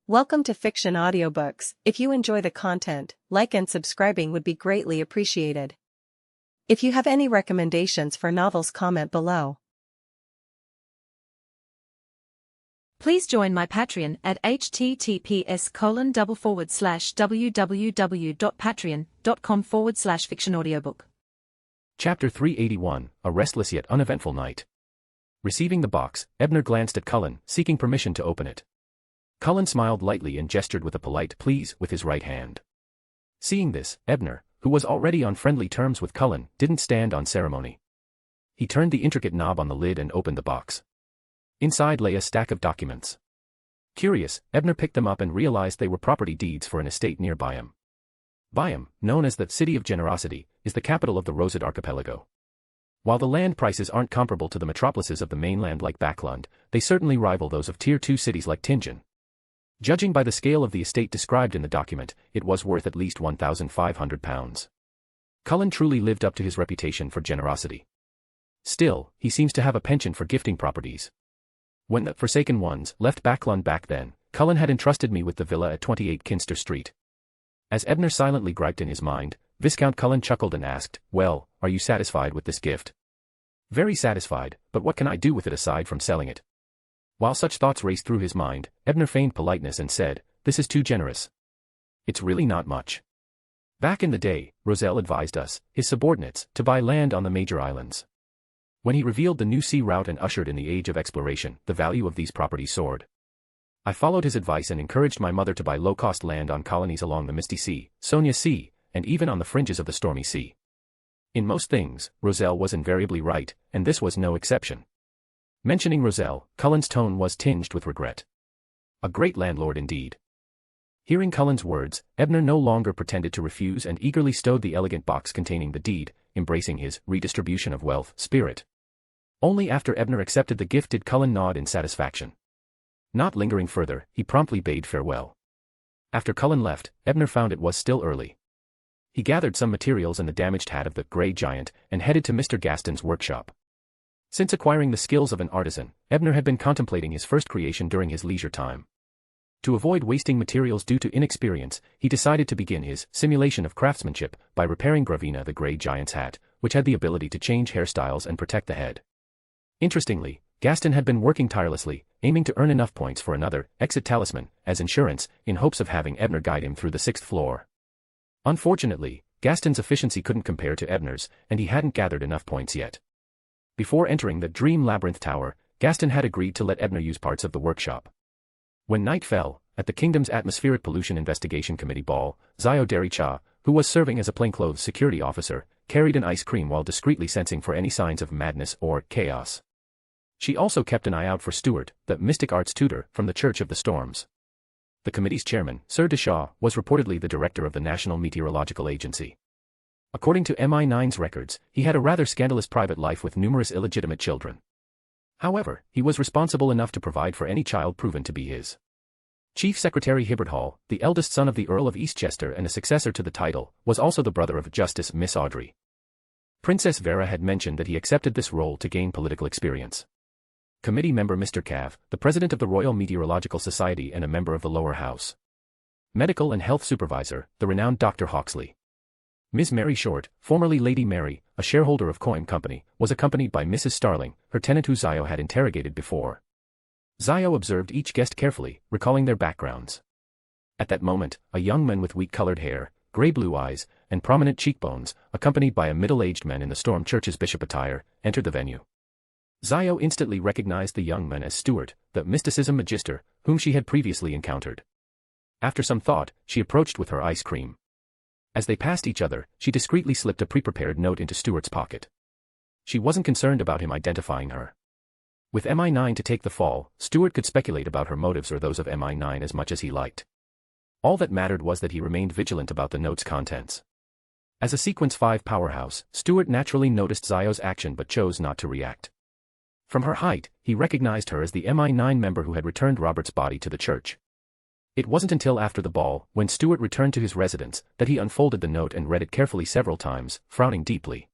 Welcome to Fiction Audiobooks. If you enjoy the content, like and subscribing would be greatly appreciated. If you have any recommendations for novels, comment below. Please join my Patreon at https://www.patreon.com/fictionaudiobook. Chapter 381, A Restless Yet Uneventful Night. Receiving the box, Ebner glanced at Cullen, seeking permission to open it. Cullen smiled lightly and gestured with a polite please with his right hand. Seeing this, Ebner, who was already on friendly terms with Cullen, didn't stand on ceremony. He turned the intricate knob on the lid and opened the box. Inside lay a stack of documents. Curious, Ebner picked them up and realized they were property deeds for an estate near Byam. Byam, known as the City of Generosity, is the capital of the Rosette Archipelago. While the land prices aren't comparable to the metropolises of the mainland like Backlund, they certainly rival those of Tier 2 cities like Tingen. Judging by the scale of the estate described in the document, it was worth at least £1,500. Cullen truly lived up to his reputation for generosity. Still, he seems to have a penchant for gifting properties. When the Forsaken Ones left Backlund back then, Cullen had entrusted me with the villa at 28 Kinster Street. As Ebner silently griped in his mind, Viscount Cullen chuckled and asked, "Well, are you satisfied with this gift?" "Very satisfied, but what can I do with it aside from selling it?" While such thoughts raced through his mind, Ebner feigned politeness and said, "This is too generous. It's really not much. Back in the day, Roselle advised us, his subordinates, to buy land on the major islands. When he revealed the new sea route and ushered in the age of exploration, the value of these properties soared. I followed his advice and encouraged my mother to buy low-cost land on colonies along the Misty Sea, Sonia Sea, and even on the fringes of the Stormy Sea. In most things, Roselle was invariably right, and this was no exception." Mentioning Roselle, Cullen's tone was tinged with regret. A great landlord indeed. Hearing Cullen's words, Ebner no longer pretended to refuse and eagerly stowed the elegant box containing the deed, embracing his redistribution of wealth spirit. Only after Ebner accepted the gift did Cullen nod in satisfaction. Not lingering further, he promptly bade farewell. After Cullen left, Ebner found it was still early. He gathered some materials and the damaged hat of the Grey Giant and headed to Mr. Gaston's workshop. Since acquiring the skills of an artisan, Ebner had been contemplating his first creation during his leisure time. To avoid wasting materials due to inexperience, he decided to begin his simulation of craftsmanship by repairing Gravina the Grey Giant's hat, which had the ability to change hairstyles and protect the head. Interestingly, Gaston had been working tirelessly, aiming to earn enough points for another exit talisman as insurance, in hopes of having Ebner guide him through the 6th floor. Unfortunately, Gaston's efficiency couldn't compare to Ebner's, and he hadn't gathered enough points yet. Before entering the Dream Labyrinth Tower, Gaston had agreed to let Ebner use parts of the workshop. When night fell, at the kingdom's Atmospheric Pollution Investigation Committee ball, Zio Dericha, who was serving as a plainclothes security officer, carried an ice cream while discreetly sensing for any signs of madness or chaos. She also kept an eye out for Stuart, the mystic arts tutor from the Church of the Storms. The committee's chairman, Sir Deshaw, was reportedly the director of the National Meteorological Agency. According to MI9's records, he had a rather scandalous private life with numerous illegitimate children. However, he was responsible enough to provide for any child proven to be his. Chief Secretary Hibbert Hall, the eldest son of the Earl of Eastchester and a successor to the title, was also the brother of Justice Miss Audrey. Princess Vera had mentioned that he accepted this role to gain political experience. Committee member Mr. Cav, the president of the Royal Meteorological Society and a member of the lower house. Medical and health supervisor, the renowned Dr. Hawksley. Ms. Mary Short, formerly Lady Mary, a shareholder of Coin Company, was accompanied by Mrs. Starling, her tenant who Zio had interrogated before. Zio observed each guest carefully, recalling their backgrounds. At that moment, a young man with wheat-colored hair, grey-blue eyes, and prominent cheekbones, accompanied by a middle-aged man in the Storm Church's bishop attire, entered the venue. Zio instantly recognized the young man as Stuart, the mysticism magister, whom she had previously encountered. After some thought, she approached with her ice cream. As they passed each other, she discreetly slipped a pre-prepared note into Stuart's pocket. She wasn't concerned about him identifying her. With MI9 to take the fall, Stuart could speculate about her motives or those of MI9 as much as he liked. All that mattered was that he remained vigilant about the note's contents. As a Sequence 5 powerhouse, Stuart naturally noticed Zio's action but chose not to react. From her height, he recognized her as the MI9 member who had returned Robert's body to the church. It wasn't until after the ball, when Stuart returned to his residence, that he unfolded the note and read it carefully several times, frowning deeply.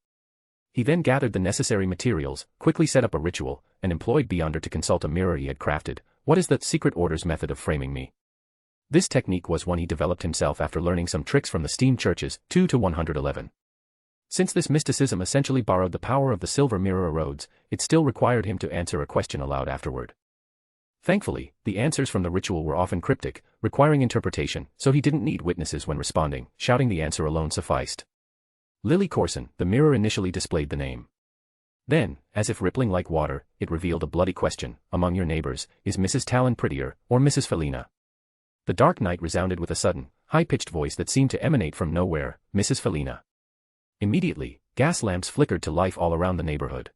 He then gathered the necessary materials, quickly set up a ritual, and employed Beyonder to consult a mirror he had crafted. "What is the secret order's method of framing me?" This technique was one he developed himself after learning some tricks from the steam churches 2 to 111. Since this mysticism essentially borrowed the power of the silver mirror roads, it still required him to answer a question aloud afterward. Thankfully, the answers from the ritual were often cryptic, requiring interpretation, so he didn't need witnesses when responding, shouting the answer alone sufficed. Lily Corson, the mirror initially displayed the name. Then, as if rippling like water, it revealed a bloody question: among your neighbors, is Mrs. Talon prettier, or Mrs. Felina? The dark night resounded with a sudden, high-pitched voice that seemed to emanate from nowhere: Mrs. Felina. Immediately, gas lamps flickered to life all around the neighborhood.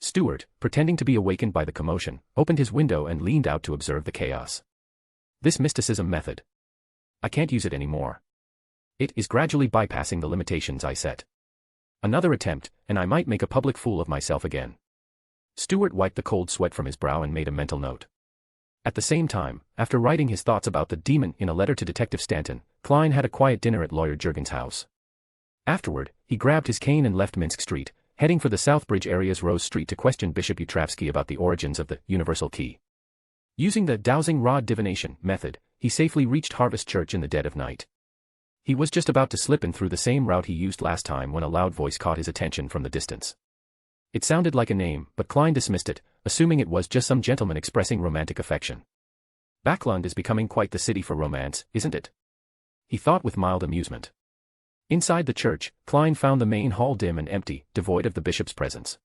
Stuart, pretending to be awakened by the commotion, opened his window and leaned out to observe the chaos. This mysticism method. I can't use it anymore. It is gradually bypassing the limitations I set. Another attempt, and I might make a public fool of myself again. Stuart wiped the cold sweat from his brow and made a mental note. At the same time, after writing his thoughts about the demon in a letter to Detective Stanton, Klein had a quiet dinner at Lawyer Juergen's house. Afterward, he grabbed his cane and left Minsk Street, heading for the Southbridge area's Rose Street to question Bishop Utravsky about the origins of the universal key. Using the dowsing rod divination method, he safely reached Harvest Church in the dead of night. He was just about to slip in through the same route he used last time when a loud voice caught his attention from the distance. It sounded like a name, but Klein dismissed it, assuming it was just some gentleman expressing romantic affection. Backlund is becoming quite the city for romance, isn't it? He thought with mild amusement. Inside the church, Klein found the main hall dim and empty, devoid of the bishop's presence.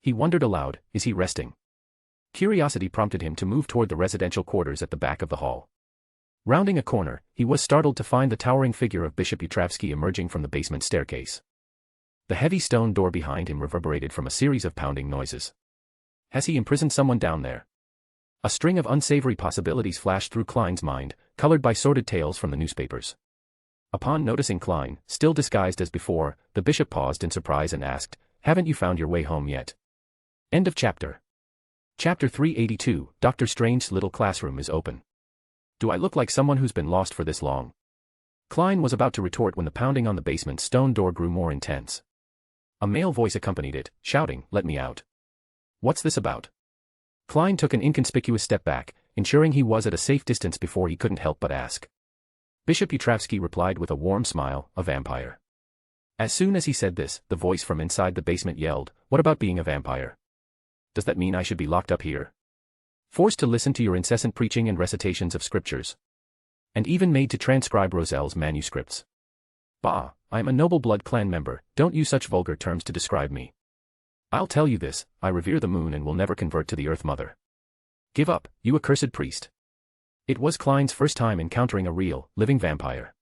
He wondered aloud, is he resting? Curiosity prompted him to move toward the residential quarters at the back of the hall. Rounding a corner, he was startled to find the towering figure of Bishop Utravsky emerging from the basement staircase. The heavy stone door behind him reverberated from a series of pounding noises. Has he imprisoned someone down there? A string of unsavory possibilities flashed through Klein's mind, colored by sordid tales from the newspapers. Upon noticing Klein, still disguised as before, the bishop paused in surprise and asked, "Haven't you found your way home yet?" End of chapter. Chapter 382, Dr. Strange's little classroom is open. Do I look like someone who's been lost for this long? Klein was about to retort when the pounding on the basement stone door grew more intense. A male voice accompanied it, shouting, "Let me out." What's this about? Klein took an inconspicuous step back, ensuring he was at a safe distance before he couldn't help but ask. Bishop Utravsky replied with a warm smile, "A vampire." As soon as he said this, the voice from inside the basement yelled, "What about being a vampire? Does that mean I should be locked up here? Forced to listen to your incessant preaching and recitations of scriptures? And even made to transcribe Roselle's manuscripts? Bah, I am a noble blood clan member, don't use such vulgar terms to describe me. I'll tell you this, I revere the moon and will never convert to the Earth Mother. Give up, you accursed priest." It was Klein's first time encountering a real, living vampire.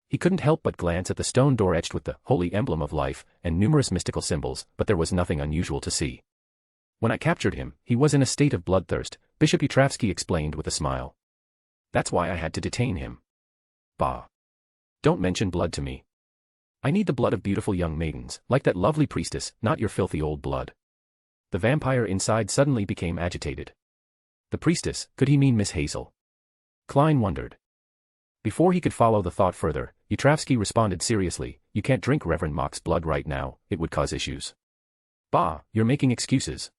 He couldn't help but glance at the stone door etched with the holy emblem of life and numerous mystical symbols, but there was nothing unusual to see. When I captured him, he was in a state of bloodthirst, Bishop Utravsky explained with a smile. That's why I had to detain him. Bah. Don't mention blood to me. I need the blood of beautiful young maidens, like that lovely priestess, not your filthy old blood. The vampire inside suddenly became agitated. The priestess, could he mean Miss Hazel? Klein wondered. Before he could follow the thought further, Utravsky responded seriously, "You can't drink Reverend Mock's blood right now, it would cause issues." Bah, you're making excuses.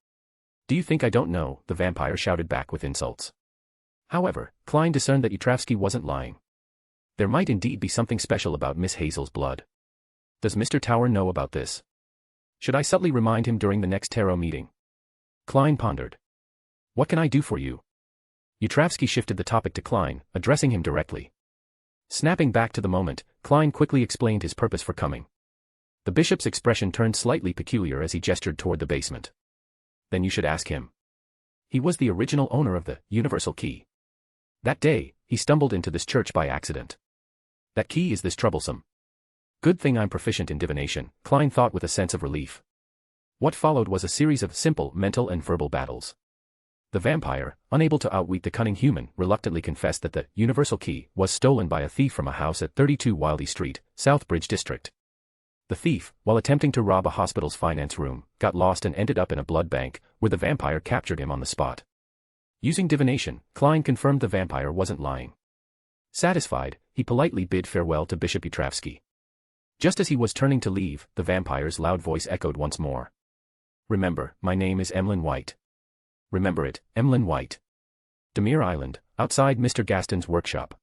Do you think I don't know? The vampire shouted back with insults. However, Klein discerned that Utravsky wasn't lying. There might indeed be something special about Miss Hazel's blood. Does Mr. Tower know about this? Should I subtly remind him during the next tarot meeting? Klein pondered. What can I do for you? Utravsky shifted the topic to Klein, addressing him directly. Snapping back to the moment, Klein quickly explained his purpose for coming. The bishop's expression turned slightly peculiar as he gestured toward the basement. Then you should ask him. He was the original owner of the universal key. That day, he stumbled into this church by accident. That key is this troublesome. Good thing I'm proficient in divination, Klein thought with a sense of relief. What followed was a series of simple mental and verbal battles. The vampire, unable to outwit the cunning human, reluctantly confessed that the universal key was stolen by a thief from a house at 32 Wildey Street, Southbridge District. The thief, while attempting to rob a hospital's finance room, got lost and ended up in a blood bank, where the vampire captured him on the spot. Using divination, Klein confirmed the vampire wasn't lying. Satisfied, he politely bid farewell to Bishop Utravsky. Just as he was turning to leave, the vampire's loud voice echoed once more. Remember, my name is Emlyn White. Remember it, Emlyn White. Demir Island, outside Mr. Gaston's workshop.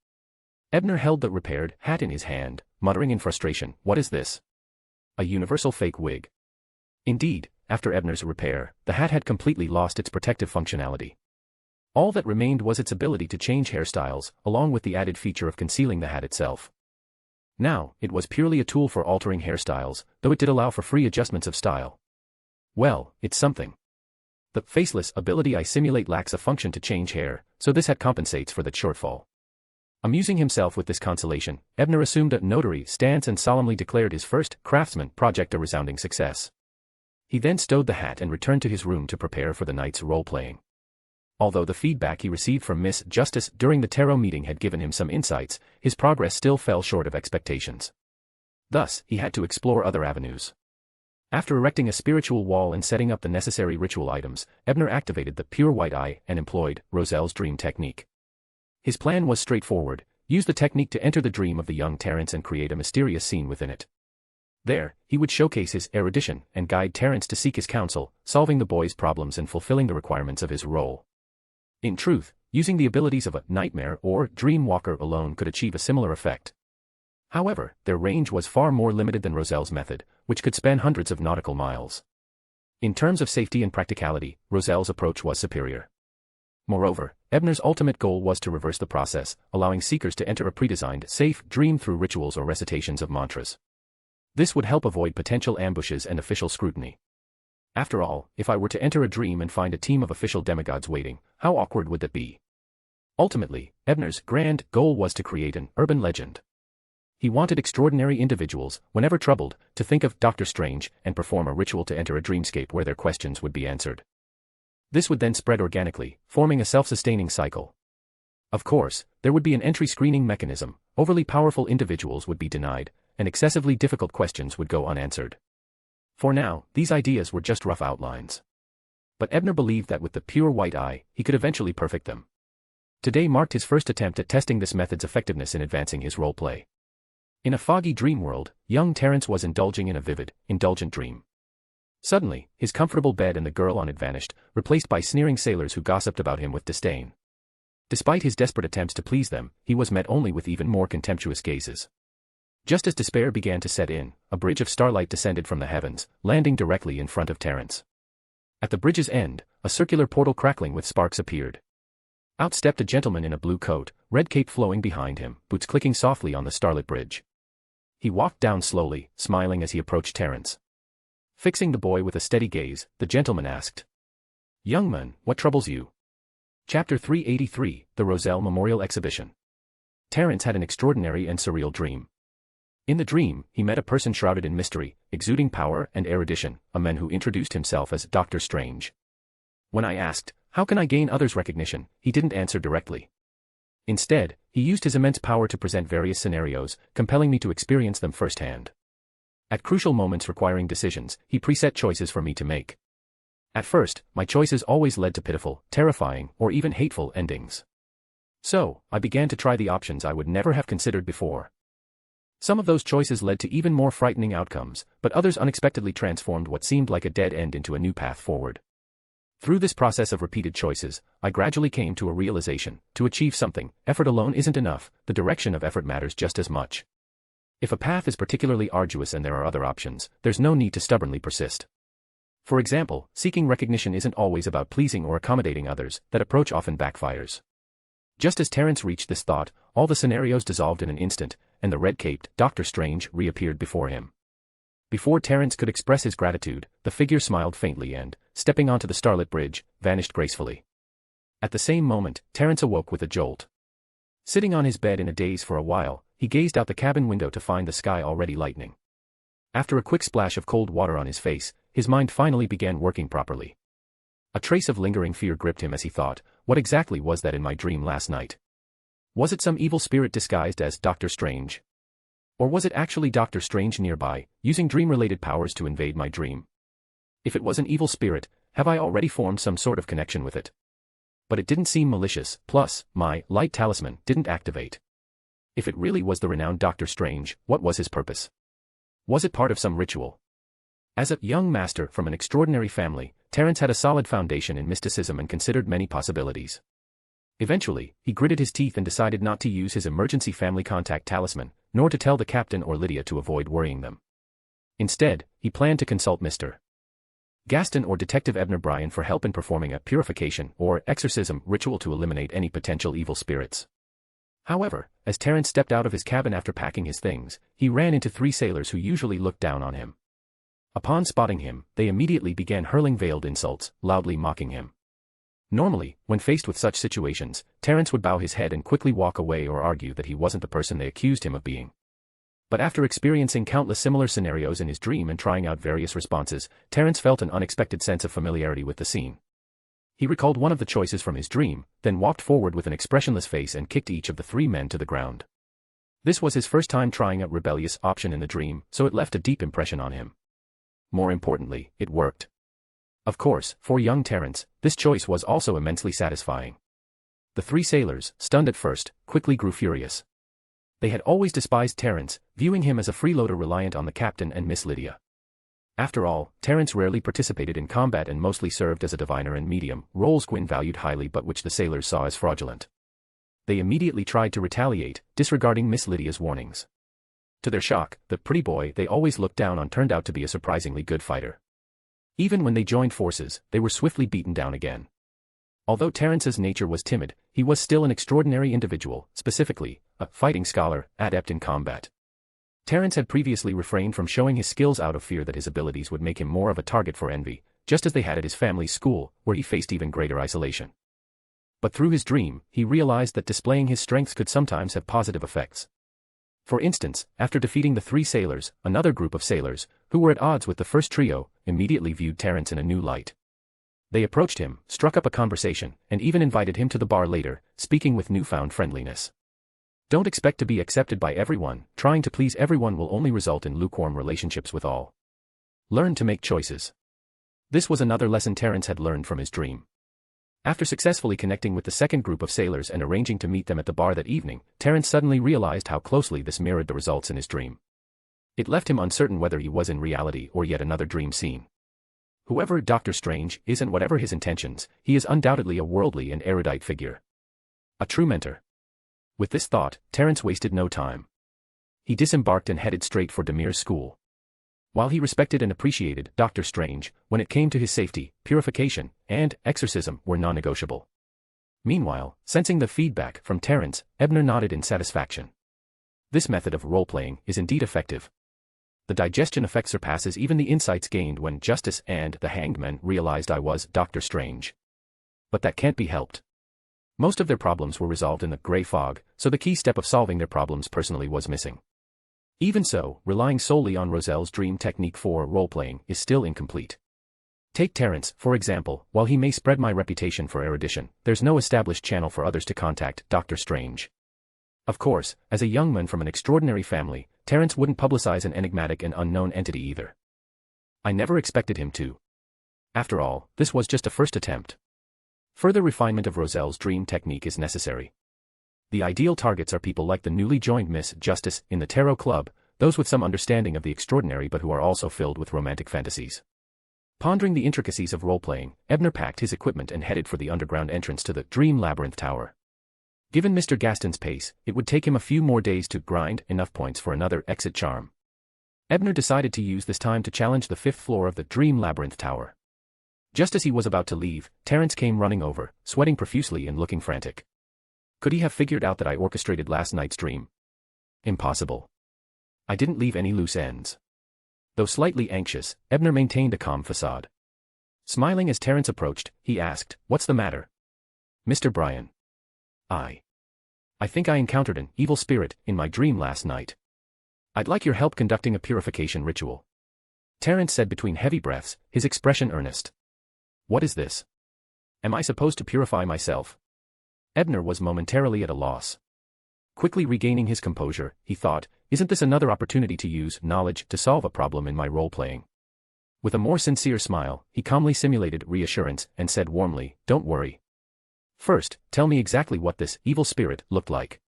Ebner held the repaired hat in his hand, muttering in frustration, "What is this? A universal fake wig?" Indeed, after Ebner's repair, the hat had completely lost its protective functionality. All that remained was its ability to change hairstyles, along with the added feature of concealing the hat itself. Now, it was purely a tool for altering hairstyles, though it did allow for free adjustments of style. Well, it's something. The faceless ability I simulate lacks a function to change hair, so this hat compensates for that shortfall. Amusing himself with this consolation, Ebner assumed a notary stance and solemnly declared his first craftsman project a resounding success. He then stowed the hat and returned to his room to prepare for the night's role-playing. Although the feedback he received from Miss Justice during the tarot meeting had given him some insights, his progress still fell short of expectations. Thus, he had to explore other avenues. After erecting a spiritual wall and setting up the necessary ritual items, Ebner activated the pure white eye and employed Roselle's dream technique. His plan was straightforward: use the technique to enter the dream of the young Terence and create a mysterious scene within it. There, he would showcase his erudition and guide Terence to seek his counsel, solving the boy's problems and fulfilling the requirements of his role. In truth, using the abilities of a nightmare or dream walker alone could achieve a similar effect. However, their range was far more limited than Roselle's method, which could span hundreds of nautical miles. In terms of safety and practicality, Roselle's approach was superior. Moreover, Ebner's ultimate goal was to reverse the process, allowing seekers to enter a predesigned, safe dream through rituals or recitations of mantras. This would help avoid potential ambushes and official scrutiny. After all, if I were to enter a dream and find a team of official demigods waiting, how awkward would that be? Ultimately, Ebner's grand goal was to create an urban legend. He wanted extraordinary individuals, whenever troubled, to think of Dr. Strange and perform a ritual to enter a dreamscape where their questions would be answered. This would then spread organically, forming a self-sustaining cycle. Of course, there would be an entry screening mechanism. Overly powerful individuals would be denied, and excessively difficult questions would go unanswered. For now, these ideas were just rough outlines. But Ebner believed that with the pure white eye, he could eventually perfect them. Today marked his first attempt at testing this method's effectiveness in advancing his roleplay. In a foggy dream world, young Terence was indulging in a vivid, indulgent dream. Suddenly, his comfortable bed and the girl on it vanished, replaced by sneering sailors who gossiped about him with disdain. Despite his desperate attempts to please them, he was met only with even more contemptuous gazes. Just as despair began to set in, a bridge of starlight descended from the heavens, landing directly in front of Terence. At the bridge's end, a circular portal crackling with sparks appeared. Out stepped a gentleman in a blue coat, red cape flowing behind him, boots clicking softly on the starlit bridge. He walked down slowly, smiling as he approached Terence. Fixing the boy with a steady gaze, the gentleman asked, "Young man, what troubles you?" Chapter 383, The Roselle Memorial Exhibition. Terence had an extraordinary and surreal dream. In the dream, he met a person shrouded in mystery, exuding power and erudition, a man who introduced himself as Dr. Strange. When I asked, "How can I gain others' recognition?" he didn't answer directly. Instead, he used his immense power to present various scenarios, compelling me to experience them firsthand. At crucial moments requiring decisions, he preset choices for me to make. At first, my choices always led to pitiful, terrifying, or even hateful endings. So, I began to try the options I would never have considered before. Some of those choices led to even more frightening outcomes, but others unexpectedly transformed what seemed like a dead end into a new path forward. Through this process of repeated choices, I gradually came to a realization: to achieve something, effort alone isn't enough, the direction of effort matters just as much. If a path is particularly arduous and there are other options, there's no need to stubbornly persist. For example, seeking recognition isn't always about pleasing or accommodating others. That approach often backfires. Just as Terence reached this thought, all the scenarios dissolved in an instant, and the red-caped Dr. Strange reappeared before him. Before Terence could express his gratitude, the figure smiled faintly and, stepping onto the starlit bridge, vanished gracefully. At the same moment, Terence awoke with a jolt. Sitting on his bed in a daze for a while, he gazed out the cabin window to find the sky already lightening. After a quick splash of cold water on his face, his mind finally began working properly. A trace of lingering fear gripped him as he thought, what exactly was that in my dream last night? Was it some evil spirit disguised as Dr. Strange? Or was it actually Dr. Strange nearby, using dream-related powers to invade my dream? If it was an evil spirit, have I already formed some sort of connection with it? But it didn't seem malicious, plus, my light talisman didn't activate. If it really was the renowned Dr. Strange, what was his purpose? Was it part of some ritual? As a young master from an extraordinary family, Terence had a solid foundation in mysticism and considered many possibilities. Eventually, he gritted his teeth and decided not to use his emergency family contact talisman, nor to tell the captain or Lydia to avoid worrying them. Instead, he planned to consult Mr. Gaston or Detective Ebner Bryan for help in performing a purification or exorcism ritual to eliminate any potential evil spirits. However, as Terence stepped out of his cabin after packing his things, he ran into 3 sailors who usually looked down on him. Upon spotting him, they immediately began hurling veiled insults, loudly mocking him. Normally, when faced with such situations, Terence would bow his head and quickly walk away or argue that he wasn't the person they accused him of being. But after experiencing countless similar scenarios in his dream and trying out various responses, Terence felt an unexpected sense of familiarity with the scene. He recalled one of the choices from his dream, then walked forward with an expressionless face and kicked each of the 3 men to the ground. This was his first time trying a rebellious option in the dream, so it left a deep impression on him. More importantly, it worked. Of course, for young Terence, this choice was also immensely satisfying. The 3 sailors, stunned at first, quickly grew furious. They had always despised Terence, viewing him as a freeloader reliant on the captain and Miss Lydia. After all, Terence rarely participated in combat and mostly served as a diviner and medium, roles Quinn valued highly but which the sailors saw as fraudulent. They immediately tried to retaliate, disregarding Miss Lydia's warnings. To their shock, the pretty boy they always looked down on turned out to be a surprisingly good fighter. Even when they joined forces, they were swiftly beaten down again. Although Terence's nature was timid, he was still an extraordinary individual, specifically, a fighting scholar, adept in combat. Terence had previously refrained from showing his skills out of fear that his abilities would make him more of a target for envy, just as they had at his family's school, where he faced even greater isolation. But through his dream, he realized that displaying his strengths could sometimes have positive effects. For instance, after defeating the 3 sailors, another group of sailors, who were at odds with the first trio, immediately viewed Terence in a new light. They approached him, struck up a conversation, and even invited him to the bar later, speaking with newfound friendliness. Don't expect to be accepted by everyone. Trying to please everyone will only result in lukewarm relationships with all. Learn to make choices. This was another lesson Terence had learned from his dream. After successfully connecting with the second group of sailors and arranging to meet them at the bar that evening, Terence suddenly realized how closely this mirrored the results in his dream. It left him uncertain whether he was in reality or yet another dream scene. Whoever Dr. Strange is and whatever his intentions, he is undoubtedly a worldly and erudite figure. A true mentor. With this thought, Terence wasted no time. He disembarked and headed straight for Demir's school. While he respected and appreciated Dr. Strange, when it came to his safety, purification, and exorcism were non-negotiable. Meanwhile, sensing the feedback from Terence, Ebner nodded in satisfaction. This method of role-playing is indeed effective. The digestion effect surpasses even the insights gained when Justice and the Hanged Men realized I was Dr. Strange. But that can't be helped. Most of their problems were resolved in the gray fog, so the key step of solving their problems personally was missing. Even so, relying solely on Roselle's dream technique for role-playing is still incomplete. Take Terence, for example. While he may spread my reputation for erudition, there's no established channel for others to contact Dr. Strange. Of course, as a young man from an extraordinary family, Terence wouldn't publicize an enigmatic and unknown entity either. I never expected him to. After all, this was just a first attempt. Further refinement of Roselle's dream technique is necessary. The ideal targets are people like the newly joined Miss Justice in the Tarot Club, those with some understanding of the extraordinary but who are also filled with romantic fantasies. Pondering the intricacies of role-playing, Ebner packed his equipment and headed for the underground entrance to the Dream Labyrinth Tower. Given Mr. Gaston's pace, it would take him a few more days to grind enough points for another exit charm. Ebner decided to use this time to challenge the 5th floor of the Dream Labyrinth Tower. Just as he was about to leave, Terence came running over, sweating profusely and looking frantic. Could he have figured out that I orchestrated last night's dream? Impossible. I didn't leave any loose ends. Though slightly anxious, Ebner maintained a calm facade. Smiling as Terence approached, he asked, "What's the matter?" "Mr. Bryan. I think I encountered an evil spirit in my dream last night. I'd like your help conducting a purification ritual," Terence said between heavy breaths, his expression earnest. "What is this? Am I supposed to purify myself?" Ebner was momentarily at a loss. Quickly regaining his composure, he thought, isn't this another opportunity to use knowledge to solve a problem in my role-playing? With a more sincere smile, he calmly simulated reassurance and said warmly, "Don't worry. First, tell me exactly what this evil spirit looked like."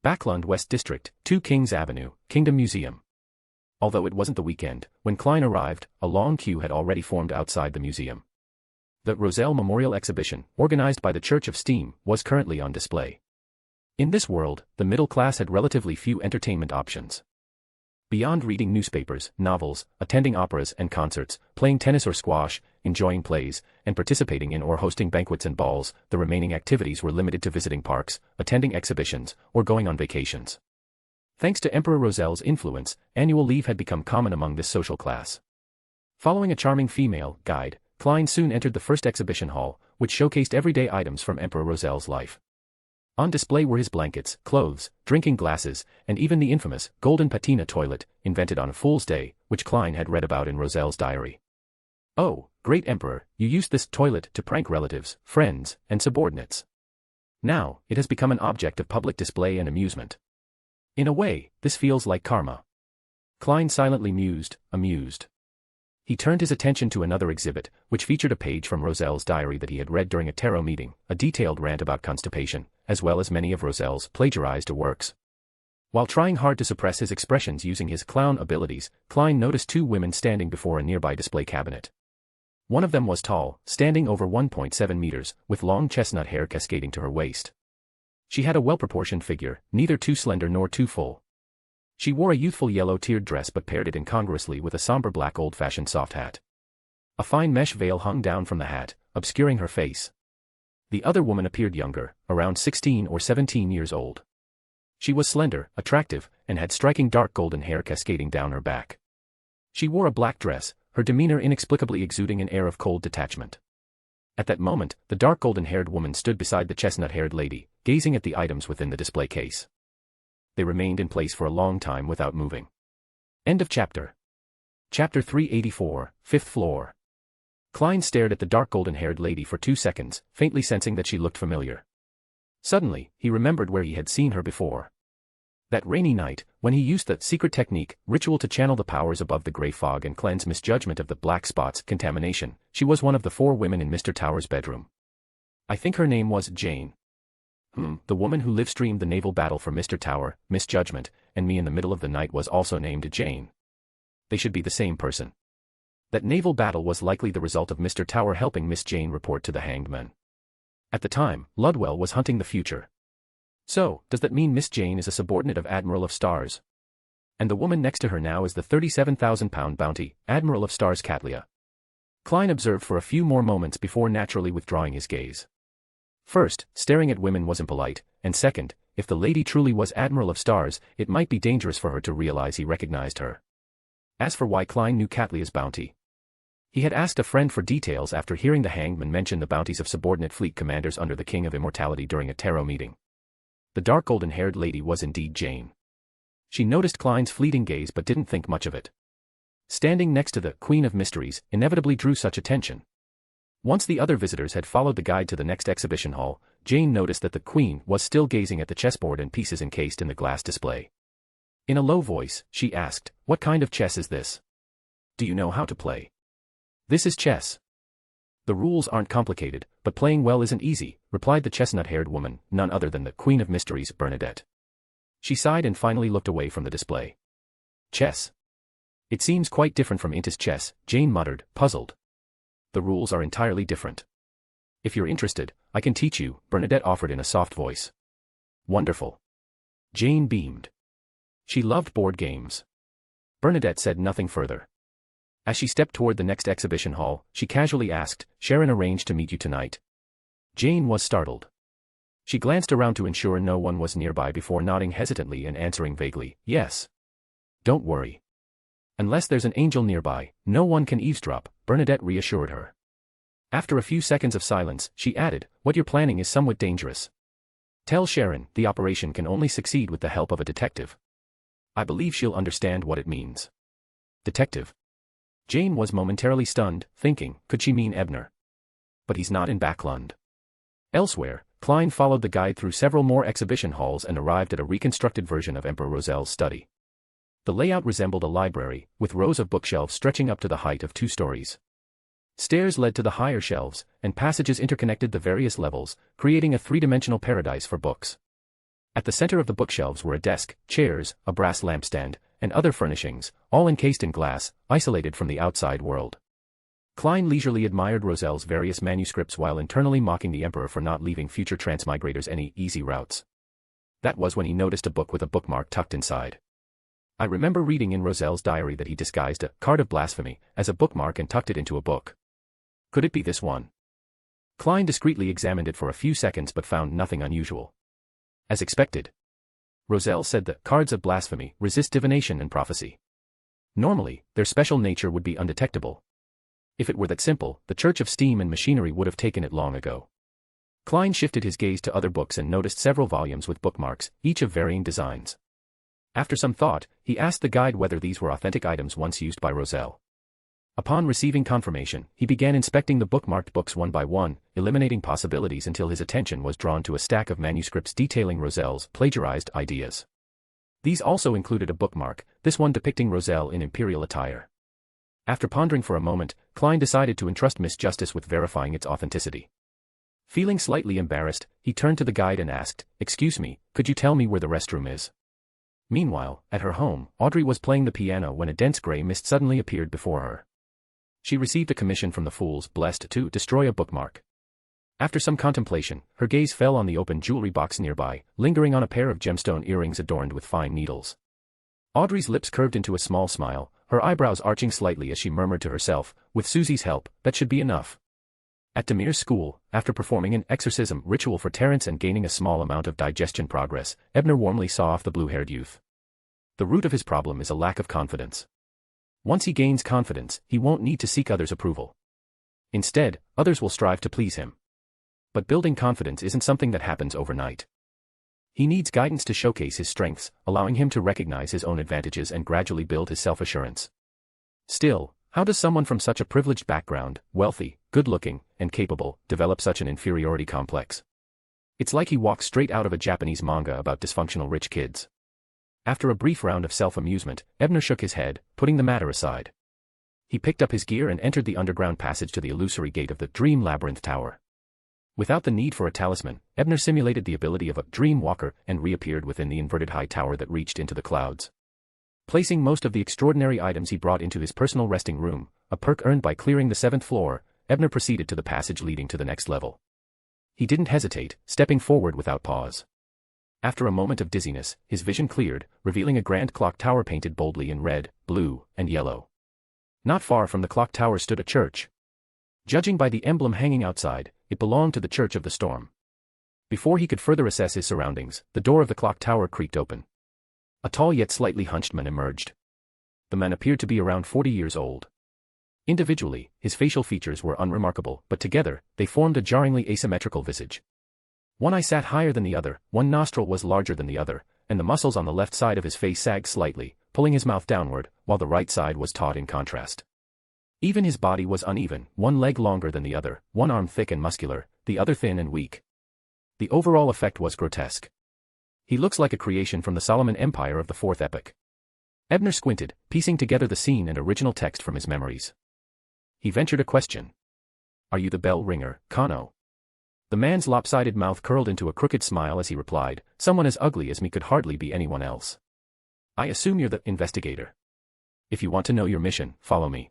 Backlund West District, 2 Kings Avenue, Kingdom Museum. Although it wasn't the weekend, when Klein arrived, a long queue had already formed outside the museum. The Roselle Memorial Exhibition, organized by the Church of Steam, was currently on display. In this world, the middle class had relatively few entertainment options. Beyond reading newspapers, novels, attending operas and concerts, playing tennis or squash, enjoying plays, and participating in or hosting banquets and balls, the remaining activities were limited to visiting parks, attending exhibitions, or going on vacations. Thanks to Emperor Roselle's influence, annual leave had become common among this social class. Following a charming female guide, Klein soon entered the first exhibition hall, which showcased everyday items from Emperor Roselle's life. On display were his blankets, clothes, drinking glasses, and even the infamous golden patina toilet, invented on a Fool's Day, which Klein had read about in Roselle's diary. "Oh, great Emperor, you used this toilet to prank relatives, friends, and subordinates. Now, it has become an object of public display and amusement. In a way, this feels like karma." Klein silently mused, amused. He turned his attention to another exhibit, which featured a page from Roselle's diary that he had read during a tarot meeting, a detailed rant about constipation, as well as many of Roselle's plagiarized works. While trying hard to suppress his expressions using his clown abilities, Klein noticed two women standing before a nearby display cabinet. One of them was tall, standing over 1.7 meters, with long chestnut hair cascading to her waist. She had a well-proportioned figure, neither too slender nor too full. She wore a youthful yellow-tiered dress but paired it incongruously with a somber black old-fashioned soft hat. A fine mesh veil hung down from the hat, obscuring her face. The other woman appeared younger, around 16 or 17 years old. She was slender, attractive, and had striking dark golden hair cascading down her back. She wore a black dress, her demeanor inexplicably exuding an air of cold detachment. At that moment, the dark golden-haired woman stood beside the chestnut-haired lady, gazing at the items within the display case. They remained in place for a long time without moving. End of chapter. Chapter 384, Fifth Floor. Klein stared at the dark golden-haired lady for 2 seconds, faintly sensing that she looked familiar. Suddenly, he remembered where he had seen her before. That rainy night, when he used the secret technique, ritual to channel the powers above the gray fog and cleanse misjudgment of the black spots, contamination, she was one of the 4 women in Mr. Tower's bedroom. I think her name was Jane. The woman who live-streamed the naval battle for Mr. Tower, misjudgment, and me in the middle of the night was also named Jane. They should be the same person. That naval battle was likely the result of Mr. Tower helping Miss Jane report to the hanged man. At the time, Ludwell was hunting the future. So, does that mean Miss Jane is a subordinate of Admiral of Stars? And the woman next to her now is the £37,000 bounty, Admiral of Stars Catlia. Klein observed for a few more moments before naturally withdrawing his gaze. First, staring at women was impolite, and second, if the lady truly was Admiral of Stars, it might be dangerous for her to realize he recognized her. As for why Klein knew Catlia's bounty, he had asked a friend for details after hearing the hangman mention the bounties of subordinate fleet commanders under the King of Immortality during a tarot meeting. The dark golden-haired lady was indeed Jane. She noticed Klein's fleeting gaze but didn't think much of it. Standing next to the Queen of Mysteries inevitably drew such attention. Once the other visitors had followed the guide to the next exhibition hall, Jane noticed that the Queen was still gazing at the chessboard and pieces encased in the glass display. In a low voice, she asked, "What kind of chess is this? Do you know how to play?" "This is chess. The rules aren't complicated, but playing well isn't easy," replied the chestnut-haired woman, none other than the Queen of Mysteries, Bernadette. She sighed and finally looked away from the display. "Chess? It seems quite different from Intis chess," Jane muttered, puzzled. "The rules are entirely different. If you're interested, I can teach you," Bernadette offered in a soft voice. "Wonderful." Jane beamed. She loved board games. Bernadette said nothing further. As she stepped toward the next exhibition hall, she casually asked, "Sharon arranged to meet you tonight?" Jane was startled. She glanced around to ensure no one was nearby before nodding hesitantly and answering vaguely, "Yes." "Don't worry. Unless there's an angel nearby, no one can eavesdrop," Bernadette reassured her. After a few seconds of silence, she added, "What you're planning is somewhat dangerous. Tell Sharon the operation can only succeed with the help of a detective. I believe she'll understand what it means." "Detective?" Jane was momentarily stunned, thinking, could she mean Ebner? But he's not in Backlund. Elsewhere, Klein followed the guide through several more exhibition halls and arrived at a reconstructed version of Emperor Roselle's study. The layout resembled a library, with rows of bookshelves stretching up to the height of 2 stories. Stairs led to the higher shelves, and passages interconnected the various levels, creating a 3-dimensional paradise for books. At the center of the bookshelves were a desk, chairs, a brass lampstand, and other furnishings, all encased in glass, isolated from the outside world. Klein leisurely admired Roselle's various manuscripts while internally mocking the emperor for not leaving future transmigrators any easy routes. That was when he noticed a book with a bookmark tucked inside. I remember reading in Roselle's diary that he disguised a card of blasphemy as a bookmark and tucked it into a book. Could it be this one? Klein discreetly examined it for a few seconds but found nothing unusual. As expected. Roselle said that cards of blasphemy resist divination and prophecy. Normally, their special nature would be undetectable. If it were that simple, the Church of Steam and Machinery would have taken it long ago. Klein shifted his gaze to other books and noticed several volumes with bookmarks, each of varying designs. After some thought, he asked the guide whether these were authentic items once used by Roselle. Upon receiving confirmation, he began inspecting the bookmarked books one by one, eliminating possibilities until his attention was drawn to a stack of manuscripts detailing Roselle's plagiarized ideas. These also included a bookmark, this one depicting Roselle in imperial attire. After pondering for a moment, Klein decided to entrust Miss Justice with verifying its authenticity. Feeling slightly embarrassed, he turned to the guide and asked, "Excuse me, could you tell me where the restroom is?" Meanwhile, at her home, Audrey was playing the piano when a dense gray mist suddenly appeared before her. She received a commission from the fools blessed to destroy a bookmark. After some contemplation, her gaze fell on the open jewelry box nearby, lingering on a pair of gemstone earrings adorned with fine needles. Audrey's lips curved into a small smile, her eyebrows arching slightly as she murmured to herself, "With Susie's help, that should be enough." At Demir's school, after performing an exorcism ritual for Terence and gaining a small amount of digestion progress, Ebner warmly saw off the blue-haired youth. The root of his problem is a lack of confidence. Once he gains confidence, he won't need to seek others' approval. Instead, others will strive to please him. But building confidence isn't something that happens overnight. He needs guidance to showcase his strengths, allowing him to recognize his own advantages and gradually build his self-assurance. Still, how does someone from such a privileged background, wealthy, good-looking, and capable, develop such an inferiority complex? It's like he walks straight out of a Japanese manga about dysfunctional rich kids. After a brief round of self-amusement, Ebner shook his head, putting the matter aside. He picked up his gear and entered the underground passage to the illusory gate of the Dream Labyrinth Tower. Without the need for a talisman, Ebner simulated the ability of a dream walker and reappeared within the inverted high tower that reached into the clouds. Placing most of the extraordinary items he brought into his personal resting room, a perk earned by clearing the 7th floor, Ebner proceeded to the passage leading to the next level. He didn't hesitate, stepping forward without pause. After a moment of dizziness, his vision cleared, revealing a grand clock tower painted boldly in red, blue, and yellow. Not far from the clock tower stood a church. Judging by the emblem hanging outside, it belonged to the Church of the Storm. Before he could further assess his surroundings, the door of the clock tower creaked open. A tall yet slightly hunched man emerged. The man appeared to be around 40 years old. Individually, his facial features were unremarkable, but together, they formed a jarringly asymmetrical visage. One eye sat higher than the other, one nostril was larger than the other, and the muscles on the left side of his face sagged slightly, pulling his mouth downward, while the right side was taut in contrast. Even his body was uneven, one leg longer than the other, one arm thick and muscular, the other thin and weak. The overall effect was grotesque. He looks like a creation from the Solomon Empire of the 4th epoch. Ebner squinted, piecing together the scene and original text from his memories. He ventured a question. "Are you the bell ringer, Kano?" The man's lopsided mouth curled into a crooked smile as he replied, "Someone as ugly as me could hardly be anyone else. I assume you're the investigator. If you want to know your mission, follow me."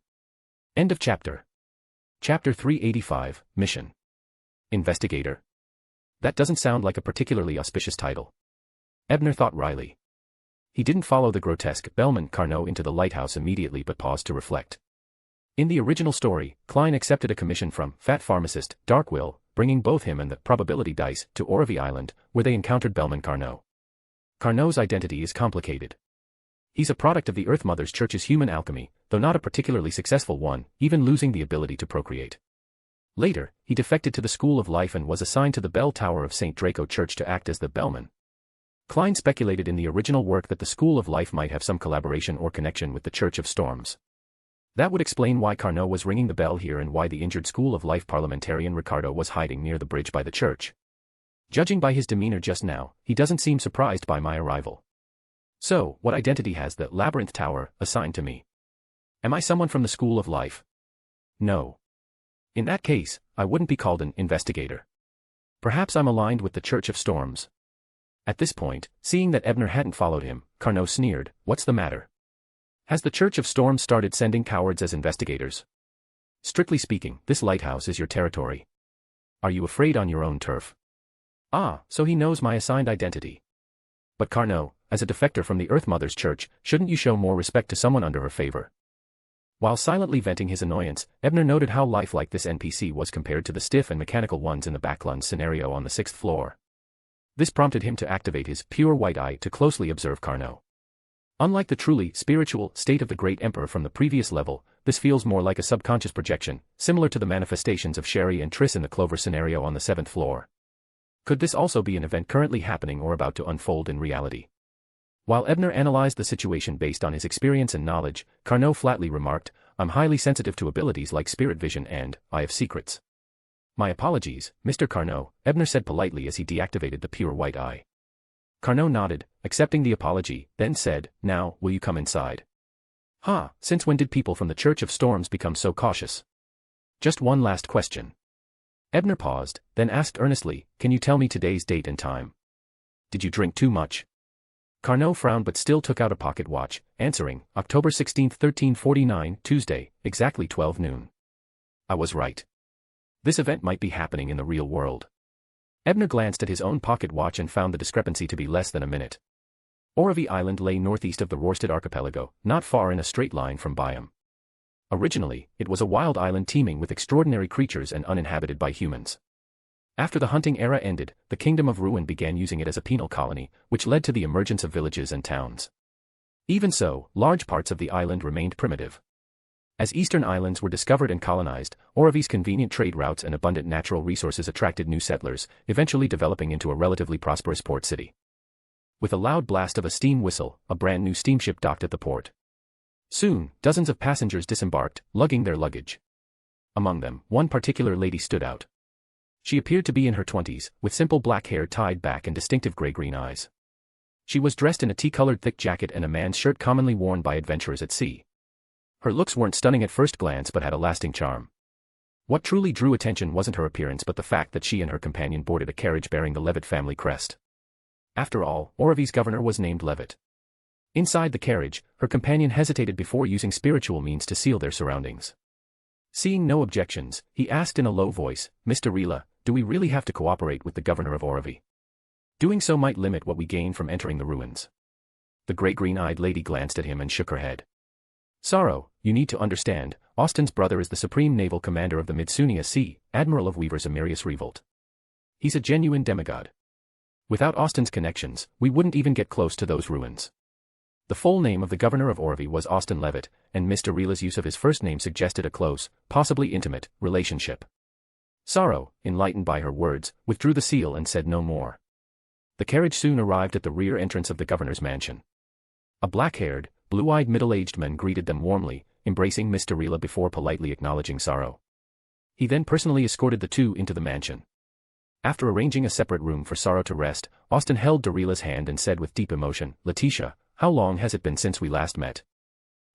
End of chapter. Chapter 385, Mission. Investigator. That doesn't sound like a particularly auspicious title. Ebner thought wryly. He didn't follow the grotesque bellman Carnot into the lighthouse immediately but paused to reflect. In the original story, Klein accepted a commission from Fat Pharmacist Darkwill, bringing both him and the probability dice to Orvie Island, where they encountered Bellman Carnot. Carnot's identity is complicated. He's a product of the Earth Mother's Church's human alchemy, though not a particularly successful one, even losing the ability to procreate. Later, he defected to the School of Life and was assigned to the bell tower of St. Draco Church to act as the bellman. Klein speculated in the original work that the School of Life might have some collaboration or connection with the Church of Storms. That would explain why Carnot was ringing the bell here and why the injured School of Life parliamentarian Ricardo was hiding near the bridge by the church. Judging by his demeanor just now, he doesn't seem surprised by my arrival. So, what identity has the Labyrinth Tower assigned to me? Am I someone from the School of Life? No. In that case, I wouldn't be called an investigator. Perhaps I'm aligned with the Church of Storms. At this point, seeing that Ebner hadn't followed him, Carnot sneered, "What's the matter? Has the Church of Storms started sending cowards as investigators?" Strictly speaking, this lighthouse is your territory. Are you afraid on your own turf? Ah, so he knows my assigned identity. But Carnot, as a defector from the Earth Mother's church, shouldn't you show more respect to someone under her favor? While silently venting his annoyance, Ebner noted how lifelike this NPC was compared to the stiff and mechanical ones in the Backlund scenario on the 6th floor. This prompted him to activate his pure white eye to closely observe Carnot. Unlike the truly spiritual state of the Great Emperor from the previous level, this feels more like a subconscious projection, similar to the manifestations of Sherry and Triss in the Clover scenario on the 7th floor. Could this also be an event currently happening or about to unfold in reality? While Ebner analyzed the situation based on his experience and knowledge, Carnot flatly remarked, "I'm highly sensitive to abilities like spirit vision and, I have secrets." "My apologies, Mr. Carnot," Ebner said politely as he deactivated the pure white eye. Carnot nodded, accepting the apology, then said, "Now, will you come inside?" Since when did people from the Church of Storms become so cautious? Just one last question. Ebner paused, then asked earnestly, "Can you tell me today's date and time? Did you drink too much?" Carnot frowned but still took out a pocket watch, answering, "October 16th, 1349, Tuesday, exactly 12 noon. I was right. This event might be happening in the real world." Ebner glanced at his own pocket watch and found the discrepancy to be less than a minute. Orovie Island lay northeast of the Rorstad archipelago, not far in a straight line from Byam. Originally, it was a wild island teeming with extraordinary creatures and uninhabited by humans. After the hunting era ended, the Kingdom of Ruin began using it as a penal colony, which led to the emergence of villages and towns. Even so, large parts of the island remained primitive. As eastern islands were discovered and colonized, Orovie's convenient trade routes and abundant natural resources attracted new settlers, eventually developing into a relatively prosperous port city. With a loud blast of a steam whistle, a brand new steamship docked at the port. Soon, dozens of passengers disembarked, lugging their luggage. Among them, one particular lady stood out. She appeared to be in her 20s, with simple black hair tied back and distinctive gray-green eyes. She was dressed in a tea-colored thick jacket and a man's shirt commonly worn by adventurers at sea. Her looks weren't stunning at first glance but had a lasting charm. What truly drew attention wasn't her appearance but the fact that she and her companion boarded a carriage bearing the Levitt family crest. After all, Orovie's governor was named Levitt. Inside the carriage, her companion hesitated before using spiritual means to seal their surroundings. Seeing no objections, he asked in a low voice, "Mr. Rila, do we really have to cooperate with the governor of Orovie? Doing so might limit what we gain from entering the ruins." The great green-eyed lady glanced at him and shook her head. "Sorrow, you need to understand, Austin's brother is the supreme naval commander of the Midsunia Sea, Admiral of Weavers Amirius Revolt. He's a genuine demigod. Without Austin's connections, we wouldn't even get close to those ruins." The full name of the governor of Orovie was Austin Levitt, and Mr. Rila's use of his first name suggested a close, possibly intimate, relationship. Sorrow, enlightened by her words, withdrew the seal and said no more. The carriage soon arrived at the rear entrance of the governor's mansion. A black-haired, blue-eyed middle-aged man greeted them warmly, embracing Mr. Rila before politely acknowledging Sorrow. He then personally escorted the two into the mansion. After arranging a separate room for Sorrow to rest, Austin held Darila's hand and said with deep emotion, "Letitia, how long has it been since we last met?"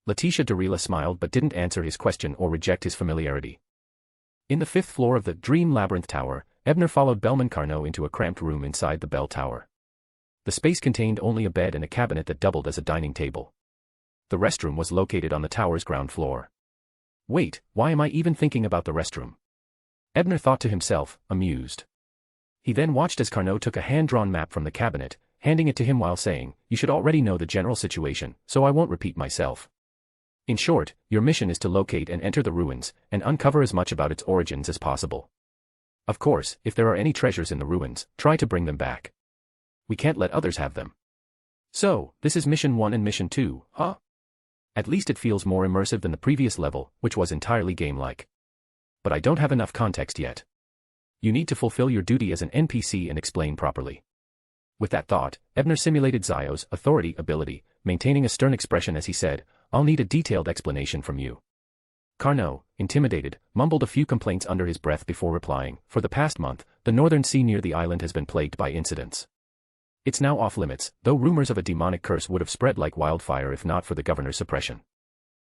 Letitia Darila smiled but didn't answer his question or reject his familiarity. In the 5th floor of the Dream Labyrinth Tower, Ebner followed Bellman Carnot into a cramped room inside the bell tower. The space contained only a bed and a cabinet that doubled as a dining table. The restroom was located on the tower's ground floor. Wait, why am I even thinking about the restroom? Ebner thought to himself, amused. He then watched as Carnot took a hand-drawn map from the cabinet, handing it to him while saying, "You should already know the general situation, so I won't repeat myself. In short, your mission is to locate and enter the ruins, and uncover as much about its origins as possible. Of course, if there are any treasures in the ruins, try to bring them back. We can't let others have them." So, this is Mission 1 and Mission 2, huh? At least it feels more immersive than the previous level, which was entirely game-like. But I don't have enough context yet. You need to fulfill your duty as an NPC and explain properly. With that thought, Ebner simulated Zio's authority ability, maintaining a stern expression as he said, "I'll need a detailed explanation from you." Carnot, intimidated, mumbled a few complaints under his breath before replying, "For the past month, the northern sea near the island has been plagued by incidents. It's now off-limits, though rumors of a demonic curse would have spread like wildfire if not for the governor's suppression.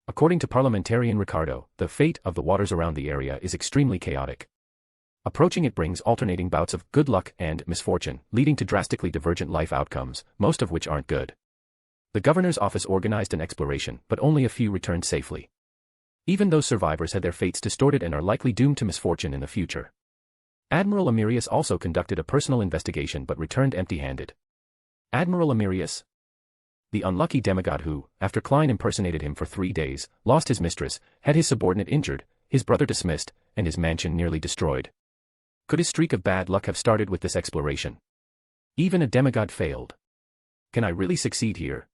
According to parliamentarian Ricardo, the fate of the waters around the area is extremely chaotic. Approaching it brings alternating bouts of good luck and misfortune, leading to drastically divergent life outcomes, most of which aren't good. The governor's office organized an exploration, but only a few returned safely. Even those survivors had their fates distorted and are likely doomed to misfortune in the future. Admiral Amirius also conducted a personal investigation but returned empty-handed. Admiral Amirius? The unlucky demigod who, after Klein impersonated him for 3 days, lost his mistress, had his subordinate injured, his brother dismissed, and his mansion nearly destroyed. Could his streak of bad luck have started with this exploration? Even a demigod failed. Can I really succeed here?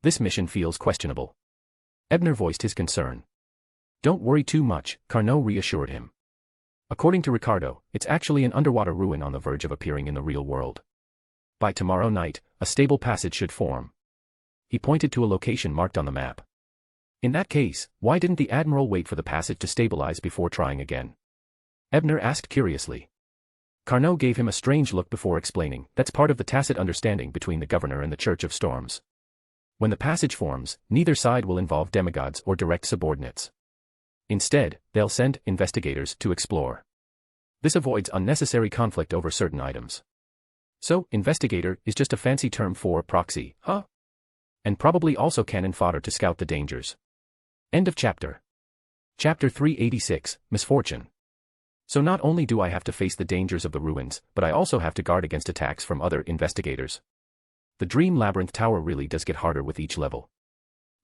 This mission feels questionable. Ebner voiced his concern. Don't worry too much, Carnot reassured him. According to Ricardo, it's actually an underwater ruin on the verge of appearing in the real world. By tomorrow night, a stable passage should form. He pointed to a location marked on the map. In that case, why didn't the Admiral wait for the passage to stabilize before trying again? Ebner asked curiously. Carnot gave him a strange look before explaining, that's part of the tacit understanding between the governor and the Church of Storms. When the passage forms, neither side will involve demigods or direct subordinates. Instead, they'll send investigators to explore. This avoids unnecessary conflict over certain items. So, investigator is just a fancy term for proxy, huh? And probably also cannon fodder to scout the dangers. End of chapter. Chapter 386, Misfortune. So not only do I have to face the dangers of the ruins, but I also have to guard against attacks from other investigators. The Dream Labyrinth Tower really does get harder with each level.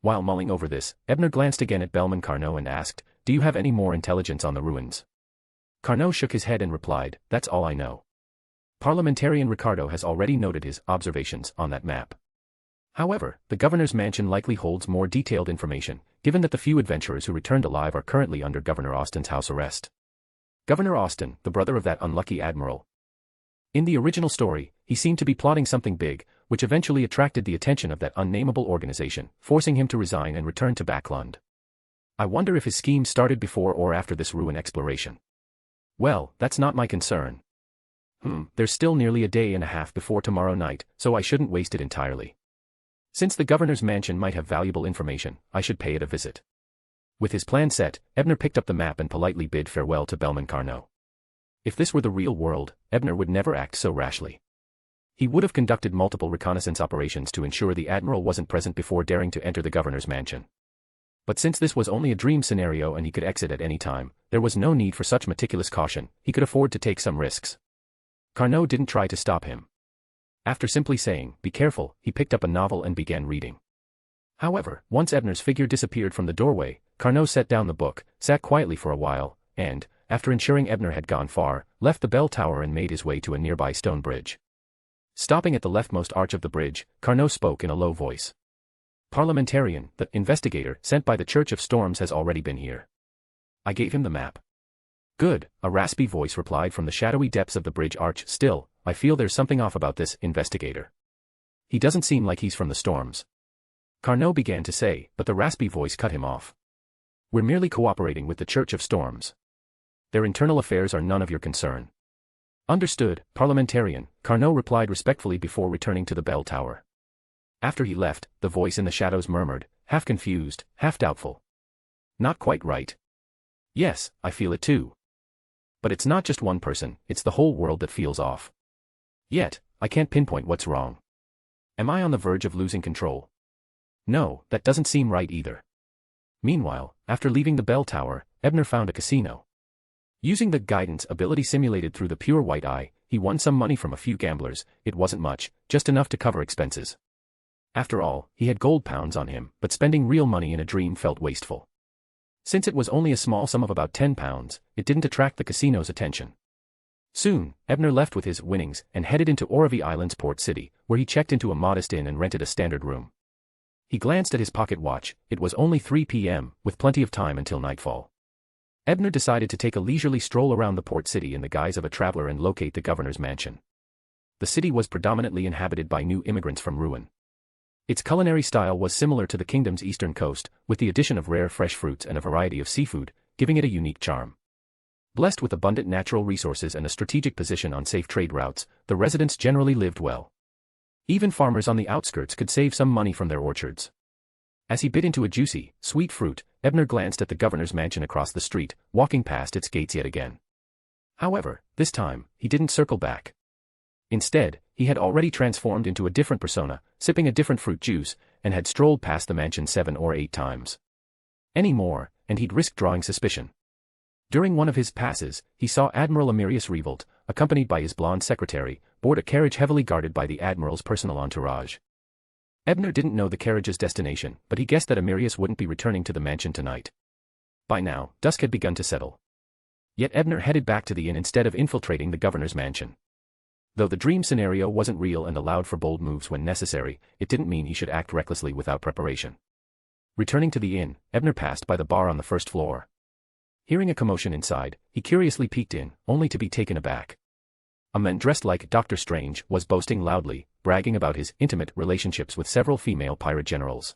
While mulling over this, Ebner glanced again at Bellman Carnot and asked, do you have any more intelligence on the ruins? Carnot shook his head and replied, that's all I know. Parliamentarian Ricardo has already noted his observations on that map. However, the governor's mansion likely holds more detailed information, given that the few adventurers who returned alive are currently under Governor Austin's house arrest. Governor Austin, the brother of that unlucky admiral. In the original story, he seemed to be plotting something big, which eventually attracted the attention of that unnameable organization, forcing him to resign and return to Backlund. I wonder if his scheme started before or after this ruin exploration. Well, that's not my concern. There's still nearly a day and a half before tomorrow night, so I shouldn't waste it entirely. Since the governor's mansion might have valuable information, I should pay it a visit. With his plan set, Ebner picked up the map and politely bid farewell to Bellman Carnot. If this were the real world, Ebner would never act so rashly. He would have conducted multiple reconnaissance operations to ensure the admiral wasn't present before daring to enter the governor's mansion. But since this was only a dream scenario and he could exit at any time, there was no need for such meticulous caution. He could afford to take some risks. Carnot didn't try to stop him. After simply saying, be careful, he picked up a novel and began reading. However, once Ebner's figure disappeared from the doorway, Carnot set down the book, sat quietly for a while, and, after ensuring Ebner had gone far, left the bell tower and made his way to a nearby stone bridge. Stopping at the leftmost arch of the bridge, Carnot spoke in a low voice. Parliamentarian, the investigator sent by the Church of Storms has already been here. I gave him the map. Good, a raspy voice replied from the shadowy depths of the bridge arch. Still, I feel there's something off about this investigator. He doesn't seem like he's from the Storms. Carnot began to say, but the raspy voice cut him off. We're merely cooperating with the Church of Storms. Their internal affairs are none of your concern. Understood, Parliamentarian, Carnot replied respectfully before returning to the bell tower. After he left, the voice in the shadows murmured, half confused, half doubtful. Not quite right. Yes, I feel it too. But it's not just one person, it's the whole world that feels off. Yet, I can't pinpoint what's wrong. Am I on the verge of losing control? No, that doesn't seem right either. Meanwhile, after leaving the bell tower, Ebner found a casino. Using the guidance ability simulated through the pure white eye, he won some money from a few gamblers. It wasn't much, just enough to cover expenses. After all, he had gold pounds on him, but spending real money in a dream felt wasteful. Since it was only a small sum of about 10 pounds, it didn't attract the casino's attention. Soon, Ebner left with his winnings and headed into Oravi Island's port city, where he checked into a modest inn and rented a standard room. He glanced at his pocket watch. It was only 3 p.m., with plenty of time until nightfall. Ebner decided to take a leisurely stroll around the port city in the guise of a traveler and locate the governor's mansion. The city was predominantly inhabited by new immigrants from Ruin. Its culinary style was similar to the kingdom's eastern coast, with the addition of rare fresh fruits and a variety of seafood, giving it a unique charm. Blessed with abundant natural resources and a strategic position on safe trade routes, the residents generally lived well. Even farmers on the outskirts could save some money from their orchards. As he bit into a juicy, sweet fruit, Ebner glanced at the governor's mansion across the street, walking past its gates yet again. However, this time, he didn't circle back. Instead, he had already transformed into a different persona, sipping a different fruit juice, and had strolled past the mansion 7 or 8 times. Any more, and he'd risk drawing suspicion. During one of his passes, he saw Admiral Emerius Revolt, accompanied by his blonde secretary, board a carriage heavily guarded by the Admiral's personal entourage. Ebner didn't know the carriage's destination, but he guessed that Emerius wouldn't be returning to the mansion tonight. By now, dusk had begun to settle. Yet Ebner headed back to the inn instead of infiltrating the governor's mansion. Though the dream scenario wasn't real and allowed for bold moves when necessary, it didn't mean he should act recklessly without preparation. Returning to the inn, Ebner passed by the bar on the first floor. Hearing a commotion inside, he curiously peeked in, only to be taken aback. A man dressed like Dr. Strange was boasting loudly, bragging about his intimate relationships with several female pirate generals.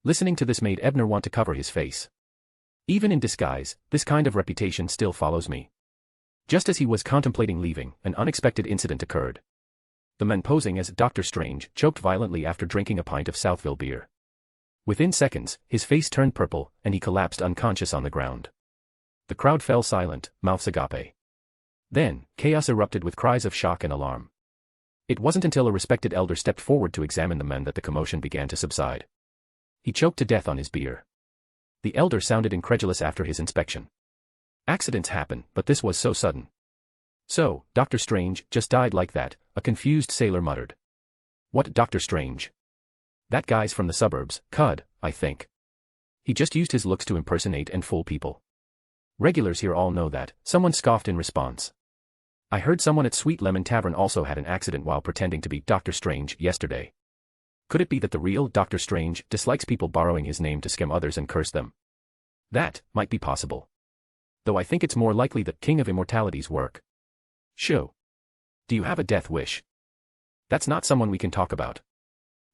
Listening to this made Ebner want to cover his face. Even in disguise, this kind of reputation still follows me. Just as he was contemplating leaving, an unexpected incident occurred. The man posing as Dr. Strange choked violently after drinking a pint of Southville beer. Within seconds, his face turned purple, and he collapsed unconscious on the ground. The crowd fell silent, mouths agape. Then, chaos erupted with cries of shock and alarm. It wasn't until a respected elder stepped forward to examine the man that the commotion began to subside. He choked to death on his beer. The elder sounded incredulous after his inspection. Accidents happen, but this was so sudden. So, Dr. Strange just died like that, a confused sailor muttered. What Dr. Strange? That guy's from the suburbs, Cud, I think. He just used his looks to impersonate and fool people. Regulars here all know that, someone scoffed in response. I heard someone at Sweet Lemon Tavern also had an accident while pretending to be Dr. Strange yesterday. Could it be that the real Dr. Strange dislikes people borrowing his name to scam others and curse them? That might be possible. Though I think it's more likely that King of Immortality's work. Show. Do you have a death wish? That's not someone we can talk about.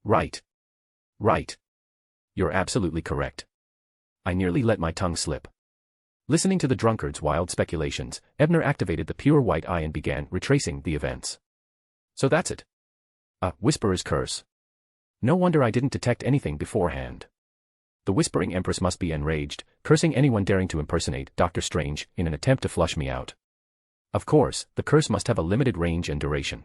Right. Right. You're absolutely correct. I nearly let my tongue slip. Listening to the drunkard's wild speculations, Ebner activated the pure white eye and began retracing the events. So that's it. A whisperer's curse. No wonder I didn't detect anything beforehand. The Whispering Empress must be enraged, cursing anyone daring to impersonate Dr. Strange in an attempt to flush me out. Of course, the curse must have a limited range and duration.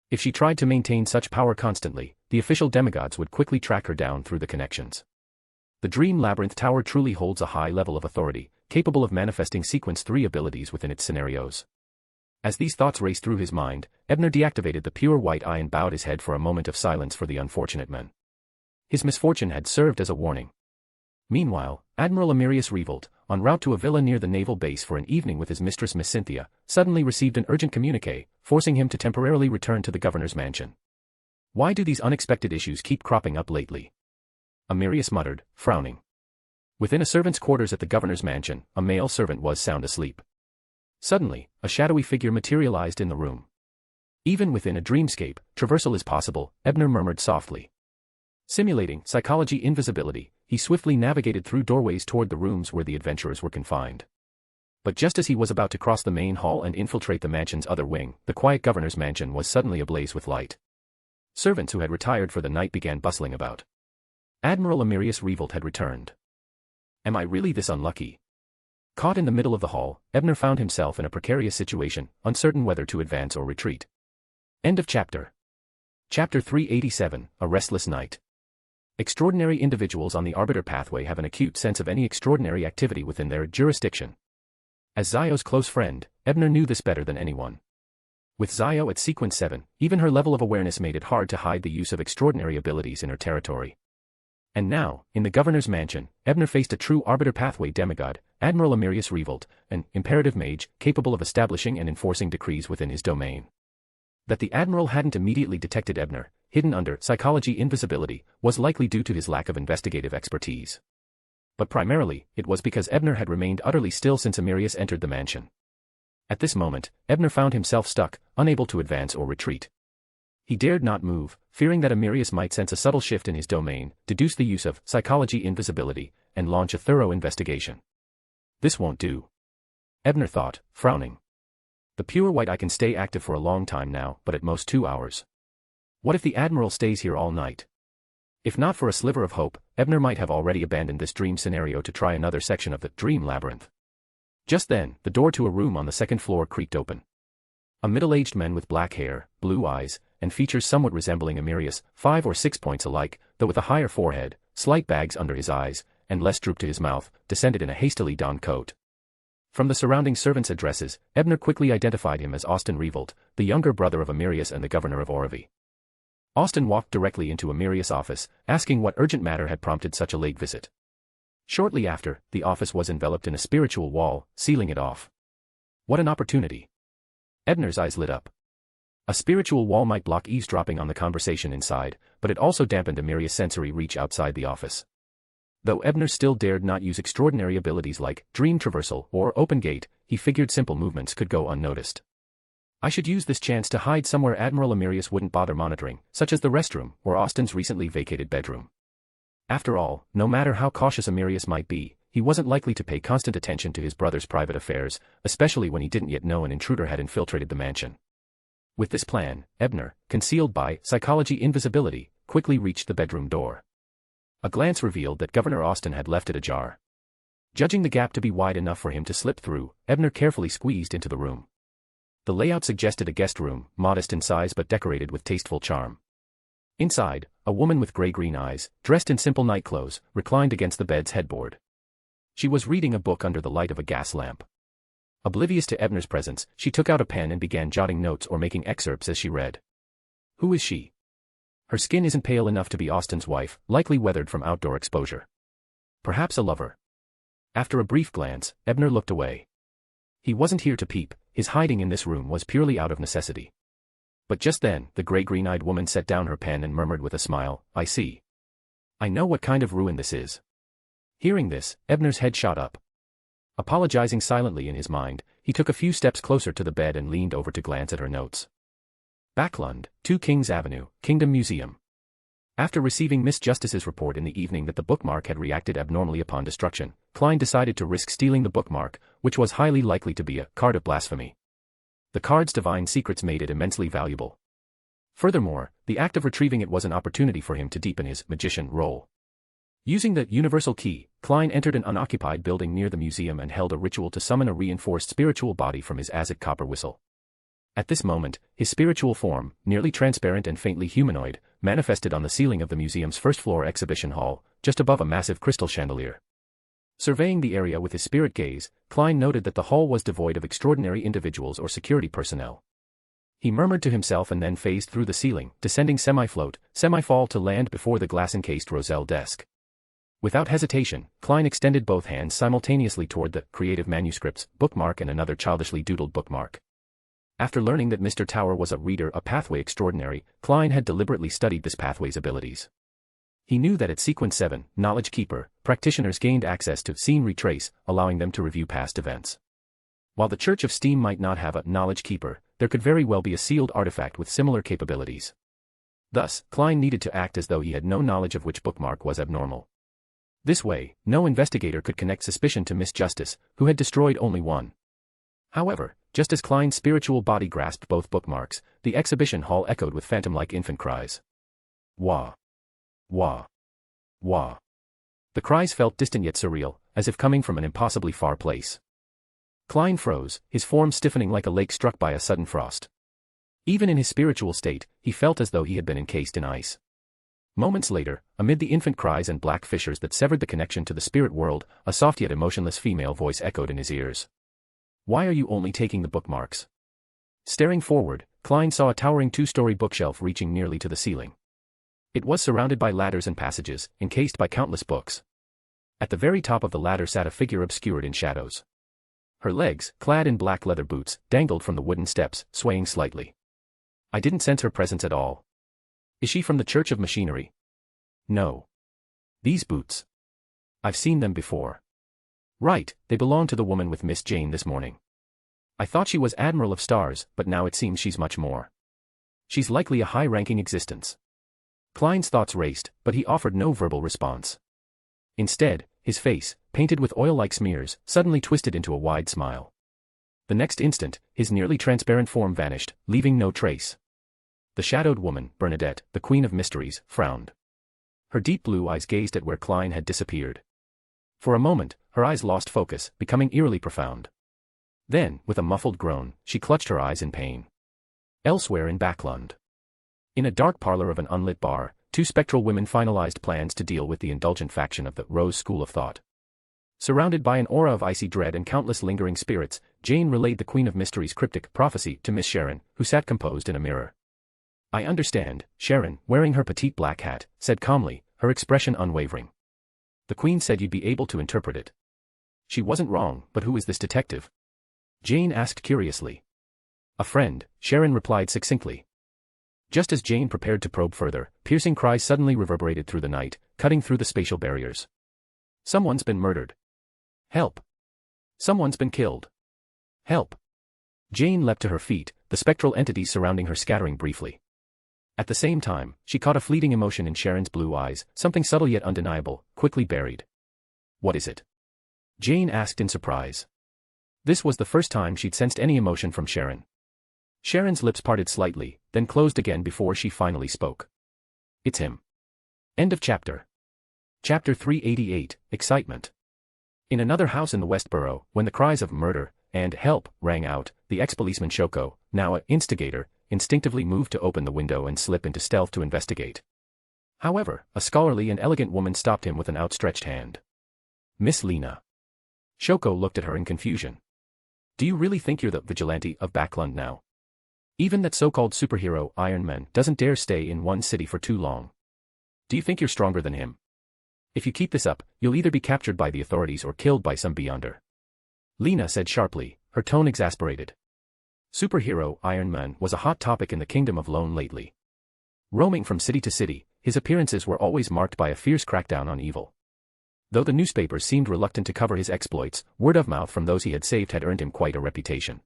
If she tried to maintain such power constantly, the official demigods would quickly track her down through the connections. The Dream Labyrinth Tower truly holds a high level of authority, capable of manifesting Sequence 3 abilities within its scenarios. As these thoughts raced through his mind, Ebner deactivated the pure white eye and bowed his head for a moment of silence for the unfortunate man. His misfortune had served as a warning. Meanwhile, Admiral Emerius Revolt, en route to a villa near the naval base for an evening with his mistress Miss Cynthia, suddenly received an urgent communique, forcing him to temporarily return to the governor's mansion. Why do these unexpected issues keep cropping up lately? Emerius muttered, frowning. Within a servant's quarters at the governor's mansion, a male servant was sound asleep. Suddenly, a shadowy figure materialized in the room. Even within a dreamscape, traversal is possible, Ebner murmured softly. Simulating psychology invisibility, he swiftly navigated through doorways toward the rooms where the adventurers were confined. But just as he was about to cross the main hall and infiltrate the mansion's other wing, the quiet governor's mansion was suddenly ablaze with light. Servants who had retired for the night began bustling about. Admiral Emerius Revolt had returned. Am I really this unlucky? Caught in the middle of the hall, Ebner found himself in a precarious situation, uncertain whether to advance or retreat. End of chapter. Chapter 387, A Restless Night. Extraordinary individuals on the Arbiter pathway have an acute sense of any extraordinary activity within their jurisdiction. As Zio's close friend, Ebner knew this better than anyone. With Zio at Sequence 7, even her level of awareness made it hard to hide the use of extraordinary abilities in her territory. And now, in the governor's mansion, Ebner faced a true Arbiter pathway demigod, Admiral Emerius Revolt, an imperative mage capable of establishing and enforcing decrees within his domain. That the Admiral hadn't immediately detected Ebner, hidden under psychology invisibility, was likely due to his lack of investigative expertise. But primarily, it was because Ebner had remained utterly still since Emerius entered the mansion. At this moment, Ebner found himself stuck, unable to advance or retreat. He dared not move, fearing that Emerius might sense a subtle shift in his domain, deduce the use of psychology invisibility, and launch a thorough investigation. This won't do. Ebner thought, frowning. The pure white eye can stay active for a long time now, but at most 2 hours. What if the Admiral stays here all night? If not for a sliver of hope, Ebner might have already abandoned this dream scenario to try another section of the Dream Labyrinth. Just then, the door to a room on the second floor creaked open. A middle-aged man with black hair, blue eyes, and features somewhat resembling Emerius, 5 or 6 points alike, though with a higher forehead, slight bags under his eyes, and less droop to his mouth, descended in a hastily donned coat. From the surrounding servants' addresses, Ebner quickly identified him as Austin Revolt, the younger brother of Amirius and the governor of Orivy. Austin walked directly into Amirius' office, asking what urgent matter had prompted such a late visit. Shortly after, the office was enveloped in a spiritual wall, sealing it off. What an opportunity! Ebner's eyes lit up. A spiritual wall might block eavesdropping on the conversation inside, but it also dampened Amirius' sensory reach outside the office. Though Ebner still dared not use extraordinary abilities like dream traversal or open gate, he figured simple movements could go unnoticed. I should use this chance to hide somewhere Admiral Amirius wouldn't bother monitoring, such as the restroom or Austin's recently vacated bedroom. After all, no matter how cautious Amirius might be, he wasn't likely to pay constant attention to his brother's private affairs, especially when he didn't yet know an intruder had infiltrated the mansion. With this plan, Ebner, concealed by psychology invisibility, quickly reached the bedroom door. A glance revealed that Governor Austin had left it ajar. Judging the gap to be wide enough for him to slip through, Ebner carefully squeezed into the room. The layout suggested a guest room, modest in size but decorated with tasteful charm. Inside, a woman with gray-green eyes, dressed in simple nightclothes, reclined against the bed's headboard. She was reading a book under the light of a gas lamp. Oblivious to Ebner's presence, she took out a pen and began jotting notes or making excerpts as she read. Who is she? Her skin isn't pale enough to be Austin's wife, likely weathered from outdoor exposure. Perhaps a lover. After a brief glance, Ebner looked away. He wasn't here to peep, his hiding in this room was purely out of necessity. But just then, the gray-green-eyed woman set down her pen and murmured with a smile, I see. I know what kind of ruin this is. Hearing this, Ebner's head shot up. Apologizing silently in his mind, he took a few steps closer to the bed and leaned over to glance at her notes. Backlund, 2 Kings Avenue, Kingdom Museum. After receiving Miss Justice's report in the evening that the bookmark had reacted abnormally upon destruction, Klein decided to risk stealing the bookmark, which was highly likely to be a card of blasphemy. The card's divine secrets made it immensely valuable. Furthermore, the act of retrieving it was an opportunity for him to deepen his magician role. Using the universal key, Klein entered an unoccupied building near the museum and held a ritual to summon a reinforced spiritual body from his Aztec copper whistle. At this moment, his spiritual form, nearly transparent and faintly humanoid, manifested on the ceiling of the museum's first-floor exhibition hall, just above a massive crystal chandelier. Surveying the area with his spirit gaze, Klein noted that the hall was devoid of extraordinary individuals or security personnel. He murmured to himself and then phased through the ceiling, descending semi-float, semi-fall to land before the glass-encased Roselle desk. Without hesitation, Klein extended both hands simultaneously toward the creative manuscripts, bookmark and another childishly doodled bookmark. After learning that Mr. Tower was a reader, a pathway extraordinary, Klein had deliberately studied this pathway's abilities. He knew that at Sequence 7, Knowledge Keeper, practitioners gained access to Scene Retrace, allowing them to review past events. While the Church of Steam might not have a Knowledge Keeper, there could very well be a sealed artifact with similar capabilities. Thus, Klein needed to act as though he had no knowledge of which bookmark was abnormal. This way, no investigator could connect suspicion to Miss Justice, who had destroyed only one. However, just as Klein's spiritual body grasped both bookmarks, the exhibition hall echoed with phantom-like infant cries. Wah! Wah! Wah! The cries felt distant yet surreal, as if coming from an impossibly far place. Klein froze, his form stiffening like a lake struck by a sudden frost. Even in his spiritual state, he felt as though he had been encased in ice. Moments later, amid the infant cries and black fissures that severed the connection to the spirit world, a soft yet emotionless female voice echoed in his ears. Why are you only taking the bookmarks? Staring forward, Klein saw a towering 2-story bookshelf reaching nearly to the ceiling. It was surrounded by ladders and passages, encased by countless books. At the very top of the ladder sat a figure obscured in shadows. Her legs, clad in black leather boots, dangled from the wooden steps, swaying slightly. I didn't sense her presence at all. Is she from the Church of Machinery? No. These boots. I've seen them before. Right, they belong to the woman with Miss Jane this morning. I thought she was Admiral of Stars, but now it seems she's much more. She's likely a high-ranking existence. Klein's thoughts raced, but he offered no verbal response. Instead, his face, painted with oil-like smears, suddenly twisted into a wide smile. The next instant, his nearly transparent form vanished, leaving no trace. The shadowed woman, Bernadette, the Queen of Mysteries, frowned. Her deep blue eyes gazed at where Klein had disappeared. For a moment, her eyes lost focus, becoming eerily profound. Then, with a muffled groan, she clutched her eyes in pain. Elsewhere in Backlund. In a dark parlor of an unlit bar, two spectral women finalized plans to deal with the indulgent faction of the Rose School of Thought. Surrounded by an aura of icy dread and countless lingering spirits, Jane relayed the Queen of Mysteries' cryptic prophecy to Miss Sharon, who sat composed in a mirror. "I understand," Sharon, wearing her petite black hat, said calmly, her expression unwavering. "The Queen said you'd be able to interpret it." She wasn't wrong, but who is this detective? Jane asked curiously. "A friend," Sharon replied succinctly. Just as Jane prepared to probe further, piercing cries suddenly reverberated through the night, cutting through the spatial barriers. "Someone's been murdered. Help! Someone's been killed. Help!" Jane leapt to her feet, the spectral entities surrounding her scattering briefly. At the same time, she caught a fleeting emotion in Sharon's blue eyes, something subtle yet undeniable, quickly buried. "What is it?" Jane asked in surprise. This was the first time she'd sensed any emotion from Sharon. Sharon's lips parted slightly, then closed again before she finally spoke. "It's him." End of chapter. Chapter 388, Excitement. In another house in the West Borough, when the cries of murder and help rang out, the ex-policeman Shoko, now an instigator, instinctively moved to open the window and slip into stealth to investigate. However, a scholarly and elegant woman stopped him with an outstretched hand. "Miss Lena." Shoko looked at her in confusion. "Do you really think you're the vigilante of Backlund now? Even that so-called superhero Iron Man doesn't dare stay in one city for too long. Do you think you're stronger than him? If you keep this up, you'll either be captured by the authorities or killed by some beyonder." Lena said sharply, her tone exasperated. Superhero Iron Man was a hot topic in the Kingdom of Lone lately. Roaming from city to city, his appearances were always marked by a fierce crackdown on evil. Though the newspapers seemed reluctant to cover his exploits, word of mouth from those he had saved had earned him quite a reputation.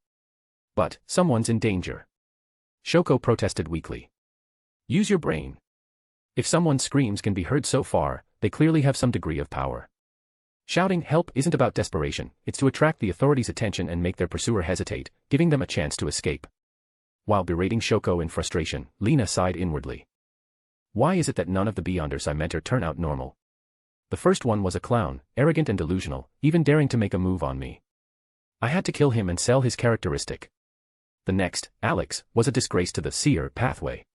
"But, someone's in danger." Shoko protested weakly. "Use your brain. If someone's screams can be heard so far, they clearly have some degree of power. Shouting help isn't about desperation, it's to attract the authorities' attention and make their pursuer hesitate, giving them a chance to escape." While berating Shoko in frustration, Lena sighed inwardly. "Why is it that none of the beyonders I mentor turn out normal? The first one was a clown, arrogant and delusional, even daring to make a move on me. I had to kill him and sell his characteristic. The next, Alex, was a disgrace to the seer pathway.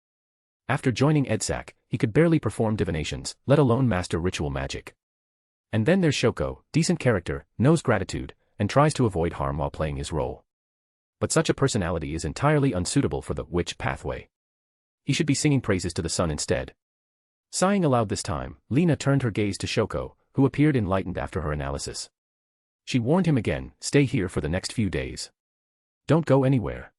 After joining EDSAC, he could barely perform divinations, let alone master ritual magic. And then there's Shoko, decent character, knows gratitude, and tries to avoid harm while playing his role. But such a personality is entirely unsuitable for the witch pathway. He should be singing praises to the sun instead." Sighing aloud this time, Lena turned her gaze to Shoko, who appeared enlightened after her analysis. She warned him again, "Stay here for the next few days. Don't go anywhere.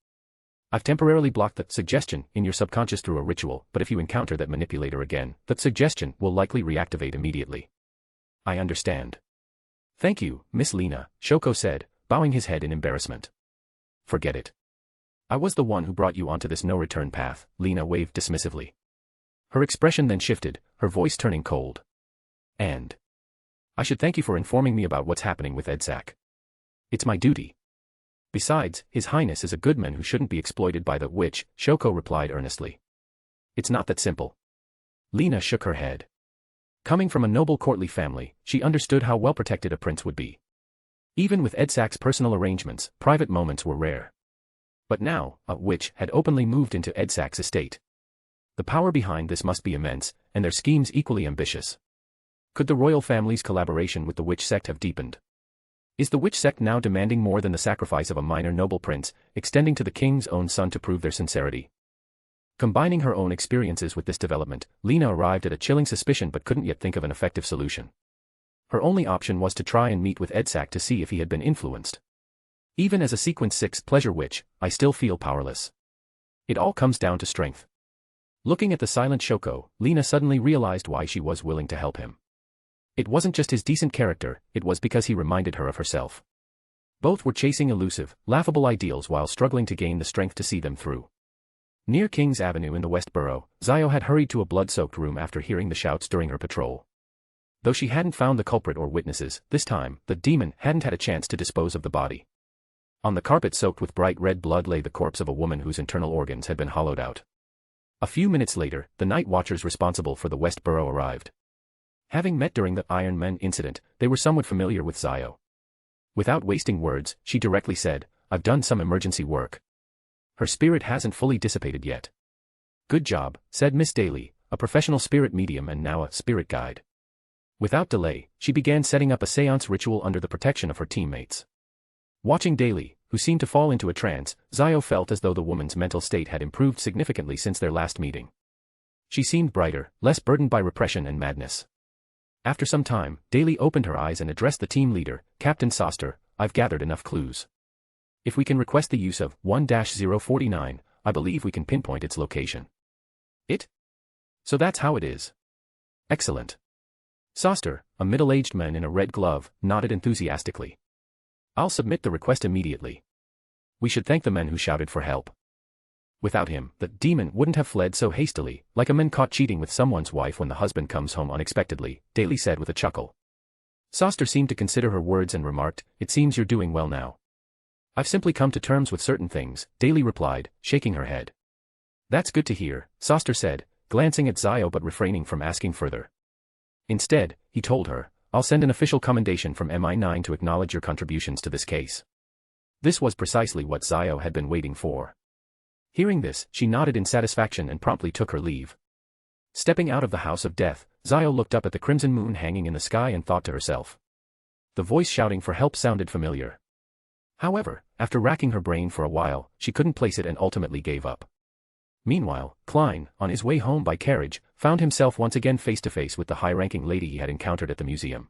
I've temporarily blocked the suggestion in your subconscious through a ritual, but if you encounter that manipulator again, that suggestion will likely reactivate immediately." "I understand." "Thank you, Miss Lena," Shoko said, bowing his head in embarrassment. "Forget it. I was the one who brought you onto this no-return path," Lena waved dismissively. Her expression then shifted, her voice turning cold. "And I should thank you for informing me about what's happening with EDSAC. It's my duty. Besides, His Highness is a good man who shouldn't be exploited by the witch," Shoko replied earnestly. "It's not that simple." Lena shook her head. Coming from a noble courtly family, she understood how well protected a prince would be. Even with EDSAC's personal arrangements, private moments were rare. But now, a witch had openly moved into EDSAC's estate. The power behind this must be immense, and their schemes equally ambitious. Could the royal family's collaboration with the witch sect have deepened? Is the witch sect now demanding more than the sacrifice of a minor noble prince, extending to the king's own son to prove their sincerity? Combining her own experiences with this development, Lena arrived at a chilling suspicion but couldn't yet think of an effective solution. Her only option was to try and meet with EDSAC to see if he had been influenced. "Even as a Sequence 6 pleasure witch, I still feel powerless. It all comes down to strength." Looking at the silent Shoko, Lena suddenly realized why she was willing to help him. It wasn't just his decent character, it was because he reminded her of herself. Both were chasing elusive, laughable ideals while struggling to gain the strength to see them through. Near King's Avenue in the West Borough, Zio had hurried to a blood-soaked room after hearing the shouts during her patrol. Though she hadn't found the culprit or witnesses, this time, the demon hadn't had a chance to dispose of the body. On the carpet soaked with bright red blood lay the corpse of a woman whose internal organs had been hollowed out. A few minutes later, the night watchers responsible for the West Borough arrived. Having met during the Iron Man incident, they were somewhat familiar with Zio. Without wasting words, she directly said, "I've done some emergency work. Her spirit hasn't fully dissipated yet." "Good job," said Miss Daly, a professional spirit medium and now a spirit guide. Without delay, she began setting up a seance ritual under the protection of her teammates. Watching daily, who seemed to fall into a trance, Zio felt as though the woman's mental state had improved significantly since their last meeting. She seemed brighter, less burdened by repression and madness. After some time, Daly opened her eyes and addressed the team leader, Captain Soster. I've gathered enough clues. If we can request the use of 1-049, I believe we can pinpoint its location. It? So that's how it is. Excellent. Soster, a middle-aged man in a red glove, nodded enthusiastically. I'll submit the request immediately. We should thank the men who shouted for help. Without him, the demon wouldn't have fled so hastily, like a man caught cheating with someone's wife when the husband comes home unexpectedly, Daly said with a chuckle. Soster seemed to consider her words and remarked, it seems you're doing well now. I've simply come to terms with certain things, Daly replied, shaking her head. That's good to hear, Soster said, glancing at Zio but refraining from asking further. Instead, he told her, I'll send an official commendation from MI9 to acknowledge your contributions to this case. This was precisely what Zio had been waiting for. Hearing this, she nodded in satisfaction and promptly took her leave. Stepping out of the house of death, Zio looked up at the crimson moon hanging in the sky and thought to herself. The voice shouting for help sounded familiar. However, after racking her brain for a while, she couldn't place it and ultimately gave up. Meanwhile, Klein, on his way home by carriage, found himself once again face to face with the high-ranking lady he had encountered at the museum.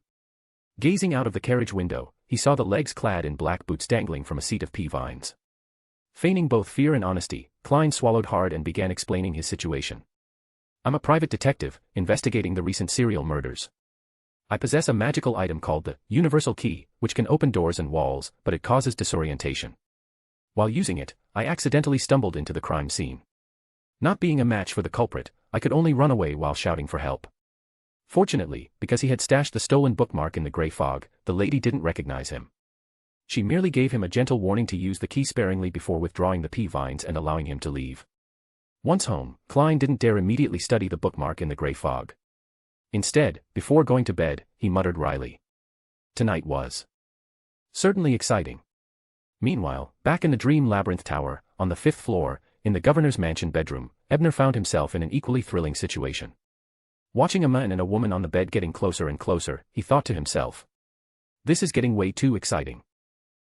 Gazing out of the carriage window, he saw the legs clad in black boots dangling from a seat of pea vines. Feigning both fear and honesty, Klein swallowed hard and began explaining his situation. I'm a private detective, investigating the recent serial murders. I possess a magical item called the Universal Key, which can open doors and walls, but it causes disorientation. While using it, I accidentally stumbled into the crime scene. Not being a match for the culprit, I could only run away while shouting for help. Fortunately, because he had stashed the stolen bookmark in the gray fog, the lady didn't recognize him. She merely gave him a gentle warning to use the key sparingly before withdrawing the pea vines and allowing him to leave. Once home, Klein didn't dare immediately study the bookmark in the gray fog. Instead, before going to bed, he muttered wryly. Tonight was certainly exciting. Meanwhile, back in the Dream Labyrinth Tower, on the 5th floor, in the governor's mansion bedroom, Ebner found himself in an equally thrilling situation. Watching a man and a woman on the bed getting closer and closer, he thought to himself. This is getting way too exciting.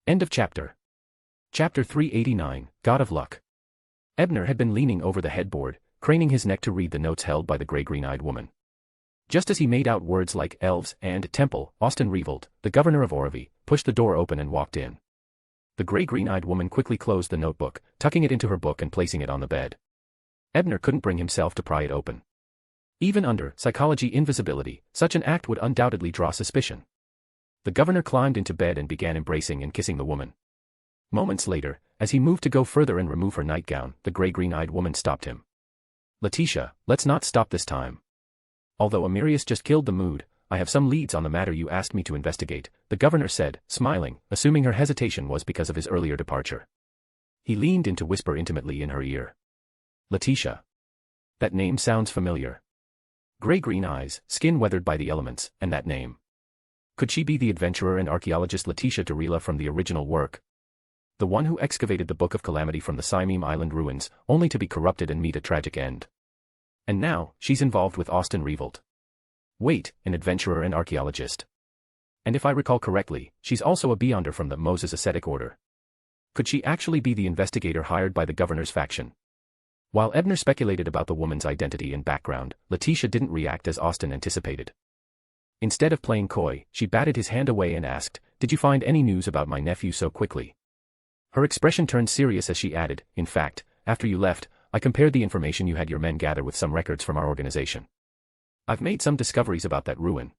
End of chapter. Chapter 389, God of Luck. Ebner had been leaning over the headboard, craning his neck to read the notes held by the gray-green-eyed woman. Just as he made out words like elves and temple, Austin Revolt, the governor of Orvie, pushed the door open and walked in. The gray-green-eyed woman quickly closed the notebook, tucking it into her book and placing it on the bed. Ebner couldn't bring himself to pry it open. Even under psychology invisibility, such an act would undoubtedly draw suspicion. The governor climbed into bed and began embracing and kissing the woman. Moments later, as he moved to go further and remove her nightgown, the gray-green-eyed woman stopped him. Letitia, let's not stop this time. Although Amirius just killed the mood, I have some leads on the matter you asked me to investigate, the governor said, smiling, assuming her hesitation was because of his earlier departure. He leaned in to whisper intimately in her ear. Letitia. That name sounds familiar. Gray-green eyes, skin weathered by the elements, and that name. Could she be the adventurer and archaeologist Letitia Darila from the original work? The one who excavated the Book of Calamity from the Simeem Island ruins, only to be corrupted and meet a tragic end. And now, she's involved with Austin Revolt. Wait, an adventurer and archaeologist. And if I recall correctly, she's also a Beyonder from the Moses Ascetic Order. Could she actually be the investigator hired by the governor's faction? While Ebner speculated about the woman's identity and background, Letitia didn't react as Austin anticipated. Instead of playing coy, she batted his hand away and asked, "Did you find any news about my nephew so quickly?" Her expression turned serious as she added, "In fact, after you left, I compared the information you had your men gather with some records from our organization. I've made some discoveries about that ruin."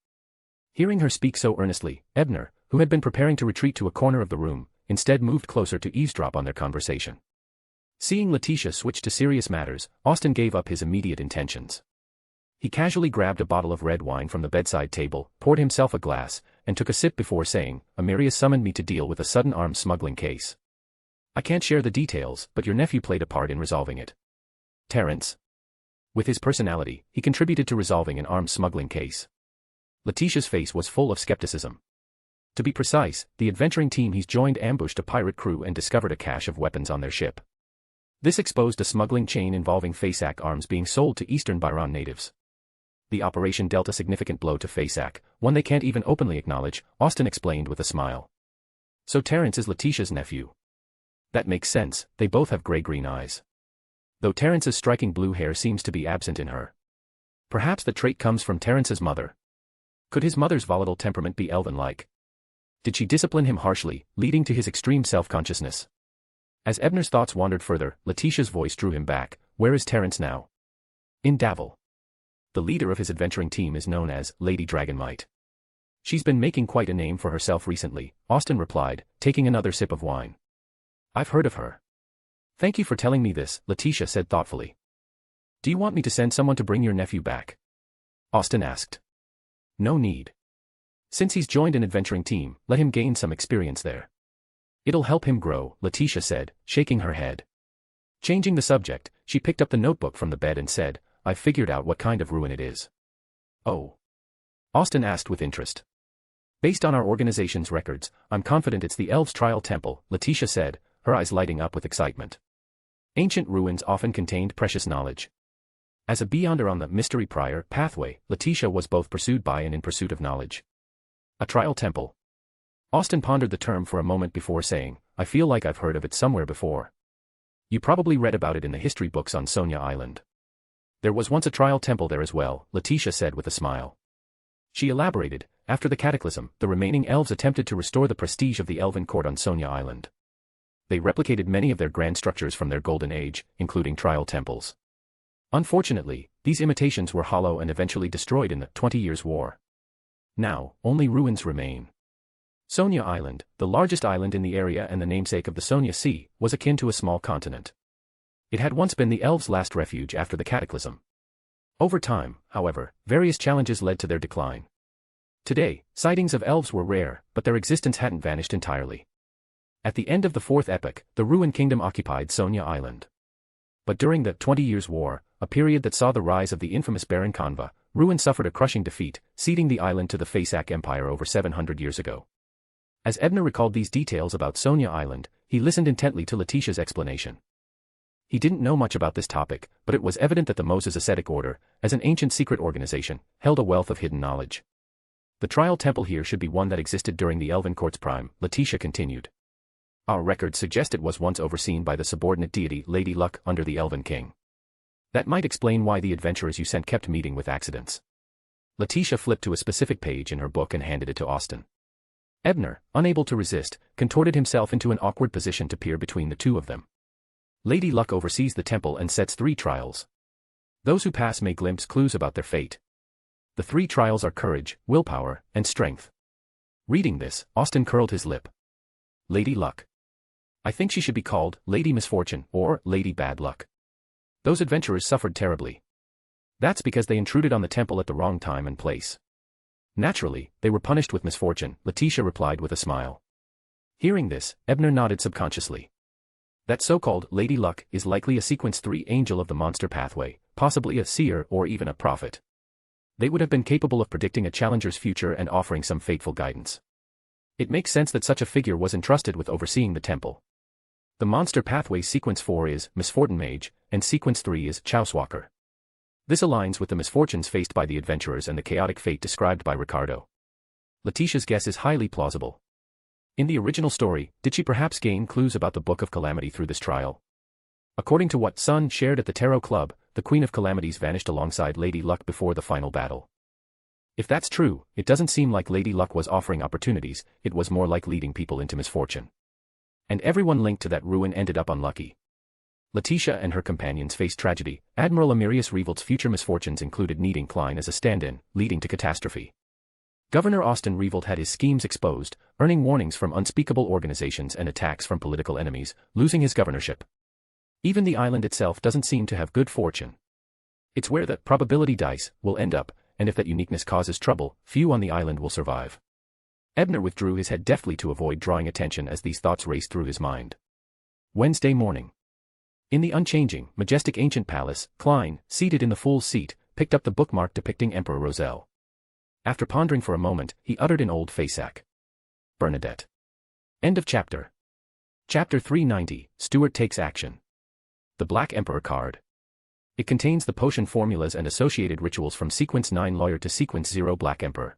Hearing her speak so earnestly, Ebner, who had been preparing to retreat to a corner of the room, instead moved closer to eavesdrop on their conversation. Seeing Letitia switch to serious matters, Austin gave up his immediate intentions. He casually grabbed a bottle of red wine from the bedside table, poured himself a glass, and took a sip before saying, "Amirius summoned me to deal with a sudden arms smuggling case. I can't share the details, but your nephew played a part in resolving it. Terrence. With his personality, he contributed to resolving an arms smuggling case." Letitia's face was full of skepticism. To be precise, the adventuring team he's joined ambushed a pirate crew and discovered a cache of weapons on their ship. This exposed a smuggling chain involving Fasak arms being sold to Eastern Byron natives. The operation dealt a significant blow to Fasak, one they can't even openly acknowledge, Austin explained with a smile. So Terence is Letitia's nephew. That makes sense, they both have gray-green eyes. Though Terence's striking blue hair seems to be absent in her. Perhaps the trait comes from Terence's mother. Could his mother's volatile temperament be elven-like? Did she discipline him harshly, leading to his extreme self-consciousness? As Ebner's thoughts wandered further, Letitia's voice drew him back. Where is Terence now? In Davil. The leader of his adventuring team is known as Lady Dragonmite. She's been making quite a name for herself recently, Austin replied, taking another sip of wine. I've heard of her. Thank you for telling me this, Letitia said thoughtfully. Do you want me to send someone to bring your nephew back? Austin asked. No need. Since he's joined an adventuring team, let him gain some experience there. It'll help him grow, Letitia said, shaking her head. Changing the subject, she picked up the notebook from the bed and said, I've figured out what kind of ruin it is. Oh. Austin asked with interest. Based on our organization's records, I'm confident it's the Elves' Trial Temple, Letitia said, her eyes lighting up with excitement. Ancient ruins often contained precious knowledge. As a beyonder on the Mystery Prior pathway, Letitia was both pursued by and in pursuit of knowledge. A trial temple. Austin pondered the term for a moment before saying, I feel like I've heard of it somewhere before. You probably read about it in the history books on Sonia Island. There was once a trial temple there as well, Letitia said with a smile. She elaborated, after the cataclysm, the remaining elves attempted to restore the prestige of the elven court on Sonia Island. They replicated many of their grand structures from their golden age, including trial temples. Unfortunately, these imitations were hollow and eventually destroyed in the 20 Years' War. Now, only ruins remain. Sonia Island, the largest island in the area and the namesake of the Sonia Sea, was akin to a small continent. It had once been the elves' last refuge after the cataclysm. Over time, however, various challenges led to their decline. Today, sightings of elves were rare, but their existence hadn't vanished entirely. At the end of the Fourth Epoch, the Ruin Kingdom occupied Sonia Island. But during the 20 Years' War, a period that saw the rise of the infamous Baron Kanva, Ruin suffered a crushing defeat, ceding the island to the Fasak Empire over 700 years ago. As Ebner recalled these details about Sonia Island, he listened intently to Letitia's explanation. He didn't know much about this topic, but it was evident that the Moses Ascetic Order, as an ancient secret organization, held a wealth of hidden knowledge. The trial temple here should be one that existed during the Elven Court's prime, Letitia continued. Our records suggest it was once overseen by the subordinate deity Lady Luck under the Elven King. That might explain why the adventurers you sent kept meeting with accidents. Letitia flipped to a specific page in her book and handed it to Austin. Ebner, unable to resist, contorted himself into an awkward position to peer between the two of them. Lady Luck oversees the temple and sets 3 trials. Those who pass may glimpse clues about their fate. The 3 trials are courage, willpower, and strength. Reading this, Austin curled his lip. Lady Luck. I think she should be called Lady Misfortune or Lady Bad Luck. Those adventurers suffered terribly. That's because they intruded on the temple at the wrong time and place. Naturally, they were punished with misfortune, Letitia replied with a smile. Hearing this, Ebner nodded subconsciously. That so-called Lady Luck is likely a Sequence 3 angel of the monster pathway, possibly a seer or even a prophet. They would have been capable of predicting a challenger's future and offering some fateful guidance. It makes sense that such a figure was entrusted with overseeing the temple. The monster pathway Sequence 4 is Misfortune Mage, and Sequence 3 is Chaoswalker. This aligns with the misfortunes faced by the adventurers and the chaotic fate described by Ricardo. Letitia's guess is highly plausible. In the original story, did she perhaps gain clues about the Book of Calamity through this trial? According to what Sun shared at the Tarot Club, the Queen of Calamities vanished alongside Lady Luck before the final battle. If that's true, it doesn't seem like Lady Luck was offering opportunities, it was more like leading people into misfortune. And everyone linked to that ruin ended up unlucky. Letitia and her companions faced tragedy. Admiral Amirius Revolt's future misfortunes included needing Klein as a stand-in, leading to catastrophe. Governor Austin Revolt had his schemes exposed, earning warnings from unspeakable organizations and attacks from political enemies, losing his governorship. Even the island itself doesn't seem to have good fortune. It's where the probability dice will end up, and if that uniqueness causes trouble, few on the island will survive. Ebner withdrew his head deftly to avoid drawing attention as these thoughts raced through his mind. Wednesday morning. In the unchanging, majestic ancient palace, Klein, seated in the fool's seat, picked up the bookmark depicting Emperor Roselle. After pondering for a moment, he uttered in Old Fasak. Bernadette. End of chapter. Chapter 390, Stuart takes action. The Black Emperor card. It contains the potion formulas and associated rituals from Sequence 9 Lawyer to Sequence 0 Black Emperor.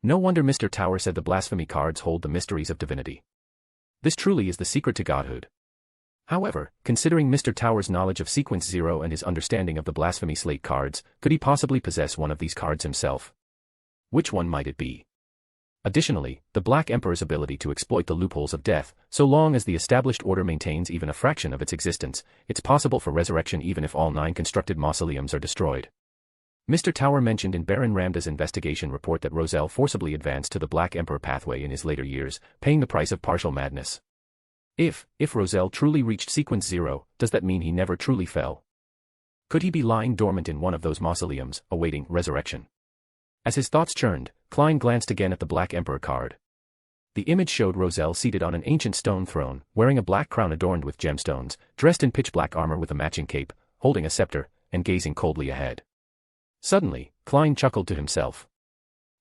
No wonder Mr. Tower said the blasphemy cards hold the mysteries of divinity. This truly is the secret to godhood. However, considering Mr. Tower's knowledge of Sequence 0 and his understanding of the blasphemy slate cards, could he possibly possess one of these cards himself? Which one might it be? Additionally, the Black Emperor's ability to exploit the loopholes of death, so long as the established order maintains even a fraction of its existence, it's possible for resurrection even if all 9 constructed mausoleums are destroyed. Mr. Tower mentioned in Baron Ramda's investigation report that Roselle forcibly advanced to the Black Emperor pathway in his later years, paying the price of partial madness. If Roselle truly reached Sequence 0, does that mean he never truly fell? Could he be lying dormant in one of those mausoleums, awaiting resurrection? As his thoughts churned, Klein glanced again at the Black Emperor card. The image showed Roselle seated on an ancient stone throne, wearing a black crown adorned with gemstones, dressed in pitch-black armor with a matching cape, holding a scepter, and gazing coldly ahead. Suddenly, Klein chuckled to himself.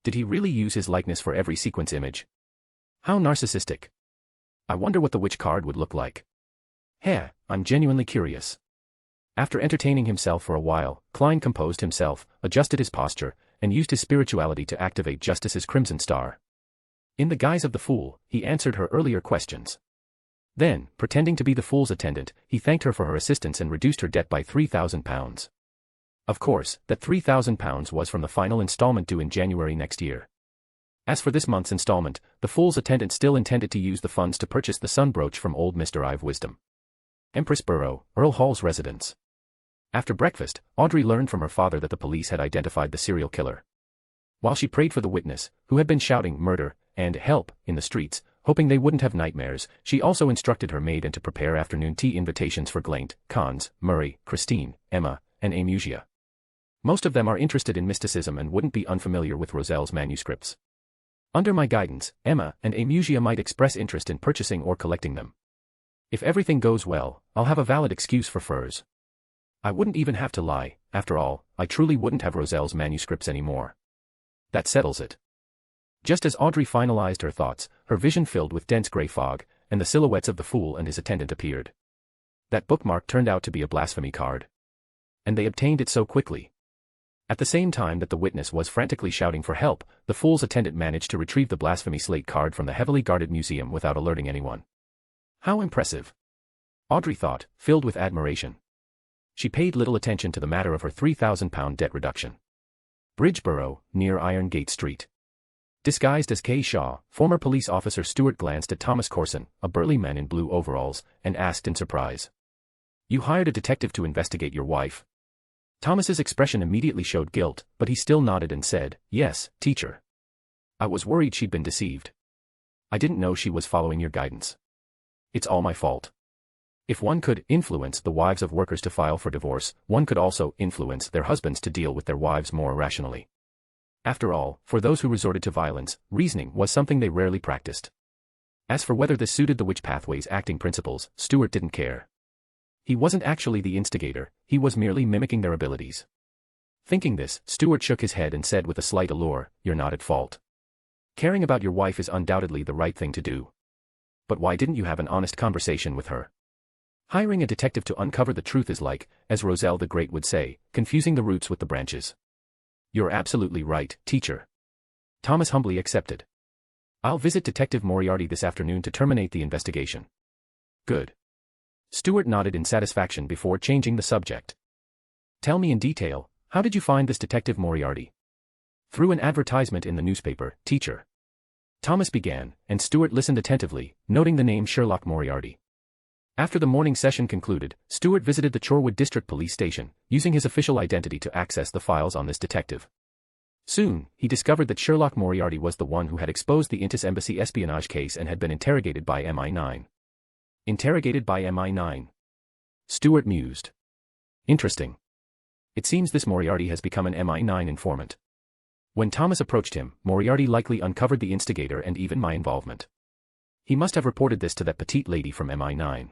Did he really use his likeness for every sequence image? How narcissistic. I wonder what the witch card would look like. I'm genuinely curious. After entertaining himself for a while, Klein composed himself, adjusted his posture, and used his spirituality to activate Justice's Crimson Star. In the guise of the Fool, he answered her earlier questions. Then, pretending to be the Fool's attendant, he thanked her for her assistance and reduced her debt by £3,000. Of course, that £3,000 was from the final installment due in January next year. As for this month's installment, the Fool's attendant still intended to use the funds to purchase the sun brooch from old Mr. Ive Wisdom. Empress Burrow, Earl Hall's residence. After breakfast, Audrey learned from her father that the police had identified the serial killer. While she prayed for the witness, who had been shouting murder and help in the streets, hoping they wouldn't have nightmares, she also instructed her maiden to prepare afternoon tea invitations for Glaint, Cons, Murray, Christine, Emma, and Amusia. Most of them are interested in mysticism and wouldn't be unfamiliar with Roselle's manuscripts. Under my guidance, Emma and Amusia might express interest in purchasing or collecting them. If everything goes well, I'll have a valid excuse for furs. I wouldn't even have to lie, after all, I truly wouldn't have Roselle's manuscripts anymore. That settles it. Just as Audrey finalized her thoughts, her vision filled with dense gray fog, and the silhouettes of the Fool and his attendant appeared. That bookmark turned out to be a blasphemy card. And they obtained it so quickly. At the same time that the witness was frantically shouting for help, the Fool's attendant managed to retrieve the blasphemy slate card from the heavily guarded museum without alerting anyone. How impressive! Audrey thought, filled with admiration. She paid little attention to the matter of her £3,000 debt reduction. Bridgeborough, near Iron Gate Street. Disguised as Kay Shaw, former police officer Stewart glanced at Thomas Corson, a burly man in blue overalls, and asked in surprise. You hired a detective to investigate your wife? Thomas's expression immediately showed guilt, but he still nodded and said, Yes, teacher. I was worried she'd been deceived. I didn't know she was following your guidance. It's all my fault. If one could influence the wives of workers to file for divorce, one could also influence their husbands to deal with their wives more rationally. After all, for those who resorted to violence, reasoning was something they rarely practiced. As for whether this suited the witch pathway's acting principles, Stewart didn't care. He wasn't actually the instigator, he was merely mimicking their abilities. Thinking this, Stewart shook his head and said with a slight allure, You're not at fault. Caring about your wife is undoubtedly the right thing to do. But why didn't you have an honest conversation with her? Hiring a detective to uncover the truth is like, as Roselle the Great would say, confusing the roots with the branches. You're absolutely right, teacher. Thomas humbly accepted. I'll visit Detective Moriarty this afternoon to terminate the investigation. Good. Stewart nodded in satisfaction before changing the subject. Tell me in detail, how did you find this Detective Moriarty? Through an advertisement in the newspaper, teacher. Thomas began, and Stewart listened attentively, noting the name Sherlock Moriarty. After the morning session concluded, Stewart visited the Chorewood District Police Station, using his official identity to access the files on this detective. Soon, he discovered that Sherlock Moriarty was the one who had exposed the Intis Embassy espionage case and had been interrogated by MI9. Interrogated by MI9. Stewart mused. Interesting. It seems this Moriarty has become an MI9 informant. When Thomas approached him, Moriarty likely uncovered the instigator and even my involvement. He must have reported this to that petite lady from MI9.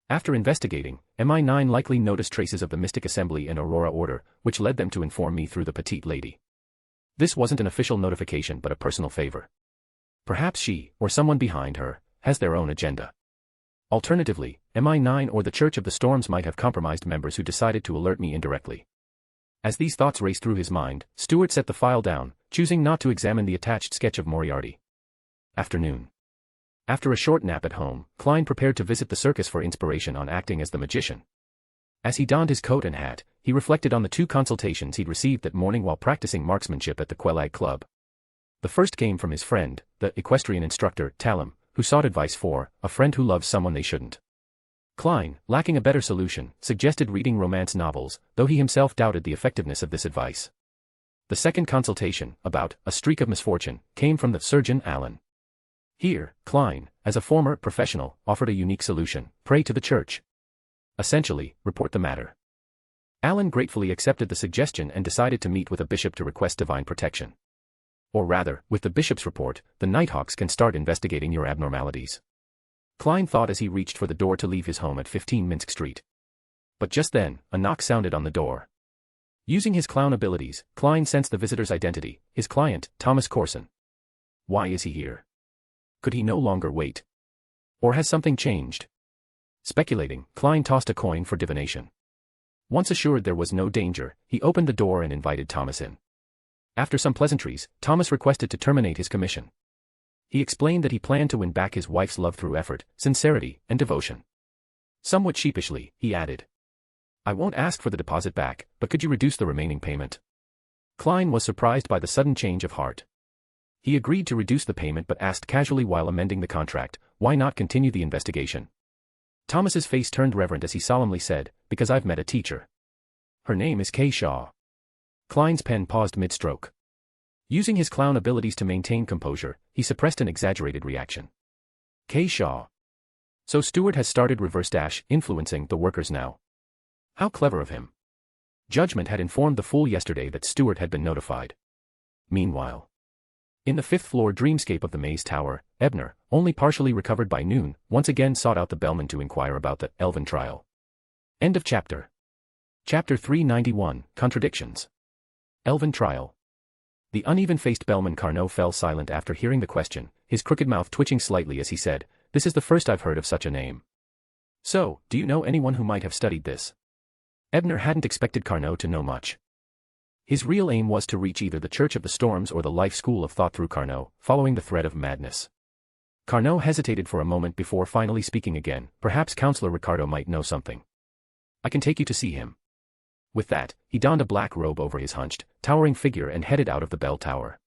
After investigating, MI9 likely noticed traces of the Mystic Assembly and Aurora Order, which led them to inform me through the petite lady. This wasn't an official notification but a personal favor. Perhaps she, or someone behind her, has their own agenda. Alternatively, MI9 or the Church of the Storms might have compromised members who decided to alert me indirectly. As these thoughts raced through his mind, Stuart set the file down, choosing not to examine the attached sketch of Moriarty. Afternoon. After a short nap at home, Klein prepared to visit the circus for inspiration on acting as the magician. As he donned his coat and hat, he reflected on the 2 consultations he'd received that morning while practicing marksmanship at the Quelag Club. The first came from his friend, the equestrian instructor, Talum, who sought advice for a friend who loves someone they shouldn't. Klein, lacking a better solution, suggested reading romance novels, though he himself doubted the effectiveness of this advice. The second consultation, about a streak of misfortune, came from the surgeon Allen. Here, Klein, as a former professional, offered a unique solution: pray to the church. Essentially, report the matter. Allen gratefully accepted the suggestion and decided to meet with a bishop to request divine protection. Or rather, with the bishop's report, the Nighthawks can start investigating your abnormalities. Klein thought as he reached for the door to leave his home at 15 Minsk Street. But just then, a knock sounded on the door. Using his clown abilities, Klein sensed the visitor's identity: his client, Thomas Corson. Why is he here? Could he no longer wait? Or has something changed? Speculating, Klein tossed a coin for divination. Once assured there was no danger, he opened the door and invited Thomas in. After some pleasantries, Thomas requested to terminate his commission. He explained that he planned to win back his wife's love through effort, sincerity, and devotion. Somewhat sheepishly, he added, "I won't ask for the deposit back, but could you reduce the remaining payment?" Klein was surprised by the sudden change of heart. He agreed to reduce the payment but asked casually while amending the contract, why not continue the investigation? Thomas's face turned reverent as he solemnly said, "Because I've met a teacher. Her name is Kay Shaw." Klein's pen paused mid-stroke. Using his clown abilities to maintain composure, he suppressed an exaggerated reaction. Kay Shaw. So Stuart has started reverse dash, influencing the workers now. How clever of him. Judgment had informed the fool yesterday that Stuart had been notified. Meanwhile, in the 5th-floor dreamscape of the Maze Tower, Ebner, only partially recovered by noon, once again sought out the bellman to inquire about the Elven trial. End of chapter. Chapter 391, Contradictions. Elven trial. The uneven-faced bellman Carnot fell silent after hearing the question, his crooked mouth twitching slightly as he said, "This is the first I've heard of such a name. So, do you know anyone who might have studied this?" Ebner hadn't expected Carnot to know much. His real aim was to reach either the Church of the Storms or the Life School of Thought through Carnot, following the thread of madness. Carnot hesitated for a moment before finally speaking again. "Perhaps Counselor Ricardo might know something. I can take you to see him." With that, he donned a black robe over his hunched, towering figure and headed out of the bell tower.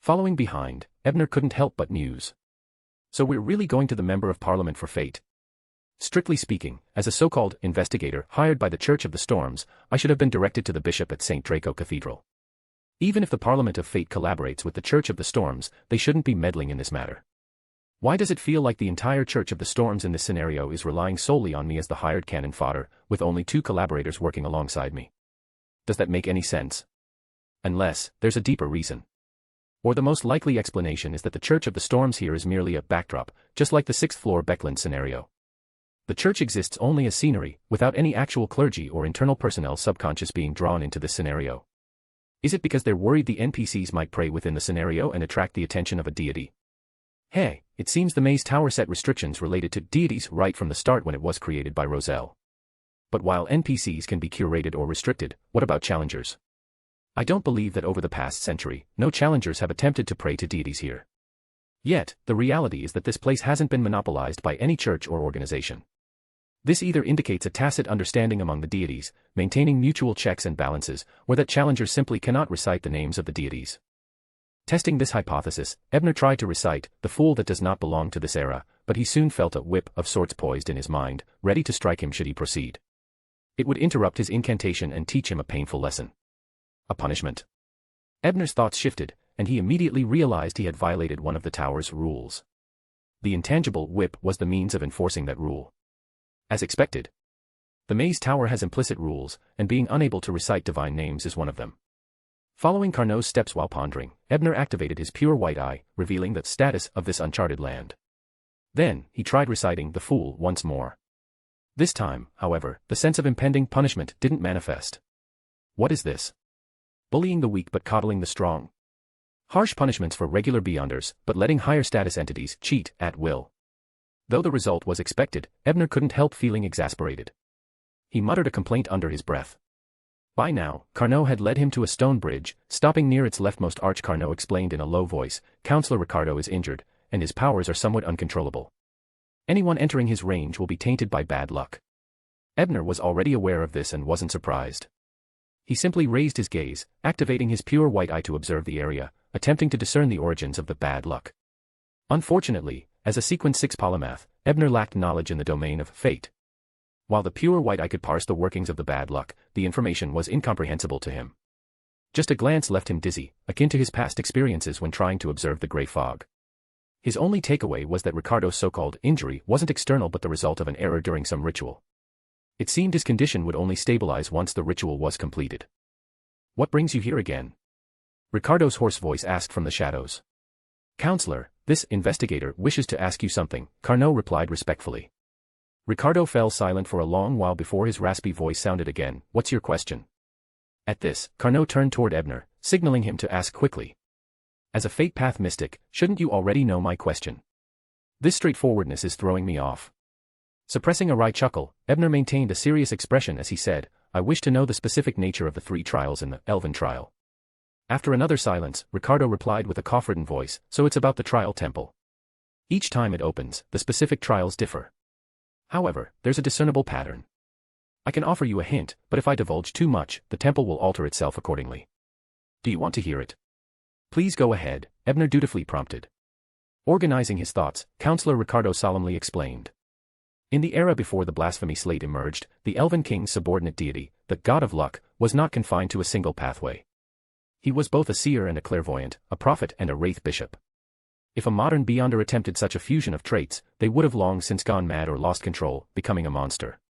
Following behind, Ebner couldn't help but muse. So we're really going to the Member of Parliament for Fate. Strictly speaking, as a so-called investigator hired by the Church of the Storms, I should have been directed to the bishop at St. Draco Cathedral. Even if the Parliament of Fate collaborates with the Church of the Storms, they shouldn't be meddling in this matter. Why does it feel like the entire Church of the Storms in this scenario is relying solely on me as the hired cannon fodder, with only 2 collaborators working alongside me? Does that make any sense? Unless, there's a deeper reason. Or the most likely explanation is that the Church of the Storms here is merely a backdrop, just like the 6th-floor Beckland scenario. The church exists only as scenery, without any actual clergy or internal personnel subconscious being drawn into this scenario. Is it because they're worried the NPCs might prey within the scenario and attract the attention of a deity? Hey, it seems the Maze Tower set restrictions related to deities right from the start when it was created by Roselle. But while NPCs can be curated or restricted, what about challengers? I don't believe that over the past century, no challengers have attempted to prey to deities here. Yet, the reality is that this place hasn't been monopolized by any church or organization. This either indicates a tacit understanding among the deities, maintaining mutual checks and balances, or that challengers simply cannot recite the names of the deities. Testing this hypothesis, Ebner tried to recite, "The fool that does not belong to this era," but he soon felt a whip of sorts poised in his mind, ready to strike him should he proceed. It would interrupt his incantation and teach him a painful lesson. A punishment. Ebner's thoughts shifted, and he immediately realized he had violated one of the tower's rules. The intangible whip was the means of enforcing that rule. As expected. The Maze Tower has implicit rules, and being unable to recite divine names is one of them. Following Carnot's steps while pondering, Ebner activated his pure white eye, revealing the status of this uncharted land. Then, he tried reciting "the fool" once more. This time, however, the sense of impending punishment didn't manifest. What is this? Bullying the weak but coddling the strong. Harsh punishments for regular beyonders, but letting higher status entities cheat at will. Though the result was expected, Ebner couldn't help feeling exasperated. He muttered a complaint under his breath. By now, Carnot had led him to a stone bridge. Stopping near its leftmost arch, Carnot explained in a low voice, "Counselor Ricardo is injured, and his powers are somewhat uncontrollable. Anyone entering his range will be tainted by bad luck." Ebner was already aware of this and wasn't surprised. He simply raised his gaze, activating his pure white eye to observe the area, attempting to discern the origins of the bad luck. Unfortunately, as a Sequence 6 polymath, Ebner lacked knowledge in the domain of fate. While the pure white eye could parse the workings of the bad luck, the information was incomprehensible to him. Just a glance left him dizzy, akin to his past experiences when trying to observe the gray fog. His only takeaway was that Ricardo's so-called injury wasn't external but the result of an error during some ritual. It seemed his condition would only stabilize once the ritual was completed. "What brings you here again?" Ricardo's hoarse voice asked from the shadows. "Counselor, this investigator wishes to ask you something," Carnot replied respectfully. Ricardo fell silent for a long while before his raspy voice sounded again, "What's your question?" At this, Carnot turned toward Ebner, signaling him to ask quickly. "As a Fate Path mystic, shouldn't you already know my question? This straightforwardness is throwing me off." Suppressing a wry chuckle, Ebner maintained a serious expression as he said, "I wish to know the specific nature of the 3 trials in the Elven trial." After another silence, Ricardo replied with a cough-ridden voice, "So it's about the trial temple. Each time it opens, the specific trials differ. However, there's a discernible pattern. I can offer you a hint, but if I divulge too much, the temple will alter itself accordingly. Do you want to hear it?" "Please go ahead," Ebner dutifully prompted. Organizing his thoughts, Counselor Ricardo solemnly explained. In the era before the blasphemy slate emerged, the Elven King's subordinate deity, the God of Luck, was not confined to a single pathway. He was both a seer and a clairvoyant, a prophet and a wraith bishop. If a modern Beyonder attempted such a fusion of traits, they would have long since gone mad or lost control, becoming a monster.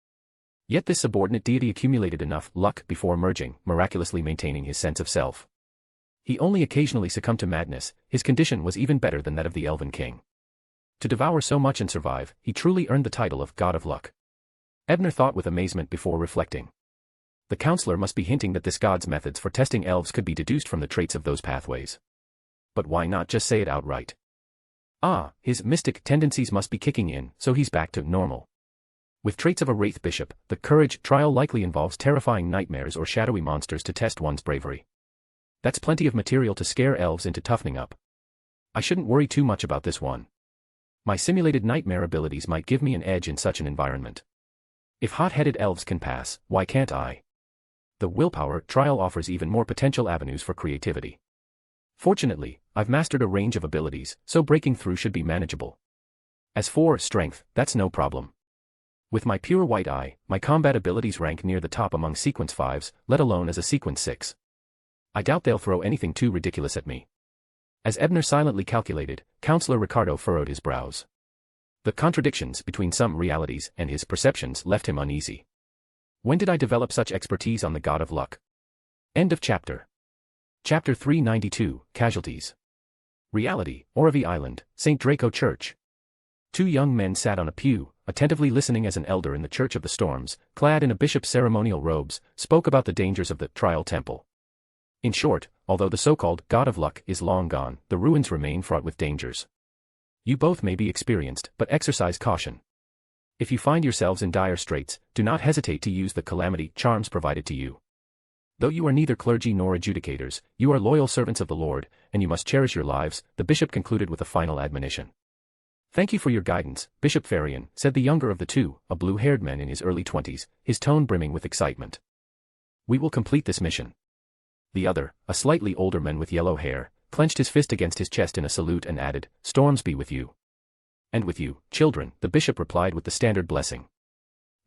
Yet this subordinate deity accumulated enough luck before emerging, miraculously maintaining his sense of self. He only occasionally succumbed to madness. His condition was even better than that of the Elven King. To devour so much and survive, he truly earned the title of God of Luck. Ebner thought with amazement before reflecting. The counselor must be hinting that this god's methods for testing elves could be deduced from the traits of those pathways. But why not just say it outright? His mystic tendencies must be kicking in, so he's back to normal. With traits of a wraith bishop, the courage trial likely involves terrifying nightmares or shadowy monsters to test one's bravery. That's plenty of material to scare elves into toughening up. I shouldn't worry too much about this one. My simulated nightmare abilities might give me an edge in such an environment. If hot-headed elves can pass, why can't I? The willpower trial offers even more potential avenues for creativity. Fortunately, I've mastered a range of abilities, so breaking through should be manageable. As for strength, that's no problem. With my pure white eye, my combat abilities rank near the top among Sequence 5s, let alone as a Sequence 6. I doubt they'll throw anything too ridiculous at me. As Ebner silently calculated, Counselor Ricardo furrowed his brows. The contradictions between some realities and his perceptions left him uneasy. When did I develop such expertise on the God of Luck? End of chapter. Chapter 392, Casualties. Reality, Oravi Island, St. Draco Church. 2 young men sat on a pew, attentively listening as an elder in the Church of the Storms, clad in a bishop's ceremonial robes, spoke about the dangers of the trial temple. In short, although the so-called God of Luck is long gone, the ruins remain fraught with dangers. You both may be experienced, but exercise caution. If you find yourselves in dire straits, do not hesitate to use the calamity charms provided to you. Though you are neither clergy nor adjudicators, you are loyal servants of the Lord, and you must cherish your lives, the bishop concluded with a final admonition. Thank you for your guidance, Bishop Farian, said the younger of the two, a blue-haired man in his early 20s, his tone brimming with excitement. We will complete this mission. The other, a slightly older man with yellow hair, clenched his fist against his chest in a salute and added, Storms be with you. And with you, children, the bishop replied with the standard blessing.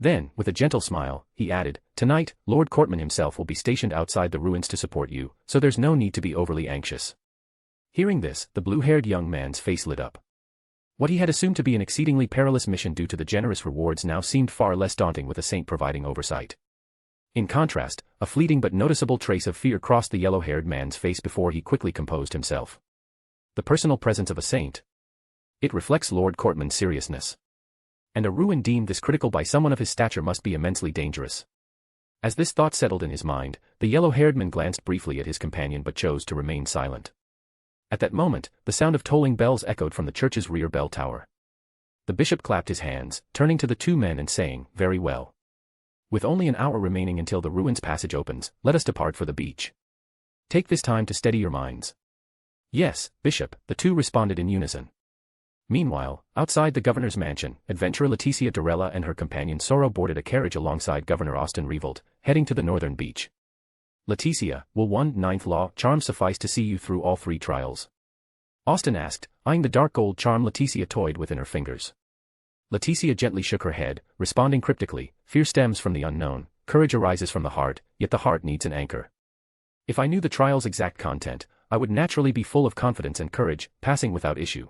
Then, with a gentle smile, he added, Tonight, Lord Courtman himself will be stationed outside the ruins to support you, so there's no need to be overly anxious. Hearing this, the blue-haired young man's face lit up. What he had assumed to be an exceedingly perilous mission due to the generous rewards now seemed far less daunting with a saint providing oversight. In contrast, a fleeting but noticeable trace of fear crossed the yellow-haired man's face before he quickly composed himself. The personal presence of a saint. It reflects Lord Courtman's seriousness. And a ruin deemed this critical by someone of his stature must be immensely dangerous. As this thought settled in his mind, the yellow-haired man glanced briefly at his companion but chose to remain silent. At that moment, the sound of tolling bells echoed from the church's rear bell tower. The bishop clapped his hands, turning to the two men and saying, "Very well. With only an hour remaining until the ruins passage opens, let us depart for the beach. Take this time to steady your minds." "Yes, Bishop," the two responded in unison. Meanwhile, outside the governor's mansion, adventurer Leticia Dorella and her companion Sorrow boarded a carriage alongside Governor Austin Revolt, heading to the northern beach. "Leticia, will 1/9 law charm suffice to see you through all 3 trials?" Austin asked, eyeing the dark gold charm Leticia toyed within her fingers. Leticia gently shook her head, responding cryptically, "Fear stems from the unknown, courage arises from the heart, yet the heart needs an anchor. If I knew the trial's exact content, I would naturally be full of confidence and courage, passing without issue.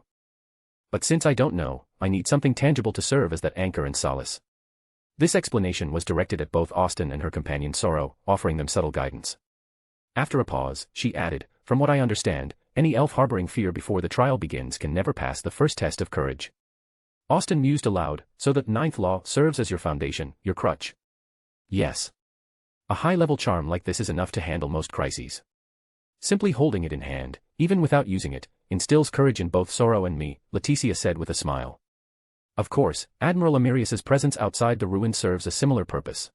But since I don't know, I need something tangible to serve as that anchor and solace." This explanation was directed at both Austin and her companion Sorrow, offering them subtle guidance. After a pause, she added, "From what I understand, any elf harboring fear before the trial begins can never pass the first test of courage." Austin mused aloud, "So that 9th law serves as your foundation, your crutch." "Yes. A high-level charm like this is enough to handle most crises. Simply holding it in hand, even without using it, instills courage in both Sorrow and me," Leticia said with a smile. "Of course, Admiral Amirius's presence outside the ruin serves a similar purpose."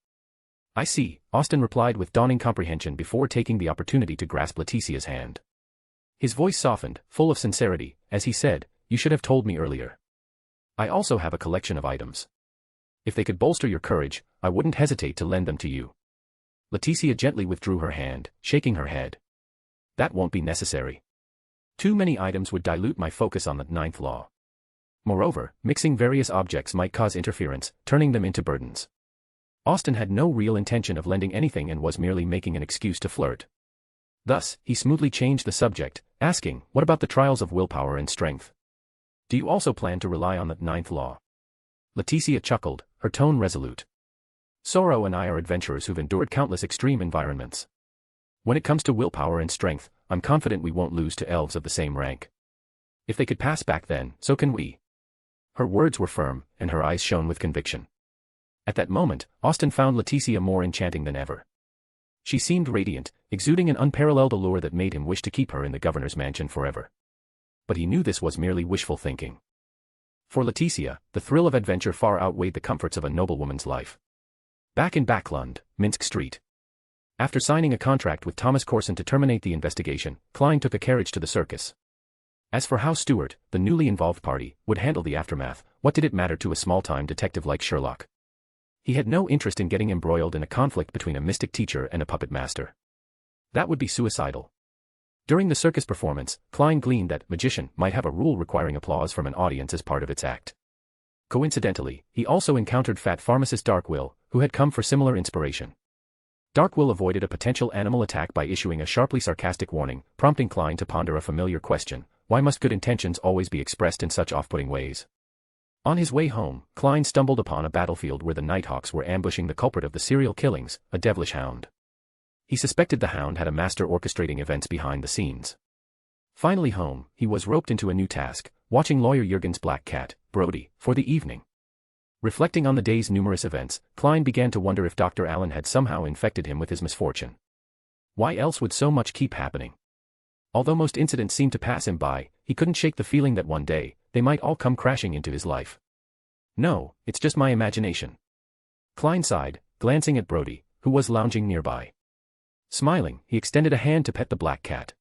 "I see," Austin replied with dawning comprehension before taking the opportunity to grasp Leticia's hand. His voice softened, full of sincerity, as he said, "You should have told me earlier. I also have a collection of items. If they could bolster your courage, I wouldn't hesitate to lend them to you." Leticia gently withdrew her hand, shaking her head. "That won't be necessary. Too many items would dilute my focus on the 9th law. Moreover, mixing various objects might cause interference, turning them into burdens." Austin had no real intention of lending anything and was merely making an excuse to flirt. Thus, he smoothly changed the subject, asking, "What about the trials of willpower and strength? Do you also plan to rely on the 9th law?" Leticia chuckled, her tone resolute. "Sorrow and I are adventurers who've endured countless extreme environments. When it comes to willpower and strength, I'm confident we won't lose to elves of the same rank. If they could pass back then, so can we." Her words were firm, and her eyes shone with conviction. At that moment, Austin found Leticia more enchanting than ever. She seemed radiant, exuding an unparalleled allure that made him wish to keep her in the governor's mansion forever. But he knew this was merely wishful thinking. For Leticia, the thrill of adventure far outweighed the comforts of a noblewoman's life. Back in Backlund, Minsk Street. After signing a contract with Thomas Corson to terminate the investigation, Klein took a carriage to the circus. As for how Stewart, the newly involved party, would handle the aftermath, what did it matter to a small-time detective like Sherlock? He had no interest in getting embroiled in a conflict between a mystic teacher and a puppet master. That would be suicidal. During the circus performance, Klein gleaned that magician might have a rule requiring applause from an audience as part of its act. Coincidentally, he also encountered fat pharmacist Darkwill, who had come for similar inspiration. Darkwill avoided a potential animal attack by issuing a sharply sarcastic warning, prompting Klein to ponder a familiar question: why must good intentions always be expressed in such off-putting ways? On his way home, Klein stumbled upon a battlefield where the Nighthawks were ambushing the culprit of the serial killings, a devilish hound. He suspected the hound had a master orchestrating events behind the scenes. Finally home, he was roped into a new task, watching lawyer Jurgen's black cat, Brody, for the evening. Reflecting on the day's numerous events, Klein began to wonder if Dr. Allen had somehow infected him with his misfortune. Why else would so much keep happening? Although most incidents seemed to pass him by, he couldn't shake the feeling that one day, they might all come crashing into his life. "No, it's just my imagination." Klein sighed, glancing at Brody, who was lounging nearby. Smiling, he extended a hand to pet the black cat.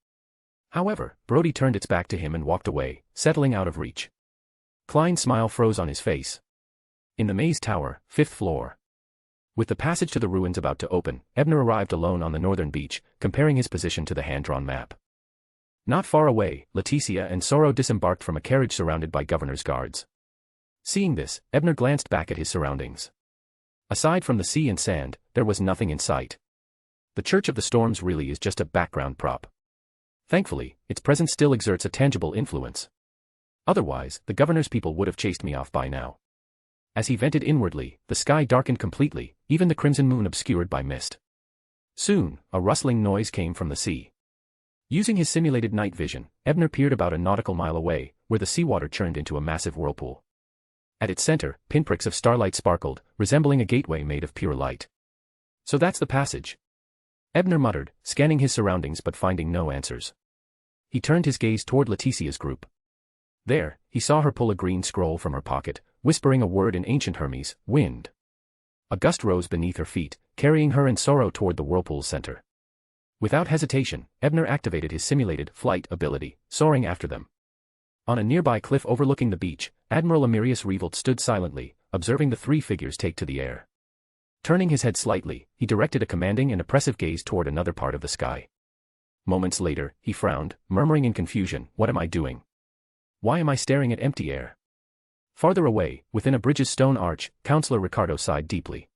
However, Brody turned its back to him and walked away, settling out of reach. Klein's smile froze on his face. In the maze tower, 5th floor. With the passage to the ruins about to open, Ebner arrived alone on the northern beach, comparing his position to the hand-drawn map. Not far away, Leticia and Sorrow disembarked from a carriage surrounded by governor's guards. Seeing this, Ebner glanced back at his surroundings. Aside from the sea and sand, there was nothing in sight. The Church of the Storms really is just a background prop. Thankfully, its presence still exerts a tangible influence. Otherwise, the governor's people would have chased me off by now. As he vented inwardly, the sky darkened completely, even the crimson moon obscured by mist. Soon, a rustling noise came from the sea. Using his simulated night vision, Ebner peered about a nautical mile away, where the seawater churned into a massive whirlpool. At its center, pinpricks of starlight sparkled, resembling a gateway made of pure light. "So that's the passage," Ebner muttered, scanning his surroundings but finding no answers. He turned his gaze toward Leticia's group. There, he saw her pull a green scroll from her pocket, whispering a word in ancient Hermes, wind. A gust rose beneath her feet, carrying her in sorrow toward the whirlpool's center. Without hesitation, Ebner activated his simulated flight ability, soaring after them. On a nearby cliff overlooking the beach, Admiral Amirius Revolt stood silently, observing the three figures take to the air. Turning his head slightly, he directed a commanding and oppressive gaze toward another part of the sky. Moments later, he frowned, murmuring in confusion, "What am I doing? Why am I staring at empty air?" Farther away, within a bridge's stone arch, Counselor Ricardo sighed deeply.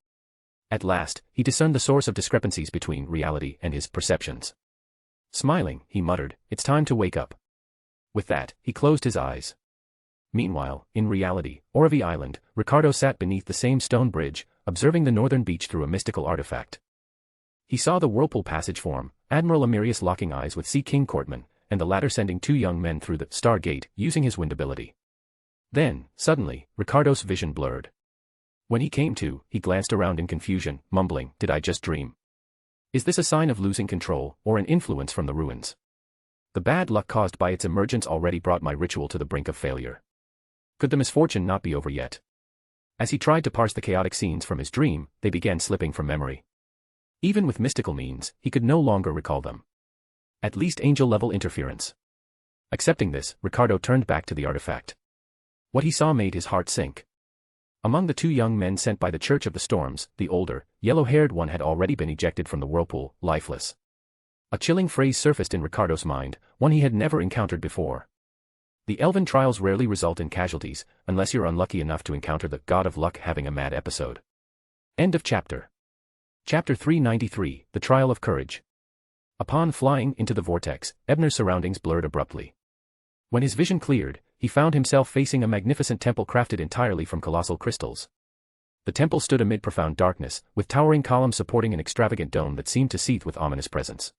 At last, he discerned the source of discrepancies between reality and his perceptions. Smiling, he muttered, "It's time to wake up." With that, he closed his eyes. Meanwhile, in reality, Oravi Island, Ricardo sat beneath the same stone bridge, observing the northern beach through a mystical artifact. He saw the whirlpool passage form, Admiral Amirius locking eyes with Sea King Courtman, and the latter sending two young men through the Star Gate, using his wind ability. Then, suddenly, Ricardo's vision blurred. When he came to, he glanced around in confusion, mumbling, "Did I just dream? Is this a sign of losing control, or an influence from the ruins? The bad luck caused by its emergence already brought my ritual to the brink of failure. Could the misfortune not be over yet?" As he tried to parse the chaotic scenes from his dream, they began slipping from memory. Even with mystical means, he could no longer recall them. At least angel-level interference. Accepting this, Ricardo turned back to the artifact. What he saw made his heart sink. Among the two young men sent by the Church of the Storms, the older, yellow-haired one had already been ejected from the whirlpool, lifeless. A chilling phrase surfaced in Ricardo's mind, one he had never encountered before. The elven trials rarely result in casualties, unless you're unlucky enough to encounter the god of luck having a mad episode. End of chapter. Chapter 393, The Trial of Courage. Upon flying into the vortex, Ebner's surroundings blurred abruptly. When his vision cleared, he found himself facing a magnificent temple crafted entirely from colossal crystals. The temple stood amid profound darkness, with towering columns supporting an extravagant dome that seemed to seethe with ominous presence.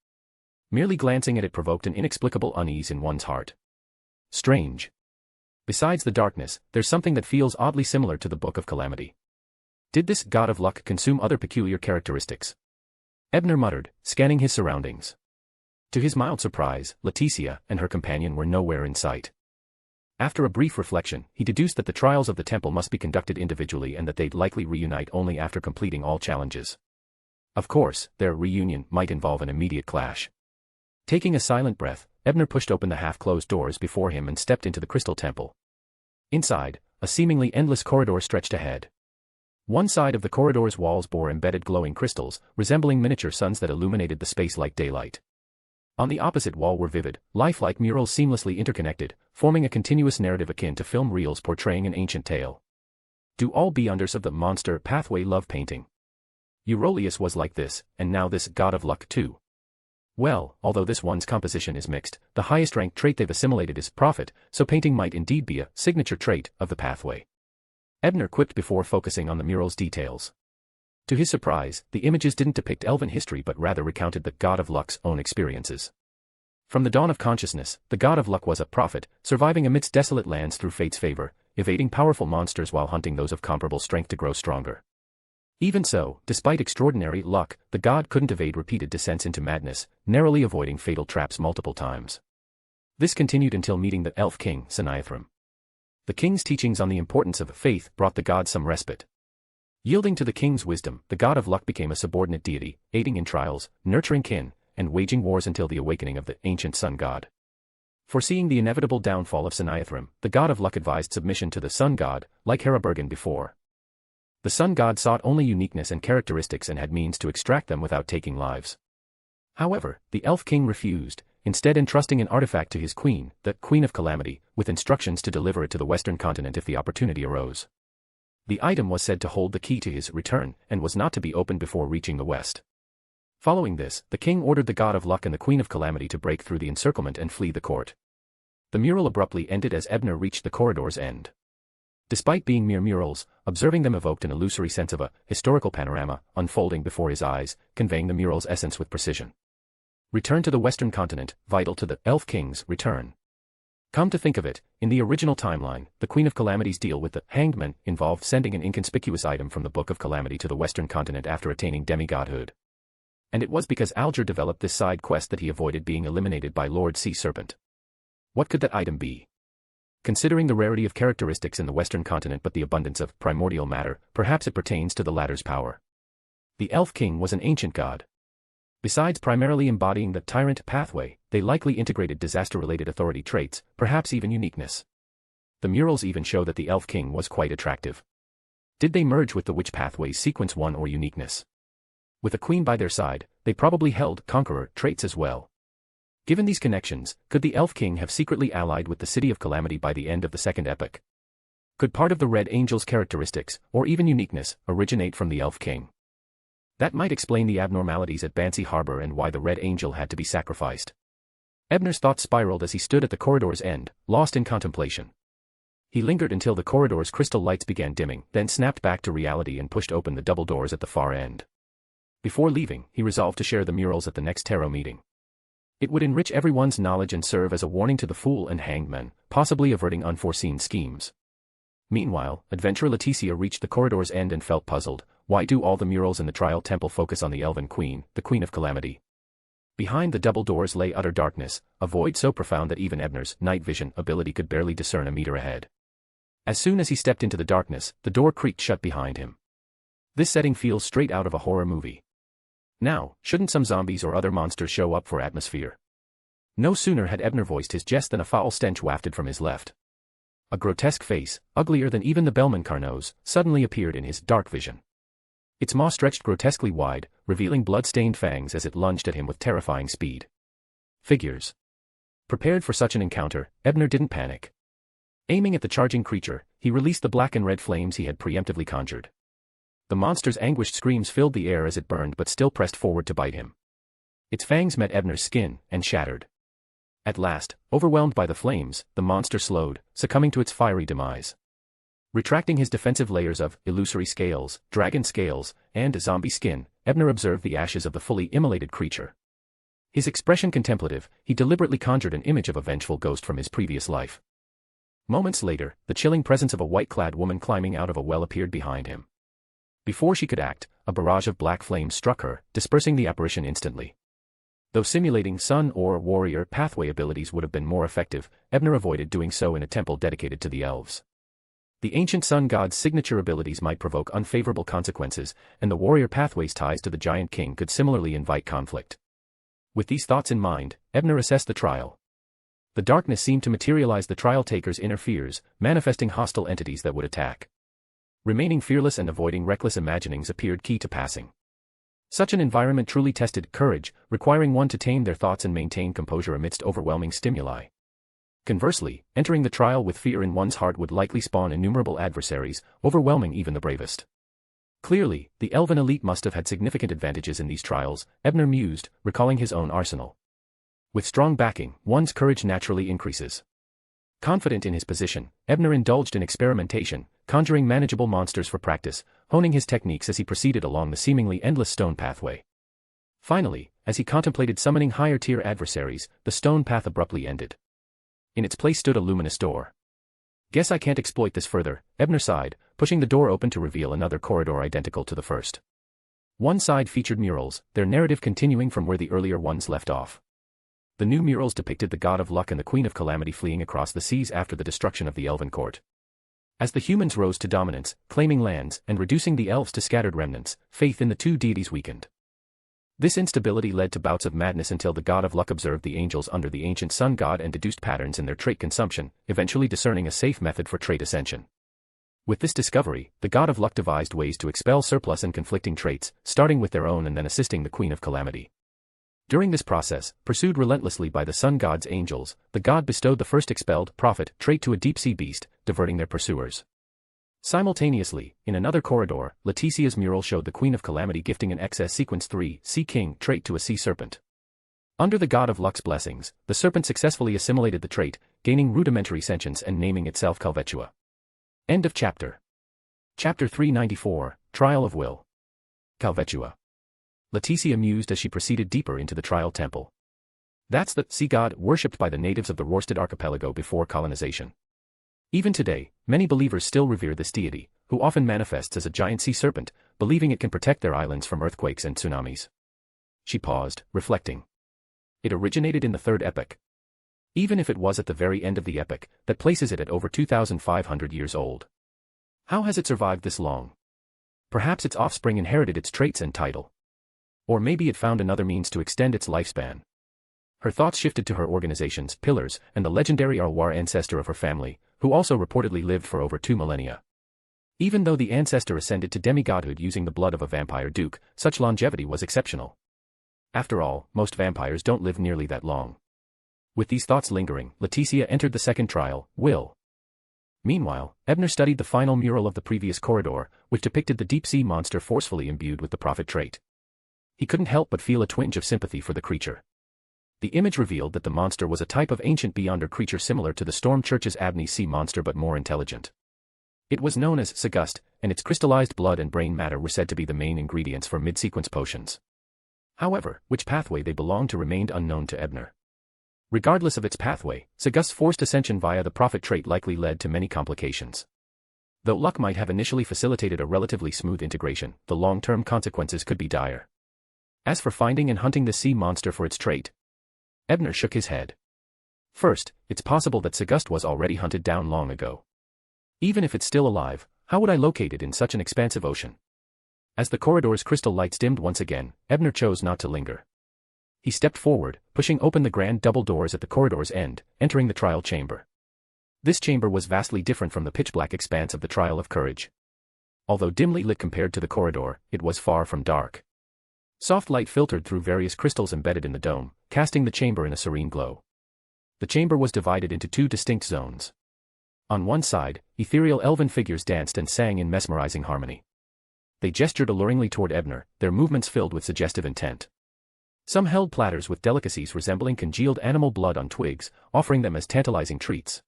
Merely glancing at it provoked an inexplicable unease in one's heart. Strange. Besides the darkness, there's something that feels oddly similar to the Book of Calamity. Did this god of luck consume other peculiar characteristics? Ebner muttered, scanning his surroundings. To his mild surprise, Leticia and her companion were nowhere in sight. After a brief reflection, he deduced that the trials of the temple must be conducted individually and that they'd likely reunite only after completing all challenges. Of course, their reunion might involve an immediate clash. Taking a silent breath, Ebner pushed open the half-closed doors before him and stepped into the crystal temple. Inside, a seemingly endless corridor stretched ahead. One side of the corridor's walls bore embedded glowing crystals, resembling miniature suns that illuminated the space like daylight. On the opposite wall were vivid, lifelike murals seamlessly interconnected, forming a continuous narrative akin to film reels portraying an ancient tale. Do all be unders of the monster pathway love painting? Eurolius was like this, and now this god of luck too. Well, although this one's composition is mixed, the highest ranked trait they've assimilated is prophet, so painting might indeed be a signature trait of the pathway. Ebner quipped before focusing on the mural's details. To his surprise, the images didn't depict elven history but rather recounted the god of luck's own experiences. From the dawn of consciousness, the god of luck was a prophet, surviving amidst desolate lands through fate's favor, evading powerful monsters while hunting those of comparable strength to grow stronger. Even so, despite extraordinary luck, the god couldn't evade repeated descents into madness, narrowly avoiding fatal traps multiple times. This continued until meeting the elf king, Sinaithrim. The king's teachings on the importance of faith brought the god some respite. Yielding to the king's wisdom, the god of luck became a subordinate deity, aiding in trials, nurturing kin, and waging wars until the awakening of the ancient sun god. Foreseeing the inevitable downfall of Sinaithrim, the god of luck advised submission to the sun god, like Herabergen before. The sun god sought only uniqueness and characteristics and had means to extract them without taking lives. However, the elf king refused, instead entrusting an artifact to his queen, the Queen of Calamity, with instructions to deliver it to the western continent if the opportunity arose. The item was said to hold the key to his return, and was not to be opened before reaching the west. Following this, the king ordered the god of luck and the Queen of Calamity to break through the encirclement and flee the court. The mural abruptly ended as Ebner reached the corridor's end. Despite being mere murals, observing them evoked an illusory sense of a historical panorama unfolding before his eyes, conveying the mural's essence with precision. Return to the western continent, vital to the elf king's return. Come to think of it, in the original timeline, the Queen of Calamity's deal with the Hanged Man involved sending an inconspicuous item from the Book of Calamity to the western continent after attaining demigodhood. And it was because Alger developed this side quest that he avoided being eliminated by Lord Sea Serpent. What could that item be? Considering the rarity of characteristics in the western continent but the abundance of primordial matter, perhaps it pertains to the latter's power. The Elf King was an ancient god. Besides primarily embodying the tyrant pathway, they likely integrated disaster-related authority traits, perhaps even uniqueness. The murals even show that the Elf King was quite attractive. Did they merge with the witch pathway's sequence 1 or uniqueness? With a queen by their side, they probably held conqueror traits as well. Given these connections, could the Elf King have secretly allied with the City of Calamity by the end of the second epoch? Could part of the Red Angel's characteristics, or even uniqueness, originate from the Elf King? That might explain the abnormalities at Banshee Harbor and why the Red Angel had to be sacrificed. Ebner's thoughts spiraled as he stood at the corridor's end, lost in contemplation. He lingered until the corridor's crystal lights began dimming, then snapped back to reality and pushed open the double doors at the far end. Before leaving, he resolved to share the murals at the next tarot meeting. It would enrich everyone's knowledge and serve as a warning to the Fool and Hanged Men, possibly averting unforeseen schemes. Meanwhile, adventurer Leticia reached the corridor's end and felt puzzled. Why do all the murals in the Trial Temple focus on the Elven Queen, the Queen of Calamity? Behind the double doors lay utter darkness, a void so profound that even Ebner's night vision ability could barely discern a meter ahead. As soon as he stepped into the darkness, the door creaked shut behind him. This setting feels straight out of a horror movie. Now, shouldn't some zombies or other monsters show up for atmosphere? No sooner had Ebner voiced his jest than a foul stench wafted from his left. A grotesque face, uglier than even the Bellman Carnot's, suddenly appeared in his dark vision. Its maw stretched grotesquely wide, revealing blood-stained fangs as it lunged at him with terrifying speed. Figures. Prepared for such an encounter, Ebner didn't panic. Aiming at the charging creature, he released the black and red flames he had preemptively conjured. The monster's anguished screams filled the air as it burned but still pressed forward to bite him. Its fangs met Ebner's skin and shattered. At last, overwhelmed by the flames, the monster slowed, succumbing to its fiery demise. Retracting his defensive layers of illusory scales, dragon scales, and zombie skin, Ebner observed the ashes of the fully immolated creature. His expression contemplative, he deliberately conjured an image of a vengeful ghost from his previous life. Moments later, the chilling presence of a white-clad woman climbing out of a well appeared behind him. Before she could act, a barrage of black flames struck her, dispersing the apparition instantly. Though simulating sun or warrior pathway abilities would have been more effective, Ebner avoided doing so in a temple dedicated to the elves. The ancient sun god's signature abilities might provoke unfavorable consequences, and the warrior pathway's ties to the giant king could similarly invite conflict. With these thoughts in mind, Ebner assessed the trial. The darkness seemed to materialize the trial taker's inner fears, manifesting hostile entities that would attack. Remaining fearless and avoiding reckless imaginings appeared key to passing. Such an environment truly tested courage, requiring one to tame their thoughts and maintain composure amidst overwhelming stimuli. Conversely, entering the trial with fear in one's heart would likely spawn innumerable adversaries, overwhelming even the bravest. Clearly, the elven elite must have had significant advantages in these trials, Ebner mused, recalling his own arsenal. With strong backing, one's courage naturally increases. Confident in his position, Ebner indulged in experimentation, conjuring manageable monsters for practice, honing his techniques as he proceeded along the seemingly endless stone pathway. Finally, as he contemplated summoning higher-tier adversaries, the stone path abruptly ended. In its place stood a luminous door. Guess I can't exploit this further, Ebner sighed, pushing the door open to reveal another corridor identical to the first. One side featured murals, their narrative continuing from where the earlier ones left off. The new murals depicted the god of luck and the queen of calamity fleeing across the seas after the destruction of the elven court. As the humans rose to dominance, claiming lands and reducing the elves to scattered remnants, faith in the two deities weakened. This instability led to bouts of madness until the god of luck observed the angels under the ancient sun god and deduced patterns in their trait consumption, eventually discerning a safe method for trait ascension. With this discovery, the god of luck devised ways to expel surplus and conflicting traits, starting with their own and then assisting the queen of calamity. During this process, pursued relentlessly by the sun god's angels, the god bestowed the first expelled prophet trait to a deep-sea beast, diverting their pursuers. Simultaneously, in another corridor, Leticia's mural showed the Queen of Calamity gifting an excess Sequence 3 Sea King trait to a sea serpent. Under the god of luck's blessings, the serpent successfully assimilated the trait, gaining rudimentary sentience and naming itself Calvetua. End of chapter. Chapter 394, Trial of Will. Calvetua. Leticia mused as she proceeded deeper into the trial temple. That's the sea god worshipped by the natives of the Rorstad archipelago before colonization. Even today, many believers still revere this deity, who often manifests as a giant sea serpent, believing it can protect their islands from earthquakes and tsunamis. She paused, reflecting. It originated in the third epoch. Even if it was at the very end of the epoch, that places it at over 2,500 years old. How has it survived this long? Perhaps its offspring inherited its traits and title. Or maybe it found another means to extend its lifespan. Her thoughts shifted to her organization's pillars and the legendary Arwar ancestor of her family, who also reportedly lived for over 2 millennia. Even though the ancestor ascended to demigodhood using the blood of a vampire duke, such longevity was exceptional. After all, most vampires don't live nearly that long. With these thoughts lingering, Leticia entered the second trial, Will. Meanwhile, Ebner studied the final mural of the previous corridor, which depicted the deep-sea monster forcefully imbued with the prophet trait. He couldn't help but feel a twinge of sympathy for the creature. The image revealed that the monster was a type of ancient beyonder creature similar to the Storm Church's Abney sea monster but more intelligent. It was known as Sagust, and its crystallized blood and brain matter were said to be the main ingredients for mid-sequence potions. However, which pathway they belonged to remained unknown to Ebner. Regardless of its pathway, Sagust's forced ascension via the prophet trait likely led to many complications. Though luck might have initially facilitated a relatively smooth integration, the long-term consequences could be dire. As for finding and hunting the sea monster for its trait, Ebner shook his head. First, it's possible that Sagust was already hunted down long ago. Even if it's still alive, how would I locate it in such an expansive ocean? As the corridor's crystal lights dimmed once again, Ebner chose not to linger. He stepped forward, pushing open the grand double doors at the corridor's end, entering the trial chamber. This chamber was vastly different from the pitch-black expanse of the Trial of Courage. Although dimly lit compared to the corridor, it was far from dark. Soft light filtered through various crystals embedded in the dome, casting the chamber in a serene glow. The chamber was divided into 2 distinct zones. On one side, ethereal elven figures danced and sang in mesmerizing harmony. They gestured alluringly toward Ebner, their movements filled with suggestive intent. Some held platters with delicacies resembling congealed animal blood on twigs, offering them as tantalizing treats.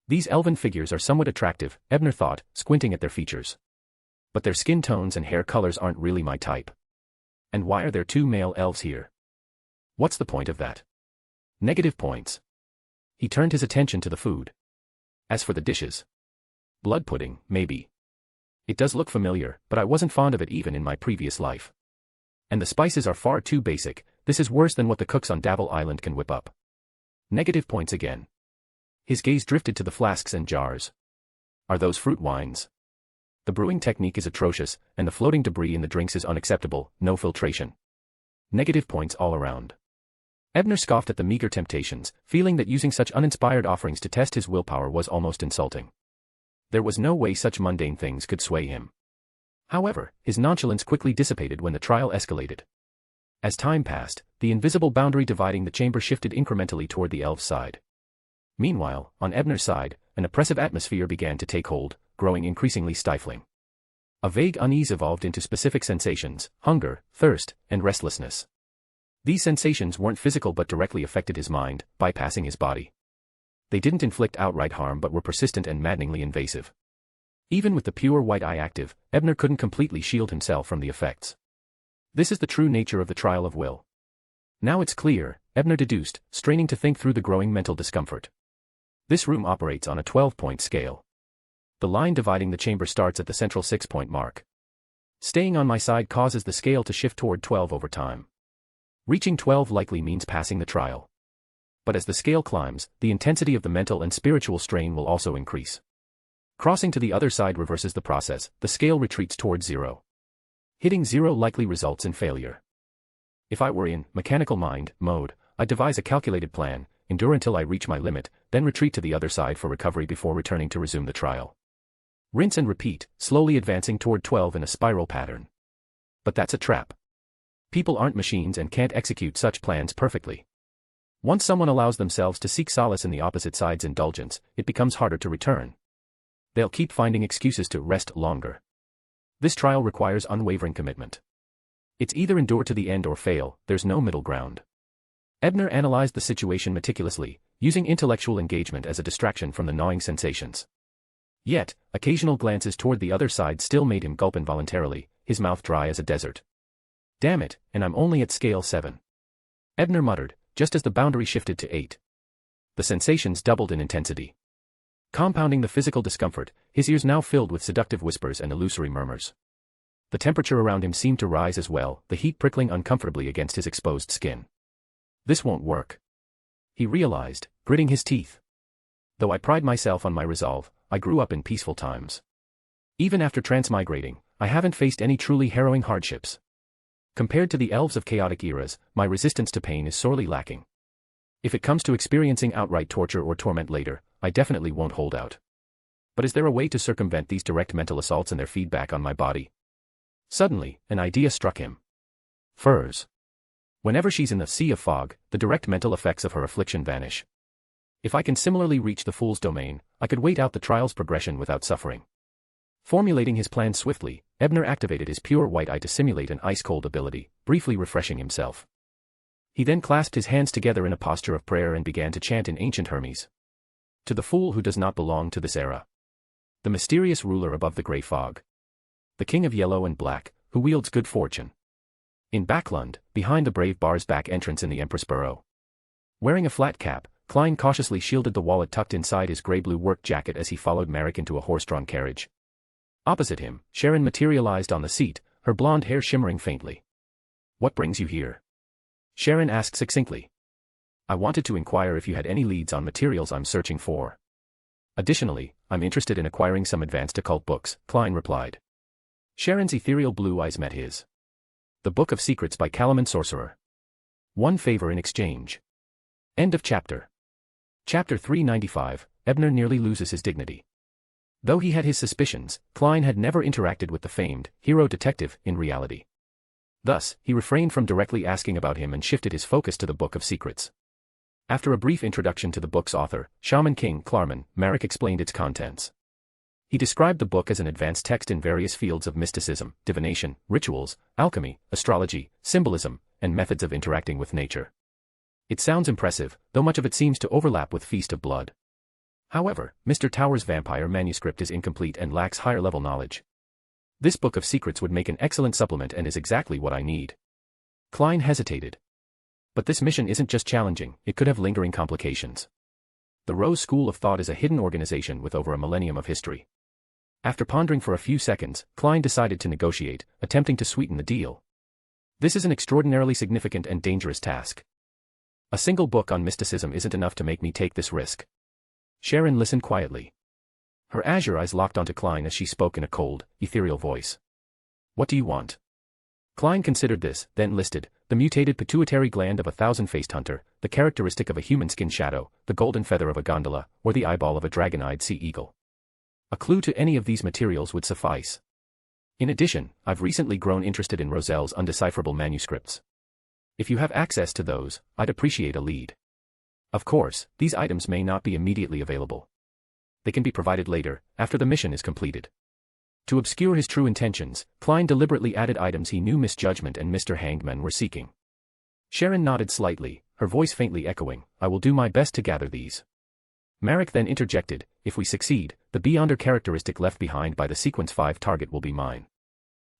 These elven figures are somewhat attractive, Ebner thought, squinting at their features. But their skin tones and hair colors aren't really my type. And why are there 2 male elves here? What's the point of that? Negative points. He turned his attention to the food. As for the dishes, blood pudding, maybe. It does look familiar, but I wasn't fond of it even in my previous life. And the spices are far too basic. This is worse than what the cooks on Davil Island can whip up. Negative points again. His gaze drifted to the flasks and jars. Are those fruit wines? The brewing technique is atrocious, and the floating debris in the drinks is unacceptable, no filtration. Negative points all around. Ebner scoffed at the meager temptations, feeling that using such uninspired offerings to test his willpower was almost insulting. There was no way such mundane things could sway him. However, his nonchalance quickly dissipated when the trial escalated. As time passed, the invisible boundary dividing the chamber shifted incrementally toward the elf's side. Meanwhile, on Ebner's side, an oppressive atmosphere began to take hold, growing increasingly stifling. A vague unease evolved into specific sensations: hunger, thirst, and restlessness. These sensations weren't physical but directly affected his mind, bypassing his body. They didn't inflict outright harm but were persistent and maddeningly invasive. Even with the pure white eye active, Ebner couldn't completely shield himself from the effects. This is the true nature of the trial of will. Now it's clear, Ebner deduced, straining to think through the growing mental discomfort. This room operates on a 12-point scale. The line dividing the chamber starts at the central 6-point mark. Staying on my side causes the scale to shift toward 12 over time. Reaching 12 likely means passing the trial. But as the scale climbs, the intensity of the mental and spiritual strain will also increase. Crossing to the other side reverses the process, the scale retreats toward 0. Hitting 0 likely results in failure. If I were in mechanical mind mode, I'd devise a calculated plan, endure until I reach my limit, then retreat to the other side for recovery before returning to resume the trial. Rinse and repeat, slowly advancing toward 12 in a spiral pattern. But that's a trap. People aren't machines and can't execute such plans perfectly. Once someone allows themselves to seek solace in the opposite side's indulgence, it becomes harder to return. They'll keep finding excuses to rest longer. This trial requires unwavering commitment. It's either endure to the end or fail, there's no middle ground. Ebner analyzed the situation meticulously, using intellectual engagement as a distraction from the gnawing sensations. Yet, occasional glances toward the other side still made him gulp involuntarily, his mouth dry as a desert. Damn it, and I'm only at scale 7. Ebner muttered, just as the boundary shifted to 8. The sensations doubled in intensity. Compounding the physical discomfort, his ears now filled with seductive whispers and illusory murmurs. The temperature around him seemed to rise as well, the heat prickling uncomfortably against his exposed skin. This won't work. He realized, gritting his teeth. Though I pride myself on my resolve, I grew up in peaceful times. Even after transmigrating, I haven't faced any truly harrowing hardships. Compared to the elves of chaotic eras, my resistance to pain is sorely lacking. If it comes to experiencing outright torture or torment later, I definitely won't hold out. But is there a way to circumvent these direct mental assaults and their feedback on my body? Suddenly, an idea struck him. Furs. Whenever she's in the sea of fog, the direct mental effects of her affliction vanish. If I can similarly reach the fool's domain, I could wait out the trial's progression without suffering. Formulating his plan swiftly, Ebner activated his pure white eye to simulate an ice-cold ability, briefly refreshing himself. He then clasped his hands together in a posture of prayer and began to chant in ancient Hermes. To the fool who does not belong to this era. The mysterious ruler above the grey fog. The king of yellow and black, who wields good fortune. In Backlund, behind the Brave Bar's back entrance in the Empress Burrow. Wearing a flat cap, Klein cautiously shielded the wallet tucked inside his grey-blue work jacket as he followed Marek into a horse-drawn carriage. Opposite him, Sharon materialized on the seat, her blonde hair shimmering faintly. "What brings you here?" Sharon asked succinctly. "I wanted to inquire if you had any leads on materials I'm searching for. Additionally, I'm interested in acquiring some advanced occult books," Klein replied. Sharon's ethereal blue eyes met his. "The Book of Secrets by Kalaman Sorcerer. One favor in exchange." End of chapter. Chapter 395, Ebner nearly loses his dignity. Though he had his suspicions, Klein had never interacted with the famed, hero detective, in reality. Thus, he refrained from directly asking about him and shifted his focus to the Book of Secrets. After a brief introduction to the book's author, Shaman King Klarman, Marek explained its contents. He described the book as an advanced text in various fields of mysticism, divination, rituals, alchemy, astrology, symbolism, and methods of interacting with nature. It sounds impressive, though much of it seems to overlap with Feast of Blood. However, Mr. Tower's vampire manuscript is incomplete and lacks higher-level knowledge. This Book of Secrets would make an excellent supplement and is exactly what I need. Klein hesitated. But this mission isn't just challenging, it could have lingering complications. The Rose School of Thought is a hidden organization with over a millennium of history. After pondering for a few seconds, Klein decided to negotiate, attempting to sweeten the deal. This is an extraordinarily significant and dangerous task. A single book on mysticism isn't enough to make me take this risk. Sharon listened quietly. Her azure eyes locked onto Klein as she spoke in a cold, ethereal voice. "What do you want?" Klein considered this, then listed, the mutated pituitary gland of a thousand-faced hunter, the characteristic of a human skin shadow, the golden feather of a gondola, or the eyeball of a dragon-eyed sea eagle. A clue to any of these materials would suffice. In addition, I've recently grown interested in Roselle's undecipherable manuscripts. If you have access to those, I'd appreciate a lead. Of course, these items may not be immediately available. They can be provided later, after the mission is completed. To obscure his true intentions, Klein deliberately added items he knew Miss Judgment and Mr. Hangman were seeking. Sharon nodded slightly, her voice faintly echoing, "I will do my best to gather these." Marek then interjected, "If we succeed, the Beyonder characteristic left behind by the Sequence 5 target will be mine.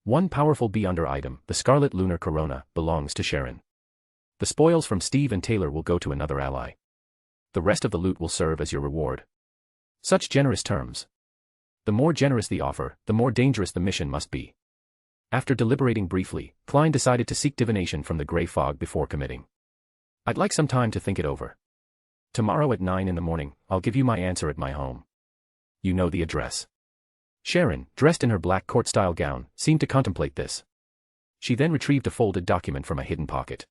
One powerful Beyonder item, the Scarlet Lunar Corona, belongs to Sharon. The spoils from Steve and Taylor will go to another ally. The rest of the loot will serve as your reward." Such generous terms. The more generous the offer, the more dangerous the mission must be. After deliberating briefly, Klein decided to seek divination from the grey fog before committing. "I'd like some time to think it over. Tomorrow at 9 in the morning, I'll give you my answer at my home. You know the address." Sharon, dressed in her black court-style gown, seemed to contemplate this. She then retrieved a folded document from a hidden pocket.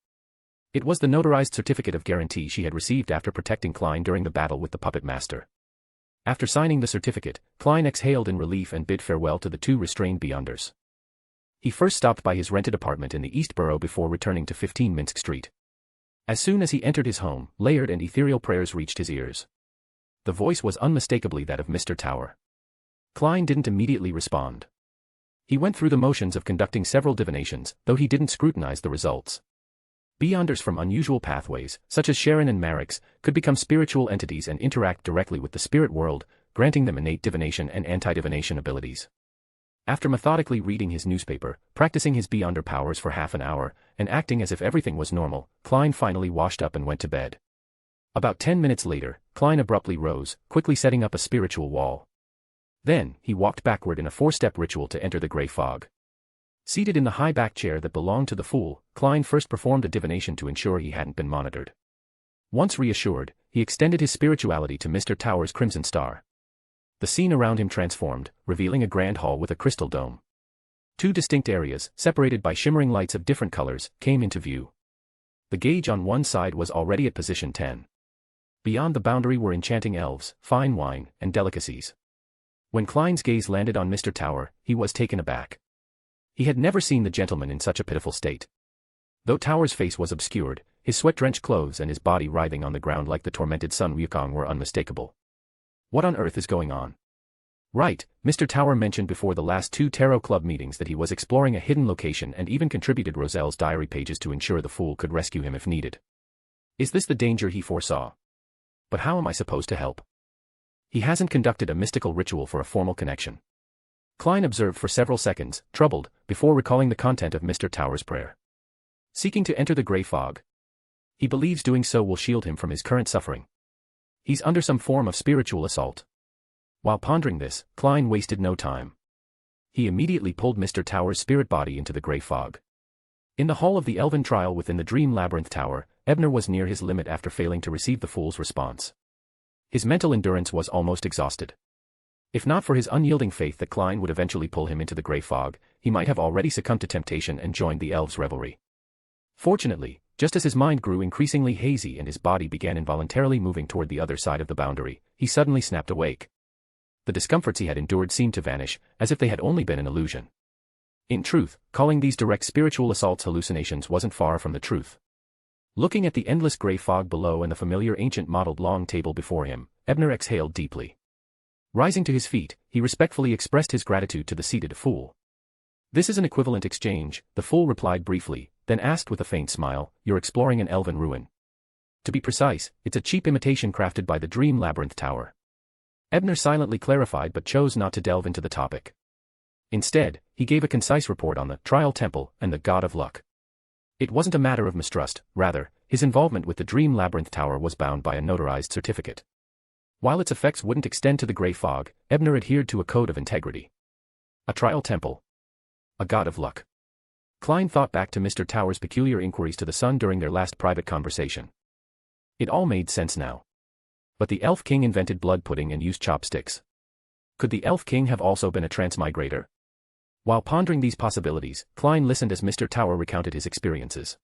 It was the notarized certificate of guarantee she had received after protecting Klein during the battle with the puppet master. After signing the certificate, Klein exhaled in relief and bid farewell to the two restrained Beyonders. He first stopped by his rented apartment in the East Borough before returning to 15 Minsk Street. As soon as he entered his home, layered and ethereal prayers reached his ears. The voice was unmistakably that of Mr. Tower. Klein didn't immediately respond. He went through the motions of conducting several divinations, though he didn't scrutinize the results. Beyonders from unusual pathways, such as Sharon and Marek's, could become spiritual entities and interact directly with the spirit world, granting them innate divination and anti-divination abilities. After methodically reading his newspaper, practicing his Beyonder powers for half an hour, and acting as if everything was normal, Klein finally washed up and went to bed. About 10 minutes later, Klein abruptly rose, quickly setting up a spiritual wall. Then, he walked backward in a 4-step ritual to enter the grey fog. Seated in the high back chair that belonged to the fool, Klein first performed a divination to ensure he hadn't been monitored. Once reassured, he extended his spirituality to Mr. Tower's crimson star. The scene around him transformed, revealing a grand hall with a crystal dome. Two distinct areas, separated by shimmering lights of different colors, came into view. The gauge on one side was already at position 10. Beyond the boundary were enchanting elves, fine wine, and delicacies. When Klein's gaze landed on Mr. Tower, he was taken aback. He had never seen the gentleman in such a pitiful state. Though Tower's face was obscured, his sweat-drenched clothes and his body writhing on the ground like the tormented Sun Wukong were unmistakable. What on earth is going on? Right, Mr. Tower mentioned before the last 2 Tarot Club meetings that he was exploring a hidden location and even contributed Roselle's diary pages to ensure the fool could rescue him if needed. Is this the danger he foresaw? But how am I supposed to help? He hasn't conducted a mystical ritual for a formal connection. Klein observed for several seconds, troubled, before recalling the content of Mr. Tower's prayer. Seeking to enter the grey fog. He believes doing so will shield him from his current suffering. He's under some form of spiritual assault. While pondering this, Klein wasted no time. He immediately pulled Mr. Tower's spirit body into the grey fog. In the hall of the Elven trial within the Dream Labyrinth Tower, Ebner was near his limit after failing to receive the fool's response. His mental endurance was almost exhausted. If not for his unyielding faith that Klein would eventually pull him into the grey fog, he might have already succumbed to temptation and joined the elves' revelry. Fortunately, just as his mind grew increasingly hazy and his body began involuntarily moving toward the other side of the boundary, he suddenly snapped awake. The discomforts he had endured seemed to vanish, as if they had only been an illusion. In truth, calling these direct spiritual assaults hallucinations wasn't far from the truth. Looking at the endless grey fog below and the familiar ancient mottled long table before him, Ebner exhaled deeply. Rising to his feet, he respectfully expressed his gratitude to the seated fool. "This is an equivalent exchange," the fool replied briefly, then asked with a faint smile, "You're exploring an elven ruin. To be precise, it's a cheap imitation crafted by the Dream Labyrinth Tower." Ebner silently clarified but chose not to delve into the topic. Instead, he gave a concise report on the Trial Temple and the God of Luck. It wasn't a matter of mistrust, rather, his involvement with the Dream Labyrinth Tower was bound by a notarized certificate. While its effects wouldn't extend to the grey fog, Ebner adhered to a code of integrity. A Trial Temple. A God of Luck. Klein thought back to Mr. Tower's peculiar inquiries to the sun during their last private conversation. It all made sense now. But the Elf King invented blood pudding and used chopsticks. Could the Elf King have also been a transmigrator? While pondering these possibilities, Klein listened as Mr. Tower recounted his experiences.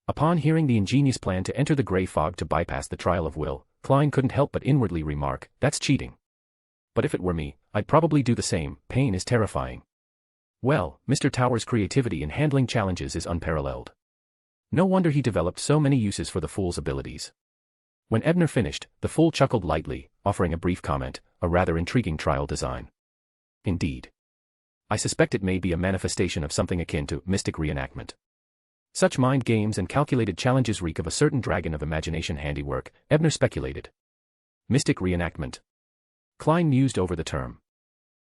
Upon hearing the ingenious plan to enter the grey fog to bypass the trial of will, Klein couldn't help but inwardly remark, "That's cheating. But if it were me, I'd probably do the same. Pain is terrifying." Well, Mr. Tower's creativity in handling challenges is unparalleled. No wonder he developed so many uses for the fool's abilities. When Ebner finished, the fool chuckled lightly, offering a brief comment, "A rather intriguing trial design." Indeed. I suspect it may be a manifestation of something akin to mystic reenactment. Such mind games and calculated challenges reek of a certain dragon of imagination handiwork, Ebner speculated. Mystic reenactment. Klein mused over the term.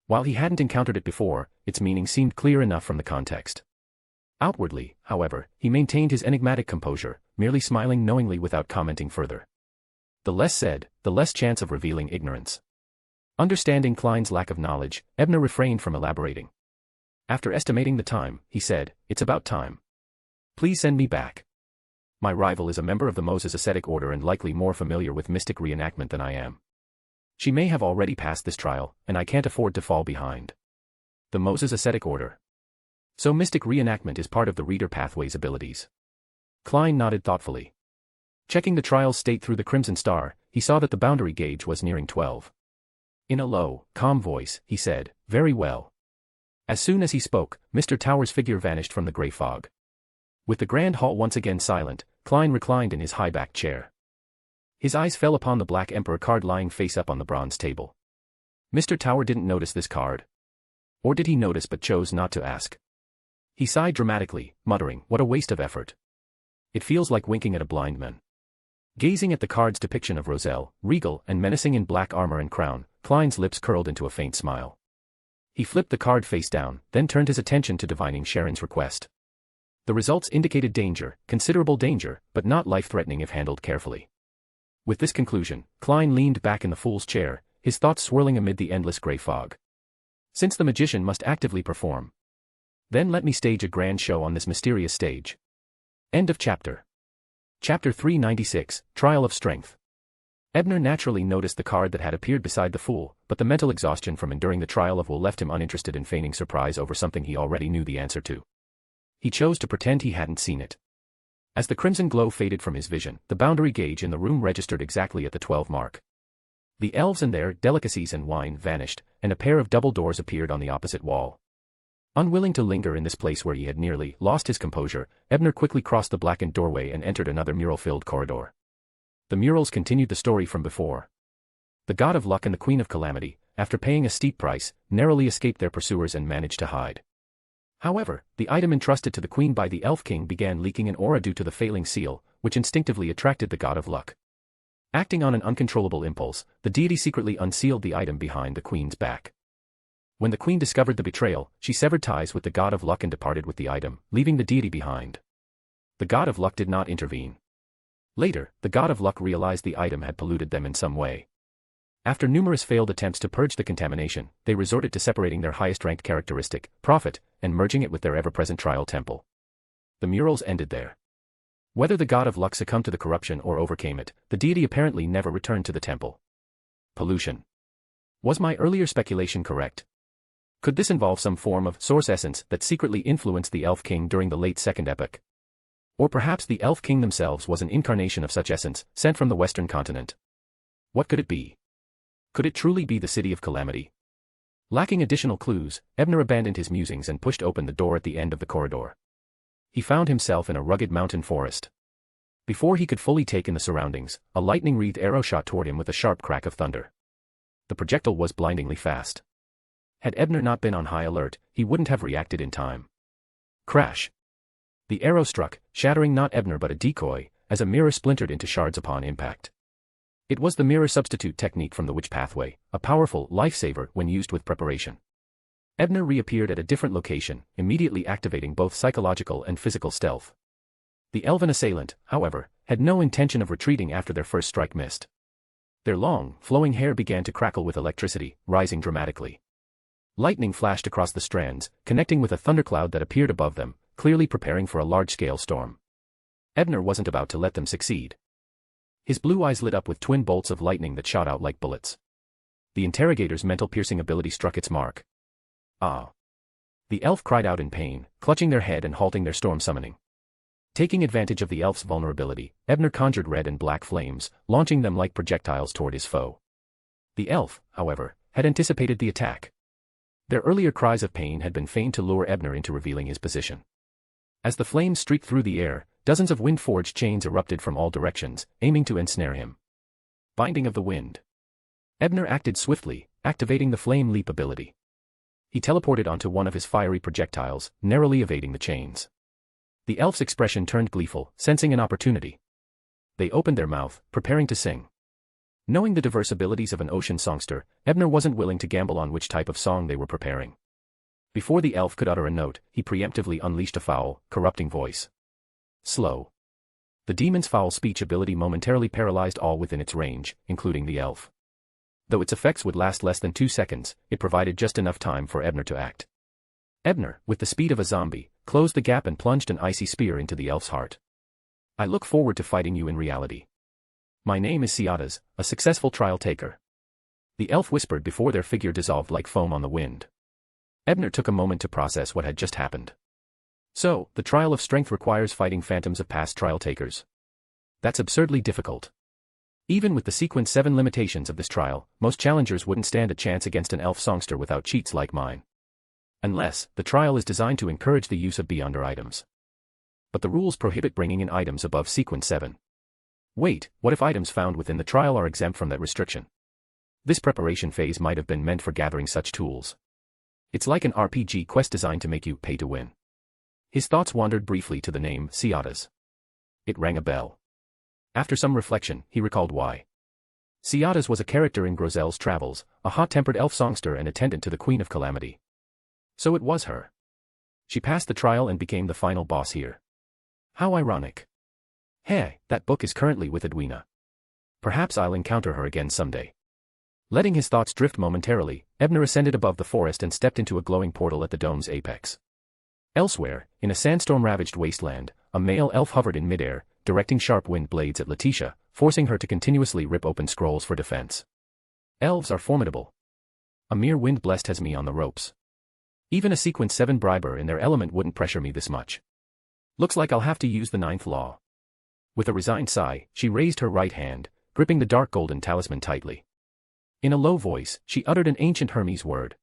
While he hadn't encountered it before, its meaning seemed clear enough from the context. Outwardly, however, he maintained his enigmatic composure, merely smiling knowingly without commenting further. The less said, the less chance of revealing ignorance. Understanding Klein's lack of knowledge, Ebner refrained from elaborating. After estimating the time, he said, "It's about time. Please send me back. My rival is a member of the Moses ascetic order and likely more familiar with mystic reenactment than I am. She may have already passed this trial, and I can't afford to fall behind." The Moses ascetic order. So mystic reenactment is part of the reader pathway's abilities. Klein nodded thoughtfully. Checking the trial's state through the crimson star, he saw that the boundary gauge was nearing 12. In a low, calm voice, he said, "Very well." As soon as he spoke, Mr. Tower's figure vanished from the grey fog. With the grand hall once again silent, Klein reclined in his high-backed chair. His eyes fell upon the Black Emperor card lying face up on the bronze table. Mr. Tower didn't notice this card. Or did he notice but chose not to ask? He sighed dramatically, muttering, "What a waste of effort. It feels like winking at a blind man." Gazing at the card's depiction of Roselle, regal and menacing in black armor and crown, Klein's lips curled into a faint smile. He flipped the card face down, then turned his attention to divining Sharon's request. The results indicated danger, considerable danger, but not life-threatening if handled carefully. With this conclusion, Klein leaned back in the fool's chair, his thoughts swirling amid the endless grey fog. Since the magician must actively perform, then let me stage a grand show on this mysterious stage. End of chapter. Chapter 396, Trial of Strength. Ebner naturally noticed the card that had appeared beside the fool, but the mental exhaustion from enduring the trial of will left him uninterested in feigning surprise over something he already knew the answer to. He chose to pretend he hadn't seen it. As the crimson glow faded from his vision, the boundary gauge in the room registered exactly at the 12 mark. The elves and their delicacies and wine vanished, and a pair of double doors appeared on the opposite wall. Unwilling to linger in this place where he had nearly lost his composure, Ebner quickly crossed the blackened doorway and entered another mural-filled corridor. The murals continued the story from before. The god of luck and the queen of calamity, after paying a steep price, narrowly escaped their pursuers and managed to hide. However, the item entrusted to the queen by the elf king began leaking an aura due to the failing seal, which instinctively attracted the god of luck. Acting on an uncontrollable impulse, the deity secretly unsealed the item behind the queen's back. When the queen discovered the betrayal, she severed ties with the god of luck and departed with the item, leaving the deity behind. The god of luck did not intervene. Later, the god of luck realized the item had polluted them in some way. After numerous failed attempts to purge the contamination, they resorted to separating their highest-ranked characteristic, profit, and merging it with their ever-present trial temple. The murals ended there. Whether the god of luck succumbed to the corruption or overcame it, the deity apparently never returned to the temple. Pollution. Was my earlier speculation correct? Could this involve some form of source essence that secretly influenced the Elf King during the late Second Epoch? Or perhaps the Elf King themselves was an incarnation of such essence, sent from the Western continent. What could it be? Could it truly be the City of Calamity? Lacking additional clues, Ebner abandoned his musings and pushed open the door at the end of the corridor. He found himself in a rugged mountain forest. Before he could fully take in the surroundings, a lightning-wreathed arrow shot toward him with a sharp crack of thunder. The projectile was blindingly fast. Had Ebner not been on high alert, he wouldn't have reacted in time. Crash! The arrow struck, shattering not Ebner but a decoy, as a mirror splintered into shards upon impact. It was the mirror substitute technique from the Witch Pathway, a powerful lifesaver when used with preparation. Ebner reappeared at a different location, immediately activating both psychological and physical stealth. The elven assailant, however, had no intention of retreating after their first strike missed. Their long, flowing hair began to crackle with electricity, rising dramatically. Lightning flashed across the strands, connecting with a thundercloud that appeared above them, clearly preparing for a large-scale storm. Ebner wasn't about to let them succeed. His blue eyes lit up with twin bolts of lightning that shot out like bullets. The interrogator's mental piercing ability struck its mark. Ah! The elf cried out in pain, clutching their head and halting their storm summoning. Taking advantage of the elf's vulnerability, Ebner conjured red and black flames, launching them like projectiles toward his foe. The elf, however, had anticipated the attack. Their earlier cries of pain had been feigned to lure Ebner into revealing his position. As the flames streaked through the air, dozens of wind-forged chains erupted from all directions, aiming to ensnare him. Binding of the wind. Ebner acted swiftly, activating the flame leap ability. He teleported onto one of his fiery projectiles, narrowly evading the chains. The elf's expression turned gleeful, sensing an opportunity. They opened their mouth, preparing to sing. Knowing the diverse abilities of an ocean songster, Ebner wasn't willing to gamble on which type of song they were preparing. Before the elf could utter a note, he preemptively unleashed a foul, corrupting voice. Slow. The demon's foul speech ability momentarily paralyzed all within its range, including the elf. Though its effects would last less than 2 seconds, it provided just enough time for Ebner to act. Ebner, with the speed of a zombie, closed the gap and plunged an icy spear into the elf's heart. I look forward to fighting you in reality. My name is Ciadas, a successful trial taker. The elf whispered before their figure dissolved like foam on the wind. Ebner took a moment to process what had just happened. So, the trial of strength requires fighting phantoms of past trial takers. That's absurdly difficult. Even with the sequence 7 limitations of this trial, most challengers wouldn't stand a chance against an elf songster without cheats like mine. Unless, the trial is designed to encourage the use of beyonder items. But the rules prohibit bringing in items above sequence 7. Wait, what if items found within the trial are exempt from that restriction? This preparation phase might have been meant for gathering such tools. It's like an RPG quest designed to make you pay to win. His thoughts wandered briefly to the name Ciadas. It rang a bell. After some reflection, he recalled why. Ciadas was a character in Grozel's travels, a hot-tempered elf songster and attendant to the Queen of Calamity. So it was her. She passed the trial and became the final boss here. How ironic. Hey, that book is currently with Edwina. Perhaps I'll encounter her again someday. Letting his thoughts drift momentarily, Ebner ascended above the forest and stepped into a glowing portal at the dome's apex. Elsewhere, in a sandstorm-ravaged wasteland, a male elf hovered in midair, directing sharp wind blades at Letitia, forcing her to continuously rip open scrolls for defense. Elves are formidable. A mere wind blessed has me on the ropes. Even a sequence 7 briber in their element wouldn't pressure me this much. Looks like I'll have to use the 9th law. With a resigned sigh, she raised her right hand, gripping the dark golden talisman tightly. In a low voice, she uttered an ancient Hermes word.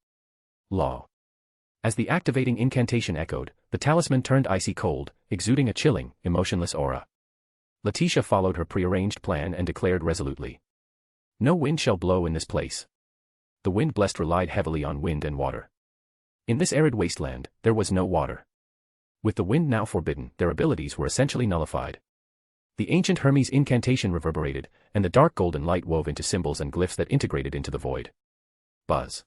Law. As the activating incantation echoed, the talisman turned icy cold, exuding a chilling, emotionless aura. Letitia followed her prearranged plan and declared resolutely. No wind shall blow in this place. The wind blessed relied heavily on wind and water. In this arid wasteland, there was no water. With the wind now forbidden, their abilities were essentially nullified. The ancient Hermes incantation reverberated, and the dark golden light wove into symbols and glyphs that integrated into the void. Buzz.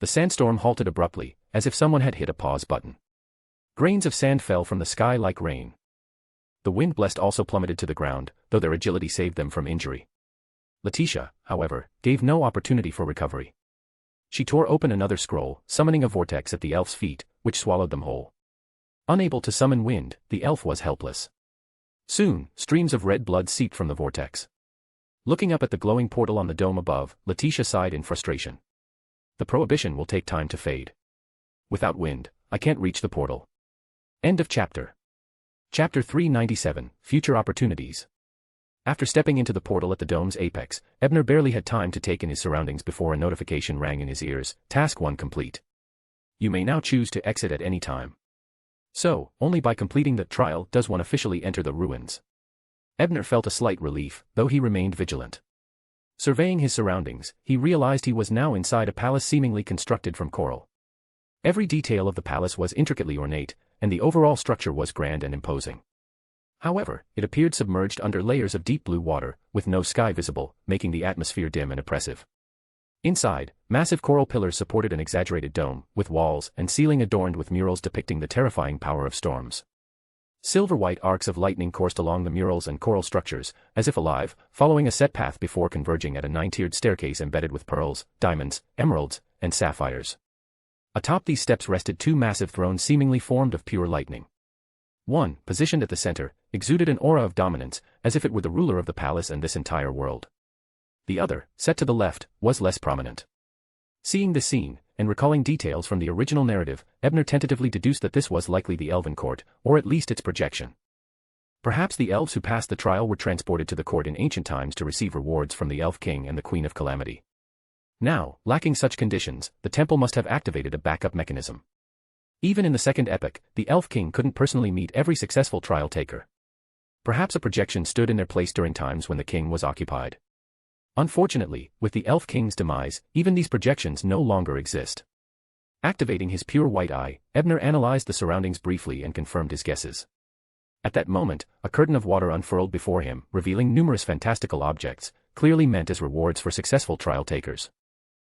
The sandstorm halted abruptly, as if someone had hit a pause button. Grains of sand fell from the sky like rain. The wind blessed also plummeted to the ground, though their agility saved them from injury. Letitia, however, gave no opportunity for recovery. She tore open another scroll, summoning a vortex at the elf's feet, which swallowed them whole. Unable to summon wind, the elf was helpless. Soon, streams of red blood seeped from the vortex. Looking up at the glowing portal on the dome above, Letitia sighed in frustration. The prohibition will take time to fade. Without wind, I can't reach the portal. End of chapter. Chapter 397, Future Opportunities. After stepping into the portal at the dome's apex, Ebner barely had time to take in his surroundings before a notification rang in his ears. Task 1 complete. You may now choose to exit at any time. So, only by completing the trial does one officially enter the ruins. Ebner felt a slight relief, though he remained vigilant. Surveying his surroundings, he realized he was now inside a palace seemingly constructed from coral. Every detail of the palace was intricately ornate, and the overall structure was grand and imposing. However, it appeared submerged under layers of deep blue water, with no sky visible, making the atmosphere dim and oppressive. Inside, massive coral pillars supported an exaggerated dome, with walls and ceiling adorned with murals depicting the terrifying power of storms. Silver-white arcs of lightning coursed along the murals and coral structures, as if alive, following a set path before converging at a 9-tiered staircase embedded with pearls, diamonds, emeralds, and sapphires. Atop these steps rested 2 massive thrones seemingly formed of pure lightning. One, positioned at the center, exuded an aura of dominance, as if it were the ruler of the palace and this entire world. The other, set to the left, was less prominent. Seeing this scene, and recalling details from the original narrative, Ebner tentatively deduced that this was likely the Elven court, or at least its projection. Perhaps the elves who passed the trial were transported to the court in ancient times to receive rewards from the Elf King and the Queen of Calamity. Now, lacking such conditions, the temple must have activated a backup mechanism. Even in the second epoch, the Elf King couldn't personally meet every successful trial taker. Perhaps a projection stood in their place during times when the king was occupied. Unfortunately, with the Elf King's demise, even these projections no longer exist. Activating his pure white eye, Ebner analyzed the surroundings briefly and confirmed his guesses. At that moment, a curtain of water unfurled before him, revealing numerous fantastical objects, clearly meant as rewards for successful trial takers.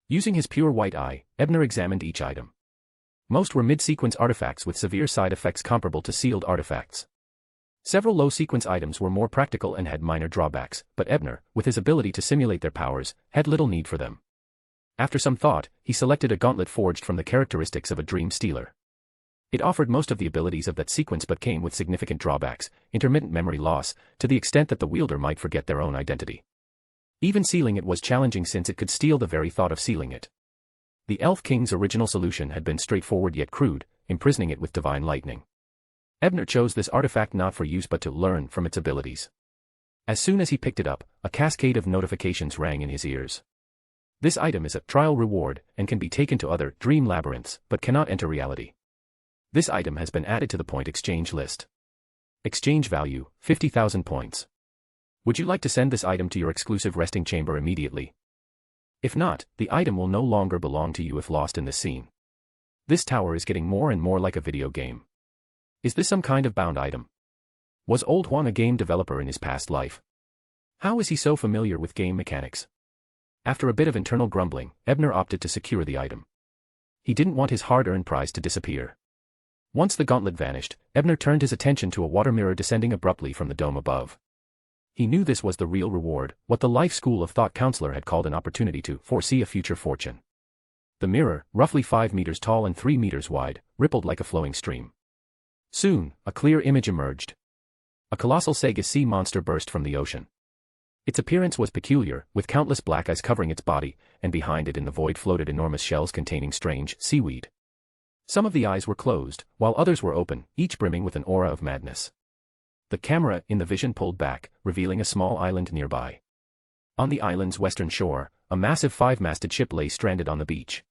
Using his pure white eye, Ebner examined each item. Most were mid-sequence artifacts with severe side effects comparable to sealed artifacts. Several low-sequence items were more practical and had minor drawbacks, but Ebner, with his ability to simulate their powers, had little need for them. After some thought, he selected a gauntlet forged from the characteristics of a dream stealer. It offered most of the abilities of that sequence but came with significant drawbacks, intermittent memory loss, to the extent that the wielder might forget their own identity. Even sealing it was challenging since it could steal the very thought of sealing it. The Elf King's original solution had been straightforward yet crude, imprisoning it with divine lightning. Ebner chose this artifact not for use but to learn from its abilities. As soon as he picked it up, a cascade of notifications rang in his ears. This item is a trial reward and can be taken to other dream labyrinths but cannot enter reality. This item has been added to the point exchange list. Exchange value, 50,000 points. Would you like to send this item to your exclusive resting chamber immediately? If not, the item will no longer belong to you if lost in this scene. This tower is getting more and more like a video game. Is this some kind of bound item? Was Old Juan a game developer in his past life? How is he so familiar with game mechanics? After a bit of internal grumbling, Ebner opted to secure the item. He didn't want his hard-earned prize to disappear. Once the gauntlet vanished, Ebner turned his attention to a water mirror descending abruptly from the dome above. He knew this was the real reward, what the life school of thought counselor had called an opportunity to foresee a future fortune. The mirror, roughly 5 meters tall and 3 meters wide, rippled like a flowing stream. Soon, a clear image emerged. A colossal Sega sea monster burst from the ocean. Its appearance was peculiar, with countless black eyes covering its body, and behind it in the void floated enormous shells containing strange seaweed. Some of the eyes were closed, while others were open, each brimming with an aura of madness. The camera in the vision pulled back, revealing a small island nearby. On the island's western shore, a massive 5-masted ship lay stranded on the beach.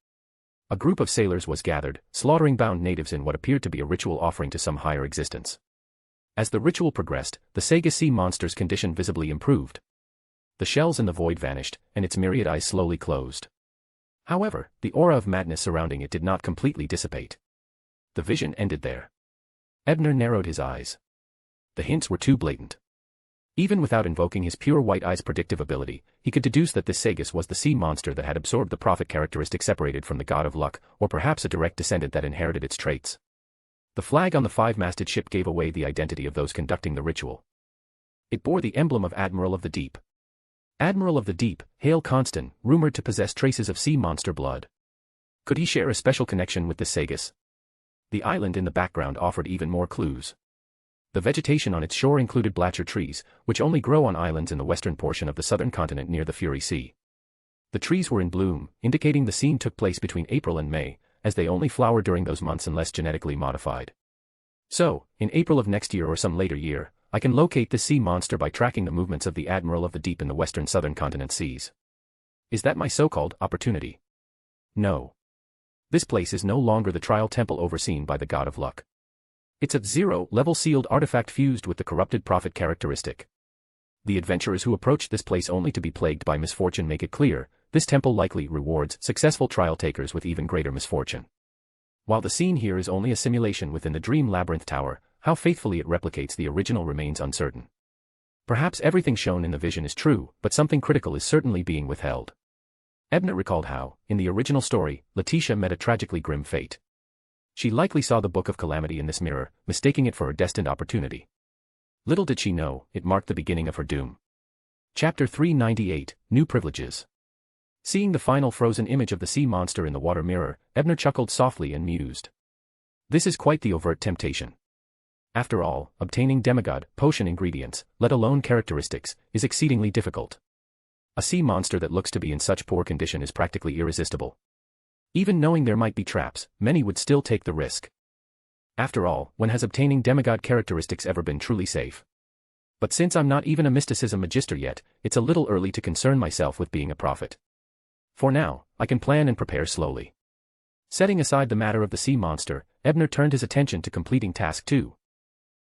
A group of sailors was gathered, slaughtering bound natives in what appeared to be a ritual offering to some higher existence. As the ritual progressed, the Sega sea monster's condition visibly improved. The shells in the void vanished, and its myriad eyes slowly closed. However, the aura of madness surrounding it did not completely dissipate. The vision ended there. Ebner narrowed his eyes. The hints were too blatant. Even without invoking his pure white eye's predictive ability, he could deduce that this Sagus was the sea monster that had absorbed the prophet characteristic separated from the god of luck, or perhaps a direct descendant that inherited its traits. The flag on the 5-masted ship gave away the identity of those conducting the ritual. It bore the emblem of Admiral of the Deep. Admiral of the Deep, Hale Constant, rumored to possess traces of sea monster blood. Could he share a special connection with the Sagus? The island in the background offered even more clues. The vegetation on its shore included blatcher trees, which only grow on islands in the western portion of the southern continent near the Fury Sea. The trees were in bloom, indicating the scene took place between April and May, as they only flower during those months unless genetically modified. So, in April of next year or some later year, I can locate the sea monster by tracking the movements of the Admiral of the Deep in the western southern continent seas. Is that my so-called opportunity? No. This place is no longer the trial temple overseen by the god of luck. It's a 0-level sealed artifact fused with the corrupted prophet characteristic. The adventurers who approach this place only to be plagued by misfortune make it clear, this temple likely rewards successful trial takers with even greater misfortune. While the scene here is only a simulation within the Dream Labyrinth Tower, how faithfully it replicates the original remains uncertain. Perhaps everything shown in the vision is true, but something critical is certainly being withheld. Ebner recalled how, in the original story, Letitia met a tragically grim fate. She likely saw the Book of Calamity in this mirror, mistaking it for a destined opportunity. Little did she know, it marked the beginning of her doom. Chapter 398, New Privileges. Seeing the final frozen image of the sea monster in the water mirror, Ebner chuckled softly and mused. This is quite the overt temptation. After all, obtaining demigod potion ingredients, let alone characteristics, is exceedingly difficult. A sea monster that looks to be in such poor condition is practically irresistible. Even knowing there might be traps, many would still take the risk. After all, when has obtaining demigod characteristics ever been truly safe? But since I'm not even a mysticism magister yet, it's a little early to concern myself with being a prophet. For now, I can plan and prepare slowly. Setting aside the matter of the sea monster, Ebner turned his attention to completing Task 2.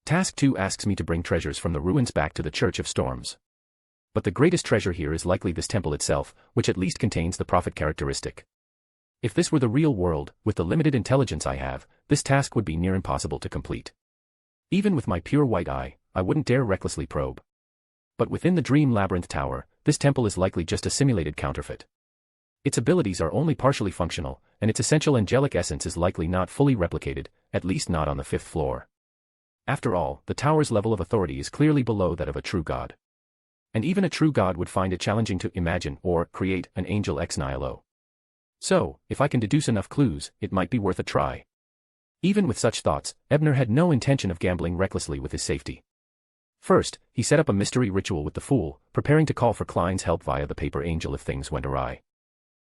Task 2 asks me to bring treasures from the ruins back to the Church of Storms. But the greatest treasure here is likely this temple itself, which at least contains the prophet characteristic. If this were the real world, with the limited intelligence I have, this task would be near impossible to complete. Even with my pure white eye, I wouldn't dare recklessly probe. But within the Dream Labyrinth Tower, this temple is likely just a simulated counterfeit. Its abilities are only partially functional, and its essential angelic essence is likely not fully replicated, at least not on the 5th floor. After all, the tower's level of authority is clearly below that of a true god. And even a true god would find it challenging to imagine or create an angel ex nihilo. So, if I can deduce enough clues, it might be worth a try. Even with such thoughts, Ebner had no intention of gambling recklessly with his safety. First, he set up a mystery ritual with the Fool, preparing to call for Klein's help via the paper angel if things went awry.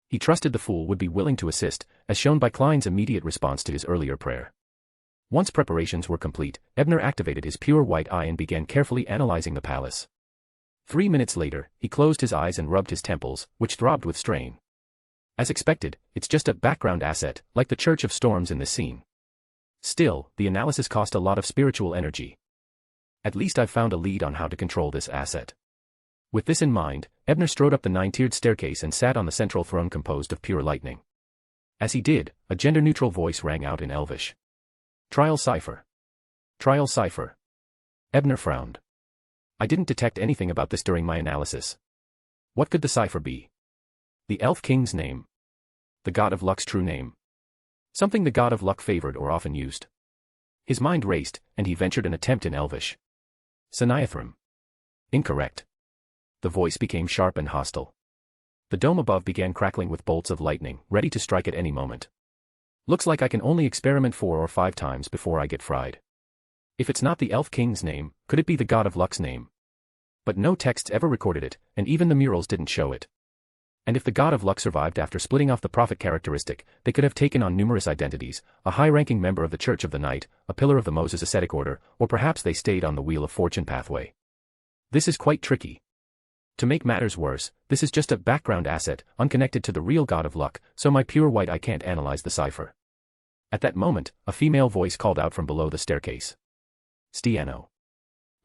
He trusted the Fool would be willing to assist, as shown by Klein's immediate response to his earlier prayer. Once preparations were complete, Ebner activated his pure white eye and began carefully analyzing the palace. 3 minutes later, he closed his eyes and rubbed his temples, which throbbed with strain. As expected, it's just a background asset, like the Church of Storms in this scene. Still, the analysis cost a lot of spiritual energy. At least I've found a lead on how to control this asset. With this in mind, Ebner strode up the 9-tiered staircase and sat on the central throne composed of pure lightning. As he did, a gender-neutral voice rang out in Elvish. Trial cipher. Trial cipher. Ebner frowned. I didn't detect anything about this during my analysis. What could the cipher be? The Elf King's name. The god of luck's true name. Something the god of luck favored or often used. His mind raced, and he ventured an attempt in Elvish. Seniathrim. Incorrect. The voice became sharp and hostile. The dome above began crackling with bolts of lightning, ready to strike at any moment. Looks like I can only experiment 4 or 5 times before I get fried. If it's not the Elf King's name, could it be the god of luck's name? But no texts ever recorded it, and even the murals didn't show it. And if the god of luck survived after splitting off the prophet characteristic, they could have taken on numerous identities: a high-ranking member of the Church of the Night, a pillar of the Moses ascetic order, or perhaps they stayed on the Wheel of Fortune pathway. This is quite tricky. To make matters worse, this is just a background asset, unconnected to the real god of luck, so my pure white eye can't analyze the cipher. At that moment, a female voice called out from below the staircase. Stiano.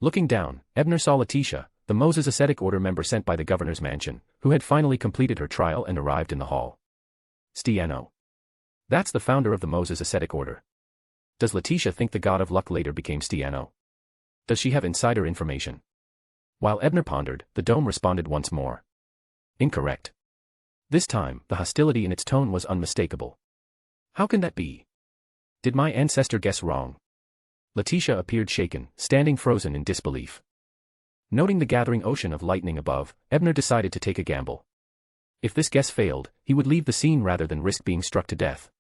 Looking down, Ebner saw Letitia, the Moses ascetic order member sent by the governor's mansion, who had finally completed her trial and arrived in the hall. Stiano. That's the founder of the Moses ascetic order. Does Letitia think the god of luck later became Stiano? Does she have insider information? While Ebner pondered, the dome responded once more. Incorrect. This time, the hostility in its tone was unmistakable. How can that be? Did my ancestor guess wrong? Letitia appeared shaken, standing frozen in disbelief. Noting the gathering ocean of lightning above, Ebner decided to take a gamble. If this guess failed, he would leave the scene rather than risk being struck to death.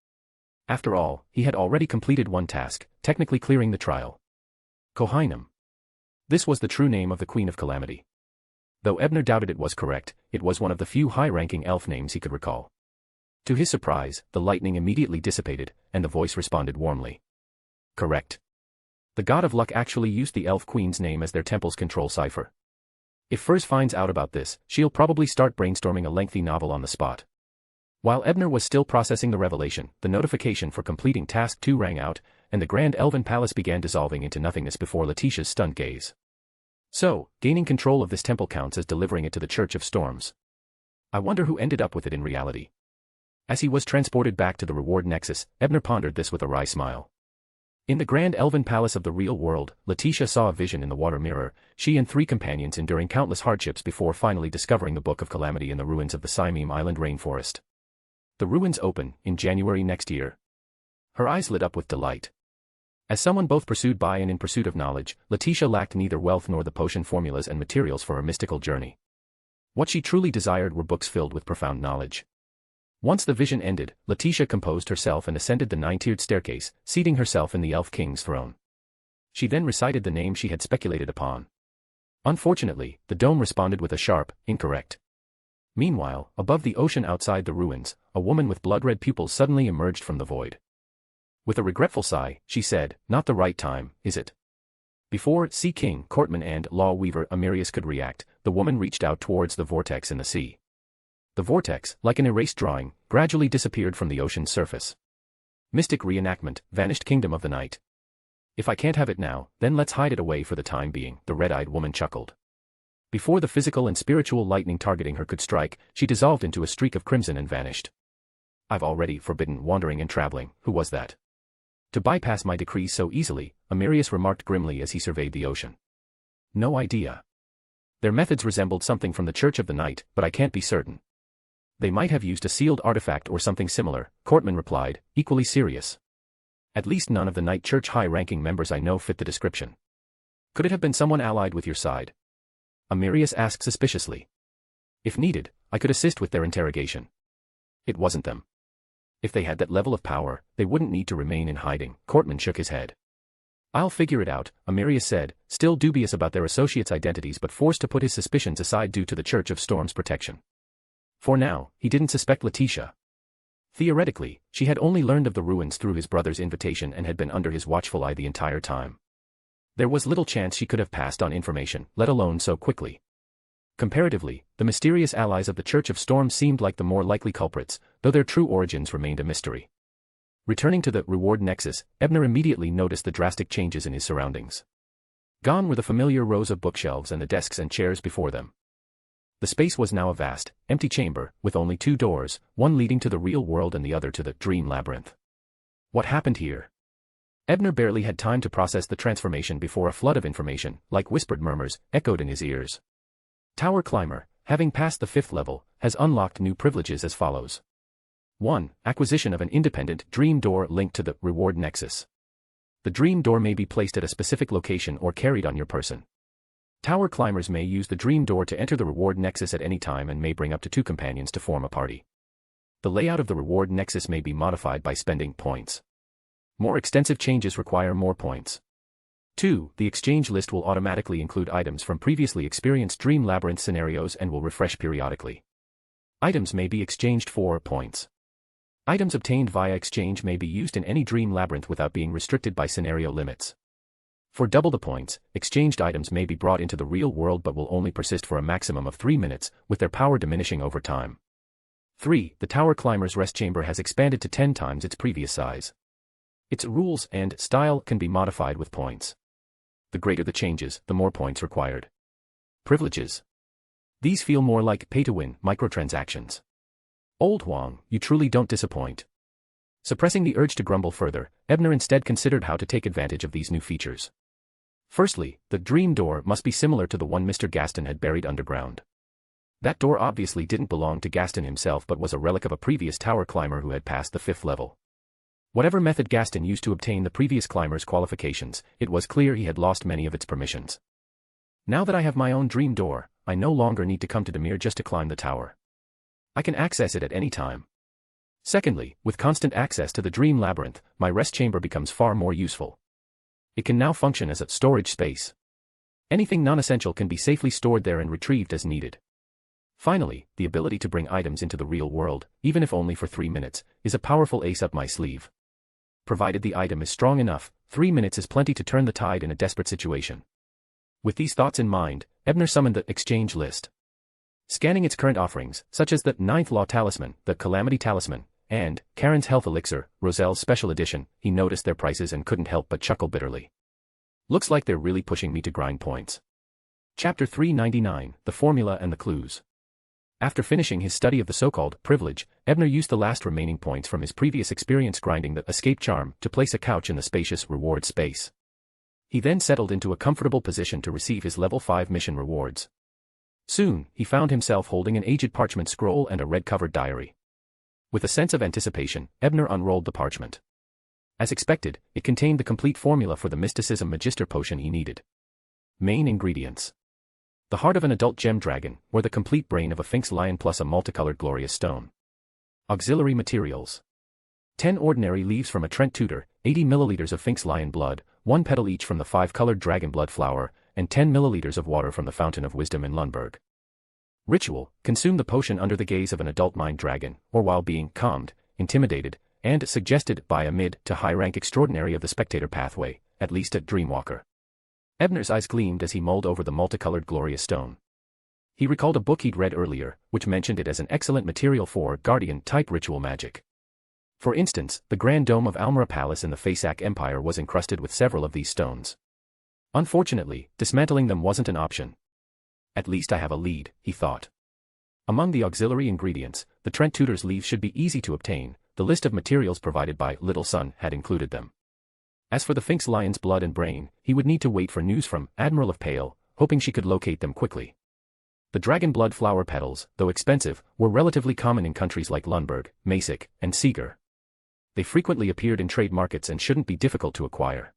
After all, he had already completed one task, technically clearing the trial. Kohainum. This was the true name of the Queen of Calamity. Though Ebner doubted it was correct, it was one of the few high-ranking elf names he could recall. To his surprise, the lightning immediately dissipated, and the voice responded warmly. Correct. The god of luck actually used the elf queen's name as their temple's control cipher. If Furs finds out about this, she'll probably start brainstorming a lengthy novel on the spot. While Ebner was still processing the revelation, the notification for completing Task 2 rang out, and the Grand Elven Palace began dissolving into nothingness before Letitia's stunned gaze. So, gaining control of this temple counts as delivering it to the Church of Storms. I wonder who ended up with it in reality. As he was transported back to the reward nexus, Ebner pondered this with a wry smile. In the Grand Elven Palace of the real world, Letitia saw a vision in the water mirror, she and 3 companions enduring countless hardships before finally discovering the Book of Calamity in the ruins of the Simeem Island rainforest. The ruins open, in January next year. Her eyes lit up with delight. As someone both pursued by and in pursuit of knowledge, Letitia lacked neither wealth nor the potion formulas and materials for her mystical journey. What she truly desired were books filled with profound knowledge. Once the vision ended, Letitia composed herself and ascended the 9-tiered staircase, seating herself in the Elf King's throne. She then recited the name she had speculated upon. Unfortunately, the dome responded with a sharp, incorrect. Meanwhile, above the ocean outside the ruins, a woman with blood-red pupils suddenly emerged from the void. With a regretful sigh, she said, "Not the right time, is it?" Before Sea King, Courtman and Law Weaver Amirius could react, the woman reached out towards the vortex in the sea. The vortex, like an erased drawing, gradually disappeared from the ocean's surface. Mystic reenactment, vanished kingdom of the night. If I can't have it now, then let's hide it away for the time being, the red-eyed woman chuckled. Before the physical and spiritual lightning targeting her could strike, she dissolved into a streak of crimson and vanished. I've already forbidden wandering and traveling, who was that? To bypass my decrees so easily, Amirius remarked grimly as he surveyed the ocean. No idea. Their methods resembled something from the Church of the Night, but I can't be certain. They might have used a sealed artifact or something similar, Courtman replied, equally serious. At least none of the Night Church high-ranking members I know fit the description. Could it have been someone allied with your side? Amirius asked suspiciously. If needed, I could assist with their interrogation. It wasn't them. If they had that level of power, they wouldn't need to remain in hiding, Courtman shook his head. I'll figure it out, Amirius said, still dubious about their associates' identities but forced to put his suspicions aside due to the Church of Storm's protection. For now, he didn't suspect Letitia. Theoretically, she had only learned of the ruins through his brother's invitation and had been under his watchful eye the entire time. There was little chance she could have passed on information, let alone so quickly. Comparatively, the mysterious allies of the Church of Storm seemed like the more likely culprits, though their true origins remained a mystery. Returning to the reward nexus, Ebner immediately noticed the drastic changes in his surroundings. Gone were the familiar rows of bookshelves and the desks and chairs before them. The space was now a vast, empty chamber, with only 2 doors, one leading to the real world and the other to the dream labyrinth. What happened here? Ebner barely had time to process the transformation before a flood of information, like whispered murmurs, echoed in his ears. Tower Climber, having passed the 5th level, has unlocked new privileges as follows. 1. Acquisition of an independent dream door linked to the reward nexus. The dream door may be placed at a specific location or carried on your person. Tower climbers may use the dream door to enter the reward nexus at any time and may bring up to 2 companions to form a party. The layout of the reward nexus may be modified by spending points. More extensive changes require more points. 2. The exchange list will automatically include items from previously experienced Dream Labyrinth scenarios and will refresh periodically. Items may be exchanged for points. Items obtained via exchange may be used in any Dream Labyrinth without being restricted by scenario limits. For double the points, exchanged items may be brought into the real world but will only persist for a maximum of 3 minutes, with their power diminishing over time. 3. The Tower Climber's rest chamber has expanded to 10 times its previous size. Its rules and style can be modified with points. The greater the changes, the more points required. Privileges. These feel more like pay-to-win microtransactions. Old Huang, you truly don't disappoint. Suppressing the urge to grumble further, Ebner instead considered how to take advantage of these new features. Firstly, the dream door must be similar to the one Mr. Gaston had buried underground. That door obviously didn't belong to Gaston himself but was a relic of a previous tower climber who had passed the 5th level. Whatever method Gaston used to obtain the previous climber's qualifications, it was clear he had lost many of its permissions. Now that I have my own dream door, I no longer need to come to Demir just to climb the tower. I can access it at any time. Secondly, with constant access to the Dream Labyrinth, my rest chamber becomes far more useful. It can now function as a storage space. Anything non-essential can be safely stored there and retrieved as needed. Finally, the ability to bring items into the real world, even if only for 3 minutes, is a powerful ace up my sleeve. Provided the item is strong enough, 3 minutes is plenty to turn the tide in a desperate situation. With these thoughts in mind, Ebner summoned the exchange list. Scanning its current offerings, such as the 9th Law Talisman, the Calamity Talisman, and Karen's Health Elixir, Roselle's Special Edition, he noticed their prices and couldn't help but chuckle bitterly. Looks like they're really pushing me to grind points. Chapter 399, The Formula and the Clues. After finishing his study of the so-called privilege, Ebner used the last remaining points from his previous experience grinding the escape charm to place a couch in the spacious reward space. He then settled into a comfortable position to receive his level 5 mission rewards. Soon, he found himself holding an aged parchment scroll and a red-covered diary. With a sense of anticipation, Ebner unrolled the parchment. As expected, it contained the complete formula for the mysticism magister potion he needed. Main ingredients: the heart of an adult gem dragon, or the complete brain of a Sphinx lion plus a multicolored glorious stone. Auxiliary materials: 10 ordinary leaves from a Trent Tutor, 80 milliliters of Sphinx lion blood, 1 petal each from the 5-colored dragon blood flower, and 10 milliliters of water from the Fountain of Wisdom in Lundberg. Ritual: consume the potion under the gaze of an adult mind dragon, or while being calmed, intimidated, and suggested by a mid to high rank extraordinary of the spectator pathway, at least a dreamwalker. Ebner's eyes gleamed as he mulled over the multicolored glorious stone. He recalled a book he'd read earlier, which mentioned it as an excellent material for Guardian-type ritual magic. For instance, the Grand Dome of Almera Palace in the Fasak Empire was encrusted with several of these stones. Unfortunately, dismantling them wasn't an option. At least I have a lead, he thought. Among the auxiliary ingredients, the Trent Tutor's leaves should be easy to obtain. The list of materials provided by Little Sun had included them. As for the Sphinx lion's blood and brain, he would need to wait for news from Admiral of Pale, hoping she could locate them quickly. The dragon blood flower petals, though expensive, were relatively common in countries like Lundberg, Masik, and Seeger. They frequently appeared in trade markets and shouldn't be difficult to acquire.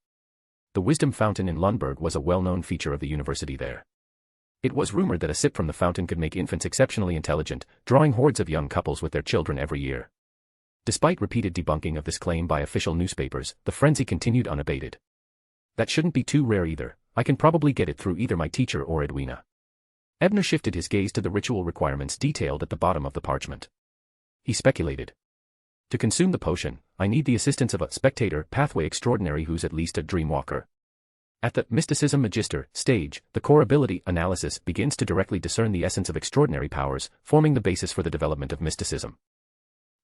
The Wisdom Fountain in Lundberg was a well-known feature of the university there. It was rumored that a sip from the fountain could make infants exceptionally intelligent, drawing hordes of young couples with their children every year. Despite repeated debunking of this claim by official newspapers, the frenzy continued unabated. That shouldn't be too rare either. I can probably get it through either my teacher or Edwina. Ebner shifted his gaze to the ritual requirements detailed at the bottom of the parchment. He speculated. To consume the potion, I need the assistance of a spectator pathway extraordinary who's at least a dreamwalker. At the Mysticism Magister stage, the core ability analysis begins to directly discern the essence of extraordinary powers, forming the basis for the development of mysticism.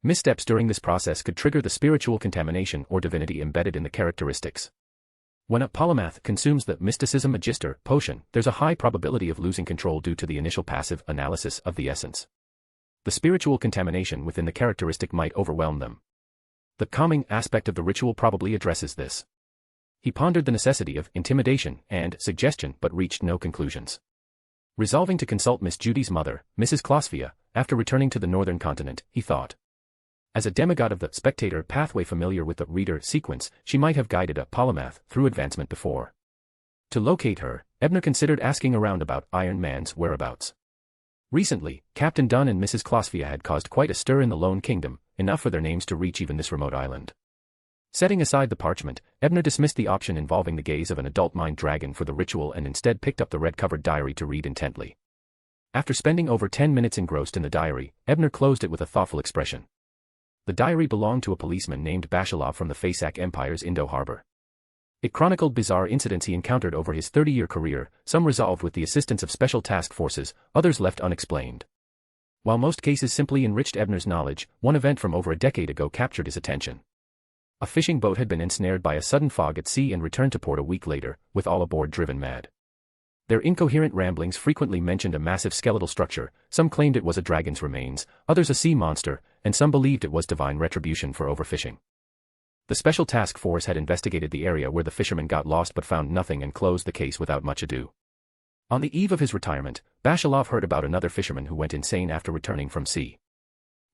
Missteps during this process could trigger the spiritual contamination or divinity embedded in the characteristics. When a polymath consumes the Mysticism Magister potion, there's a high probability of losing control due to the initial passive analysis of the essence. The spiritual contamination within the characteristic might overwhelm them. The calming aspect of the ritual probably addresses this. He pondered the necessity of intimidation and suggestion but reached no conclusions. Resolving to consult Miss Judy's mother, Mrs. Klosvia, after returning to the northern continent, he thought. As a demigod of the spectator pathway familiar with the reader sequence, she might have guided a polymath through advancement before. To locate her, Ebner considered asking around about Iron Man's whereabouts. Recently, Captain Dunn and Mrs. Klosvia had caused quite a stir in the Lone Kingdom, enough for their names to reach even this remote island. Setting aside the parchment, Ebner dismissed the option involving the gaze of an adult mind dragon for the ritual and instead picked up the red-covered diary to read intently. After spending over 10 minutes engrossed in the diary, Ebner closed it with a thoughtful expression. The diary belonged to a policeman named Bashalov from the Fasak Empire's Indo Harbor. It chronicled bizarre incidents he encountered over his 30-year career, some resolved with the assistance of special task forces, others left unexplained. While most cases simply enriched Ebner's knowledge, one event from over a decade ago captured his attention. A fishing boat had been ensnared by a sudden fog at sea and returned to port a week later, with all aboard driven mad. Their incoherent ramblings frequently mentioned a massive skeletal structure, some claimed it was a dragon's remains, others a sea monster, and some believed it was divine retribution for overfishing. The special task force had investigated the area where the fishermen got lost but found nothing and closed the case without much ado. On the eve of his retirement, Bashalov heard about another fisherman who went insane after returning from sea.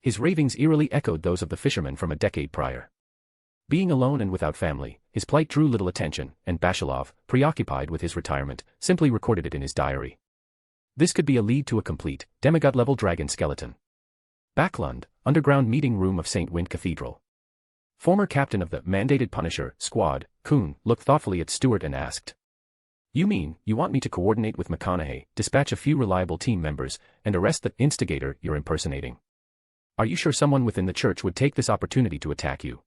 His ravings eerily echoed those of the fishermen from a decade prior. Being alone and without family, his plight drew little attention, and Bashalov, preoccupied with his retirement, simply recorded it in his diary. This could be a lead to a complete, demigod-level dragon skeleton. Backlund, underground meeting room of St. Wind Cathedral. Former captain of the mandated Punisher squad, Kuhn, looked thoughtfully at Stewart and asked, "You mean, you want me to coordinate with McConaughey, dispatch a few reliable team members, and arrest the instigator you're impersonating? Are you sure someone within the church would take this opportunity to attack you?"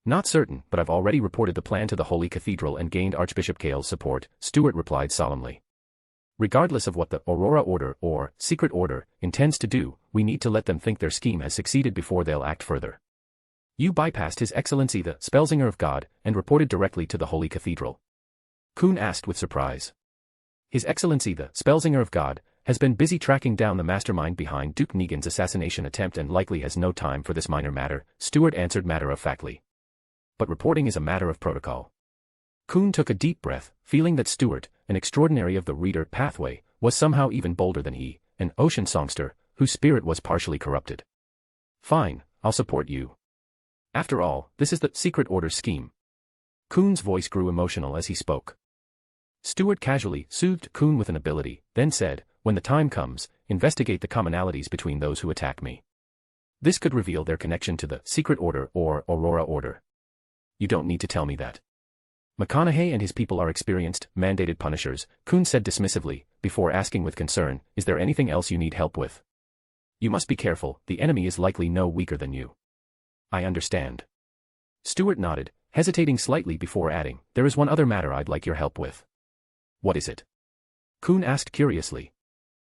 "Not certain, but I've already reported the plan to the Holy Cathedral and gained Archbishop Cale's support," Stewart replied solemnly. "Regardless of what the Aurora Order, or Secret Order, intends to do, we need to let them think their scheme has succeeded before they'll act further." "You bypassed His Excellency the Spellsinger of God, and reported directly to the Holy Cathedral?" Kuhn asked with surprise. "His Excellency the Spellsinger of God has been busy tracking down the mastermind behind Duke Negan's assassination attempt and likely has no time for this minor matter," Stewart answered matter-of-factly. "But reporting is a matter of protocol." Kuhn took a deep breath, feeling that Stewart, an extraordinary of the Reader pathway, was somehow even bolder than he, an ocean songster, whose spirit was partially corrupted. "Fine, I'll support you. After all, this is the Secret Order's scheme." Kuhn's voice grew emotional as he spoke. Stewart casually soothed Kuhn with an ability, then said, "When the time comes, investigate the commonalities between those who attack me. This could reveal their connection to the Secret Order or Aurora Order." "You don't need to tell me that. McConaughey and his people are experienced, mandated punishers," Kuhn said dismissively, before asking with concern, "Is there anything else you need help with?" "You must be careful, the enemy is likely no weaker than you." "I understand." Stewart nodded, hesitating slightly before adding, "There is one other matter I'd like your help with." "What is it?" Kuhn asked curiously.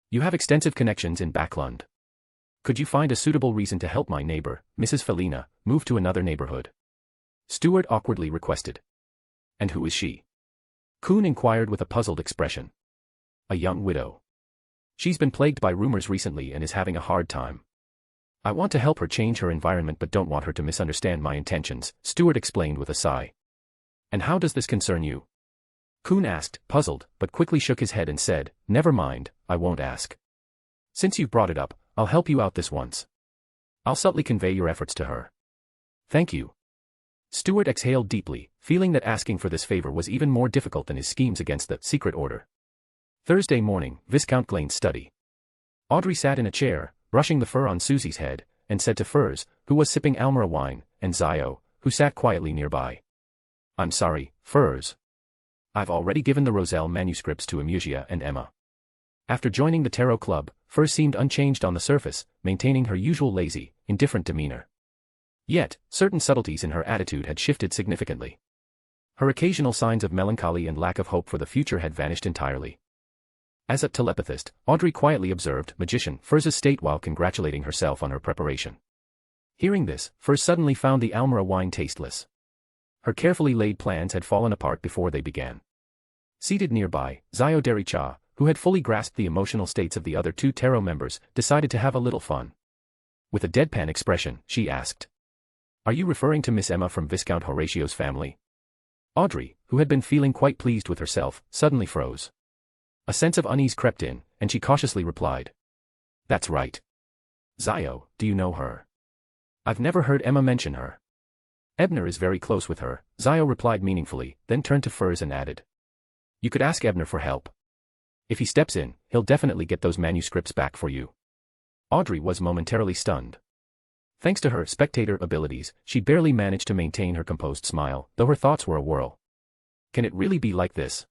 "You have extensive connections in Backlund. Could you find a suitable reason to help my neighbor, Mrs. Felina, move to another neighborhood?" Stewart awkwardly requested. "And who is she?" Kuhn inquired with a puzzled expression. "A young widow. She's been plagued by rumors recently and is having a hard time. I want to help her change her environment but don't want her to misunderstand my intentions," Stewart explained with a sigh. "And how does this concern you?" Kuhn asked, puzzled, but quickly shook his head and said, "Never mind, I won't ask. Since you've brought it up, I'll help you out this once. I'll subtly convey your efforts to her." "Thank you." Stewart exhaled deeply, feeling that asking for this favor was even more difficult than his schemes against the Secret Order. Thursday morning, Viscount Klein's study. Audrey sat in a chair, brushing the fur on Susie's head, and said to Furs, who was sipping Almira wine, and Zio, who sat quietly nearby, "I'm sorry, Furs. I've already given the Roselle manuscripts to Amusia and Emma." After joining the Tarot Club, Furs seemed unchanged on the surface, maintaining her usual lazy, indifferent demeanor. Yet, certain subtleties in her attitude had shifted significantly. Her occasional signs of melancholy and lack of hope for the future had vanished entirely. As a telepathist, Audrey quietly observed Magician Furs's state while congratulating herself on her preparation. Hearing this, Furs suddenly found the Almira wine tasteless. Her carefully laid plans had fallen apart before they began. Seated nearby, Zio Dericha, who had fully grasped the emotional states of the other two tarot members, decided to have a little fun. With a deadpan expression, she asked, "Are you referring to Miss Emma from Viscount Horatio's family?" Audrey, who had been feeling quite pleased with herself, suddenly froze. A sense of unease crept in, and she cautiously replied, "That's right." "Zio, do you know her?" "I've never heard Emma mention her." "Ebner is very close with her," Zio replied meaningfully, then turned to Furs and added, "You could ask Ebner for help. If he steps in, he'll definitely get those manuscripts back for you." Audrey was momentarily stunned. Thanks to her spectator abilities, she barely managed to maintain her composed smile, though her thoughts were a whirl. Can it really be like this?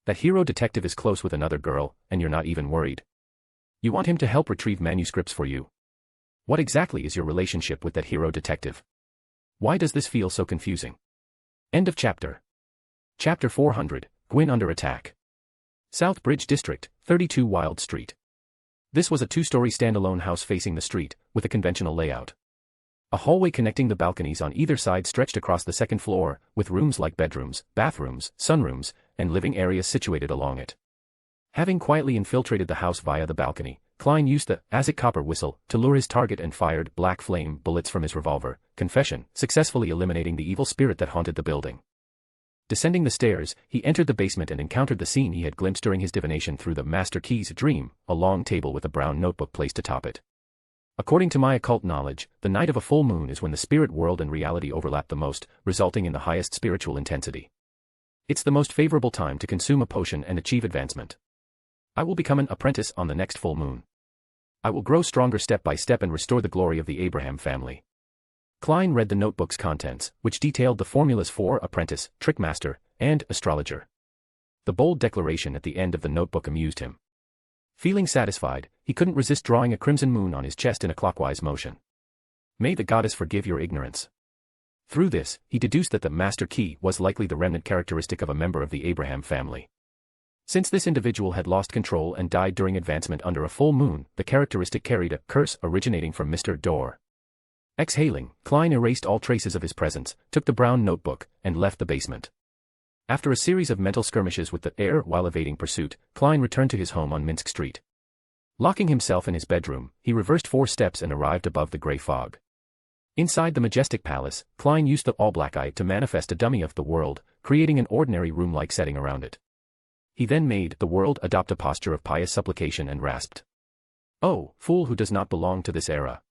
That hero detective is close with another girl, and you're not even worried. You want him to help retrieve manuscripts for you. What exactly is your relationship with that hero detective? Why does this feel so confusing? End of chapter. Chapter 400, Gwyn under attack. South Bridge District, 32 Wild Street. This was a two-story standalone house facing the street, with a conventional layout. A hallway connecting the balconies on either side stretched across the second floor, with rooms like bedrooms, bathrooms, sunrooms, and living areas situated along it. Having quietly infiltrated the house via the balcony, Klein used the Azek copper whistle to lure his target and fired black flame bullets from his revolver, confession, successfully eliminating the evil spirit that haunted the building. Descending the stairs, he entered the basement and encountered the scene he had glimpsed during his divination through the Master Key's dream, a long table with a brown notebook placed atop it. According to my occult knowledge, the night of a full moon is when the spirit world and reality overlap the most, resulting in the highest spiritual intensity. It's the most favorable time to consume a potion and achieve advancement. I will become an apprentice on the next full moon. I will grow stronger step by step and restore the glory of the Abraham family. Klein read the notebook's contents, which detailed the formulas for apprentice, trickmaster, and astrologer. The bold declaration at the end of the notebook amused him. Feeling satisfied, he couldn't resist drawing a crimson moon on his chest in a clockwise motion. May the goddess forgive your ignorance. Through this, he deduced that the Master Key was likely the remnant characteristic of a member of the Abraham family. Since this individual had lost control and died during advancement under a full moon, the characteristic carried a curse originating from Mr. Dorr. Exhaling, Klein erased all traces of his presence, took the brown notebook, and left the basement. After a series of mental skirmishes with the heir while evading pursuit, Klein returned to his home on Minsk Street. Locking himself in his bedroom, he reversed 4 steps and arrived above the gray fog. Inside the majestic palace, Klein used the all-black eye to manifest a dummy of the world, creating an ordinary room-like setting around it. He then made the world adopt a posture of pious supplication and rasped. "Oh, fool who does not belong to this era.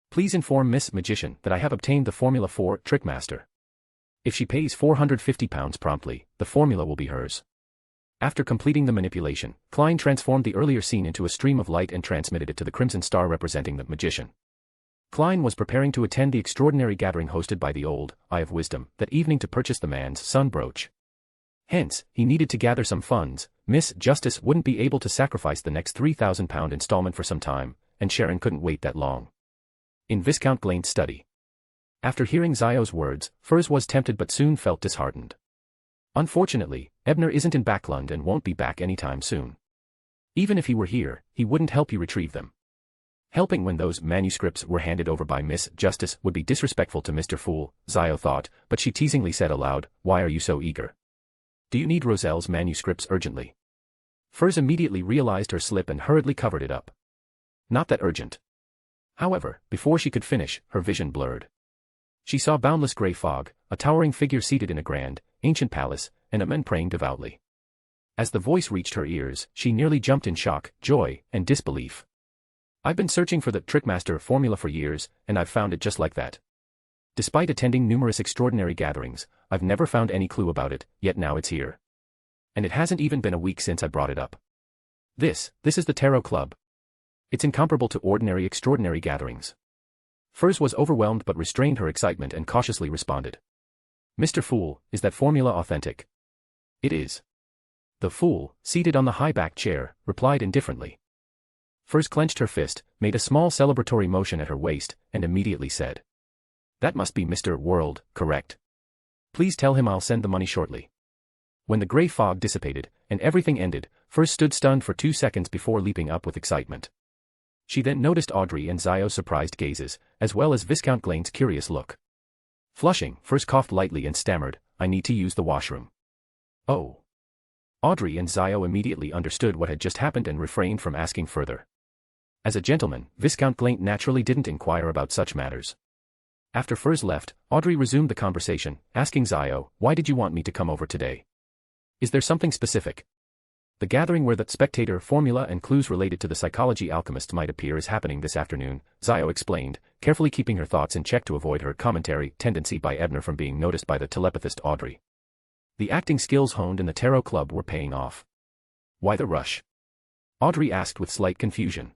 Please inform Miss Magician that I have obtained the formula for Trickmaster. If she pays £450 promptly, the formula will be hers." After completing the manipulation, Klein transformed the earlier scene into a stream of light and transmitted it to the crimson star representing the magician. Klein was preparing to attend the extraordinary gathering hosted by the old Eye of Wisdom that evening to purchase the man's sun brooch. Hence, he needed to gather some funds. Miss Justice wouldn't be able to sacrifice the next £3,000 installment for some time, and Sharon couldn't wait that long. In Viscount Glaine's study. After hearing Zio's words, Furs was tempted but soon felt disheartened. Unfortunately, Ebner isn't in Backlund and won't be back anytime soon. Even if he were here, he wouldn't help you retrieve them. Helping when those manuscripts were handed over by Miss Justice would be disrespectful to Mr. Fool, Zio thought, but she teasingly said aloud, "Why are you so eager? Do you need Roselle's manuscripts urgently?" Furs immediately realized her slip and hurriedly covered it up. Not that urgent. However, before she could finish, her vision blurred. She saw boundless gray fog, a towering figure seated in a grand, ancient palace, and a man praying devoutly. As the voice reached her ears, she nearly jumped in shock, joy, and disbelief. "I've been searching for the Trickmaster formula for years, and I've found it just like that. Despite attending numerous extraordinary gatherings, I've never found any clue about it, yet now it's here. And it hasn't even been a week since I brought it up. This is the Tarot Club. It's incomparable to ordinary extraordinary gatherings." Furs was overwhelmed but restrained her excitement and cautiously responded. "Mr. Fool, is that formula authentic?" "It is." The Fool, seated on the high-backed chair, replied indifferently. Furs clenched her fist, made a small celebratory motion at her waist, and immediately said, "That must be Mr. World, correct? Please tell him I'll send the money shortly." When the gray fog dissipated, and everything ended, Furs stood stunned for 2 seconds before leaping up with excitement. She then noticed Audrey and Zio's surprised gazes, as well as Viscount Glaine's curious look. Flushing, Furs coughed lightly and stammered, "I need to use the washroom." "Oh." Audrey and Zio immediately understood what had just happened and refrained from asking further. As a gentleman, Viscount Glaine naturally didn't inquire about such matters. After Furs left, Audrey resumed the conversation, asking Zio, "Why did you want me to come over today? Is there something specific?" "The gathering where the spectator formula and clues related to the psychology alchemists might appear is happening this afternoon," Zio explained, carefully keeping her thoughts in check to avoid her commentary tendency by Ebner from being noticed by the telepathist Audrey. The acting skills honed in the Tarot Club were paying off. "Why the rush?" Audrey asked with slight confusion.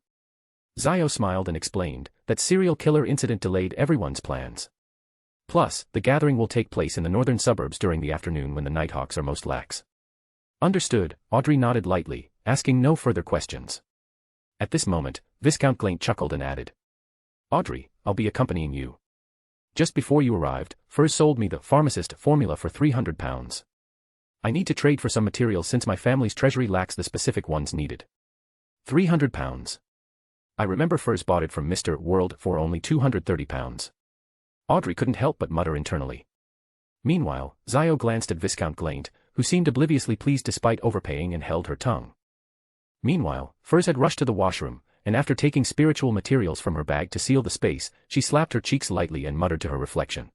Zio smiled and explained that serial killer incident delayed everyone's plans. Plus, the gathering will take place in the northern suburbs during the afternoon when the Nighthawks are most lax. Understood, Audrey nodded lightly, asking no further questions. At this moment, Viscount Klein chuckled and added, Audrey, I'll be accompanying you. Just before you arrived, Furs sold me the pharmacist formula for £300. I need to trade for some materials since my family's treasury lacks the specific ones needed. £300. I remember Furs bought it from Mr. World for only £230. Audrey couldn't help but mutter internally. Meanwhile, Zio glanced at Viscount Klein, who seemed obliviously pleased despite overpaying and held her tongue. Meanwhile, Furs had rushed to the washroom, and after taking spiritual materials from her bag to seal the space, she slapped her cheeks lightly and muttered to her reflection.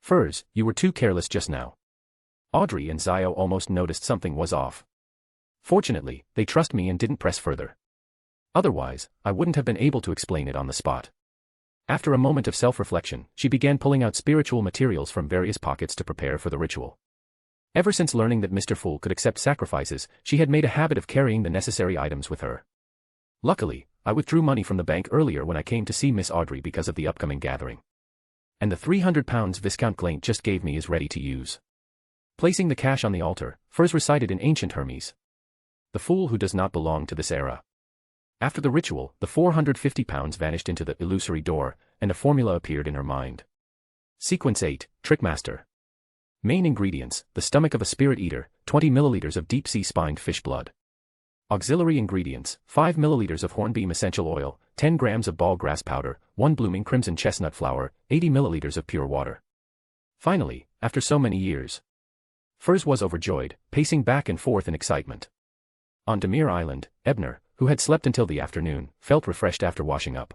Furs, you were too careless just now. Audrey and Zio almost noticed something was off. Fortunately, they trust me and didn't press further. Otherwise, I wouldn't have been able to explain it on the spot. After a moment of self-reflection, she began pulling out spiritual materials from various pockets to prepare for the ritual. Ever since learning that Mr. Fool could accept sacrifices, she had made a habit of carrying the necessary items with her. Luckily, I withdrew money from the bank earlier when I came to see Miss Audrey because of the upcoming gathering. And the £300 Viscount Klein just gave me is ready to use. Placing the cash on the altar, Furs recited in ancient Hermes. The fool who does not belong to this era. After the ritual, the £450 vanished into the illusory door, and a formula appeared in her mind. Sequence 8, Trickmaster. Main ingredients, the stomach of a spirit eater, 20 milliliters of deep-sea spined fish blood. Auxiliary ingredients, 5 milliliters of hornbeam essential oil, 10 grams of ball grass powder, 1 blooming crimson chestnut flower, 80 milliliters of pure water. Finally, after so many years, Furs was overjoyed, pacing back and forth in excitement. On Demir Island, Ebner, who had slept until the afternoon, felt refreshed after washing up.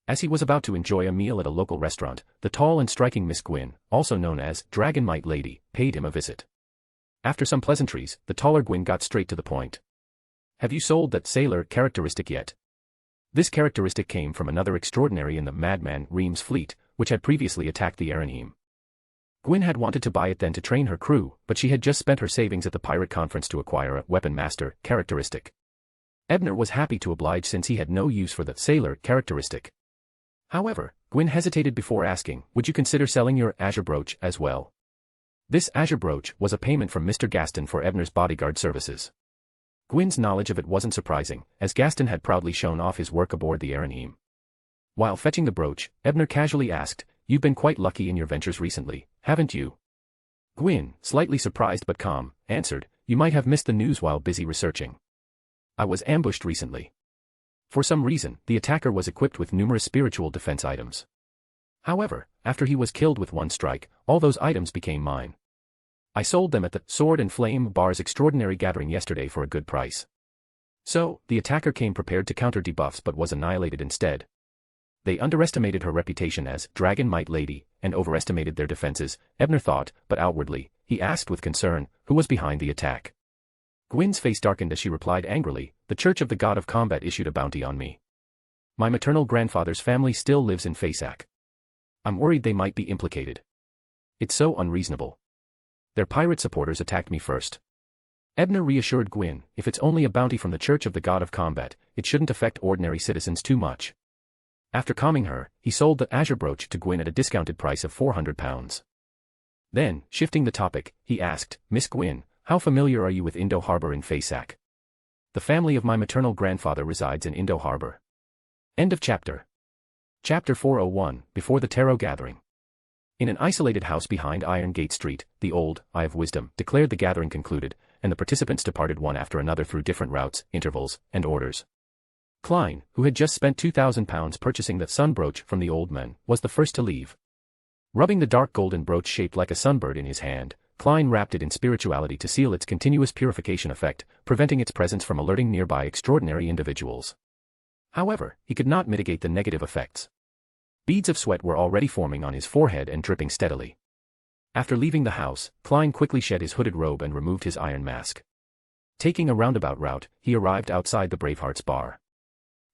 As he was about to enjoy a meal at a local restaurant, the tall and striking Miss Gwyn, also known as Dragonmite Lady, paid him a visit. After some pleasantries, the taller Gwyn got straight to the point. Have you sold that sailor characteristic yet? This characteristic came from another extraordinary in the Madman Ream's fleet, which had previously attacked the Araneem. Gwyn had wanted to buy it then to train her crew, but she had just spent her savings at the pirate conference to acquire a Weapon Master characteristic. Ebner was happy to oblige since he had no use for the sailor characteristic. However, Gwyn hesitated before asking, would you consider selling your azure brooch as well? This azure brooch was a payment from Mr. Gaston for Ebner's bodyguard services. Gwyn's knowledge of it wasn't surprising, as Gaston had proudly shown off his work aboard the Araneem. While fetching the brooch, Ebner casually asked, you've been quite lucky in your ventures recently, haven't you? Gwyn, slightly surprised but calm, answered, you might have missed the news while busy researching. I was ambushed recently. For some reason, the attacker was equipped with numerous spiritual defense items. However, after he was killed with one strike, all those items became mine. I sold them at the Sword and Flame Bar's extraordinary gathering yesterday for a good price. So, the attacker came prepared to counter debuffs but was annihilated instead. They underestimated her reputation as Dragonmite Lady, and overestimated their defenses, Ebner thought, but outwardly, he asked with concern, who was behind the attack. Gwyn's face darkened as she replied angrily, the Church of the God of Combat issued a bounty on me. My maternal grandfather's family still lives in Fasak. I'm worried they might be implicated. It's so unreasonable. Their pirate supporters attacked me first. Ebner reassured Gwyn, if it's only a bounty from the Church of the God of Combat, it shouldn't affect ordinary citizens too much. After calming her, he sold the azure brooch to Gwyn at a discounted price of £400. Then, shifting the topic, he asked, Miss Gwyn, how familiar are you with Indo Harbor in Fasak? The family of my maternal grandfather resides in Indo Harbor. End of chapter. Chapter 401, Before the Tarot Gathering. In an isolated house behind Iron Gate Street, the old Eye of Wisdom declared the gathering concluded, and the participants departed one after another through different routes, intervals, and orders. Klein, who had just spent £2,000 purchasing the sun brooch from the old man, was the first to leave. Rubbing the dark golden brooch shaped like a sunbird in his hand, Klein wrapped it in spirituality to seal its continuous purification effect, preventing its presence from alerting nearby extraordinary individuals. However, he could not mitigate the negative effects. Beads of sweat were already forming on his forehead and dripping steadily. After leaving the house, Klein quickly shed his hooded robe and removed his iron mask. Taking a roundabout route, he arrived outside the Bravehearts bar.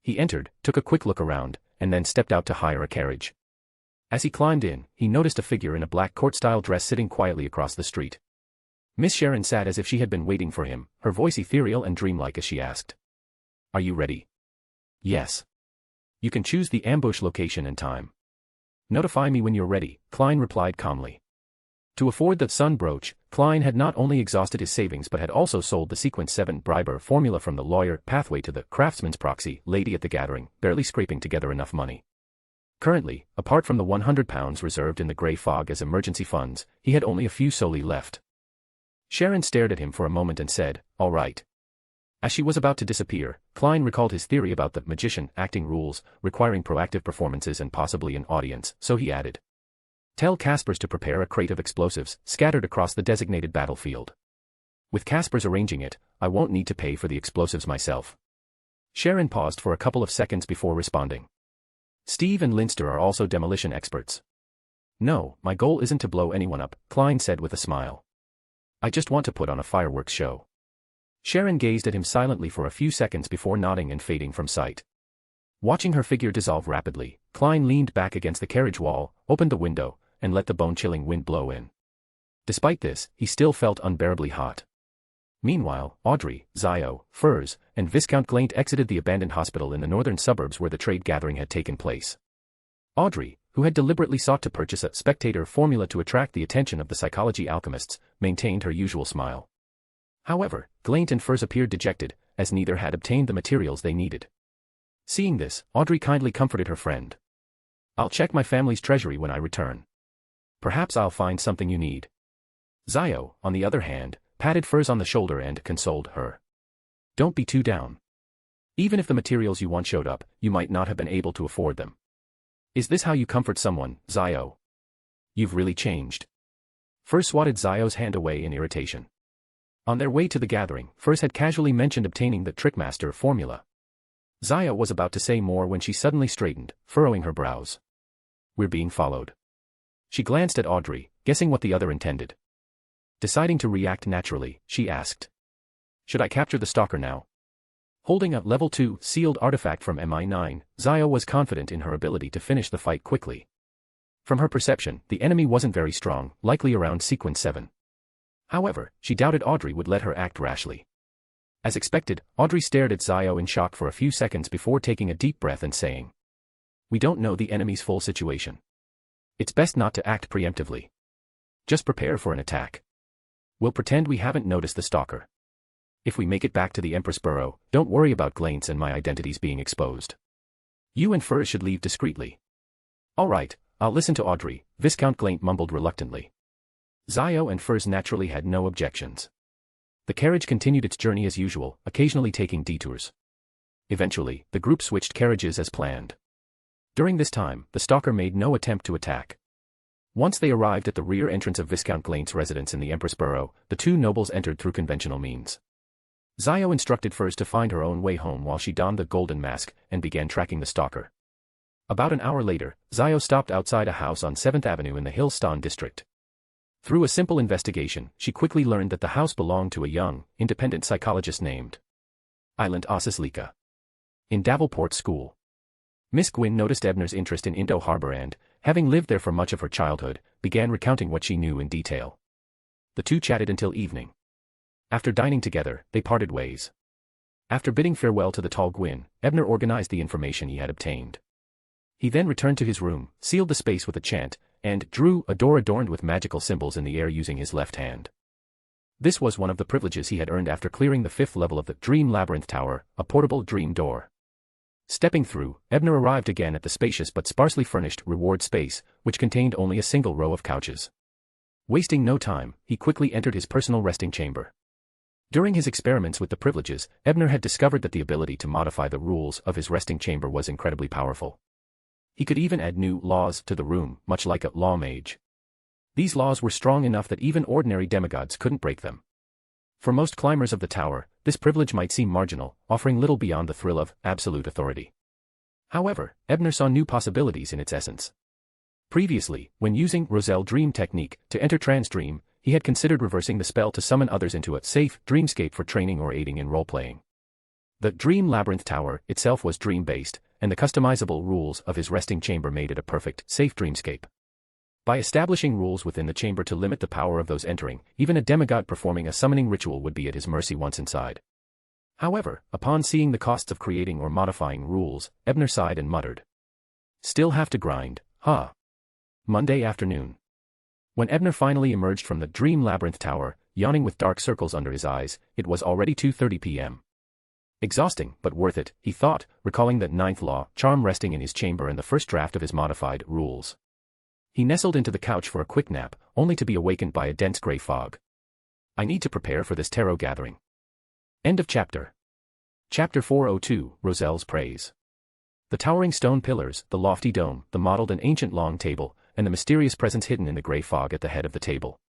He entered, took a quick look around, and then stepped out to hire a carriage. As he climbed in, he noticed a figure in a black court-style dress sitting quietly across the street. Miss Sharon sat as if she had been waiting for him, her voice ethereal and dreamlike as she asked, "Are you ready?" "Yes." You can choose the ambush location and time. Notify me when you're ready, Klein replied calmly. To afford the sun brooch, Klein had not only exhausted his savings but had also sold the Sequence 7 briber formula from the lawyer pathway to the craftsman's proxy lady at the gathering, barely scraping together enough money. Currently, apart from the £100 reserved in the grey fog as emergency funds, he had only a few soldi left. Sharon stared at him for a moment and said, "All right." As she was about to disappear, Klein recalled his theory about the magician acting rules, requiring proactive performances and possibly an audience, so he added, "Tell Caspers to prepare a crate of explosives, scattered across the designated battlefield. With Caspers arranging it, I won't need to pay for the explosives myself." Sharon paused for a couple of seconds before responding. "Steve and Linster are also demolition experts." "No, my goal isn't to blow anyone up," Klein said with a smile. "I just want to put on a fireworks show." Sharon gazed at him silently for a few seconds before nodding and fading from sight. Watching her figure dissolve rapidly, Klein leaned back against the carriage wall, opened the window, and let the bone-chilling wind blow in. Despite this, he still felt unbearably hot. Meanwhile, Audrey, Zio, Furs, and Viscount Glaint exited the abandoned hospital in the northern suburbs where the trade gathering had taken place. Audrey, who had deliberately sought to purchase a spectator formula to attract the attention of the psychology alchemists, maintained her usual smile. However, Glaint and Furs appeared dejected, as neither had obtained the materials they needed. Seeing this, Audrey kindly comforted her friend. "I'll check my family's treasury when I return. Perhaps I'll find something you need." Zio, on the other hand, patted Furs on the shoulder and consoled her. "Don't be too down. Even if the materials you want showed up, you might not have been able to afford them." "Is this how you comfort someone, Zio? You've really changed." Furs swatted Zio's hand away in irritation. On their way to the gathering, Furs had casually mentioned obtaining the Trickmaster formula. Zio was about to say more when she suddenly straightened, furrowing her brows. "We're being followed." She glanced at Audrey, guessing what the other intended. Deciding to react naturally, she asked, "Should I capture the stalker now?" Holding a Level 2 sealed artifact from MI9, Zio was confident in her ability to finish the fight quickly. From her perception, the enemy wasn't very strong, likely around Sequence 7. However, she doubted Audrey would let her act rashly. As expected, Audrey stared at Zio in shock for a few seconds before taking a deep breath and saying, "We don't know the enemy's full situation. It's best not to act preemptively. Just prepare for an attack. We'll pretend we haven't noticed the stalker. If we make it back to the Empress Burrow, don't worry about Glaint's and my identities being exposed. You and Furs should leave discreetly." "All right, I'll listen to Audrey," Viscount Glaint mumbled reluctantly. Zio and Furs naturally had no objections. The carriage continued its journey as usual, occasionally taking detours. Eventually, the group switched carriages as planned. During this time, the stalker made no attempt to attack. Once they arrived at the rear entrance of Viscount Glaint's residence in the Empress Burrow, the two nobles entered through conventional means. Zio instructed Furs to find her own way home while she donned the golden mask and began tracking the stalker. About an hour later, Zio stopped outside a house on 7th Avenue in the Hillston district. Through a simple investigation, she quickly learned that the house belonged to a young, independent psychologist named Island Osislika. In Davenport School. Miss Gwynn noticed Ebner's interest in Indo Harbor and, having lived there for much of her childhood, began recounting what she knew in detail. The two chatted until evening. After dining together, they parted ways. After bidding farewell to the tall Gwynn, Ebner organized the information he had obtained. He then returned to his room, sealed the space with a chant, and drew a door adorned with magical symbols in the air using his left hand. This was one of the privileges he had earned after clearing the 5th level of the Dream Labyrinth Tower, a portable dream door. Stepping through, Ebner arrived again at the spacious but sparsely furnished reward space, which contained only a single row of couches. Wasting no time, he quickly entered his personal resting chamber. During his experiments with the privileges, Ebner had discovered that the ability to modify the rules of his resting chamber was incredibly powerful. He could even add new laws to the room, much like a law mage. These laws were strong enough that even ordinary demigods couldn't break them. For most climbers of the tower, this privilege might seem marginal, offering little beyond the thrill of absolute authority. However, Ebner saw new possibilities in its essence. Previously, when using Roselle Dream technique to enter trance dream, he had considered reversing the spell to summon others into a safe dreamscape for training or aiding in role-playing. The Dream Labyrinth Tower itself was dream-based, and the customizable rules of his resting chamber made it a perfect, safe dreamscape. By establishing rules within the chamber to limit the power of those entering, even a demigod performing a summoning ritual would be at his mercy once inside. However, upon seeing the costs of creating or modifying rules, Ebner sighed and muttered. Still have to grind, huh? Monday afternoon. When Ebner finally emerged from the Dream Labyrinth Tower, yawning with dark circles under his eyes, it was already 2:30 p.m. Exhausting, but worth it, he thought, recalling that ninth law, charm resting in his chamber and the first draft of his modified rules. He nestled into the couch for a quick nap, only to be awakened by a dense gray fog. I need to prepare for this tarot gathering. End of chapter. Chapter 402, Roselle's Praise. The towering stone pillars, the lofty dome, the mottled and ancient long table, and the mysterious presence hidden in the gray fog at the head of the table.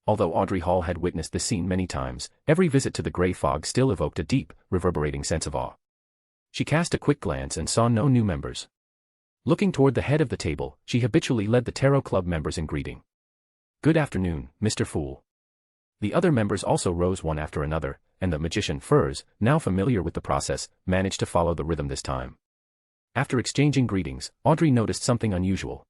Although Audrey Hall had witnessed this scene many times, every visit to the gray fog still evoked a deep, reverberating sense of awe. She cast a quick glance and saw no new members. Looking toward the head of the table, she habitually led the Tarot Club members in greeting. Good afternoon, Mr. Fool. The other members also rose one after another, and the magician Furs, now familiar with the process, managed to follow the rhythm this time. After exchanging greetings, Audrey noticed something unusual.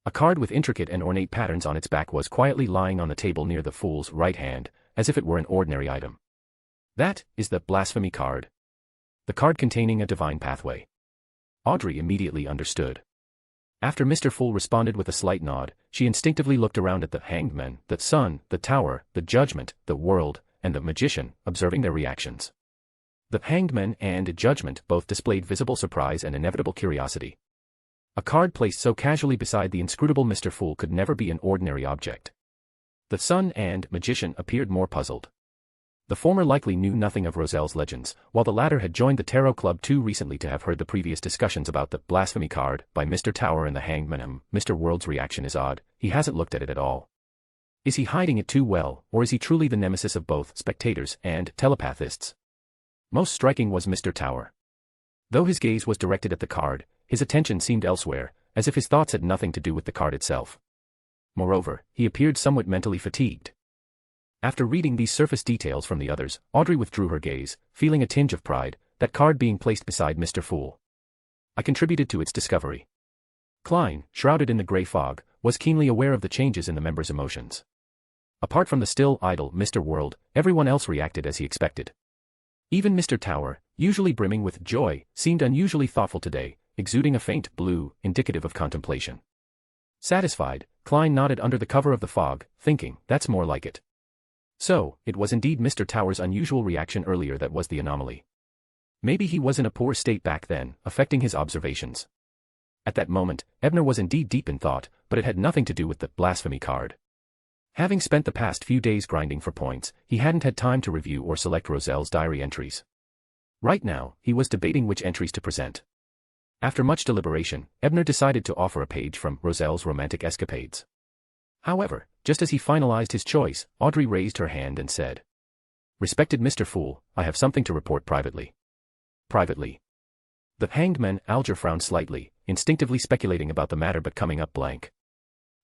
A card with intricate and ornate patterns on its back was quietly lying on the table near the Fool's right hand, as if it were an ordinary item. That is the Blasphemy card. The card containing a divine pathway. Audrey immediately understood. After Mr. Fool responded with a slight nod, she instinctively looked around at the Hanged Men, the Sun, the Tower, the Judgment, the World, and the Magician, observing their reactions. The Hanged Men and Judgment both displayed visible surprise and inevitable curiosity. A card placed so casually beside the inscrutable Mr. Fool could never be an ordinary object. The Sun and Magician appeared more puzzled. The former likely knew nothing of Roselle's legends, while the latter had joined the Tarot Club too recently to have heard the previous discussions about the Blasphemy card by Mr. Tower and the Hanged Man. Mr. World's reaction is odd, he hasn't looked at it at all. Is he hiding it too well, or is he truly the nemesis of both spectators and telepathists? Most striking was Mr. Tower. Though his gaze was directed at the card, his attention seemed elsewhere, as if his thoughts had nothing to do with the card itself. Moreover, he appeared somewhat mentally fatigued. After reading these surface details from the others, Audrey withdrew her gaze, feeling a tinge of pride, that card being placed beside Mr. Fool. I contributed to its discovery. Klein, shrouded in the gray fog, was keenly aware of the changes in the members' emotions. Apart from the still idle Mr. World, everyone else reacted as he expected. Even Mr. Tower, usually brimming with joy, seemed unusually thoughtful today, exuding a faint blue, indicative of contemplation. Satisfied, Klein nodded under the cover of the fog, thinking, that's more like it. So, it was indeed Mr. Tower's unusual reaction earlier that was the anomaly. Maybe he was in a poor state back then, affecting his observations. At that moment, Ebner was indeed deep in thought, but it had nothing to do with the Blasphemy card. Having spent the past few days grinding for points, he hadn't had time to review or select Roselle's diary entries. Right now, he was debating which entries to present. After much deliberation, Ebner decided to offer a page from Roselle's romantic escapades. However, just as he finalized his choice, Audrey raised her hand and said, Respected Mr. Fool, I have something to report privately. Privately. The Hanged Man Alger frowned slightly, instinctively speculating about the matter but coming up blank.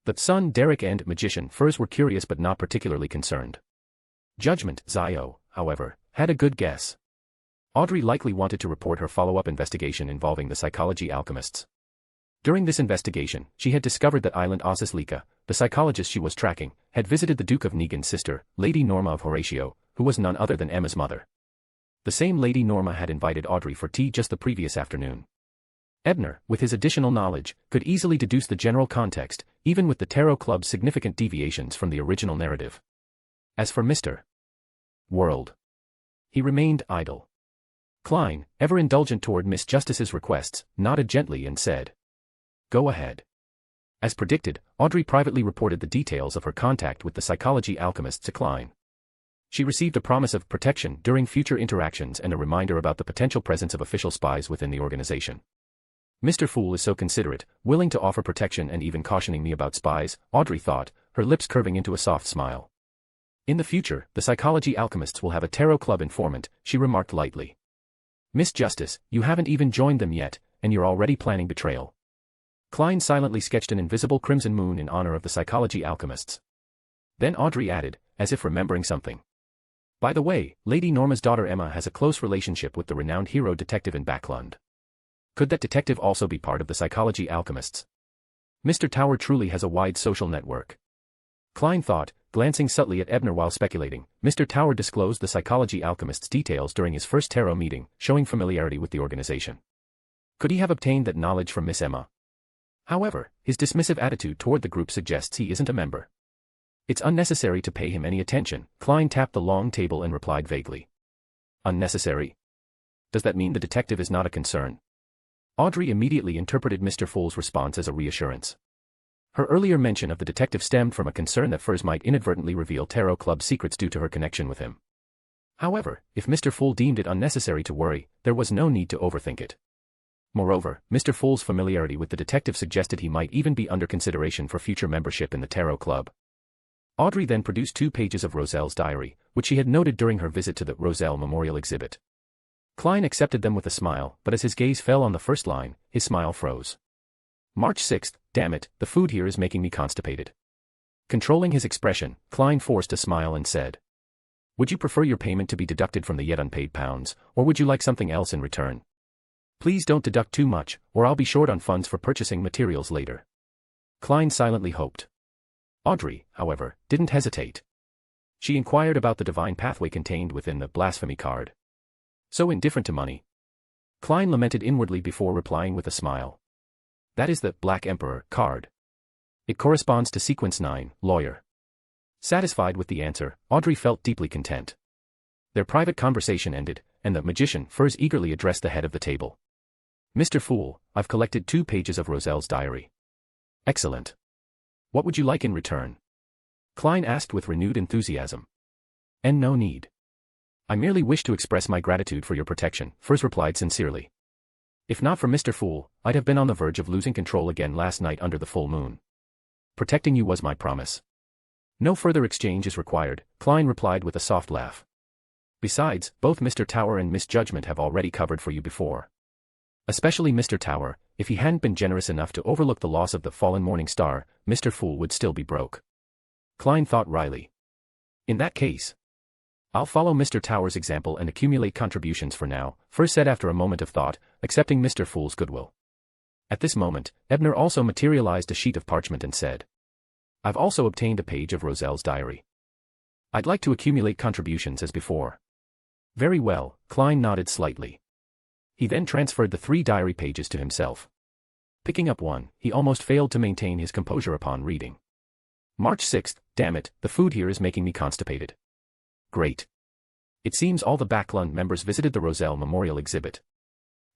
The Sun, Derek and Magician Furs were curious but not particularly concerned. Judgment, Zio, however, had a good guess. Audrey likely wanted to report her follow-up investigation involving the psychology alchemists. During this investigation, she had discovered that Island Osislika, the psychologist she was tracking, had visited the Duke of Negan's sister, Lady Norma of Horatio, who was none other than Emma's mother. The same Lady Norma had invited Audrey for tea just the previous afternoon. Ebner, with his additional knowledge, could easily deduce the general context, even with the Tarot Club's significant deviations from the original narrative. As for Mr. World, he remained idle. Klein, ever indulgent toward Miss Justice's requests, nodded gently and said, Go ahead. As predicted, Audrey privately reported the details of her contact with the psychology alchemists to Klein. She received a promise of protection during future interactions and a reminder about the potential presence of official spies within the organization. Mr. Fool is so considerate, willing to offer protection and even cautioning me about spies, Audrey thought, her lips curving into a soft smile. In the future, the psychology alchemists will have a Tarot Club informant, she remarked lightly. Miss Justice, you haven't even joined them yet, and you're already planning betrayal. Klein silently sketched an invisible crimson moon in honor of the psychology alchemists. Then Audrey added, as if remembering something. By the way, Lady Norma's daughter Emma has a close relationship with the renowned hero detective in Backlund. Could that detective also be part of the psychology alchemists? Mr. Tower truly has a wide social network. Klein thought, glancing subtly at Ebner while speculating. Mr. Tower disclosed the psychology alchemist's details during his first tarot meeting, showing familiarity with the organization. Could he have obtained that knowledge from Miss Emma? However, his dismissive attitude toward the group suggests he isn't a member. It's unnecessary to pay him any attention. Klein tapped the long table and replied vaguely. Unnecessary? Does that mean the detective is not a concern? Audrey immediately interpreted Mr. Fool's response as a reassurance. Her earlier mention of the detective stemmed from a concern that Furs might inadvertently reveal Tarot Club secrets due to her connection with him. However, if Mr. Fool deemed it unnecessary to worry, there was no need to overthink it. Moreover, Mr. Fool's familiarity with the detective suggested he might even be under consideration for future membership in the Tarot Club. Audrey then produced 2 pages of Roselle's diary, which she had noted during her visit to the Roselle Memorial exhibit. Klein accepted them with a smile, but as his gaze fell on the first line, his smile froze. March 6th, damn it, the food here is making me constipated. Controlling his expression, Klein forced a smile and said, Would you prefer your payment to be deducted from the yet unpaid pounds, or would you like something else in return? Please don't deduct too much, or I'll be short on funds for purchasing materials later. Klein silently hoped. Audrey, however, didn't hesitate. She inquired about the divine pathway contained within the blasphemy card. So indifferent to money. Klein lamented inwardly before replying with a smile. That is the Black Emperor card. It corresponds to sequence 9, lawyer. Satisfied with the answer, Audrey felt deeply content. Their private conversation ended, and the magician Furs eagerly addressed the head of the table. Mr. Fool, I've collected 2 pages of Roselle's diary. Excellent. What would you like in return? Klein asked with renewed enthusiasm. And no need. I merely wish to express my gratitude for your protection, Furs replied sincerely. If not for Mr. Fool, I'd have been on the verge of losing control again last night under the full moon. Protecting you was my promise. No further exchange is required, Klein replied with a soft laugh. Besides, both Mr. Tower and Miss Judgment have already covered for you before. Especially Mr. Tower, if he hadn't been generous enough to overlook the loss of the fallen morning star, Mr. Fool would still be broke. Klein thought wryly. In that case, I'll follow Mr. Tower's example and accumulate contributions for now, Furs said after a moment of thought, accepting Mr. Fool's goodwill. At this moment, Ebner also materialized a sheet of parchment and said, I've also obtained a page of Roselle's diary. I'd like to accumulate contributions as before. Very well, Klein nodded slightly. He then transferred the 3 diary pages to himself. Picking up one, he almost failed to maintain his composure upon reading. March 6th, damn it, the food here is making me constipated. Great. It seems all the Backlund members visited the Roselle Memorial exhibit.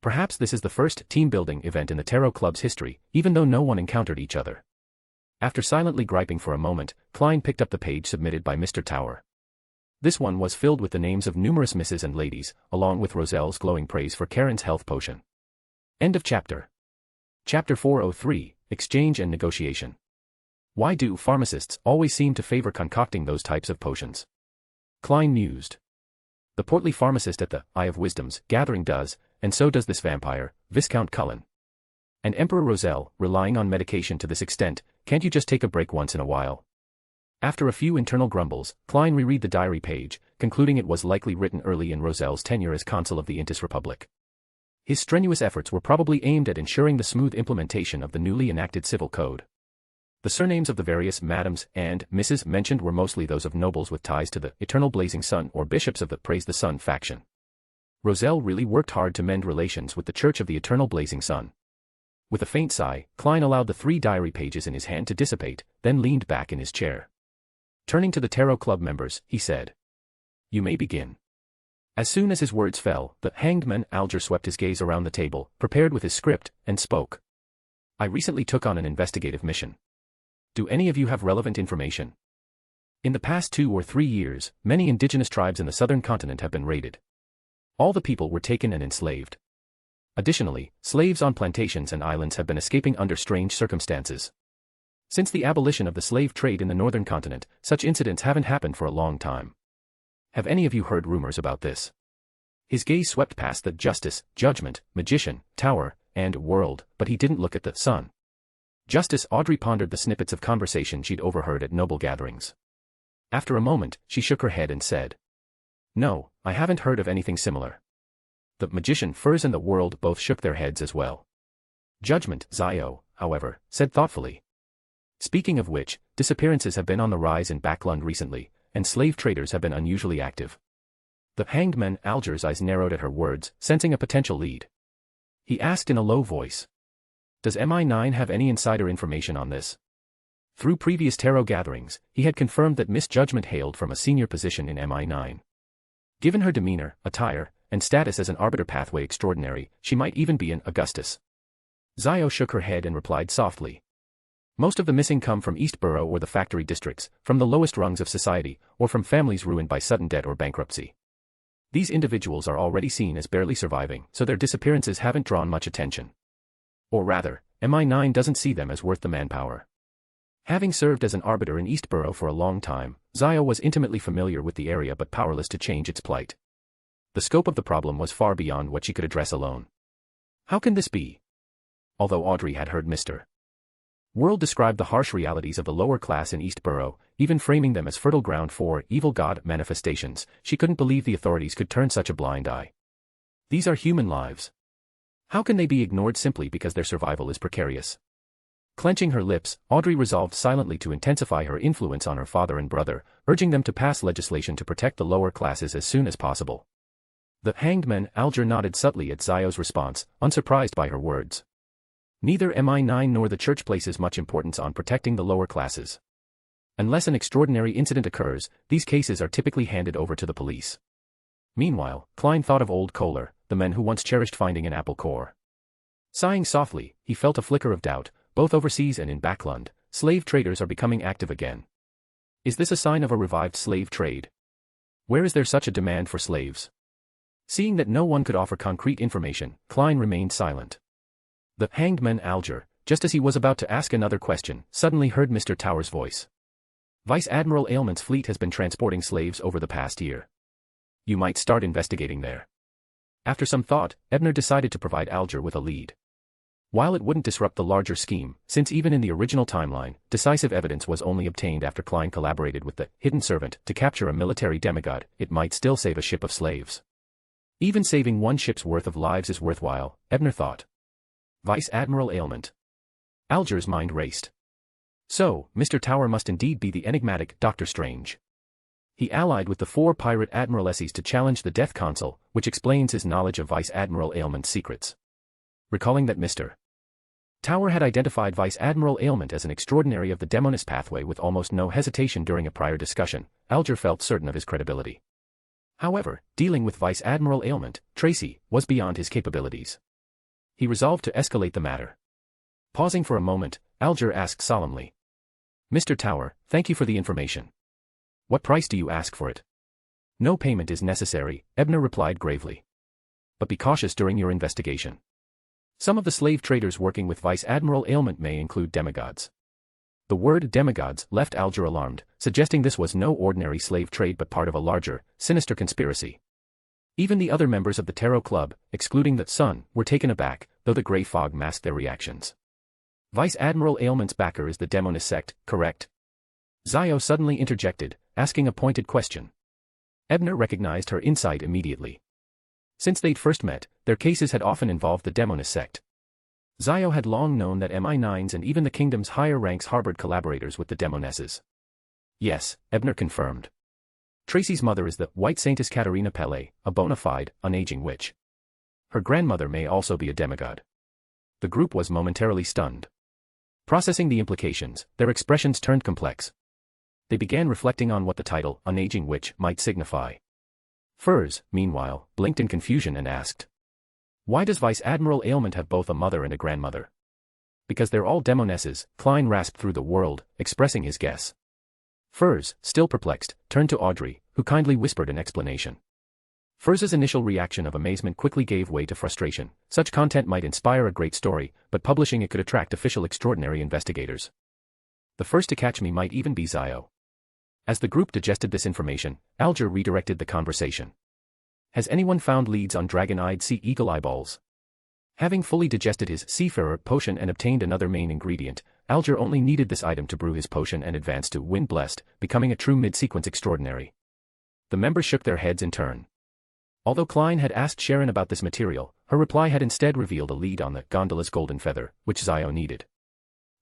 Perhaps this is the first team-building event in the Tarot Club's history, even though no one encountered each other. After silently griping for a moment, Klein picked up the page submitted by Mr. Tower. This one was filled with the names of numerous misses and ladies, along with Roselle's glowing praise for Karen's health potion. End of chapter. Chapter 403, Exchange and Negotiation. Why do pharmacists always seem to favor concocting those types of potions? Klein mused. The portly pharmacist at the Eye of Wisdom's gathering does, and so does this vampire, Viscount Cullen. And Emperor Roselle, relying on medication to this extent, can't you just take a break once in a while? After a few internal grumbles, Klein reread the diary page, concluding it was likely written early in Roselle's tenure as consul of the Intis Republic. His strenuous efforts were probably aimed at ensuring the smooth implementation of the newly enacted civil code. The surnames of the various madams and misses mentioned were mostly those of nobles with ties to the Eternal Blazing Sun or bishops of the Praise the Sun faction. Roselle really worked hard to mend relations with the Church of the Eternal Blazing Sun. With a faint sigh, Klein allowed the 3 diary pages in his hand to dissipate, then leaned back in his chair. Turning to the Tarot Club members, he said, You may begin. As soon as his words fell, the hanged man Alger swept his gaze around the table, prepared with his script, and spoke. I recently took on an investigative mission. Do any of you have relevant information? In the past 2 or 3 years, many indigenous tribes in the southern continent have been raided. All the people were taken and enslaved. Additionally, slaves on plantations and islands have been escaping under strange circumstances. Since the abolition of the slave trade in the northern continent, such incidents haven't happened for a long time. Have any of you heard rumors about this? His gaze swept past the Justice, Judgment, Magician, Tower, and World, but he didn't look at the Sun. Justice Audrey pondered the snippets of conversation she'd overheard at noble gatherings. After a moment, she shook her head and said, No, I haven't heard of anything similar. The Magician Furs and the World both shook their heads as well. Judgment Zio, however, said thoughtfully, Speaking of which, disappearances have been on the rise in Backlund recently, and slave traders have been unusually active. The hanged man Alger's eyes narrowed at her words, sensing a potential lead. He asked in a low voice. Does MI9 have any insider information on this? Through previous tarot gatherings, he had confirmed that Miss Judgment hailed from a senior position in MI9. Given her demeanor, attire, and status as an arbiter pathway extraordinary, she might even be an Augustus. Zio shook her head and replied softly. Most of the missing come from East Borough or the factory districts, from the lowest rungs of society, or from families ruined by sudden debt or bankruptcy. These individuals are already seen as barely surviving, so their disappearances haven't drawn much attention. Or rather, MI9 doesn't see them as worth the manpower. Having served as an arbiter in East Borough for a long time, Zio was intimately familiar with the area but powerless to change its plight. The scope of the problem was far beyond what she could address alone. How can this be? Although Audrey had heard Mr. World describe the harsh realities of the lower class in East Borough, even framing them as fertile ground for evil god manifestations, she couldn't believe the authorities could turn such a blind eye. These are human lives. How can they be ignored simply because their survival is precarious? Clenching her lips, Audrey resolved silently to intensify her influence on her father and brother, urging them to pass legislation to protect the lower classes as soon as possible. The hanged man Alger nodded subtly at Zio's response, unsurprised by her words. Neither MI9 nor the church places much importance on protecting the lower classes. Unless an extraordinary incident occurs, these cases are typically handed over to the police. Meanwhile, Klein thought of old Kohler, the men who once cherished finding an apple core. Sighing softly, he felt a flicker of doubt. Both overseas and in Backlund, slave traders are becoming active again. Is this a sign of a revived slave trade? Where is there such a demand for slaves? Seeing that no one could offer concrete information, Klein remained silent. The hanged man Alger, just as he was about to ask another question, suddenly heard Mr. Tower's voice. Vice Admiral Ailment's fleet has been transporting slaves over the past year. You might start investigating there. After some thought, Ebner decided to provide Alger with a lead. While it wouldn't disrupt the larger scheme, since even in the original timeline, decisive evidence was only obtained after Klein collaborated with the hidden servant to capture a military demigod, it might still save a ship of slaves. Even saving one ship's worth of lives is worthwhile, Ebner thought. Vice Admiral Ailment. Alger's mind raced. So, Mr. Tower must indeed be the enigmatic Doctor Strange. He allied with the 4 pirate admiralesses to challenge the Death Consul, which explains his knowledge of Vice Admiral Ailment's secrets. Recalling that Mr. Tower had identified Vice Admiral Ailment as an extraordinary of the demonist pathway with almost no hesitation during a prior discussion, Alger felt certain of his credibility. However, dealing with Vice Admiral Ailment, Tracy, was beyond his capabilities. He resolved to escalate the matter. Pausing for a moment, Alger asked solemnly. Mr. Tower, thank you for the information. What price do you ask for it? No payment is necessary, Ebner replied gravely. But be cautious during your investigation. Some of the slave traders working with Vice Admiral Ailment may include demigods. The word demigods left Alger alarmed, suggesting this was no ordinary slave trade but part of a larger, sinister conspiracy. Even the other members of the Tarot Club, excluding the Sun, were taken aback, though the grey fog masked their reactions. Vice Admiral Ailment's backer is the demonist sect, correct? Zio suddenly interjected, asking a pointed question. Ebner recognized her insight immediately. Since they'd first met, their cases had often involved the demonist sect. Zio had long known that MI9s and even the kingdom's higher ranks harbored collaborators with the demonesses. Yes, Ebner confirmed. Tracy's mother is the White Saintess Katerina Pelle, a bona fide, unaging witch. Her grandmother may also be a demigod. The group was momentarily stunned. Processing the implications, their expressions turned complex. They began reflecting on what the title, unaging witch, might signify. Furs, meanwhile, blinked in confusion and asked. Why does Vice Admiral Ailment have both a mother and a grandmother? Because they're all demonesses, Klein rasped through the world, expressing his guess. Furs, still perplexed, turned to Audrey, who kindly whispered an explanation. Furs's initial reaction of amazement quickly gave way to frustration. Such content might inspire a great story, but publishing it could attract official extraordinary investigators. The first to catch me might even be Zio. As the group digested this information, Alger redirected the conversation. Has anyone found leads on dragon-eyed sea eagle eyeballs? Having fully digested his seafarer potion and obtained another main ingredient, Alger only needed this item to brew his potion and advance to Wind Blessed, becoming a true mid-sequence extraordinary. The members shook their heads in turn. Although Klein had asked Sharon about this material, her reply had instead revealed a lead on the gondola's golden feather, which Zio needed.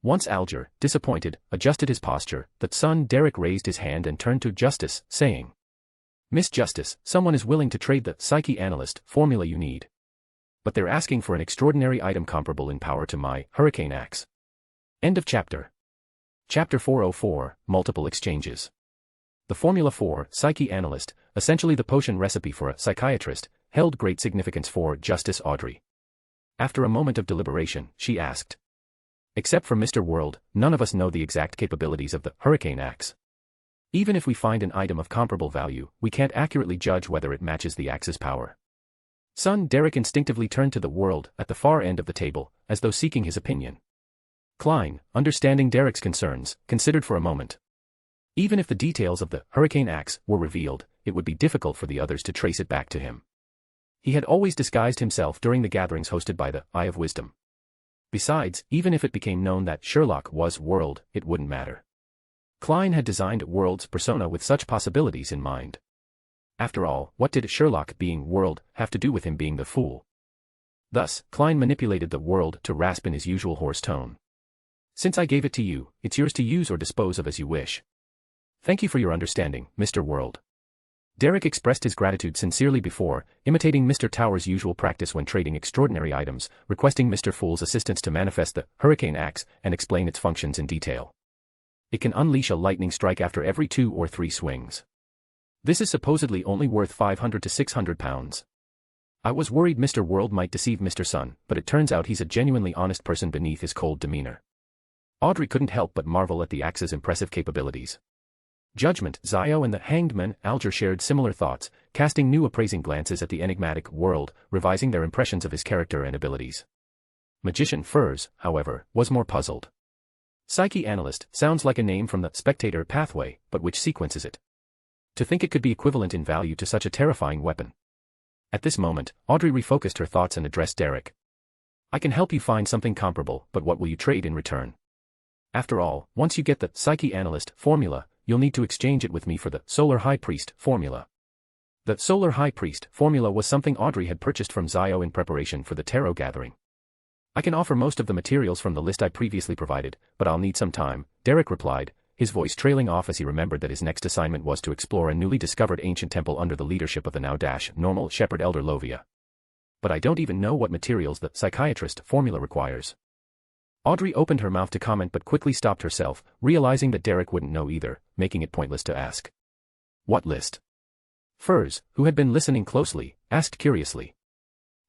Once Alger, disappointed, adjusted his posture, that son Derek raised his hand and turned to Justice, saying, "Miss Justice, someone is willing to trade the psyche analyst formula you need. But they're asking for an extraordinary item comparable in power to my hurricane axe." End of chapter. Chapter 404, Multiple Exchanges. The formula for psyche analyst, essentially the potion recipe for a psychiatrist, held great significance for Justice Audrey. After a moment of deliberation, she asked, "Except for Mr. World, none of us know the exact capabilities of the hurricane axe. Even if we find an item of comparable value, we can't accurately judge whether it matches the axe's power." Son Derek instinctively turned to the World at the far end of the table, as though seeking his opinion. Klein, understanding Derek's concerns, considered for a moment. Even if the details of the hurricane axe were revealed, it would be difficult for the others to trace it back to him. He had always disguised himself during the gatherings hosted by the Eye of Wisdom. Besides, even if it became known that Sherlock was World, it wouldn't matter. Klein had designed World's persona with such possibilities in mind. After all, what did Sherlock being World have to do with him being the fool? Thus, Klein manipulated the World to rasp in his usual hoarse tone. "Since I gave it to you, it's yours to use or dispose of as you wish. Thank you for your understanding, Mr. World." Derek expressed his gratitude sincerely before, imitating Mr. Tower's usual practice when trading extraordinary items, requesting Mr. Fool's assistance to manifest the hurricane axe and explain its functions in detail. It can unleash a lightning strike after every 2 or 3 swings. This is supposedly only worth 500 to 600 pounds. I was worried Mr. World might deceive Mr. Sun, but it turns out he's a genuinely honest person beneath his cold demeanor. Audrey couldn't help but marvel at the axe's impressive capabilities. Judgment, Zio and the hanged man, Alger shared similar thoughts, casting new appraising glances at the enigmatic World, revising their impressions of his character and abilities. Magician Furs, however, was more puzzled. Psyche Analyst sounds like a name from the Spectator pathway, but which sequence is it? To think it could be equivalent in value to such a terrifying weapon. At this moment, Audrey refocused her thoughts and addressed Derek. "I can help you find something comparable, but what will you trade in return? After all, once you get the Psyche Analyst formula, you'll need to exchange it with me for the Solar High Priest formula." The Solar High Priest formula was something Audrey had purchased from Zio in preparation for the tarot gathering. "I can offer most of the materials from the list I previously provided, but I'll need some time," Derek replied, his voice trailing off as he remembered that his next assignment was to explore a newly discovered ancient temple under the leadership of the now-normal shepherd elder Lovia. "But I don't even know what materials the psychiatrist formula requires." Audrey opened her mouth to comment but quickly stopped herself, realizing that Derek wouldn't know either, making it pointless to ask. "What list?" Furs, who had been listening closely, asked curiously.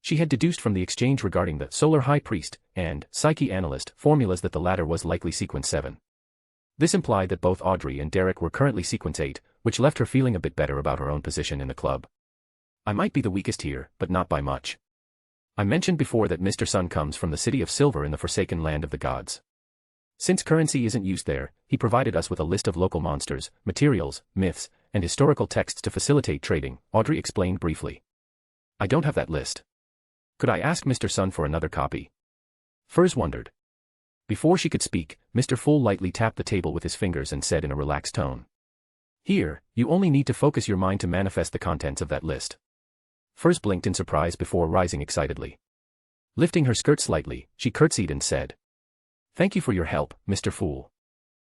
She had deduced from the exchange regarding the Solar High Priest and Psyche Analyst formulas that the latter was likely sequence 7. This implied that both Audrey and Derek were currently sequence 8, which left her feeling a bit better about her own position in the club. "I might be the weakest here, but not by much. I mentioned before that Mr. Sun comes from the City of Silver in the Forsaken Land of the Gods. Since currency isn't used there, he provided us with a list of local monsters, materials, myths, and historical texts to facilitate trading," Audrey explained briefly. "I don't have that list. Could I ask Mr. Sun for another copy?" Furs wondered. Before she could speak, Mr. Fool lightly tapped the table with his fingers and said in a relaxed tone, "Here, you only need to focus your mind to manifest the contents of that list." Furs blinked in surprise before rising excitedly. Lifting her skirt slightly, she curtsied and said, "Thank you for your help, Mr. Fool."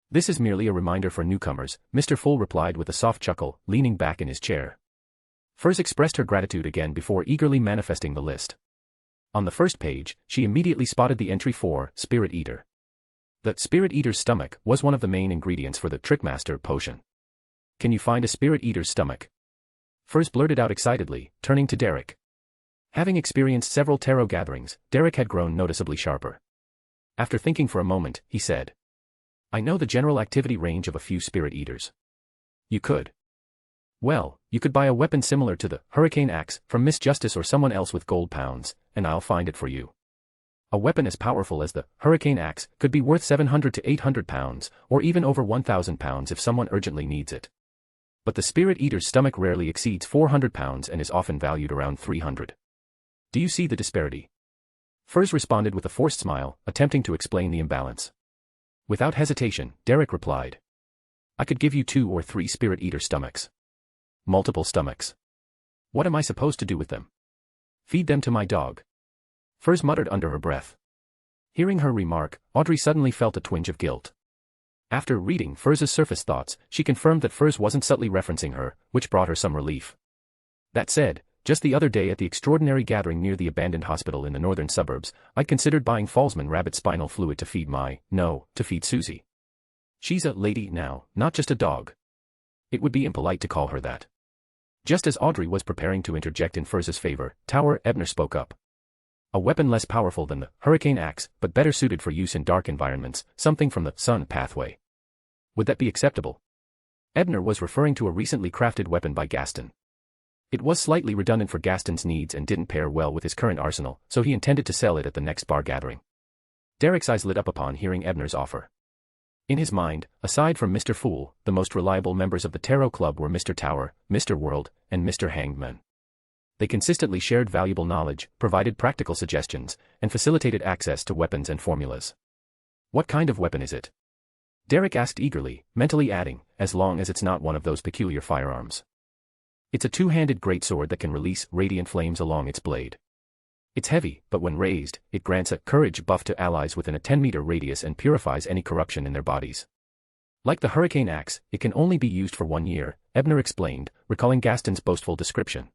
"This is merely a reminder for newcomers," Mr. Fool replied with a soft chuckle, leaning back in his chair. Furs expressed her gratitude again before eagerly manifesting the list. On the first page, she immediately spotted the entry for Spirit Eater. The Spirit Eater's stomach was one of the main ingredients for the Trickmaster potion. "Can you find a Spirit Eater's stomach?" Furs blurted out excitedly, turning to Derek. Having experienced several tarot gatherings, Derek had grown noticeably sharper. After thinking for a moment, he said, "I know the general activity range of a few Spirit Eaters. You could. Well, you could buy a weapon similar to the Hurricane Axe from Miss Justice or someone else with gold pounds, and I'll find it for you. A weapon as powerful as the Hurricane Axe could be worth 700 to 800 pounds, or even over 1,000 pounds if someone urgently needs it. But the Spirit Eater's stomach rarely exceeds 400 pounds and is often valued around 300. Do you see the disparity?" Furs responded with a forced smile, attempting to explain the imbalance. Without hesitation, Derek replied, "I could give you 2 or 3 Spirit Eater stomachs." "Multiple stomachs. What am I supposed to do with them?" "Feed them to my dog." Furs muttered under her breath. Hearing her remark, Audrey suddenly felt a twinge of guilt. After reading Furz's surface thoughts, she confirmed that Furz wasn't subtly referencing her, which brought her some relief. That said, just the other day at the extraordinary gathering near the abandoned hospital in the northern suburbs, I'd considered buying Falsman rabbit spinal fluid to feed to feed Susie. She's a lady now, not just a dog. It would be impolite to call her that. Just as Audrey was preparing to interject in Furz's favor, Tower Ebner spoke up. A weapon less powerful than the hurricane axe, but better suited for use in dark environments, something from the sun pathway. Would that be acceptable? Ebner was referring to a recently crafted weapon by Gaston. It was slightly redundant for Gaston's needs and didn't pair well with his current arsenal, so he intended to sell it at the next bar gathering. Derek's eyes lit up upon hearing Ebner's offer. In his mind, aside from Mr. Fool, the most reliable members of the Tarot Club were Mr. Tower, Mr. World, and Mr. Hangman. They consistently shared valuable knowledge, provided practical suggestions, and facilitated access to weapons and formulas. What kind of weapon is it? Derek asked eagerly, mentally adding, as long as it's not one of those peculiar firearms. It's a two-handed greatsword that can release radiant flames along its blade. It's heavy, but when raised, it grants a courage buff to allies within a 10-meter radius and purifies any corruption in their bodies. Like the hurricane axe, it can only be used for 1 year, Ebner explained, recalling Gaston's boastful description.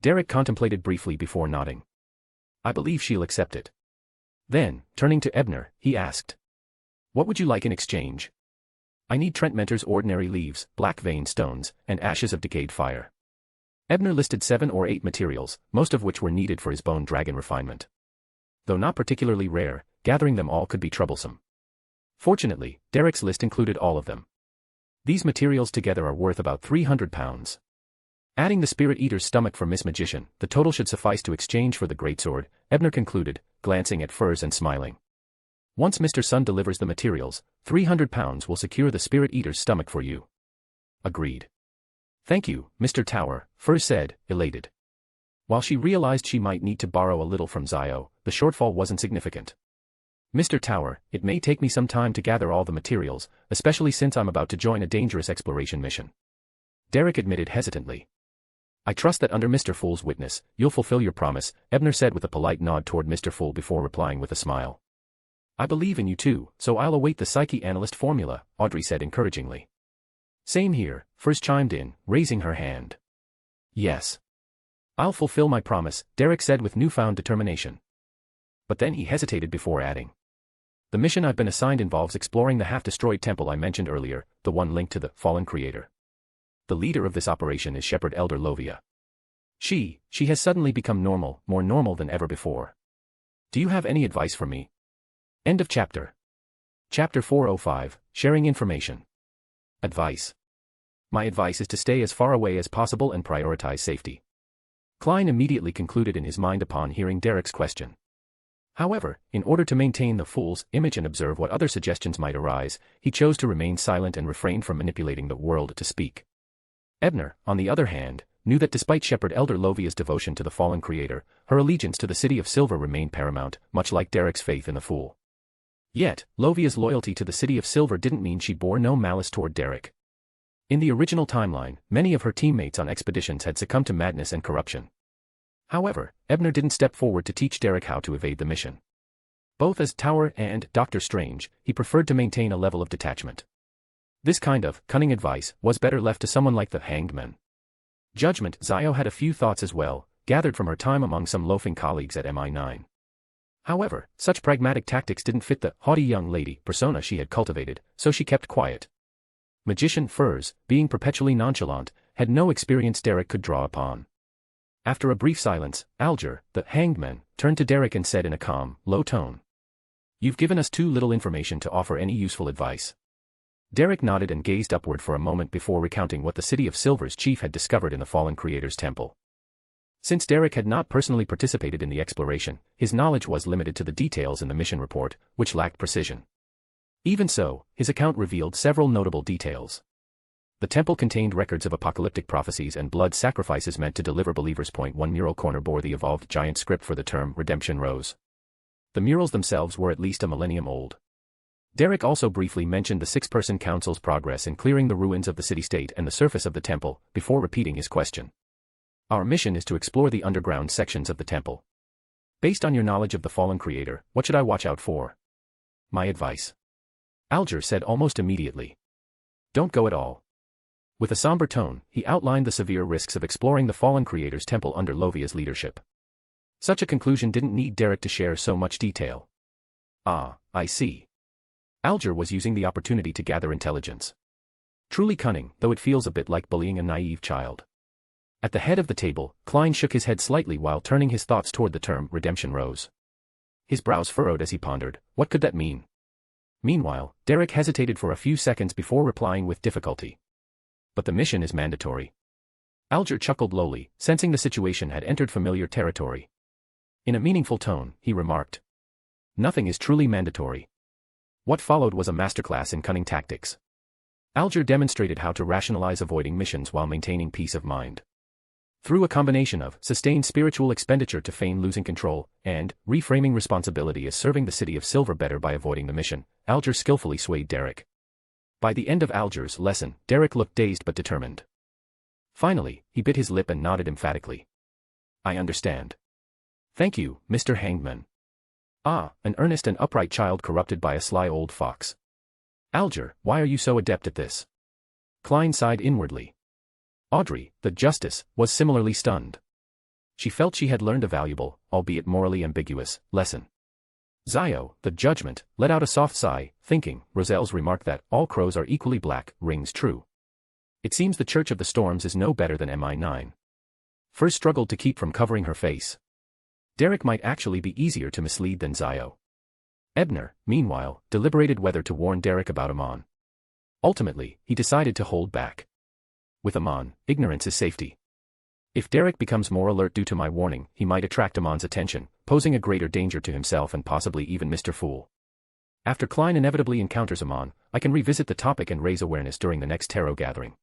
Derek contemplated briefly before nodding. I believe she'll accept it. Then, turning to Ebner, he asked. What would you like in exchange? I need Trent Mentor's ordinary leaves, black vein stones, and ashes of decayed fire. Ebner listed 7 or 8 materials, most of which were needed for his bone dragon refinement. Though not particularly rare, gathering them all could be troublesome. Fortunately, Derek's list included all of them. These materials together are worth about 300 pounds. Adding the Spirit Eater's stomach for Miss Magician, the total should suffice to exchange for the greatsword, Ebner concluded, glancing at Furz and smiling. Once Mr. Sun delivers the materials, 300 pounds will secure the Spirit Eater's stomach for you. Agreed. Thank you, Mr. Tower, Furz said, elated. While she realized she might need to borrow a little from Zio, the shortfall wasn't significant. Mr. Tower, it may take me some time to gather all the materials, especially since I'm about to join a dangerous exploration mission. Derek admitted hesitantly. I trust that under Mr. Fool's witness, you'll fulfill your promise, Ebner said with a polite nod toward Mr. Fool before replying with a smile. I believe in you too, so I'll await the psyche analyst formula, Audrey said encouragingly. Same here, Furz chimed in, raising her hand. Yes. I'll fulfill my promise, Derek said with newfound determination. But then he hesitated before adding. The mission I've been assigned involves exploring the half-destroyed temple I mentioned earlier, the one linked to the fallen creator. The leader of this operation is Shepherd Elder Lovia. She has suddenly become normal, more normal than ever before. Do you have any advice for me? End of chapter. Chapter 405, Sharing Information. Advice. My advice is to stay as far away as possible and prioritize safety. Klein immediately concluded in his mind upon hearing Derek's question. However, in order to maintain the Fool's image and observe what other suggestions might arise, he chose to remain silent and refrain from manipulating the world to speak. Ebner, on the other hand, knew that despite Shepherd Elder Lovia's devotion to the fallen creator, her allegiance to the City of Silver remained paramount, much like Derek's faith in the Fool. Yet, Lovia's loyalty to the City of Silver didn't mean she bore no malice toward Derek. In the original timeline, many of her teammates on expeditions had succumbed to madness and corruption. However, Ebner didn't step forward to teach Derek how to evade the mission. Both as Tower and Dr. Strange, he preferred to maintain a level of detachment. This kind of cunning advice was better left to someone like the Hangman. Judgment. Zio had a few thoughts as well, gathered from her time among some loafing colleagues at MI9. However, such pragmatic tactics didn't fit the haughty young lady persona she had cultivated, so she kept quiet. Magician Furz, being perpetually nonchalant, had no experience Derek could draw upon. After a brief silence, Alger, the Hangman, turned to Derek and said in a calm, low tone. You've given us too little information to offer any useful advice. Derek nodded and gazed upward for a moment before recounting what the City of Silver's chief had discovered in the fallen creator's temple. Since Derek had not personally participated in the exploration, his knowledge was limited to the details in the mission report, which lacked precision. Even so, his account revealed several notable details. The temple contained records of apocalyptic prophecies and blood sacrifices meant to deliver believers. One mural corner bore the evolved giant script for the term Redemption Rose. The murals themselves were at least a millennium old. Derek also briefly mentioned the 6-person council's progress in clearing the ruins of the city-state and the surface of the temple, before repeating his question. Our mission is to explore the underground sections of the temple. Based on your knowledge of the fallen creator, what should I watch out for? My advice. Alger said almost immediately. Don't go at all. With a somber tone, he outlined the severe risks of exploring the fallen creator's temple under Lovia's leadership. Such a conclusion didn't need Derek to share so much detail. Ah, I see. Alger was using the opportunity to gather intelligence. Truly cunning, though it feels a bit like bullying a naive child. At the head of the table, Klein shook his head slightly while turning his thoughts toward the term redemption rose. His brows furrowed as he pondered, what could that mean? Meanwhile, Derek hesitated for a few seconds before replying with difficulty. But the mission is mandatory. Alger chuckled lowly, sensing the situation had entered familiar territory. In a meaningful tone, he remarked. Nothing is truly mandatory. What followed was a masterclass in cunning tactics. Alger demonstrated how to rationalize avoiding missions while maintaining peace of mind. Through a combination of sustained spiritual expenditure to feign losing control, and reframing responsibility as serving the city of Silver better by avoiding the mission, Alger skillfully swayed Derek. By the end of Alger's lesson, Derek looked dazed but determined. Finally, he bit his lip and nodded emphatically. I understand. Thank you, Mr. Hangman. Ah, an earnest and upright child corrupted by a sly old fox. Alger, why are you so adept at this? Klein sighed inwardly. Audrey, the justice, was similarly stunned. She felt she had learned a valuable, albeit morally ambiguous, lesson. Zio, the judgment, let out a soft sigh, thinking, Roselle's remark that all crows are equally black rings true. It seems the Church of the Storms is no better than MI9. Furs struggled to keep from covering her face. Derek might actually be easier to mislead than Zio. Ebner, meanwhile, deliberated whether to warn Derek about Amon. Ultimately, he decided to hold back. With Amon, ignorance is safety. If Derek becomes more alert due to my warning, he might attract Amon's attention, posing a greater danger to himself and possibly even Mr. Fool. After Klein inevitably encounters Amon, I can revisit the topic and raise awareness during the next tarot gathering.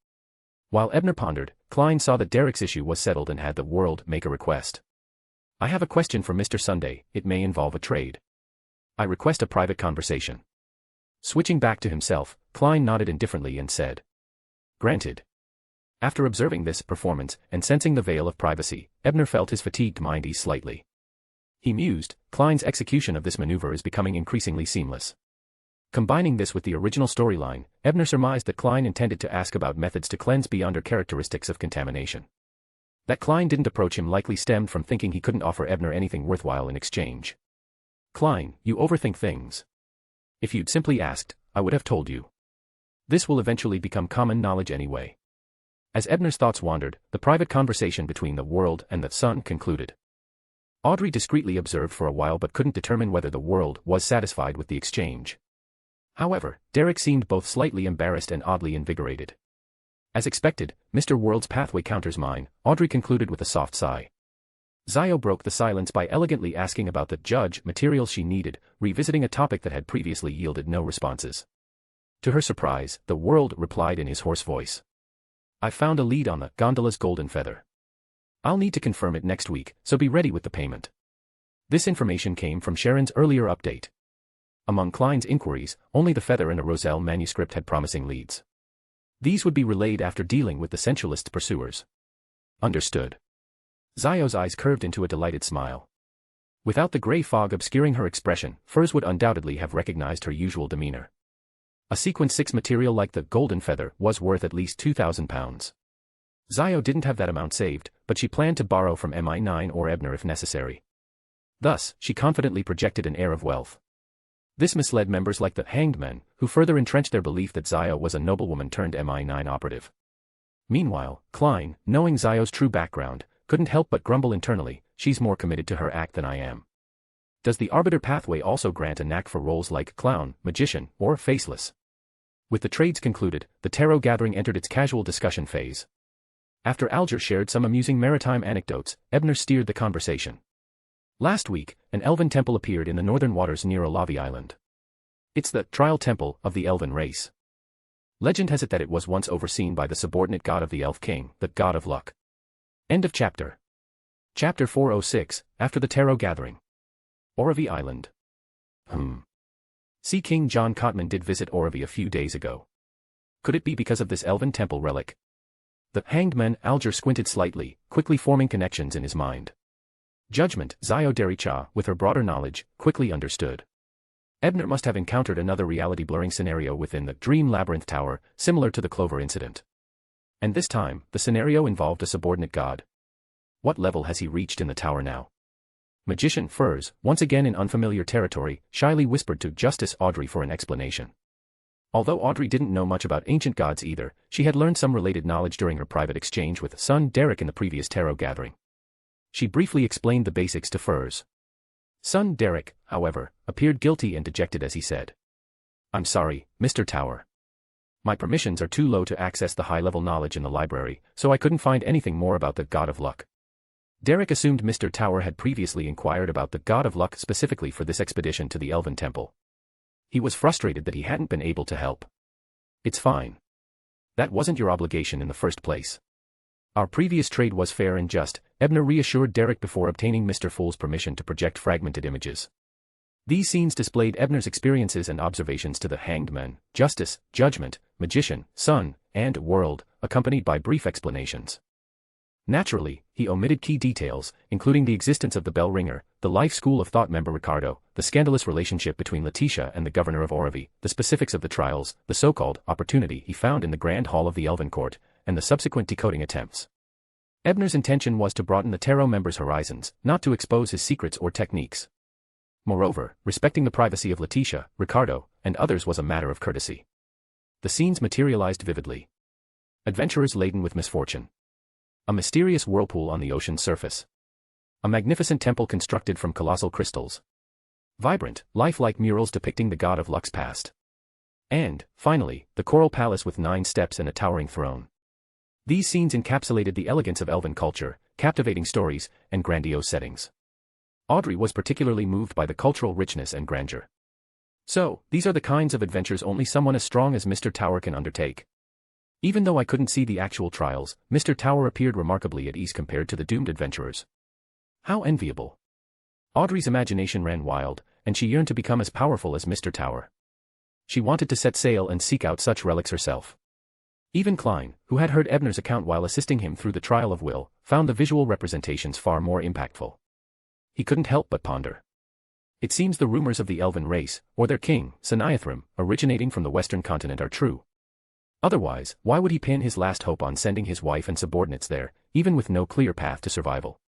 While Ebner pondered, Klein saw that Derek's issue was settled and had the world make a request. I have a question for Mr. Sunday, it may involve a trade. I request a private conversation. Switching back to himself, Klein nodded indifferently and said. Granted. After observing this performance and sensing the veil of privacy, Ebner felt his fatigued mind ease slightly. He mused, Klein's execution of this maneuver is becoming increasingly seamless. Combining this with the original storyline, Ebner surmised that Klein intended to ask about methods to cleanse beyond or characteristics of contamination. That Klein didn't approach him likely stemmed from thinking he couldn't offer Ebner anything worthwhile in exchange. Klein, you overthink things. If you'd simply asked, I would have told you. This will eventually become common knowledge anyway. As Ebner's thoughts wandered, the private conversation between the world and the sun concluded. Audrey discreetly observed for a while but couldn't determine whether the world was satisfied with the exchange. However, Derek seemed both slightly embarrassed and oddly invigorated. As expected, Mr. World's pathway counters mine, Audrey concluded with a soft sigh. Zio broke the silence by elegantly asking about the judge materials she needed, revisiting a topic that had previously yielded no responses. To her surprise, the world replied in his hoarse voice. I found a lead on the gondola's golden feather. I'll need to confirm it next week, so be ready with the payment. This information came from Sharon's earlier update. Among Klein's inquiries, only the feather and a Roselle manuscript had promising leads. These would be relayed after dealing with the sensualist pursuers. Understood. Zio's eyes curved into a delighted smile. Without the gray fog obscuring her expression, Furs would undoubtedly have recognized her usual demeanor. A sequence 6 material like the golden feather was worth at least £2,000. Zio didn't have that amount saved, but she planned to borrow from MI9 or Ebner if necessary. Thus, she confidently projected an air of wealth. This misled members like the Hanged Men, who further entrenched their belief that Zio was a noblewoman turned MI9 operative. Meanwhile, Klein, knowing Zio's true background, couldn't help but grumble internally, she's more committed to her act than I am. Does the Arbiter pathway also grant a knack for roles like clown, magician, or faceless? With the trades concluded, the tarot gathering entered its casual discussion phase. After Alger shared some amusing maritime anecdotes, Ebner steered the conversation. Last week, an elven temple appeared in the northern waters near Olavi Island. It's the trial temple of the elven race. Legend has it that it was once overseen by the subordinate god of the Elf King, the god of luck. End of chapter. Chapter 406, After the Tarot Gathering. Oravi Island. Sea King John Cotman did visit Oravi a few days ago. Could it be because of this elven temple relic? The Hanged Man Alger squinted slightly, quickly forming connections in his mind. Judgment, Xiao with her broader knowledge, quickly understood. Ebner must have encountered another reality-blurring scenario within the Dream Labyrinth Tower, similar to the Clover incident. And this time, the scenario involved a subordinate god. What level has he reached in the tower now? Magician Furs, once again in unfamiliar territory, shyly whispered to Justice Audrey for an explanation. Although Audrey didn't know much about ancient gods either, she had learned some related knowledge during her private exchange with son Derek in the previous tarot gathering. She briefly explained the basics to Furs. Son Derek, however, appeared guilty and dejected as he said, "I'm sorry, Mr. Tower. My permissions are too low to access the high-level knowledge in the library, so I couldn't find anything more about the God of Luck." Derek assumed Mr. Tower had previously inquired about the God of Luck specifically for this expedition to the Elven Temple. He was frustrated that he hadn't been able to help. "It's fine. That wasn't your obligation in the first place. Our previous trade was fair and just," Ebner reassured Derek before obtaining Mr. Fool's permission to project fragmented images. These scenes displayed Ebner's experiences and observations to the Hanged Man, Justice, Judgment, Magician, Sun, and World, accompanied by brief explanations. Naturally, he omitted key details, including the existence of the bell ringer, the Life School of Thought member Ricardo, the scandalous relationship between Letitia and the governor of Oravi, the specifics of the trials, the so-called opportunity he found in the Grand Hall of the Elven Court, and the subsequent decoding attempts. Ebner's intention was to broaden the tarot member's horizons, not to expose his secrets or techniques. Moreover, respecting the privacy of Letitia, Ricardo, and others was a matter of courtesy. The scenes materialized vividly. Adventurers laden with misfortune. A mysterious whirlpool on the ocean's surface. A magnificent temple constructed from colossal crystals. Vibrant, lifelike murals depicting the God of Luck's past. And, finally, the Coral Palace with 9 steps and a towering throne. These scenes encapsulated the elegance of elven culture, captivating stories, and grandiose settings. Audrey was particularly moved by the cultural richness and grandeur. So, these are the kinds of adventures only someone as strong as Mr. Tower can undertake. Even though I couldn't see the actual trials, Mr. Tower appeared remarkably at ease compared to the doomed adventurers. How enviable. Audrey's imagination ran wild, and she yearned to become as powerful as Mr. Tower. She wanted to set sail and seek out such relics herself. Even Klein, who had heard Ebner's account while assisting him through the trial of will, found the visual representations far more impactful. He couldn't help but ponder. It seems the rumors of the elven race, or their king, Saniathrim, originating from the western continent are true. Otherwise, why would he pin his last hope on sending his wife and subordinates there, even with no clear path to survival?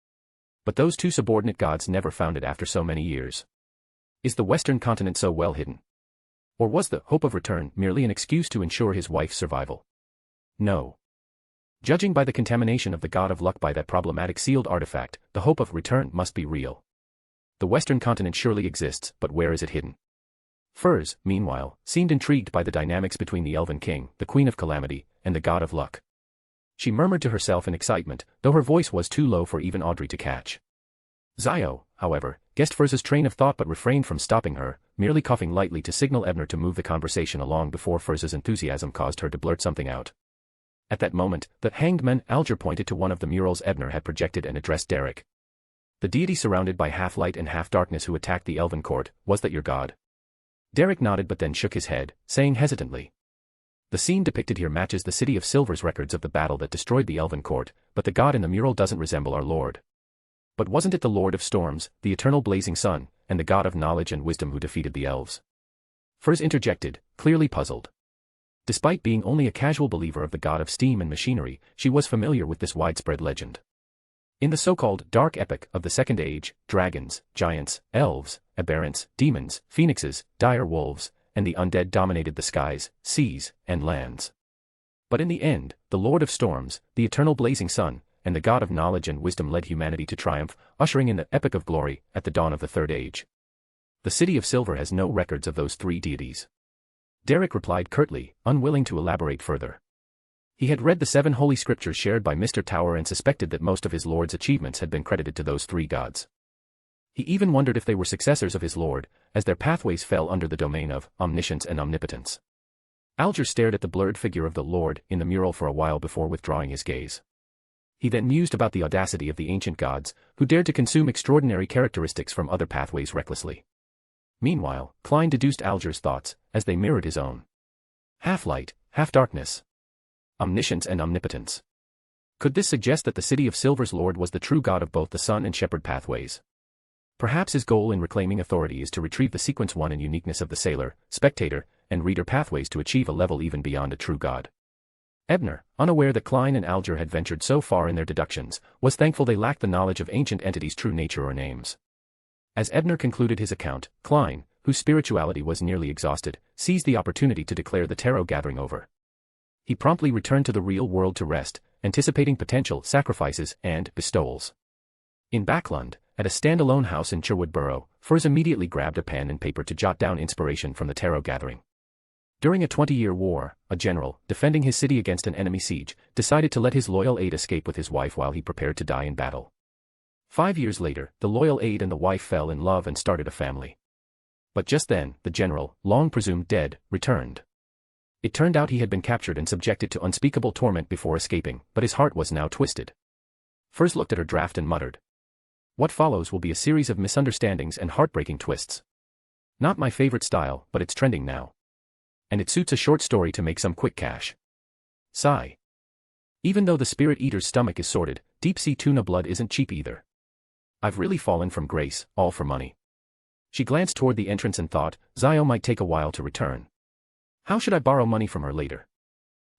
But those two subordinate gods never found it after so many years. Is the western continent so well hidden? Or was the hope of return merely an excuse to ensure his wife's survival? No. Judging by the contamination of the God of Luck by that problematic sealed artifact, the hope of return must be real. The western continent surely exists, but where is it hidden? Furs, meanwhile, seemed intrigued by the dynamics between the Elven King, the Queen of Calamity, and the God of Luck. She murmured to herself in excitement, though her voice was too low for even Audrey to catch. Zio, however, guessed Furz's train of thought but refrained from stopping her, merely coughing lightly to signal Ebner to move the conversation along before Furz's enthusiasm caused her to blurt something out. At that moment, the Hanged Man Alger pointed to one of the murals Ebner had projected and addressed Derek. "The deity surrounded by half-light and half-darkness who attacked the Elven Court, was that your god?" Derek nodded but then shook his head, saying hesitantly. "The scene depicted here matches the City of Silver's records of the battle that destroyed the Elven Court, but the god in the mural doesn't resemble our lord. But wasn't it the Lord of Storms, the eternal blazing sun, and the god of knowledge and wisdom who defeated the elves?" Furs interjected, clearly puzzled. Despite being only a casual believer of the god of steam and machinery, she was familiar with this widespread legend. In the so-called Dark Epic of the Second Age, dragons, giants, elves, aberrants, demons, phoenixes, dire wolves, and the undead dominated the skies, seas, and lands. But in the end, the Lord of Storms, the eternal blazing sun, and the god of knowledge and wisdom led humanity to triumph, ushering in the epic of glory at the dawn of the Third Age. The City of Silver has no records of those three deities. Derek replied curtly, unwilling to elaborate further. He had read the 7 holy scriptures shared by Mr. Tower and suspected that most of his lord's achievements had been credited to those 3 gods. He even wondered if they were successors of his lord, as their pathways fell under the domain of omniscience and omnipotence. Alger stared at the blurred figure of the lord in the mural for a while before withdrawing his gaze. He then mused about the audacity of the ancient gods, who dared to consume extraordinary characteristics from other pathways recklessly. Meanwhile, Klein deduced Alger's thoughts, as they mirrored his own. Half light, half darkness. Omniscience and omnipotence. Could this suggest that the City of Silver's Lord was the true god of both the Sun and Shepherd pathways? Perhaps his goal in reclaiming authority is to retrieve the sequence 1 and uniqueness of the Sailor, Spectator, and Reader pathways to achieve a level even beyond a true god. Ebner, unaware that Klein and Alger had ventured so far in their deductions, was thankful they lacked the knowledge of ancient entities' true nature or names. As Ebner concluded his account, Klein, whose spirituality was nearly exhausted, seized the opportunity to declare the tarot gathering over. He promptly returned to the real world to rest, anticipating potential sacrifices and bestowals. In Backlund, at a standalone house in Sherwood Borough, Furs immediately grabbed a pen and paper to jot down inspiration from the tarot gathering. During a 20-year war, a general, defending his city against an enemy siege, decided to let his loyal aide escape with his wife while he prepared to die in battle. 5 years later, the loyal aide and the wife fell in love and started a family. But just then, the general, long presumed dead, returned. It turned out he had been captured and subjected to unspeakable torment before escaping, but his heart was now twisted. Furs looked at her draft and muttered. What follows will be a series of misunderstandings and heartbreaking twists. Not my favorite style, but it's trending now. And it suits a short story to make some quick cash. Sigh. Even though the spirit eater's stomach is sordid, deep-sea tuna blood isn't cheap either. I've really fallen from grace, all for money. She glanced toward the entrance and thought, Zio might take a while to return. How should I borrow money from her later?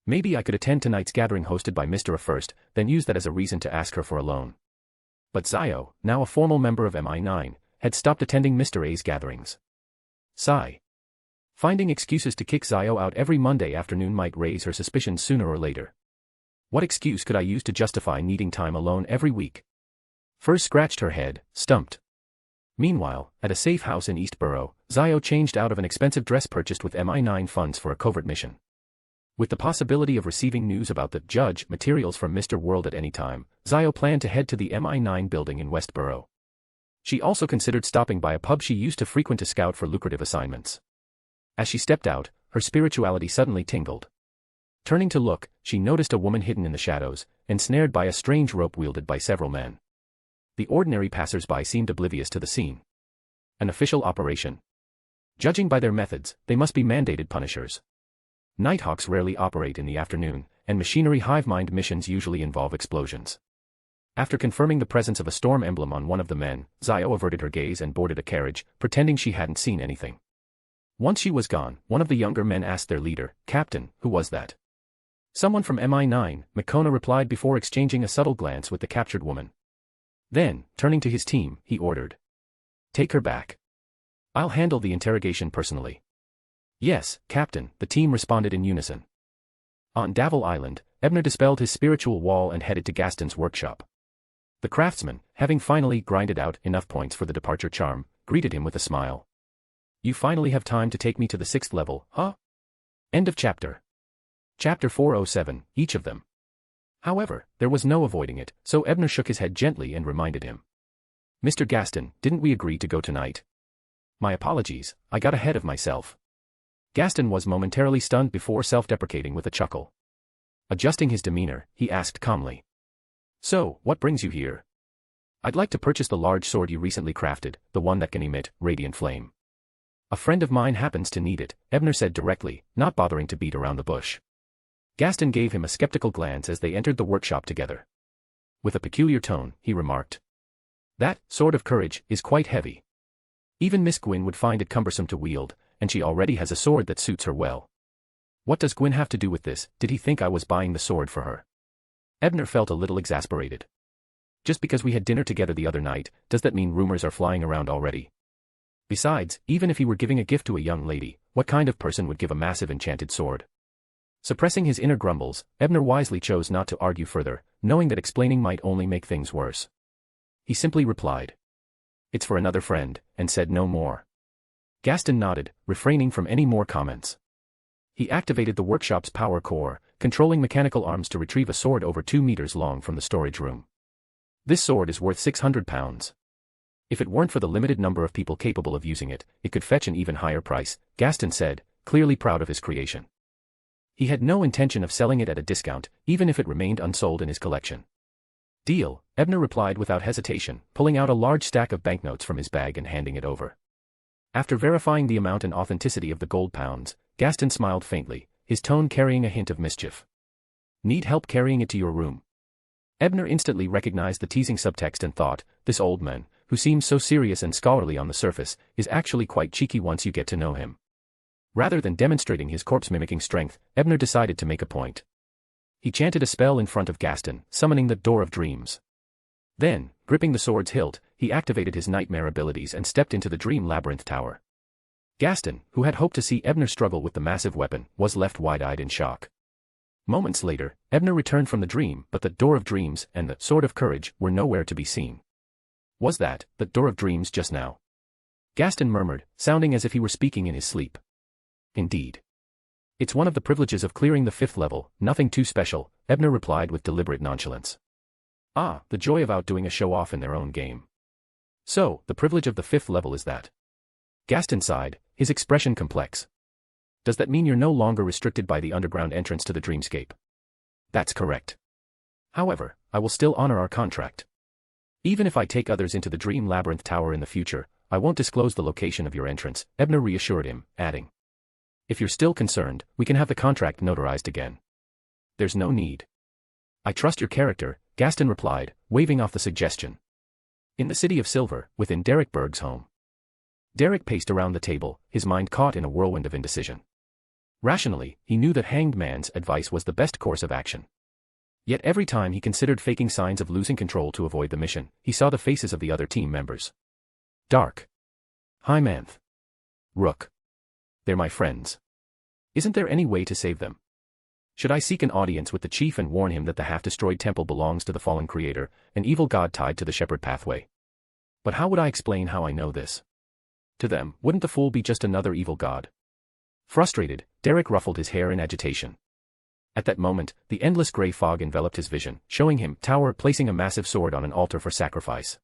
Maybe I could attend tonight's gathering hosted by Mr. A first, then use that as a reason to ask her for a loan. But Zio, now a formal member of MI9, had stopped attending Mr. A's gatherings. Sigh. Finding excuses to kick Zio out every Monday afternoon might raise her suspicions sooner or later. What excuse could I use to justify needing time alone every week? Furs scratched her head, stumped. Meanwhile, at a safe house in East Borough, Zio changed out of an expensive dress purchased with MI9 funds for a covert mission. With the possibility of receiving news about the judge materials from Mr. World at any time, Zio planned to head to the MI9 building in West Borough. She also considered stopping by a pub she used to frequent to scout for lucrative assignments. As she stepped out, her spirituality suddenly tingled. Turning to look, she noticed a woman hidden in the shadows, ensnared by a strange rope wielded by several men. The ordinary passers-by seemed oblivious to the scene. An official operation. Judging by their methods, they must be mandated punishers. Nighthawks rarely operate in the afternoon, and machinery hive-mind missions usually involve explosions. After confirming the presence of a storm emblem on one of the men, Zio averted her gaze and boarded a carriage, pretending she hadn't seen anything. Once she was gone, one of the younger men asked their leader, Captain, who was that? Someone from MI9, McCona replied before exchanging a subtle glance with the captured woman. Then, turning to his team, he ordered. Take her back. I'll handle the interrogation personally. Yes, Captain, the team responded in unison. On Davil Island, Ebner dispelled his spiritual wall and headed to Gaston's workshop. The craftsman, having finally grinded out enough points for the departure charm, greeted him with a smile. You finally have time to take me to the 6th level, huh? End of chapter. Chapter 407, each of them. However, there was no avoiding it, so Ebner shook his head gently and reminded him. Mr. Gaston, didn't we agree to go tonight? My apologies, I got ahead of myself. Gaston was momentarily stunned before self-deprecating with a chuckle. Adjusting his demeanor, he asked calmly. So, what brings you here? I'd like to purchase the large sword you recently crafted, the one that can emit radiant flame. A friend of mine happens to need it, Ebner said directly, not bothering to beat around the bush. Gaston gave him a skeptical glance as they entered the workshop together. With a peculiar tone, he remarked. That sword of courage is quite heavy. Even Miss Gwyn would find it cumbersome to wield, and she already has a sword that suits her well. What does Gwyn have to do with this? Did he think I was buying the sword for her? Ebner felt a little exasperated. Just because we had dinner together the other night, does that mean rumors are flying around already? Besides, even if he were giving a gift to a young lady, what kind of person would give a massive enchanted sword? Suppressing his inner grumbles, Ebner wisely chose not to argue further, knowing that explaining might only make things worse. He simply replied. It's for another friend, and said no more. Gaston nodded, refraining from any more comments. He activated the workshop's power core, controlling mechanical arms to retrieve a sword over 2 meters long from the storage room. This sword is worth 600 pounds. If it weren't for the limited number of people capable of using it, it could fetch an even higher price, Gaston said, clearly proud of his creation. He had no intention of selling it at a discount, even if it remained unsold in his collection. Deal, Ebner replied without hesitation, pulling out a large stack of banknotes from his bag and handing it over. After verifying the amount and authenticity of the gold pounds, Gaston smiled faintly, his tone carrying a hint of mischief. Need help carrying it to your room? Ebner instantly recognized the teasing subtext and thought, this old man, who seems so serious and scholarly on the surface, is actually quite cheeky once you get to know him. Rather than demonstrating his corpse-mimicking strength, Ebner decided to make a point. He chanted a spell in front of Gaston, summoning the Door of Dreams. Then, gripping the sword's hilt, he activated his nightmare abilities and stepped into the Dream Labyrinth Tower. Gaston, who had hoped to see Ebner struggle with the massive weapon, was left wide-eyed in shock. Moments later, Ebner returned from the dream, but the Door of Dreams and the Sword of Courage were nowhere to be seen. Was that the Door of Dreams just now? Gaston murmured, sounding as if he were speaking in his sleep. Indeed. It's one of the privileges of clearing the 5th level, nothing too special, Ebner replied with deliberate nonchalance. Ah, the joy of outdoing a show-off in their own game. So, the privilege of the 5th level is that. Gaston sighed, his expression complex. Does that mean you're no longer restricted by the underground entrance to the dreamscape? That's correct. However, I will still honor our contract. Even if I take others into the Dream Labyrinth Tower in the future, I won't disclose the location of your entrance, Ebner reassured him, adding. If you're still concerned, we can have the contract notarized again. There's no need. I trust your character, Gaston replied, waving off the suggestion. In the city of Silver, within Derek Berg's home. Derek paced around the table, his mind caught in a whirlwind of indecision. Rationally, he knew that Hanged Man's advice was the best course of action. Yet every time he considered faking signs of losing control to avoid the mission, he saw the faces of the other team members. Dark. Hymanth. Rook. They're my friends. Isn't there any way to save them? Should I seek an audience with the chief and warn him that the half-destroyed temple belongs to the fallen creator, an evil god tied to the shepherd pathway? But how would I explain how I know this? To them, wouldn't the fool be just another evil god? Frustrated, Derek ruffled his hair in agitation. At that moment, the endless gray fog enveloped his vision, showing him Tower placing a massive sword on an altar for sacrifice.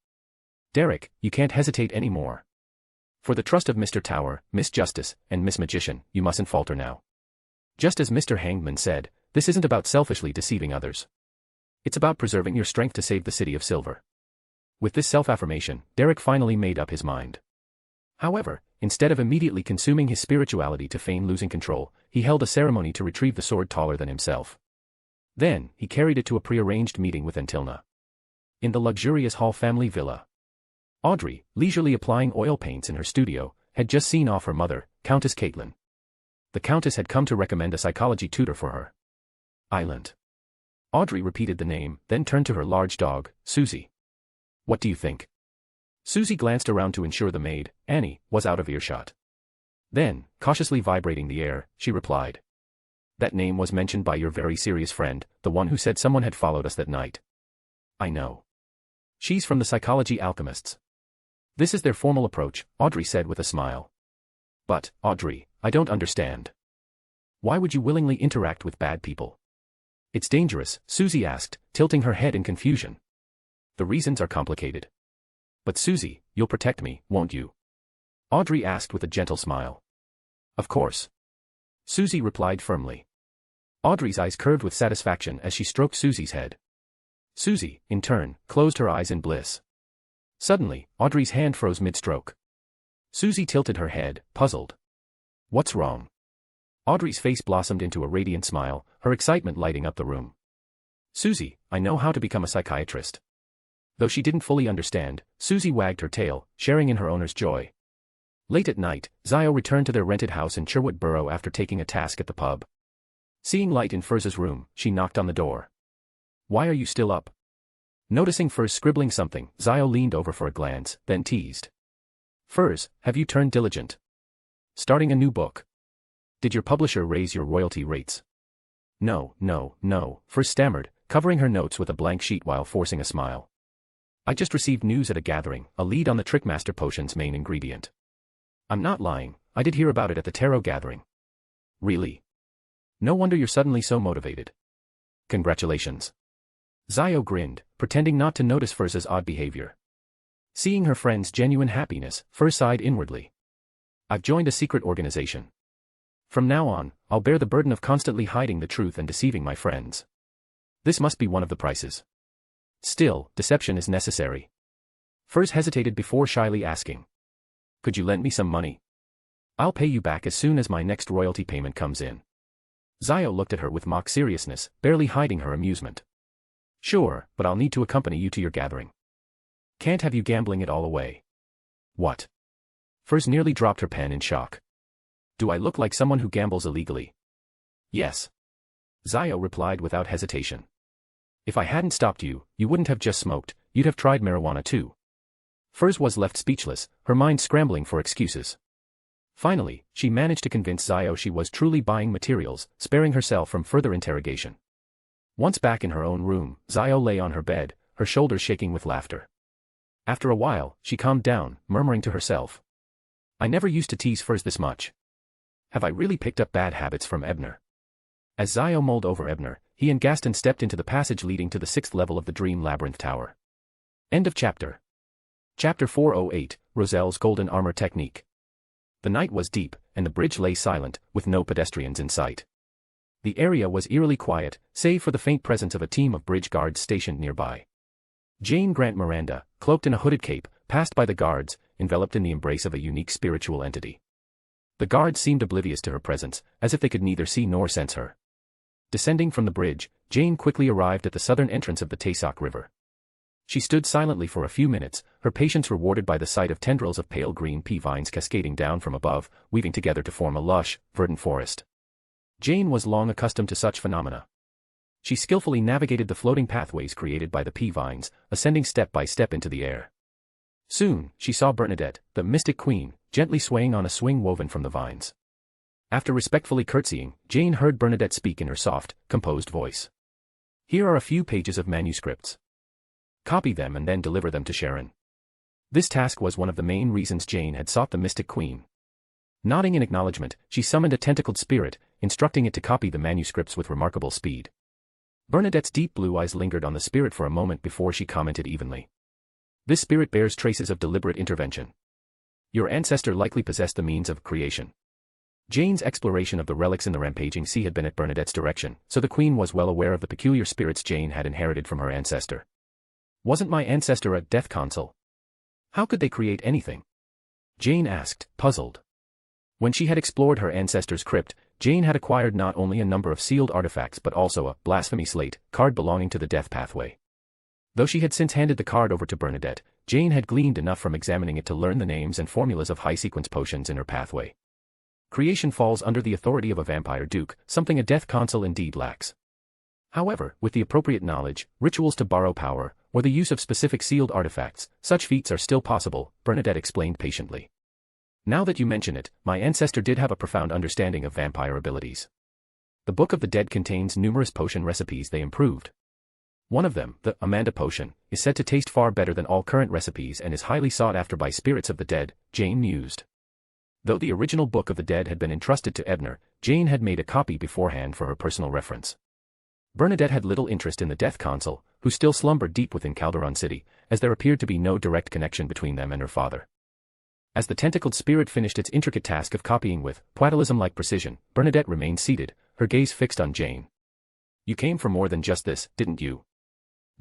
Derek, you can't hesitate anymore. For the trust of Mr. Tower, Miss Justice, and Miss Magician, you mustn't falter now. Just as Mr. Hangman said, this isn't about selfishly deceiving others. It's about preserving your strength to save the city of Silver. With this self-affirmation, Derek finally made up his mind. However, instead of immediately consuming his spirituality to feign losing control, he held a ceremony to retrieve the sword taller than himself. Then, he carried it to a prearranged meeting with Antilna. In the luxurious Hall family villa. Audrey, leisurely applying oil paints in her studio, had just seen off her mother, Countess Caitlin. The Countess had come to recommend a psychology tutor for her. Island. Audrey repeated the name, then turned to her large dog, Susie. What do you think? Susie glanced around to ensure the maid, Annie, was out of earshot. Then, cautiously vibrating the air, she replied. That name was mentioned by your very serious friend, the one who said someone had followed us that night. I know. She's from the Psychology Alchemists. This is their formal approach, Audrey said with a smile. But, Audrey, I don't understand. Why would you willingly interact with bad people? It's dangerous, Susie asked, tilting her head in confusion. The reasons are complicated. But Susie, you'll protect me, won't you? Audrey asked with a gentle smile. Of course. Susie replied firmly. Audrey's eyes curved with satisfaction as she stroked Susie's head. Susie, in turn, closed her eyes in bliss. Suddenly, Audrey's hand froze mid-stroke. Susie tilted her head, puzzled. What's wrong? Audrey's face blossomed into a radiant smile, her excitement lighting up the room. Susie, I know how to become a psychiatrist. Though she didn't fully understand, Susie wagged her tail, sharing in her owner's joy. Late at night, Zio returned to their rented house in Sherwood Borough after taking a task at the pub. Seeing light in Furz's room, she knocked on the door. Why are you still up? Noticing Furz scribbling something, Zio leaned over for a glance, then teased. Furz, have you turned diligent? Starting a new book. Did your publisher raise your royalty rates? No, Furz stammered, covering her notes with a blank sheet while forcing a smile. I just received news at a gathering, a lead on the Trickmaster potion's main ingredient. I'm not lying, I did hear about it at the tarot gathering. Really? No wonder you're suddenly so motivated. Congratulations. Zio grinned, pretending not to notice Furz's odd behavior. Seeing her friend's genuine happiness, Furz sighed inwardly. I've joined a secret organization. From now on, I'll bear the burden of constantly hiding the truth and deceiving my friends. This must be one of the prices. Still, deception is necessary. Furz hesitated before shyly asking. Could you lend me some money? I'll pay you back as soon as my next royalty payment comes in. Zio looked at her with mock seriousness, barely hiding her amusement. Sure, but I'll need to accompany you to your gathering. Can't have you gambling it all away. What? Furs nearly dropped her pen in shock. Do I look like someone who gambles illegally? Yes. Zio replied without hesitation. If I hadn't stopped you, you wouldn't have just smoked, you'd have tried marijuana too. Furs was left speechless, her mind scrambling for excuses. Finally, she managed to convince Zio she was truly buying materials, sparing herself from further interrogation. Once back in her own room, Zio lay on her bed, her shoulders shaking with laughter. After a while, she calmed down, murmuring to herself. I never used to tease Furs this much. Have I really picked up bad habits from Ebner? As Zio mulled over Ebner, he and Gaston stepped into the passage leading to the 6th level of the Dream Labyrinth Tower. End of chapter. Chapter 408, Roselle's Golden Armor Technique. The night was deep, and the bridge lay silent, with no pedestrians in sight. The area was eerily quiet, save for the faint presence of a team of bridge guards stationed nearby. Jane Grant Miranda, cloaked in a hooded cape, passed by the guards, enveloped in the embrace of a unique spiritual entity. The guards seemed oblivious to her presence, as if they could neither see nor sense her. Descending from the bridge, Jane quickly arrived at the southern entrance of the Taysock River. She stood silently for a few minutes, her patience rewarded by the sight of tendrils of pale green pea vines cascading down from above, weaving together to form a lush, verdant forest. Jane was long accustomed to such phenomena. She skillfully navigated the floating pathways created by the pea vines, ascending step by step into the air. Soon, she saw Bernadette, the mystic queen, gently swaying on a swing woven from the vines. After respectfully curtsying, Jane heard Bernadette speak in her soft, composed voice. Here are a few pages of manuscripts. Copy them and then deliver them to Sharon. This task was one of the main reasons Jane had sought the mystic queen. Nodding in acknowledgement, she summoned a tentacled spirit, instructing it to copy the manuscripts with remarkable speed. Bernadette's deep blue eyes lingered on the spirit for a moment before she commented evenly. This spirit bears traces of deliberate intervention. Your ancestor likely possessed the means of creation. Jane's exploration of the relics in the rampaging sea had been at Bernadette's direction, so the queen was well aware of the peculiar spirits Jane had inherited from her ancestor. Wasn't my ancestor a death console? How could they create anything? Jane asked, puzzled. When she had explored her ancestor's crypt, Jane had acquired not only a number of sealed artifacts but also a blasphemy slate card belonging to the death pathway. Though she had since handed the card over to Bernadette, Jane had gleaned enough from examining it to learn the names and formulas of high-sequence potions in her pathway. Creation falls under the authority of a vampire duke, something a death console indeed lacks. However, with the appropriate knowledge, rituals to borrow power, or the use of specific sealed artifacts, such feats are still possible, Bernadette explained patiently. Now that you mention it, my ancestor did have a profound understanding of vampire abilities. The Book of the Dead contains numerous potion recipes they improved. One of them, the Amanda potion, is said to taste far better than all current recipes and is highly sought after by spirits of the dead, Jane mused. Though the original Book of the Dead had been entrusted to Ebner, Jane had made a copy beforehand for her personal reference. Bernadette had little interest in the death console, who still slumbered deep within Calderon City, as there appeared to be no direct connection between them and her father. As the tentacled spirit finished its intricate task of copying with pointillism-like precision, Bernadette remained seated, her gaze fixed on Jane. You came for more than just this, didn't you?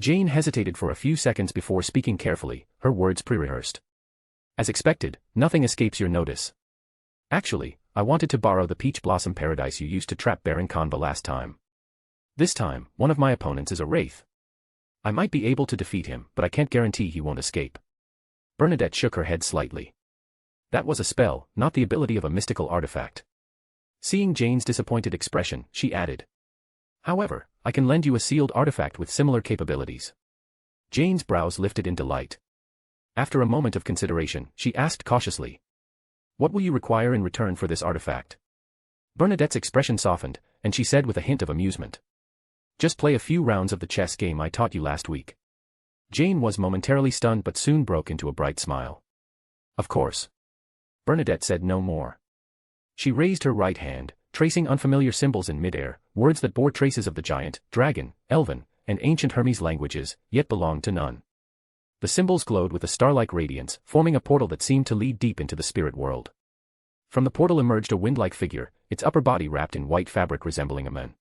Jane hesitated for a few seconds before speaking carefully, her words pre-rehearsed. As expected, nothing escapes your notice. Actually, I wanted to borrow the peach blossom paradise you used to trap Baron Conva last time. This time, one of my opponents is a wraith. I might be able to defeat him, but I can't guarantee he won't escape. Bernadette shook her head slightly. That was a spell, not the ability of a mystical artifact. Seeing Jane's disappointed expression, she added. However, I can lend you a sealed artifact with similar capabilities. Jane's brows lifted in delight. After a moment of consideration, she asked cautiously. What will you require in return for this artifact? Bernadette's expression softened, and she said with a hint of amusement. Just play a few rounds of the chess game I taught you last week. Jane was momentarily stunned but soon broke into a bright smile. Of course. Bernadette said no more. She raised her right hand, tracing unfamiliar symbols in midair, words that bore traces of the giant, dragon, elven, and ancient Hermes languages, yet belonged to none. The symbols glowed with a star-like radiance, forming a portal that seemed to lead deep into the spirit world. From the portal emerged a wind-like figure, its upper body wrapped in white fabric resembling a man.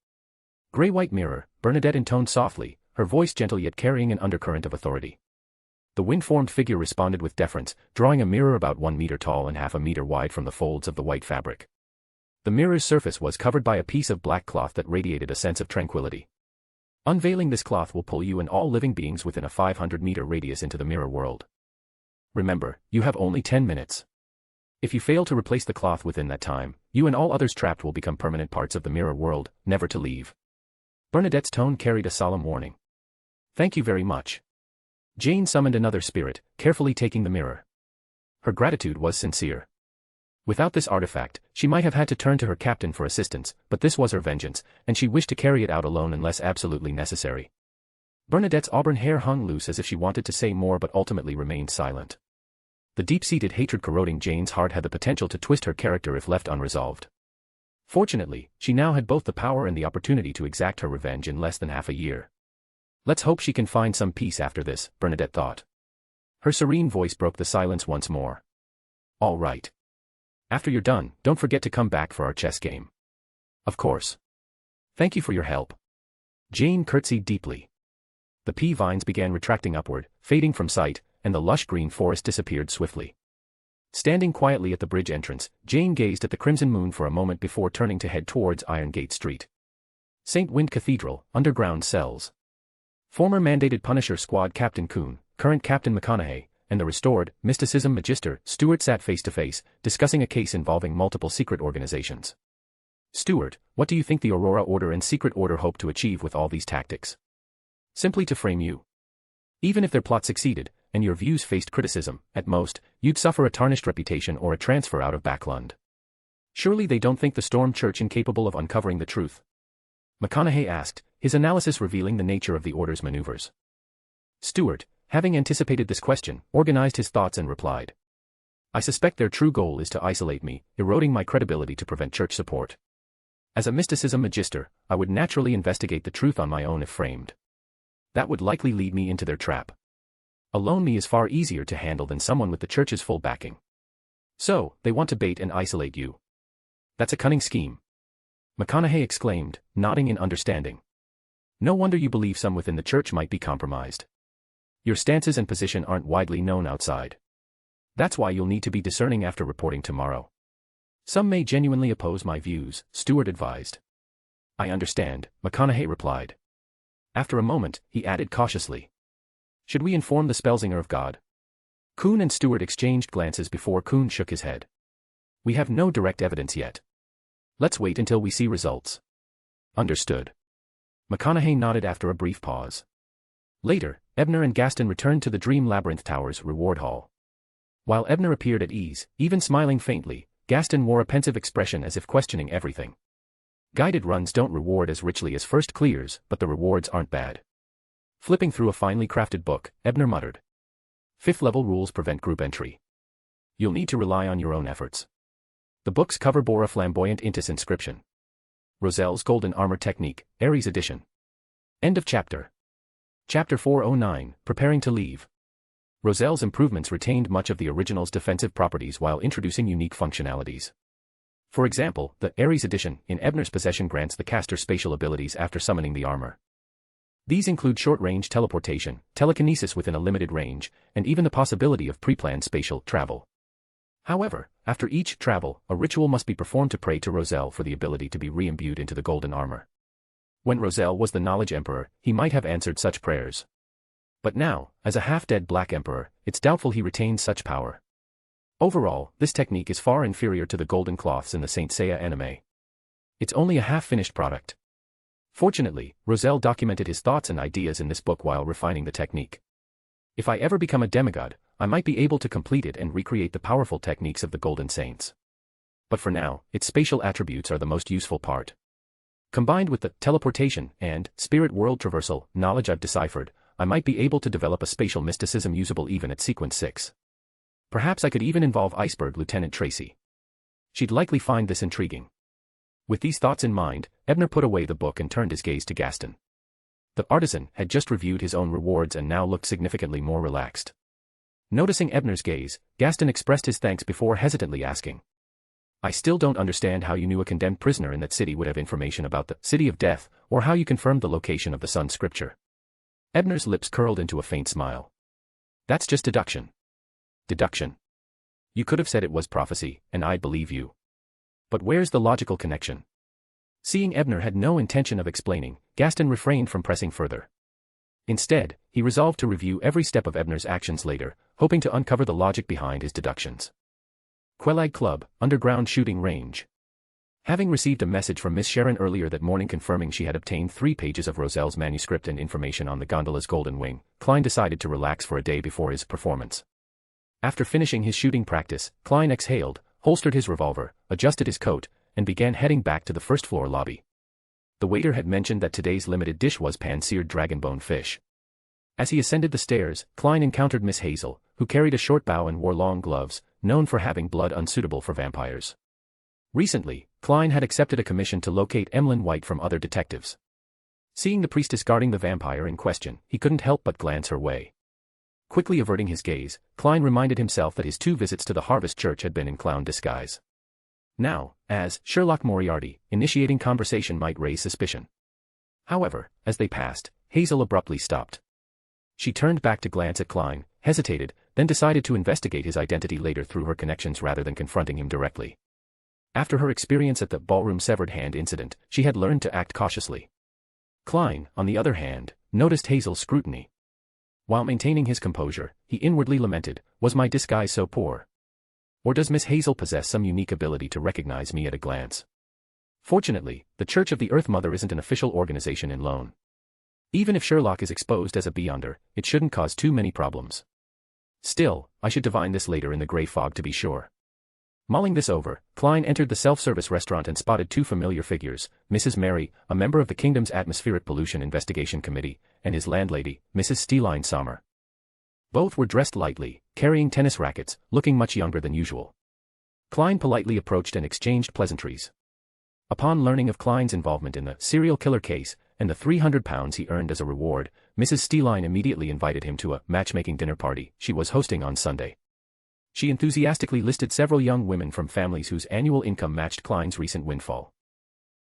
Gray-white mirror, Bernadette intoned softly, her voice gentle yet carrying an undercurrent of authority. The wind-formed figure responded with deference, drawing a mirror about 1 meter tall and half a meter wide from the folds of the white fabric. The mirror's surface was covered by a piece of black cloth that radiated a sense of tranquility. Unveiling this cloth will pull you and all living beings within a 500-meter radius into the mirror world. Remember, you have only 10 minutes. If you fail to replace the cloth within that time, you and all others trapped will become permanent parts of the mirror world, never to leave. Bernadette's tone carried a solemn warning. Thank you very much. Jane summoned another spirit, carefully taking the mirror. Her gratitude was sincere. Without this artifact, she might have had to turn to her captain for assistance, but this was her vengeance, and she wished to carry it out alone unless absolutely necessary. Bernadette's auburn hair hung loose as if she wanted to say more but ultimately remained silent. The deep-seated hatred corroding Jane's heart had the potential to twist her character if left unresolved. Fortunately, she now had both the power and the opportunity to exact her revenge in less than half a year. Let's hope she can find some peace after this, Bernadette thought. Her serene voice broke the silence once more. All right. After you're done, don't forget to come back for our chess game. Of course. Thank you for your help. Jane curtsied deeply. The pea vines began retracting upward, fading from sight, and the lush green forest disappeared swiftly. Standing quietly at the bridge entrance, Jane gazed at the crimson moon for a moment before turning to head towards Iron Gate Street. St. Wind Cathedral, underground cells. Former mandated Punisher Squad Captain Coon, current Captain McConaughey, and the restored Mysticism Magister Stewart sat face to face, discussing a case involving multiple secret organizations. Stewart, what do you think the Aurora Order and Secret Order hope to achieve with all these tactics? Simply to frame you. Even if their plot succeeded, and your views faced criticism, at most, you'd suffer a tarnished reputation or a transfer out of Backlund. Surely they don't think the Storm Church incapable of uncovering the truth? McConaughey asked, his analysis revealing the nature of the Order's maneuvers. Stewart, having anticipated this question, organized his thoughts and replied. I suspect their true goal is to isolate me, eroding my credibility to prevent church support. As a mysticism magister, I would naturally investigate the truth on my own if framed. That would likely lead me into their trap. Alone me is far easier to handle than someone with the church's full backing. So, they want to bait and isolate you. That's a cunning scheme. McConaughey exclaimed, nodding in understanding. No wonder you believe some within the church might be compromised. Your stances and position aren't widely known outside. That's why you'll need to be discerning after reporting tomorrow. Some may genuinely oppose my views, Stewart advised. I understand, McConaughey replied. After a moment, he added cautiously. Should we inform the Spellsinger of God? Coon and Stewart exchanged glances before Coon shook his head. We have no direct evidence yet. Let's wait until we see results. Understood. McConaughey nodded after a brief pause. Later, Ebner and Gaston returned to the Dream Labyrinth Tower's reward hall. While Ebner appeared at ease, even smiling faintly, Gaston wore a pensive expression as if questioning everything. Guided runs don't reward as richly as first clears, but the rewards aren't bad. Flipping through a finely crafted book, Ebner muttered. 5th level rules prevent group entry. You'll need to rely on your own efforts. The book's cover bore a flamboyant Intis inscription. Roselle's Golden Armor Technique, Ares Edition. End of chapter. Chapter 409, Preparing to Leave. Roselle's improvements retained much of the original's defensive properties while introducing unique functionalities. For example, the Ares Edition in Ebner's possession grants the caster spatial abilities after summoning the armor. These include short-range teleportation, telekinesis within a limited range, and even the possibility of pre-planned spatial travel. However, after each travel, a ritual must be performed to pray to Roselle for the ability to be re-imbued into the golden armor. When Roselle was the Knowledge Emperor, he might have answered such prayers. But now, as a half-dead Black Emperor, it's doubtful he retains such power. Overall, this technique is far inferior to the golden cloths in the Saint Seiya anime. It's only a half-finished product. Fortunately, Roselle documented his thoughts and ideas in this book while refining the technique. If I ever become a demigod, I might be able to complete it and recreate the powerful techniques of the Golden Saints. But for now, its spatial attributes are the most useful part. Combined with the teleportation and spirit world traversal knowledge I've deciphered, I might be able to develop a spatial mysticism usable even at sequence 6. Perhaps I could even involve Iceberg Lieutenant Tracy. She'd likely find this intriguing. With these thoughts in mind, Ebner put away the book and turned his gaze to Gaston. The artisan had just reviewed his own rewards and now looked significantly more relaxed. Noticing Ebner's gaze, Gaston expressed his thanks before hesitantly asking. I still don't understand how you knew a condemned prisoner in that city would have information about the City of Death, or how you confirmed the location of the Sun Scripture. Ebner's lips curled into a faint smile. That's just deduction. Deduction. You could have said it was prophecy, and I'd believe you. But where's the logical connection? Seeing Ebner had no intention of explaining, Gaston refrained from pressing further. Instead, he resolved to review every step of Ebner's actions later, hoping to uncover the logic behind his deductions. Quelag Club, underground shooting range. Having received a message from Miss Sharon earlier that morning confirming she had obtained 3 pages of Roselle's manuscript and information on the gondola's golden wing, Klein decided to relax for a day before his performance. After finishing his shooting practice, Klein exhaled, holstered his revolver, adjusted his coat, and began heading back to the first-floor lobby. The waiter had mentioned that today's limited dish was pan-seared dragonbone fish. As he ascended the stairs, Klein encountered Miss Hazel, who carried a short bow and wore long gloves, known for having blood unsuitable for vampires. Recently, Klein had accepted a commission to locate Emlyn White from other detectives. Seeing the priestess guarding the vampire in question, he couldn't help but glance her way. Quickly averting his gaze, Klein reminded himself that his 2 visits to the Harvest Church had been in clown disguise. Now, as Sherlock Moriarty, initiating conversation might raise suspicion. However, as they passed, Hazel abruptly stopped. She turned back to glance at Klein, hesitated, then decided to investigate his identity later through her connections rather than confronting him directly. After her experience at the ballroom severed hand incident, she had learned to act cautiously. Klein, on the other hand, noticed Hazel's scrutiny. While maintaining his composure, he inwardly lamented, was my disguise so poor? Or does Miss Hazel possess some unique ability to recognize me at a glance? Fortunately, the Church of the Earth Mother isn't an official organization in Lone. Even if Sherlock is exposed as a beyonder, it shouldn't cause too many problems. Still, I should divine this later in the grey fog to be sure. Mulling this over, Klein entered the self-service restaurant and spotted 2 familiar figures, Mrs. Mary, a member of the kingdom's Atmospheric Pollution Investigation Committee, and his landlady, Mrs. Steeline Sommer. Both were dressed lightly, carrying tennis rackets, looking much younger than usual. Klein politely approached and exchanged pleasantries. Upon learning of Klein's involvement in the serial killer case, and the £300 he earned as a reward, Mrs. Steeline immediately invited him to a matchmaking dinner party she was hosting on Sunday. She enthusiastically listed several young women from families whose annual income matched Klein's recent windfall.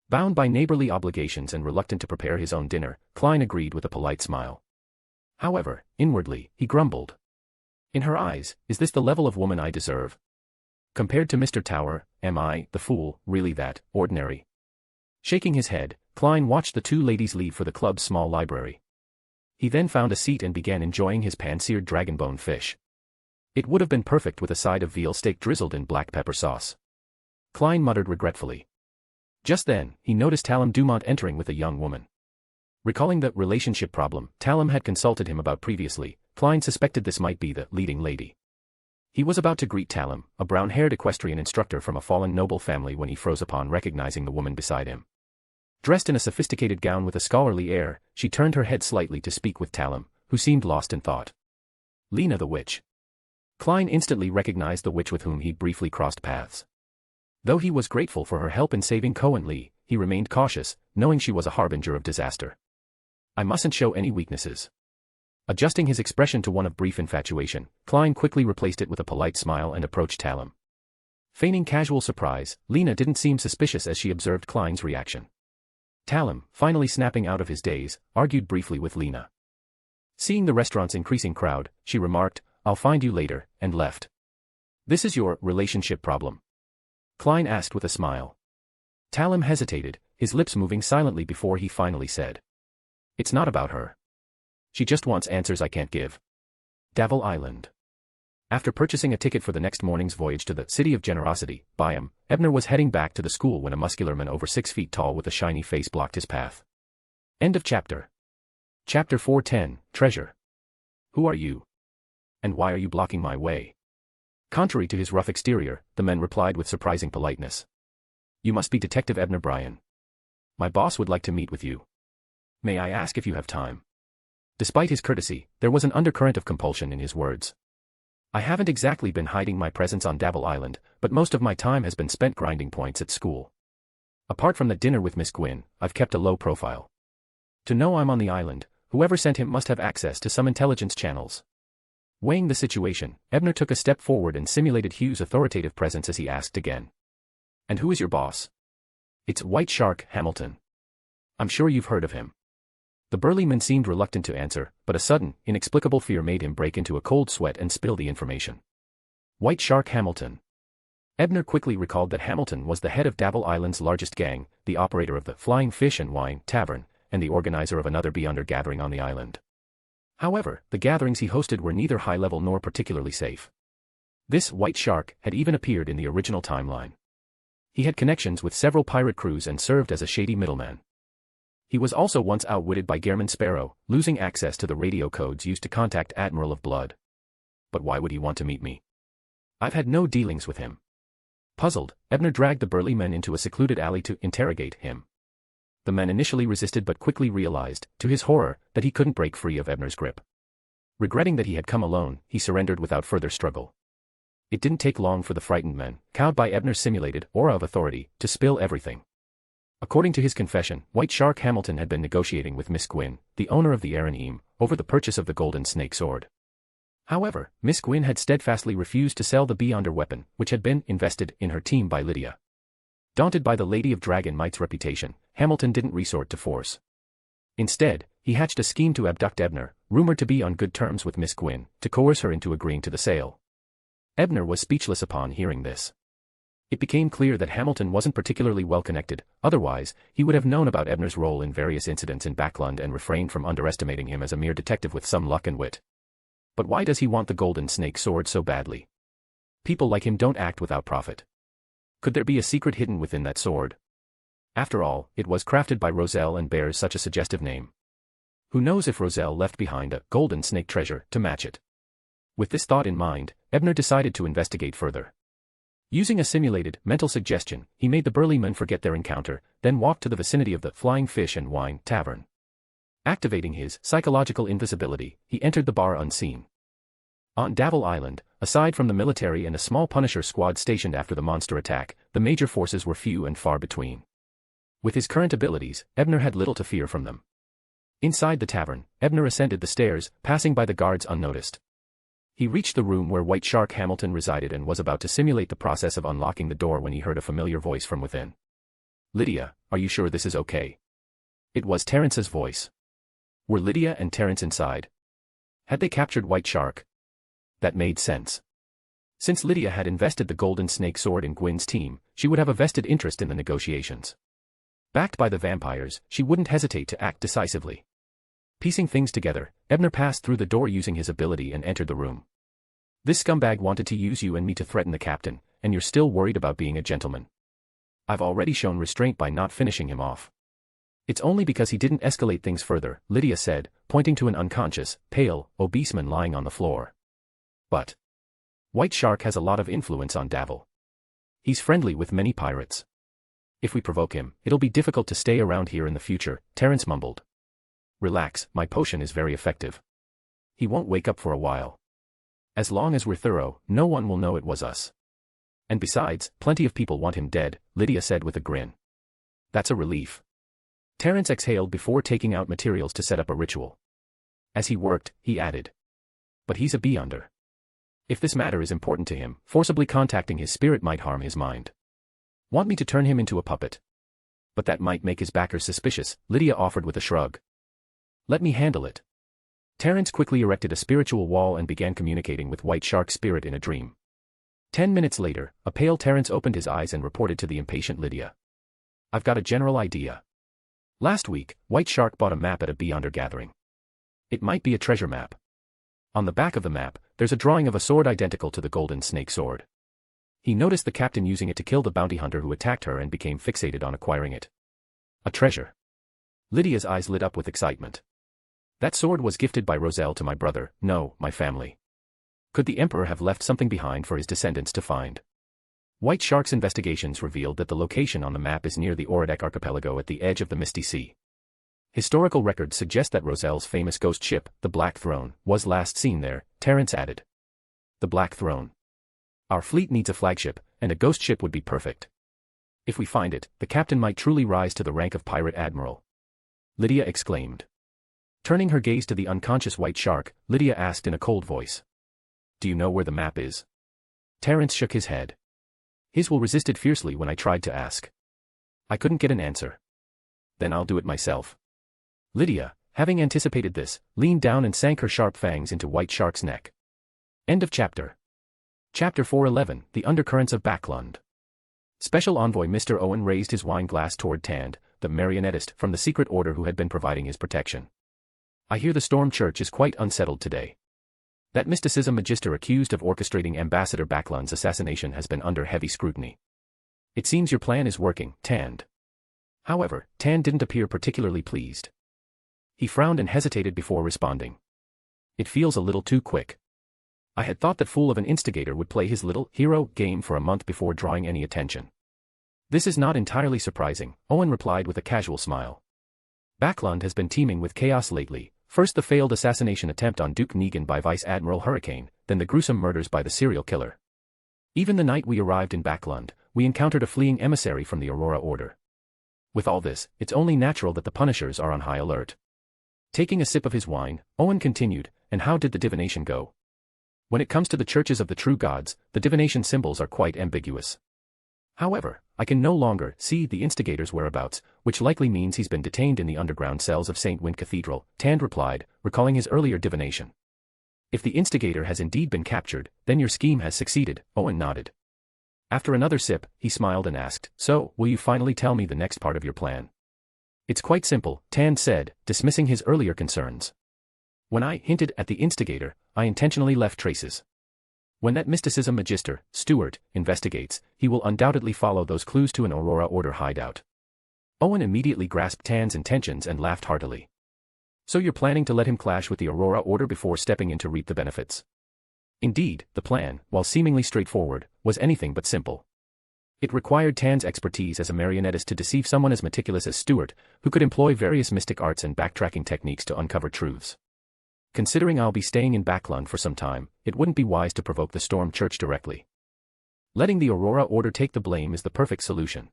Bound by neighborly obligations and reluctant to prepare his own dinner, Klein agreed with a polite smile. However, inwardly, he grumbled. In her eyes, is this the level of woman I deserve? Compared to Mr. Tower, am I, the fool, really that ordinary? Shaking his head, Klein watched the 2 ladies leave for the club's small library. He then found a seat and began enjoying his pan-seared dragonbone fish. It would have been perfect with a side of veal steak drizzled in black pepper sauce. Klein muttered regretfully. Just then, he noticed Talum Dumont entering with a young woman. Recalling the relationship problem Talum had consulted him about previously, Klein suspected this might be the leading lady. He was about to greet Talum, a brown-haired equestrian instructor from a fallen noble family, when he froze upon recognizing the woman beside him. Dressed in a sophisticated gown with a scholarly air, she turned her head slightly to speak with Talum, who seemed lost in thought. Lena the witch. Klein instantly recognized the witch with whom he briefly crossed paths. Though he was grateful for her help in saving Cohen Lee, he remained cautious, knowing she was a harbinger of disaster. I mustn't show any weaknesses. Adjusting his expression to one of brief infatuation, Klein quickly replaced it with a polite smile and approached Talum. Feigning casual surprise, Lena didn't seem suspicious as she observed Klein's reaction. Talum, finally snapping out of his daze, argued briefly with Lena. Seeing the restaurant's increasing crowd, she remarked, "I'll find you later," and left. "This is your relationship problem?" Klein asked with a smile. Talum hesitated, his lips moving silently before he finally said, "It's not about her. She just wants answers I can't give." Davil Island. After purchasing a ticket for the next morning's voyage to the City of Generosity, Byam, Ebner was heading back to the school when a muscular man over 6 feet tall with a shiny face blocked his path. End of chapter. Chapter 410, Treasure. Who are you? And why are you blocking my way? Contrary to his rough exterior, the man replied with surprising politeness. You must be Detective Ebner Bryan. My boss would like to meet with you. May I ask if you have time? Despite his courtesy, there was an undercurrent of compulsion in his words. I haven't exactly been hiding my presence on Davil Island, but most of my time has been spent grinding points at school. Apart from the dinner with Miss Gwynn, I've kept a low profile. To know I'm on the island, whoever sent him must have access to some intelligence channels. Weighing the situation, Ebner took a step forward and simulated Hugh's authoritative presence as he asked again. And who is your boss? It's White Shark Hamilton. I'm sure you've heard of him. The burly man seemed reluctant to answer, but a sudden, inexplicable fear made him break into a cold sweat and spill the information. White Shark Hamilton. Ebner quickly recalled that Hamilton was the head of Davil Island's largest gang, the operator of the Flying Fish and Wine Tavern, and the organizer of another beyonder gathering on the island. However, the gatherings he hosted were neither high-level nor particularly safe. This White Shark had even appeared in the original timeline. He had connections with several pirate crews and served as a shady middleman. He was also once outwitted by Gehrman Sparrow, losing access to the radio codes used to contact Admiral of Blood. But why would he want to meet me? I've had no dealings with him. Puzzled, Ebner dragged the burly men into a secluded alley to interrogate him. The men initially resisted but quickly realized, to his horror, that he couldn't break free of Ebner's grip. Regretting that he had come alone, he surrendered without further struggle. It didn't take long for the frightened men, cowed by Ebner's simulated aura of authority, to spill everything. According to his confession, White Shark Hamilton had been negotiating with Miss Gwyn, the owner of the Ereneem, over the purchase of the Golden Snake Sword. However, Miss Gwyn had steadfastly refused to sell the Beyonder weapon, which had been invested in her team by Lydia. Daunted by the Lady of Dragon Might's reputation, Hamilton didn't resort to force. Instead, he hatched a scheme to abduct Ebner, rumored to be on good terms with Miss Gwyn, to coerce her into agreeing to the sale. Ebner was speechless upon hearing this. It became clear that Hamilton wasn't particularly well connected, otherwise, he would have known about Ebner's role in various incidents in Backlund and refrained from underestimating him as a mere detective with some luck and wit. But why does he want the Golden Snake Sword so badly? People like him don't act without profit. Could there be a secret hidden within that sword? After all, it was crafted by Roselle and bears such a suggestive name. Who knows if Roselle left behind a golden snake treasure to match it? With this thought in mind, Ebner decided to investigate further. Using a simulated, mental suggestion, he made the burly men forget their encounter, then walked to the vicinity of the Flying Fish and Wine Tavern. Activating his psychological invisibility, he entered the bar unseen. On Davil Island, aside from the military and a small Punisher squad stationed after the monster attack, the major forces were few and far between. With his current abilities, Ebner had little to fear from them. Inside the tavern, Ebner ascended the stairs, passing by the guards unnoticed. He reached the room where White Shark Hamilton resided and was about to simulate the process of unlocking the door when he heard a familiar voice from within. "Lydia, are you sure this is okay?" It was Terrence's voice. Were Lydia and Terrence inside? Had they captured White Shark? That made sense. Since Lydia had invested the Golden Snake Sword in Gwyn's team, she would have a vested interest in the negotiations. Backed by the vampires, she wouldn't hesitate to act decisively. Piecing things together, Ebner passed through the door using his ability and entered the room. "This scumbag wanted to use you and me to threaten the captain, and you're still worried about being a gentleman. I've already shown restraint by not finishing him off." "It's only because he didn't escalate things further," Lydia said, pointing to an unconscious, pale, obese man lying on the floor. "But White Shark has a lot of influence on Davil. He's friendly with many pirates. If we provoke him, it'll be difficult to stay around here in the future," Terrence mumbled. "Relax, my potion is very effective. He won't wake up for a while. As long as we're thorough, no one will know it was us. And besides, plenty of people want him dead," Lydia said with a grin. "That's a relief." Terrence exhaled before taking out materials to set up a ritual. As he worked, he added, "But he's a beyonder. If this matter is important to him, forcibly contacting his spirit might harm his mind. Want me to turn him into a puppet?" "But that might make his backers suspicious," Lydia offered with a shrug. "Let me handle it." Terrence quickly erected a spiritual wall and began communicating with White Shark's spirit in a dream. 10 minutes later, a pale Terrence opened his eyes and reported to the impatient Lydia. "I've got a general idea. Last week, White Shark bought a map at a beyonder gathering. It might be a treasure map. On the back of the map, there's a drawing of a sword identical to the Golden Snake Sword. He noticed the captain using it to kill the bounty hunter who attacked her and became fixated on acquiring it. A treasure." Lydia's eyes lit up with excitement. "That sword was gifted by Roselle to my brother, no, my family. Could the Emperor have left something behind for his descendants to find?" White Shark's investigations revealed that the location on the map is near the Oradek archipelago at the edge of the Misty Sea. Historical records suggest that Roselle's famous ghost ship, the Black Throne, was last seen there, Terrence added. "The Black Throne. Our fleet needs a flagship, and a ghost ship would be perfect. If we find it, the captain might truly rise to the rank of pirate admiral," Lydia exclaimed. Turning her gaze to the unconscious White Shark, Lydia asked in a cold voice, "Do you know where the map is?" Terrence shook his head. His will resisted fiercely when I tried to ask. I couldn't get an answer. "Then I'll do it myself." Lydia, having anticipated this, leaned down and sank her sharp fangs into White Shark's neck. End of chapter. Chapter 411, The Undercurrents of Backlund. Special Envoy Mr. Owen raised his wine glass toward Tand, the marionettist from the secret order who had been providing his protection. I hear the Storm Church is quite unsettled today. That mysticism magister accused of orchestrating Ambassador Backlund's assassination has been under heavy scrutiny. It seems your plan is working, Tand. However, Tand didn't appear particularly pleased. He frowned and hesitated before responding. It feels a little too quick. I had thought that fool of an instigator would play his little hero game for a month before drawing any attention. This is not entirely surprising, Owen replied with a casual smile. Backlund has been teeming with chaos lately, first the failed assassination attempt on Duke Negan by Vice Admiral Hurricane, then the gruesome murders by the serial killer. Even the night we arrived in Backlund, we encountered a fleeing emissary from the Aurora Order. With all this, it's only natural that the Punishers are on high alert. Taking a sip of his wine, Owen continued, and how did the divination go? When it comes to the churches of the true gods, the divination symbols are quite ambiguous. However, I can no longer see the instigator's whereabouts, which likely means he's been detained in the underground cells of St. Wind Cathedral, Tand replied, recalling his earlier divination. If the instigator has indeed been captured, then your scheme has succeeded, Owen nodded. After another sip, he smiled and asked, so, will you finally tell me the next part of your plan? It's quite simple, Tand said, dismissing his earlier concerns. When I hinted at the instigator, I intentionally left traces. When that mysticism magister, Stewart, investigates, he will undoubtedly follow those clues to an Aurora Order hideout. Owen immediately grasped Tand's intentions and laughed heartily. So you're planning to let him clash with the Aurora Order before stepping in to reap the benefits? Indeed, the plan, while seemingly straightforward, was anything but simple. It required Tand's expertise as a marionettist to deceive someone as meticulous as Stewart, who could employ various mystic arts and backtracking techniques to uncover truths. Considering I'll be staying in Backlund for some time, it wouldn't be wise to provoke the Storm Church directly. Letting the Aurora Order take the blame is the perfect solution.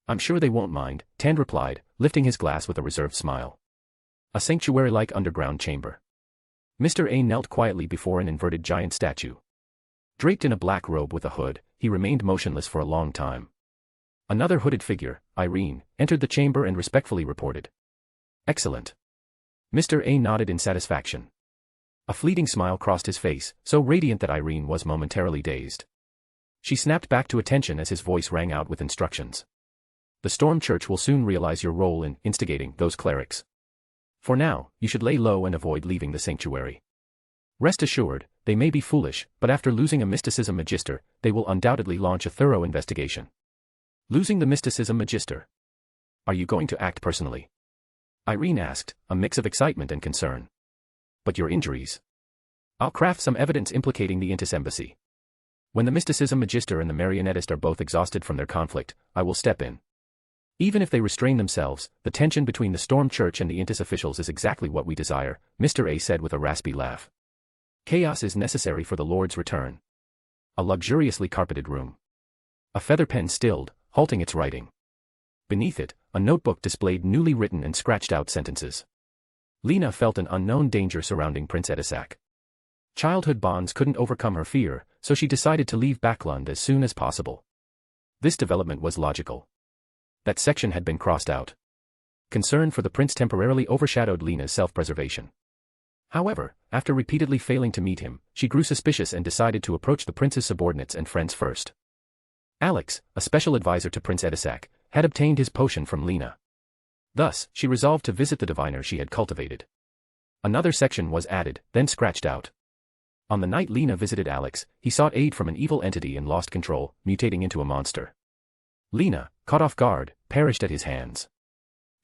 I'm sure they won't mind, Tand replied, lifting his glass with a reserved smile. A sanctuary-like underground chamber. Mr. A knelt quietly before an inverted giant statue. Draped in a black robe with a hood, he remained motionless for a long time. Another hooded figure, Irene, entered the chamber and respectfully reported. Excellent. Mr. A nodded in satisfaction. A fleeting smile crossed his face, so radiant that Irene was momentarily dazed. She snapped back to attention as his voice rang out with instructions. The Storm Church will soon realize your role in instigating those clerics. For now, you should lay low and avoid leaving the sanctuary. Rest assured, they may be foolish, but after losing a mysticism magister, they will undoubtedly launch a thorough investigation. Losing the mysticism magister? Are you going to act personally? Irene asked, a mix of excitement and concern. But your injuries? I'll craft some evidence implicating the Intis embassy. When the mysticism magister and the marionettist are both exhausted from their conflict, I will step in. Even if they restrain themselves, the tension between the Storm Church and the Intis officials is exactly what we desire, Mr. A said with a raspy laugh. Chaos is necessary for the Lord's return. A luxuriously carpeted room. A feather pen stilled, halting its writing. Beneath it, a notebook displayed newly written and scratched-out sentences. Lena felt an unknown danger surrounding Prince Edisac. Childhood bonds couldn't overcome her fear, so she decided to leave Backlund as soon as possible. This development was logical. That section had been crossed out. Concern for the prince temporarily overshadowed Lena's self-preservation. However, after repeatedly failing to meet him, she grew suspicious and decided to approach the prince's subordinates and friends first. Alex, a special advisor to Prince Edisac, had obtained his potion from Lena. Thus, she resolved to visit the diviner she had cultivated. Another section was added, then scratched out. On the night Lena visited Alex, he sought aid from an evil entity and lost control, mutating into a monster. Lena, caught off guard, perished at his hands.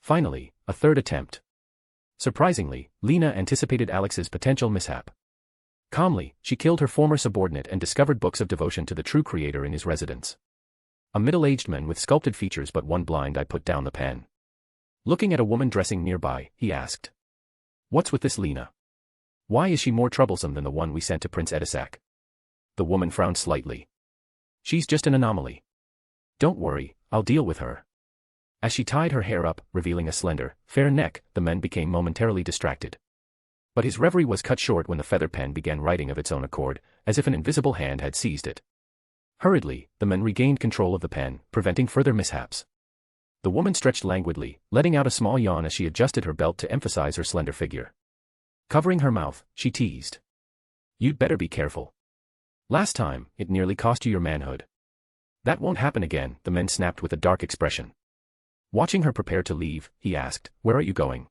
Finally, a third attempt. Surprisingly, Lena anticipated Alex's potential mishap. Calmly, she killed her former subordinate and discovered books of devotion to the true creator in his residence. A middle-aged man with sculpted features but one blind eye put down the pen. Looking at a woman dressing nearby, he asked. What's with this Lena? Why is she more troublesome than the one we sent to Prince Edisac? The woman frowned slightly. She's just an anomaly. Don't worry, I'll deal with her. As she tied her hair up, revealing a slender, fair neck, the man became momentarily distracted. But his reverie was cut short when the feather pen began writing of its own accord, as if an invisible hand had seized it. Hurriedly, the man regained control of the pen, preventing further mishaps. The woman stretched languidly, letting out a small yawn as she adjusted her belt to emphasize her slender figure. Covering her mouth, she teased. You'd better be careful. Last time, it nearly cost you your manhood. That won't happen again, the men snapped with a dark expression. Watching her prepare to leave, he asked, where are you going?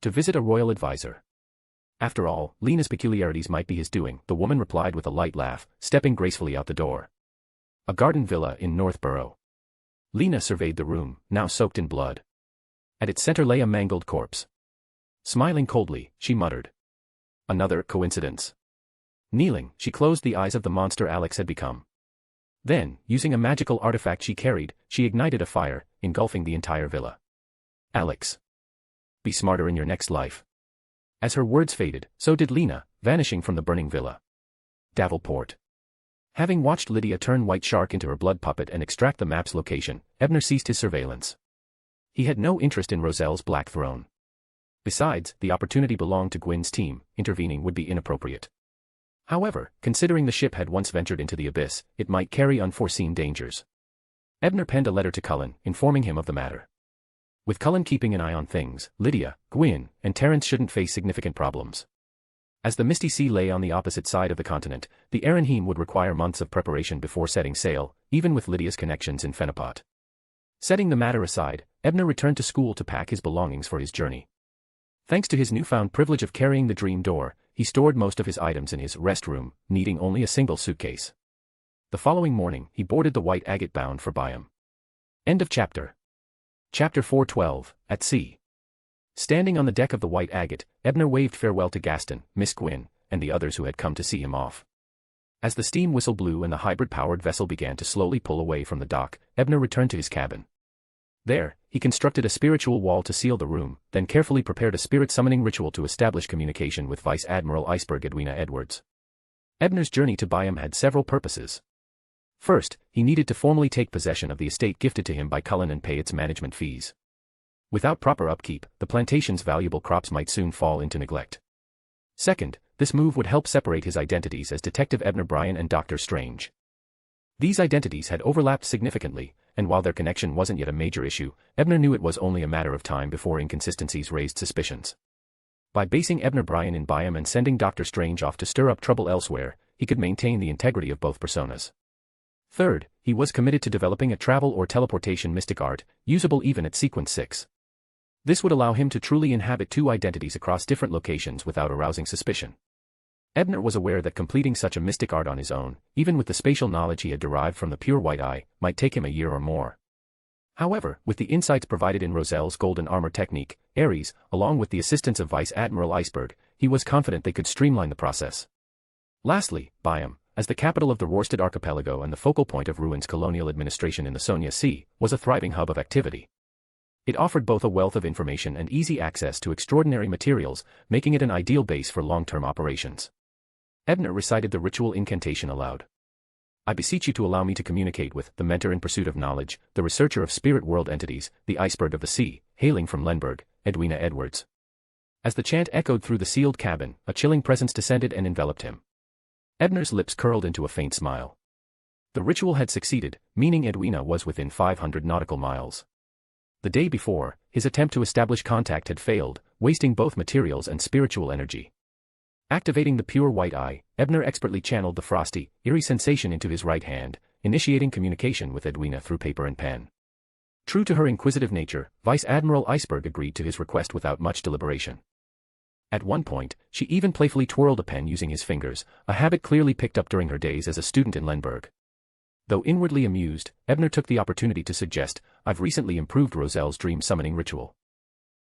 To visit a royal advisor. After all, Lena's peculiarities might be his doing, the woman replied with a light laugh, stepping gracefully out the door. A garden villa in Northborough. Lena surveyed the room, now soaked in blood. At its center lay a mangled corpse. Smiling coldly, she muttered. Another coincidence. Kneeling, she closed the eyes of the monster Alex had become. Then, using a magical artifact she carried, she ignited a fire, engulfing the entire villa. Alex. Be smarter in your next life. As her words faded, so did Lena, vanishing from the burning villa. Davenport. Having watched Lydia turn White Shark into her blood puppet and extract the map's location, Ebner ceased his surveillance. He had no interest in Roselle's Black Throne. Besides, the opportunity belonged to Gwyn's team, intervening would be inappropriate. However, considering the ship had once ventured into the abyss, it might carry unforeseen dangers. Ebner penned a letter to Cullen, informing him of the matter. With Cullen keeping an eye on things, Lydia, Gwyn, and Terence shouldn't face significant problems. As the Misty Sea lay on the opposite side of the continent, the Erenheim would require months of preparation before setting sail, even with Lydia's connections in Fenapot. Setting the matter aside, Ebner returned to school to pack his belongings for his journey. Thanks to his newfound privilege of carrying the Dream Door, he stored most of his items in his rest room, needing only a single suitcase. The following morning, he boarded the White Agate bound for Byam. End of chapter. Chapter 412, At Sea. Standing on the deck of the White Agate, Ebner waved farewell to Gaston, Miss Gwyn, and the others who had come to see him off. As the steam whistle blew and the hybrid-powered vessel began to slowly pull away from the dock, Ebner returned to his cabin. There, he constructed a spiritual wall to seal the room, then carefully prepared a spirit-summoning ritual to establish communication with Vice Admiral Iceberg Edwina Edwards. Ebner's journey to Byam had several purposes. First, he needed to formally take possession of the estate gifted to him by Cullen and pay its management fees. Without proper upkeep, the plantation's valuable crops might soon fall into neglect. Second, this move would help separate his identities as Detective Ebner Bryan and Dr. Strange. These identities had overlapped significantly, and while their connection wasn't yet a major issue, Ebner knew it was only a matter of time before inconsistencies raised suspicions. By basing Ebner Bryan in Byam and sending Dr. Strange off to stir up trouble elsewhere, he could maintain the integrity of both personas. Third, he was committed to developing a travel or teleportation mystic art, usable even at Sequence 6. This would allow him to truly inhabit two identities across different locations without arousing suspicion. Ebner was aware that completing such a mystic art on his own, even with the spatial knowledge he had derived from the pure white eye, might take him a year or more. However, with the insights provided in Roselle's golden armor technique, Ares, along with the assistance of Vice Admiral Iceberg, he was confident they could streamline the process. Lastly, Byam, as the capital of the Rorstad archipelago and the focal point of Ruin's colonial administration in the Sonia Sea, was a thriving hub of activity. It offered both a wealth of information and easy access to extraordinary materials, making it an ideal base for long-term operations. Ebner recited the ritual incantation aloud. I beseech you to allow me to communicate with the mentor in pursuit of knowledge, the researcher of spirit world entities, the iceberg of the sea, hailing from Lenberg, Edwina Edwards. As the chant echoed through the sealed cabin, a chilling presence descended and enveloped him. Ebner's lips curled into a faint smile. The ritual had succeeded, meaning Edwina was within 500 nautical miles. The day before, his attempt to establish contact had failed, wasting both materials and spiritual energy. Activating the pure white eye, Ebner expertly channeled the frosty, eerie sensation into his right hand, initiating communication with Edwina through paper and pen. True to her inquisitive nature, Vice Admiral Iceberg agreed to his request without much deliberation. At one point, she even playfully twirled a pen using his fingers, a habit clearly picked up during her days as a student in Lenberg. Though inwardly amused, Ebner took the opportunity to suggest, I've recently improved Roselle's dream summoning ritual.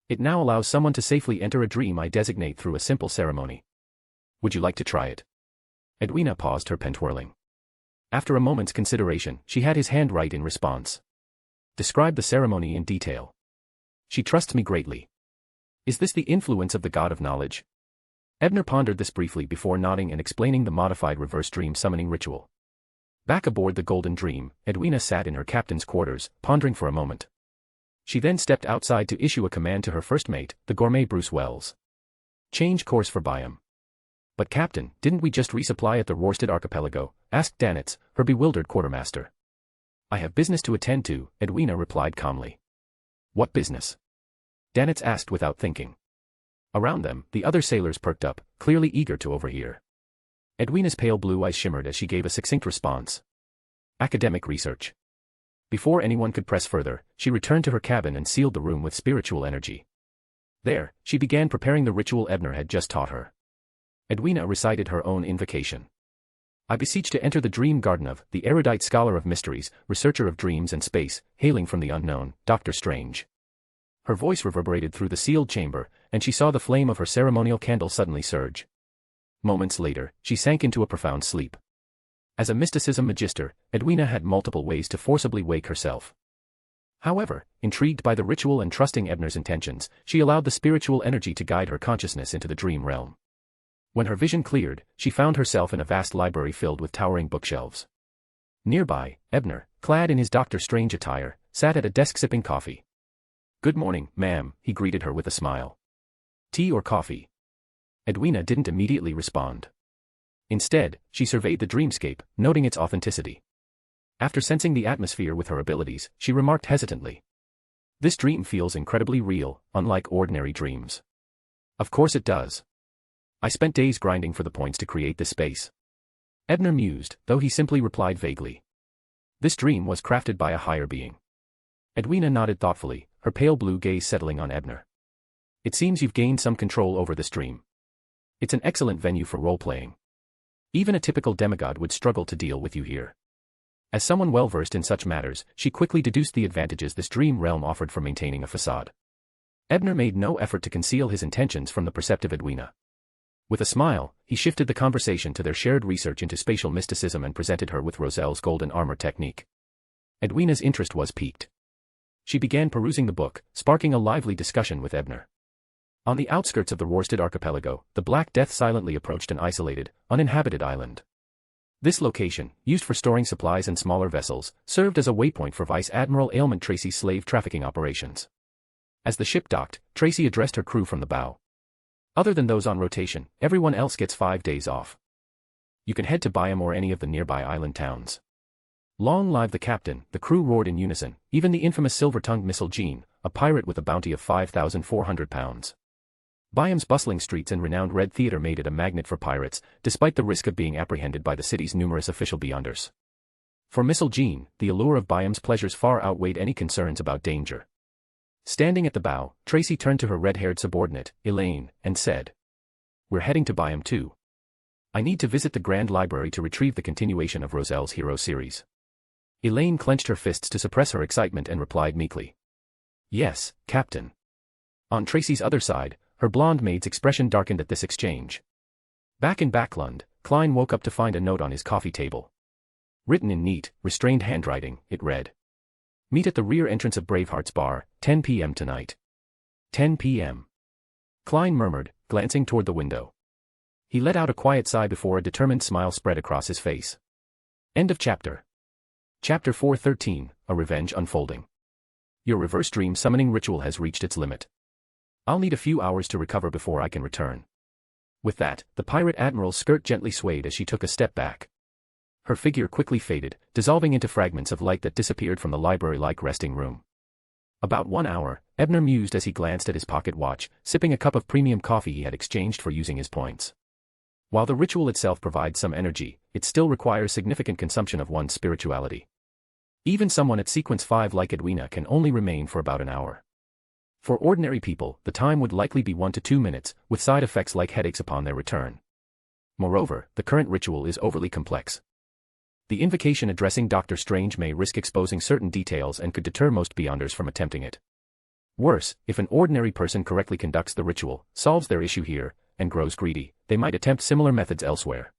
It now allows someone to safely enter a dream I designate through a simple ceremony. Would you like to try it? Edwina paused her pen twirling. After a moment's consideration, she had his hand right in response. Describe the ceremony in detail. She trusts me greatly. Is this the influence of the god of knowledge? Ebner pondered this briefly before nodding and explaining the modified reverse dream summoning ritual. Back aboard the Golden Dream, Edwina sat in her captain's quarters, pondering for a moment. She then stepped outside to issue a command to her first mate, the gourmet Bruce Wells. Change course for Byam. But Captain, didn't we just resupply at the Rorstad archipelago? Asked Danitz, her bewildered quartermaster. I have business to attend to, Edwina replied calmly. What business? Danitz asked without thinking. Around them, the other sailors perked up, clearly eager to overhear. Edwina's pale blue eyes shimmered as she gave a succinct response. Academic research. Before anyone could press further, she returned to her cabin and sealed the room with spiritual energy. There, she began preparing the ritual Ebner had just taught her. Edwina recited her own invocation. I beseech to enter the dream garden of the erudite scholar of mysteries, researcher of dreams and space, hailing from the unknown, Dr. Strange. Her voice reverberated through the sealed chamber, and she saw the flame of her ceremonial candle suddenly surge. Moments later, she sank into a profound sleep. As a mysticism magister, Edwina had multiple ways to forcibly wake herself. However, intrigued by the ritual and trusting Ebner's intentions, she allowed the spiritual energy to guide her consciousness into the dream realm. When her vision cleared, she found herself in a vast library filled with towering bookshelves. Nearby, Ebner, clad in his Dr. Strange attire, sat at a desk sipping coffee. Good morning, ma'am, he greeted her with a smile. Tea or coffee? Edwina didn't immediately respond. Instead, she surveyed the dreamscape, noting its authenticity. After sensing the atmosphere with her abilities, she remarked hesitantly. This dream feels incredibly real, unlike ordinary dreams. Of course it does. I spent days grinding for the points to create this space. Ebner mused, though he simply replied vaguely. This dream was crafted by a higher being. Edwina nodded thoughtfully, her pale blue gaze settling on Ebner. It seems you've gained some control over this dream. It's an excellent venue for role-playing. Even a typical demigod would struggle to deal with you here. As someone well-versed in such matters, she quickly deduced the advantages this dream realm offered for maintaining a facade. Ebner made no effort to conceal his intentions from the perceptive Edwina. With a smile, he shifted the conversation to their shared research into spatial mysticism and presented her with Roselle's golden armor technique. Edwina's interest was piqued. She began perusing the book, sparking a lively discussion with Ebner. On the outskirts of the Worsted archipelago, the Black Death silently approached an isolated, uninhabited island. This location, used for storing supplies and smaller vessels, served as a waypoint for Vice Admiral Ailment Tracy's slave trafficking operations. As the ship docked, Tracy addressed her crew from the bow. Other than those on rotation, everyone else gets 5 days off. You can head to Byam or any of the nearby island towns. Long live the captain, the crew roared in unison, even the infamous silver-tongued Missile Jean, a pirate with a bounty of 5,400 pounds. Byam's bustling streets and renowned Red Theater made it a magnet for pirates, despite the risk of being apprehended by the city's numerous official beyonders. For Missile Jean, the allure of Byam's pleasures far outweighed any concerns about danger. Standing at the bow, Tracy turned to her red-haired subordinate, Elaine, and said, We're heading to Byam too. I need to visit the Grand Library to retrieve the continuation of Roselle's Hero series. Elaine clenched her fists to suppress her excitement and replied meekly. Yes, Captain. On Tracy's other side, her blonde maid's expression darkened at this exchange. Back in Backlund, Klein woke up to find a note on his coffee table. Written in neat, restrained handwriting, it read. Meet at the rear entrance of Braveheart's Bar, 10 p.m. tonight. 10 p.m. Klein murmured, glancing toward the window. He let out a quiet sigh before a determined smile spread across his face. End of chapter. Chapter 413, A Revenge Unfolding. Your reverse dream summoning ritual has reached its limit. I'll need a few hours to recover before I can return. With that, the pirate admiral's skirt gently swayed as she took a step back. Her figure quickly faded, dissolving into fragments of light that disappeared from the library-like resting room. About 1 hour, Ebner mused as he glanced at his pocket watch, sipping a cup of premium coffee he had exchanged for using his points. While the ritual itself provides some energy, it still requires significant consumption of one's spirituality. Even someone at sequence 5 like Edwina can only remain for about an hour. For ordinary people, the time would likely be 1 to 2 minutes, with side effects like headaches upon their return. Moreover, the current ritual is overly complex. The invocation addressing Dr. Strange may risk exposing certain details and could deter most beyonders from attempting it. Worse, if an ordinary person correctly conducts the ritual, solves their issue here, and grows greedy, they might attempt similar methods elsewhere.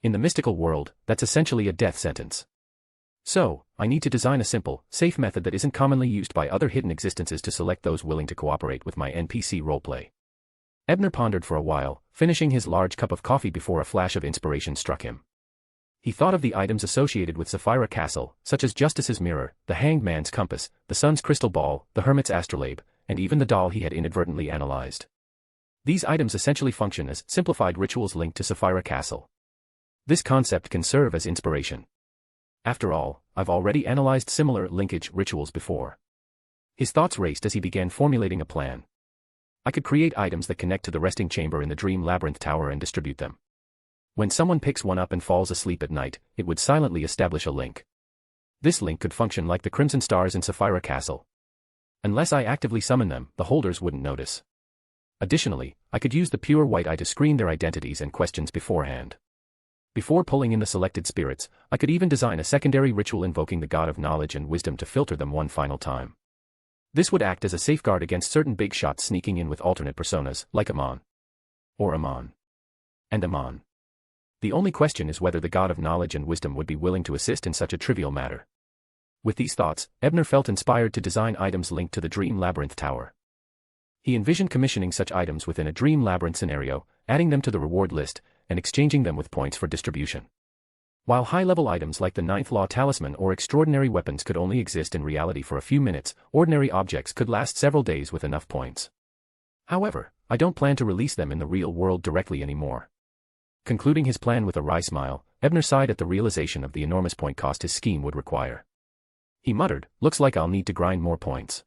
In the mystical world, that's essentially a death sentence. So, I need to design a simple, safe method that isn't commonly used by other hidden existences to select those willing to cooperate with my NPC roleplay. Ebner pondered for a while, finishing his large cup of coffee before a flash of inspiration struck him. He thought of the items associated with Sapphira Castle, such as Justice's Mirror, the Hanged Man's Compass, the Sun's Crystal Ball, the Hermit's Astrolabe, and even the doll he had inadvertently analyzed. These items essentially function as simplified rituals linked to Sapphira Castle. This concept can serve as inspiration. After all, I've already analyzed similar linkage rituals before. His thoughts raced as he began formulating a plan. I could create items that connect to the resting chamber in the Dream Labyrinth Tower and distribute them. When someone picks one up and falls asleep at night, it would silently establish a link. This link could function like the crimson stars in Sapphira Castle. Unless I actively summon them, the holders wouldn't notice. Additionally, I could use the pure white eye to screen their identities and questions beforehand. Before pulling in the selected spirits, I could even design a secondary ritual invoking the god of knowledge and wisdom to filter them one final time. This would act as a safeguard against certain big shots sneaking in with alternate personas, like Amon. Or Amon. And Amon. The only question is whether the god of knowledge and wisdom would be willing to assist in such a trivial matter. With these thoughts, Ebner felt inspired to design items linked to the Dream Labyrinth Tower. He envisioned commissioning such items within a Dream Labyrinth scenario, adding them to the reward list, and exchanging them with points for distribution. While high-level items like the Ninth Law Talisman or extraordinary weapons could only exist in reality for a few minutes, ordinary objects could last several days with enough points. However, I don't plan to release them in the real world directly anymore. Concluding his plan with a wry smile, Ebner sighed at the realization of the enormous point cost his scheme would require. He muttered, "Looks like I'll need to grind more points."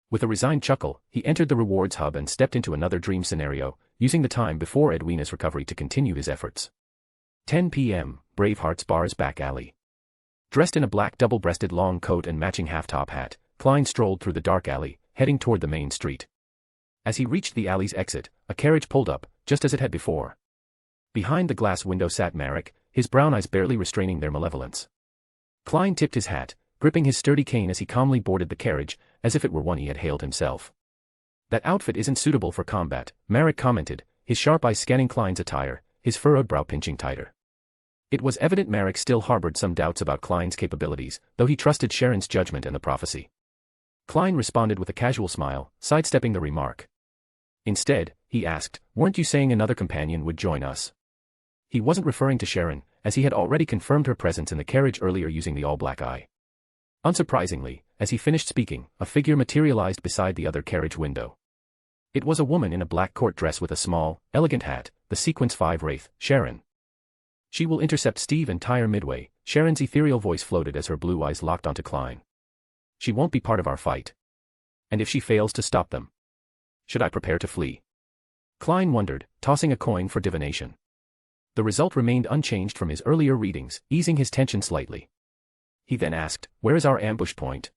With a resigned chuckle, he entered the rewards hub and stepped into another dream scenario, using the time before Edwina's recovery to continue his efforts. 10 p.m., Braveheart's bar's back alley. Dressed in a black double-breasted long coat and matching half-top hat, Klein strolled through the dark alley, heading toward the main street. As he reached the alley's exit, a carriage pulled up, just as it had before. Behind the glass window sat Marek, his brown eyes barely restraining their malevolence. Klein tipped his hat, gripping his sturdy cane as he calmly boarded the carriage, as if it were one he had hailed himself. "That outfit isn't suitable for combat," Marek commented, his sharp eyes scanning Klein's attire, his furrowed brow pinching tighter. It was evident Marek still harbored some doubts about Klein's capabilities, though he trusted Sharon's judgment and the prophecy. Klein responded with a casual smile, sidestepping the remark. Instead, he asked, "Weren't you saying another companion would join us?" He wasn't referring to Sharon, as he had already confirmed her presence in the carriage earlier using the all-black eye. Unsurprisingly, as he finished speaking, a figure materialized beside the other carriage window. It was a woman in a black court dress with a small, elegant hat, the Sequence 5 Wraith, Sharon. "She will intercept Steve and Tyre midway," Sharon's ethereal voice floated as her blue eyes locked onto Klein. "She won't be part of our fight. And if she fails to stop them, should I prepare to flee?" Klein wondered, tossing a coin for divination. The result remained unchanged from his earlier readings, easing his tension slightly. He then asked, "Where is our ambush point?"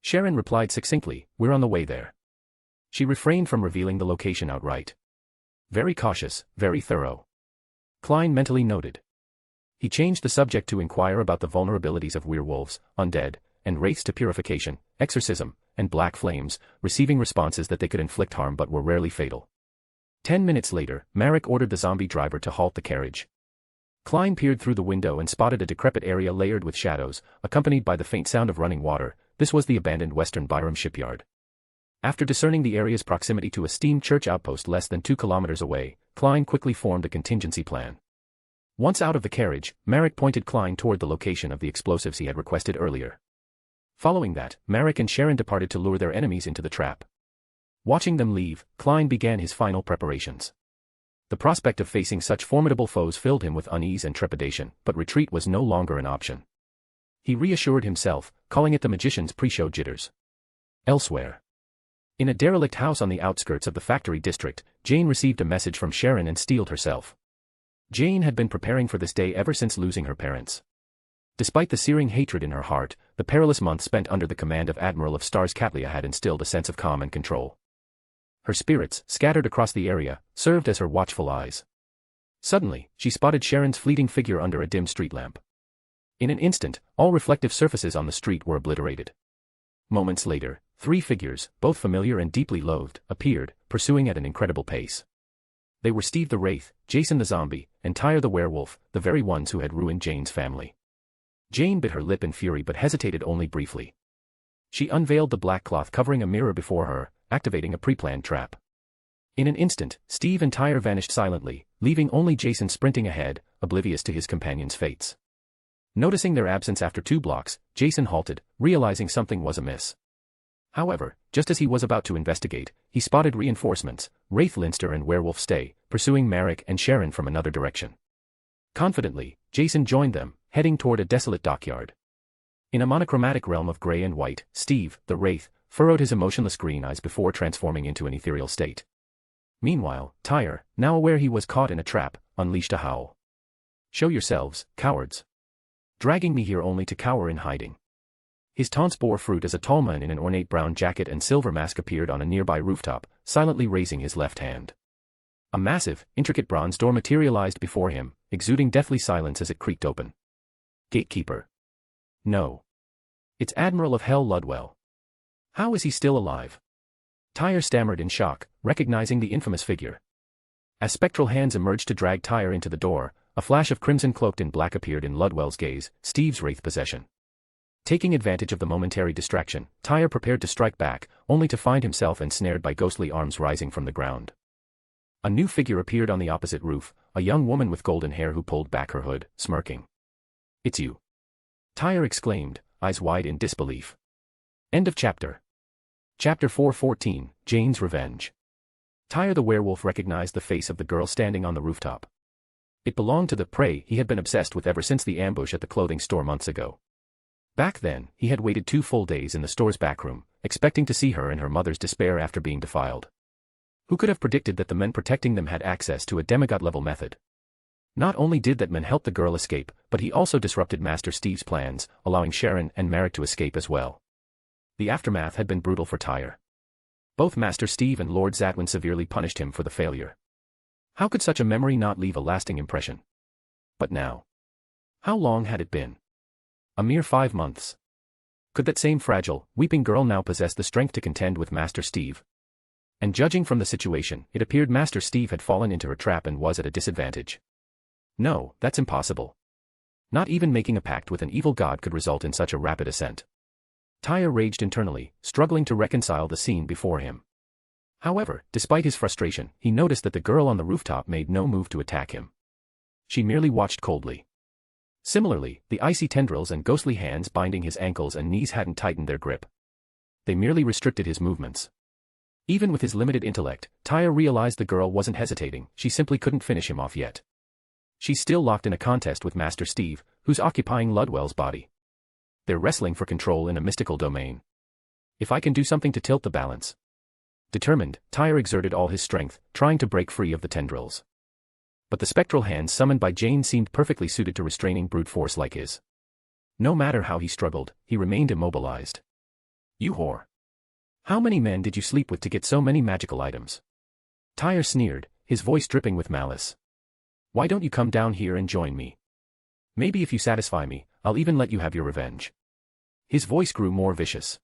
Sharon replied succinctly, "We're on the way there." She refrained from revealing the location outright. Very cautious, very thorough. Klein mentally noted. He changed the subject to inquire about the vulnerabilities of werewolves, undead, and wraiths to purification, exorcism, and black flames, receiving responses that they could inflict harm but were rarely fatal. 10 minutes later, Marek ordered the zombie driver to halt the carriage. Klein peered through the window and spotted a decrepit area layered with shadows, accompanied by the faint sound of running water. This was the abandoned Western Byram shipyard. After discerning the area's proximity to a steam church outpost less than 2 kilometers away, Klein quickly formed a contingency plan. Once out of the carriage, Marek pointed Klein toward the location of the explosives he had requested earlier. Following that, Marek and Sharon departed to lure their enemies into the trap. Watching them leave, Klein began his final preparations. The prospect of facing such formidable foes filled him with unease and trepidation, but retreat was no longer an option. He reassured himself, calling it the magician's pre-show jitters. Elsewhere. In a derelict house on the outskirts of the factory district, Jane received a message from Sharon and steeled herself. Jane had been preparing for this day ever since losing her parents. Despite the searing hatred in her heart, the perilous month spent under the command of Admiral of Stars Katlia had instilled a sense of calm and control. Her spirits, scattered across the area, served as her watchful eyes. Suddenly, she spotted Sharon's fleeting figure under a dim street lamp. In an instant, all reflective surfaces on the street were obliterated. Moments later, 3 figures, both familiar and deeply loathed, appeared, pursuing at an incredible pace. They were Steve the Wraith, Jason the Zombie, and Tyre the Werewolf, the very ones who had ruined Jane's family. Jane bit her lip in fury but hesitated only briefly. She unveiled the black cloth covering a mirror before her, activating a pre-planned trap. In an instant, Steve and Tyre vanished silently, leaving only Jason sprinting ahead, oblivious to his companion's fates. Noticing their absence after 2 blocks, Jason halted, realizing something was amiss. However, just as he was about to investigate, he spotted reinforcements, Wraith Linster and Werewolf Stay, pursuing Marek and Sharon from another direction. Confidently, Jason joined them, heading toward a desolate dockyard. In a monochromatic realm of gray and white, Steve, the Wraith, furrowed his emotionless green eyes before transforming into an ethereal state. Meanwhile, Tyre, now aware he was caught in a trap, unleashed a howl. Show yourselves, cowards. Dragging me here only to cower in hiding. His taunts bore fruit as a tall man in an ornate brown jacket and silver mask appeared on a nearby rooftop, silently raising his left hand. A massive, intricate bronze door materialized before him, exuding deathly silence as it creaked open. Gatekeeper. No. It's Admiral of Hell Ludwell. How is he still alive? Tyre stammered in shock, recognizing the infamous figure. As spectral hands emerged to drag Tyre into the door, a flash of crimson cloaked in black appeared in Ludwell's gaze, Steve's wraith possession. Taking advantage of the momentary distraction, Tyre prepared to strike back, only to find himself ensnared by ghostly arms rising from the ground. A new figure appeared on the opposite roof, a young woman with golden hair who pulled back her hood, smirking. It's you. Tyre exclaimed, eyes wide in disbelief. End of chapter. Chapter 4:14, Jane's Revenge. Tyre the werewolf recognized the face of the girl standing on the rooftop. It belonged to the prey he had been obsessed with ever since the ambush at the clothing store months ago. Back then, he had waited 2 full days in the store's backroom, expecting to see her in her mother's despair after being defiled. Who could have predicted that the men protecting them had access to a demigod-level method? Not only did that man help the girl escape, but he also disrupted Master Steve's plans, allowing Sharon and Marek to escape as well. The aftermath had been brutal for Tyre. Both Master Steve and Lord Zatwin severely punished him for the failure. How could such a memory not leave a lasting impression? But now. How long had it been? A mere 5 months. Could that same fragile, weeping girl now possess the strength to contend with Master Steve? And judging from the situation, it appeared Master Steve had fallen into her trap and was at a disadvantage. No, that's impossible. Not even making a pact with an evil god could result in such a rapid ascent. Tyre raged internally, struggling to reconcile the scene before him. However, despite his frustration, he noticed that the girl on the rooftop made no move to attack him. She merely watched coldly. Similarly, the icy tendrils and ghostly hands binding his ankles and knees hadn't tightened their grip. They merely restricted his movements. Even with his limited intellect, Tyre realized the girl wasn't hesitating, she simply couldn't finish him off yet. She's still locked in a contest with Master Steve, who's occupying Ludwell's body. They're wrestling for control in a mystical domain. If I can do something to tilt the balance. Determined, Tyre exerted all his strength, trying to break free of the tendrils. But the spectral hands summoned by Jane seemed perfectly suited to restraining brute force like his. No matter how he struggled, he remained immobilized. You whore. How many men did you sleep with to get so many magical items? Tyre sneered, his voice dripping with malice. Why don't you come down here and join me? Maybe if you satisfy me, I'll even let you have your revenge. His voice grew more vicious.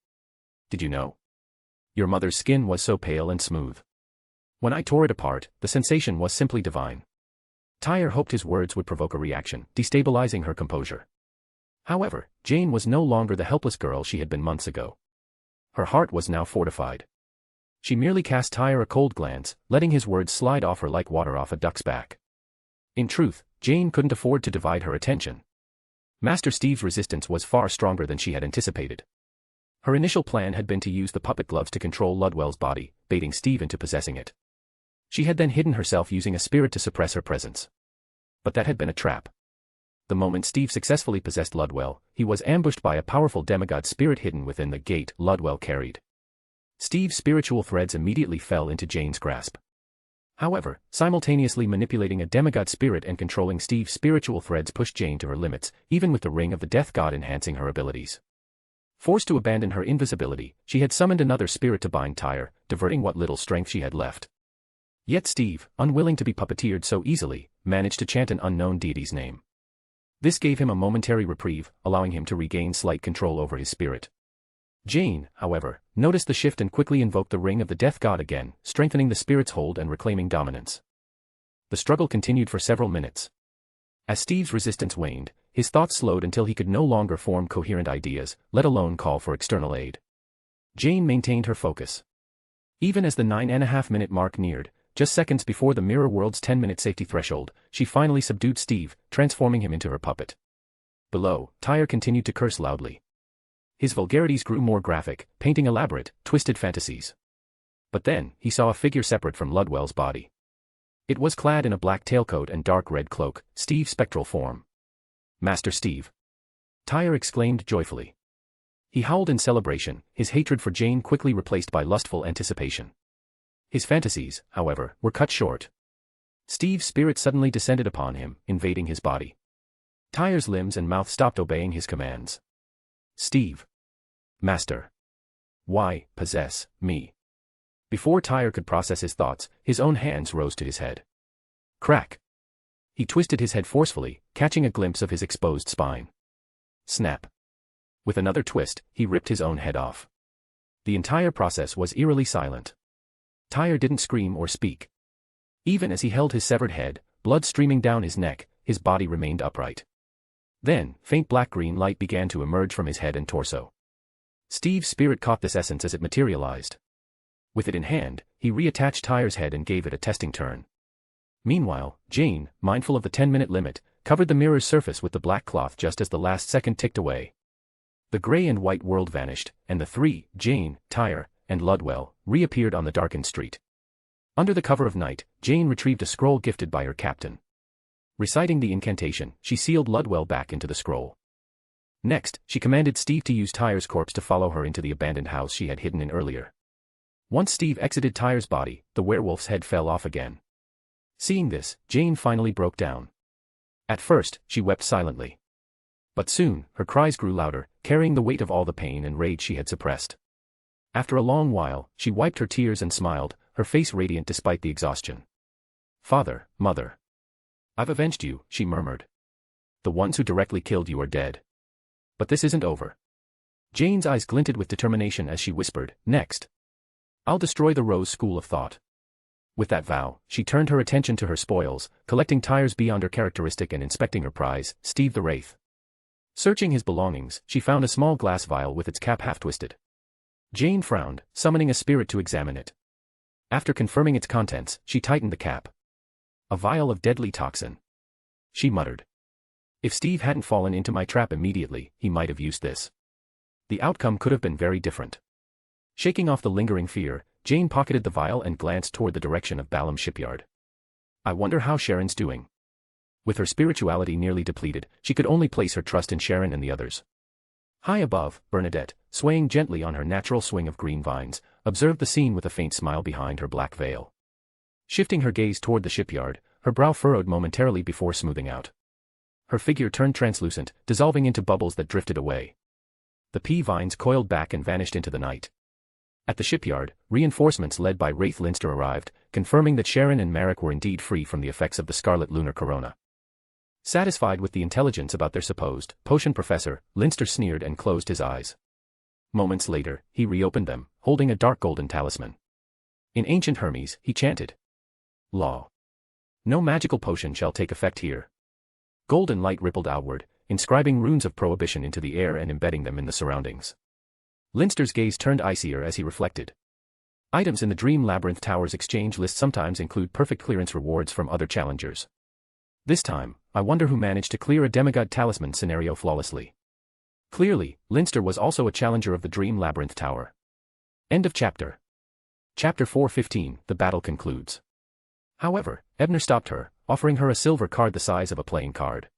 Did you know? Your mother's skin was so pale and smooth. When I tore it apart, the sensation was simply divine. Tyre hoped his words would provoke a reaction, destabilizing her composure. However, Jane was no longer the helpless girl she had been months ago. Her heart was now fortified. She merely cast Tyre a cold glance, letting his words slide off her like water off a duck's back. In truth, Jane couldn't afford to divide her attention. Master Steve's resistance was far stronger than she had anticipated. Her initial plan had been to use the puppet gloves to control Ludwell's body, baiting Steve into possessing it. She had then hidden herself using a spirit to suppress her presence. But that had been a trap. The moment Steve successfully possessed Ludwell, he was ambushed by a powerful demigod spirit hidden within the gate Ludwell carried. Steve's spiritual threads immediately fell into Jane's grasp. However, simultaneously manipulating a demigod spirit and controlling Steve's spiritual threads pushed Jane to her limits, even with the ring of the death god enhancing her abilities. Forced to abandon her invisibility, she had summoned another spirit to bind Tyre, diverting what little strength she had left. Yet Steve, unwilling to be puppeteered so easily, managed to chant an unknown deity's name. This gave him a momentary reprieve, allowing him to regain slight control over his spirit. Jane, however, noticed the shift and quickly invoked the ring of the death god again, strengthening the spirit's hold and reclaiming dominance. The struggle continued for several minutes. As Steve's resistance waned, his thoughts slowed until he could no longer form coherent ideas, let alone call for external aid. Jane maintained her focus. Even as the 9.5-minute mark neared, just seconds before the mirror world's 10-minute safety threshold, she finally subdued Steve, transforming him into her puppet. Below, Tyre continued to curse loudly. His vulgarities grew more graphic, painting elaborate, twisted fantasies. But then, he saw a figure separate from Ludwell's body. It was clad in a black tailcoat and dark red cloak, Steve's spectral form. Master Steve. Tyre exclaimed joyfully. He howled in celebration, his hatred for Jane quickly replaced by lustful anticipation. His fantasies, however, were cut short. Steve's spirit suddenly descended upon him, invading his body. Tyre's limbs and mouth stopped obeying his commands. Steve. Master. Why possess me? Before Tyre could process his thoughts, his own hands rose to his head. Crack. He twisted his head forcefully, catching a glimpse of his exposed spine. Snap. With another twist, he ripped his own head off. The entire process was eerily silent. Tyre didn't scream or speak. Even as he held his severed head, blood streaming down his neck, his body remained upright. Then, faint black-green light began to emerge from his head and torso. Steve's spirit caught this essence as it materialized. With it in hand, he reattached Tyre's head and gave it a testing turn. Meanwhile, Jane, mindful of the 10-minute limit, covered the mirror's surface with the black cloth just as the last second ticked away. The gray and white world vanished, and the three, Jane, Tyre, and Ludwell, reappeared on the darkened street. Under the cover of night, Jane retrieved a scroll gifted by her captain. Reciting the incantation, she sealed Ludwell back into the scroll. Next, she commanded Steve to use Tyre's corpse to follow her into the abandoned house she had hidden in earlier. Once Steve exited Tyre's body, the werewolf's head fell off again. Seeing this, Jane finally broke down. At first, she wept silently. But soon, her cries grew louder, carrying the weight of all the pain and rage she had suppressed. After a long while, she wiped her tears and smiled, her face radiant despite the exhaustion. Father, Mother. I've avenged you, she murmured. The ones who directly killed you are dead. But this isn't over. Jane's eyes glinted with determination as she whispered, next. I'll destroy the Rose School of Thought. With that vow, she turned her attention to her spoils, collecting tires beyond her characteristic and inspecting her prize, Steve the Wraith. Searching his belongings, she found a small glass vial with its cap half-twisted. Jane frowned, summoning a spirit to examine it. After confirming its contents, she tightened the cap. A vial of deadly toxin. She muttered. If Steve hadn't fallen into my trap immediately, he might have used this. The outcome could have been very different. Shaking off the lingering fear, Jane pocketed the vial and glanced toward the direction of Balam's shipyard. I wonder how Sharon's doing. With her spirituality nearly depleted, she could only place her trust in Sharon and the others. High above, Bernadette, swaying gently on her natural swing of green vines, observed the scene with a faint smile behind her black veil. Shifting her gaze toward the shipyard, her brow furrowed momentarily before smoothing out. Her figure turned translucent, dissolving into bubbles that drifted away. The pea vines coiled back and vanished into the night. At the shipyard, reinforcements led by Wraith Linster arrived, confirming that Sharon and Marek were indeed free from the effects of the scarlet lunar corona. Satisfied with the intelligence about their supposed potion professor, Linster sneered and closed his eyes. Moments later, he reopened them, holding a dark golden talisman. In ancient Hermes, he chanted. Law. No magical potion shall take effect here. Golden light rippled outward, inscribing runes of prohibition into the air and embedding them in the surroundings. Linster's gaze turned icier as he reflected. Items in the Dream Labyrinth Tower's exchange list sometimes include perfect clearance rewards from other challengers. This time, I wonder who managed to clear a demigod talisman scenario flawlessly. Clearly, Linster was also a challenger of the Dream Labyrinth Tower. End of chapter. Chapter 4:15, the battle concludes. However, Ebner stopped her, offering her a silver card the size of a playing card.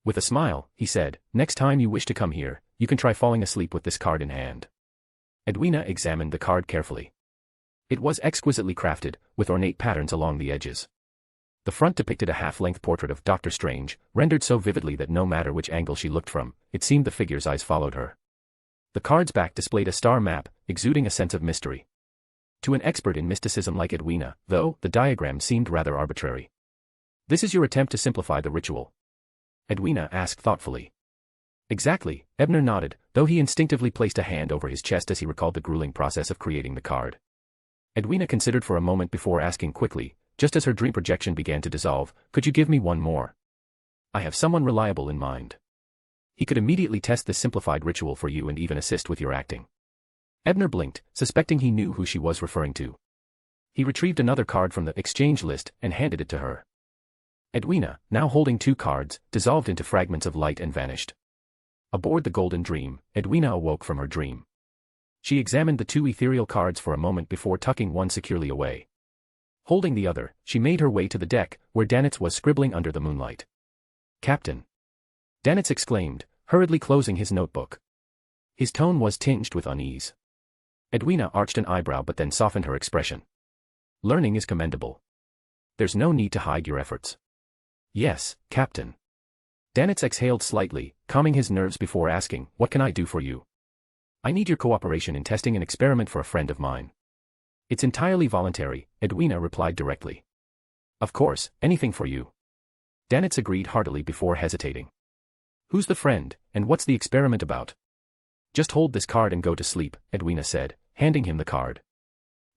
With a smile, he said, next time you wish to come here, you can try falling asleep with this card in hand. Edwina examined the card carefully. It was exquisitely crafted, with ornate patterns along the edges. The front depicted a half-length portrait of Doctor Strange, rendered so vividly that no matter which angle she looked from, it seemed the figure's eyes followed her. The card's back displayed a star map, exuding a sense of mystery. To an expert in mysticism like Edwina, though, the diagram seemed rather arbitrary. This is your attempt to simplify the ritual? Edwina asked thoughtfully. Exactly, Ebner nodded, though he instinctively placed a hand over his chest as he recalled the grueling process of creating the card. Edwina considered for a moment before asking quickly, just as her dream projection began to dissolve, could you give me one more? I have someone reliable in mind. He could immediately test this simplified ritual for you and even assist with your acting. Ebner blinked, suspecting he knew who she was referring to. He retrieved another card from the exchange list and handed it to her. Edwina, now holding two cards, dissolved into fragments of light and vanished. Aboard the Golden Dream, Edwina awoke from her dream. She examined the two ethereal cards for a moment before tucking one securely away. Holding the other, she made her way to the deck, where Danitz was scribbling under the moonlight. Captain! Danitz exclaimed, hurriedly closing his notebook. His tone was tinged with unease. Edwina arched an eyebrow but then softened her expression. Learning is commendable. There's no need to hide your efforts. Yes, Captain. Danitz exhaled slightly, calming his nerves before asking, "What can I do for you?" "I need your cooperation in testing an experiment for a friend of mine." "It's entirely voluntary," Edwina replied directly. "Of course, anything for you." Danitz agreed heartily before hesitating. "Who's the friend, and what's the experiment about?" "Just hold this card and go to sleep," Edwina said, handing him the card.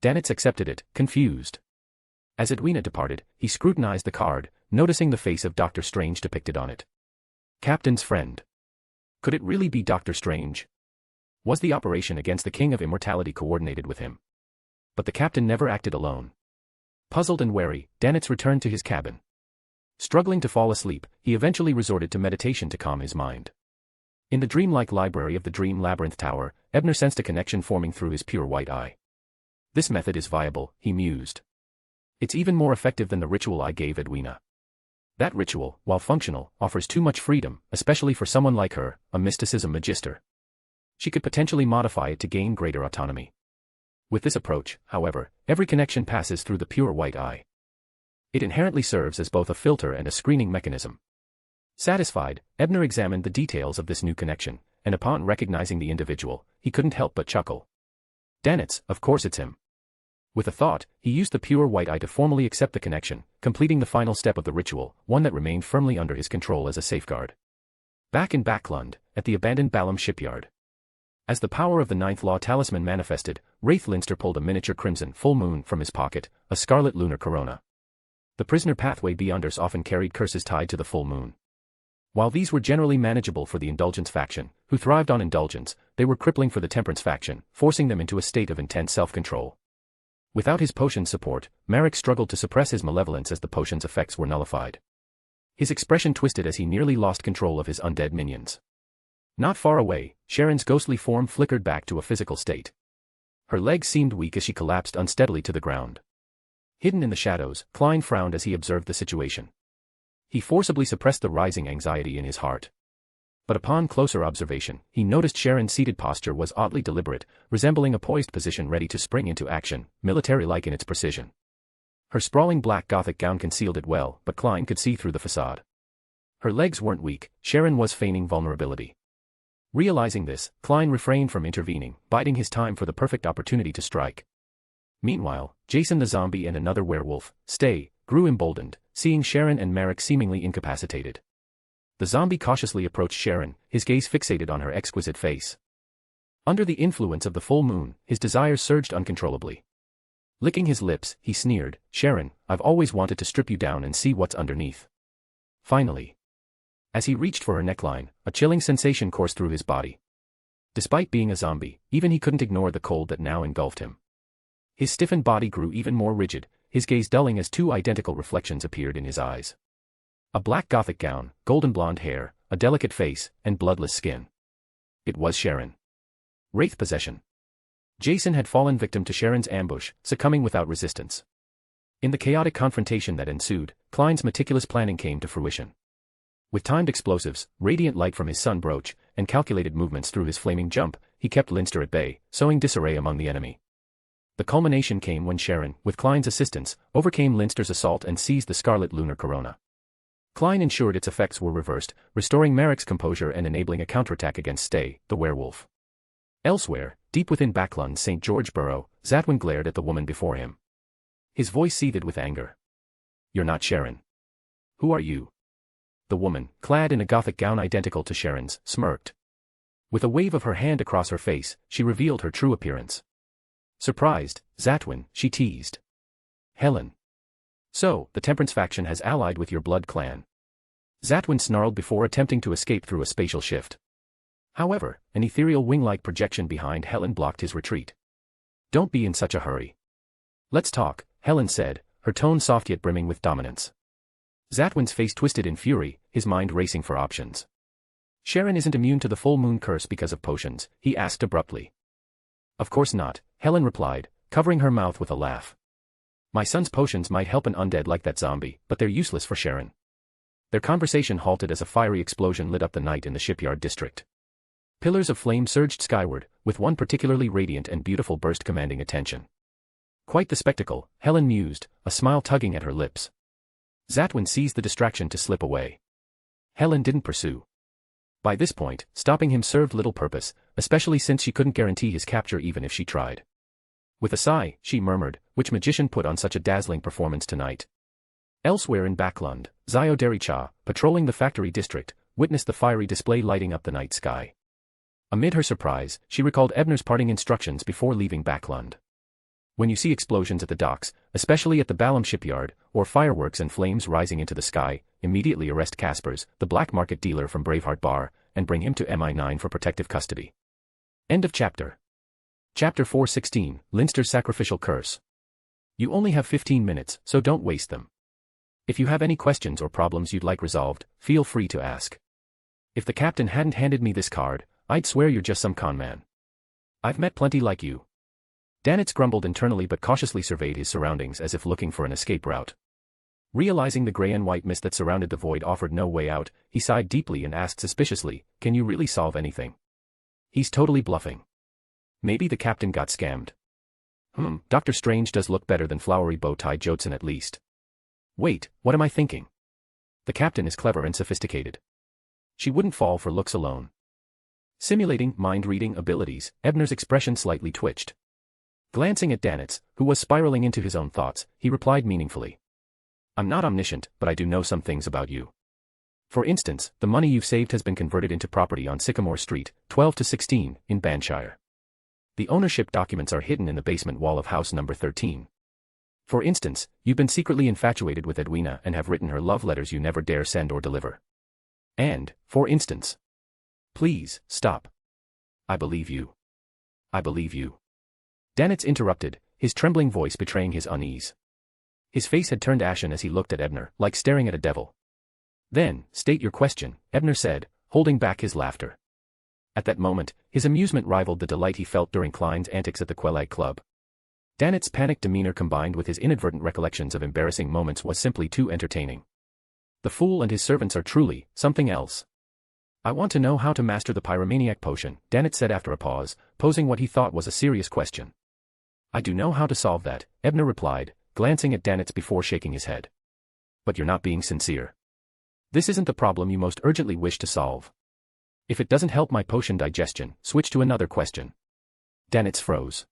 Danitz accepted it, confused. As Edwina departed, he scrutinized the card, noticing the face of Dr. Strange depicted on it. Captain's friend. Could it really be Dr. Strange? Was the operation against the King of Immortality coordinated with him? But the captain never acted alone. Puzzled and wary, Danitz returned to his cabin. Struggling to fall asleep, he eventually resorted to meditation to calm his mind. In the dreamlike library of the Dream Labyrinth Tower, Ebner sensed a connection forming through his pure white eye. "This method is viable," he mused. "It's even more effective than the ritual I gave Edwina. That ritual, while functional, offers too much freedom, especially for someone like her, a mysticism magister. She could potentially modify it to gain greater autonomy. With this approach, however, every connection passes through the pure white eye. It inherently serves as both a filter and a screening mechanism." Satisfied, Ebner examined the details of this new connection, and upon recognizing the individual, he couldn't help but chuckle. "Danitz, of course it's him." With a thought, he used the pure white eye to formally accept the connection, completing the final step of the ritual, one that remained firmly under his control as a safeguard. Back in Backlund, at the abandoned Balam shipyard. As the power of the Ninth Law talisman manifested, Wraith Linster pulled a miniature crimson full moon from his pocket, a scarlet lunar corona. The prisoner pathway beyonders often carried curses tied to the full moon. While these were generally manageable for the Indulgence faction, who thrived on indulgence, they were crippling for the Temperance faction, forcing them into a state of intense self-control. Without his potion's support, Marek struggled to suppress his malevolence as the potion's effects were nullified. His expression twisted as he nearly lost control of his undead minions. Not far away, Sharon's ghostly form flickered back to a physical state. Her legs seemed weak as she collapsed unsteadily to the ground. Hidden in the shadows, Klein frowned as he observed the situation. He forcibly suppressed the rising anxiety in his heart. But upon closer observation, he noticed Sharon's seated posture was oddly deliberate, resembling a poised position ready to spring into action, military-like in its precision. Her sprawling black Gothic gown concealed it well, but Klein could see through the facade. Her legs weren't weak, Sharon was feigning vulnerability. Realizing this, Klein refrained from intervening, biding his time for the perfect opportunity to strike. Meanwhile, Jason the zombie and another werewolf, Stay, grew emboldened, seeing Sharon and Marek seemingly incapacitated. The zombie cautiously approached Sharon, his gaze fixated on her exquisite face. Under the influence of the full moon, his desires surged uncontrollably. Licking his lips, he sneered, "Sharon, I've always wanted to strip you down and see what's underneath." Finally. As he reached for her neckline, a chilling sensation coursed through his body. Despite being a zombie, even he couldn't ignore the cold that now engulfed him. His stiffened body grew even more rigid, his gaze dulling as two identical reflections appeared in his eyes. A black Gothic gown, golden blonde hair, a delicate face, and bloodless skin. It was Sharon. Wraith possession. Jason had fallen victim to Sharon's ambush, succumbing without resistance. In the chaotic confrontation that ensued, Klein's meticulous planning came to fruition. With timed explosives, radiant light from his sun brooch, and calculated movements through his flaming jump, he kept Linster at bay, sowing disarray among the enemy. The culmination came when Sharon, with Klein's assistance, overcame Linster's assault and seized the scarlet lunar corona. Klein ensured its effects were reversed, restoring Marek's composure and enabling a counterattack against Stay, the werewolf. Elsewhere, deep within Backlund's St. George Burrow, Zatwin glared at the woman before him. His voice seethed with anger. "You're not Sharon. Who are you?" The woman, clad in a Gothic gown identical to Sharon's, smirked. With a wave of her hand across her face, she revealed her true appearance. Surprised, Zatwin, she teased. "Helen. So, the Temperance faction has allied with your blood clan." Zatwin snarled before attempting to escape through a spatial shift. However, an ethereal wing-like projection behind Helen blocked his retreat. "Don't be in such a hurry. Let's talk," Helen said, her tone soft yet brimming with dominance. Zatwin's face twisted in fury, his mind racing for options. "Sharon isn't immune to the full moon curse because of potions," he asked abruptly. "Of course not," Helen replied, covering her mouth with a laugh. "My son's potions might help an undead like that zombie, but they're useless for Sharon." Their conversation halted as a fiery explosion lit up the night in the shipyard district. Pillars of flame surged skyward, with one particularly radiant and beautiful burst commanding attention. Quite the spectacle, Helen mused, a smile tugging at her lips. Zatwin seized the distraction to slip away. Helen didn't pursue. By this point, stopping him served little purpose, especially since she couldn't guarantee his capture even if she tried. With a sigh, she murmured, which magician put on such a dazzling performance tonight? Elsewhere in Backlund, Zio Dericha, patrolling the factory district, witnessed the fiery display lighting up the night sky. Amid her surprise, she recalled Ebner's parting instructions before leaving Backlund. When you see explosions at the docks, especially at the Ballum shipyard, or fireworks and flames rising into the sky, immediately arrest Kaspers, the black market dealer from Braveheart Bar, and bring him to MI9 for protective custody. End of chapter. Chapter 416, Linster's Sacrificial Curse. You only have 15 minutes, so don't waste them. If you have any questions or problems you'd like resolved, feel free to ask. If the captain hadn't handed me this card, I'd swear you're just some con man. I've met plenty like you. Danitz grumbled internally but cautiously surveyed his surroundings as if looking for an escape route. Realizing the gray and white mist that surrounded the void offered no way out, he sighed deeply and asked suspiciously, "Can you really solve anything?" He's totally bluffing. Maybe the captain got scammed. Dr. Strange does look better than flowery bow-tie Jotson at least. Wait, what am I thinking? The captain is clever and sophisticated. She wouldn't fall for looks alone. Simulating mind-reading abilities, Ebner's expression slightly twitched. Glancing at Danitz, who was spiraling into his own thoughts, he replied meaningfully. I'm not omniscient, but I do know some things about you. For instance, the money you've saved has been converted into property on Sycamore Street, 12 to 16, in Banshire. The ownership documents are hidden in the basement wall of house number 13. For instance, you've been secretly infatuated with Edwina and have written her love letters you never dare send or deliver. And, for instance. Please, stop. I believe you. I believe you. Danitz interrupted, his trembling voice betraying his unease. His face had turned ashen as he looked at Ebner, like staring at a devil. Then, state your question, Ebner said, holding back his laughter. At that moment, his amusement rivaled the delight he felt during Klein's antics at the Quelag Club. Danitz's panicked demeanor combined with his inadvertent recollections of embarrassing moments was simply too entertaining. The fool and his servants are truly something else. I want to know how to master the pyromaniac potion, Danitz said after a pause, posing what he thought was a serious question. I do know how to solve that, Ebner replied, glancing at Danitz before shaking his head. But you're not being sincere. This isn't the problem you most urgently wish to solve. If it doesn't help my potion digestion, switch to another question. Danitz froze.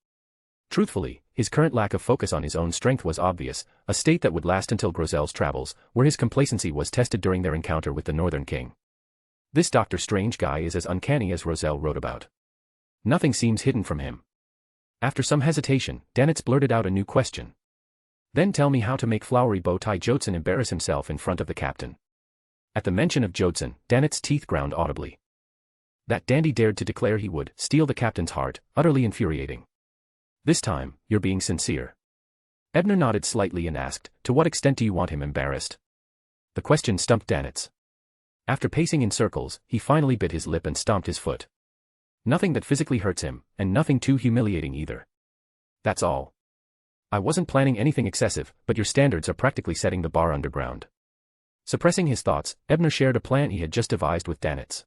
Truthfully, his current lack of focus on his own strength was obvious, a state that would last until Grozel's travels, where his complacency was tested during their encounter with the Northern King. This Dr. Strange guy is as uncanny as Roselle wrote about. Nothing seems hidden from him. After some hesitation, Danitz blurted out a new question. Then tell me how to make flowery bow-tie Jotson embarrass himself in front of the captain. At the mention of Jotson, Danitz's teeth ground audibly. That dandy dared to declare he would steal the captain's heart, utterly infuriating. This time, you're being sincere. Ebner nodded slightly and asked, to what extent do you want him embarrassed? The question stumped Danitz. After pacing in circles, he finally bit his lip and stomped his foot. Nothing that physically hurts him, and nothing too humiliating either. That's all. I wasn't planning anything excessive, but your standards are practically setting the bar underground. Suppressing his thoughts, Ebner shared a plan he had just devised with Danitz.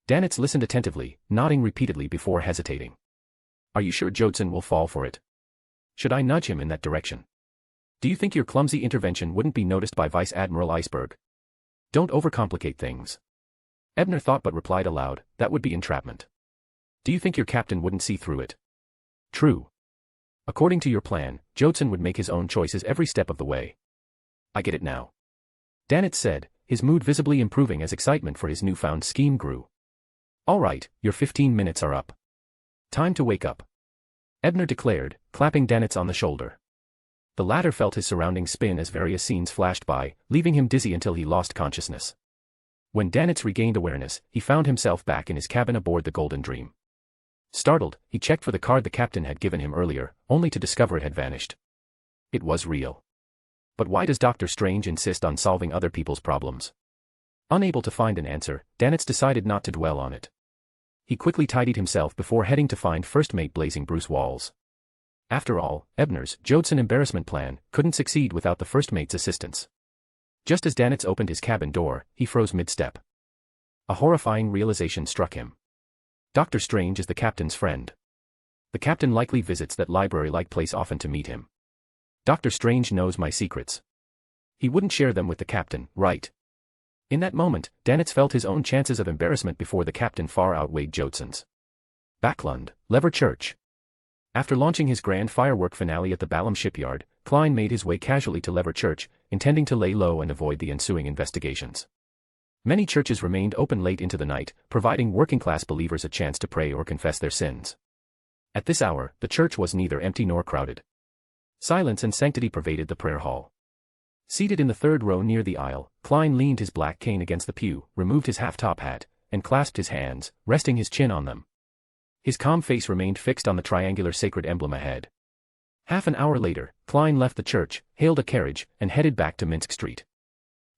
Danitz listened attentively, nodding repeatedly before hesitating. Are you sure Jotson will fall for it? Should I nudge him in that direction? Do you think your clumsy intervention wouldn't be noticed by Vice Admiral Iceberg? Don't overcomplicate things. Ebner thought but replied aloud, that would be entrapment. Do you think your captain wouldn't see through it? True. According to your plan, Jotson would make his own choices every step of the way. I get it now. Danitz said, his mood visibly improving as excitement for his newfound scheme grew. All right, your 15 minutes are up. Time to wake up. Ebner declared, clapping Danitz on the shoulder. The latter felt his surroundings spin as various scenes flashed by, leaving him dizzy until he lost consciousness. When Danitz regained awareness, he found himself back in his cabin aboard the Golden Dream. Startled, he checked for the card the captain had given him earlier, only to discover it had vanished. It was real. But why does Dr. Strange insist on solving other people's problems? Unable to find an answer, Danitz decided not to dwell on it. He quickly tidied himself before heading to find first mate Blazing Bruce Walls. After all, Ebner's Jotson embarrassment plan couldn't succeed without the first mate's assistance. Just as Danitz opened his cabin door, he froze mid-step. A horrifying realization struck him. Dr. Strange is the captain's friend. The captain likely visits that library-like place often to meet him. Dr. Strange knows my secrets. He wouldn't share them with the captain, right? In that moment, Danitz felt his own chances of embarrassment before the captain far outweighed Jodson's. Backlund, Lever Church. After launching his grand firework finale at the Balham shipyard, Klein made his way casually to Lever Church, intending to lay low and avoid the ensuing investigations. Many churches remained open late into the night, providing working-class believers a chance to pray or confess their sins. At this hour, the church was neither empty nor crowded. Silence and sanctity pervaded the prayer hall. Seated in the third row near the aisle, Klein leaned his black cane against the pew, removed his half-top hat, and clasped his hands, resting his chin on them. His calm face remained fixed on the triangular sacred emblem ahead. Half an hour later, Klein left the church, hailed a carriage, and headed back to Minsk Street.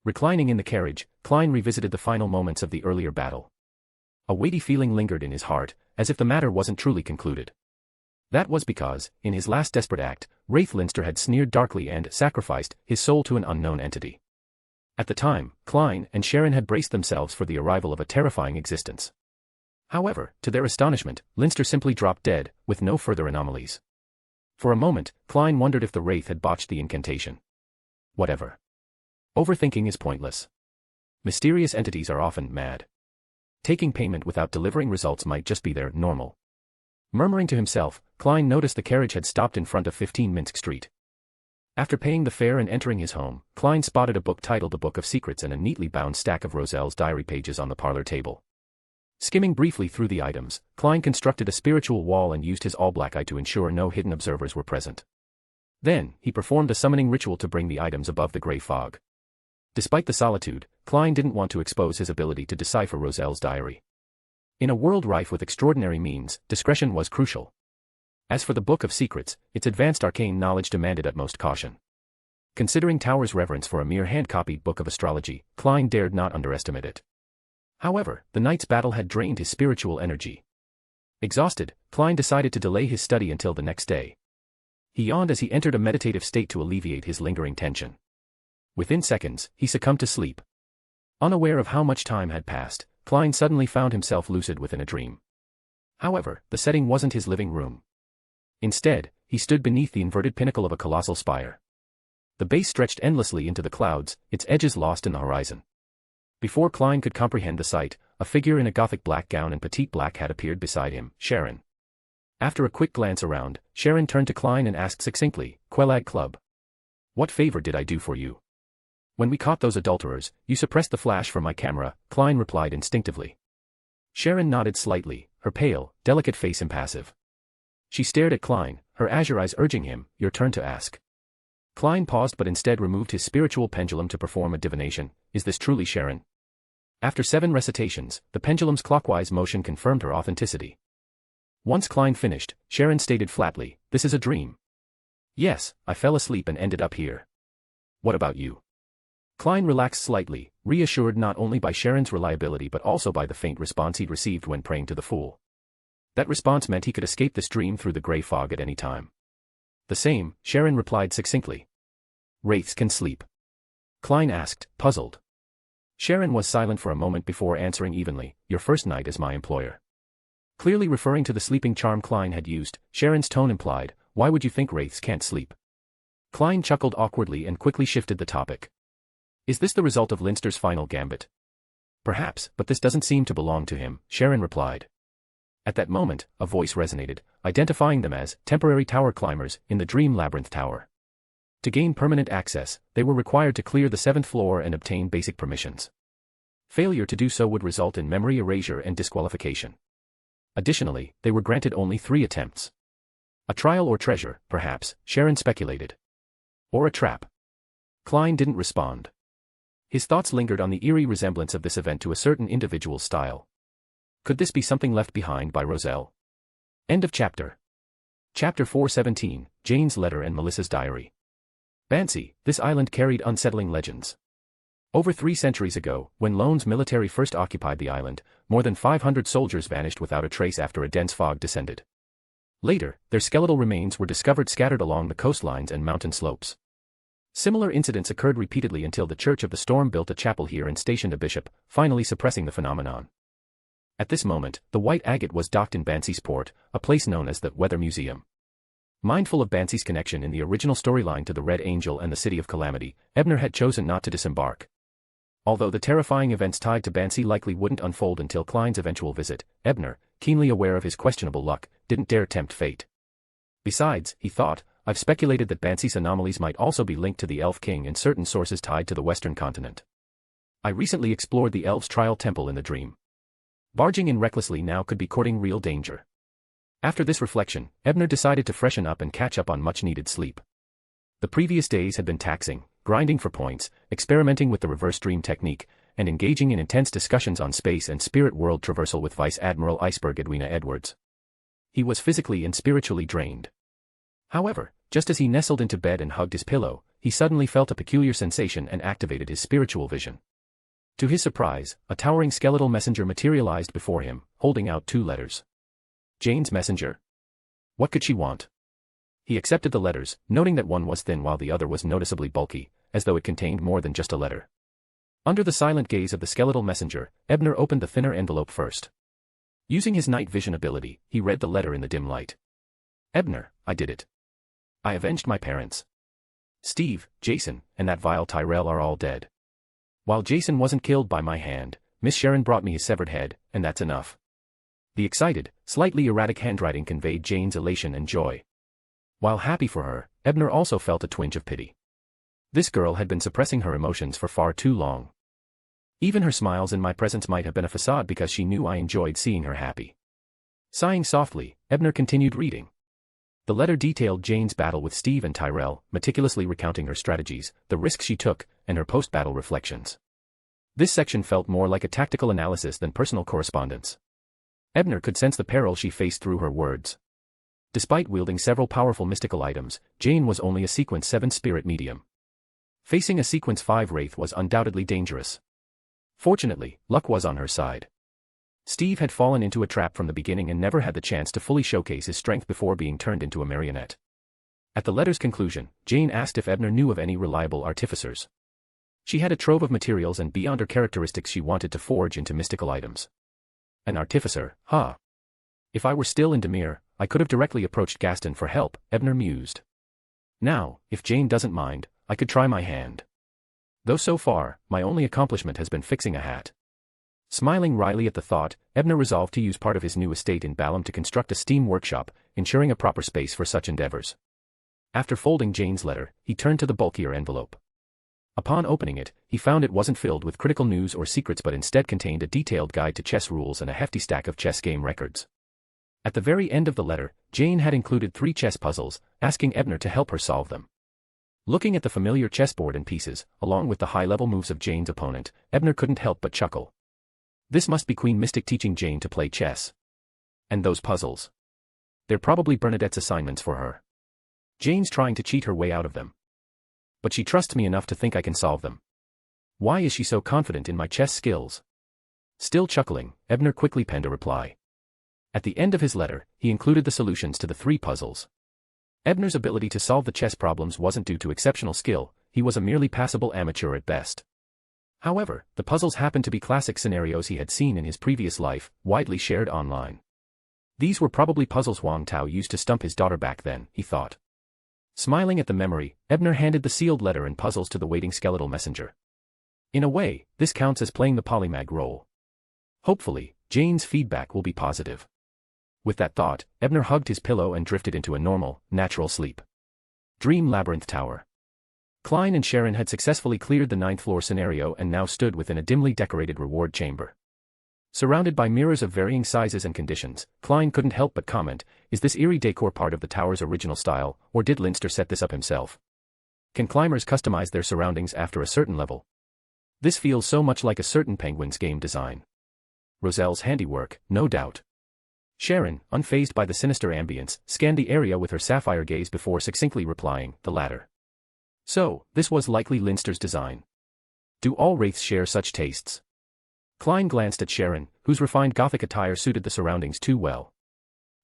Reclining in the carriage, Klein revisited the final moments of the earlier battle. A weighty feeling lingered in his heart, as if the matter wasn't truly concluded. That was because, in his last desperate act, Rafe Linster had sneered darkly and sacrificed his soul to an unknown entity. At the time, Klein and Sharon had braced themselves for the arrival of a terrifying existence. However, to their astonishment, Linster simply dropped dead, with no further anomalies. For a moment, Klein wondered if the Wraith had botched the incantation. Whatever. Overthinking is pointless. Mysterious entities are often mad. Taking payment without delivering results might just be their normal. Murmuring to himself, Klein noticed the carriage had stopped in front of 15 Minsk Street. After paying the fare and entering his home, Klein spotted a book titled The Book of Secrets and a neatly bound stack of Roselle's diary pages on the parlor table. Skimming briefly through the items, Klein constructed a spiritual wall and used his all-black eye to ensure no hidden observers were present. Then, he performed a summoning ritual to bring the items above the gray fog. Despite the solitude, Klein didn't want to expose his ability to decipher Roselle's diary. In a world rife with extraordinary means, discretion was crucial. As for the Book of Secrets, its advanced arcane knowledge demanded utmost caution. Considering Tower's reverence for a mere hand-copied book of astrology, Klein dared not underestimate it. However, the night's battle had drained his spiritual energy. Exhausted, Klein decided to delay his study until the next day. He yawned as he entered a meditative state to alleviate his lingering tension. Within seconds, he succumbed to sleep. Unaware of how much time had passed, Klein suddenly found himself lucid within a dream. However, the setting wasn't his living room. Instead, he stood beneath the inverted pinnacle of a colossal spire. The base stretched endlessly into the clouds, its edges lost in the horizon. Before Klein could comprehend the sight, a figure in a Gothic black gown and petite black hat appeared beside him, Sharon. After a quick glance around, Sharon turned to Klein and asked succinctly, "Quelag Club. What favor did I do for you?" "When we caught those adulterers, you suppressed the flash from my camera," Klein replied instinctively. Sharon nodded slightly, her pale, delicate face impassive. She stared at Klein, her azure eyes urging him, "Your turn to ask." Klein paused but instead removed his spiritual pendulum to perform a divination. "Is this truly Sharon?" After 7 recitations, the pendulum's clockwise motion confirmed her authenticity. Once Klein finished, Sharon stated flatly, "This is a dream." "Yes, I fell asleep and ended up here." "What about you?" Klein relaxed slightly, reassured not only by Sharon's reliability but also by the faint response he'd received when praying to the Fool. That response meant he could escape this dream through the gray fog at any time. "The same," Sharon replied succinctly. "Wraiths can sleep?" Klein asked, puzzled. Sharon was silent for a moment before answering evenly, "Your first night as my employer." Clearly referring to the sleeping charm Klein had used, Sharon's tone implied, "Why would you think wraiths can't sleep?" Klein chuckled awkwardly and quickly shifted the topic. "Is this the result of Linster's final gambit?" "Perhaps, but this doesn't seem to belong to him," Sharon replied. At that moment, a voice resonated, identifying them as temporary tower climbers in the Dream Labyrinth Tower. To gain permanent access, they were required to clear the 7th floor and obtain basic permissions. Failure to do so would result in memory erasure and disqualification. Additionally, they were granted only 3 attempts. A trial or treasure, perhaps, Sharon speculated. Or a trap. Klein didn't respond. His thoughts lingered on the eerie resemblance of this event to a certain individual's style. Could this be something left behind by Roselle? End of chapter. Chapter 417, Jane's Letter and Melissa's Diary. Bansi, this island carried unsettling legends. Over 3 centuries ago, when Lone's military first occupied the island, more than 500 soldiers vanished without a trace after a dense fog descended. Later, their skeletal remains were discovered scattered along the coastlines and mountain slopes. Similar incidents occurred repeatedly until the Church of the Storm built a chapel here and stationed a bishop, finally suppressing the phenomenon. At this moment, the White Agate was docked in Bansi's port, a place known as the Weather Museum. Mindful of Bansi's connection in the original storyline to the Red Angel and the City of Calamity, Ebner had chosen not to disembark. Although the terrifying events tied to Bansi likely wouldn't unfold until Klein's eventual visit, Ebner, keenly aware of his questionable luck, didn't dare tempt fate. Besides, he thought, I've speculated that Bansi's anomalies might also be linked to the Elf King and certain sources tied to the Western continent. I recently explored the Elves' Trial Temple in the dream. Barging in recklessly now could be courting real danger. After this reflection, Ebner decided to freshen up and catch up on much-needed sleep. The previous days had been taxing, grinding for points, experimenting with the reverse dream technique, and engaging in intense discussions on space and spirit world traversal with Vice Admiral Iceberg Edwina Edwards. He was physically and spiritually drained. However, just as he nestled into bed and hugged his pillow, he suddenly felt a peculiar sensation and activated his spiritual vision. To his surprise, a towering skeletal messenger materialized before him, holding out 2 letters. Jane's messenger? What could she want? He accepted the letters, noting that one was thin while the other was noticeably bulky, as though it contained more than just a letter. Under the silent gaze of the skeletal messenger, Ebner opened the thinner envelope first. Using his night vision ability, he read the letter in the dim light. Ebner, I did it. I avenged my parents. Steve, Jason, and that vile Tyrell are all dead. While Jason wasn't killed by my hand, Miss Sharon brought me his severed head, and that's enough. The excited, slightly erratic handwriting conveyed Jane's elation and joy. While happy for her, Ebner also felt a twinge of pity. This girl had been suppressing her emotions for far too long. Even her smiles in my presence might have been a facade because she knew I enjoyed seeing her happy. Sighing softly, Ebner continued reading. The letter detailed Jane's battle with Steve and Tyrell, meticulously recounting her strategies, the risks she took, and her post-battle reflections. This section felt more like a tactical analysis than personal correspondence. Ebner could sense the peril she faced through her words. Despite wielding several powerful mystical items, Jane was only a Sequence 7 spirit medium. Facing a Sequence 5 wraith was undoubtedly dangerous. Fortunately, luck was on her side. Steve had fallen into a trap from the beginning and never had the chance to fully showcase his strength before being turned into a marionette. At the letter's conclusion, Jane asked if Ebner knew of any reliable artificers. She had a trove of materials and beyond her characteristics she wanted to forge into mystical items. An artificer, huh? If I were still in Demir, I could have directly approached Gaston for help, Ebner mused. Now, if Jane doesn't mind, I could try my hand. Though so far, my only accomplishment has been fixing a hat. Smiling wryly at the thought, Ebner resolved to use part of his new estate in Balam to construct a steam workshop, ensuring a proper space for such endeavors. After folding Jane's letter, he turned to the bulkier envelope. Upon opening it, he found it wasn't filled with critical news or secrets but instead contained a detailed guide to chess rules and a hefty stack of chess game records. At the very end of the letter, Jane had included 3 chess puzzles, asking Ebner to help her solve them. Looking at the familiar chessboard and pieces, along with the high-level moves of Jane's opponent, Ebner couldn't help but chuckle. This must be Queen Mystic teaching Jane to play chess. And those puzzles. They're probably Bernadette's assignments for her. Jane's trying to cheat her way out of them. But she trusts me enough to think I can solve them. Why is she so confident in my chess skills? Still chuckling, Ebner quickly penned a reply. At the end of his letter, he included the solutions to the 3 puzzles. Ebner's ability to solve the chess problems wasn't due to exceptional skill, he was a merely passable amateur at best. However, the puzzles happened to be classic scenarios he had seen in his previous life, widely shared online. These were probably puzzles Huang Tao used to stump his daughter back then, he thought. Smiling at the memory, Ebner handed the sealed letter and puzzles to the waiting skeletal messenger. In a way, this counts as playing the polymag role. Hopefully, Jane's feedback will be positive. With that thought, Ebner hugged his pillow and drifted into a normal, natural sleep. Dream Labyrinth Tower. Klein and Sharon had successfully cleared the 9th floor scenario and now stood within a dimly decorated reward chamber. Surrounded by mirrors of varying sizes and conditions, Klein couldn't help but comment, is this eerie decor part of the tower's original style, or did Linster set this up himself? Can climbers customize their surroundings after a certain level? This feels so much like a certain Penguin's game design. Roselle's handiwork, no doubt. Sharon, unfazed by the sinister ambience, scanned the area with her sapphire gaze before succinctly replying, the latter. So, this was likely Linster's design. Do all wraiths share such tastes? Klein glanced at Sharon, whose refined Gothic attire suited the surroundings too well.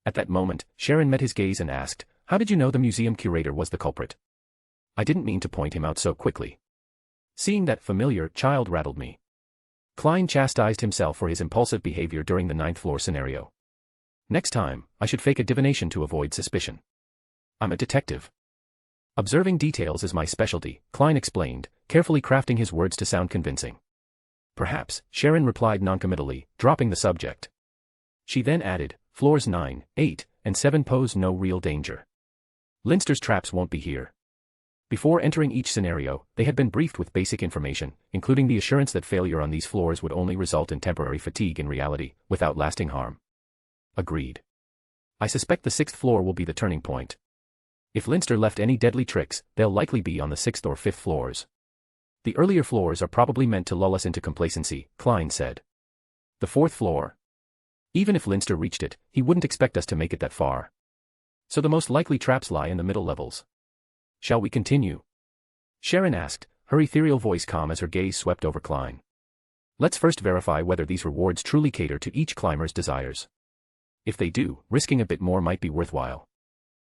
At that moment, Sharon met his gaze and asked, how did you know the museum curator was the culprit? I didn't mean to point him out so quickly. Seeing that familiar child rattled me. Klein chastised himself for his impulsive behavior during the 9th floor scenario. Next time, I should fake a divination to avoid suspicion. I'm a detective. Observing details is my specialty, Klein explained, carefully crafting his words to sound convincing. Perhaps, Sharon replied noncommittally, dropping the subject. She then added, floors 9, 8, and 7 pose no real danger. Linster's traps won't be here. Before entering each scenario, they had been briefed with basic information, including the assurance that failure on these floors would only result in temporary fatigue in reality, without lasting harm. Agreed. I suspect the 6th floor will be the turning point. If Linster left any deadly tricks, they'll likely be on the 6th or 5th floors. The earlier floors are probably meant to lull us into complacency, Klein said. The 4th floor? Even if Linster reached it, he wouldn't expect us to make it that far. So the most likely traps lie in the middle levels. Shall we continue? Sharon asked, her ethereal voice calm as her gaze swept over Klein. Let's first verify whether these rewards truly cater to each climber's desires. If they do, risking a bit more might be worthwhile.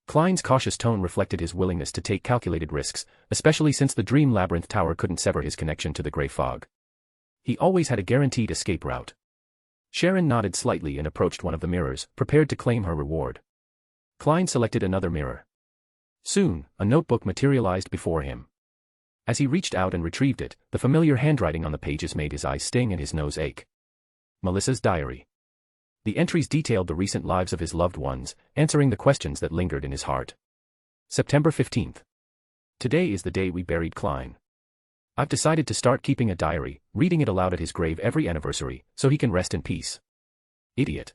Klein's cautious tone reflected his willingness to take calculated risks, especially since the Dream Labyrinth Tower couldn't sever his connection to the Grey Fog. He always had a guaranteed escape route. Sharon nodded slightly and approached one of the mirrors, prepared to claim her reward. Klein selected another mirror. Soon, a notebook materialized before him. As he reached out and retrieved it, the familiar handwriting on the pages made his eyes sting and his nose ache. Melissa's diary. The entries detailed the recent lives of his loved ones, answering the questions that lingered in his heart. September 15th. Today is the day we buried Klein. I've decided to start keeping a diary, reading it aloud at his grave every anniversary, so he can rest in peace. Idiot.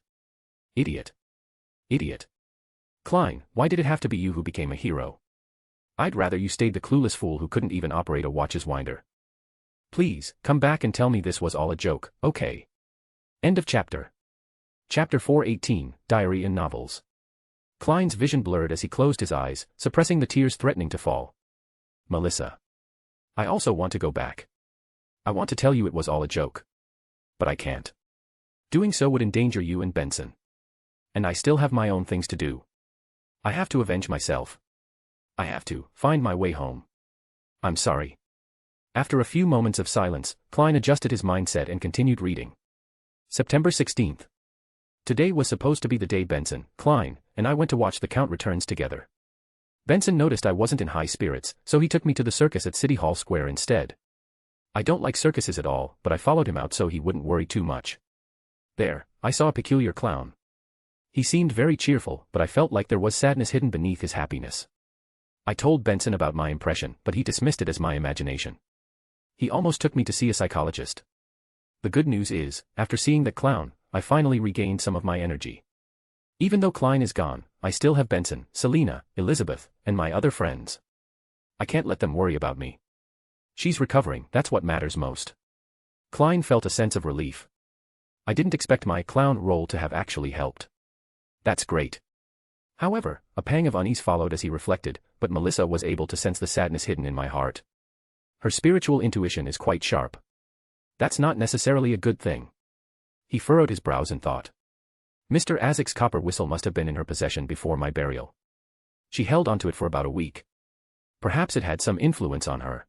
Idiot. Idiot. Klein, why did it have to be you who became a hero? I'd rather you stayed the clueless fool who couldn't even operate a watch's winder. Please, come back and tell me this was all a joke, okay? End of chapter. Chapter 418, Diary and Novels. Klein's vision blurred as he closed his eyes, suppressing the tears threatening to fall. Melissa. I also want to go back. I want to tell you it was all a joke. But I can't. Doing so would endanger you and Benson. And I still have my own things to do. I have to avenge myself. I have to find my way home. I'm sorry. After a few moments of silence, Klein adjusted his mindset and continued reading. September 16th. Today was supposed to be the day Benson, Klein, and I went to watch the Count returns together. Benson noticed I wasn't in high spirits, so he took me to the circus at City Hall Square instead. I don't like circuses at all, but I followed him out so he wouldn't worry too much. There, I saw a peculiar clown. He seemed very cheerful, but I felt like there was sadness hidden beneath his happiness. I told Benson about my impression, but he dismissed it as my imagination. He almost took me to see a psychologist. The good news is, after seeing the clown, I finally regained some of my energy. Even though Klein is gone, I still have Benson, Selena, Elizabeth, and my other friends. I can't let them worry about me. She's recovering, that's what matters most. Klein felt a sense of relief. I didn't expect my clown role to have actually helped. That's great. However, a pang of unease followed as he reflected, but Melissa was able to sense the sadness hidden in my heart. Her spiritual intuition is quite sharp. That's not necessarily a good thing. He furrowed his brows and thought. Mr. Azek's copper whistle must have been in her possession before my burial. She held onto it for about a week. Perhaps it had some influence on her.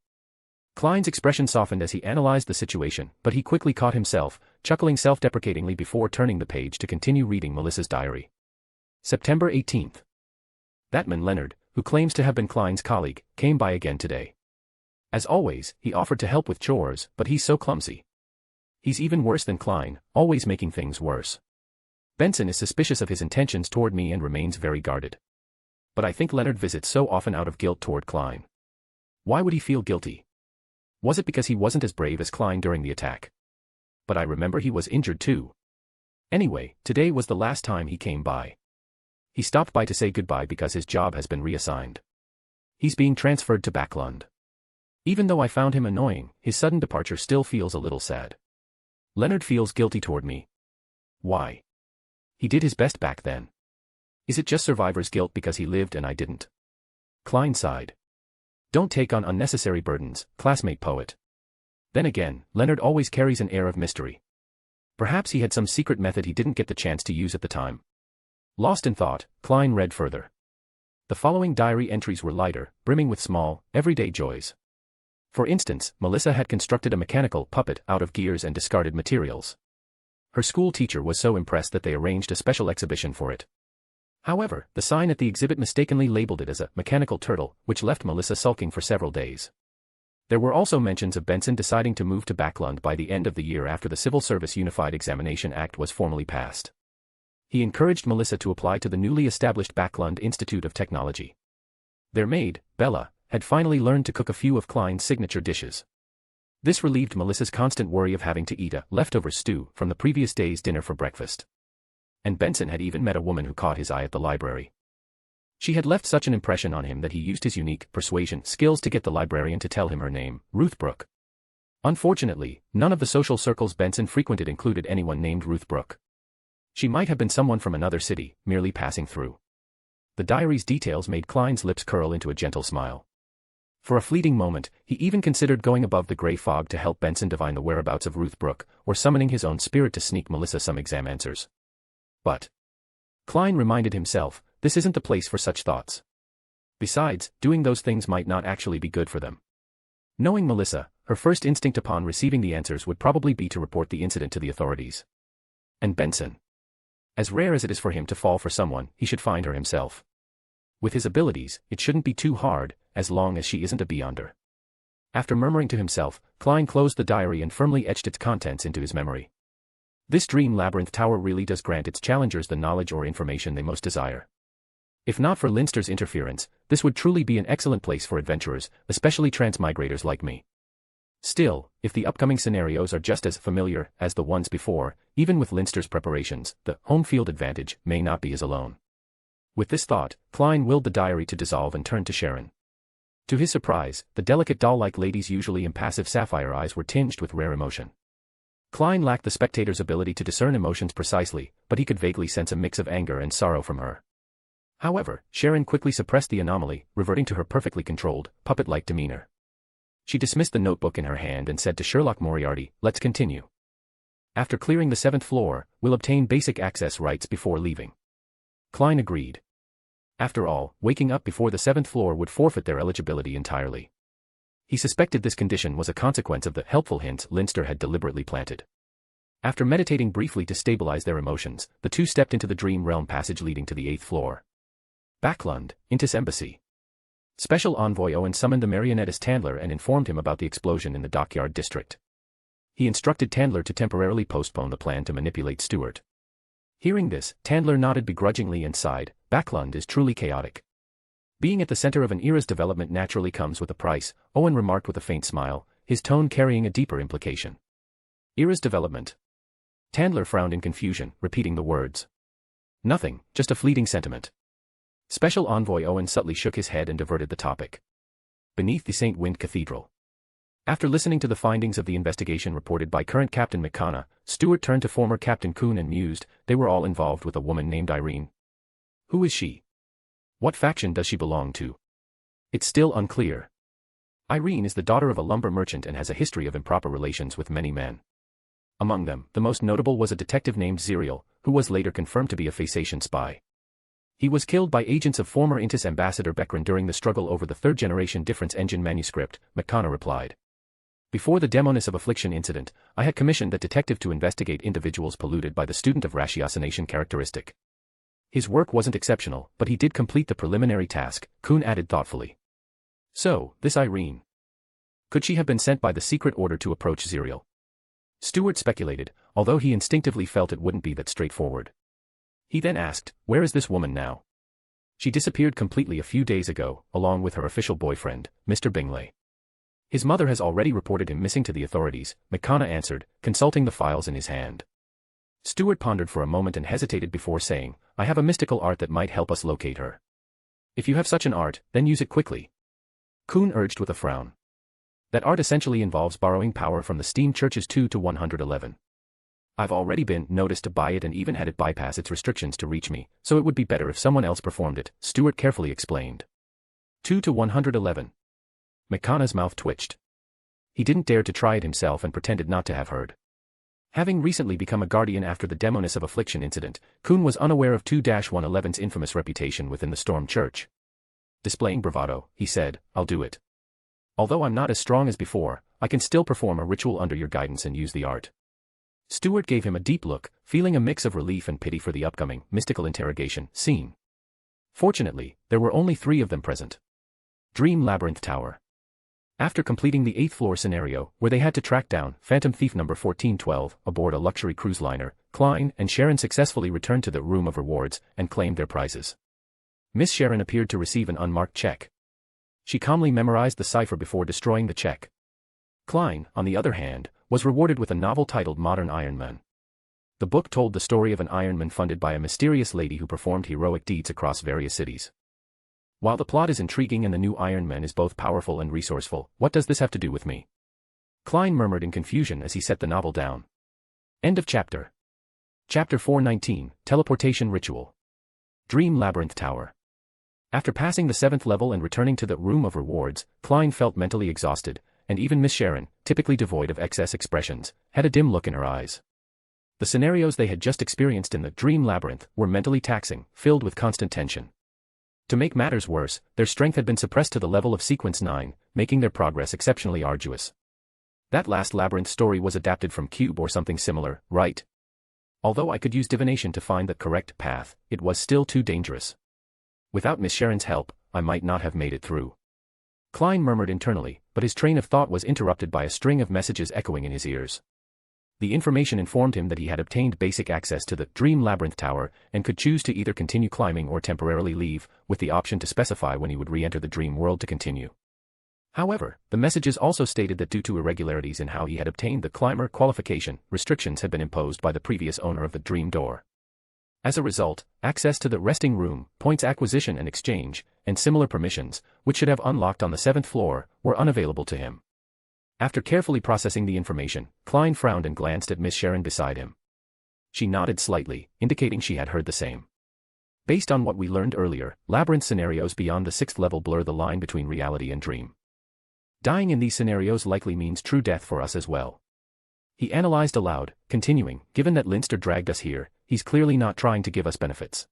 Klein's expression softened as he analyzed the situation, but he quickly caught himself, chuckling self-deprecatingly before turning the page to continue reading Melissa's diary. September 18th. That man Leonard, who claims to have been Klein's colleague, came by again today. As always, he offered to help with chores, but he's so clumsy. He's even worse than Klein, always making things worse. Benson is suspicious of his intentions toward me and remains very guarded. But I think Leonard visits so often out of guilt toward Klein. Why would he feel guilty? Was it because he wasn't as brave as Klein during the attack? But I remember he was injured too. Anyway, today was the last time he came by. He stopped by to say goodbye because his job has been reassigned. He's being transferred to Backlund. Even though I found him annoying, his sudden departure still feels a little sad. Leonard feels guilty toward me. Why? He did his best back then. Is it just survivor's guilt because he lived and I didn't? Klein sighed. Don't take on unnecessary burdens, classmate poet. Then again, Leonard always carries an air of mystery. Perhaps he had some secret method he didn't get the chance to use at the time. Lost in thought, Klein read further. The following diary entries were lighter, brimming with small, everyday joys. For instance, Melissa had constructed a mechanical puppet out of gears and discarded materials. Her school teacher was so impressed that they arranged a special exhibition for it. However, the sign at the exhibit mistakenly labeled it as a mechanical turtle, which left Melissa sulking for several days. There were also mentions of Benson deciding to move to Backlund by the end of the year after the Civil Service Unified Examination Act was formally passed. He encouraged Melissa to apply to the newly established Backlund Institute of Technology. Their maid, Bella, had finally learned to cook a few of Klein's signature dishes. This relieved Melissa's constant worry of having to eat a leftover stew from the previous day's dinner for breakfast. And Benson had even met a woman who caught his eye at the library. She had left such an impression on him that he used his unique persuasion skills to get the librarian to tell him her name, Ruth Brooke. Unfortunately, none of the social circles Benson frequented included anyone named Ruth Brooke. She might have been someone from another city, merely passing through. The diary's details made Klein's lips curl into a gentle smile. For a fleeting moment, he even considered going above the gray fog to help Benson divine the whereabouts of Ruth Brooke, or summoning his own spirit to sneak Melissa some exam answers. But Klein reminded himself, this isn't the place for such thoughts. Besides, doing those things might not actually be good for them. Knowing Melissa, her first instinct upon receiving the answers would probably be to report the incident to the authorities. And Benson. As rare as it is for him to fall for someone, he should find her himself. With his abilities, it shouldn't be too hard, as long as she isn't a beyonder. After murmuring to himself, Klein closed the diary and firmly etched its contents into his memory. This dream labyrinth tower really does grant its challengers the knowledge or information they most desire. If not for Linster's interference, this would truly be an excellent place for adventurers, especially transmigrators like me. Still, if the upcoming scenarios are just as familiar as the ones before, even with Linster's preparations, the home field advantage may not be as alone. With this thought, Klein willed the diary to dissolve and turned to Sharon. To his surprise, the delicate doll-like lady's usually impassive sapphire eyes were tinged with rare emotion. Klein lacked the spectator's ability to discern emotions precisely, but he could vaguely sense a mix of anger and sorrow from her. However, Sharon quickly suppressed the anomaly, reverting to her perfectly controlled, puppet-like demeanor. She dismissed the notebook in her hand and said to Sherlock Moriarty, "Let's continue. After clearing the 7th floor, we'll obtain basic access rights before leaving." Klein agreed. After all, waking up before the 7th floor would forfeit their eligibility entirely. He suspected this condition was a consequence of the helpful hints Linster had deliberately planted. After meditating briefly to stabilize their emotions, the two stepped into the dream realm passage leading to the 8th floor. Backlund, Intis Embassy. Special Envoy Owen summoned the marionettist Tandler and informed him about the explosion in the dockyard district. He instructed Tandler to temporarily postpone the plan to manipulate Stewart. Hearing this, Tandler nodded begrudgingly and sighed. Backlund is truly chaotic. Being at the center of an era's development naturally comes with a price, Owen remarked with a faint smile, his tone carrying a deeper implication. Era's development. Tandler frowned in confusion, repeating the words. Nothing, just a fleeting sentiment. Special Envoy Owen subtly shook his head and diverted the topic. Beneath the St. Wind Cathedral. After listening to the findings of the investigation reported by current Captain McConnell, Stewart turned to former Captain Kuhn and mused, they were all involved with a woman named Irene. Who is she? What faction does she belong to? It's still unclear. Irene is the daughter of a lumber merchant and has a history of improper relations with many men. Among them, the most notable was a detective named Zerial, who was later confirmed to be a Phasacian spy. He was killed by agents of former Intis ambassador Beckron during the struggle over the third-generation difference engine manuscript, McConnell replied. Before the Demoness of Affliction incident, I had commissioned that detective to investigate individuals polluted by the student of ratiocination characteristic. His work wasn't exceptional, but he did complete the preliminary task, Kuhn added thoughtfully. So, this Irene. Could she have been sent by the secret order to approach Zerial? Stewart speculated, although he instinctively felt it wouldn't be that straightforward. He then asked, where is this woman now? She disappeared completely a few days ago, along with her official boyfriend, Mr. Bingley. His mother has already reported him missing to the authorities, McConnell answered, consulting the files in his hand. Stewart pondered for a moment and hesitated before saying, I have a mystical art that might help us locate her. If you have such an art, then use it quickly. Kuhn urged with a frown. That art essentially involves borrowing power from the steam churches 2 to 111. I've already been noticed to buy it and even had it bypass its restrictions to reach me, so it would be better if someone else performed it, Stewart carefully explained. 2 to 111. McConnell's mouth twitched. He didn't dare to try it himself and pretended not to have heard. Having recently become a guardian after the Demoness of Affliction incident, Kuhn was unaware of 2-111's infamous reputation within the Storm Church. Displaying bravado, he said, I'll do it. Although I'm not as strong as before, I can still perform a ritual under your guidance and use the art. Stewart gave him a deep look, feeling a mix of relief and pity for the upcoming mystical interrogation scene. Fortunately, there were only 3 of them present. Dream Labyrinth Tower. After completing the 8th floor scenario, where they had to track down Phantom Thief number 1412 aboard a luxury cruise liner, Klein and Sharon successfully returned to the room of rewards and claimed their prizes. Miss Sharon appeared to receive an unmarked check. She calmly memorized the cipher before destroying the check. Klein, on the other hand, was rewarded with a novel titled Modern Iron Man. The book told the story of an Ironman funded by a mysterious lady who performed heroic deeds across various cities. While the plot is intriguing and the new Iron Man is both powerful and resourceful, what does this have to do with me? Klein murmured in confusion as he set the novel down. End of chapter. Chapter 419, Teleportation Ritual. Dream Labyrinth Tower. After passing the 7th level and returning to the room of rewards, Klein felt mentally exhausted, and even Miss Sharon, typically devoid of excess expressions, had a dim look in her eyes. The scenarios they had just experienced in the Dream Labyrinth were mentally taxing, filled with constant tension. To make matters worse, their strength had been suppressed to the level of Sequence 9, making their progress exceptionally arduous. That last labyrinth story was adapted from Cube or something similar, right? Although I could use divination to find the correct path, it was still too dangerous. Without Miss Sharon's help, I might not have made it through. Klein murmured internally, but his train of thought was interrupted by a string of messages echoing in his ears. The information informed him that he had obtained basic access to the Dream Labyrinth Tower and could choose to either continue climbing or temporarily leave, with the option to specify when he would re-enter the dream world to continue. However, the messages also stated that due to irregularities in how he had obtained the climber qualification, restrictions had been imposed by the previous owner of the Dream Door. As a result, access to the resting room, points acquisition and exchange, and similar permissions, which should have unlocked on the 7th floor, were unavailable to him. After carefully processing the information, Klein frowned and glanced at Miss Sharon beside him. She nodded slightly, indicating she had heard the same. Based on what we learned earlier, labyrinth scenarios beyond the 6th level blur the line between reality and dream. Dying in these scenarios likely means true death for us as well. He analyzed aloud, continuing, given that Linster dragged us here, he's clearly not trying to give us benefits.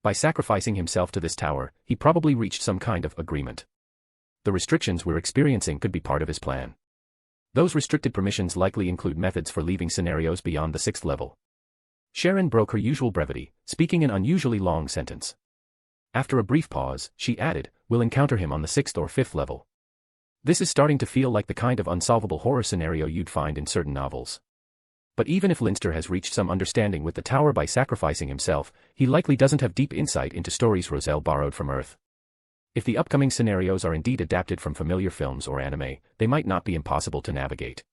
By sacrificing himself to this tower, he probably reached some kind of agreement. The restrictions we're experiencing could be part of his plan. Those restricted permissions likely include methods for leaving scenarios beyond the 6th level. Sharon broke her usual brevity, speaking an unusually long sentence. After a brief pause, she added, "We'll encounter him on the 6th or 5th level." This is starting to feel like the kind of unsolvable horror scenario you'd find in certain novels. But even if Linster has reached some understanding with the tower by sacrificing himself, he likely doesn't have deep insight into stories Roselle borrowed from Earth. If the upcoming scenarios are indeed adapted from familiar films or anime, they might not be impossible to navigate.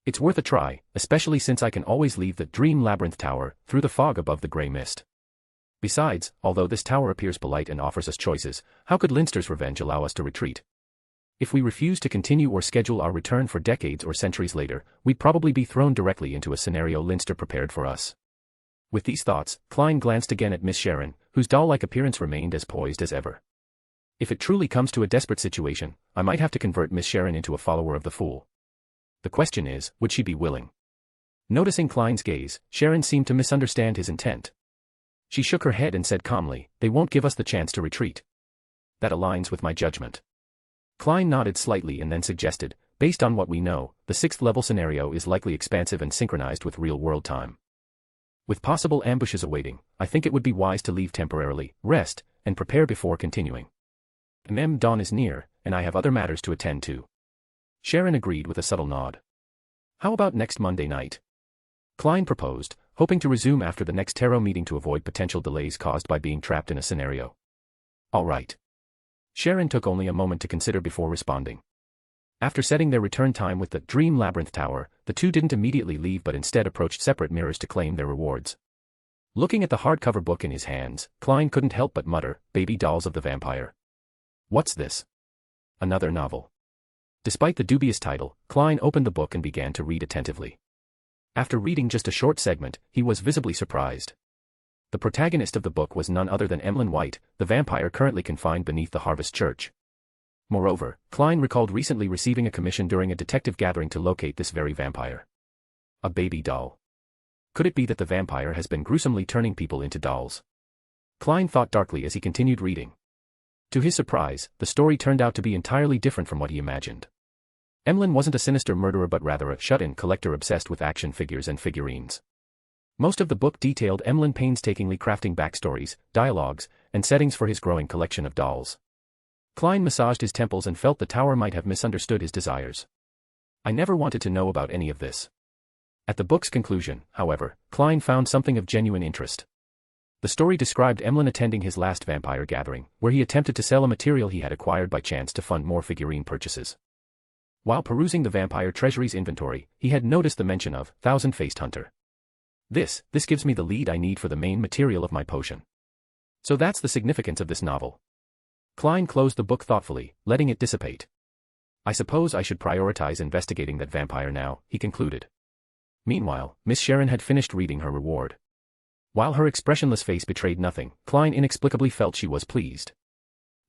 It's worth a try, especially since I can always leave the Dream Labyrinth Tower through the fog above the grey mist. Besides, although this tower appears polite and offers us choices, how could Linster's revenge allow us to retreat? If we refuse to continue or schedule our return for decades or centuries later, we'd probably be thrown directly into a scenario Linster prepared for us. With these thoughts, Klein glanced again at Miss Sharon, whose doll-like appearance remained as poised as ever. If it truly comes to a desperate situation, I might have to convert Miss Sharon into a follower of the Fool. The question is, would she be willing? Noticing Klein's gaze, Sharon seemed to misunderstand his intent. She shook her head and said calmly, "They won't give us the chance to retreat." That aligns with my judgment. Klein nodded slightly and then suggested, "Based on what we know, the 6th level scenario is likely expansive and synchronized with real-world time. With possible ambushes awaiting, I think it would be wise to leave temporarily, rest, and prepare before continuing. Dawn is near, and I have other matters to attend to." Sharon agreed with a subtle nod. "How about next Monday night?" Klein proposed, hoping to resume after the next tarot meeting to avoid potential delays caused by being trapped in a scenario. "All right." Sharon took only a moment to consider before responding. After setting their return time with the Dream Labyrinth Tower, the two didn't immediately leave but instead approached separate mirrors to claim their rewards. Looking at the hardcover book in his hands, Klein couldn't help but mutter, "Baby Dolls of the Vampire. What's this? Another novel?" Despite the dubious title, Klein opened the book and began to read attentively. After reading just a short segment, he was visibly surprised. The protagonist of the book was none other than Emlyn White, the vampire currently confined beneath the Harvest Church. Moreover, Klein recalled recently receiving a commission during a detective gathering to locate this very vampire. A baby doll. Could it be that the vampire has been gruesomely turning people into dolls? Klein thought darkly as he continued reading. To his surprise, the story turned out to be entirely different from what he imagined. Emlyn wasn't a sinister murderer but rather a shut-in collector obsessed with action figures and figurines. Most of the book detailed Emlyn painstakingly crafting backstories, dialogues, and settings for his growing collection of dolls. Klein massaged his temples and felt the tower might have misunderstood his desires. I never wanted to know about any of this. At the book's conclusion, however, Klein found something of genuine interest. The story described Emlyn attending his last vampire gathering, where he attempted to sell a material he had acquired by chance to fund more figurine purchases. While perusing the vampire treasury's inventory, he had noticed the mention of Thousand-Faced Hunter. This gives me the lead I need for the main material of my potion. So that's the significance of this novel. Klein closed the book thoughtfully, letting it dissipate. I suppose I should prioritize investigating that vampire now, he concluded. Meanwhile, Miss Sharon had finished reading her reward. While her expressionless face betrayed nothing, Klein inexplicably felt she was pleased.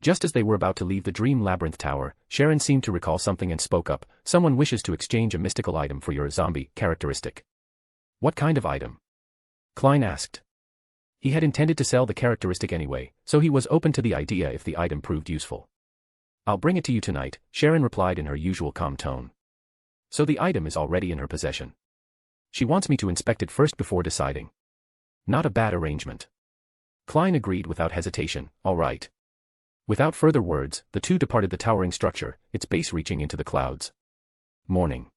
Just as they were about to leave the Dream Labyrinth Tower, Sharon seemed to recall something and spoke up. Someone wishes to exchange a mystical item for your zombie characteristic. What kind of item? Klein asked. He had intended to sell the characteristic anyway, so he was open to the idea if the item proved useful. I'll bring it to you tonight, Sharon replied in her usual calm tone. So the item is already in her possession. She wants me to inspect it first before deciding. Not a bad arrangement. Klein agreed without hesitation, all right. Without further words, the two departed the towering structure, its base reaching into the clouds. Morning.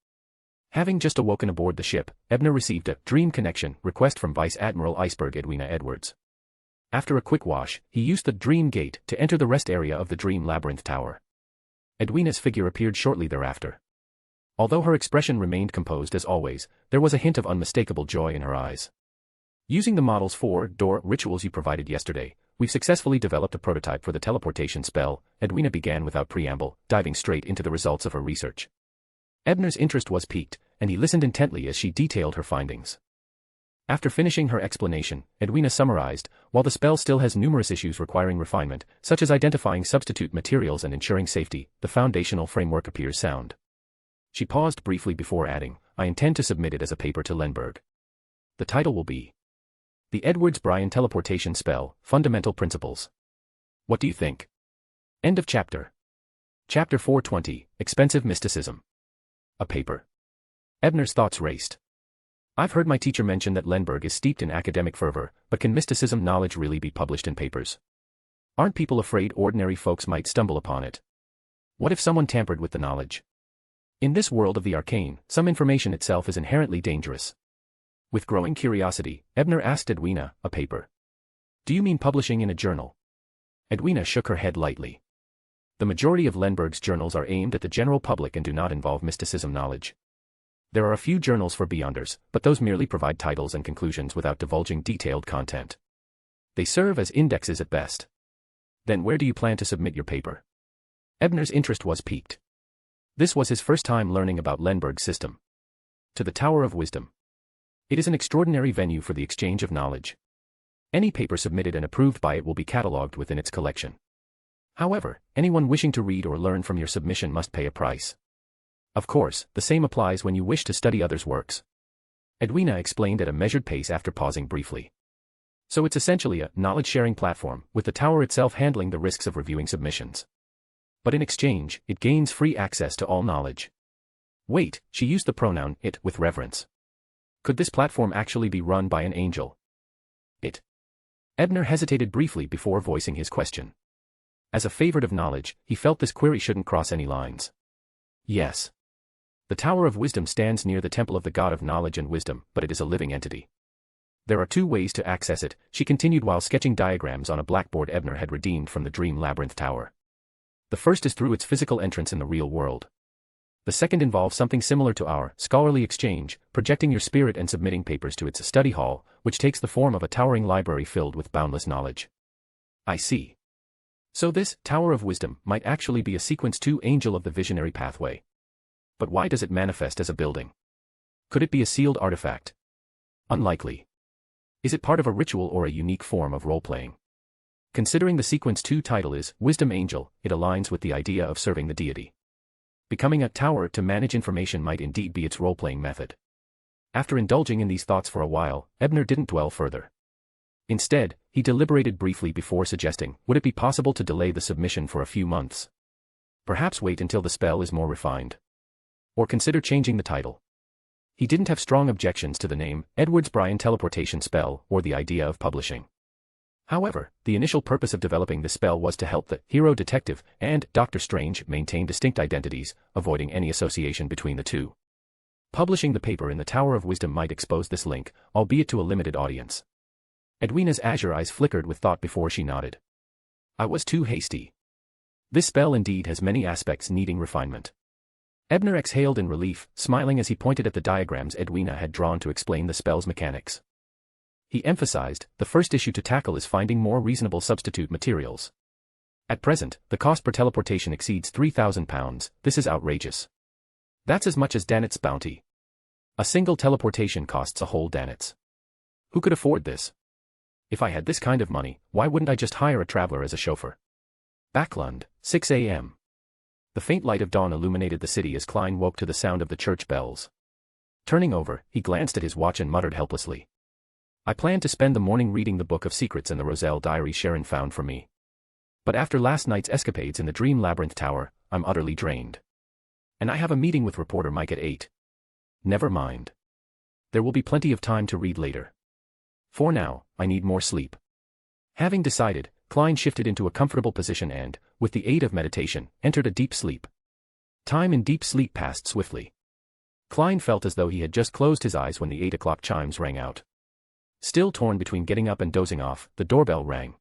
Having just awoken aboard the ship, Ebner received a dream connection request from Vice Admiral Iceberg Edwina Edwards. After a quick wash, he used the Dream Gate to enter the rest area of the Dream Labyrinth Tower. Edwina's figure appeared shortly thereafter. Although her expression remained composed as always, there was a hint of unmistakable joy in her eyes. Using the model's 4-door rituals you provided yesterday, we've successfully developed a prototype for the teleportation spell, Edwina began without preamble, diving straight into the results of her research. Ebner's interest was piqued, and he listened intently as she detailed her findings. After finishing her explanation, Edwina summarized, while the spell still has numerous issues requiring refinement, such as identifying substitute materials and ensuring safety, the foundational framework appears sound. She paused briefly before adding, I intend to submit it as a paper to Lenberg. The title will be The Edwards-Bryan Teleportation Spell, Fundamental Principles. What do you think? End of chapter. Chapter 420, Expensive Mysticism. A paper. Ebner's thoughts raced. I've heard my teacher mention that Lenberg is steeped in academic fervor, but can mysticism knowledge really be published in papers? Aren't people afraid ordinary folks might stumble upon it? What if someone tampered with the knowledge? In this world of the arcane, some information itself is inherently dangerous. With growing curiosity, Ebner asked Edwina, a paper. Do you mean publishing in a journal? Edwina shook her head lightly. The majority of Lenberg's journals are aimed at the general public and do not involve mysticism knowledge. There are a few journals for beyonders, but those merely provide titles and conclusions without divulging detailed content. They serve as indexes at best. Then where do you plan to submit your paper? Ebner's interest was piqued. This was his first time learning about Lenberg's system. To the Tower of Wisdom. It is an extraordinary venue for the exchange of knowledge. Any paper submitted and approved by it will be catalogued within its collection. However, anyone wishing to read or learn from your submission must pay a price. Of course, the same applies when you wish to study others' works. Edwina explained at a measured pace after pausing briefly. So it's essentially a knowledge-sharing platform, with the tower itself handling the risks of reviewing submissions. But in exchange, it gains free access to all knowledge. Wait, she used the pronoun it with reverence. Could this platform actually be run by an angel? It. Ebner hesitated briefly before voicing his question. As a favorite of knowledge, he felt this query shouldn't cross any lines. Yes. The Tower of Wisdom stands near the Temple of the God of Knowledge and Wisdom, but it is a living entity. There are two ways to access it, she continued while sketching diagrams on a blackboard Ebner had redeemed from the Dream Labyrinth Tower. The first is through its physical entrance in the real world. The second involves something similar to our scholarly exchange, projecting your spirit and submitting papers to its study hall, which takes the form of a towering library filled with boundless knowledge. I see. So this Tower of Wisdom might actually be a Sequence 2 Angel of the Visionary Pathway. But why does it manifest as a building? Could it be a sealed artifact? Unlikely. Is it part of a ritual or a unique form of role-playing? Considering the Sequence 2 title is Wisdom Angel, it aligns with the idea of serving the deity. Becoming a tower to manage information might indeed be its role-playing method. After indulging in these thoughts for a while, Ebner didn't dwell further. Instead, he deliberated briefly before suggesting, would it be possible to delay the submission for a few months? Perhaps wait until the spell is more refined. Or consider changing the title. He didn't have strong objections to the name, Edwards-Bryan Teleportation Spell, or the idea of publishing. However, the initial purpose of developing the spell was to help the hero detective and Dr. Strange maintain distinct identities, avoiding any association between the two. Publishing the paper in the Tower of Wisdom might expose this link, albeit to a limited audience. Edwina's azure eyes flickered with thought before she nodded. I was too hasty. This spell indeed has many aspects needing refinement. Ebner exhaled in relief, smiling as he pointed at the diagrams Edwina had drawn to explain the spell's mechanics. He emphasized, the first issue to tackle is finding more reasonable substitute materials. At present, the cost per teleportation exceeds £3,000, this is outrageous. That's as much as Danet's bounty. A single teleportation costs a whole Danet's. Who could afford this? If I had this kind of money, why wouldn't I just hire a traveler as a chauffeur? Backlund, 6 a.m. The faint light of dawn illuminated the city as Klein woke to the sound of the church bells. Turning over, he glanced at his watch and muttered helplessly. I planned to spend the morning reading the Book of Secrets and the Roselle diary Sharon found for me. But after last night's escapades in the Dream Labyrinth Tower, I'm utterly drained. And I have a meeting with reporter Mike at 8. Never mind. There will be plenty of time to read later. For now, I need more sleep. Having decided, Klein shifted into a comfortable position and, with the aid of meditation, entered a deep sleep. Time in deep sleep passed swiftly. Klein felt as though he had just closed his eyes when the 8 o'clock chimes rang out. Still torn between getting up and dozing off, the doorbell rang.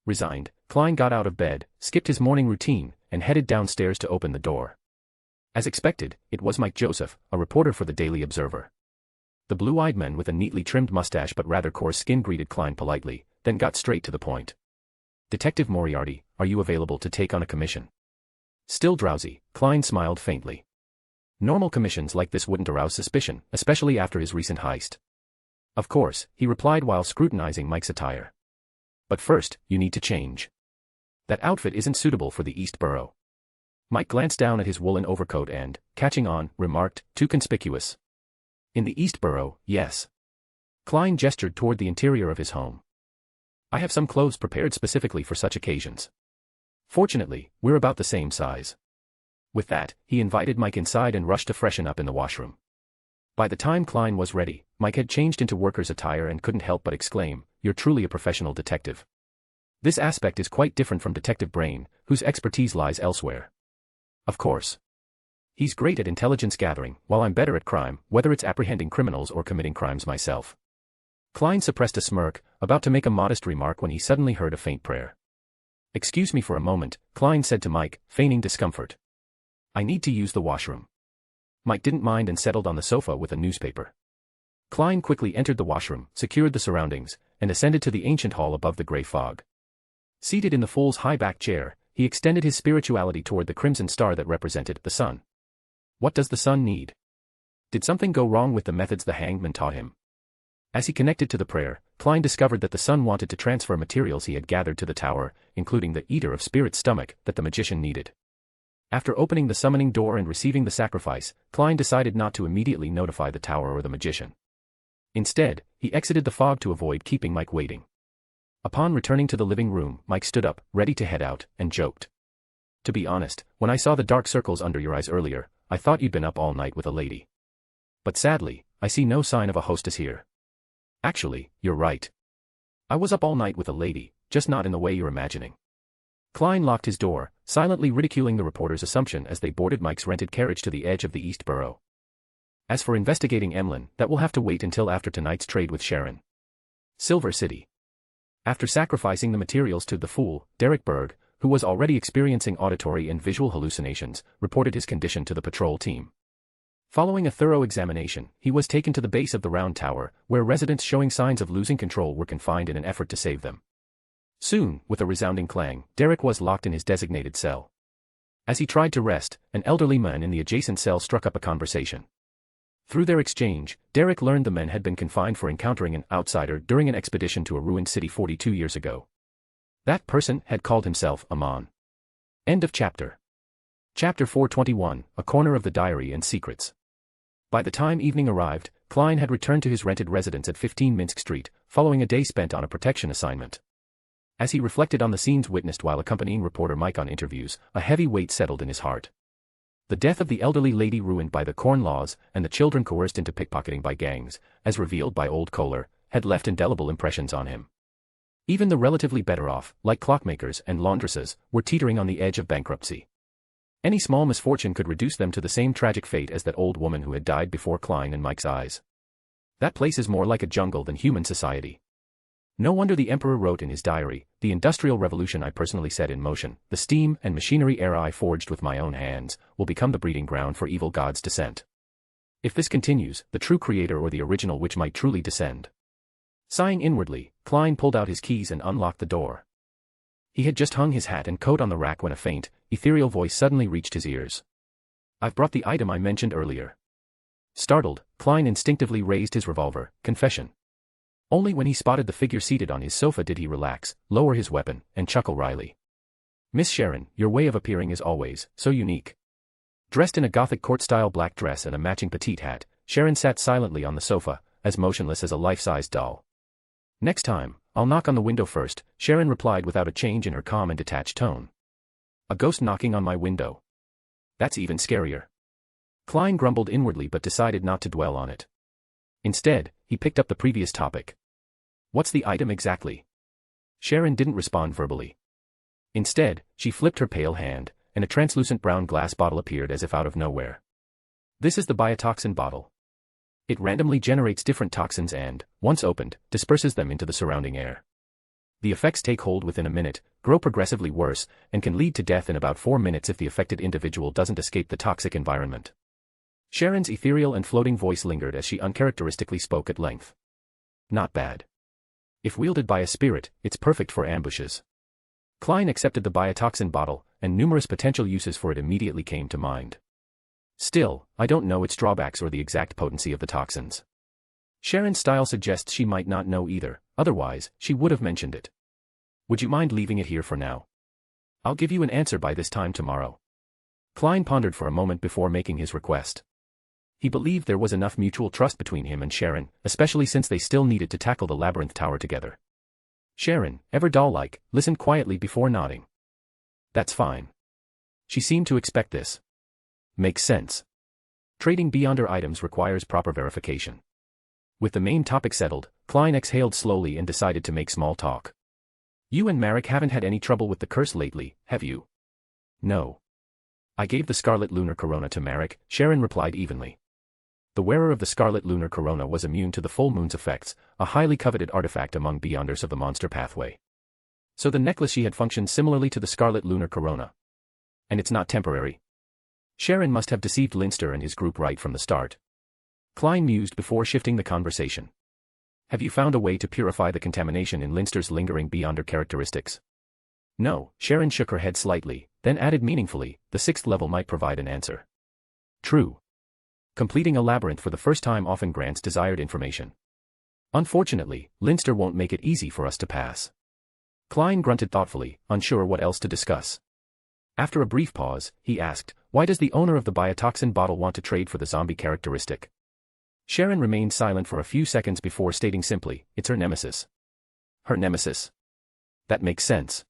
Resigned, Klein got out of bed, skipped his morning routine, and headed downstairs to open the door. As expected, it was Mike Joseph, a reporter for the Daily Observer. The blue-eyed man with a neatly trimmed mustache but rather coarse skin greeted Klein politely, then got straight to the point. Detective Moriarty, are you available to take on a commission? Still drowsy, Klein smiled faintly. Normal commissions like this wouldn't arouse suspicion, especially after his recent heist. Of course, he replied while scrutinizing Mike's attire. But first, you need to change. That outfit isn't suitable for the East Borough. Mike glanced down at his woolen overcoat and, catching on, remarked, too conspicuous. In the East Borough, yes. Klein gestured toward the interior of his home. I have some clothes prepared specifically for such occasions. Fortunately, we're about the same size. With that, he invited Mike inside and rushed to freshen up in the washroom. By the time Klein was ready, Mike had changed into worker's attire and couldn't help but exclaim, "You're truly a professional detective." This aspect is quite different from Detective Brain, whose expertise lies elsewhere. Of course. He's great at intelligence gathering, while I'm better at crime, whether it's apprehending criminals or committing crimes myself. Klein suppressed a smirk, about to make a modest remark when he suddenly heard a faint prayer. Excuse me for a moment, Klein said to Mike, feigning discomfort. I need to use the washroom. Mike didn't mind and settled on the sofa with a newspaper. Klein quickly entered the washroom, secured the surroundings, and ascended to the ancient hall above the grey fog. Seated in the fool's high-back chair, he extended his spirituality toward the crimson star that represented the sun. What does the sun need? Did something go wrong with the methods the hangman taught him? As he connected to the prayer, Klein discovered that the sun wanted to transfer materials he had gathered to the tower, including the Eater of Spirit's stomach that the magician needed. After opening the summoning door and receiving the sacrifice, Klein decided not to immediately notify the tower or the magician. Instead, he exited the fog to avoid keeping Mike waiting. Upon returning to the living room, Mike stood up, ready to head out, and joked. To be honest, when I saw the dark circles under your eyes earlier, I thought you'd been up all night with a lady. But sadly, I see no sign of a hostess here. Actually, you're right. I was up all night with a lady, just not in the way you're imagining. Klein locked his door, silently ridiculing the reporter's assumption as they boarded Mike's rented carriage to the edge of the East Borough. As for investigating Emlyn, that will have to wait until after tonight's trade with Sharon. Silver City. After sacrificing the materials to the fool, Derek Berg, who was already experiencing auditory and visual hallucinations, reported his condition to the patrol team. Following a thorough examination, he was taken to the base of the round tower, where residents showing signs of losing control were confined in an effort to save them. Soon, with a resounding clang, Derek was locked in his designated cell. As he tried to rest, an elderly man in the adjacent cell struck up a conversation. Through their exchange, Derek learned the men had been confined for encountering an outsider during an expedition to a ruined city 42 years ago. That person had called himself Amon. End of chapter. Chapter 421, A Corner of the Diary and Secrets. By the time evening arrived, Klein had returned to his rented residence at 15 Minsk Street, following a day spent on a protection assignment. As he reflected on the scenes witnessed while accompanying reporter Mike on interviews, a heavy weight settled in his heart. The death of the elderly lady ruined by the corn laws and the children coerced into pickpocketing by gangs, as revealed by Old Kohler, had left indelible impressions on him. Even the relatively better off, like clockmakers and laundresses, were teetering on the edge of bankruptcy. Any small misfortune could reduce them to the same tragic fate as that old woman who had died before Klein and Mike's eyes. That place is more like a jungle than human society. No wonder the emperor wrote in his diary, "The industrial revolution I personally set in motion, the steam and machinery era I forged with my own hands, will become the breeding ground for evil gods' descent. If this continues, the true creator or the original witch might truly descend." Sighing inwardly, Klein pulled out his keys and unlocked the door. He had just hung his hat and coat on the rack when a faint, ethereal voice suddenly reached his ears. "I've brought the item I mentioned earlier." Startled, Klein instinctively raised his revolver. Confession. Only when he spotted the figure seated on his sofa did he relax, lower his weapon, and chuckle wryly. "Miss Sharon, your way of appearing is always so unique." Dressed in a Gothic court-style black dress and a matching petite hat, Sharon sat silently on the sofa, as motionless as a life-size doll. "Next time, I'll knock on the window first," Sharon replied without a change in her calm and detached tone. "A ghost knocking on my window? That's even scarier." Klein grumbled inwardly but decided not to dwell on it. Instead, he picked up the previous topic. "What's the item exactly?" Sharon didn't respond verbally. Instead, she flipped her pale hand, and a translucent brown glass bottle appeared as if out of nowhere. "This is the biotoxin bottle. It randomly generates different toxins and, once opened, disperses them into the surrounding air. The effects take hold within a minute, grow progressively worse, and can lead to death in about 4 minutes if the affected individual doesn't escape the toxic environment." Sharon's ethereal and floating voice lingered as she uncharacteristically spoke at length. "Not bad. If wielded by a spirit, it's perfect for ambushes." Klein accepted the biotoxin bottle, and numerous potential uses for it immediately came to mind. "Still, I don't know its drawbacks or the exact potency of the toxins." Sharon's style suggests she might not know either, otherwise, she would have mentioned it. "Would you mind leaving it here for now? I'll give you an answer by this time tomorrow." Klein pondered for a moment before making his request. He believed there was enough mutual trust between him and Sharon, especially since they still needed to tackle the labyrinth tower together. Sharon, ever doll-like, listened quietly before nodding. "That's fine." She seemed to expect this. "Makes sense. Trading Beyonder items requires proper verification." With the main topic settled, Klein exhaled slowly and decided to make small talk. "You and Marek haven't had any trouble with the curse lately, have you?" "No. I gave the Scarlet Lunar Corona to Marek," Sharon replied evenly. The wearer of the Scarlet Lunar Corona was immune to the full moon's effects, a highly coveted artifact among Beyonders of the monster pathway. So the necklace she had functioned similarly to the Scarlet Lunar Corona. And it's not temporary. Sharon must have deceived Linster and his group right from the start. Klein mused before shifting the conversation. "Have you found a way to purify the contamination in Linster's lingering Beyonder characteristics?" "No," Sharon shook her head slightly, then added meaningfully, "the 6th level might provide an answer." "True. Completing a labyrinth for the first time often grants desired information. Unfortunately, Linster won't make it easy for us to pass." Klein grunted thoughtfully, unsure what else to discuss. After a brief pause, he asked, "Why does the owner of the biotoxin bottle want to trade for the zombie characteristic?" Sharon remained silent for a few seconds before stating simply, "It's her nemesis." "Her nemesis? That makes sense.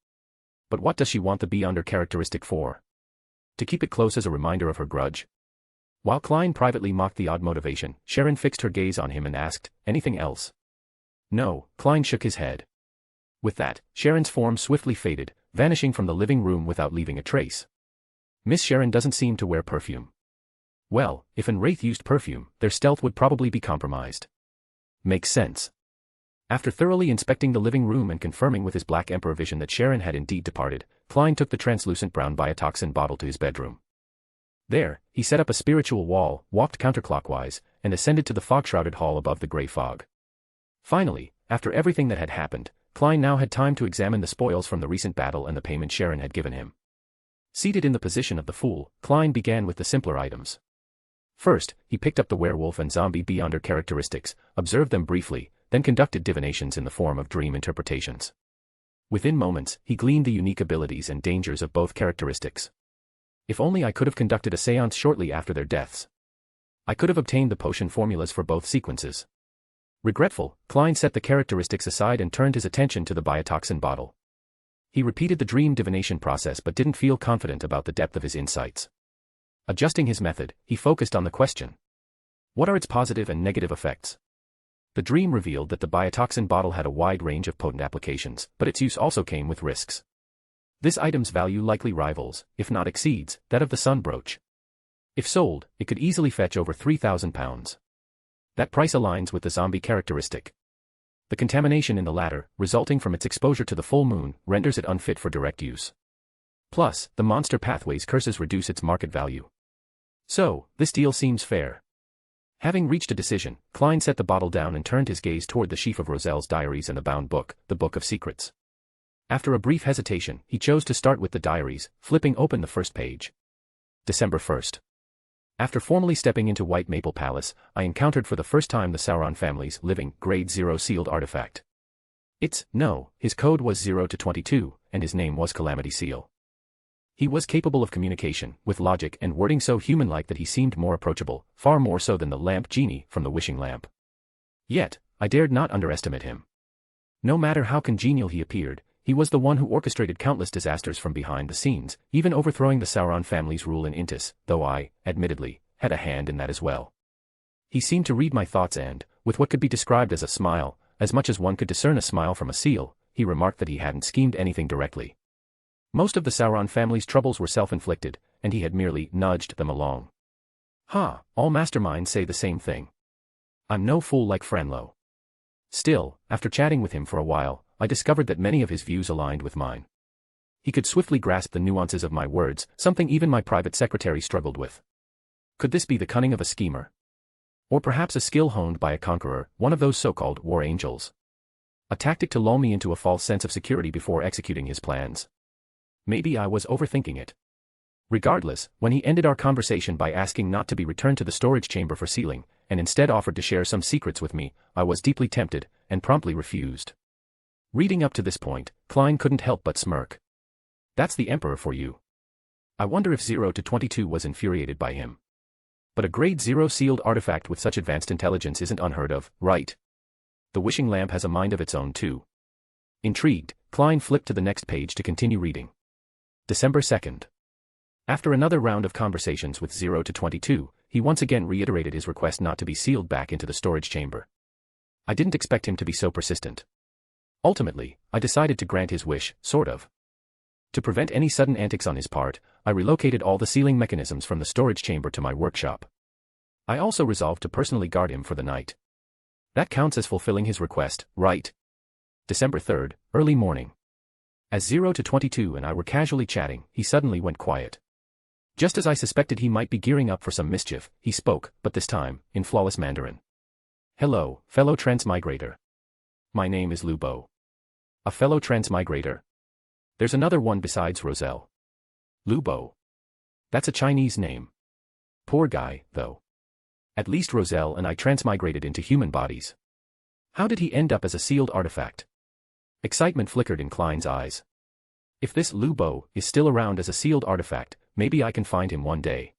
But what does she want the Beyonder characteristic for? To keep it close as a reminder of her grudge?" While Klein privately mocked the odd motivation, Sharon fixed her gaze on him and asked, "Anything else?" "No," Klein shook his head. With that, Sharon's form swiftly faded, vanishing from the living room without leaving a trace. "Miss Sharon doesn't seem to wear perfume." Well, if an wraith used perfume, their stealth would probably be compromised. Makes sense. After thoroughly inspecting the living room and confirming with his Black Emperor vision that Sharon had indeed departed, Klein took the translucent brown biotoxin bottle to his bedroom. There, he set up a spiritual wall, walked counterclockwise, and ascended to the fog-shrouded hall above the grey fog. Finally, after everything that had happened, Klein now had time to examine the spoils from the recent battle and the payment Sharon had given him. Seated in the position of the fool, Klein began with the simpler items. First, he picked up the werewolf and zombie Beyonder characteristics, observed them briefly, then conducted divinations in the form of dream interpretations. Within moments, he gleaned the unique abilities and dangers of both characteristics. If only I could have conducted a séance shortly after their deaths. I could have obtained the potion formulas for both sequences. Regretful, Klein set the characteristics aside and turned his attention to the biotoxin bottle. He repeated the dream divination process but didn't feel confident about the depth of his insights. Adjusting his method, he focused on the question. What are its positive and negative effects? The dream revealed that the biotoxin bottle had a wide range of potent applications, but its use also came with risks. This item's value likely rivals, if not exceeds, that of the sun brooch. If sold, it could easily fetch over £3,000. That price aligns with the zombie characteristic. The contamination in the latter, resulting from its exposure to the full moon, renders it unfit for direct use. Plus, the monster pathway's curses reduce its market value. So, this deal seems fair. Having reached a decision, Klein set the bottle down and turned his gaze toward the sheaf of Roselle's diaries and the bound book, the Book of Secrets. After a brief hesitation, he chose to start with the diaries, flipping open the first page. December 1st. After formally stepping into White Maple Palace, I encountered for the first time the Sauron family's living, Grade 0 sealed artifact. His code was 0 to 22, and his name was Calamity Seal. He was capable of communication, with logic and wording so human-like that he seemed more approachable, far more so than the lamp genie from the wishing lamp. Yet, I dared not underestimate him. No matter how congenial he appeared, he was the one who orchestrated countless disasters from behind the scenes, even overthrowing the Sauron family's rule in Intis, though I, admittedly, had a hand in that as well. He seemed to read my thoughts and, with what could be described as a smile, as much as one could discern a smile from a seal, he remarked that he hadn't schemed anything directly. Most of the Sauron family's troubles were self-inflicted, and he had merely nudged them along. All masterminds say the same thing. I'm no fool like Franlo. Still, after chatting with him for a while, I discovered that many of his views aligned with mine. He could swiftly grasp the nuances of my words, something even my private secretary struggled with. Could this be the cunning of a schemer? Or perhaps a skill honed by a conqueror, one of those so-called war angels? A tactic to lull me into a false sense of security before executing his plans. Maybe I was overthinking it. Regardless, when he ended our conversation by asking not to be returned to the storage chamber for sealing, and instead offered to share some secrets with me, I was deeply tempted, and promptly refused. Reading up to this point, Klein couldn't help but smirk. That's the Emperor for you. I wonder if 0 to 22 was infuriated by him. But a Grade 0 sealed artifact with such advanced intelligence isn't unheard of, right? The wishing lamp has a mind of its own too. Intrigued, Klein flipped to the next page to continue reading. December 2nd. After another round of conversations with 0 to 22, he once again reiterated his request not to be sealed back into the storage chamber. I didn't expect him to be so persistent. Ultimately, I decided to grant his wish, sort of. To prevent any sudden antics on his part, I relocated all the sealing mechanisms from the storage chamber to my workshop. I also resolved to personally guard him for the night. That counts as fulfilling his request, right? December 3rd, early morning. As 0 to 22 and I were casually chatting, he suddenly went quiet. Just as I suspected he might be gearing up for some mischief, he spoke, but this time, in flawless Mandarin. Hello, fellow transmigrator. My name is Lubo. A fellow transmigrator? There's another one besides Roselle. Lubo. That's a Chinese name. Poor guy, though. At least Roselle and I transmigrated into human bodies. How did he end up as a sealed artifact? Excitement flickered in Klein's eyes. If this Lubo is still around as a sealed artifact, maybe I can find him one day.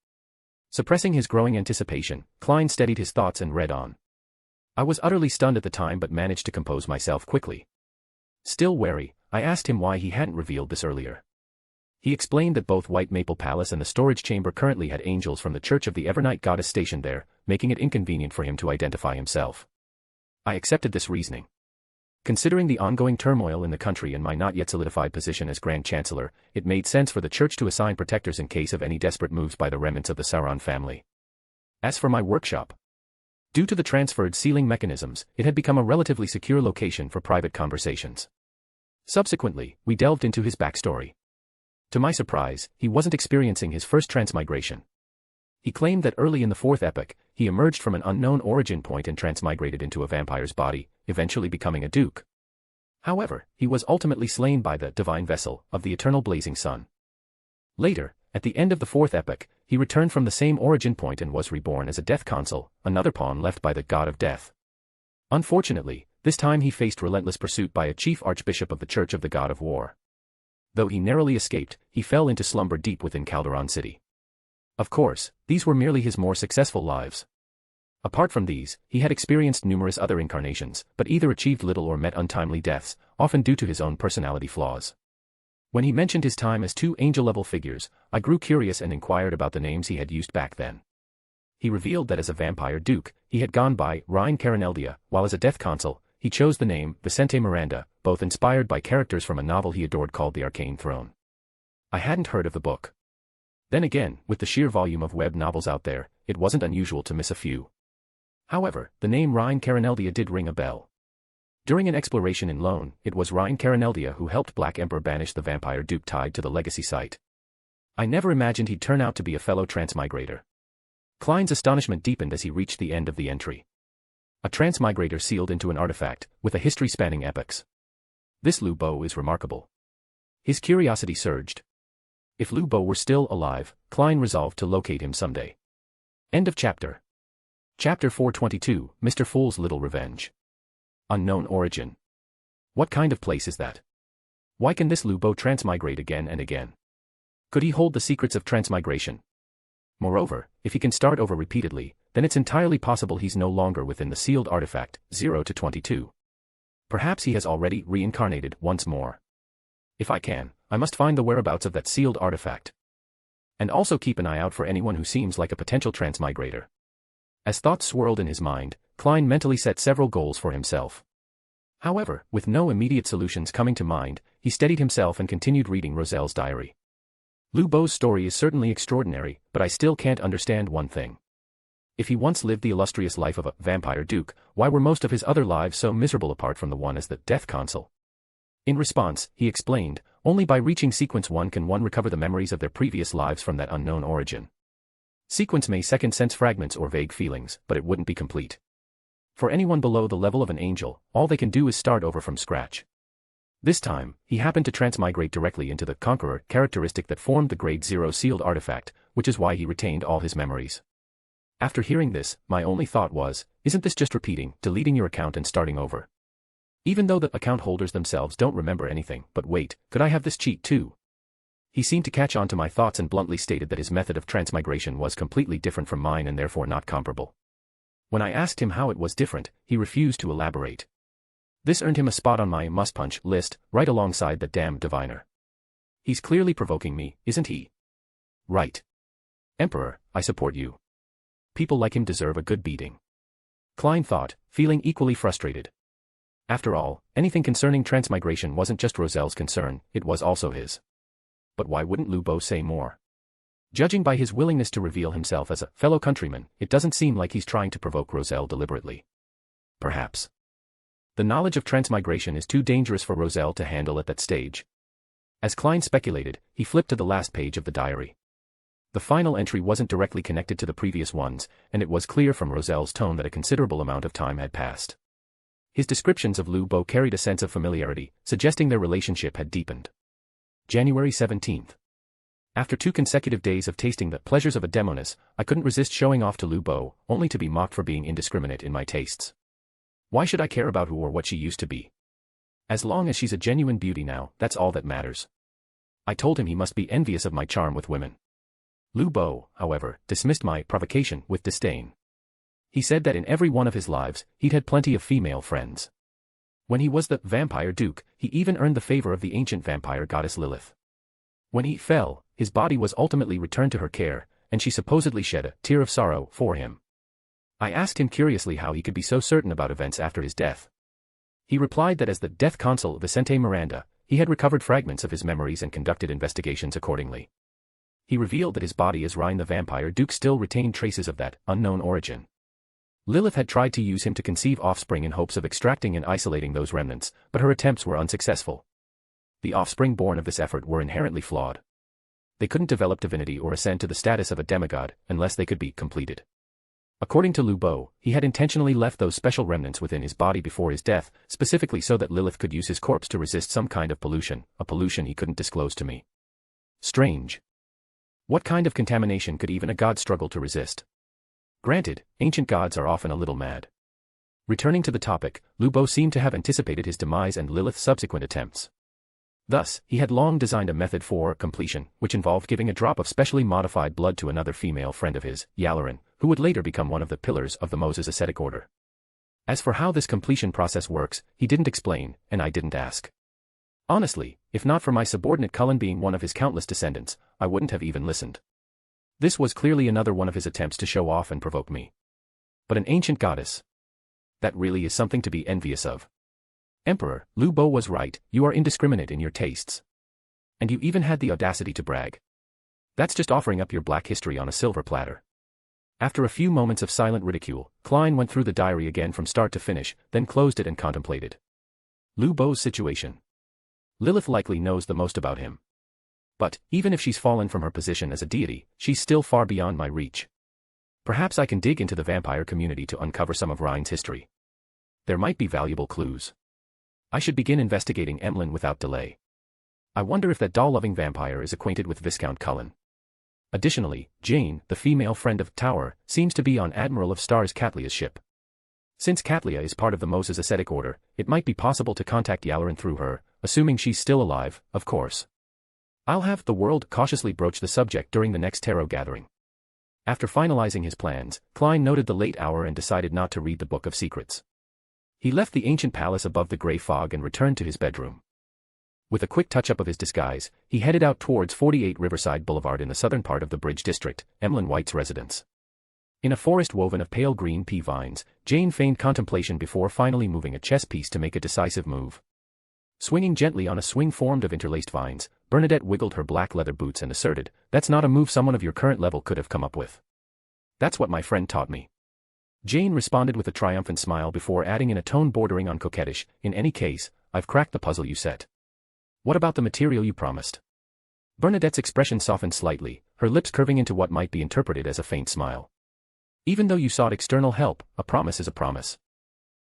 Suppressing his growing anticipation, Klein steadied his thoughts and read on. I was utterly stunned at the time but managed to compose myself quickly. Still wary, I asked him why he hadn't revealed this earlier. He explained that both White Maple Palace and the storage chamber currently had angels from the Church of the Evernight Goddess stationed there, making it inconvenient for him to identify himself. I accepted this reasoning. Considering the ongoing turmoil in the country and my not yet solidified position as Grand Chancellor, it made sense for the Church to assign protectors in case of any desperate moves by the remnants of the Sauron family. As for my workshop, due to the transferred sealing mechanisms, it had become a relatively secure location for private conversations. Subsequently, we delved into his backstory. To my surprise, he wasn't experiencing his first transmigration. He claimed that early in the fourth epoch, he emerged from an unknown origin point and transmigrated into a vampire's body, eventually becoming a duke. However, he was ultimately slain by the divine vessel of the eternal blazing sun. Later, at the end of the fourth epoch, he returned from the same origin point and was reborn as a death consul, another pawn left by the god of death. Unfortunately, this time he faced relentless pursuit by a chief archbishop of the Church of the God of War. Though he narrowly escaped, he fell into slumber deep within Calderon City. Of course, these were merely his more successful lives. Apart from these, he had experienced numerous other incarnations, but either achieved little or met untimely deaths, often due to his own personality flaws. When he mentioned his time as two angel-level figures, I grew curious and inquired about the names he had used back then. He revealed that as a vampire duke, he he had gone by Ryan Caraneldia, while as a death consul, he chose the name Vicente Miranda, both inspired by characters from a novel he adored called The Arcane Throne. I hadn't heard of the book. Then again, with the sheer volume of web novels out there, it wasn't unusual to miss a few. However, the name Ryan Caraneldia did ring a bell. During an exploration in Lone, it was Ryan Caraneldia who helped Black Emperor banish the vampire Duke tied to the legacy site. I never imagined he'd turn out to be a fellow transmigrator. Klein's astonishment deepened as he reached the end of the entry. A transmigrator sealed into an artifact, with a history spanning epochs. This Lu Bo is remarkable. His curiosity surged. If Lu Bo were still alive, Klein resolved to locate him someday. End of chapter. Chapter 422, Mr. Fool's Little Revenge. Unknown origin. What kind of place is that? Why can this Lu Bo transmigrate again and again? Could he hold the secrets of transmigration? Moreover, if he can start over repeatedly, then it's entirely possible he's no longer within the sealed artifact, 0 to 22. Perhaps he has already reincarnated once more. If I can, I must find the whereabouts of that sealed artifact. And also keep an eye out for anyone who seems like a potential transmigrator. As thoughts swirled in his mind, Klein mentally set several goals for himself. However, with no immediate solutions coming to mind, he steadied himself and continued reading Roselle's diary. Lu Bo's story is certainly extraordinary, but I still can't understand one thing. If he once lived the illustrious life of a vampire duke, why were most of his other lives so miserable apart from the one as the death consul? In response, he explained, only by reaching sequence 1 can one recover the memories of their previous lives from that unknown origin. Sequence may second sense fragments or vague feelings, but it wouldn't be complete. For anyone below the level of an angel, all they can do is start over from scratch. This time, he happened to transmigrate directly into the Conqueror characteristic that formed the Grade 0 sealed artifact, which is why he retained all his memories. After hearing this, my only thought was, isn't this just repeating, deleting your account and starting over? Even though the account holders themselves don't remember anything, but wait, could I have this cheat too? He seemed to catch on to my thoughts and bluntly stated that his method of transmigration was completely different from mine and therefore not comparable. When I asked him how it was different, he refused to elaborate. This earned him a spot on my must-punch list, right alongside the damned diviner. He's clearly provoking me, isn't he? Right. Emperor, I support you. People like him deserve a good beating. Klein thought, feeling equally frustrated. After all, anything concerning transmigration wasn't just Roselle's concern, it was also his. But why wouldn't Lu Bo say more? Judging by his willingness to reveal himself as a fellow countryman, it doesn't seem like he's trying to provoke Roselle deliberately. Perhaps. The knowledge of transmigration is too dangerous for Roselle to handle at that stage. As Klein speculated, he flipped to the last page of the diary. The final entry wasn't directly connected to the previous ones, and it was clear from Roselle's tone that a considerable amount of time had passed. His descriptions of Lu Bo carried a sense of familiarity, suggesting their relationship had deepened. January 17th. After 2 consecutive days of tasting the pleasures of a demoness, I couldn't resist showing off to Lu Bo, only to be mocked for being indiscriminate in my tastes. Why should I care about who or what she used to be? As long as she's a genuine beauty now, that's all that matters. I told him he must be envious of my charm with women. Lu Bo, however, dismissed my provocation with disdain. He said that in every one of his lives, he'd had plenty of female friends. When he was the vampire duke, he even earned the favor of the ancient vampire goddess Lilith. When he fell, his body was ultimately returned to her care, and she supposedly shed a tear of sorrow for him. I asked him curiously how he could be so certain about events after his death. He replied that as the death consul Vicente Miranda, he had recovered fragments of his memories and conducted investigations accordingly. He revealed that his body as Ryan the vampire duke still retained traces of that unknown origin. Lilith had tried to use him to conceive offspring in hopes of extracting and isolating those remnants, but her attempts were unsuccessful. The offspring born of this effort were inherently flawed. They couldn't develop divinity or ascend to the status of a demigod unless they could be completed. According to Lu Bo, he had intentionally left those special remnants within his body before his death, specifically so that Lilith could use his corpse to resist some kind of pollution, a pollution he couldn't disclose to me. Strange. What kind of contamination could even a god struggle to resist? Granted, ancient gods are often a little mad. Returning to the topic, Lu Bo seemed to have anticipated his demise and Lilith's subsequent attempts. Thus, he had long designed a method for completion, which involved giving a drop of specially modified blood to another female friend of his, Yalarin, who would later become one of the pillars of the Moses ascetic order. As for how this completion process works, he didn't explain, and I didn't ask. Honestly, if not for my subordinate Cullen being one of his countless descendants, I wouldn't have even listened. This was clearly another one of his attempts to show off and provoke me. But an ancient goddess. That really is something to be envious of. Emperor, Lu Bo was right, you are indiscriminate in your tastes. And you even had the audacity to brag. That's just offering up your black history on a silver platter. After a few moments of silent ridicule, Klein went through the diary again from start to finish, then closed it and contemplated. Lu Bo's situation. Lilith likely knows the most about him. But, even if she's fallen from her position as a deity, she's still far beyond my reach. Perhaps I can dig into the vampire community to uncover some of Rhine's history. There might be valuable clues. I should begin investigating Emlyn without delay. I wonder if that doll-loving vampire is acquainted with Viscount Cullen. Additionally, Jane, the female friend of Tower, seems to be on Admiral of Stars Catlia's ship. Since Catlia is part of the Moses ascetic order, it might be possible to contact Yalaran through her, assuming she's still alive, of course. I'll have the world cautiously broach the subject during the next tarot gathering. After finalizing his plans, Klein noted the late hour and decided not to read the Book of Secrets. He left the ancient palace above the grey fog and returned to his bedroom. With a quick touch-up of his disguise, he headed out towards 48 Riverside Boulevard in the southern part of the Bridge District, Emlyn White's residence. In a forest woven of pale green pea vines, Jane feigned contemplation before finally moving a chess piece to make a decisive move. Swinging gently on a swing formed of interlaced vines, Bernadette wiggled her black leather boots and asserted, "That's not a move someone of your current level could have come up with. That's what my friend taught me." Jane responded with a triumphant smile before adding in a tone bordering on coquettish, "In any case, I've cracked the puzzle you set. What about the material you promised?" Bernadette's expression softened slightly, her lips curving into what might be interpreted as a faint smile. "Even though you sought external help, a promise is a promise."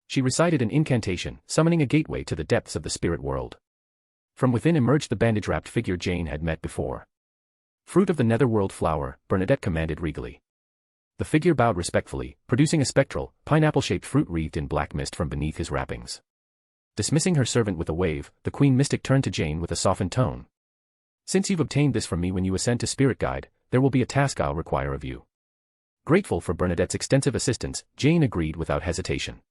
She recited an incantation, summoning a gateway to the depths of the spirit world. From within emerged the bandage-wrapped figure Jane had met before. "Fruit of the netherworld flower," Bernadette commanded regally. The figure bowed respectfully, producing a spectral, pineapple-shaped fruit wreathed in black mist from beneath his wrappings. Dismissing her servant with a wave, the Queen Mystic turned to Jane with a softened tone. "Since you've obtained this from me when you ascend to Spirit Guide, there will be a task I'll require of you." Grateful for Bernadette's extensive assistance, Jane agreed without hesitation.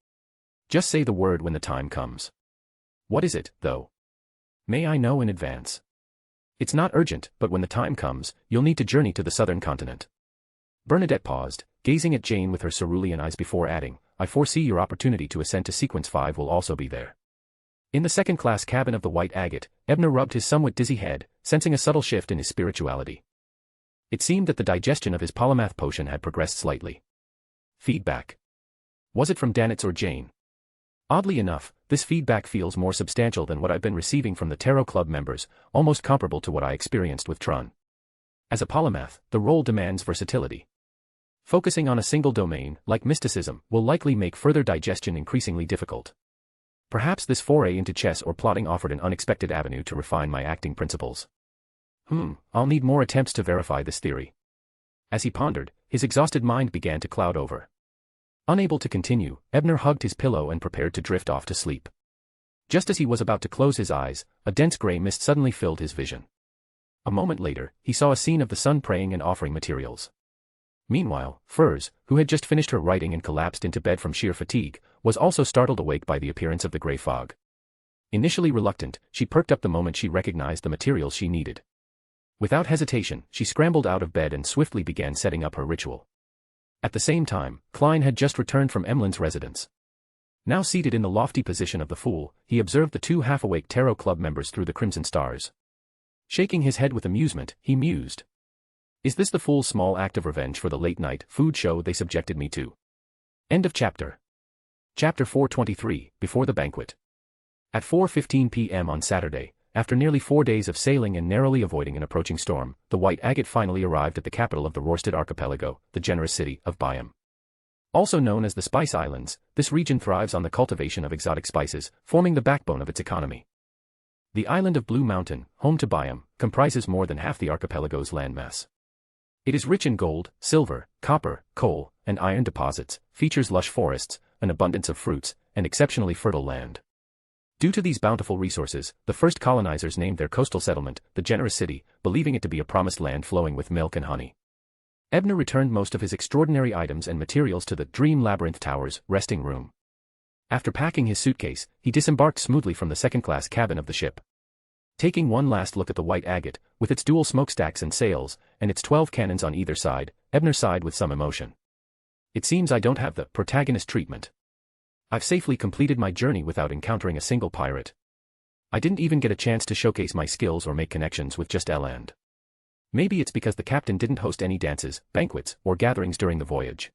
"Just say the word when the time comes." "What is it, though?" "May I know in advance?" "It's not urgent, but when the time comes, you'll need to journey to the southern continent." Bernadette paused, gazing at Jane with her cerulean eyes before adding, "I foresee your opportunity to ascend to Sequence 5 will also be there." In the second-class cabin of the White Agate, Ebner rubbed his somewhat dizzy head, sensing a subtle shift in his spirituality. It seemed that the digestion of his polymath potion had progressed slightly. Feedback. Was it from Danitz or Jane? Oddly enough, this feedback feels more substantial than what I've been receiving from the Tarot Club members, almost comparable to what I experienced with Tron. As a polymath, the role demands versatility. Focusing on a single domain, like mysticism, will likely make further digestion increasingly difficult. Perhaps this foray into chess or plotting offered an unexpected avenue to refine my acting principles. I'll need more attempts to verify this theory. As he pondered, his exhausted mind began to cloud over. Unable to continue, Ebner hugged his pillow and prepared to drift off to sleep. Just as he was about to close his eyes, a dense gray mist suddenly filled his vision. A moment later, he saw a scene of the sun praying and offering materials. Meanwhile, Furs, who had just finished her writing and collapsed into bed from sheer fatigue, was also startled awake by the appearance of the gray fog. Initially reluctant, she perked up the moment she recognized the materials she needed. Without hesitation, she scrambled out of bed and swiftly began setting up her ritual. At the same time, Klein had just returned from Emlyn's residence. Now seated in the lofty position of the Fool, he observed the two half-awake Tarot Club members through the crimson stars. Shaking his head with amusement, he mused. Is this the Fool's small act of revenge for the late-night food show they subjected me to? End of chapter. Chapter 423, Before the Banquet. At 4:15 p.m. on Saturday, after nearly 4 days of sailing and narrowly avoiding an approaching storm, the White Agate finally arrived at the capital of the Rorsted Archipelago, the generous city of Byam. Also known as the Spice Islands, this region thrives on the cultivation of exotic spices, forming the backbone of its economy. The island of Blue Mountain, home to Byam, comprises more than half the archipelago's landmass. It is rich in gold, silver, copper, coal, and iron deposits, features lush forests, an abundance of fruits, and exceptionally fertile land. Due to these bountiful resources, the first colonizers named their coastal settlement, the Generous City, believing it to be a promised land flowing with milk and honey. Ebner returned most of his extraordinary items and materials to the Dream Labyrinth Tower's resting room. After packing his suitcase, he disembarked smoothly from the second-class cabin of the ship. Taking one last look at the White Agate, with its dual smokestacks and sails, and its 12 cannons on either side, Ebner sighed with some emotion. It seems I don't have the protagonist treatment. I've safely completed my journey without encountering a single pirate. I didn't even get a chance to showcase my skills or make connections with just Eland. Maybe it's because the captain didn't host any dances, banquets, or gatherings during the voyage.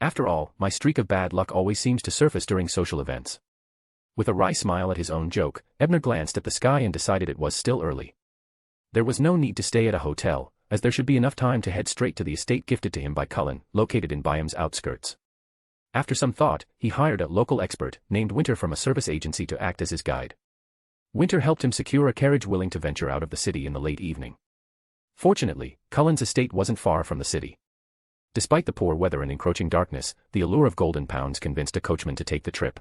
After all, my streak of bad luck always seems to surface during social events. With a wry smile at his own joke, Ebner glanced at the sky and decided it was still early. There was no need to stay at a hotel, as there should be enough time to head straight to the estate gifted to him by Cullen, located in Byam's outskirts. After some thought, he hired a local expert, named Winter from a service agency to act as his guide. Winter helped him secure a carriage willing to venture out of the city in the late evening. Fortunately, Cullen's estate wasn't far from the city. Despite the poor weather and encroaching darkness, the allure of golden pounds convinced a coachman to take the trip.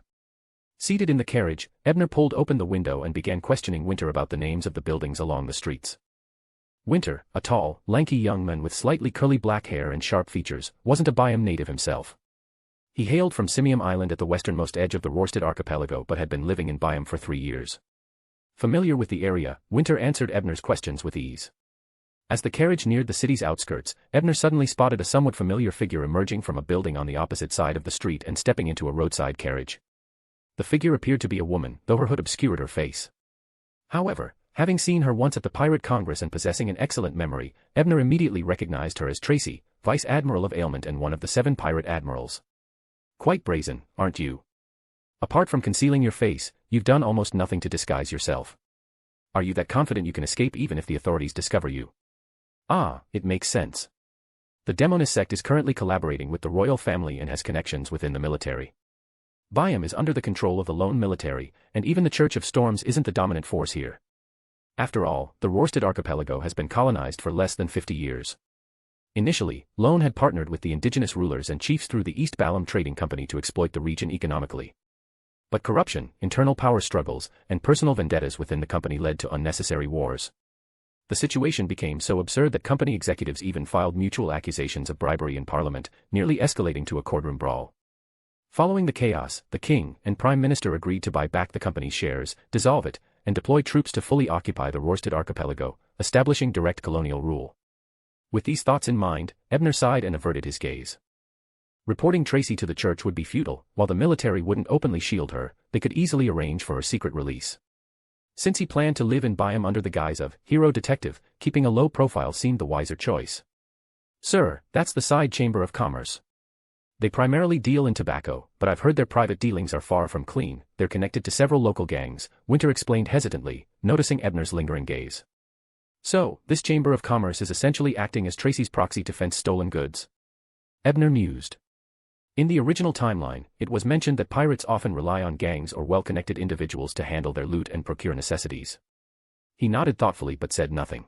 Seated in the carriage, Ebner pulled open the window and began questioning Winter about the names of the buildings along the streets. Winter, a tall, lanky young man with slightly curly black hair and sharp features, wasn't a Byam native himself. He hailed from Simium Island at the westernmost edge of the Rorsted Archipelago but had been living in Byam for 3 years. Familiar with the area, Winter answered Ebner's questions with ease. As the carriage neared the city's outskirts, Ebner suddenly spotted a somewhat familiar figure emerging from a building on the opposite side of the street and stepping into a roadside carriage. The figure appeared to be a woman, though her hood obscured her face. However, having seen her once at the Pirate Congress and possessing an excellent memory, Ebner immediately recognized her as Tracy, Vice Admiral of Ailment and one of the 7 pirate admirals. Quite brazen, aren't you? Apart from concealing your face, you've done almost nothing to disguise yourself. Are you that confident you can escape even if the authorities discover you? Ah, it makes sense. The Demonis sect is currently collaborating with the royal family and has connections within the military. Byam is under the control of the lone military, and even the Church of Storms isn't the dominant force here. After all, the Rorsted Archipelago has been colonized for less than 50 years. Initially, Lone had partnered with the indigenous rulers and chiefs through the East Balam Trading Company to exploit the region economically. But corruption, internal power struggles, and personal vendettas within the company led to unnecessary wars. The situation became so absurd that company executives even filed mutual accusations of bribery in Parliament, nearly escalating to a courtroom brawl. Following the chaos, the king and prime minister agreed to buy back the company's shares, dissolve it, and deploy troops to fully occupy the Rorsted Archipelago, establishing direct colonial rule. With these thoughts in mind, Ebner sighed and averted his gaze. Reporting Tracy to the church would be futile, while the military wouldn't openly shield her, they could easily arrange for her secret release. Since he planned to live in Byam under the guise of hero detective, keeping a low profile seemed the wiser choice. Sir, that's the side chamber of commerce. They primarily deal in tobacco, but I've heard their private dealings are far from clean. They're connected to several local gangs, Winter explained hesitantly, noticing Ebner's lingering gaze. So, this chamber of commerce is essentially acting as Tracy's proxy to fence stolen goods. Ebner mused. In the original timeline, it was mentioned that pirates often rely on gangs or well-connected individuals to handle their loot and procure necessities. He nodded thoughtfully but said nothing.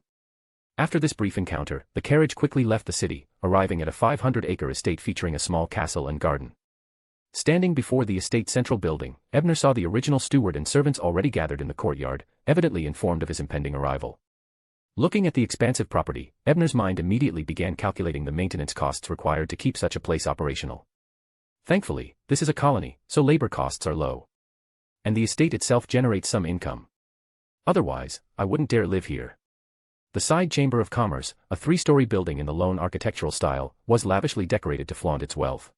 After this brief encounter, the carriage quickly left the city, arriving at a 500-acre estate featuring a small castle and garden. Standing before the estate's central building, Ebner saw the original steward and servants already gathered in the courtyard, evidently informed of his impending arrival. Looking at the expansive property, Ebner's mind immediately began calculating the maintenance costs required to keep such a place operational. Thankfully, this is a colony, so labor costs are low. And the estate itself generates some income. Otherwise, I wouldn't dare live here. The side chamber of commerce, a 3-story building in the lone architectural style, was lavishly decorated to flaunt its wealth.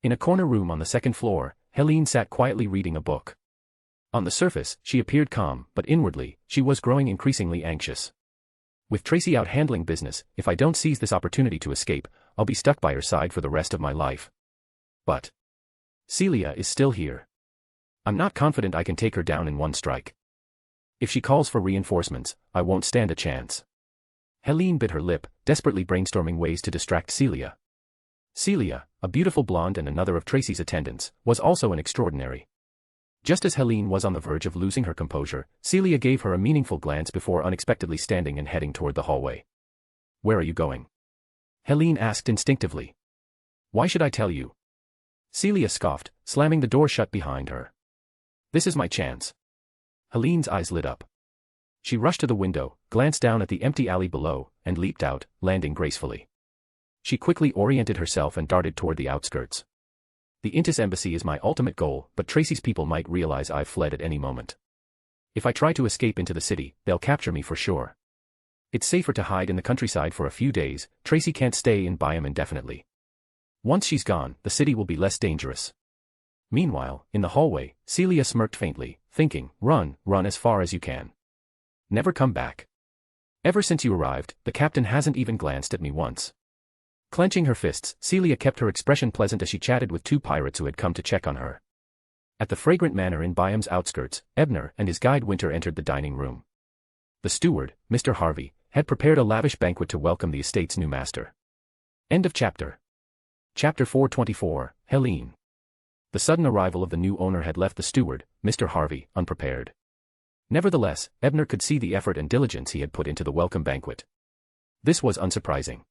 In a corner room on the 2nd floor, Helene sat quietly reading a book. On the surface, she appeared calm, but inwardly, she was growing increasingly anxious. With Tracy out handling business, if I don't seize this opportunity to escape, I'll be stuck by her side for the rest of my life. But Celia is still here. I'm not confident I can take her down in one strike. If she calls for reinforcements, I won't stand a chance. Helene bit her lip, desperately brainstorming ways to distract Celia. Celia, a beautiful blonde and another of Tracy's attendants, was also an extraordinary. Just as Helene was on the verge of losing her composure, Celia gave her a meaningful glance before unexpectedly standing and heading toward the hallway. Where are you going? Helene asked instinctively. Why should I tell you? Celia scoffed, slamming the door shut behind her. This is my chance. Helene's eyes lit up. She rushed to the window, glanced down at the empty alley below, and leaped out, landing gracefully. She quickly oriented herself and darted toward the outskirts. The Intis embassy is my ultimate goal, but Tracy's people might realize I've fled at any moment. If I try to escape into the city, they'll capture me for sure. It's safer to hide in the countryside for a few days. Tracy can't stay in Byam indefinitely. Once she's gone, the city will be less dangerous. Meanwhile, in the hallway, Celia smirked faintly, thinking, run as far as you can. Never come back. Ever since you arrived, the captain hasn't even glanced at me once. Clenching her fists, Celia kept her expression pleasant as she chatted with two pirates who had come to check on her. At the fragrant manor in Byam's outskirts, Ebner and his guide Winter entered the dining room. The steward, Mr. Harvey, had prepared a lavish banquet to welcome the estate's new master. End of chapter. Chapter 424, Helene. The sudden arrival of the new owner had left the steward, Mr. Harvey, unprepared. Nevertheless, Ebner could see the effort and diligence he had put into the welcome banquet. This was unsurprising.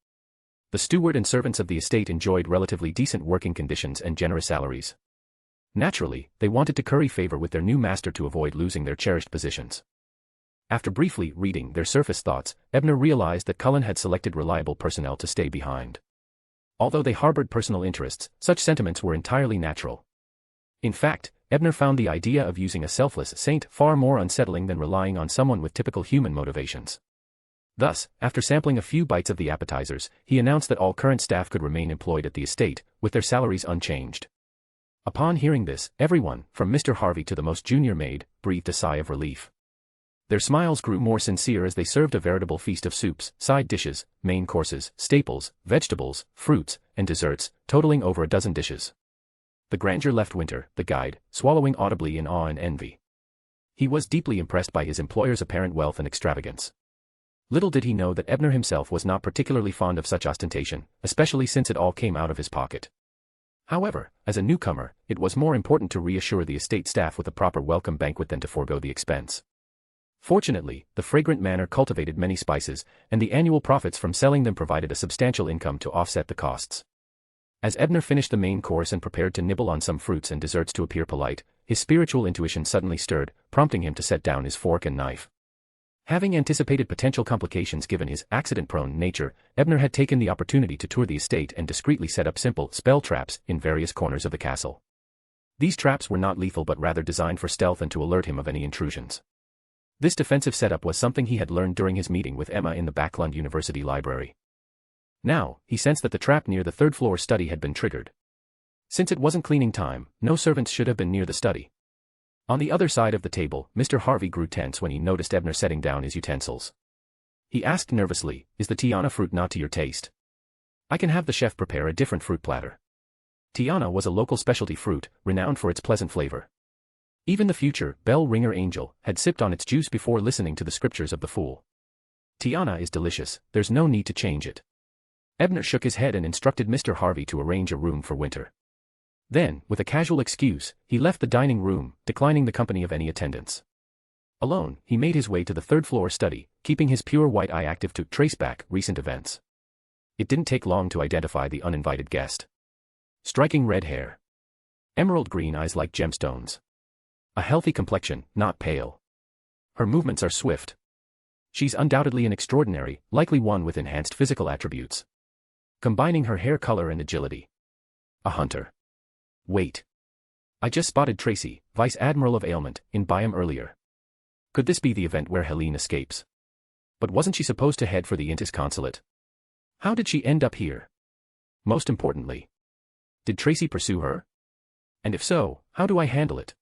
The steward and servants of the estate enjoyed relatively decent working conditions and generous salaries. Naturally, they wanted to curry favor with their new master to avoid losing their cherished positions. After briefly reading their surface thoughts, Ebner realized that Cullen had selected reliable personnel to stay behind. Although they harbored personal interests, such sentiments were entirely natural. In fact, Ebner found the idea of using a selfless saint far more unsettling than relying on someone with typical human motivations. Thus, after sampling a few bites of the appetizers, he announced that all current staff could remain employed at the estate, with their salaries unchanged. Upon hearing this, everyone, from Mr. Harvey to the most junior maid, breathed a sigh of relief. Their smiles grew more sincere as they served a veritable feast of soups, side dishes, main courses, staples, vegetables, fruits, and desserts, totaling over a dozen dishes. The grandeur left Winter, the guide, swallowing audibly in awe and envy. He was deeply impressed by his employer's apparent wealth and extravagance. Little did he know that Ebner himself was not particularly fond of such ostentation, especially since it all came out of his pocket. However, as a newcomer, it was more important to reassure the estate staff with a proper welcome banquet than to forego the expense. Fortunately, the fragrant manor cultivated many spices, and the annual profits from selling them provided a substantial income to offset the costs. As Ebner finished the main course and prepared to nibble on some fruits and desserts to appear polite, his spiritual intuition suddenly stirred, prompting him to set down his fork and knife. Having anticipated potential complications given his accident-prone nature, Ebner had taken the opportunity to tour the estate and discreetly set up simple spell traps in various corners of the castle. These traps were not lethal but rather designed for stealth and to alert him of any intrusions. This defensive setup was something he had learned during his meeting with Emma in the Backlund University library. Now, he sensed that the trap near the third-floor study had been triggered. Since it wasn't cleaning time, no servants should have been near the study. On the other side of the table, Mr. Harvey grew tense when he noticed Ebner setting down his utensils. He asked nervously, "Is the Tiana fruit not to your taste? I can have the chef prepare a different fruit platter." Tiana was a local specialty fruit, renowned for its pleasant flavor. Even the future bell ringer angel had sipped on its juice before listening to the scriptures of the fool. "Tiana is delicious, there's no need to change it." Ebner shook his head and instructed Mr. Harvey to arrange a room for Winter. Then, with a casual excuse, he left the dining room, declining the company of any attendants. Alone, he made his way to the third-floor study, keeping his pure white eye active to trace back recent events. It didn't take long to identify the uninvited guest. Striking red hair. Emerald green eyes like gemstones. A healthy complexion, not pale. Her movements are swift. She's undoubtedly an extraordinary, likely one with enhanced physical attributes. Combining her hair color and agility. A hunter. Wait. I just spotted Tracy, Vice Admiral of Ailment, in Byam earlier. Could this be the event where Helene escapes? But wasn't she supposed to head for the Intis consulate? How did she end up here? Most importantly, did Tracy pursue her? And if so, how do I handle it?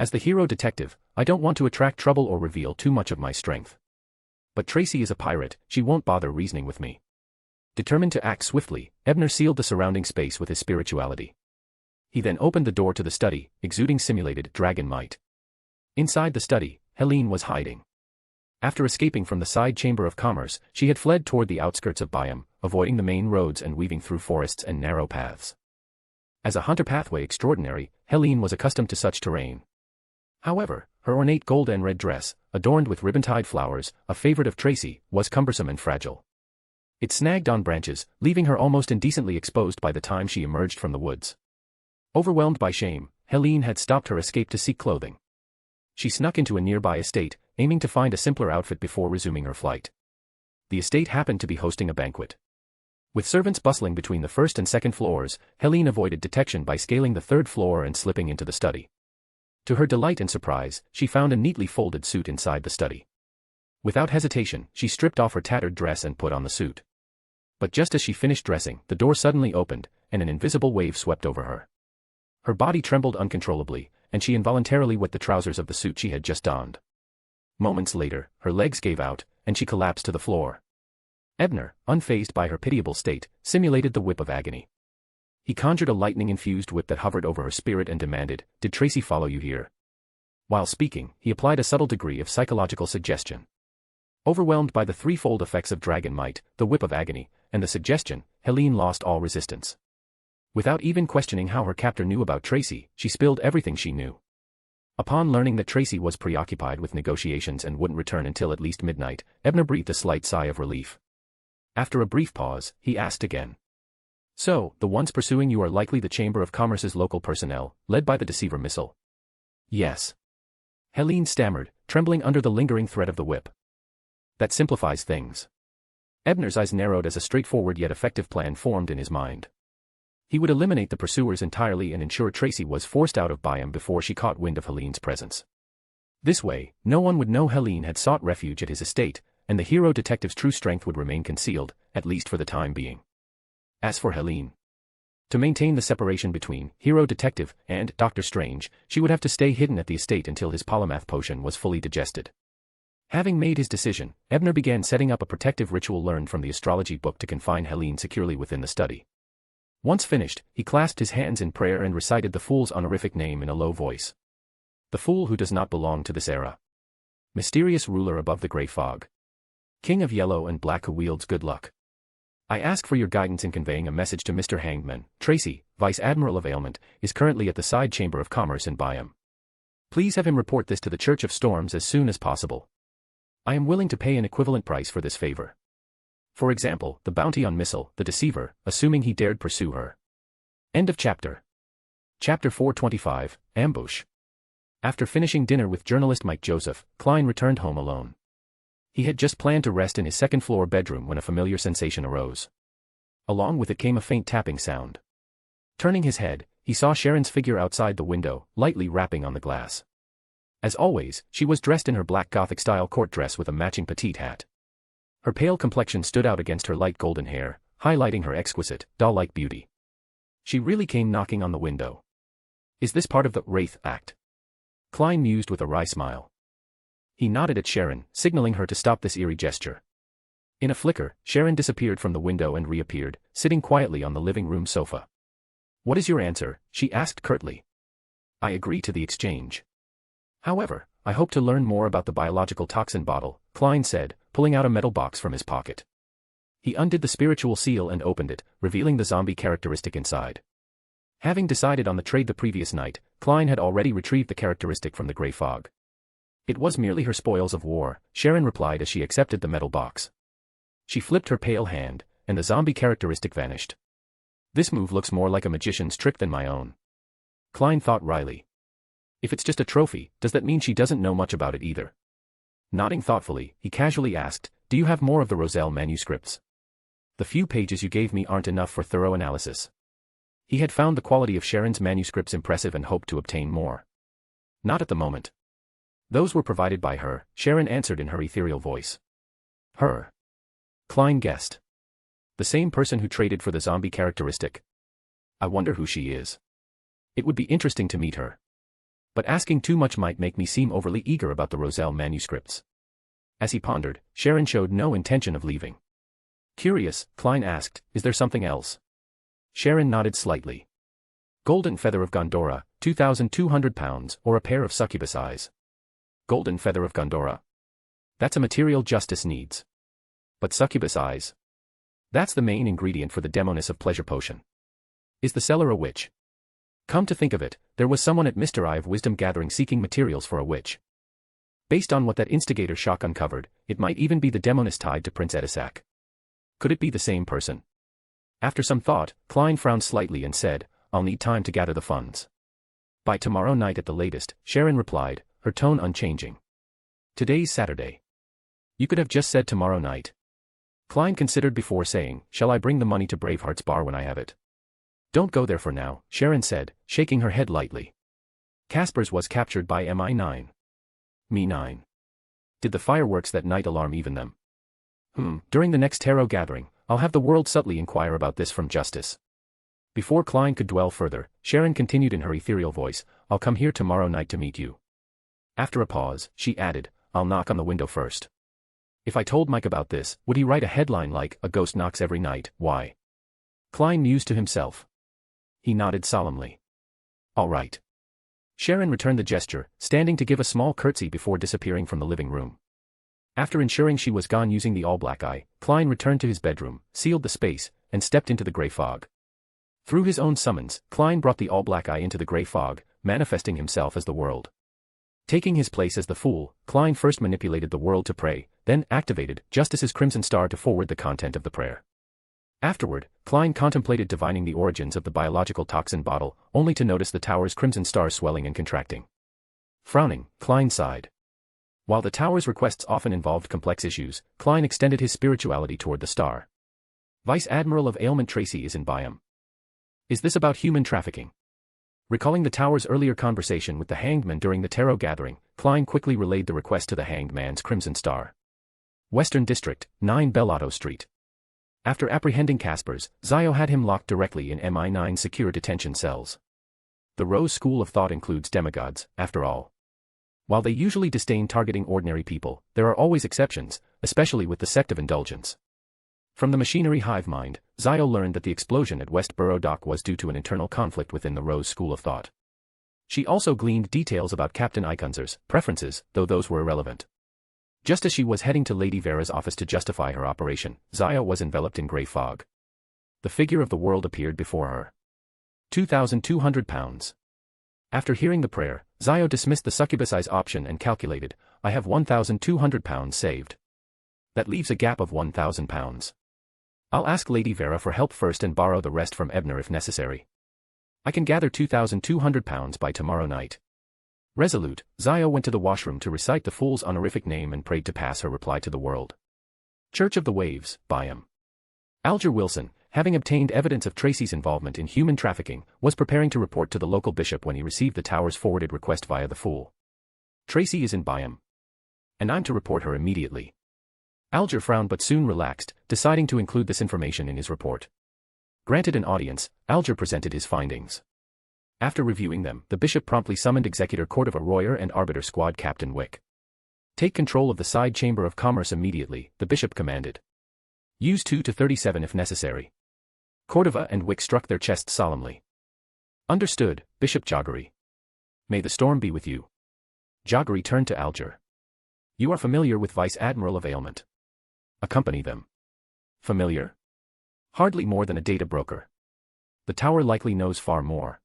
As the hero detective, I don't want to attract trouble or reveal too much of my strength. But Tracy is a pirate, she won't bother reasoning with me. Determined to act swiftly, Ebner sealed the surrounding space with his spirituality. He then opened the door to the study, exuding simulated dragon might. Inside the study, Helene was hiding. After escaping from the side chamber of commerce, she had fled toward the outskirts of Byam, avoiding the main roads and weaving through forests and narrow paths. As a hunter pathway extraordinary, Helene was accustomed to such terrain. However, her ornate gold and red dress, adorned with ribbon-tied flowers, a favorite of Tracy, was cumbersome and fragile. It snagged on branches, leaving her almost indecently exposed by the time she emerged from the woods. Overwhelmed by shame, Helene had stopped her escape to seek clothing. She snuck into a nearby estate, aiming to find a simpler outfit before resuming her flight. The estate happened to be hosting a banquet. With servants bustling between the first and second floors, Helene avoided detection by scaling the third floor and slipping into the study. To her delight and surprise, she found a neatly folded suit inside the study. Without hesitation, she stripped off her tattered dress and put on the suit. But just as she finished dressing, the door suddenly opened, and an invisible wave swept over her. Her body trembled uncontrollably, and she involuntarily wet the trousers of the suit she had just donned. Moments later, her legs gave out, and she collapsed to the floor. Ebner, unfazed by her pitiable state, simulated the whip of agony. He conjured a lightning-infused whip that hovered over her spirit and demanded, "Did Tracy follow you here?" While speaking, he applied a subtle degree of psychological suggestion. Overwhelmed by the threefold effects of dragon might, the whip of agony, and the suggestion, Helene lost all resistance. Without even questioning how her captor knew about Tracy, she spilled everything she knew. Upon learning that Tracy was preoccupied with negotiations and wouldn't return until at least midnight, Ebner breathed a slight sigh of relief. After a brief pause, he asked again. "So, the ones pursuing you are likely the Chamber of Commerce's local personnel, led by the deceiver missile?" "Yes." Helene stammered, trembling under the lingering threat of the whip. "That simplifies things." Ebner's eyes narrowed as a straightforward yet effective plan formed in his mind. He would eliminate the pursuers entirely and ensure Tracy was forced out of Byam before she caught wind of Helene's presence. This way, no one would know Helene had sought refuge at his estate, and the hero detective's true strength would remain concealed, at least for the time being. As for Helene, to maintain the separation between hero detective and Dr. Strange, she would have to stay hidden at the estate until his polymath potion was fully digested. Having made his decision, Ebner began setting up a protective ritual learned from the astrology book to confine Helene securely within the study. Once finished, he clasped his hands in prayer and recited the fool's honorific name in a low voice. "The fool who does not belong to this era. Mysterious ruler above the gray fog. King of yellow and black who wields good luck. I ask for your guidance in conveying a message to Mr. Hangman. Tracy, Vice Admiral of Ailment, is currently at the Side Chamber of Commerce in Byam. Please have him report this to the Church of Storms as soon as possible. I am willing to pay an equivalent price for this favor. For example, the bounty on Missile, the deceiver, assuming he dared pursue her." End of chapter. Chapter 425, Ambush. After finishing dinner with journalist Mike Joseph, Klein returned home alone. He had just planned to rest in his second-floor bedroom when a familiar sensation arose. Along with it came a faint tapping sound. Turning his head, he saw Sharon's figure outside the window, lightly rapping on the glass. As always, she was dressed in her black Gothic-style court dress with a matching petite hat. Her pale complexion stood out against her light golden hair, highlighting her exquisite, doll-like beauty. She really came knocking on the window. Is this part of the Wraith Act? Klein mused with a wry smile. He nodded at Sharon, signaling her to stop this eerie gesture. In a flicker, Sharon disappeared from the window and reappeared, sitting quietly on the living room sofa. "What is your answer?" she asked curtly. "I agree to the exchange. However, I hope to learn more about the biological toxin bottle," Klein said, pulling out a metal box from his pocket. He undid the spiritual seal and opened it, revealing the zombie characteristic inside. Having decided on the trade the previous night, Klein had already retrieved the characteristic from the gray fog. "It was merely her spoils of war," Sharon replied as she accepted the metal box. She flipped her pale hand, and the zombie characteristic vanished. "This move looks more like a magician's trick than my own," Klein thought wryly. "If it's just a trophy, does that mean she doesn't know much about it either?" Nodding thoughtfully, he casually asked, "Do you have more of the Roselle manuscripts? The few pages you gave me aren't enough for thorough analysis." He had found the quality of Sharon's manuscripts impressive and hoped to obtain more. "Not at the moment. Those were provided by her," Sharon answered in her ethereal voice. "Her?" Klein guessed. "The same person who traded for the zombie characteristic. I wonder who she is. It would be interesting to meet her. But asking too much might make me seem overly eager about the Roselle manuscripts." As he pondered, Sharon showed no intention of leaving. Curious, Klein asked, "Is there something else?" Sharon nodded slightly. "Golden feather of Gondora, 2,200 pounds, or a pair of succubus eyes." Golden feather of Gondora. That's a material justice needs. But succubus eyes? That's the main ingredient for the demoness of pleasure potion. Is the seller a witch? Come to think of it, there was someone at Mr. Eye of Wisdom Gathering seeking materials for a witch. Based on what that instigator shock uncovered, it might even be the demoness tied to Prince Edisac. Could it be the same person? After some thought, Klein frowned slightly and said, "I'll need time to gather the funds." "By tomorrow night at the latest," Sharon replied, her tone unchanging. "Today's Saturday. You could have just said tomorrow night." Klein considered before saying, "Shall I bring the money to Braveheart's bar when I have it?" "Don't go there for now," Sharon said, shaking her head lightly. "Casper's was captured by MI9. Me-9. Did the fireworks that night alarm even them?" During the next tarot gathering, I'll have the world subtly inquire about this from Justice. Before Klein could dwell further, Sharon continued in her ethereal voice, I'll come here tomorrow night to meet you. After a pause, she added, I'll knock on the window first. If I told Mike about this, would he write a headline like, A Ghost Knocks Every Night, Why? Klein mused to himself. He nodded solemnly. All right. Sharon returned the gesture, standing to give a small curtsy before disappearing from the living room. After ensuring she was gone using the all-black eye, Klein returned to his bedroom, sealed the space, and stepped into the grey fog. Through his own summons, Klein brought the all-black eye into the grey fog, manifesting himself as the world. Taking his place as the fool, Klein first manipulated the world to pray, then activated Justice's crimson star to forward the content of the prayer. Afterward, Klein contemplated divining the origins of the biological toxin bottle, only to notice the tower's crimson star swelling and contracting. Frowning, Klein sighed. While the tower's requests often involved complex issues, Klein extended his spirituality toward the star. Vice Admiral of Ailment Tracy is in Byam. Is this about human trafficking? Recalling the tower's earlier conversation with the Hanged Man during the tarot gathering, Klein quickly relayed the request to the Hanged Man's Crimson Star. Western District, 9 Bellotto Street. After apprehending Caspers, Zio had him locked directly in MI9 secure detention cells. The Rose school of thought includes demigods, after all. While they usually disdain targeting ordinary people, there are always exceptions, especially with the sect of indulgence. From the machinery hive mind, Zio learned that the explosion at Westboro Dock was due to an internal conflict within the Rose school of thought. She also gleaned details about Captain Iconzer's preferences, though those were irrelevant. Just as she was heading to Lady Vera's office to justify her operation, Zio was enveloped in grey fog. The figure of the world appeared before her. 2,200 pounds. After hearing the prayer, Zio dismissed the succubus eyes option and calculated, I have 1,200 pounds saved. That leaves a gap of 1,000 pounds. I'll ask Lady Vera for help first and borrow the rest from Ebner if necessary. I can gather 2,200 pounds by tomorrow night. Resolute, Zio went to the washroom to recite the fool's honorific name and prayed to pass her reply to the world. Church of the Waves, Byam. Alger Wilson, having obtained evidence of Tracy's involvement in human trafficking, was preparing to report to the local bishop when he received the tower's forwarded request via the fool. Tracy is in Byam. And I'm to report her immediately. Alger frowned but soon relaxed, deciding to include this information in his report. Granted an audience, Alger presented his findings. After reviewing them, the bishop promptly summoned Executor Cordova Royer and Arbiter Squad Captain Wick. Take control of the side chamber of commerce immediately, the bishop commanded. Use 2 to 37 if necessary. Cordova and Wick struck their chests solemnly. Understood, Bishop Joggery. May the storm be with you. Joggery turned to Alger. You are familiar with Vice Admiral of Ailment. Accompany them. Familiar? Hardly more than a data broker. The tower likely knows far more.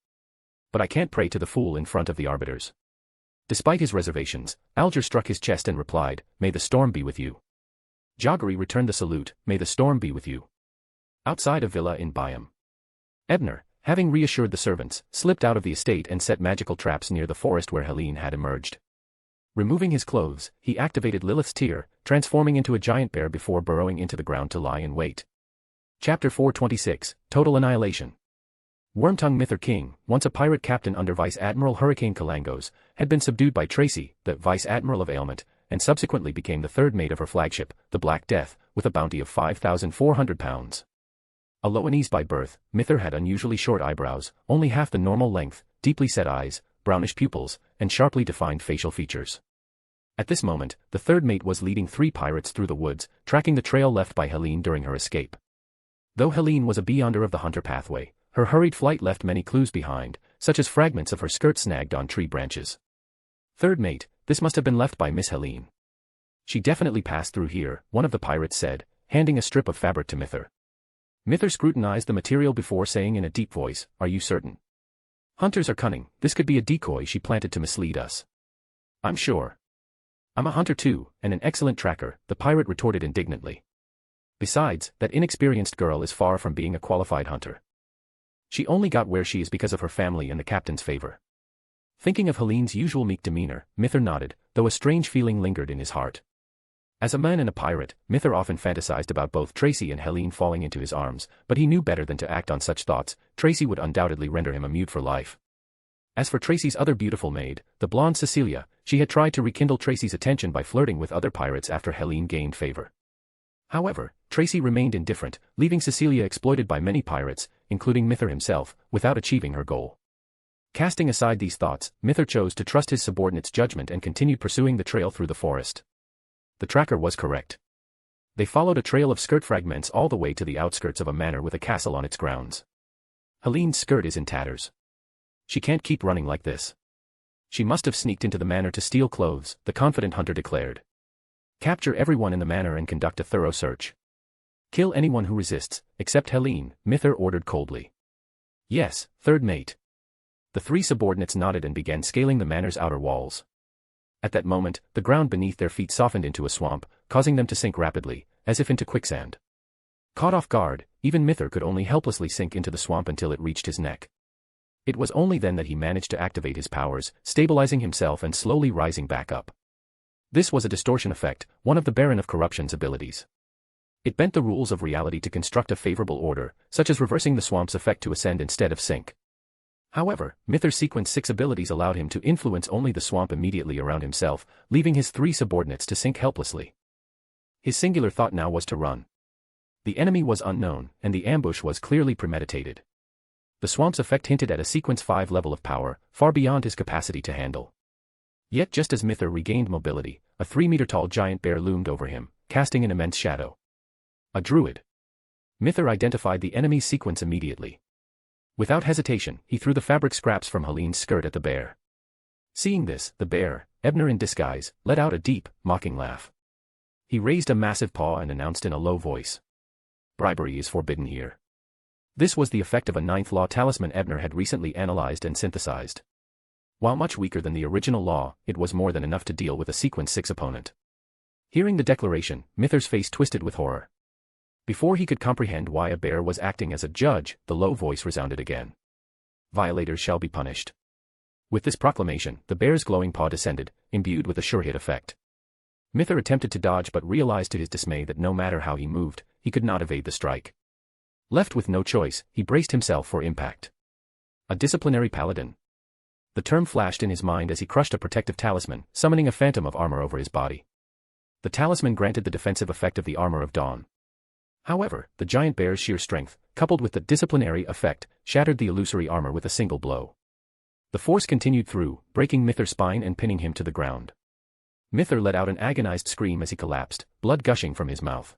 But I can't pray to the fool in front of the arbiters. Despite his reservations, Alger struck his chest and replied, May the storm be with you. Joggery returned the salute, May the storm be with you. Outside a villa in Byam. Ebner, having reassured the servants, slipped out of the estate and set magical traps near the forest where Helene had emerged. Removing his clothes, he activated Lilith's tear, transforming into a giant bear before burrowing into the ground to lie in wait. Chapter 426, Total Annihilation. Wormtongue Mither King, once a pirate captain under Vice Admiral Hurricane Kalangos, had been subdued by Tracy, the Vice Admiral of Ailment, and subsequently became the third mate of her flagship, the Black Death, with a bounty of 5,400 pounds. A Loanese by birth, Mither had unusually short eyebrows, only half the normal length, deeply set eyes, brownish pupils, and sharply defined facial features. At this moment, the third mate was leading 3 pirates through the woods, tracking the trail left by Helene during her escape. Though Helene was a beyonder of the hunter pathway, her hurried flight left many clues behind, such as fragments of her skirt snagged on tree branches. Third mate, this must have been left by Miss Helene. She definitely passed through here, one of the pirates said, handing a strip of fabric to Mither. Mither scrutinized the material before saying in a deep voice, Are you certain? Hunters are cunning, this could be a decoy she planted to mislead us. I'm sure. I'm a hunter too, and an excellent tracker, the pirate retorted indignantly. Besides, that inexperienced girl is far from being a qualified hunter. She only got where she is because of her family and the captain's favor. Thinking of Helene's usual meek demeanor, Mither nodded, though a strange feeling lingered in his heart. As a man and a pirate, Mither often fantasized about both Tracy and Helene falling into his arms, but he knew better than to act on such thoughts. Tracy would undoubtedly render him a mute for life. As for Tracy's other beautiful maid, the blonde Cecilia, she had tried to rekindle Tracy's attention by flirting with other pirates after Helene gained favor. However, Tracy remained indifferent, leaving Cecilia exploited by many pirates, including Mither himself, without achieving her goal. Casting aside these thoughts, Mither chose to trust his subordinate's judgment and continued pursuing the trail through the forest. The tracker was correct. They followed a trail of skirt fragments all the way to the outskirts of a manor with a castle on its grounds. Helene's skirt is in tatters. She can't keep running like this. She must have sneaked into the manor to steal clothes, the confident hunter declared. Capture everyone in the manor and conduct a thorough search. Kill anyone who resists, except Helene, Mither ordered coldly. Yes, third mate. The three subordinates nodded and began scaling the manor's outer walls. At that moment, the ground beneath their feet softened into a swamp, causing them to sink rapidly, as if into quicksand. Caught off guard, even Mither could only helplessly sink into the swamp until it reached his neck. It was only then that he managed to activate his powers, stabilizing himself and slowly rising back up. This was a distortion effect, one of the Baron of Corruption's abilities. It bent the rules of reality to construct a favorable order, such as reversing the swamp's effect to ascend instead of sink. However, Mither's Sequence 6 abilities allowed him to influence only the swamp immediately around himself, leaving his three subordinates to sink helplessly. His singular thought now was to run. The enemy was unknown, and the ambush was clearly premeditated. The swamp's effect hinted at a Sequence 5 level of power, far beyond his capacity to handle. Yet just as Mither regained mobility, a 3-meter-tall giant bear loomed over him, casting an immense shadow. A druid. Mither identified the enemy's sequence immediately. Without hesitation, he threw the fabric scraps from Helene's skirt at the bear. Seeing this, the bear, Ebner in disguise, let out a deep, mocking laugh. He raised a massive paw and announced in a low voice. Bribery is forbidden here. This was the effect of a ninth law talisman Ebner had recently analyzed and synthesized. While much weaker than the original law, it was more than enough to deal with a Sequence 6 opponent. Hearing the declaration, Mither's face twisted with horror. Before he could comprehend why a bear was acting as a judge, the low voice resounded again. Violators shall be punished. With this proclamation, the bear's glowing paw descended, imbued with a sure-hit effect. Mither attempted to dodge but realized to his dismay that no matter how he moved, he could not evade the strike. Left with no choice, he braced himself for impact. A disciplinary paladin. The term flashed in his mind as he crushed a protective talisman, summoning a phantom of armor over his body. The talisman granted the defensive effect of the armor of dawn. However, the giant bear's sheer strength, coupled with the disciplinary effect, shattered the illusory armor with a single blow. The force continued through, breaking Mither's spine and pinning him to the ground. Mither let out an agonized scream as he collapsed, blood gushing from his mouth.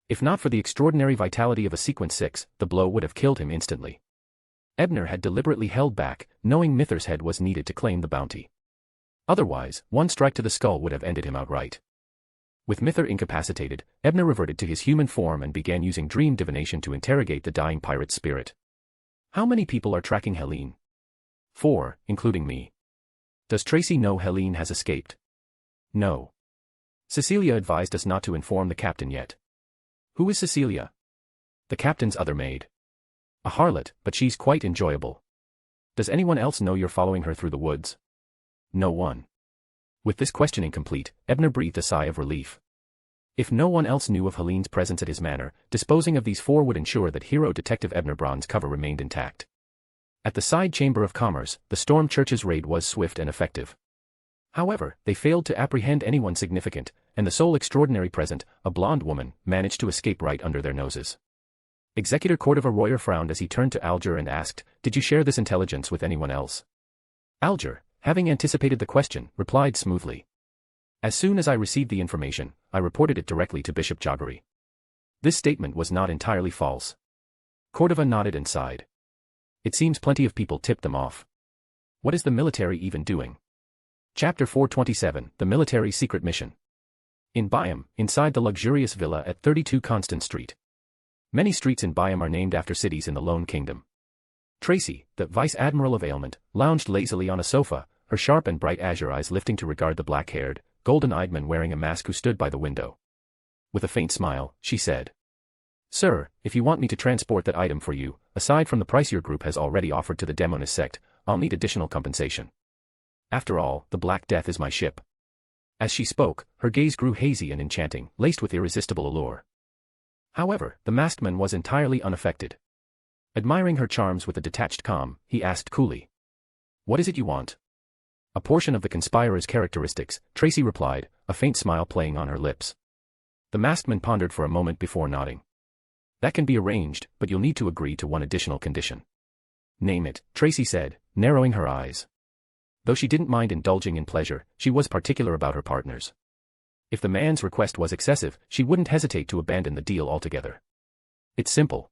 If not for the extraordinary vitality of a Sequence 6, the blow would have killed him instantly. Ebner had deliberately held back, knowing Mither's head was needed to claim the bounty. Otherwise, one strike to the skull would have ended him outright. With Mither incapacitated, Ebner reverted to his human form and began using dream divination to interrogate the dying pirate's spirit. How many people are tracking Helene? 4, including me. Does Tracy know Helene has escaped? No. Cecilia advised us not to inform the captain yet. Who is Cecilia? The captain's other maid. A harlot, but she's quite enjoyable. Does anyone else know you're following her through the woods? No one. With this questioning complete, Ebner breathed a sigh of relief. If no one else knew of Helene's presence at his manor, disposing of these 4 would ensure that hero detective Ebner Braun's cover remained intact. At the side chamber of commerce, the Storm Church's raid was swift and effective. However, they failed to apprehend anyone significant, and the sole extraordinary present, a blonde woman, managed to escape right under their noses. Executor Cordova Royer frowned as he turned to Alger and asked, "Did you share this intelligence with anyone else?" Alger, having anticipated the question, replied smoothly. "As soon as I received the information, I reported it directly to Bishop Jaggery." This statement was not entirely false. Cordova nodded and sighed. It seems plenty of people tipped them off. What is the military even doing? Chapter 427, The Military Secret Mission. In Byam, inside the luxurious villa at 32 Constant Street. Many streets in Byam are named after cities in the Lone Kingdom. Tracy, the Vice Admiral of Ailment, lounged lazily on a sofa, her sharp and bright azure eyes lifting to regard the black-haired, golden-eyed man wearing a mask who stood by the window. With a faint smile, she said, "Sir, if you want me to transport that item for you, aside from the price your group has already offered to the Demonist sect, I'll need additional compensation. After all, the Black Death is my ship." As she spoke, her gaze grew hazy and enchanting, laced with irresistible allure. However, the masked man was entirely unaffected. Admiring her charms with a detached calm, he asked coolly, "What is it you want?" "A portion of the conspirer's characteristics," Tracy replied, a faint smile playing on her lips. The masked man pondered for a moment before nodding. That can be arranged, but you'll need to agree to one additional condition. Name it, Tracy said, narrowing her eyes. Though she didn't mind indulging in pleasure, she was particular about her partners. If the man's request was excessive, she wouldn't hesitate to abandon the deal altogether. It's simple.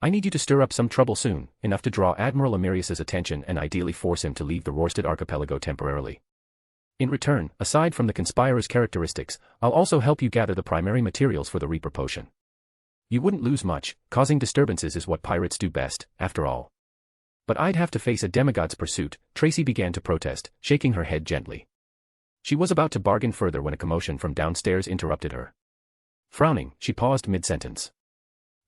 I need you to stir up some trouble soon, enough to draw Admiral Amirius's attention and ideally force him to leave the Rorsted archipelago temporarily. In return, aside from the conspirer's characteristics, I'll also help you gather the primary materials for the Reaper potion. You wouldn't lose much, causing disturbances is what pirates do best, after all. But I'd have to face a demigod's pursuit, Tracy began to protest, shaking her head gently. She was about to bargain further when a commotion from downstairs interrupted her. Frowning, she paused mid-sentence.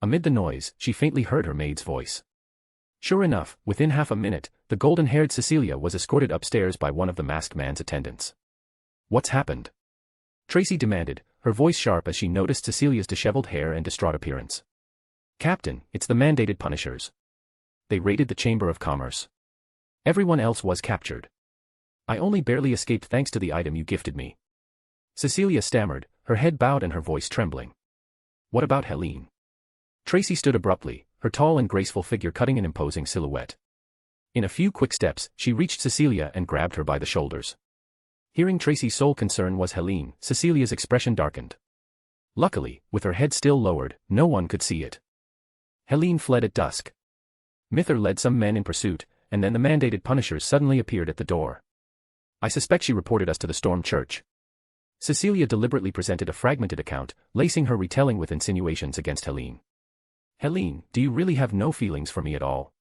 Amid the noise, she faintly heard her maid's voice. Sure enough, within half a minute, the golden-haired Cecilia was escorted upstairs by one of the masked man's attendants. What's happened? Tracy demanded, her voice sharp as she noticed Cecilia's disheveled hair and distraught appearance. Captain, it's the mandated punishers. They raided the Chamber of Commerce. Everyone else was captured. I only barely escaped thanks to the item you gifted me. Cecilia stammered, her head bowed and her voice trembling. What about Helene? Tracy stood abruptly, her tall and graceful figure cutting an imposing silhouette. In a few quick steps, she reached Cecilia and grabbed her by the shoulders. Hearing Tracy's sole concern was Helene, Cecilia's expression darkened. Luckily, with her head still lowered, no one could see it. Helene fled at dusk. Mither led some men in pursuit, and then the mandated punishers suddenly appeared at the door. I suspect she reported us to the Storm Church. Cecilia deliberately presented a fragmented account, lacing her retelling with insinuations against Helene. Helene, do you really have no feelings for me at all?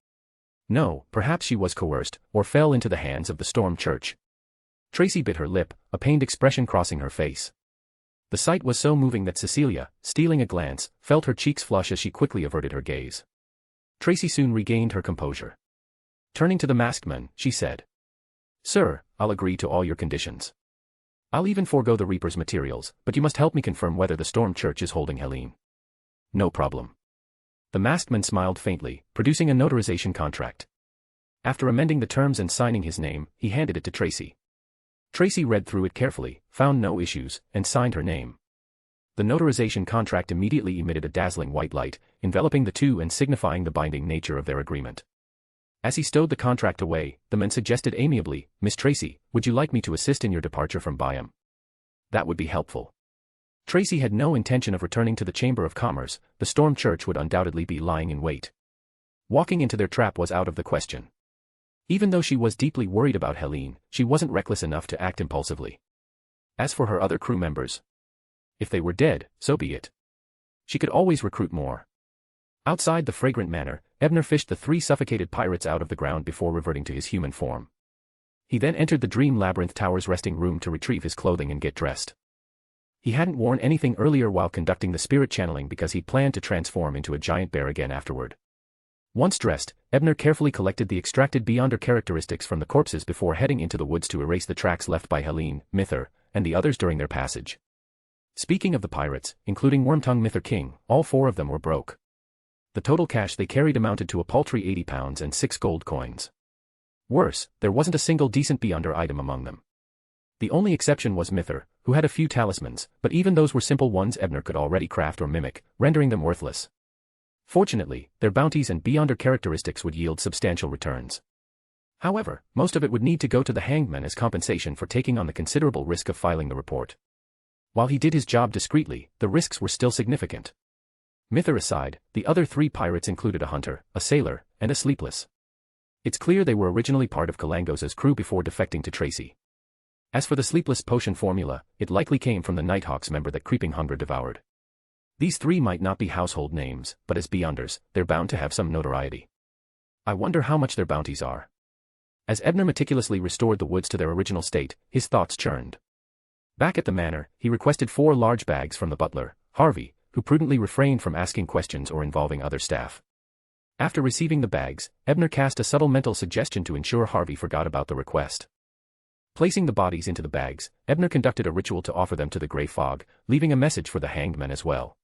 No, perhaps she was coerced, or fell into the hands of the Storm Church. Tracy bit her lip, a pained expression crossing her face. The sight was so moving that Cecilia, stealing a glance, felt her cheeks flush as she quickly averted her gaze. Tracy soon regained her composure. Turning to the masked man, she said, Sir, I'll agree to all your conditions. I'll even forego the Reaper's materials, but you must help me confirm whether the Storm Church is holding Helene. No problem. The masked man smiled faintly, producing a notarization contract. After amending the terms and signing his name, he handed it to Tracy. Tracy read through it carefully, found no issues, and signed her name. The notarization contract immediately emitted a dazzling white light, enveloping the two and signifying the binding nature of their agreement. As he stowed the contract away, the man suggested amiably, Miss Tracy, would you like me to assist in your departure from Byam? That would be helpful. Tracy had no intention of returning to the Chamber of Commerce, the Storm Church would undoubtedly be lying in wait. Walking into their trap was out of the question. Even though she was deeply worried about Helene, she wasn't reckless enough to act impulsively. As for her other crew members, if they were dead, so be it. She could always recruit more. Outside the fragrant manor, Ebner fished the 3 suffocated pirates out of the ground before reverting to his human form. He then entered the Dream Labyrinth Tower's resting room to retrieve his clothing and get dressed. He hadn't worn anything earlier while conducting the spirit channeling because he planned to transform into a giant bear again afterward. Once dressed, Ebner carefully collected the extracted Beyonder characteristics from the corpses before heading into the woods to erase the tracks left by Helene, Mither, and the others during their passage. Speaking of the pirates, including Wormtongue Mither King, all 4 of them were broke. The total cash they carried amounted to a paltry 80 pounds and 6 gold coins. Worse, there wasn't a single decent Beyonder item among them. The only exception was Mither, who had a few talismans, but even those were simple ones Ebner could already craft or mimic, rendering them worthless. Fortunately, their bounties and Beyonder characteristics would yield substantial returns. However, most of it would need to go to the hanged man as compensation for taking on the considerable risk of filing the report. While he did his job discreetly, the risks were still significant. Mither aside, the other 3 pirates included a hunter, a sailor, and a sleepless. It's clear they were originally part of Kalangos's crew before defecting to Tracy. As for the sleepless potion formula, it likely came from the Nighthawks member that Creeping Hunger devoured. These 3 might not be household names, but as Beyonders, they're bound to have some notoriety. I wonder how much their bounties are. As Ebner meticulously restored the woods to their original state, his thoughts churned. Back at the manor, he requested 4 large bags from the butler, Harvey, who prudently refrained from asking questions or involving other staff. After receiving the bags, Ebner cast a subtle mental suggestion to ensure Harvey forgot about the request. Placing the bodies into the bags, Ebner conducted a ritual to offer them to the Grey Fog, leaving a message for the hanged man as well.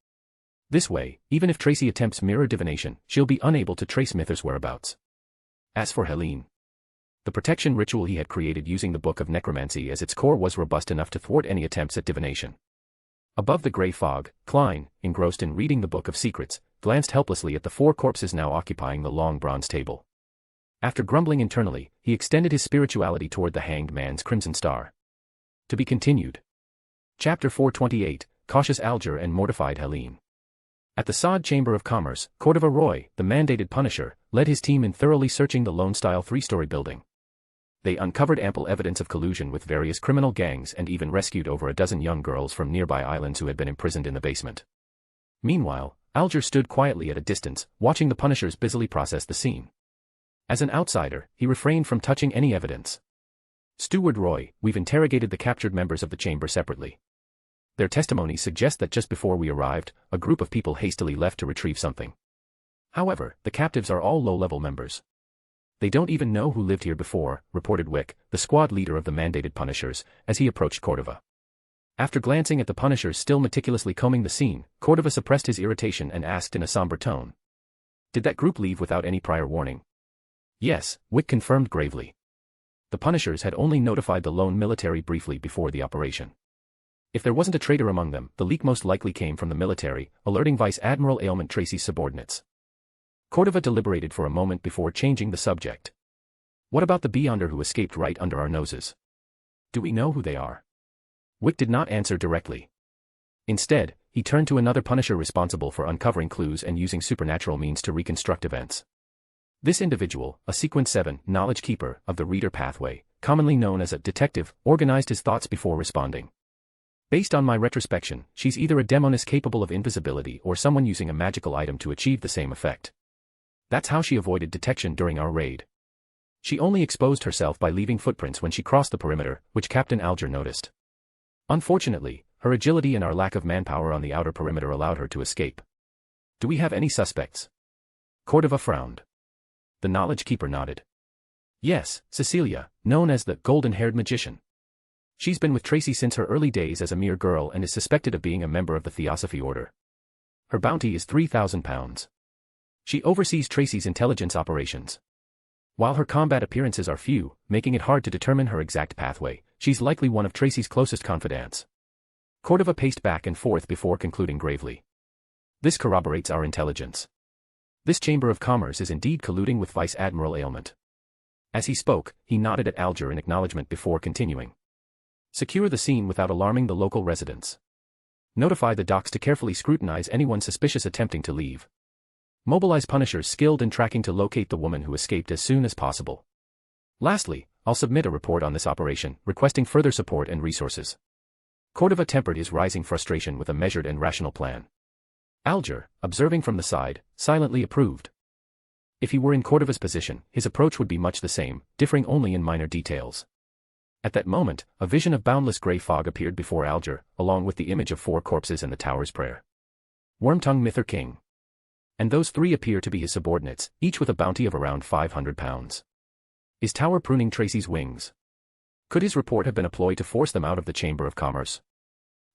This way, even if Tracy attempts mirror divination, she'll be unable to trace Mither's whereabouts. As for Helene, the protection ritual he had created using the Book of Necromancy as its core was robust enough to thwart any attempts at divination. Above the Grey Fog, Klein, engrossed in reading the Book of Secrets, glanced helplessly at the 4 corpses now occupying the long bronze table. After grumbling internally, he extended his spirituality toward the hanged man's crimson star. To be continued. Chapter 428, Cautious Alger and Mortified Helene. At the Sod Chamber of Commerce, Cordova Roy, the mandated Punisher, led his team in thoroughly searching the Lone-style 3-story building. They uncovered ample evidence of collusion with various criminal gangs and even rescued over a dozen young girls from nearby islands who had been imprisoned in the basement. Meanwhile, Alger stood quietly at a distance, watching the Punishers busily process the scene. As an outsider, he refrained from touching any evidence. Steward Roy, we've interrogated the captured members of the chamber separately. Their testimonies suggest that just before we arrived, a group of people hastily left to retrieve something. However, the captives are all low-level members. They don't even know who lived here before, reported Wick, the squad leader of the mandated Punishers, as he approached Cordova. After glancing at the Punishers still meticulously combing the scene, Cordova suppressed his irritation and asked in a somber tone. Did that group leave without any prior warning? Yes, Wick confirmed gravely. The Punishers had only notified the lone military briefly before the operation. If there wasn't a traitor among them, the leak most likely came from the military, alerting Vice Admiral Ailment Tracy's subordinates. Cordova deliberated for a moment before changing the subject. What about the Beyonder who escaped right under our noses? Do we know who they are? Wick did not answer directly. Instead, he turned to another Punisher responsible for uncovering clues and using supernatural means to reconstruct events. This individual, a Sequence 7 knowledge keeper of the Reader Pathway, commonly known as a detective, organized his thoughts before responding. Based on my retrospection, she's either a demoness capable of invisibility or someone using a magical item to achieve the same effect. That's how she avoided detection during our raid. She only exposed herself by leaving footprints when she crossed the perimeter, which Captain Alger noticed. Unfortunately, her agility and our lack of manpower on the outer perimeter allowed her to escape. Do we have any suspects? Cordova frowned. The knowledge keeper nodded. Yes, Cecilia, known as the golden-haired magician. She's been with Tracy since her early days as a mere girl and is suspected of being a member of the Theosophy Order. Her bounty is 3,000 pounds. She oversees Tracy's intelligence operations. While her combat appearances are few, making it hard to determine her exact pathway, she's likely one of Tracy's closest confidants. Cordova paced back and forth before concluding gravely. This corroborates our intelligence. This Chamber of Commerce is indeed colluding with Vice Admiral Ailment. As he spoke, he nodded at Alger in acknowledgement before continuing. Secure the scene without alarming the local residents. Notify the docks to carefully scrutinize anyone suspicious attempting to leave. Mobilize Punishers skilled in tracking to locate the woman who escaped as soon as possible. Lastly, I'll submit a report on this operation, requesting further support and resources. Cordova tempered his rising frustration with a measured and rational plan. Alger, observing from the side, silently approved. If he were in Cordova's position, his approach would be much the same, differing only in minor details. At that moment, a vision of boundless grey fog appeared before Alger, along with the image of 4 corpses and the tower's prayer. Wormtongue Mither King. And those 3 appear to be his subordinates, each with a bounty of around 500 pounds. Is Tower pruning Tracy's wings? Could his report have been a ploy to force them out of the Chamber of Commerce?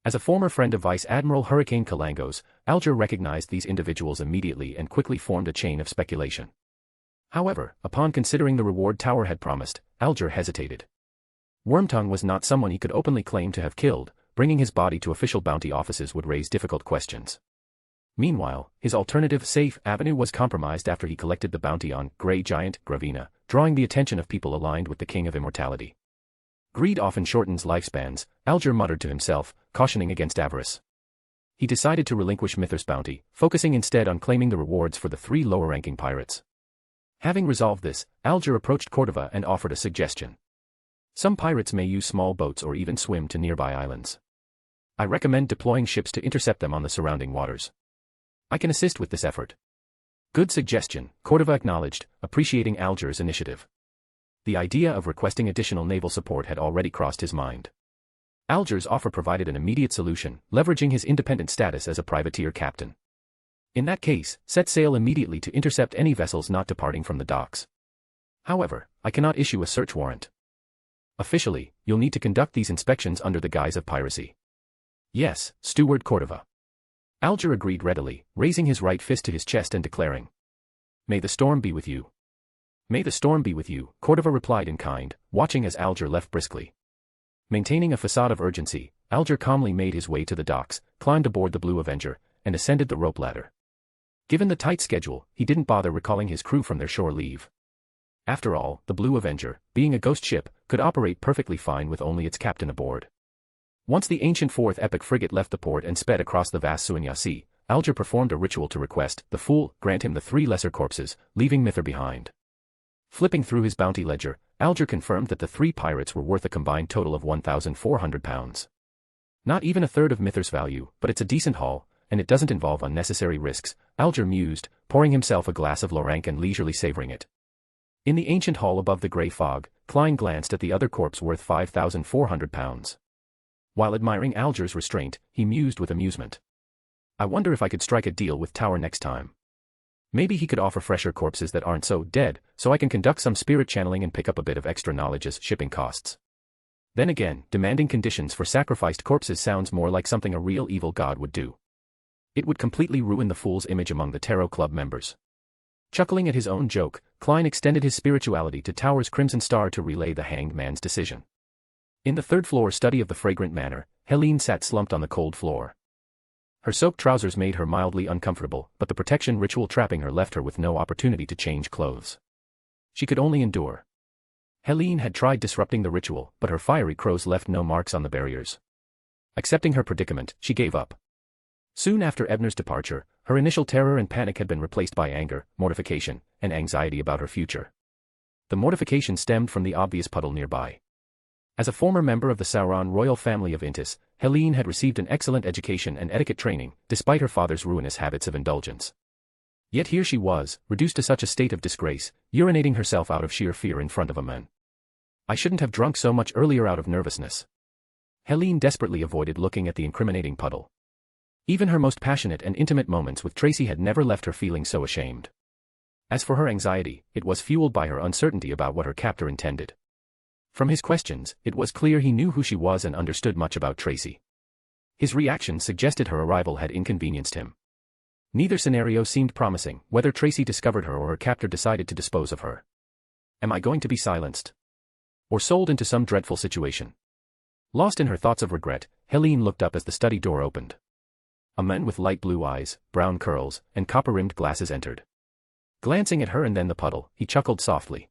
As a former friend of Vice Admiral Hurricane Kalangos, Alger recognized these individuals immediately and quickly formed a chain of speculation. However, upon considering the reward Tower had promised, Alger hesitated. Wormtongue was not someone he could openly claim to have killed, bringing his body to official bounty offices would raise difficult questions. Meanwhile, his alternative safe avenue was compromised after he collected the bounty on Grey Giant Gravina, drawing the attention of people aligned with the King of Immortality. Greed often shortens lifespans, Alger muttered to himself, cautioning against avarice. He decided to relinquish Mither's bounty, focusing instead on claiming the rewards for the 3 lower-ranking pirates. Having resolved this, Alger approached Cordova and offered a suggestion. Some pirates may use small boats or even swim to nearby islands. I recommend deploying ships to intercept them on the surrounding waters. I can assist with this effort. Good suggestion, Cordova acknowledged, appreciating Alger's initiative. The idea of requesting additional naval support had already crossed his mind. Alger's offer provided an immediate solution, leveraging his independent status as a privateer captain. In that case, set sail immediately to intercept any vessels not departing from the docks. However, I cannot issue a search warrant. Officially, you'll need to conduct these inspections under the guise of piracy. Yes, Steward Cordova. Alger agreed readily, raising his right fist to his chest and declaring. May the storm be with you. May the storm be with you, Cordova replied in kind, watching as Alger left briskly. Maintaining a facade of urgency, Alger calmly made his way to the docks, climbed aboard the Blue Avenger, and ascended the rope ladder. Given the tight schedule, he didn't bother recalling his crew from their shore leave. After all, the Blue Avenger, being a ghost ship, could operate perfectly fine with only its captain aboard. Once the ancient fourth epic frigate left the port and sped across the vast Suanya Sea, Alger performed a ritual to request the Fool grant him the 3 lesser corpses, leaving Mither behind. Flipping through his bounty ledger, Alger confirmed that the 3 pirates were worth a combined total of £1,400. Not even a third of Mither's value, but it's a decent haul, and it doesn't involve unnecessary risks, Alger mused, pouring himself a glass of Lorank and leisurely savoring it. In the ancient hall above the grey fog, Klein glanced at the other corpse worth £5,400. While admiring Alger's restraint, he mused with amusement. I wonder if I could strike a deal with Tower next time. Maybe he could offer fresher corpses that aren't so dead, so I can conduct some spirit channeling and pick up a bit of extra knowledge as shipping costs. Then again, demanding conditions for sacrificed corpses sounds more like something a real evil god would do. It would completely ruin the Fool's image among the Tarot Club members. Chuckling at his own joke, Klein extended his spirituality to Tower's Crimson Star to relay the hanged man's decision. In the third-floor study of the fragrant manor, Helene sat slumped on the cold floor. Her soaked trousers made her mildly uncomfortable, but the protection ritual trapping her left her with no opportunity to change clothes. She could only endure. Helene had tried disrupting the ritual, but her fiery crows left no marks on the barriers. Accepting her predicament, she gave up. Soon after Ebner's departure, her initial terror and panic had been replaced by anger, mortification, and anxiety about her future. The mortification stemmed from the obvious puddle nearby. As a former member of the Sauron royal family of Intis, Helene had received an excellent education and etiquette training, despite her father's ruinous habits of indulgence. Yet here she was, reduced to such a state of disgrace, urinating herself out of sheer fear in front of a man. I shouldn't have drunk so much earlier out of nervousness. Helene desperately avoided looking at the incriminating puddle. Even her most passionate and intimate moments with Tracy had never left her feeling so ashamed. As for her anxiety, it was fueled by her uncertainty about what her captor intended. From his questions, it was clear he knew who she was and understood much about Tracy. His reaction suggested her arrival had inconvenienced him. Neither scenario seemed promising, whether Tracy discovered her or her captor decided to dispose of her. Am I going to be silenced? Or sold into some dreadful situation? Lost in her thoughts of regret, Helene looked up as the study door opened. A man with light blue eyes, brown curls, and copper-rimmed glasses entered. Glancing at her and then the puddle, he chuckled softly.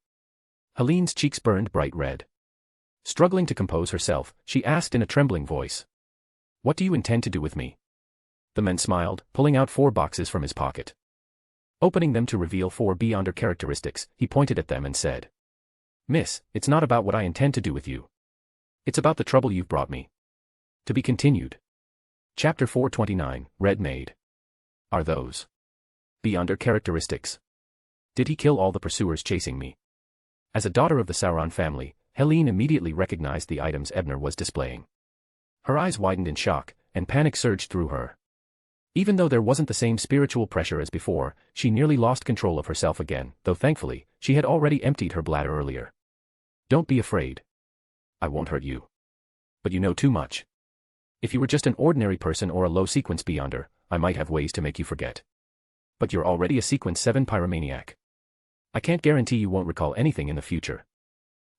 Helene's cheeks burned bright red. Struggling to compose herself, she asked in a trembling voice. What do you intend to do with me? The man smiled, pulling out 4 boxes from his pocket. Opening them to reveal 4 Beyonder characteristics, he pointed at them and said. Miss, it's not about what I intend to do with you. It's about the trouble you've brought me. To be continued. Chapter 429, Red Maid. Are those Beyonder characteristics? Did he kill all the pursuers chasing me? As a daughter of the Sauron family, Helene immediately recognized the items Ebner was displaying. Her eyes widened in shock, and panic surged through her. Even though there wasn't the same spiritual pressure as before, she nearly lost control of herself again, though thankfully, she had already emptied her bladder earlier. Don't be afraid. I won't hurt you. But you know too much. If you were just an ordinary person or a low-sequence Beyonder, I might have ways to make you forget. But you're already a Sequence 7 pyromaniac. I can't guarantee you won't recall anything in the future.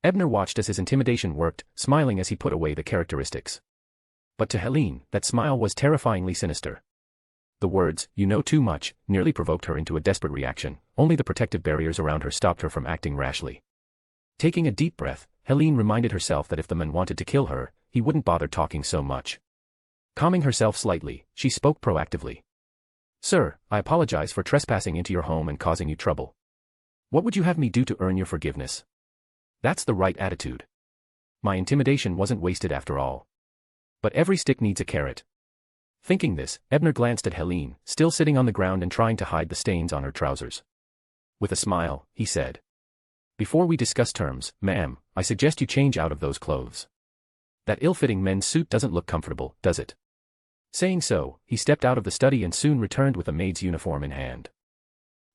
Ebner watched as his intimidation worked, smiling as he put away the characteristics. But to Helene, that smile was terrifyingly sinister. The words, you know too much, nearly provoked her into a desperate reaction, only the protective barriers around her stopped her from acting rashly. Taking a deep breath, Helene reminded herself that if the man wanted to kill her, he wouldn't bother talking so much. Calming herself slightly, she spoke proactively. Sir, I apologize for trespassing into your home and causing you trouble. What would you have me do to earn your forgiveness? That's the right attitude. My intimidation wasn't wasted after all. But every stick needs a carrot. Thinking this, Ebner glanced at Helene, still sitting on the ground and trying to hide the stains on her trousers. With a smile, he said. Before we discuss terms, ma'am, I suggest you change out of those clothes. That ill-fitting men's suit doesn't look comfortable, does it? Saying so, he stepped out of the study and soon returned with a maid's uniform in hand.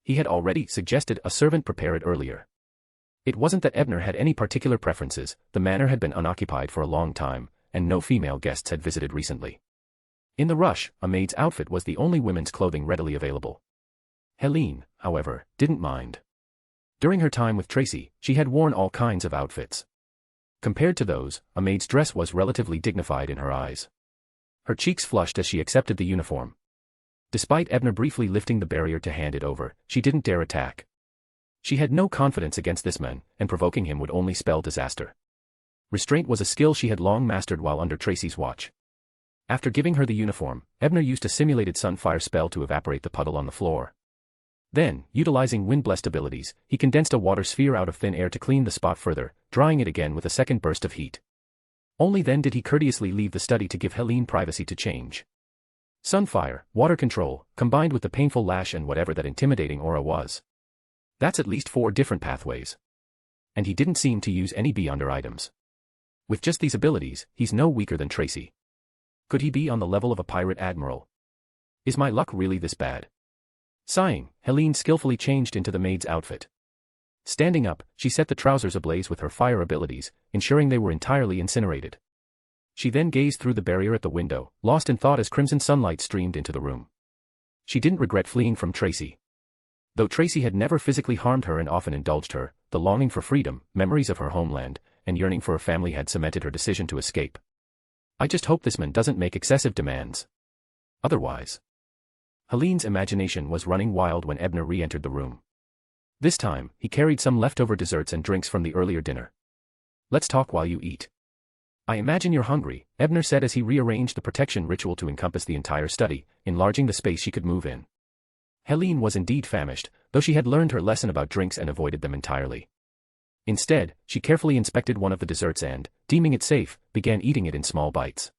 He had already suggested a servant prepare it earlier. It wasn't that Ebner had any particular preferences, the manor had been unoccupied for a long time, and no female guests had visited recently. In the rush, a maid's outfit was the only women's clothing readily available. Helene, however, didn't mind. During her time with Tracy, she had worn all kinds of outfits. Compared to those, a maid's dress was relatively dignified in her eyes. Her cheeks flushed as she accepted the uniform. Despite Ebner briefly lifting the barrier to hand it over, she didn't dare attack. She had no confidence against this man, and provoking him would only spell disaster. Restraint was a skill she had long mastered while under Tracy's watch. After giving her the uniform, Ebner used a simulated sunfire spell to evaporate the puddle on the floor. Then, utilizing wind-blessed abilities, he condensed a water sphere out of thin air to clean the spot further, drying it again with a second burst of heat. Only then did he courteously leave the study to give Helene privacy to change. Sunfire, water control, combined with the painful lash and whatever that intimidating aura was. That's at least 4 different pathways. And he didn't seem to use any beyonder items. With just these abilities, he's no weaker than Tracy. Could he be on the level of a pirate admiral? Is my luck really this bad? Sighing, Helene skillfully changed into the maid's outfit. Standing up, she set the trousers ablaze with her fire abilities, ensuring they were entirely incinerated. She then gazed through the barrier at the window, lost in thought as crimson sunlight streamed into the room. She didn't regret fleeing from Tracy. Though Tracy had never physically harmed her and often indulged her, the longing for freedom, memories of her homeland, and yearning for a family had cemented her decision to escape. I just hope this man doesn't make excessive demands. Otherwise. Helene's imagination was running wild when Ebner re-entered the room. This time, he carried some leftover desserts and drinks from the earlier dinner. Let's talk while you eat. I imagine you're hungry, Ebner said as he rearranged the protection ritual to encompass the entire study, enlarging the space she could move in. Helene was indeed famished, though she had learned her lesson about drinks and avoided them entirely. Instead, she carefully inspected one of the desserts and, deeming it safe, began eating it in small bites.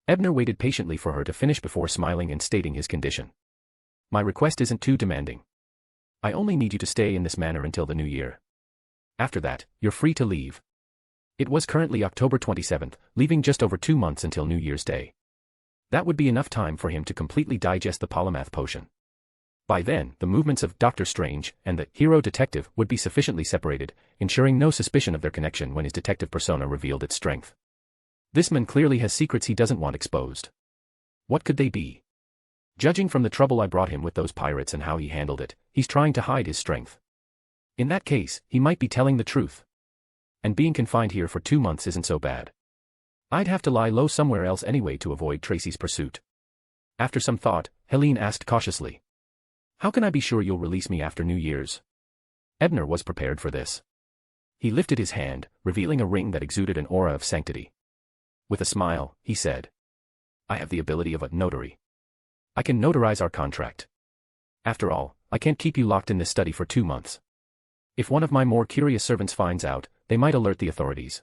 Ebner waited patiently for her to finish before smiling and stating his condition. My request isn't too demanding. I only need you to stay in this manner until the new year. After that, you're free to leave. It was currently October 27th, leaving just over 2 months until New Year's Day. That would be enough time for him to completely digest the polymath potion. By then, the movements of Dr. Strange and the hero detective would be sufficiently separated, ensuring no suspicion of their connection when his detective persona revealed its strength. This man clearly has secrets he doesn't want exposed. What could they be? Judging from the trouble I brought him with those pirates and how he handled it, he's trying to hide his strength. In that case, he might be telling the truth. And being confined here for 2 months isn't so bad. I'd have to lie low somewhere else anyway to avoid Tracy's pursuit. After some thought, Helene asked cautiously. How can I be sure you'll release me after New Year's? Ebner was prepared for this. He lifted his hand, revealing a ring that exuded an aura of sanctity. With a smile, he said. I have the ability of a notary. I can notarize our contract. After all, I can't keep you locked in this study for 2 months. If one of my more curious servants finds out, they might alert the authorities.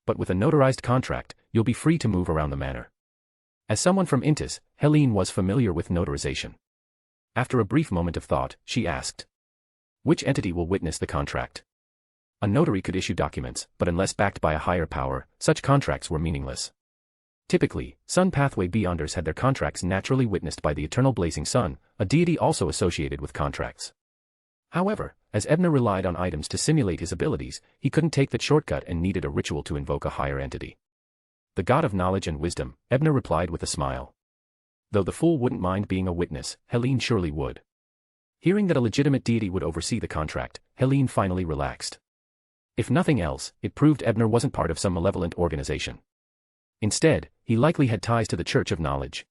But with a notarized contract, you'll be free to move around the manor. As someone from Intis, Helene was familiar with notarization. After a brief moment of thought, she asked. Which entity will witness the contract? A notary could issue documents, but unless backed by a higher power, such contracts were meaningless. Typically, Sun Pathway Beyonders had their contracts naturally witnessed by the eternal blazing sun, a deity also associated with contracts. However, as Ebner relied on items to simulate his abilities, he couldn't take that shortcut and needed a ritual to invoke a higher entity. The god of knowledge and wisdom, Ebner replied with a smile. Though the fool wouldn't mind being a witness, Helene surely would. Hearing that a legitimate deity would oversee the contract, Helene finally relaxed. If nothing else, it proved Ebner wasn't part of some malevolent organization. Instead, he likely had ties to the Church of Knowledge.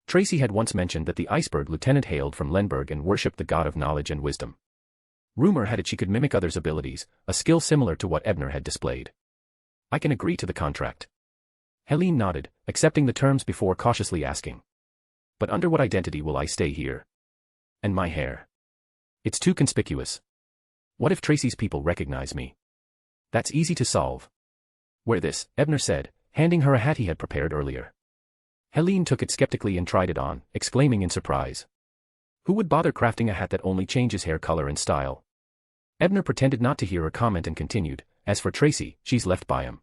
Tracy had once mentioned that the iceberg lieutenant hailed from Lenberg and worshipped the god of knowledge and wisdom. Rumor had it she could mimic others' abilities, a skill similar to what Ebner had displayed. I can agree to the contract. Helene nodded, accepting the terms before cautiously asking. But under what identity will I stay here? And my hair? It's too conspicuous. What if Tracy's people recognize me? That's easy to solve. Wear this, Ebner said, handing her a hat he had prepared earlier. Helene took it skeptically and tried it on, exclaiming in surprise. Who would bother crafting a hat that only changes hair color and style? Ebner pretended not to hear her comment and continued, as for Tracy, she's left by him.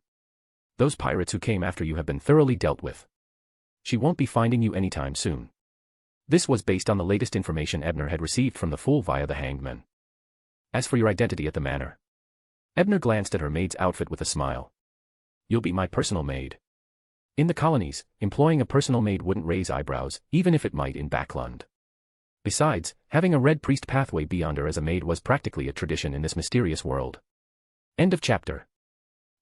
Those pirates who came after you have been thoroughly dealt with. She won't be finding you anytime soon. This was based on the latest information Ebner had received from the fool via the hanged man. As for your identity at the manor. Ebner glanced at her maid's outfit with a smile. You'll be my personal maid. In the colonies, employing a personal maid wouldn't raise eyebrows, even if it might in Backlund. Besides, having a red priest pathway beyonder as a maid was practically a tradition in this mysterious world. End of chapter.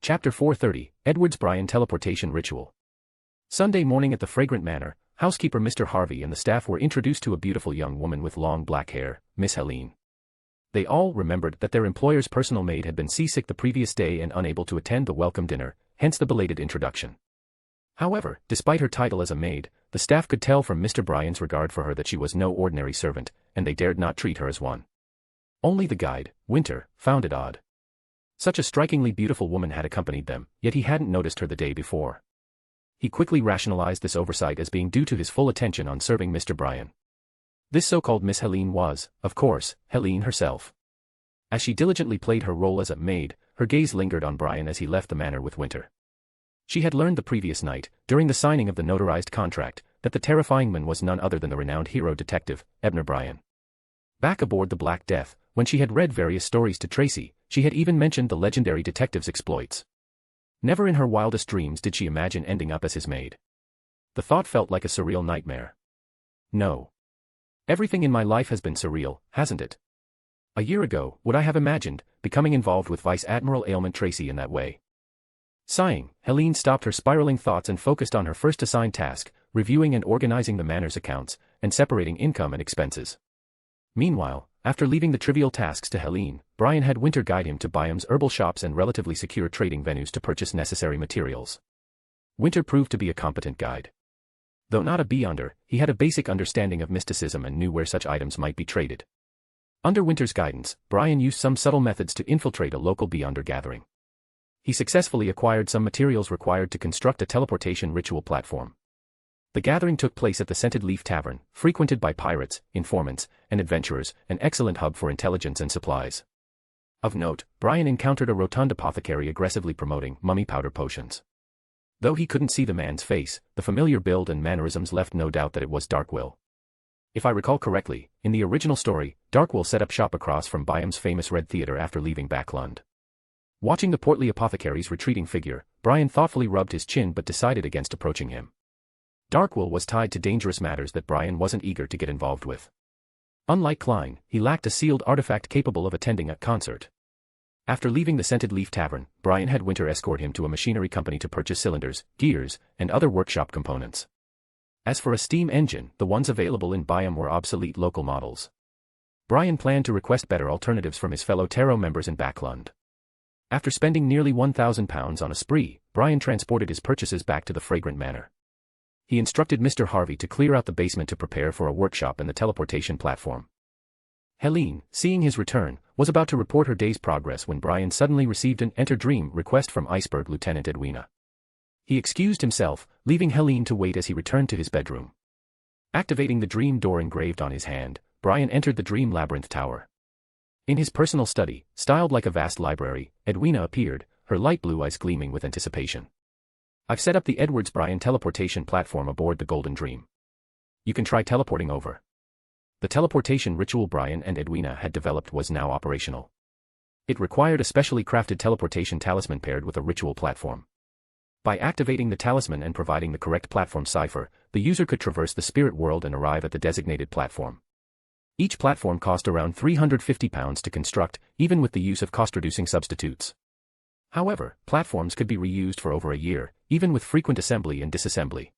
Chapter 430, Edward's Brian Teleportation Ritual. Sunday morning at the Fragrant Manor, housekeeper Mr. Harvey and the staff were introduced to a beautiful young woman with long black hair, Miss Helene. They all remembered that their employer's personal maid had been seasick the previous day and unable to attend the welcome dinner, hence the belated introduction. However, despite her title as a maid, the staff could tell from Mr. Bryan's regard for her that she was no ordinary servant, and they dared not treat her as one. Only the guide, Winter, found it odd. Such a strikingly beautiful woman had accompanied them, yet he hadn't noticed her the day before. He quickly rationalized this oversight as being due to his full attention on serving Mr. Bryan. This so-called Miss Helene was, of course, Helene herself. As she diligently played her role as a maid, her gaze lingered on Bryan as he left the manor with Winter. She had learned the previous night, during the signing of the notarized contract, that the terrifying man was none other than the renowned hero detective, Ebner Bryan. Back aboard the Black Death, when she had read various stories to Tracy, she had even mentioned the legendary detective's exploits. Never in her wildest dreams did she imagine ending up as his maid. The thought felt like a surreal nightmare. No. Everything in my life has been surreal, hasn't it? A year ago, would I have imagined becoming involved with Vice Admiral Aylment Tracy in that way? Sighing, Helene stopped her spiraling thoughts and focused on her first assigned task, reviewing and organizing the manor's accounts, and separating income and expenses. Meanwhile, after leaving the trivial tasks to Helene, Bryan had Winter guide him to Byam's herbal shops and relatively secure trading venues to purchase necessary materials. Winter proved to be a competent guide. Though not a beyonder, he had a basic understanding of mysticism and knew where such items might be traded. Under Winter's guidance, Bryan used some subtle methods to infiltrate a local beyonder gathering. He successfully acquired some materials required to construct a teleportation ritual platform. The gathering took place at the Scented Leaf Tavern, frequented by pirates, informants, and adventurers, an excellent hub for intelligence and supplies. Of note, Bryan encountered a rotund apothecary aggressively promoting mummy powder potions. Though he couldn't see the man's face, the familiar build and mannerisms left no doubt that it was Darkwill. If I recall correctly, in the original story, Darkwill set up shop across from Byam's famous Red Theater after leaving Backlund. Watching the portly apothecary's retreating figure, Bryan thoughtfully rubbed his chin but decided against approaching him. Darkwill was tied to dangerous matters that Bryan wasn't eager to get involved with. Unlike Klein, he lacked a sealed artifact capable of attending a concert. After leaving the Scented Leaf Tavern, Bryan had Winter escort him to a machinery company to purchase cylinders, gears, and other workshop components. As for a steam engine, the ones available in Byam were obsolete local models. Bryan planned to request better alternatives from his fellow Tarot members in Backlund. After spending nearly £1,000 on a spree, Bryan transported his purchases back to the Fragrant Manor. He instructed Mr. Harvey to clear out the basement to prepare for a workshop and the teleportation platform. Helene, seeing his return, was about to report her day's progress when Bryan suddenly received an Enter Dream request from Iceberg Lieutenant Edwina. He excused himself, leaving Helene to wait as he returned to his bedroom. Activating the dream door engraved on his hand, Bryan entered the Dream Labyrinth Tower. In his personal study, styled like a vast library, Edwina appeared, her light blue eyes gleaming with anticipation. I've set up the Edwards Bryan teleportation platform aboard the Golden Dream. You can try teleporting over. The teleportation ritual Bryan and Edwina had developed was now operational. It required a specially crafted teleportation talisman paired with a ritual platform. By activating the talisman and providing the correct platform cipher, the user could traverse the spirit world and arrive at the designated platform. Each platform cost around £350 to construct, even with the use of cost-reducing substitutes. However, platforms could be reused for over a year, even with frequent assembly and disassembly.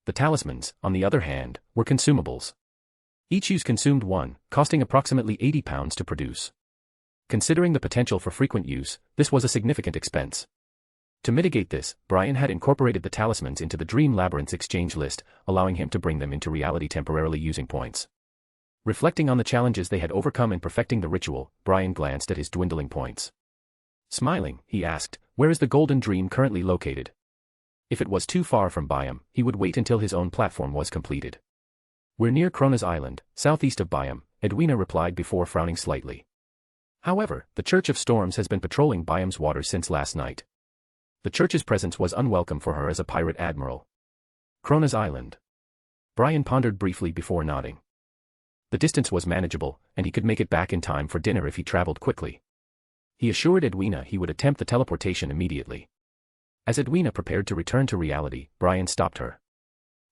The talismans, on the other hand, were consumables. Each use consumed one, costing approximately £80 to produce. Considering the potential for frequent use, this was a significant expense. To mitigate this, Bryan had incorporated the talismans into the Dream Labyrinth's exchange list, allowing him to bring them into reality temporarily using points. Reflecting on the challenges they had overcome in perfecting the ritual, Bryan glanced at his dwindling points. Smiling, he asked, "Where is the Golden Dream currently located?" If it was too far from Byam, he would wait until his own platform was completed. "We're near Krona's Island, southeast of Byam," Edwina replied before frowning slightly. However, the Church of Storms has been patrolling Byam's waters since last night. The church's presence was unwelcome for her as a pirate admiral. Krona's Island. Bryan pondered briefly before nodding. The distance was manageable, and he could make it back in time for dinner if he traveled quickly. He assured Edwina he would attempt the teleportation immediately. As Edwina prepared to return to reality, Bryan stopped her.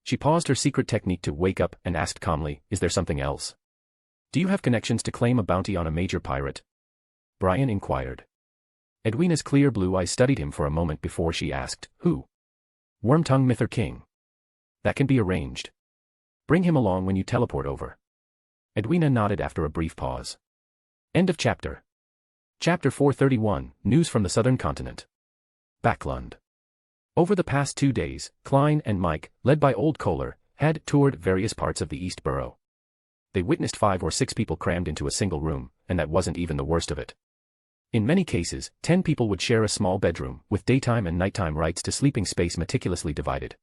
She paused her secret technique to wake up and asked calmly, "Is there something else? Do you have connections to claim a bounty on a major pirate?" Bryan inquired. Edwina's clear blue eyes studied him for a moment before she asked, "Who?" "Wormtongue Mither King." That can be arranged. Bring him along when you teleport over. Edwina nodded after a brief pause. End of chapter. Chapter 431, News from the Southern Continent. Backlund. Over the past 2 days, Klein and Mike, led by Old Kohler, had toured various parts of the East Borough. They witnessed 5 or 6 people crammed into a single room, and that wasn't even the worst of it. In many cases, 10 people would share a small bedroom, with daytime and nighttime rights to sleeping space meticulously divided.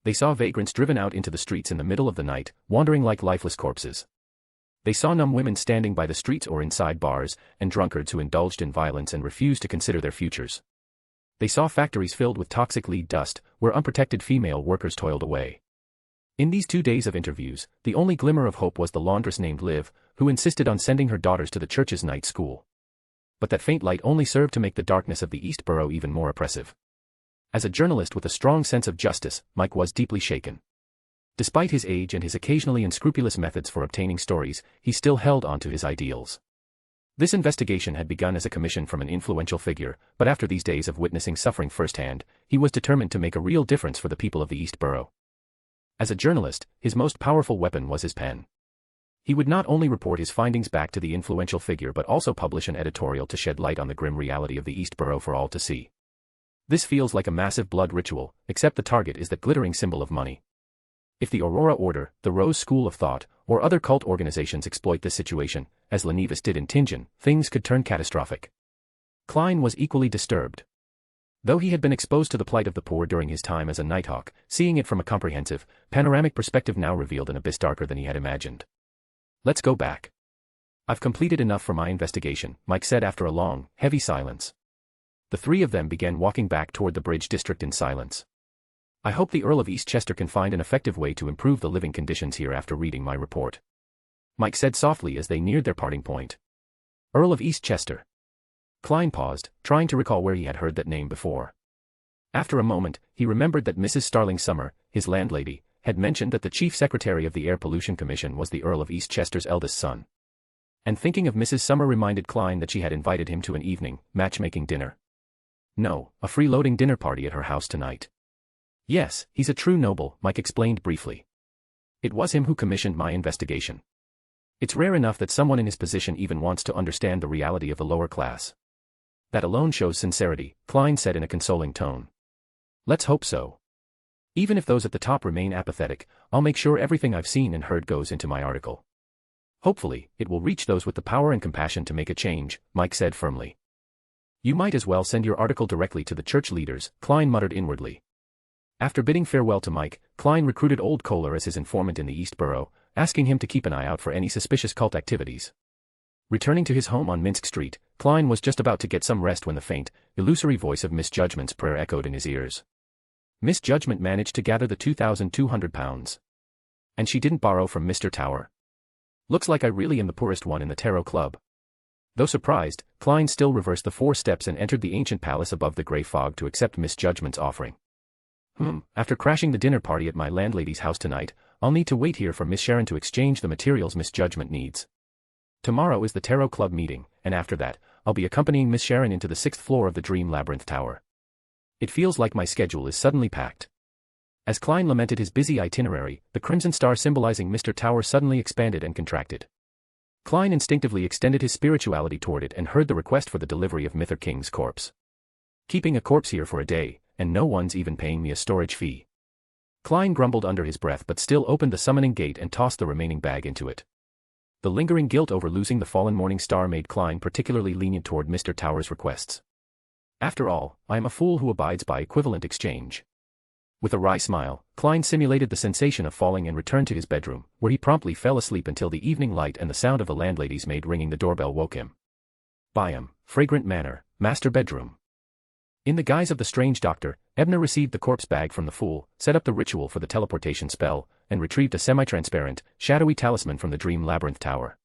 They saw vagrants driven out into the streets in the middle of the night, wandering like lifeless corpses. They saw numb women standing by the streets or inside bars, and drunkards who indulged in violence and refused to consider their futures. They saw factories filled with toxic lead dust, where unprotected female workers toiled away. In these 2 days of interviews, the only glimmer of hope was the laundress named Liv, who insisted on sending her daughters to the church's night school. But that faint light only served to make the darkness of the East Borough even more oppressive. As a journalist with a strong sense of justice, Mike was deeply shaken. Despite his age and his occasionally unscrupulous methods for obtaining stories, he still held on to his ideals. This investigation had begun as a commission from an influential figure, but after these days of witnessing suffering firsthand, he was determined to make a real difference for the people of the East Borough. As a journalist, his most powerful weapon was his pen. He would not only report his findings back to the influential figure but also publish an editorial to shed light on the grim reality of the East Borough for all to see. This feels like a massive blood ritual, except the target is that glittering symbol of money. If the Aurora Order, the Rose School of Thought, or other cult organizations exploit this situation, as Lenivis did in Tingen, things could turn catastrophic. Klein was equally disturbed. Though he had been exposed to the plight of the poor during his time as a Nighthawk, seeing it from a comprehensive, panoramic perspective now revealed an abyss darker than he had imagined. Let's go back. I've completed enough for my investigation, Mike said after a long, heavy silence. The 3 of them began walking back toward the Bridge District in silence. I hope the Earl of Eastchester can find an effective way to improve the living conditions here after reading my report. Mike said softly as they neared their parting point. Earl of Eastchester. Klein paused, trying to recall where he had heard that name before. After a moment, he remembered that Mrs. Starling Summer, his landlady, had mentioned that the Chief Secretary of the Air Pollution Commission was the Earl of Eastchester's eldest son. And thinking of Mrs. Summer reminded Klein that she had invited him to an evening, matchmaking dinner. No, a freeloading dinner party at her house tonight. Yes, he's a true noble, Mike explained briefly. It was him who commissioned my investigation. It's rare enough that someone in his position even wants to understand the reality of the lower class. That alone shows sincerity, Klein said in a consoling tone. Let's hope so. Even if those at the top remain apathetic, I'll make sure everything I've seen and heard goes into my article. Hopefully, it will reach those with the power and compassion to make a change, Mike said firmly. You might as well send your article directly to the church leaders, Klein muttered inwardly. After bidding farewell to Mike, Klein recruited Old Kohler as his informant in the East Borough, asking him to keep an eye out for any suspicious cult activities. Returning to his home on Minsk Street, Klein was just about to get some rest when the faint, illusory voice of Miss Judgment's prayer echoed in his ears. Miss Judgment managed to gather the £2,200. And she didn't borrow from Mr. Tower. Looks like I really am the poorest one in the Tarot Club. Though surprised, Klein still reversed the 4 steps and entered the ancient palace above the grey fog to accept Miss Judgment's offering. After crashing the dinner party at my landlady's house tonight, I'll need to wait here for Miss Sharon to exchange the materials Miss Judgment needs. Tomorrow is the Tarot Club meeting, and after that, I'll be accompanying Miss Sharon into the 6th floor of the Dream Labyrinth Tower. It feels like my schedule is suddenly packed. As Klein lamented his busy itinerary, the crimson star symbolizing Mr. Tower suddenly expanded and contracted. Klein instinctively extended his spirituality toward it and heard the request for the delivery of Mither King's corpse. Keeping a corpse here for a day, and no one's even paying me a storage fee. Klein grumbled under his breath but still opened the summoning gate and tossed the remaining bag into it. The lingering guilt over losing the fallen morning star made Klein particularly lenient toward Mr. Tower's requests. After all, I am a fool who abides by equivalent exchange. With a wry smile, Klein simulated the sensation of falling and returned to his bedroom, where he promptly fell asleep until the evening light and the sound of the landlady's maid ringing the doorbell woke him. Byam, Fragrant Manor, Master Bedroom. In the guise of the strange doctor, Ebner received the corpse bag from the fool, set up the ritual for the teleportation spell, and retrieved a semi-transparent, shadowy talisman from the Dream Labyrinth Tower.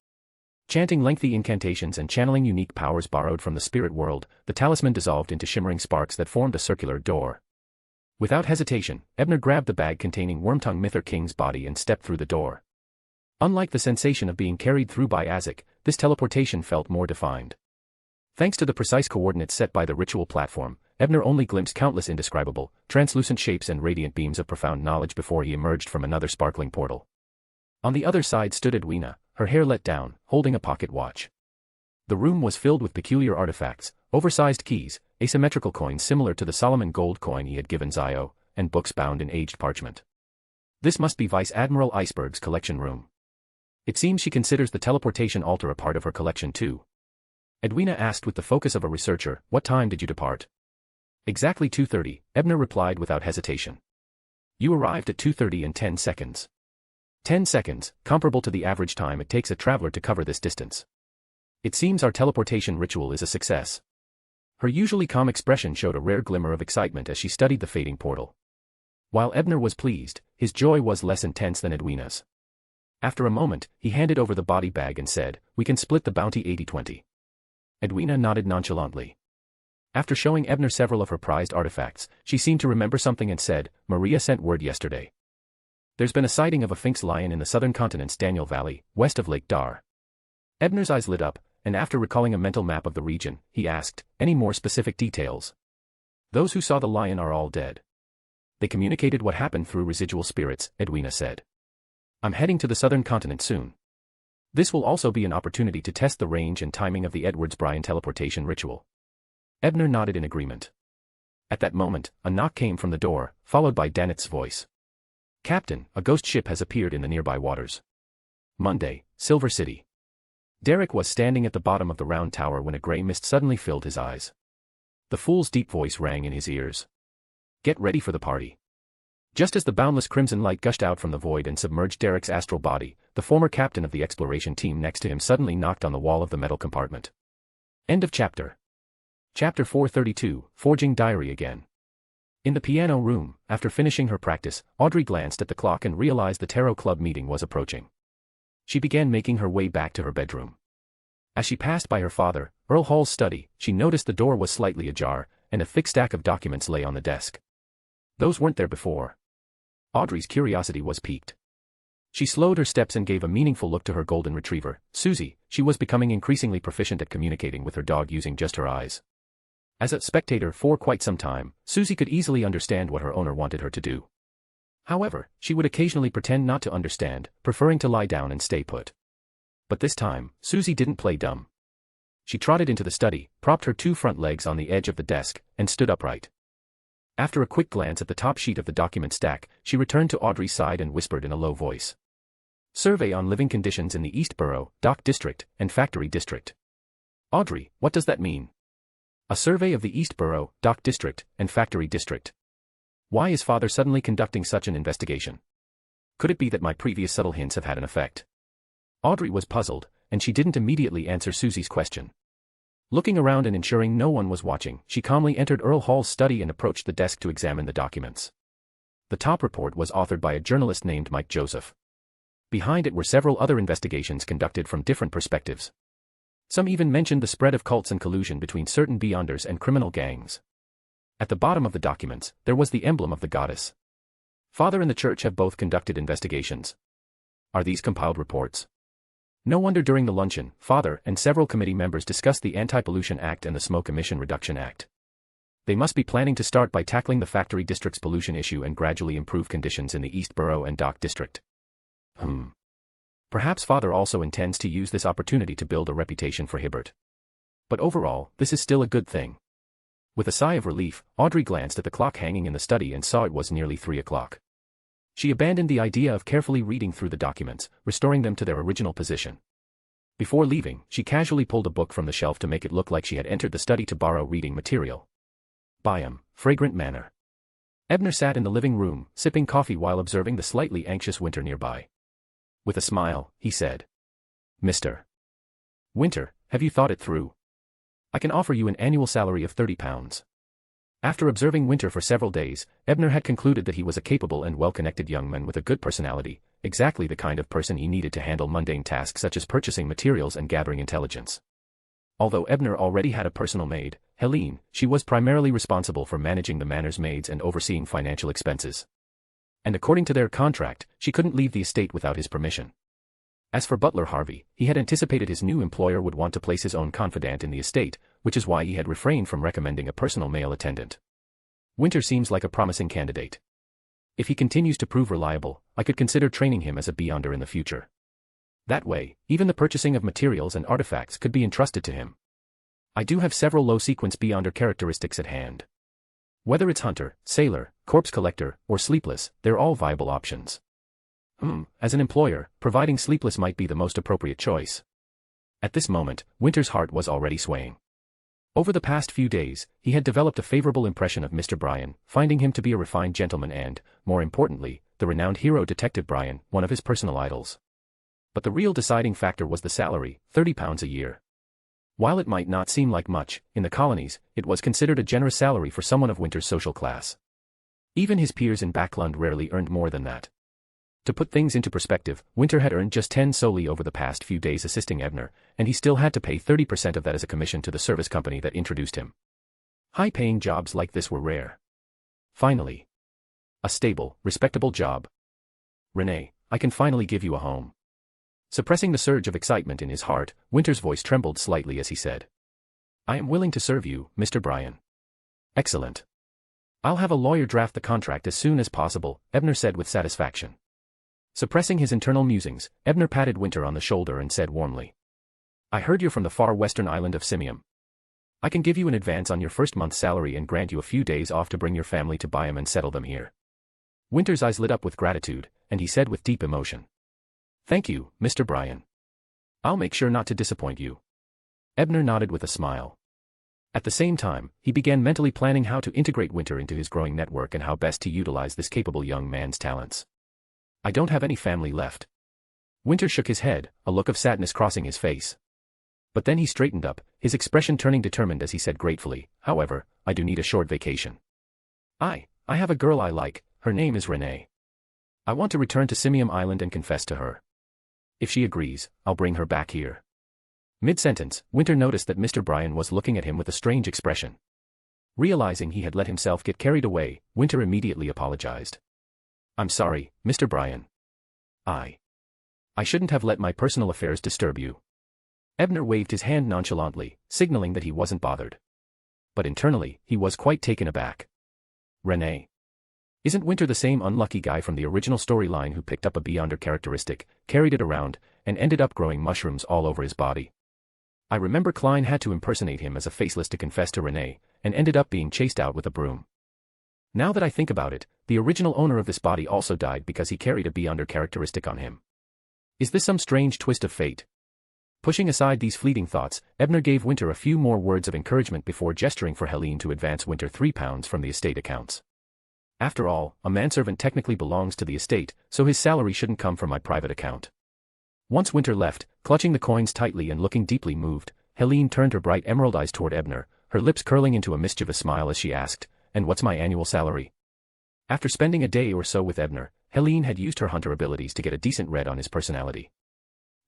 Chanting lengthy incantations and channeling unique powers borrowed from the spirit world, the talisman dissolved into shimmering sparks that formed a circular door. Without hesitation, Ebner grabbed the bag containing Wormtongue Mither King's body and stepped through the door. Unlike the sensation of being carried through by Azek, this teleportation felt more defined. Thanks to the precise coordinates set by the ritual platform, Ebner only glimpsed countless indescribable, translucent shapes and radiant beams of profound knowledge before he emerged from another sparkling portal. On the other side stood Edwina, her hair let down, holding a pocket watch. The room was filled with peculiar artifacts, oversized keys, asymmetrical coins similar to the Solomon gold coin he had given Zio, and books bound in aged parchment. This must be Vice Admiral Iceberg's collection room. It seems she considers the teleportation altar a part of her collection too. Edwina asked with the focus of a researcher, "What time did you depart?" "Exactly 2:30, Ebner replied without hesitation. "You arrived at 2:30 and 10 seconds. 10 seconds, comparable to the average time it takes a traveler to cover this distance. It seems our teleportation ritual is a success." Her usually calm expression showed a rare glimmer of excitement as she studied the fading portal. While Ebner was pleased, his joy was less intense than Edwina's. After a moment, he handed over the body bag and said, "We can split the bounty 80-20. Edwina nodded nonchalantly. After showing Ebner several of her prized artifacts, she seemed to remember something and said, "Maria sent word yesterday. There's been a sighting of a Sphinx lion in the southern continent's Daniel Valley, west of Lake Dar." Ebner's eyes lit up, and after recalling a mental map of the region, he asked, "Any more specific details?" "Those who saw the lion are all dead. They communicated what happened through residual spirits," Edwina said. "I'm heading to the southern continent soon. This will also be an opportunity to test the range and timing of the Edwards-Bryan teleportation ritual." Ebner nodded in agreement. At that moment, a knock came from the door, followed by Daneth's voice. "Captain, a ghost ship has appeared in the nearby waters. Monday, Silver City." Derek was standing at the bottom of the round tower when a gray mist suddenly filled his eyes. The fool's deep voice rang in his ears. "Get ready for the party." Just as the boundless crimson light gushed out from the void and submerged Derek's astral body, the former captain of the exploration team next to him suddenly knocked on the wall of the metal compartment. End of chapter. Chapter 432, Forging Diary Again. In the piano room, after finishing her practice, Audrey glanced at the clock and realized the tarot club meeting was approaching. She began making her way back to her bedroom. As she passed by her father, Earl Hall's study, she noticed the door was slightly ajar, and a thick stack of documents lay on the desk. Those weren't there before. Audrey's curiosity was piqued. She slowed her steps and gave a meaningful look to her golden retriever, Susie. She was becoming increasingly proficient at communicating with her dog using just her eyes. As a spectator for quite some time, Susie could easily understand what her owner wanted her to do. However, she would occasionally pretend not to understand, preferring to lie down and stay put. But this time, Susie didn't play dumb. She trotted into the study, propped her two front legs on the edge of the desk, and stood upright. After a quick glance at the top sheet of the document stack, she returned to Audrey's side and whispered in a low voice. "Survey on living conditions in the East Borough, Dock District, and Factory District." "Audrey, what does that mean?" "A survey of the East Borough, Dock District, and Factory District. Why is father suddenly conducting such an investigation? Could it be that my previous subtle hints have had an effect?" Audrey was puzzled, and she didn't immediately answer Susie's question. Looking around and ensuring no one was watching, she calmly entered Earl Hall's study and approached the desk to examine the documents. The top report was authored by a journalist named Mike Joseph. Behind it were several other investigations conducted from different perspectives. Some even mentioned the spread of cults and collusion between certain Beyonders and criminal gangs. At the bottom of the documents, there was the emblem of the goddess. Father and the church have both conducted investigations. Are these compiled reports? No wonder during the luncheon, Father and several committee members discussed the Anti-Pollution Act and the Smoke Emission Reduction Act. They must be planning to start by tackling the factory district's pollution issue and gradually improve conditions in the East Borough and Dock District. Perhaps Father also intends to use this opportunity to build a reputation for Hibbert. But overall, this is still a good thing. With a sigh of relief, Audrey glanced at the clock hanging in the study and saw it was nearly 3 o'clock. She abandoned the idea of carefully reading through the documents, restoring them to their original position. Before leaving, she casually pulled a book from the shelf to make it look like she had entered the study to borrow reading material. Biome, Fragrant Manor. Ebner sat in the living room, sipping coffee while observing the slightly anxious Winter nearby. With a smile, he said, "Mr. Winter, have you thought it through? I can offer you an annual salary of £30. After observing Winter for several days, Ebner had concluded that he was a capable and well-connected young man with a good personality, exactly the kind of person he needed to handle mundane tasks such as purchasing materials and gathering intelligence. Although Ebner already had a personal maid, Helene, she was primarily responsible for managing the manor's maids and overseeing financial expenses. And according to their contract, she couldn't leave the estate without his permission. As for butler Harvey, he had anticipated his new employer would want to place his own confidant in the estate, which is why he had refrained from recommending a personal male attendant. Winter seems like a promising candidate. If he continues to prove reliable, I could consider training him as a Beyonder in the future. That way, even the purchasing of materials and artifacts could be entrusted to him. I do have several low-sequence Beyonder characteristics at hand. Whether it's Hunter, Sailor, Corpse Collector, or Sleepless, they're all viable options. As an employer, providing Sleepless might be the most appropriate choice. At this moment, Winter's heart was already swaying. Over the past few days, he had developed a favorable impression of Mr. Bryan, finding him to be a refined gentleman and, more importantly, the renowned hero Detective Bryan, one of his personal idols. But the real deciding factor was the salary, £30 a year. While it might not seem like much, in the colonies, it was considered a generous salary for someone of Winter's social class. Even his peers in Backlund rarely earned more than that. To put things into perspective, Winter had earned just 10 solely over the past few days assisting Ebner, and he still had to pay 30% of that as a commission to the service company that introduced him. High-paying jobs like this were rare. Finally. A stable, respectable job. Renee, I can finally give you a home. Suppressing the surge of excitement in his heart, Winter's voice trembled slightly as he said, I am willing to serve you, Mr. Bryan. Excellent. I'll have a lawyer draft the contract as soon as possible, Ebner said with satisfaction. Suppressing his internal musings, Ebner patted Winter on the shoulder and said warmly, I heard you're from the far western island of Simium. I can give you an advance on your first month's salary and grant you a few days off to bring your family to Byam and settle them here. Winter's eyes lit up with gratitude, and he said with deep emotion, Thank you, Mr. Bryan. I'll make sure not to disappoint you. Ebner nodded with a smile. At the same time, he began mentally planning how to integrate Winter into his growing network and how best to utilize this capable young man's talents. I don't have any family left. Winter shook his head, a look of sadness crossing his face. But then he straightened up, his expression turning determined as he said gratefully, However, I do need a short vacation. I have a girl I like, her name is Renee. I want to return to Simium Island and confess to her. If she agrees, I'll bring her back here. Mid-sentence, Winter noticed that Mr. Bryan was looking at him with a strange expression. Realizing he had let himself get carried away, Winter immediately apologized. I'm sorry, Mr. Bryan. I shouldn't have let my personal affairs disturb you. Ebner waved his hand nonchalantly, signaling that he wasn't bothered. But internally, he was quite taken aback. Renee. Isn't Winter the same unlucky guy from the original storyline who picked up a Beyonder characteristic, carried it around, and ended up growing mushrooms all over his body? I remember Klein had to impersonate him as a faceless to confess to Renee, and ended up being chased out with a broom. Now that I think about it, the original owner of this body also died because he carried a Beyonder characteristic on him. Is this some strange twist of fate? Pushing aside these fleeting thoughts, Ebner gave Winter a few more words of encouragement before gesturing for Helene to advance Winter £3 from the estate accounts. After all, a manservant technically belongs to the estate, so his salary shouldn't come from my private account. Once Winter left, clutching the coins tightly and looking deeply moved, Helene turned her bright emerald eyes toward Ebner, her lips curling into a mischievous smile as she asked, And what's my annual salary? After spending a day or so with Ebner, Helene had used her hunter abilities to get a decent read on his personality.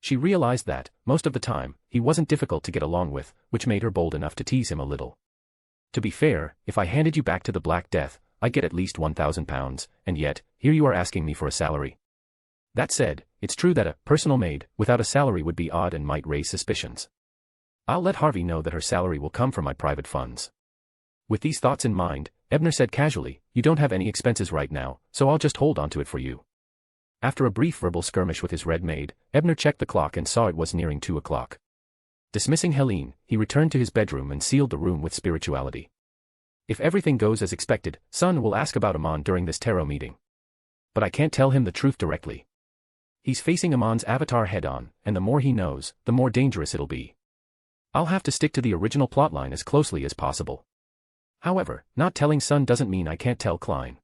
She realized that, most of the time, he wasn't difficult to get along with, which made her bold enough to tease him a little. To be fair, if I handed you back to the Black Death, I'd get at least £1,000, and yet, here you are asking me for a salary. That said, it's true that a personal maid without a salary would be odd and might raise suspicions. I'll let Harvey know that her salary will come from my private funds. With these thoughts in mind, Ebner said casually, You don't have any expenses right now, so I'll just hold on to it for you. After a brief verbal skirmish with his red maid, Ebner checked the clock and saw it was nearing 2 o'clock. Dismissing Helene, he returned to his bedroom and sealed the room with spirituality. If everything goes as expected, Sun will ask about Amon during this tarot meeting. But I can't tell him the truth directly. He's facing Amon's avatar head-on, and the more he knows, the more dangerous it'll be. I'll have to stick to the original plotline as closely as possible. However, not telling Sun doesn't mean I can't tell Klein.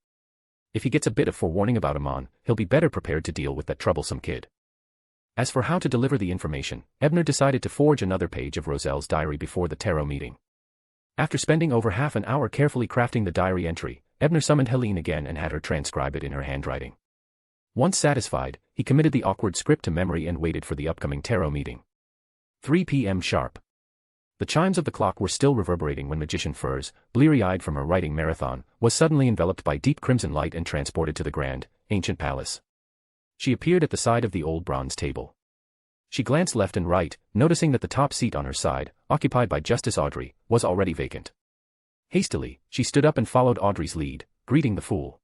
If he gets a bit of forewarning about Amon, he'll be better prepared to deal with that troublesome kid. As for how to deliver the information, Ebner decided to forge another page of Roselle's diary before the tarot meeting. After spending over half an hour carefully crafting the diary entry, Ebner summoned Helene again and had her transcribe it in her handwriting. Once satisfied, he committed the awkward script to memory and waited for the upcoming tarot meeting. 3 p.m. sharp. The chimes of the clock were still reverberating when Magician Furs, bleary-eyed from her writing marathon, was suddenly enveloped by deep crimson light and transported to the grand, ancient palace. She appeared at the side of the old bronze table. She glanced left and right, noticing that the top seat on her side, occupied by Justice Audrey, was already vacant. Hastily, she stood up and followed Audrey's lead, greeting the fool.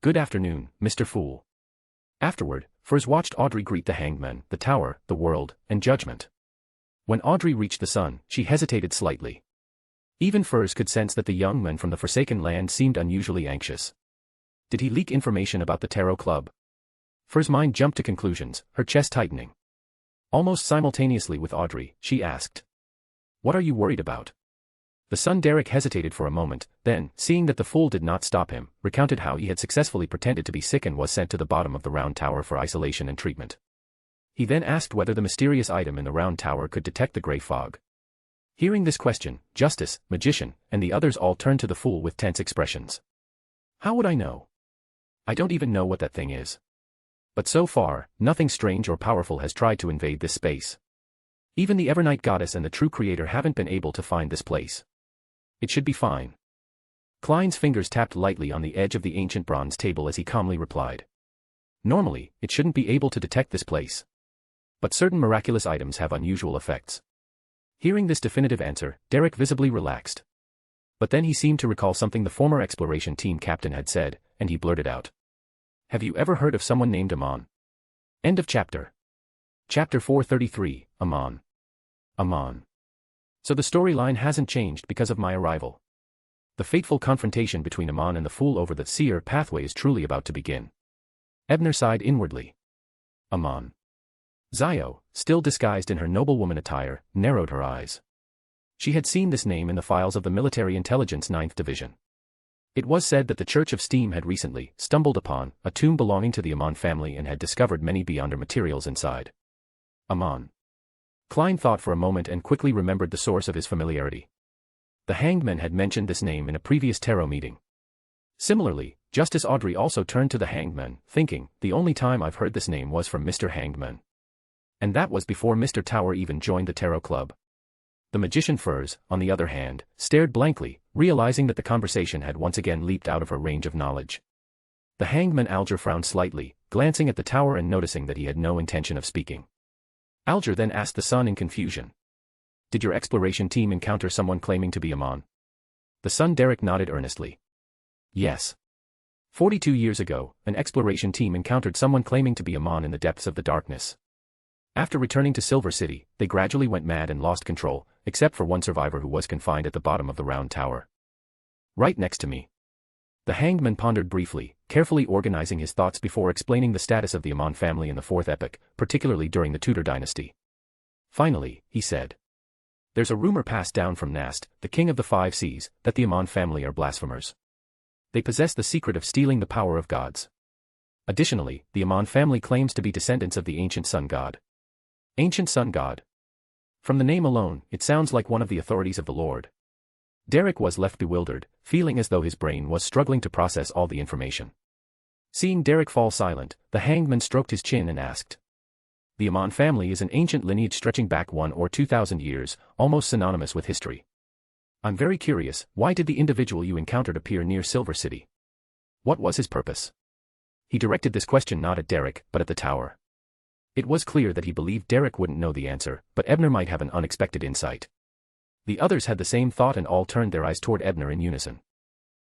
"Good afternoon, Mr. Fool." Afterward, Furs watched Audrey greet the hangman, the tower, the world, and judgment. When Audrey reached the sun, she hesitated slightly. Even Furs could sense that the young man from the Forsaken Land seemed unusually anxious. Did he leak information about the Tarot Club? Furs' mind jumped to conclusions, her chest tightening. Almost simultaneously with Audrey, she asked, "What are you worried about?" The son Derek hesitated for a moment, then, seeing that the fool did not stop him, recounted how he had successfully pretended to be sick and was sent to the bottom of the round tower for isolation and treatment. He then asked whether the mysterious item in the round tower could detect the grey fog. Hearing this question, Justice, Magician, and the others all turned to the fool with tense expressions. "How would I know? I don't even know what that thing is. But so far, nothing strange or powerful has tried to invade this space. Even the Evernight Goddess and the true Creator haven't been able to find this place. It should be fine." Klein's fingers tapped lightly on the edge of the ancient bronze table as he calmly replied. "Normally, it shouldn't be able to detect this place. But certain miraculous items have unusual effects." Hearing this definitive answer, Derek visibly relaxed. But then he seemed to recall something the former exploration team captain had said, and he blurted out. "Have you ever heard of someone named Amon?" End of chapter. Chapter 433, Amon. Amon. So the storyline hasn't changed because of my arrival. The fateful confrontation between Amon and the fool over the seer pathway is truly about to begin. Ebner sighed inwardly. Amon. Zio, still disguised in her noblewoman attire, narrowed her eyes. She had seen this name in the files of the Military Intelligence 9th Division. It was said that the Church of Steam had recently stumbled upon a tomb belonging to the Amon family and had discovered many Beyonder materials inside. Amon. Klein thought for a moment and quickly remembered the source of his familiarity. The hangman had mentioned this name in a previous tarot meeting. Similarly, Justice Audrey also turned to the hangman, thinking, the only time I've heard this name was from Mr. Hangman. And that was before Mr. Tower even joined the Tarot Club. The magician Furs, on the other hand, stared blankly, realizing that the conversation had once again leaped out of her range of knowledge. The hangman Alger frowned slightly, glancing at the tower and noticing that he had no intention of speaking. Alger then asked the son in confusion. "Did your exploration team encounter someone claiming to be Amon?" The son Derek nodded earnestly. "Yes. 42 years ago, an exploration team encountered someone claiming to be Amon in the depths of the darkness. After returning to Silver City, they gradually went mad and lost control, except for one survivor who was confined at the bottom of the round tower. Right next to me." The hangman pondered briefly, carefully organizing his thoughts before explaining the status of the Amon family in the Fourth Epoch, particularly during the Tudor dynasty. Finally, he said. "There's a rumor passed down from Nast, the king of the Five Seas, that the Amon family are blasphemers. They possess the secret of stealing the power of gods. Additionally, the Amon family claims to be descendants of the ancient sun god." Ancient sun god. From the name alone, it sounds like one of the authorities of the Lord. Derek was left bewildered, feeling as though his brain was struggling to process all the information. Seeing Derek fall silent, the hangman stroked his chin and asked. "The Amon family is an ancient lineage stretching back 1,000 or 2,000 years, almost synonymous with history. I'm very curious, why did the individual you encountered appear near Silver City? What was his purpose?" He directed this question not at Derek, but at the tower. It was clear that he believed Derek wouldn't know the answer, but Ebner might have an unexpected insight. The others had the same thought and all turned their eyes toward Ebner in unison.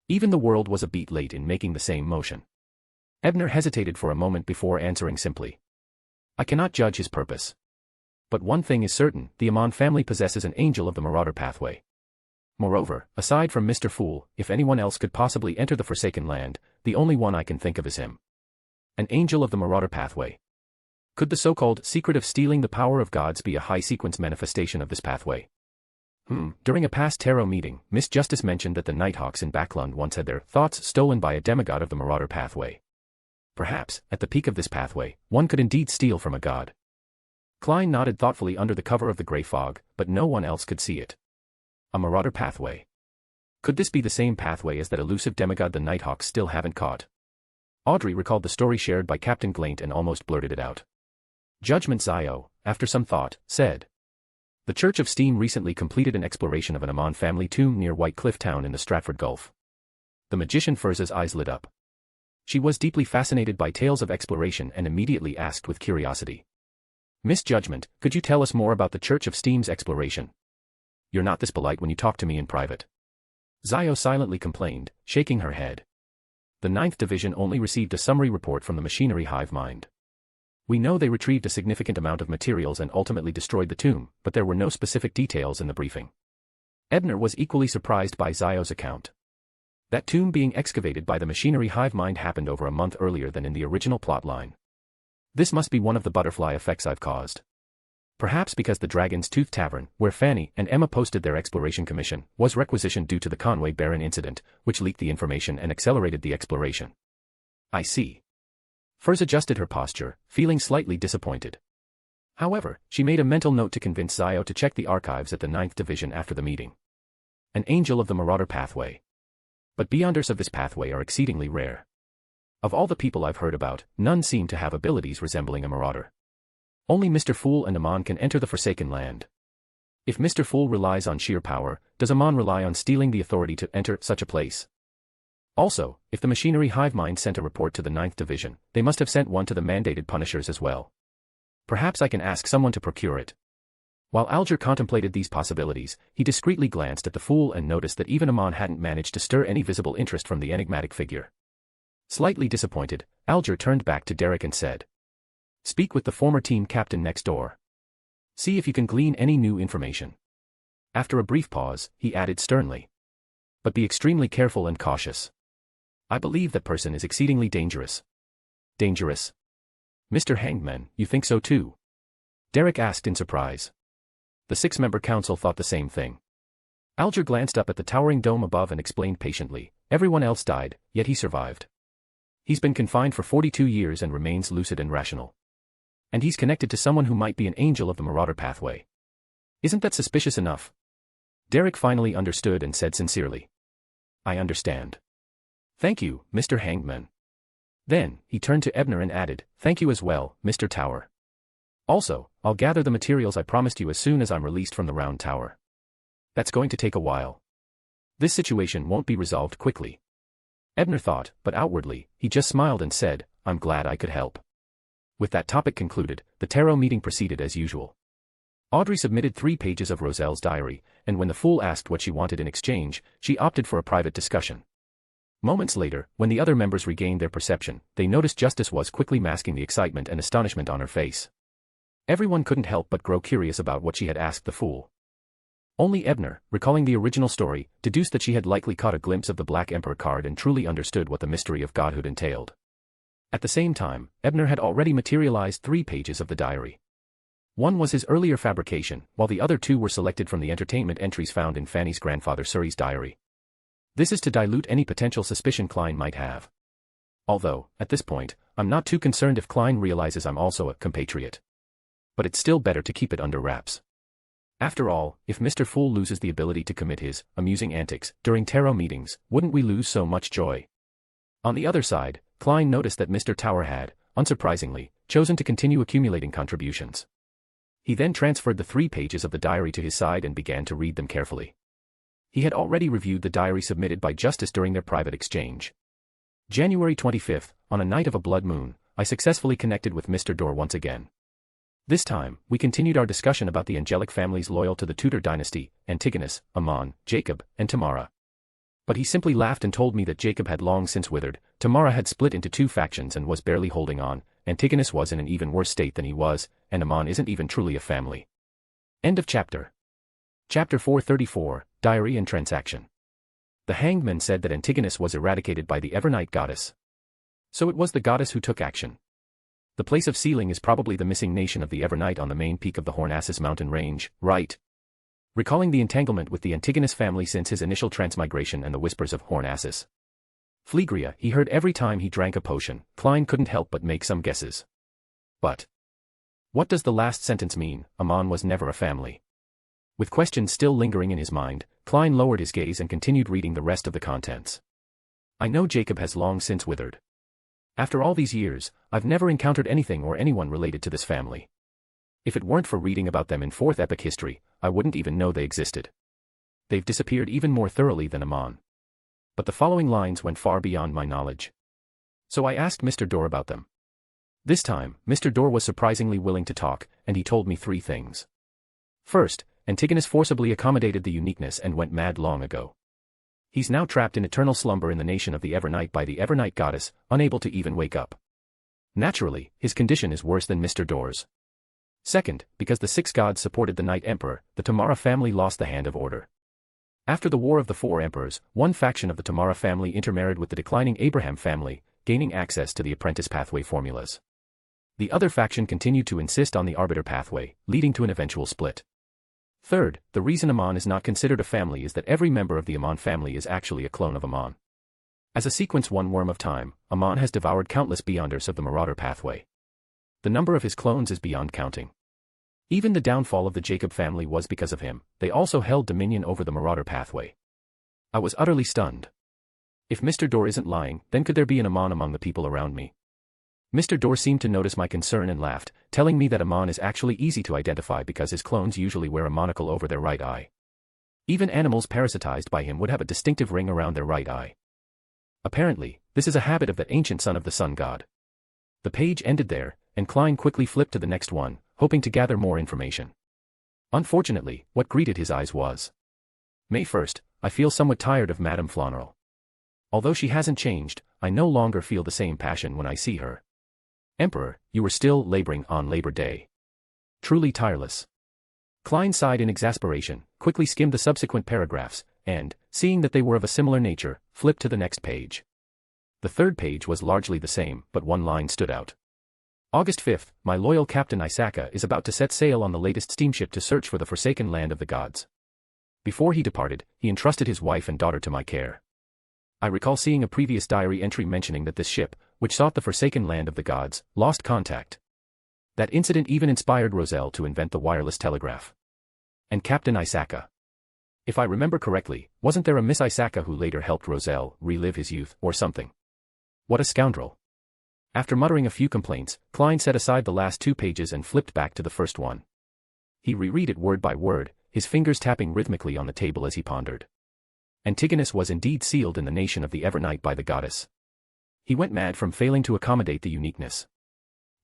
Even the world was a beat late in making the same motion. Ebner hesitated for a moment before answering simply. "I cannot judge his purpose. But one thing is certain, the Amon family possesses an angel of the Marauder pathway. Moreover, aside from Mr. Fool, if anyone else could possibly enter the Forsaken Land, the only one I can think of is him. An angel of the Marauder pathway. Could the so-called secret of stealing the power of gods be a high-sequence manifestation of this pathway? During a past tarot meeting, Miss Justice mentioned that the Nighthawks in Backlund once had their thoughts stolen by a demigod of the Marauder pathway. Perhaps, at the peak of this pathway, one could indeed steal from a god." Klein nodded thoughtfully under the cover of the grey fog, but no one else could see it. A Marauder pathway. Could this be the same pathway as that elusive demigod the Nighthawks still haven't caught? Audrey recalled the story shared by Captain Glaint and almost blurted it out. Judgment Zio, after some thought, said. "The Church of Steam recently completed an exploration of an Amon family tomb near White Cliff Town in the Stratford Gulf." The magician Furz's eyes lit up. She was deeply fascinated by tales of exploration and immediately asked with curiosity. Misjudgment, could you tell us more about the Church of Steam's exploration? You're not this polite when you talk to me in private. Zio silently complained, shaking her head. The 9th Division only received a summary report from the machinery hive mind. We know they retrieved a significant amount of materials and ultimately destroyed the tomb, but there were no specific details in the briefing. Ebner was equally surprised by Zio's account. That tomb being excavated by the machinery hive mind happened over a month earlier than in the original plotline. This must be one of the butterfly effects I've caused. Perhaps because the Dragon's Tooth Tavern, where Fanny and Emma posted their exploration commission, was requisitioned due to the Conway Baron incident, which leaked the information and accelerated the exploration. I see. Furs adjusted her posture, feeling slightly disappointed. However, she made a mental note to convince Zio to check the archives at the 9th Division after the meeting. An angel of the Marauder pathway. But beyonders of this pathway are exceedingly rare. Of all the people I've heard about, none seem to have abilities resembling a marauder. Only Mr. Fool and Amon can enter the Forsaken Land. If Mr. Fool relies on sheer power, does Amon rely on stealing the authority to enter such a place? Also, if the machinery hive mind sent a report to the 9th Division, they must have sent one to the mandated punishers as well. Perhaps I can ask someone to procure it. While Alger contemplated these possibilities, he discreetly glanced at the Fool and noticed that even Amon hadn't managed to stir any visible interest from the enigmatic figure. Slightly disappointed, Alger turned back to Derek and said, "Speak with the former team captain next door. See if you can glean any new information." After a brief pause, he added sternly, "But be extremely careful and cautious. I believe that person is exceedingly dangerous." "Dangerous? Mr. Hangman, you think so too?" Derek asked in surprise. The 6-member council thought the same thing. Alger glanced up at the towering dome above and explained patiently, "Everyone else died, yet he survived. He's been confined for 42 years and remains lucid and rational. And he's connected to someone who might be an angel of the Marauder pathway. Isn't that suspicious enough?" Derek finally understood and said sincerely, "I understand. Thank you, Mr. Hangman." Then, he turned to Ebner and added, "Thank you as well, Mr. Tower. Also, I'll gather the materials I promised you as soon as I'm released from the Round Tower. That's going to take a while. This situation won't be resolved quickly." Ebner thought, but outwardly, he just smiled and said, "I'm glad I could help." With that topic concluded, the tarot meeting proceeded as usual. Audrey submitted 3 pages of Roselle's diary, and when the Fool asked what she wanted in exchange, she opted for a private discussion. Moments later, when the other members regained their perception, they noticed Justice was quickly masking the excitement and astonishment on her face. Everyone couldn't help but grow curious about what she had asked the Fool. Only Ebner, recalling the original story, deduced that she had likely caught a glimpse of the Black Emperor card and truly understood what the mystery of godhood entailed. At the same time, Ebner had already materialized 3 pages of the diary. One was his earlier fabrication, while the other 2 were selected from the entertainment entries found in Fanny's grandfather Surrey's diary. This is to dilute any potential suspicion Klein might have. Although, at this point, I'm not too concerned if Klein realizes I'm also a compatriot. But it's still better to keep it under wraps. After all, if Mr. Fool loses the ability to commit his amusing antics during tarot meetings, wouldn't we lose so much joy? On the other side, Klein noticed that Mr. Tower had, unsurprisingly, chosen to continue accumulating contributions. He then transferred the 3 pages of the diary to his side and began to read them carefully. He had already reviewed the diary submitted by Justice during their private exchange. January 25th, on a night of a blood moon, I successfully connected with Mr. Dorr once again. This time, we continued our discussion about the angelic families loyal to the Tudor dynasty, Antigonus, Amon, Jacob, and Tamara. But he simply laughed and told me that Jacob had long since withered, Tamara had split into 2 factions and was barely holding on, Antigonus was in an even worse state than he was, and Amon isn't even truly a family. End of chapter. Chapter 434, Diary and Transaction. The hangman said that Antigonus was eradicated by the Evernight goddess. So it was the goddess who took action. The place of sealing is probably the missing nation of the Evernight on the main peak of the Hornassus mountain range, right? Recalling the entanglement with the Antigonus family since his initial transmigration and the whispers of Hornassus Phlegria he heard every time he drank a potion, Klein couldn't help but make some guesses. But what does the last sentence mean? Amon was never a family. With questions still lingering in his mind, Klein lowered his gaze and continued reading the rest of the contents. I know Jacob has long since withered. After all these years, I've never encountered anything or anyone related to this family. If it weren't for reading about them in 4th epic history, I wouldn't even know they existed. They've disappeared even more thoroughly than Amon. But the following lines went far beyond my knowledge. So I asked Mr. Dorr about them. This time, Mr. Dorr was surprisingly willing to talk, and he told me 3 things. First, Antigonus forcibly accommodated the uniqueness and went mad long ago. He's now trapped in eternal slumber in the nation of the Evernight by the Evernight goddess, unable to even wake up. Naturally, his condition is worse than Mr. Dorr's. Second, because the 6 gods supported the Night Emperor, the Tamara family lost the hand of order. After the War of the 4 Emperors, one faction of the Tamara family intermarried with the declining Abraham family, gaining access to the apprentice pathway formulas. The other faction continued to insist on the arbiter pathway, leading to an eventual split. Third, the reason Amon is not considered a family is that every member of the Amon family is actually a clone of Amon. As a sequence one worm of time, Amon has devoured countless Beyonders of the Marauder pathway. The number of his clones is beyond counting. Even the downfall of the Jacob family was because of him. They also held dominion over the Marauder pathway. I was utterly stunned. If Mr. Dorr isn't lying, then could there be an Amon among the people around me? Mr. Dorr seemed to notice my concern and laughed, telling me that Amon is actually easy to identify because his clones usually wear a monocle over their right eye. Even animals parasitized by him would have a distinctive ring around their right eye. Apparently, this is a habit of that ancient son of the sun god. The page ended there, and Klein quickly flipped to the next one, hoping to gather more information. Unfortunately, what greeted his eyes was: May 1st, I feel somewhat tired of Madame Flanneral. Although she hasn't changed, I no longer feel the same passion when I see her. Emperor, you were still laboring on Labor Day. Truly tireless. Klein sighed in exasperation, quickly skimmed the subsequent paragraphs, and, seeing that they were of a similar nature, flipped to the next page. The third page was largely the same, but one line stood out. August 5th, my loyal Captain Isaka is about to set sail on the latest steamship to search for the forsaken land of the gods. Before he departed, he entrusted his wife and daughter to my care. I recall seeing a previous diary entry mentioning that this ship, which sought the forsaken land of the gods, lost contact. That incident even inspired Roselle to invent the wireless telegraph. And Captain Isaka. If I remember correctly, wasn't there a Miss Isaka who later helped Roselle relive his youth, or something? What a scoundrel. After muttering a few complaints, Klein set aside the last 2 pages and flipped back to the first one. He reread it word by word, his fingers tapping rhythmically on the table as he pondered. Antigonus was indeed sealed in the nation of the Evernight by the goddess. He went mad from failing to accommodate the uniqueness.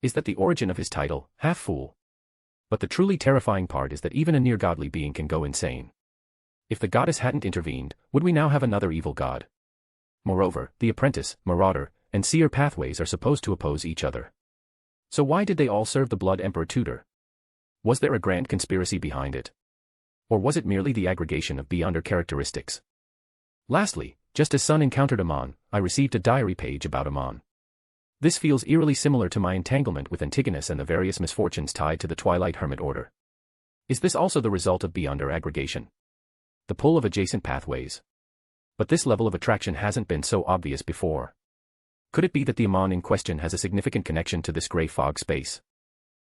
Is that the origin of his title, half-fool? But the truly terrifying part is that even a near-godly being can go insane. If the goddess hadn't intervened, would we now have another evil god? Moreover, the apprentice, marauder, and seer pathways are supposed to oppose each other. So why did they all serve the Blood Emperor Tudor? Was there a grand conspiracy behind it? Or was it merely the aggregation of Beyonder characteristics? Lastly, just as Sun encountered Amon, I received a diary page about Amon. This feels eerily similar to my entanglement with Antigonus and the various misfortunes tied to the Twilight Hermit Order. Is this also the result of Beyonder aggregation? The pull of adjacent pathways? But this level of attraction hasn't been so obvious before. Could it be that the Amon in question has a significant connection to this gray fog space?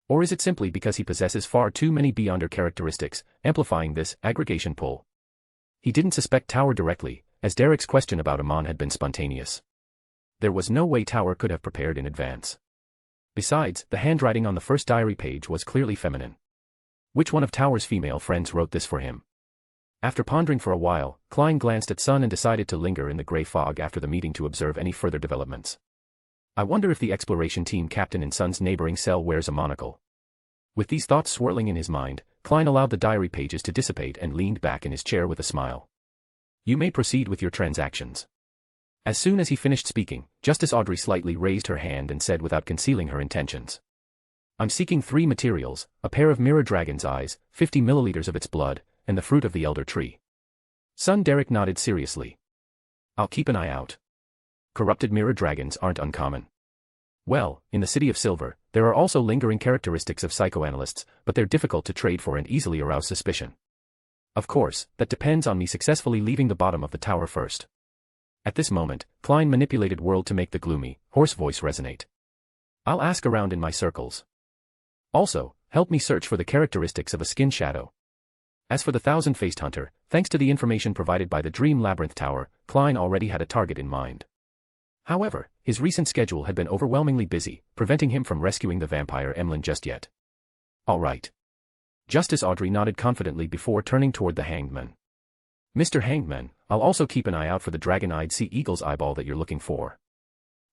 Or is it simply because he possesses far too many Beyonder characteristics, amplifying this aggregation pull? He didn't suspect Tower directly, as Derek's question about Amon had been spontaneous. There was no way Tower could have prepared in advance. Besides, the handwriting on the first diary page was clearly feminine. Which one of Tower's female friends wrote this for him? After pondering for a while, Klein glanced at Sun and decided to linger in the gray fog after the meeting to observe any further developments. I wonder if the exploration team captain in Sun's neighboring cell wears a monocle. With these thoughts swirling in his mind, Klein allowed the diary pages to dissipate and leaned back in his chair with a smile. You may proceed with your transactions. As soon as he finished speaking, Justice Audrey slightly raised her hand and said without concealing her intentions. I'm seeking 3 materials, a pair of mirror dragon's eyes, 50 milliliters of its blood, and the fruit of the elder tree. Son Derek nodded seriously. I'll keep an eye out. Corrupted mirror dragons aren't uncommon. Well, in the City of Silver, there are also lingering characteristics of psychoanalysts, but they're difficult to trade for and easily arouse suspicion. Of course, that depends on me successfully leaving the bottom of the tower first. At this moment, Klein manipulated World to make the gloomy, hoarse voice resonate. I'll ask around in my circles. Also, help me search for the characteristics of a skin shadow. As for the thousand-faced hunter, thanks to the information provided by the Dream Labyrinth Tower, Klein already had a target in mind. However, his recent schedule had been overwhelmingly busy, preventing him from rescuing the vampire Emlyn just yet. All right. Justice Audrey nodded confidently before turning toward the Hanged Man. Mr. Hanged Man, I'll also keep an eye out for the dragon-eyed sea eagle's eyeball that you're looking for.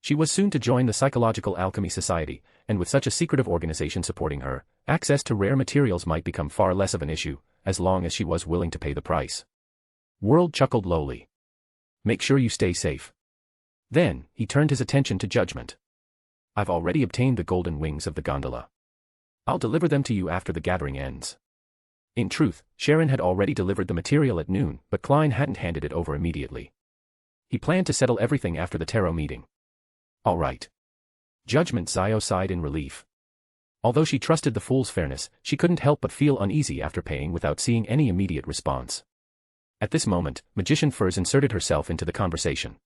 She was soon to join the Psychological Alchemy Society, and with such a secretive organization supporting her, access to rare materials might become far less of an issue, as long as she was willing to pay the price. World chuckled lowly. Make sure you stay safe. Then, he turned his attention to Judgment. I've already obtained the golden wings of the gondola. I'll deliver them to you after the gathering ends. In truth, Sharon had already delivered the material at noon, but Klein hadn't handed it over immediately. He planned to settle everything after the tarot meeting. All right. Judgment. Zio sighed in relief. Although she trusted the fool's fairness, she couldn't help but feel uneasy after paying without seeing any immediate response. At this moment, Magician Furs inserted herself into the conversation.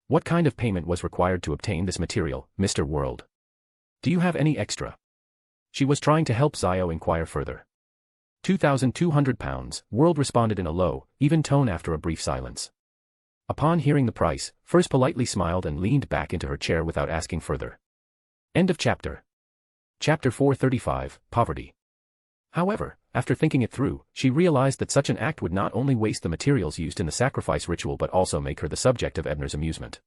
What kind of payment was required to obtain this material, Mr. World? Do you have any extra? She was trying to help Zio inquire further. 2,200 pounds, World responded in a low, even tone after a brief silence. Upon hearing the price, Furs politely smiled and leaned back into her chair without asking further. End of chapter. Chapter 435, Poverty. However, after thinking it through, she realized that such an act would not only waste the materials used in the sacrifice ritual but also make her the subject of Ebner's amusement.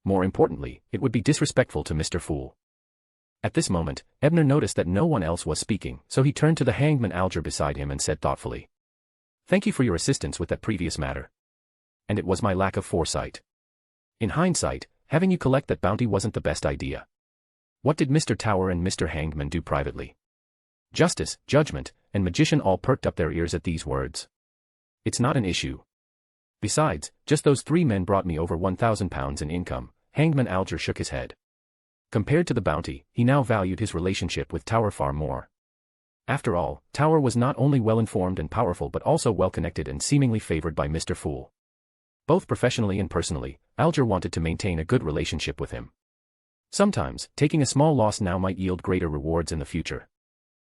More importantly, it would be disrespectful to Mr. Fool. At this moment, Ebner noticed that no one else was speaking, so he turned to the hangman Alger beside him and said thoughtfully. Thank you for your assistance with that previous matter. And it was my lack of foresight. In hindsight, having you collect that bounty wasn't the best idea. What did Mr. Tower and Mr. Hangman do privately? Justice, Judgment, and Magician all perked up their ears at these words. It's not an issue. Besides, just those 3 men brought me over 1,000 pounds in income. Hangman Alger shook his head. Compared to the bounty, he now valued his relationship with Tower far more. After all, Tower was not only well-informed and powerful but also well-connected and seemingly favored by Mr. Fool. Both professionally and personally, Alger wanted to maintain a good relationship with him. Sometimes, taking a small loss now might yield greater rewards in the future.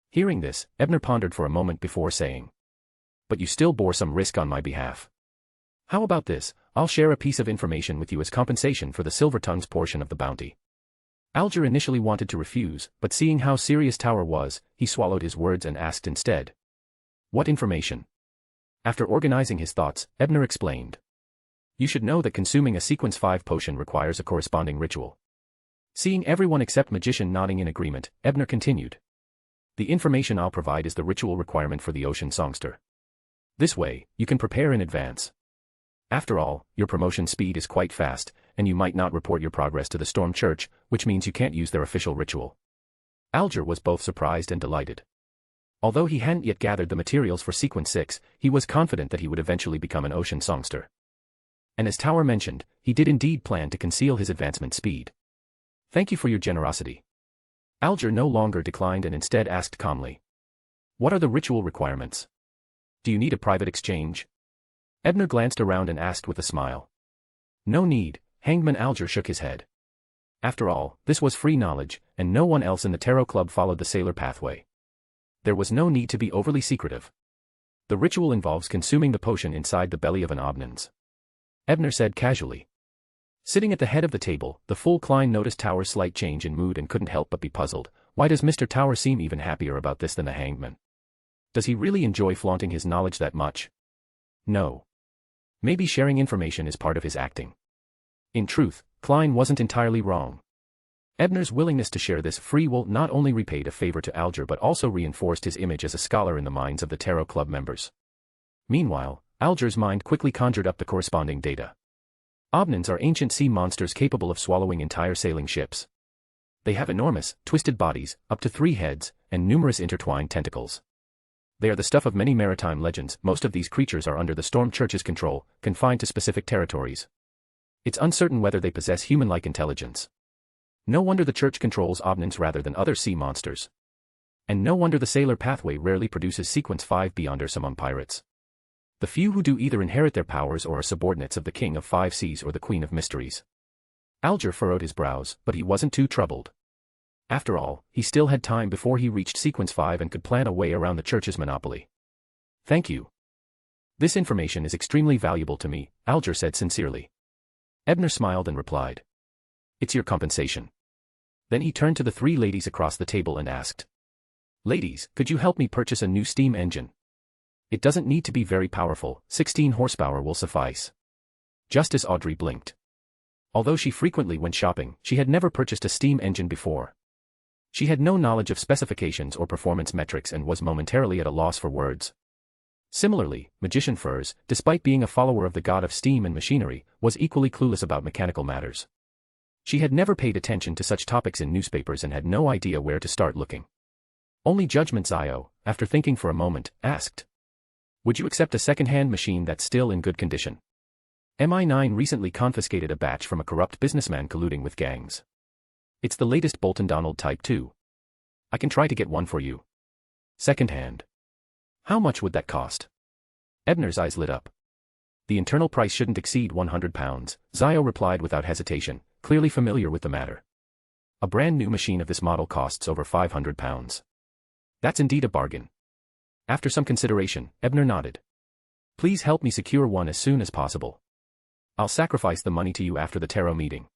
Hearing this, Ebner pondered for a moment before saying. But you still bore some risk on my behalf. How about this? I'll share a piece of information with you as compensation for the silver tongues portion of the bounty. Alger initially wanted to refuse, but seeing how serious Tower was, he swallowed his words and asked instead. What information? After organizing his thoughts, Ebner explained. You should know that consuming a Sequence 5 potion requires a corresponding ritual. Seeing everyone except Magician nodding in agreement, Ebner continued. The information I'll provide is the ritual requirement for the Ocean Songster. This way, you can prepare in advance. After all, your promotion speed is quite fast, and you might not report your progress to the Storm Church, which means you can't use their official ritual. Alger was both surprised and delighted. Although he hadn't yet gathered the materials for Sequence 6, he was confident that he would eventually become an Ocean Songster. And as Tower mentioned, he did indeed plan to conceal his advancement speed. Thank you for your generosity. Alger no longer declined and instead asked calmly. What are the ritual requirements? Do you need a private exchange? Ebner glanced around and asked with a smile. No need, Hangman Alger shook his head. After all, this was free knowledge, and no one else in the Tarot Club followed the sailor pathway. There was no need to be overly secretive. The ritual involves consuming the potion inside the belly of an Obnins. Ebner said casually. Sitting at the head of the table, the fool Klein noticed Tower's slight change in mood and couldn't help but be puzzled. Why does Mr. Tower seem even happier about this than the hangman? Does he really enjoy flaunting his knowledge that much? No. Maybe sharing information is part of his acting. In truth, Klein wasn't entirely wrong. Ebner's willingness to share this free will not only repaid a favor to Alger but also reinforced his image as a scholar in the minds of the Tarot Club members. Meanwhile, Alger's mind quickly conjured up the corresponding data. Obnins are ancient sea monsters capable of swallowing entire sailing ships. They have enormous, twisted bodies, up to 3 heads, and numerous intertwined tentacles. They are the stuff of many maritime legends. Most of these creatures are under the Storm Church's control, confined to specific territories. It's uncertain whether they possess human-like intelligence. No wonder the Church controls Obnins rather than other sea monsters. And no wonder the sailor pathway rarely produces Sequence 5 Beyonders among pirates. The few who do either inherit their powers or are subordinates of the King of 5 Seas or the Queen of Mysteries. Alger furrowed his brows, but he wasn't too troubled. After all, he still had time before he reached Sequence 5 and could plan a way around the Church's monopoly. Thank you. This information is extremely valuable to me, Alger said sincerely. Ebner smiled and replied. It's your compensation. Then he turned to the 3 ladies across the table and asked. Ladies, could you help me purchase a new steam engine? It doesn't need to be very powerful, 16 horsepower will suffice. Justice Audrey blinked. Although she frequently went shopping, she had never purchased a steam engine before. She had no knowledge of specifications or performance metrics and was momentarily at a loss for words. Similarly, Magician Furs, despite being a follower of the god of steam and machinery, was equally clueless about mechanical matters. She had never paid attention to such topics in newspapers and had no idea where to start looking. Only Judgment Zio, after thinking for a moment, asked, "Would you accept a second-hand machine that's still in good condition? MI9 recently confiscated a batch from a corrupt businessman colluding with gangs. It's the latest Bolton Donald Type 2. I can try to get one for you. Second-hand. How much would that cost?" Ebner's eyes lit up. "The internal price shouldn't exceed £100, Zio replied without hesitation, clearly familiar with the matter. "A brand new machine of this model costs over £500. That's indeed a bargain." After some consideration, Ebner nodded. "Please help me secure one as soon as possible. I'll sacrifice the money to you after the tarot meeting."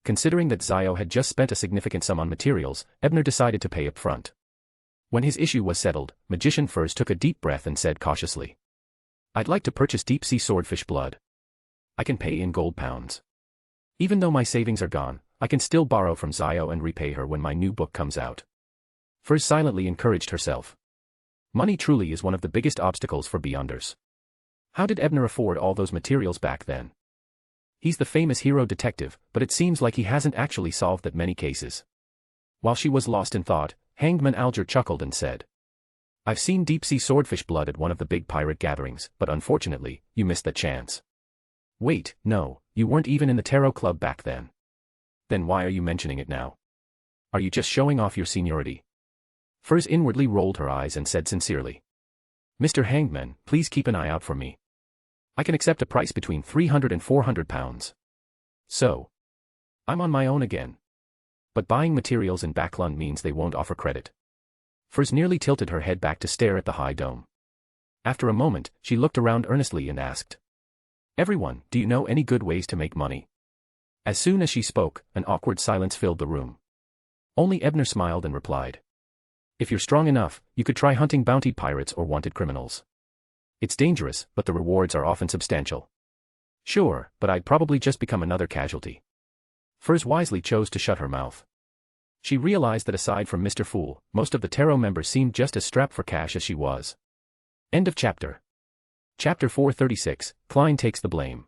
Considering that Zio had just spent a significant sum on materials, Ebner decided to pay up front. When his issue was settled, Magician Furs took a deep breath and said cautiously, "I'd like to purchase deep-sea swordfish blood. I can pay in gold pounds. Even though my savings are gone, I can still borrow from Zio and repay her when my new book comes out." Furs silently encouraged herself. Money truly is one of the biggest obstacles for Beyonders. How did Ebner afford all those materials back then? He's the famous hero detective, but it seems like he hasn't actually solved that many cases. While she was lost in thought, Hangman Alger chuckled and said, "I've seen deep-sea swordfish blood at one of the big pirate gatherings, but unfortunately, you missed that chance." "Wait, no, you weren't even in the tarot club back then. Then why are you mentioning it now? Are you just showing off your seniority?" Furs inwardly rolled her eyes and said sincerely, "Mr. Hangman, please keep an eye out for me. I can accept a price between £300 and £400. So, I'm on my own again. But buying materials in Backlund means they won't offer credit." Furs nearly tilted her head back to stare at the high dome. After a moment, she looked around earnestly and asked, "Everyone, do you know any good ways to make money?" As soon as she spoke, an awkward silence filled the room. Only Ebner smiled and replied, "If you're strong enough, you could try hunting bounty pirates or wanted criminals. It's dangerous, but the rewards are often substantial." "Sure, but I'd probably just become another casualty." Furs wisely chose to shut her mouth. She realized that aside from Mr. Fool, most of the tarot members seemed just as strapped for cash as she was. End of chapter. Chapter 436, Klein takes the blame.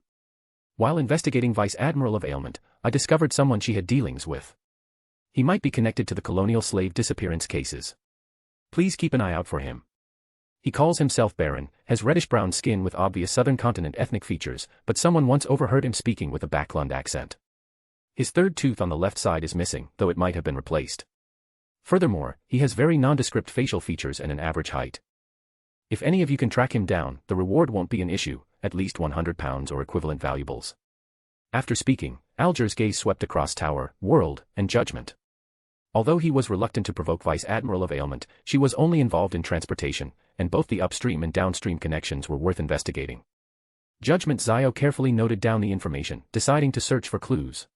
While investigating Vice Admiral of Ailment, I discovered someone she had dealings with. He might be connected to the colonial slave disappearance cases. Please keep an eye out for him. He calls himself Baron, has reddish-brown skin with obvious Southern Continent ethnic features, but someone once overheard him speaking with a Backlund accent. His third tooth on the left side is missing, though it might have been replaced. Furthermore, he has very nondescript facial features and an average height. If any of you can track him down, the reward won't be an issue, at least £100 or equivalent valuables. After speaking, Alger's gaze swept across Tower, World, and Judgment. Although he was reluctant to provoke Vice Admiral of Ailment, she was only involved in transportation, and both the upstream and downstream connections were worth investigating. Judgment Zio carefully noted down the information, deciding to search for clues.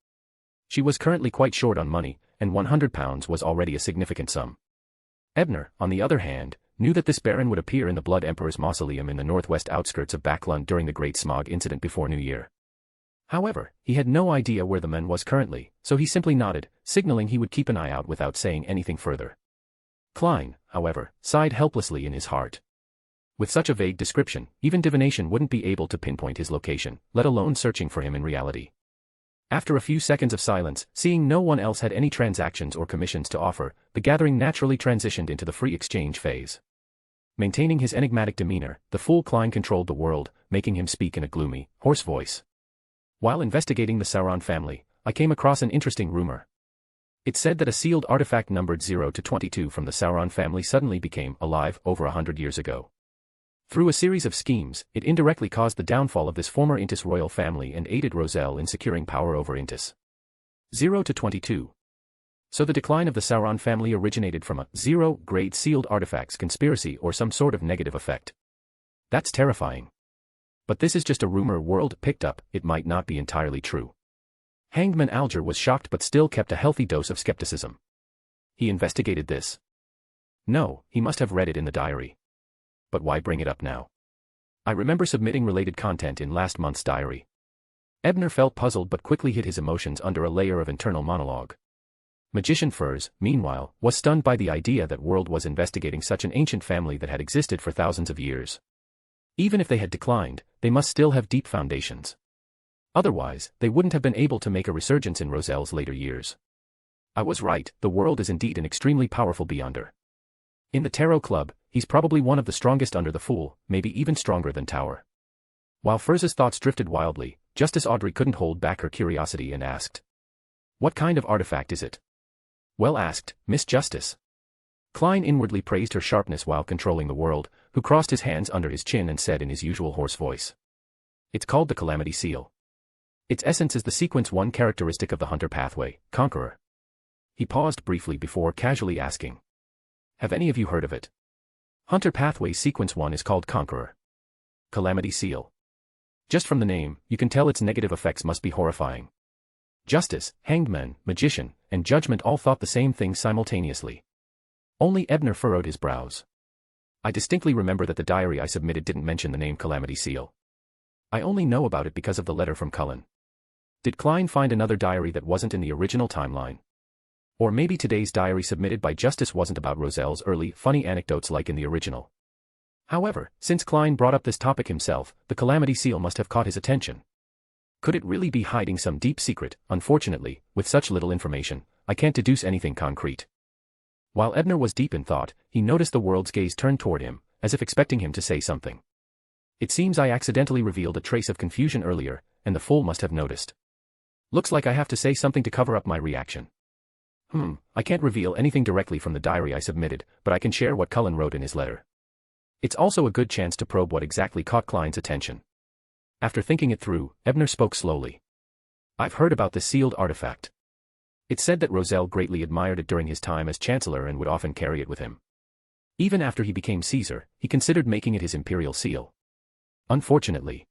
She was currently quite short on money, and £100 was already a significant sum. Ebner, on the other hand, knew that this Baron would appear in the Blood Emperor's mausoleum in the northwest outskirts of Backlund during the Great Smog incident before New Year. However, he had no idea where the man was currently, so he simply nodded, signaling he would keep an eye out without saying anything further. Klein, however, sighed helplessly in his heart. With such a vague description, even divination wouldn't be able to pinpoint his location, let alone searching for him in reality. After a few seconds of silence, seeing no one else had any transactions or commissions to offer, the gathering naturally transitioned into the free exchange phase. Maintaining his enigmatic demeanor, the fool Klein controlled the world, making him speak in a gloomy, hoarse voice. While investigating the Sauron family, I came across an interesting rumor. It said that a sealed artifact numbered 0 to 22 from the Sauron family suddenly became alive over 100 years ago. Through a series of schemes, it indirectly caused the downfall of this former Intis royal family and aided Roselle in securing power over Intis. 0 to 22. So the decline of the Sauron family originated from a 0-grade sealed artifacts conspiracy or some sort of negative effect. That's terrifying. But this is just a rumor World picked up, it might not be entirely true. Hangman Alger was shocked but still kept a healthy dose of skepticism. He investigated this. No, he must have read it in the diary. But why bring it up now? I remember submitting related content in last month's diary. Ebner felt puzzled but quickly hid his emotions under a layer of internal monologue. Magician Furs, meanwhile, was stunned by the idea that World was investigating such an ancient family that had existed for thousands of years. Even if they had declined, they must still have deep foundations. Otherwise, they wouldn't have been able to make a resurgence in Roselle's later years. I was right, the World is indeed an extremely powerful beyonder. In the Tarot Club, he's probably one of the strongest under the Fool, maybe even stronger than Tower. While Furz's thoughts drifted wildly, Justice Audrey couldn't hold back her curiosity and asked, "What kind of artifact is it?" "Well asked, Miss Justice." Klein inwardly praised her sharpness while controlling the World, who crossed his hands under his chin and said in his usual hoarse voice, "It's called the Calamity Seal. Its essence is the sequence 1 characteristic of the Hunter pathway, Conqueror." He paused briefly before casually asking, "Have any of you heard of it?" "Hunter pathway sequence 1 is called Conqueror. Calamity Seal. Just from the name, you can tell its negative effects must be horrifying." Justice, Hanged Man, Magician, and Judgment all thought the same thing simultaneously. Only Ebner furrowed his brows. "I distinctly remember that the diary I submitted didn't mention the name Calamity Seal. I only know about it because of the letter from Cullen. Did Klein find another diary that wasn't in the original timeline? Or maybe today's diary submitted by Justice wasn't about Roselle's early, funny anecdotes like in the original. However, since Klein brought up this topic himself, the Calamity Seal must have caught his attention. Could it really be hiding some deep secret? Unfortunately, with such little information, I can't deduce anything concrete." While Ebner was deep in thought, he noticed the World's gaze turn toward him, as if expecting him to say something. "It seems I accidentally revealed a trace of confusion earlier, and the Fool must have noticed. Looks like I have to say something to cover up my reaction. I can't reveal anything directly from the diary I submitted, but I can share what Cullen wrote in his letter. It's also a good chance to probe what exactly caught Klein's attention." After thinking it through, Ebner spoke slowly. "I've heard about this sealed artifact. It's said that Roselle greatly admired it during his time as Chancellor and would often carry it with him. Even after he became Caesar, he considered making it his imperial seal. Unfortunately."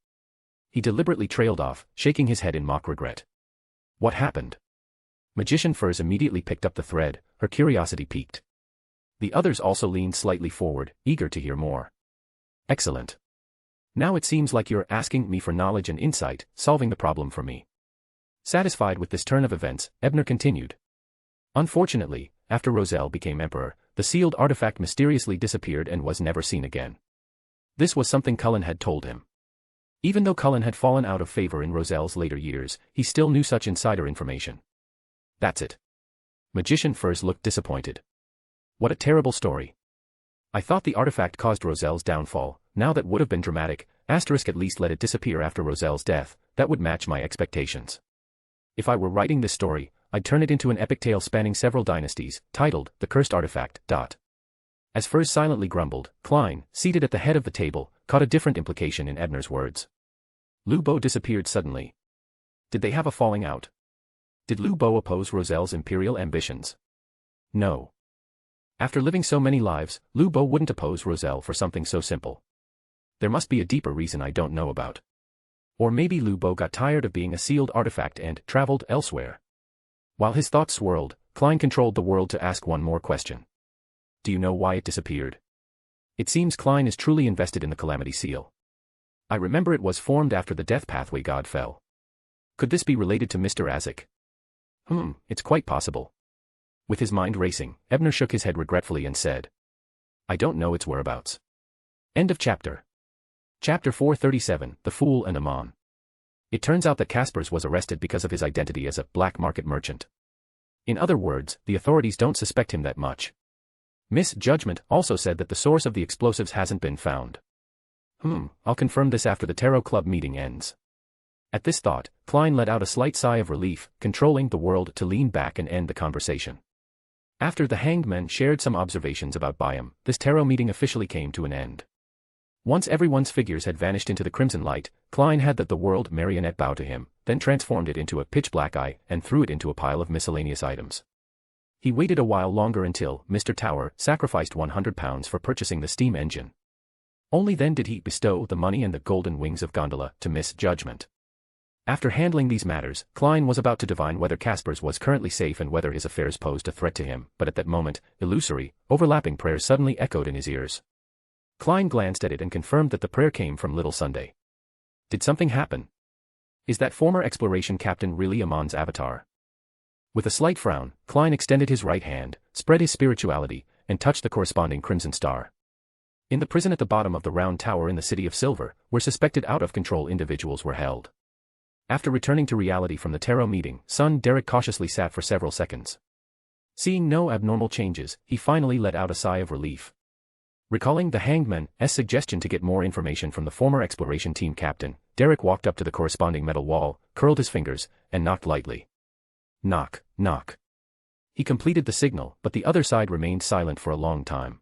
He deliberately trailed off, shaking his head in mock regret. "What happened?" Magician Furs immediately picked up the thread, her curiosity piqued. The others also leaned slightly forward, eager to hear more. "Excellent. Now it seems like you're asking me for knowledge and insight, solving the problem for me." Satisfied with this turn of events, Ebner continued. "Unfortunately, after Roselle became emperor, the sealed artifact mysteriously disappeared and was never seen again. This was something Cullen had told him. Even though Cullen had fallen out of favor in Roselle's later years, he still knew such insider information." "That's it." Magician Furs looked disappointed. "What a terrible story. I thought the artifact caused Roselle's downfall. Now that would have been dramatic, at least let it disappear after Roselle's death, that would match my expectations. If I were writing this story, I'd turn it into an epic tale spanning several dynasties, titled, The Cursed Artifact. As Furs silently grumbled, Klein, seated at the head of the table, caught a different implication in Ebner's words. "Lou Beau disappeared suddenly. Did they have a falling out? Did Lou Beau oppose Roselle's imperial ambitions? No. After living so many lives, Lou Beau wouldn't oppose Roselle for something so simple. There must be a deeper reason I don't know about. Or maybe Lou Beau got tired of being a sealed artifact and traveled elsewhere." While his thoughts swirled, Klein controlled the World to ask one more question. "Do you know why it disappeared?" It seems Klein is truly invested in the Calamity Seal. "I remember it was formed after the death pathway god fell. Could this be related to Mr. Azek?" It's quite possible." With his mind racing, Ebner shook his head regretfully and said, "I don't know its whereabouts." End of chapter. Chapter 437, The Fool and Amon. It turns out that Caspers was arrested because of his identity as a black market merchant. In other words, the authorities don't suspect him that much. Miss Judgment also said that the source of the explosives hasn't been found. I'll confirm this after the Tarot Club meeting ends." At this thought, Klein let out a slight sigh of relief, controlling the World to lean back and end the conversation. After the Hanged Men shared some observations about Byam, this tarot meeting officially came to an end. Once everyone's figures had vanished into the crimson light, Klein had the World marionette bow to him, then transformed it into a pitch-black eye and threw it into a pile of miscellaneous items. He waited a while longer until Mr. Tower sacrificed £100 for purchasing the steam engine. Only then did he bestow the money and the golden wings of gondola to Miss Judgment. After handling these matters, Klein was about to divine whether Caspers was currently safe and whether his affairs posed a threat to him, but at that moment, illusory, overlapping prayers suddenly echoed in his ears. Klein glanced at it and confirmed that the prayer came from Little Sunday. Did something happen? Is that former exploration captain really Amon's avatar? With a slight frown, Klein extended his right hand, spread his spirituality, and touched the corresponding crimson star. In the prison at the bottom of the round tower in the City of Silver, where suspected out-of-control individuals were held. After returning to reality from the tarot meeting, son Derek cautiously sat for several seconds. Seeing no abnormal changes, he finally let out a sigh of relief. Recalling the Hanged Man's suggestion to get more information from the former exploration team captain, Derek walked up to the corresponding metal wall, curled his fingers, and knocked lightly. Knock, knock. He completed the signal, but the other side remained silent for a long time.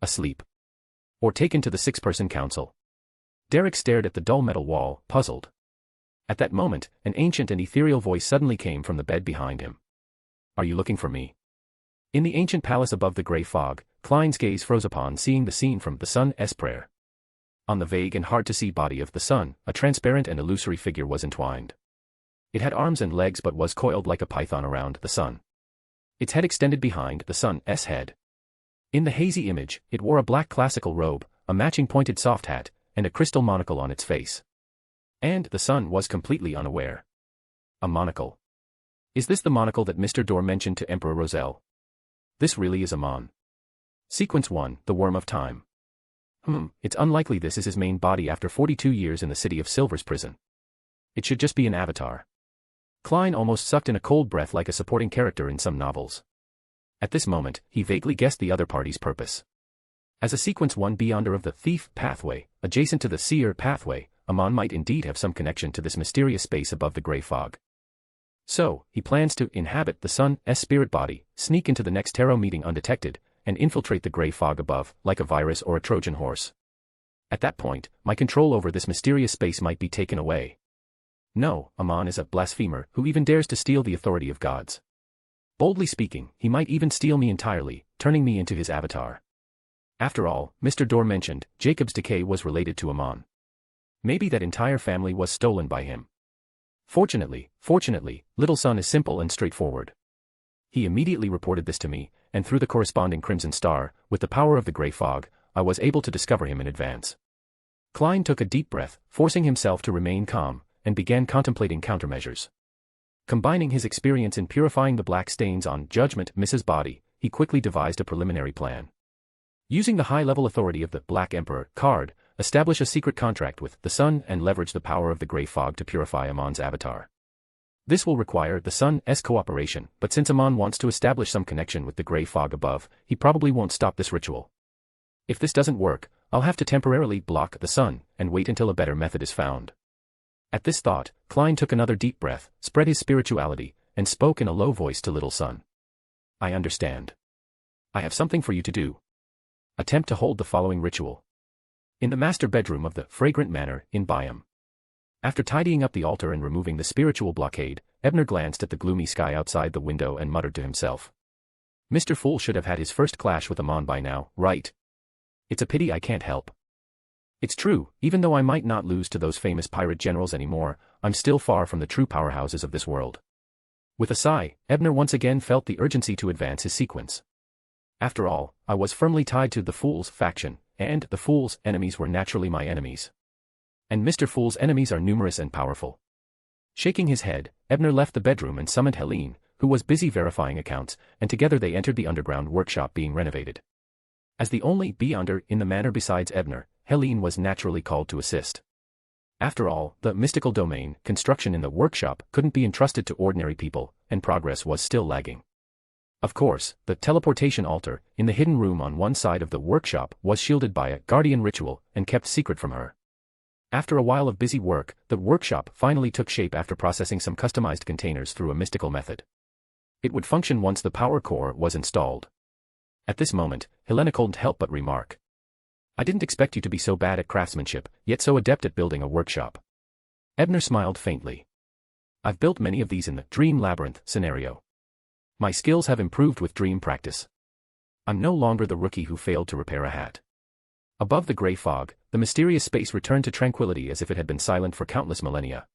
Asleep? Or taken to the six-person council? Derek stared at the dull metal wall, puzzled. At that moment, an ancient and ethereal voice suddenly came from the bed behind him. Are you looking for me? In the ancient palace above the grey fog, Klein's gaze froze upon seeing the scene from the Sun's Prayer. On the vague and hard-to-see body of the sun, a transparent and illusory figure was entwined. It had arms and legs but was coiled like a python around the sun. Its head extended behind the sun's head. In the hazy image, it wore a black classical robe, a matching pointed soft hat, and a crystal monocle on its face. And the sun was completely unaware. A monocle. Is this the monocle that Mr. Dorr mentioned to Emperor Roselle? This really is Amon. Sequence 1, the Worm of Time. It's unlikely this is his main body after 42 years in the City of Silver's prison. It should just be an avatar. Klein almost sucked in a cold breath like a supporting character in some novels. At this moment, he vaguely guessed the other party's purpose. As a Sequence 1 Beyonder of the Thief pathway, adjacent to the Seer pathway, Amon might indeed have some connection to this mysterious space above the grey fog. So, he plans to inhabit the sun's spirit body, sneak into the next tarot meeting undetected, and infiltrate the grey fog above, like a virus or a Trojan horse. At that point, my control over this mysterious space might be taken away. No, Amon is a blasphemer who even dares to steal the authority of gods. Boldly speaking, he might even steal me entirely, turning me into his avatar. After all, Mr. Dorr mentioned, Jacob's decay was related to Amon. Maybe that entire family was stolen by him. Fortunately, little son is simple and straightforward. He immediately reported this to me, and through the corresponding crimson star, with the power of the grey fog, I was able to discover him in advance. Klein took a deep breath, forcing himself to remain calm, and began contemplating countermeasures. Combining his experience in purifying the black stains on Judgment Mrs. Body, he quickly devised a preliminary plan. Using the high-level authority of the Black Emperor card, establish a secret contract with the sun and leverage the power of the grey fog to purify Amon's avatar. This will require the sun's cooperation, but since Amon wants to establish some connection with the grey fog above, he probably won't stop this ritual. If this doesn't work, I'll have to temporarily block the sun and wait until a better method is found. At this thought, Klein took another deep breath, spread his spirituality, and spoke in a low voice to little son. I understand. I have something for you to do. Attempt to hold the following ritual. In the master bedroom of the Fragrant Manor in Byam. After tidying up the altar and removing the spiritual blockade, Ebner glanced at the gloomy sky outside the window and muttered to himself. Mr. Fool should have had his first clash with Amon by now, right? It's a pity I can't help. It's true, even though I might not lose to those famous pirate generals anymore, I'm still far from the true powerhouses of this world. With a sigh, Ebner once again felt the urgency to advance his sequence. After all, I was firmly tied to the Fool's faction, and the Fool's enemies were naturally my enemies. And Mr. Fool's enemies are numerous and powerful. Shaking his head, Ebner left the bedroom and summoned Helene, who was busy verifying accounts, and together they entered the underground workshop being renovated. As the only Beyonder in the manor besides Ebner, Helene was naturally called to assist. After all, the mystical domain construction in the workshop couldn't be entrusted to ordinary people, and progress was still lagging. Of course, the teleportation altar, in the hidden room on one side of the workshop, was shielded by a guardian ritual and kept secret from her. After a while of busy work, the workshop finally took shape after processing some customized containers through a mystical method. It would function once the power core was installed. At this moment, Helena couldn't help but remark. I didn't expect you to be so bad at craftsmanship, yet so adept at building a workshop. Ebner smiled faintly. I've built many of these in the Dream Labyrinth scenario. My skills have improved with dream practice. I'm no longer the rookie who failed to repair a hat. Above the grey fog, the mysterious space returned to tranquility as if it had been silent for countless millennia.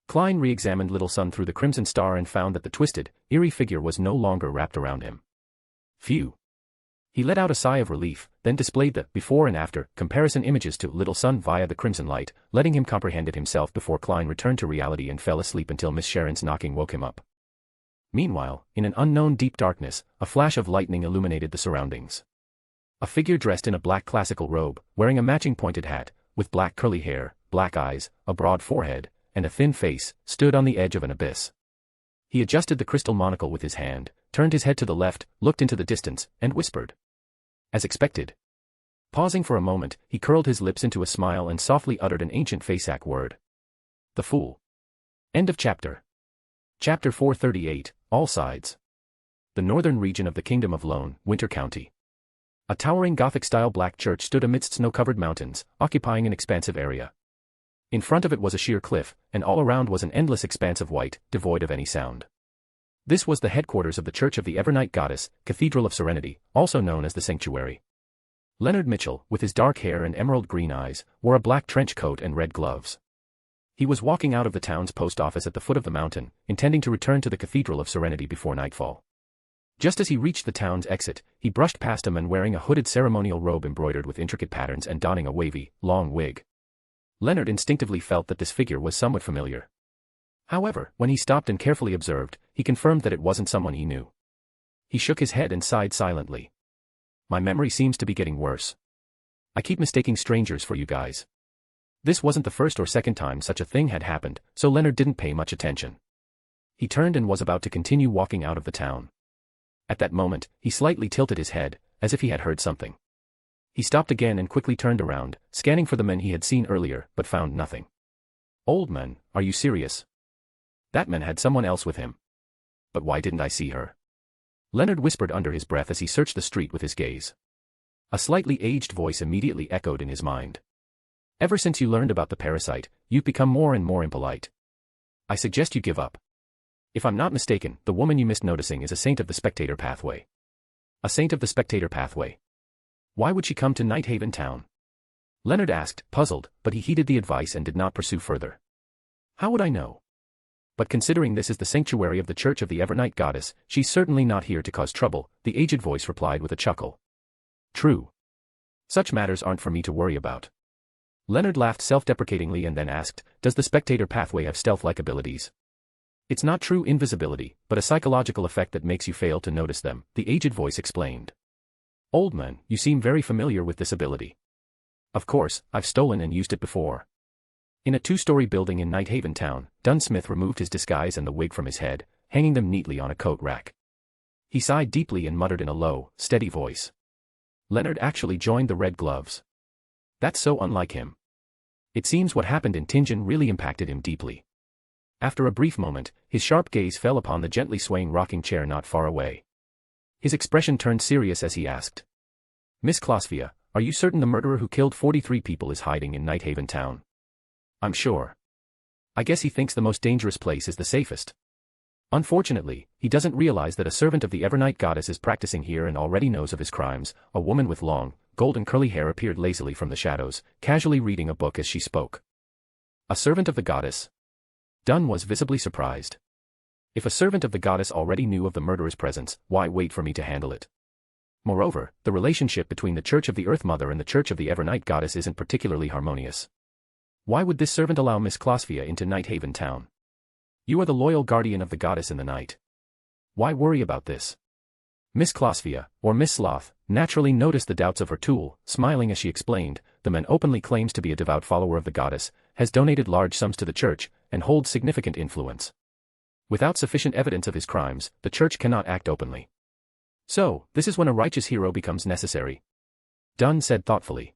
Klein re-examined Little Sun through the crimson star and found that the twisted, eerie figure was no longer wrapped around him. Phew. He let out a sigh of relief, then displayed the before and after comparison images to little son via the crimson light, letting him comprehend it himself before Klein returned to reality and fell asleep until Miss Sharon's knocking woke him up. Meanwhile, in an unknown deep darkness, a flash of lightning illuminated the surroundings. A figure dressed in a black classical robe, wearing a matching pointed hat, with black curly hair, black eyes, a broad forehead, and a thin face, stood on the edge of an abyss. He adjusted the crystal monocle with his hand, turned his head to the left, looked into the distance, and whispered. As expected. Pausing for a moment, he curled his lips into a smile and softly uttered an ancient Fasak word. The fool. End of chapter. Chapter 438, All Sides. The northern region of the Kingdom of Lone, Winter County. A towering Gothic-style black church stood amidst snow-covered mountains, occupying an expansive area. In front of it was a sheer cliff, and all around was an endless expanse of white, devoid of any sound. This was the headquarters of the Church of the Evernight Goddess, Cathedral of Serenity, also known as the Sanctuary. Leonard Mitchell, with his dark hair and emerald green eyes, wore a black trench coat and red gloves. He was walking out of the town's post office at the foot of the mountain, intending to return to the Cathedral of Serenity before nightfall. Just as he reached the town's exit, he brushed past a man wearing a hooded ceremonial robe embroidered with intricate patterns and donning a wavy, long wig. Leonard instinctively felt that this figure was somewhat familiar. However, when he stopped and carefully observed, he confirmed that it wasn't someone he knew. He shook his head and sighed silently. My memory seems to be getting worse. I keep mistaking strangers for you guys. This wasn't the first or second time such a thing had happened, so Leonard didn't pay much attention. He turned and was about to continue walking out of the town. At that moment, he slightly tilted his head, as if he had heard something. He stopped again and quickly turned around, scanning for the men he had seen earlier, but found nothing. Old man, are you serious? That man had someone else with him. But why didn't I see her? Leonard whispered under his breath as he searched the street with his gaze. A slightly aged voice immediately echoed in his mind. Ever since you learned about the parasite, you've become more and more impolite. I suggest you give up. If I'm not mistaken, the woman you missed noticing is a saint of the Spectator Pathway. A saint of the Spectator Pathway. Why would she come to Nighthaven Town? Leonard asked, puzzled, but he heeded the advice and did not pursue further. How would I know? But considering this is the sanctuary of the Church of the Evernight Goddess, she's certainly not here to cause trouble, the aged voice replied with a chuckle. True. Such matters aren't for me to worry about. Leonard laughed self-deprecatingly and then asked, does the Spectator Pathway have stealth-like abilities? It's not true invisibility, but a psychological effect that makes you fail to notice them, the aged voice explained. Old man, you seem very familiar with this ability. Of course, I've stolen and used it before. In a two-story building in Nighthaven Town, Dunsmith removed his disguise and the wig from his head, hanging them neatly on a coat rack. He sighed deeply and muttered in a low, steady voice. Leonard actually joined the Red Gloves. That's so unlike him. It seems what happened in Tingen really impacted him deeply. After a brief moment, his sharp gaze fell upon the gently swaying rocking chair not far away. His expression turned serious as he asked. Miss Klosvia, are you certain the murderer who killed 43 people is hiding in Nighthaven Town? I'm sure. I guess he thinks the most dangerous place is the safest. Unfortunately, he doesn't realize that a servant of the Evernight Goddess is practicing here and already knows of his crimes. A woman with long, golden curly hair appeared lazily from the shadows, casually reading a book as she spoke. A servant of the goddess? Dunn was visibly surprised. If a servant of the goddess already knew of the murderer's presence, why wait for me to handle it? Moreover, the relationship between the Church of the Earth Mother and the Church of the Evernight Goddess isn't particularly harmonious. Why would this servant allow Miss Klosvia into Nighthaven Town? You are the loyal guardian of the goddess in the night. Why worry about this? Miss Klosvia, or Miss Sloth, naturally noticed the doubts of her tool, smiling as she explained, the man openly claims to be a devout follower of the goddess, has donated large sums to the church, and holds significant influence. Without sufficient evidence of his crimes, the church cannot act openly. So, this is when a righteous hero becomes necessary. Dunn said thoughtfully.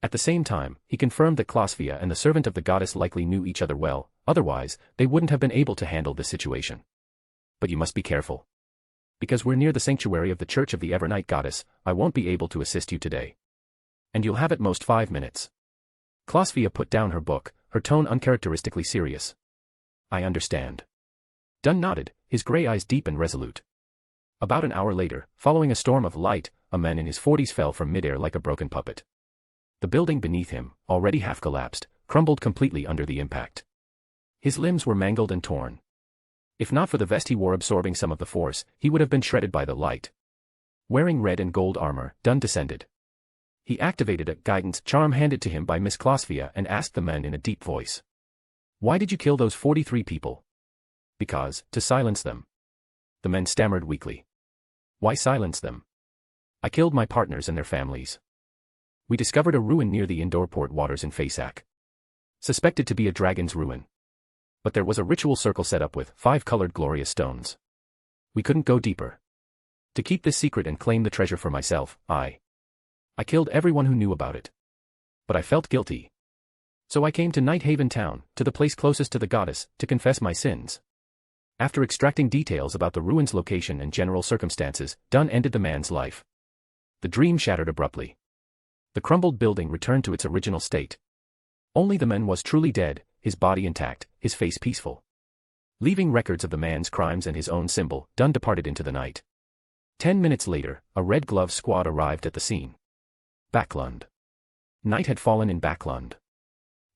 At the same time, he confirmed that Klosvia and the servant of the goddess likely knew each other well, otherwise, they wouldn't have been able to handle this situation. But you must be careful. Because we're near the sanctuary of the Church of the Evernight Goddess, I won't be able to assist you today. And you'll have at most 5 minutes. Klosvia put down her book, her tone uncharacteristically serious. I understand. Dunn nodded, his gray eyes deep and resolute. About an hour later, following a storm of light, a man in his 40s fell from midair like a broken puppet. The building beneath him, already half collapsed, crumbled completely under the impact. His limbs were mangled and torn. If not for the vest he wore absorbing some of the force, he would have been shredded by the light. Wearing red and gold armor, Dunn descended. He activated a guidance charm handed to him by Miss Clausvia and asked the men in a deep voice. Why did you kill those 43 people? Because, to silence them. The men stammered weakly. Why silence them? I killed my partners and their families. We discovered a ruin near the indoor port waters in Fasak. Suspected to be a dragon's ruin. But there was a ritual circle set up with 5 colored glorious stones. We couldn't go deeper. To keep this secret and claim the treasure for myself, I killed everyone who knew about it. But I felt guilty. So I came to Nighthaven Town, to the place closest to the goddess, to confess my sins. After extracting details about the ruin's location and general circumstances, Dunn ended the man's life. The dream shattered abruptly. The crumbled building returned to its original state. Only the man was truly dead, his body intact, his face peaceful. Leaving records of the man's crimes and his own symbol, Dunn departed into the night. 10 minutes later, a Red Glove squad arrived at the scene. Backlund. Night had fallen in Backlund.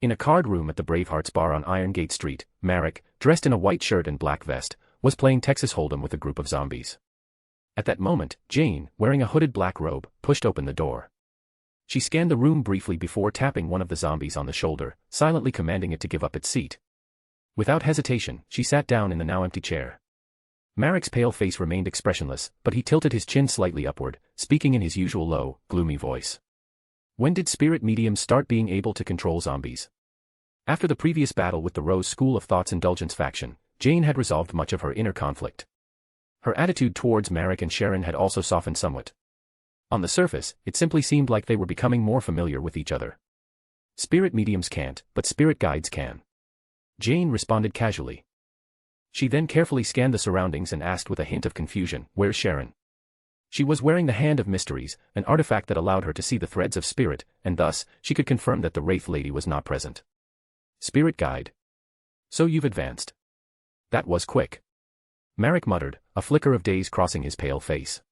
In a card room at the Bravehearts bar on Irongate Street, Marek, dressed in a white shirt and black vest, was playing Texas Hold'em with a group of zombies. At that moment, Jane, wearing a hooded black robe, pushed open the door. She scanned the room briefly before tapping one of the zombies on the shoulder, silently commanding it to give up its seat. Without hesitation, she sat down in the now empty chair. Marek's pale face remained expressionless, but he tilted his chin slightly upward, speaking in his usual low, gloomy voice. When did spirit mediums start being able to control zombies? After the previous battle with the Rose School of Thought's Indulgence faction, Jane had resolved much of her inner conflict. Her attitude towards Marek and Sharon had also softened somewhat. On the surface, it simply seemed like they were becoming more familiar with each other. Spirit mediums can't, but spirit guides can. Jane responded casually. She then carefully scanned the surroundings and asked with a hint of confusion, "Where's Sharon?" She was wearing the Hand of Mysteries, an artifact that allowed her to see the threads of spirit, and thus, she could confirm that the Wraith Lady was not present. Spirit guide. So you've advanced. That was quick. Marek muttered, a flicker of daze crossing his pale face.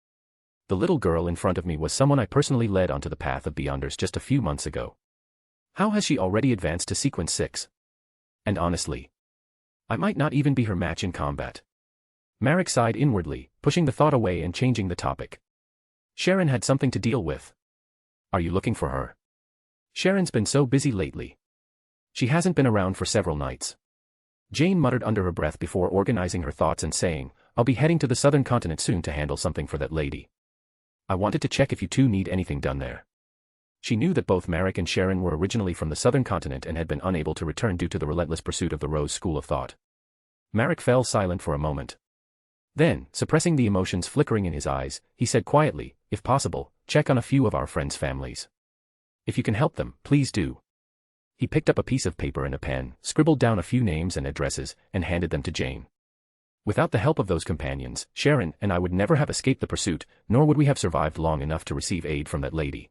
The little girl in front of me was someone I personally led onto the path of Beyonders just a few months ago. How has she already advanced to Sequence 6? And honestly, I might not even be her match in combat. Marek sighed inwardly, pushing the thought away and changing the topic. Sharon had something to deal with. Are you looking for her? Sharon's been so busy lately. She hasn't been around for several nights. Jane muttered under her breath before organizing her thoughts and saying, I'll be heading to the southern continent soon to handle something for that lady. I wanted to check if you two need anything done there. She knew that both Marek and Sharon were originally from the southern continent and had been unable to return due to the relentless pursuit of the Rose School of Thought. Marek fell silent for a moment. Then, suppressing the emotions flickering in his eyes, he said quietly, if possible, check on a few of our friends' families. If you can help them, please do. He picked up a piece of paper and a pen, scribbled down a few names and addresses, and handed them to Jane. Without the help of those companions, Sharon and I would never have escaped the pursuit, nor would we have survived long enough to receive aid from that lady.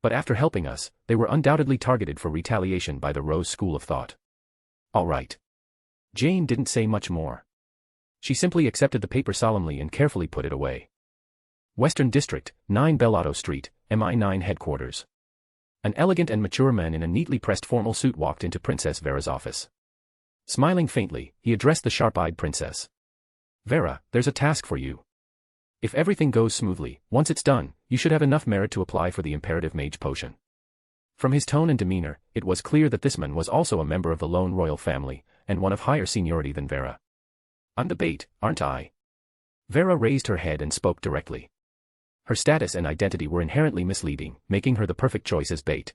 But after helping us, they were undoubtedly targeted for retaliation by the Rose School of Thought. All right. Jane didn't say much more. She simply accepted the paper solemnly and carefully put it away. Western District, 9 Bellotto Street, MI9 Headquarters. An elegant and mature man in a neatly pressed formal suit walked into Princess Vera's office. Smiling faintly, he addressed the sharp-eyed princess. Vera, there's a task for you. If everything goes smoothly, once it's done, you should have enough merit to apply for the Imperative Mage Potion. From his tone and demeanor, it was clear that this man was also a member of the lone royal family, and one of higher seniority than Vera. I'm the bait, aren't I? Vera raised her head and spoke directly. Her status and identity were inherently misleading, making her the perfect choice as bait.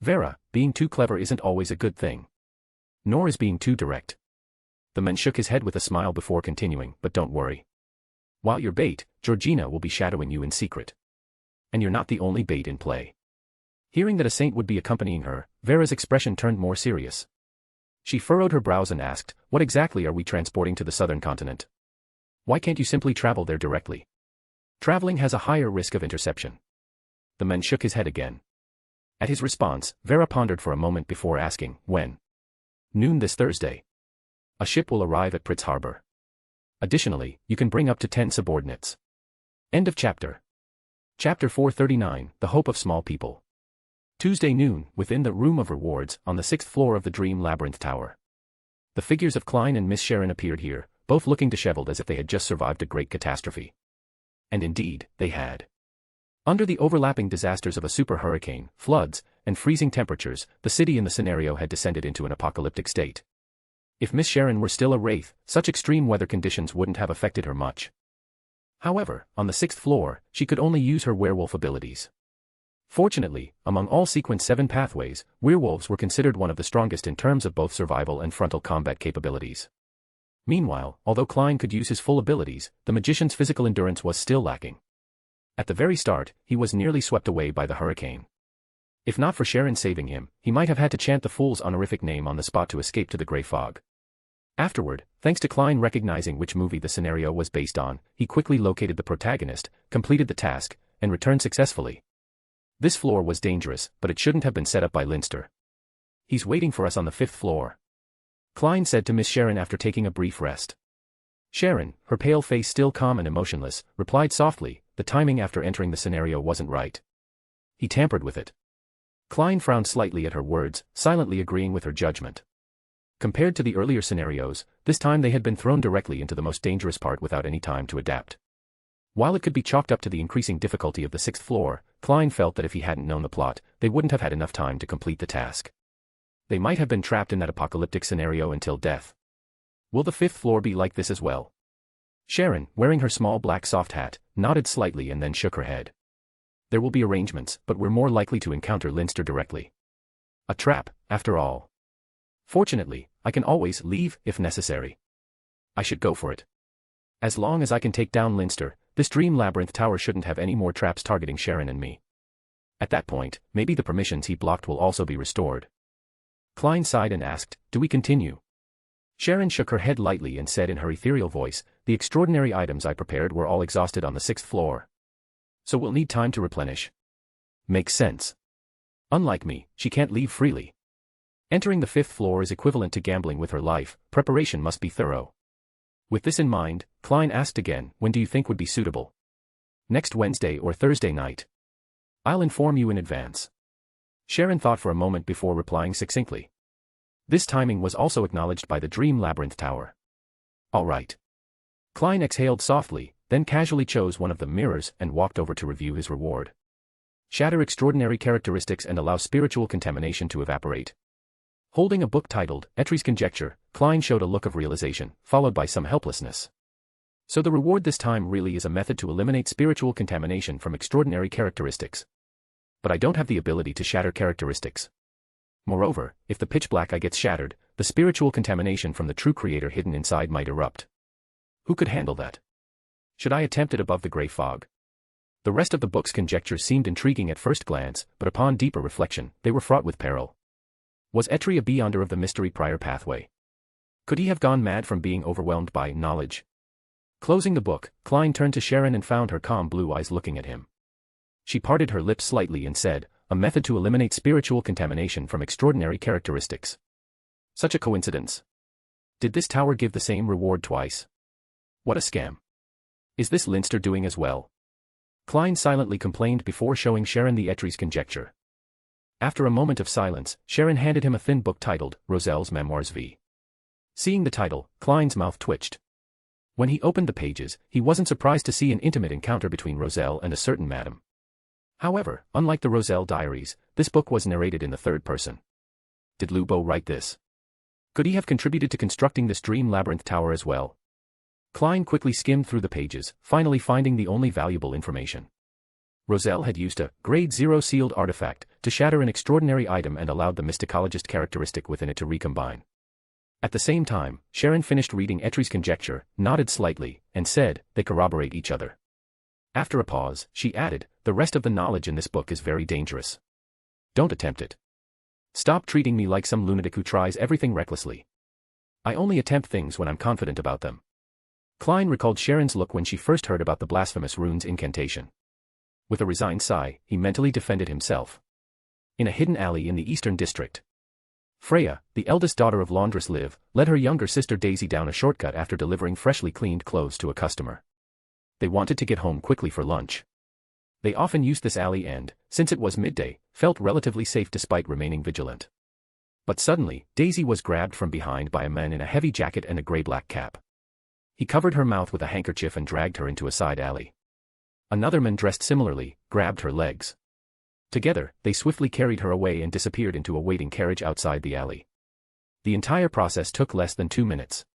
Vera, being too clever isn't always a good thing. Nor is being too direct. The man shook his head with a smile before continuing, but don't worry. While you're bait, Georgina will be shadowing you in secret. And you're not the only bait in play. Hearing that a saint would be accompanying her, Vera's expression turned more serious. She furrowed her brows and asked, what exactly are we transporting to the southern continent? Why can't you simply travel there directly? Traveling has a higher risk of interception. The man shook his head again. At his response, Vera pondered for a moment before asking, when? Noon this Thursday. A ship will arrive at Pritz Harbor. Additionally, you can bring up to 10 subordinates. End of chapter. Chapter 439, The Hope of Small People. Tuesday noon, within the Room of Rewards, on the 6th floor of the Dream Labyrinth Tower. The figures of Klein and Miss Sharon appeared here, both looking disheveled as if they had just survived a great catastrophe. And indeed, they had. Under the overlapping disasters of a super hurricane, floods, and freezing temperatures, the city in the scenario had descended into an apocalyptic state. If Miss Sharon were still a wraith, such extreme weather conditions wouldn't have affected her much. However, on the 6th floor, she could only use her werewolf abilities. Fortunately, among all Sequence 7 pathways, werewolves were considered one of the strongest in terms of both survival and frontal combat capabilities. Meanwhile, although Klein could use his full abilities, the magician's physical endurance was still lacking. At the very start, he was nearly swept away by the hurricane. If not for Sharon saving him, he might have had to chant the fool's honorific name on the spot to escape to the gray fog. Afterward, thanks to Klein recognizing which movie the scenario was based on, he quickly located the protagonist, completed the task, and returned successfully. This floor was dangerous, but it shouldn't have been set up by Linster. He's waiting for us on the 5th floor, Klein said to Miss Sharon after taking a brief rest. Sharon, her pale face still calm and emotionless, replied softly, the timing after entering the scenario wasn't right. He tampered with it. Klein frowned slightly at her words, silently agreeing with her judgment. Compared to the earlier scenarios, this time they had been thrown directly into the most dangerous part without any time to adapt. While it could be chalked up to the increasing difficulty of the 6th floor, Klein felt that if he hadn't known the plot, they wouldn't have had enough time to complete the task. They might have been trapped in that apocalyptic scenario until death. Will the 5th floor be like this as well? Sharon, wearing her small black soft hat, nodded slightly and then shook her head. There will be arrangements, but we're more likely to encounter Linster directly. A trap, after all. Fortunately, I can always leave if necessary. I should go for it. As long as I can take down Linster, this dream labyrinth tower shouldn't have any more traps targeting Sharon and me. At that point, maybe the permissions he blocked will also be restored. Klein sighed and asked, do we continue? Sharon shook her head lightly and said in her ethereal voice, the extraordinary items I prepared were all exhausted on the 6th floor. So we'll need time to replenish. Makes sense. Unlike me, she can't leave freely. Entering the 5th floor is equivalent to gambling with her life, preparation must be thorough. With this in mind, Klein asked again, when do you think would be suitable? Next Wednesday or Thursday night? I'll inform you in advance. Sharon thought for a moment before replying succinctly. This timing was also acknowledged by the Dream Labyrinth Tower. All right. Klein exhaled softly, then casually chose one of the mirrors and walked over to review his reward. Shatter extraordinary characteristics and allow spiritual contamination to evaporate. Holding a book titled, Etrie's Conjecture, Klein showed a look of realization, followed by some helplessness. So the reward this time really is a method to eliminate spiritual contamination from extraordinary characteristics. But I don't have the ability to shatter characteristics. Moreover, if the pitch black eye gets shattered, the spiritual contamination from the true creator hidden inside might erupt. Who could handle that? Should I attempt it above the gray fog? The rest of the book's conjectures seemed intriguing at first glance, but upon deeper reflection, they were fraught with peril. Was Etrie a beyonder of the mystery prior pathway? Could he have gone mad from being overwhelmed by knowledge? Closing the book, Klein turned to Sharon and found her calm blue eyes looking at him. She parted her lips slightly and said, a method to eliminate spiritual contamination from extraordinary characteristics. Such a coincidence. Did this tower give the same reward twice? What a scam. Is this Linster doing as well? Klein silently complained before showing Sharon the Etrie's Conjecture. After a moment of silence, Sharon handed him a thin book titled, Roselle's Memoirs v. Seeing the title, Klein's mouth twitched. When he opened the pages, he wasn't surprised to see an intimate encounter between Roselle and a certain madam. However, unlike the Roselle diaries, this book was narrated in the third person. Did Lubo write this? Could he have contributed to constructing this dream labyrinth tower as well? Klein quickly skimmed through the pages, finally finding the only valuable information. Roselle had used a Grade 0 sealed artifact to shatter an extraordinary item and allowed the mysticologist characteristic within it to recombine. At the same time, Sharon finished reading Etrie's Conjecture, nodded slightly, and said, they corroborate each other. After a pause, she added, the rest of the knowledge in this book is very dangerous. Don't attempt it. Stop treating me like some lunatic who tries everything recklessly. I only attempt things when I'm confident about them. Klein recalled Sharon's look when she first heard about the blasphemous runes incantation. With a resigned sigh, he mentally defended himself. In a hidden alley in the Eastern District, Freya, the eldest daughter of Laundress Liv, led her younger sister Daisy down a shortcut after delivering freshly cleaned clothes to a customer. They wanted to get home quickly for lunch. They often used this alley and, since it was midday, felt relatively safe despite remaining vigilant. But suddenly, Daisy was grabbed from behind by a man in a heavy jacket and a gray-black cap. He covered her mouth with a handkerchief and dragged her into a side alley. Another man dressed similarly grabbed her legs. Together, they swiftly carried her away and disappeared into a waiting carriage outside the alley. The entire process took less than 2 minutes.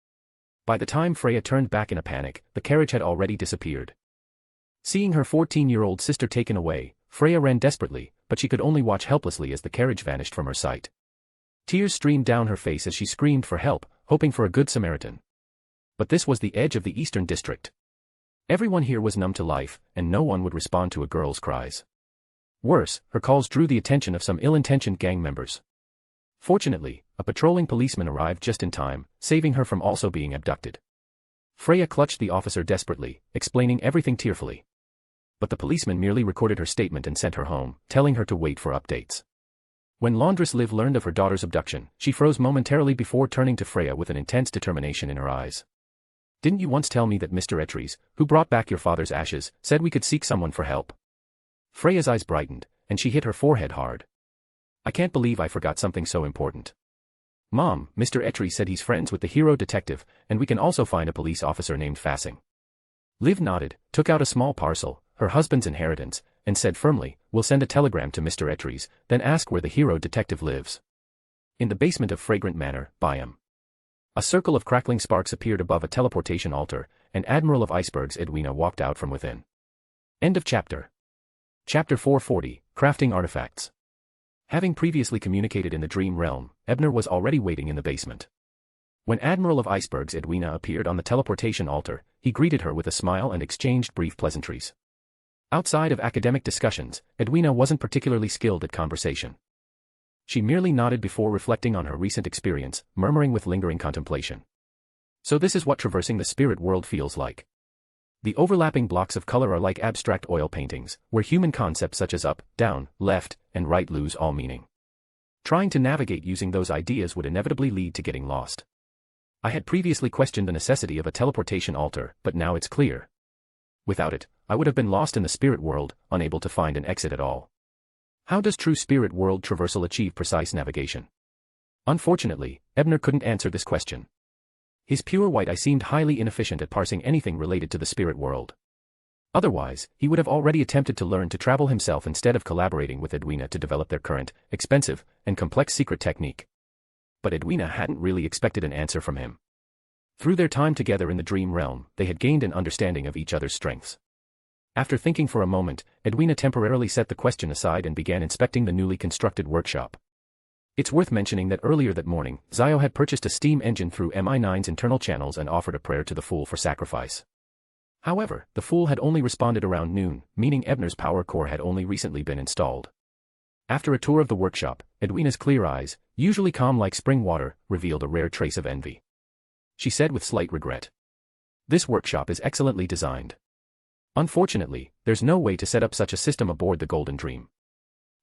By the time Freya turned back in a panic, the carriage had already disappeared. Seeing her 14-year-old sister taken away, Freya ran desperately, but she could only watch helplessly as the carriage vanished from her sight. Tears streamed down her face as she screamed for help, hoping for a good Samaritan. But this was the edge of the Eastern District. Everyone here was numb to life, and no one would respond to a girl's cries. Worse, her calls drew the attention of some ill-intentioned gang members. Fortunately, a patrolling policeman arrived just in time, saving her from also being abducted. Freya clutched the officer desperately, explaining everything tearfully. But the policeman merely recorded her statement and sent her home, telling her to wait for updates. When laundress Liv learned of her daughter's abduction, she froze momentarily before turning to Freya with an intense determination in her eyes. "Didn't you once tell me that Mr. Ettries, who brought back your father's ashes, said we could seek someone for help?" Freya's eyes brightened, and she hit her forehead hard. "I can't believe I forgot something so important. Mom, Mr. Ettries said he's friends with the hero detective, and we can also find a police officer named Fassing." Liv nodded, took out a small parcel, her husband's inheritance, and said firmly, "We'll send a telegram to Mr. Ettries, then ask where the hero detective lives." In the basement of Fragrant Manor, Byam. A circle of crackling sparks appeared above a teleportation altar, and Admiral of Icebergs Edwina walked out from within. End of chapter. Chapter 440, Crafting Artifacts. Having previously communicated in the dream realm, Ebner was already waiting in the basement. When Admiral of Icebergs Edwina appeared on the teleportation altar, he greeted her with a smile and exchanged brief pleasantries. Outside of academic discussions, Edwina wasn't particularly skilled at conversation. She merely nodded before reflecting on her recent experience, murmuring with lingering contemplation. So this is what traversing the spirit world feels like. The overlapping blocks of color are like abstract oil paintings, where human concepts such as up, down, left, and right lose all meaning. Trying to navigate using those ideas would inevitably lead to getting lost. I had previously questioned the necessity of a teleportation altar, but now it's clear. Without it, I would have been lost in the spirit world, unable to find an exit at all. How does true spirit world traversal achieve precise navigation? Unfortunately, Ebner couldn't answer this question. His pure white eye seemed highly inefficient at parsing anything related to the spirit world. Otherwise, he would have already attempted to learn to travel himself instead of collaborating with Edwina to develop their current, expensive, and complex secret technique. But Edwina hadn't really expected an answer from him. Through their time together in the dream realm, they had gained an understanding of each other's strengths. After thinking for a moment, Edwina temporarily set the question aside and began inspecting the newly constructed workshop. It's worth mentioning that earlier that morning, Zio had purchased a steam engine through MI9's internal channels and offered a prayer to the Fool for sacrifice. However, the Fool had only responded around noon, meaning Ebner's power core had only recently been installed. After a tour of the workshop, Edwina's clear eyes, usually calm like spring water, revealed a rare trace of envy. She said with slight regret, "This workshop is excellently designed. Unfortunately, there's no way to set up such a system aboard the Golden Dream.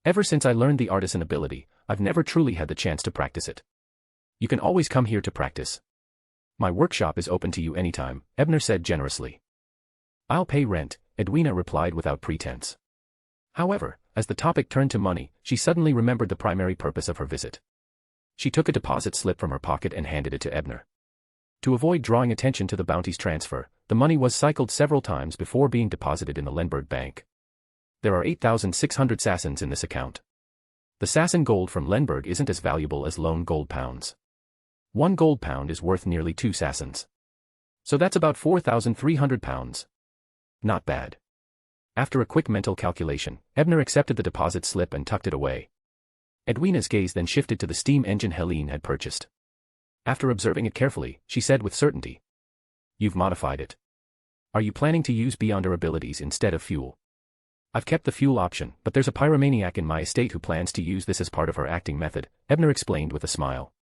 Ever since I learned the artisan ability, I've never truly had the chance to practice it. You can always come here to practice. My workshop is open to you anytime," Ebner said generously. "I'll pay rent," Edwina replied without pretense. However, as the topic turned to money, she suddenly remembered the primary purpose of her visit. She took a deposit slip from her pocket and handed it to Ebner. To avoid drawing attention to the bounty's transfer, the money was cycled several times before being deposited in the Lenberg Bank. There are 8,600 sassons in this account. The sasson gold from Lenberg isn't as valuable as lone gold pounds. 1 gold pound is worth nearly 2 sassons. So that's about 4,300 pounds. Not bad. After a quick mental calculation, Ebner accepted the deposit slip and tucked it away. Edwina's gaze then shifted to the steam engine Helene had purchased. After observing it carefully, she said with certainty, "You've modified it. Are you planning to use beyonder abilities instead of fuel?" "I've kept the fuel option, but there's a pyromaniac in my estate who plans to use this as part of her acting method," Ebner explained with a smile.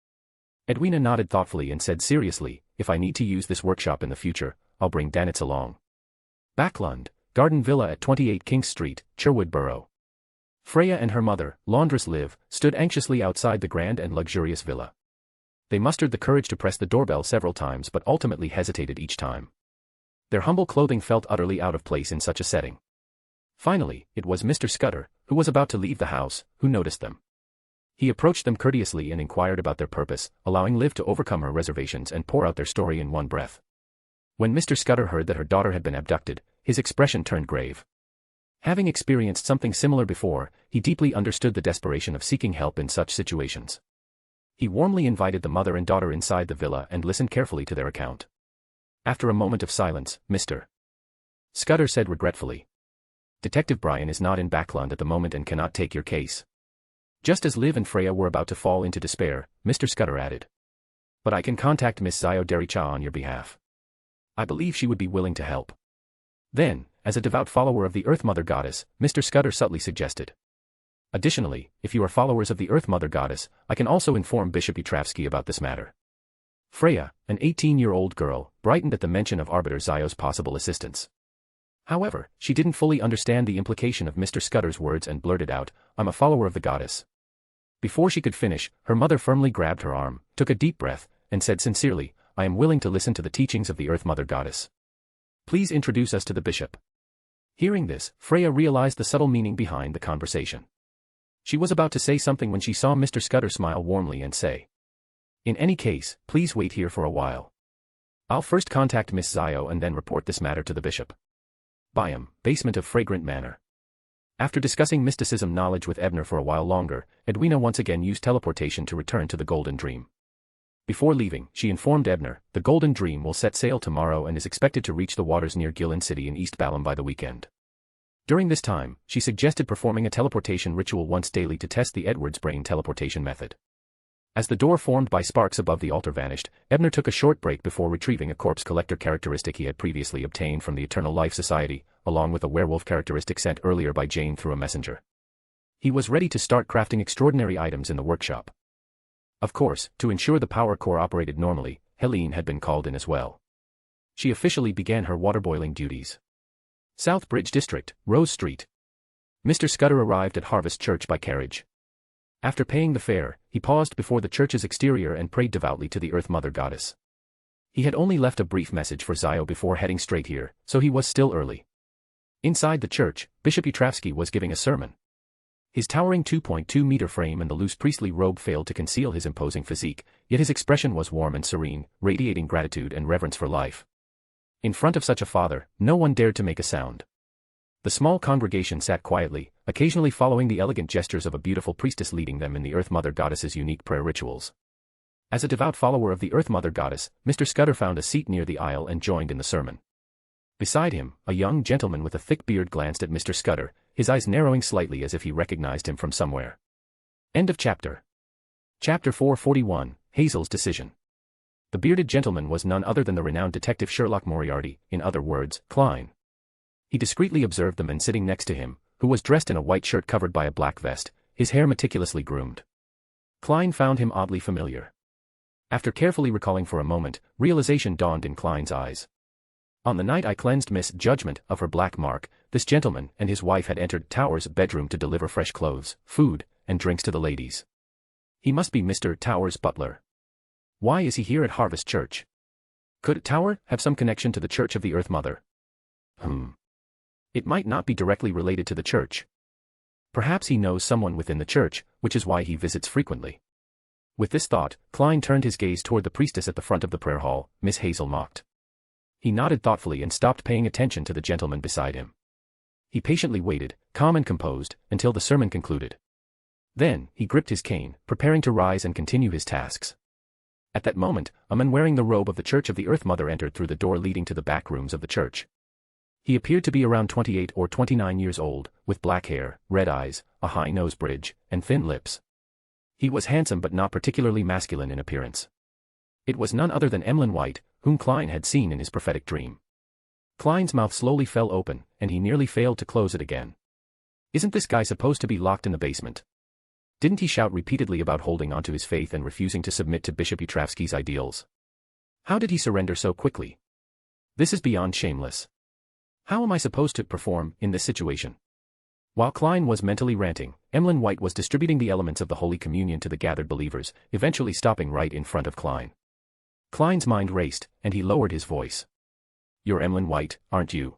Edwina nodded thoughtfully and said seriously, "If I need to use this workshop in the future, I'll bring Danitz along." Backlund, Garden Villa at 28 King Street, Sherwood Borough. Freya and her mother, laundress Liv, stood anxiously outside the grand and luxurious villa. They mustered the courage to press the doorbell several times but ultimately hesitated each time. Their humble clothing felt utterly out of place in such a setting. Finally, it was Mr. Scudder, who was about to leave the house, who noticed them. He approached them courteously and inquired about their purpose, allowing Liv to overcome her reservations and pour out their story in one breath. When Mr. Scudder heard that her daughter had been abducted, his expression turned grave. Having experienced something similar before, he deeply understood the desperation of seeking help in such situations. He warmly invited the mother and daughter inside the villa and listened carefully to their account. After a moment of silence, Mr. Scudder said regretfully, "Detective Brian is not in Backlund at the moment and cannot take your case." Just as Liv and Freya were about to fall into despair, Mr. Scudder added, "But I can contact Miss Zio Dericha on your behalf. I believe she would be willing to help." Then, as a devout follower of the Earth Mother Goddess, Mr. Scudder subtly suggested, "Additionally, if you are followers of the Earth Mother Goddess, I can also inform Bishop Utravsky about this matter." Freya, an 18-year-old girl, brightened at the mention of Arbiter Zio's possible assistance. However, she didn't fully understand the implication of Mr. Scudder's words and blurted out, "I'm a follower of the goddess." Before she could finish, her mother firmly grabbed her arm, took a deep breath, and said sincerely, "I am willing to listen to the teachings of the Earth Mother Goddess. Please introduce us to the bishop." Hearing this, Freya realized the subtle meaning behind the conversation. She was about to say something when she saw Mr. Scudder smile warmly and say, "In any case, please wait here for a while. I'll first contact Miss Zio and then report this matter to the bishop." Byam, basement of Fragrant Manor. After discussing mysticism knowledge with Ebner for a while longer, Edwina once again used teleportation to return to the Golden Dream. Before leaving, she informed Ebner, the Golden Dream will set sail tomorrow and is expected to reach the waters near Gillen City in East Balam by the weekend. During this time, she suggested performing a teleportation ritual once daily to test the Edwards brain teleportation method. As the door formed by sparks above the altar vanished, Ebner took a short break before retrieving a corpse collector characteristic he had previously obtained from the Eternal Life Society, along with a werewolf characteristic sent earlier by Jane through a messenger. He was ready to start crafting extraordinary items in the workshop. Of course, to ensure the power core operated normally, Helene had been called in as well. She officially began her waterboiling duties. South Bridge District, Rose Street. Mr. Scudder arrived at Harvest Church by carriage. After paying the fare, he paused before the church's exterior and prayed devoutly to the Earth Mother Goddess. He had only left a brief message for Zio before heading straight here, so he was still early. Inside the church, Bishop Utravsky was giving a sermon. His towering 2.2-meter frame and the loose priestly robe failed to conceal his imposing physique, yet his expression was warm and serene, radiating gratitude and reverence for life. In front of such a father, no one dared to make a sound. The small congregation sat quietly, occasionally following the elegant gestures of a beautiful priestess leading them in the Earth Mother Goddess's unique prayer rituals. As a devout follower of the Earth Mother Goddess, Mr. Scudder found a seat near the aisle and joined in the sermon. Beside him, a young gentleman with a thick beard glanced at Mr. Scudder, his eyes narrowing slightly as if he recognized him from somewhere. End of chapter. Chapter 441, Hazel's Decision. The bearded gentleman was none other than the renowned detective Sherlock Moriarty, in other words, Klein. He discreetly observed the man sitting next to him, who was dressed in a white shirt covered by a black vest, his hair meticulously groomed. Klein found him oddly familiar. After carefully recalling for a moment, realization dawned in Klein's eyes. On the night I cleansed Miss Judgment of her black mark, this gentleman and his wife had entered Towers' bedroom to deliver fresh clothes, food, and drinks to the ladies. He must be Mr. Towers' butler. Why is he here at Harvest Church? Could Tower have some connection to the Church of the Earth Mother? It might not be directly related to the church. Perhaps he knows someone within the church, which is why he visits frequently. With this thought, Klein turned his gaze toward the priestess at the front of the prayer hall, Miss Hazel Mocked. He nodded thoughtfully and stopped paying attention to the gentleman beside him. He patiently waited, calm and composed, until the sermon concluded. Then, he gripped his cane, preparing to rise and continue his tasks. At that moment, a man wearing the robe of the Church of the Earth Mother entered through the door leading to the back rooms of the church. He appeared to be around 28 or 29 years old, with black hair, red eyes, a high nose bridge, and thin lips. He was handsome but not particularly masculine in appearance. It was none other than Emlyn White, whom Klein had seen in his prophetic dream. Klein's mouth slowly fell open, and he nearly failed to close it again. Isn't this guy supposed to be locked in the basement? Didn't he shout repeatedly about holding onto his faith and refusing to submit to Bishop Utravsky's ideals? How did he surrender so quickly? This is beyond shameless. How am I supposed to perform in this situation? While Klein was mentally ranting, Emlyn White was distributing the elements of the Holy Communion to the gathered believers, eventually stopping right in front of Klein. Klein's mind raced, and he lowered his voice. You're Emlyn White, aren't you?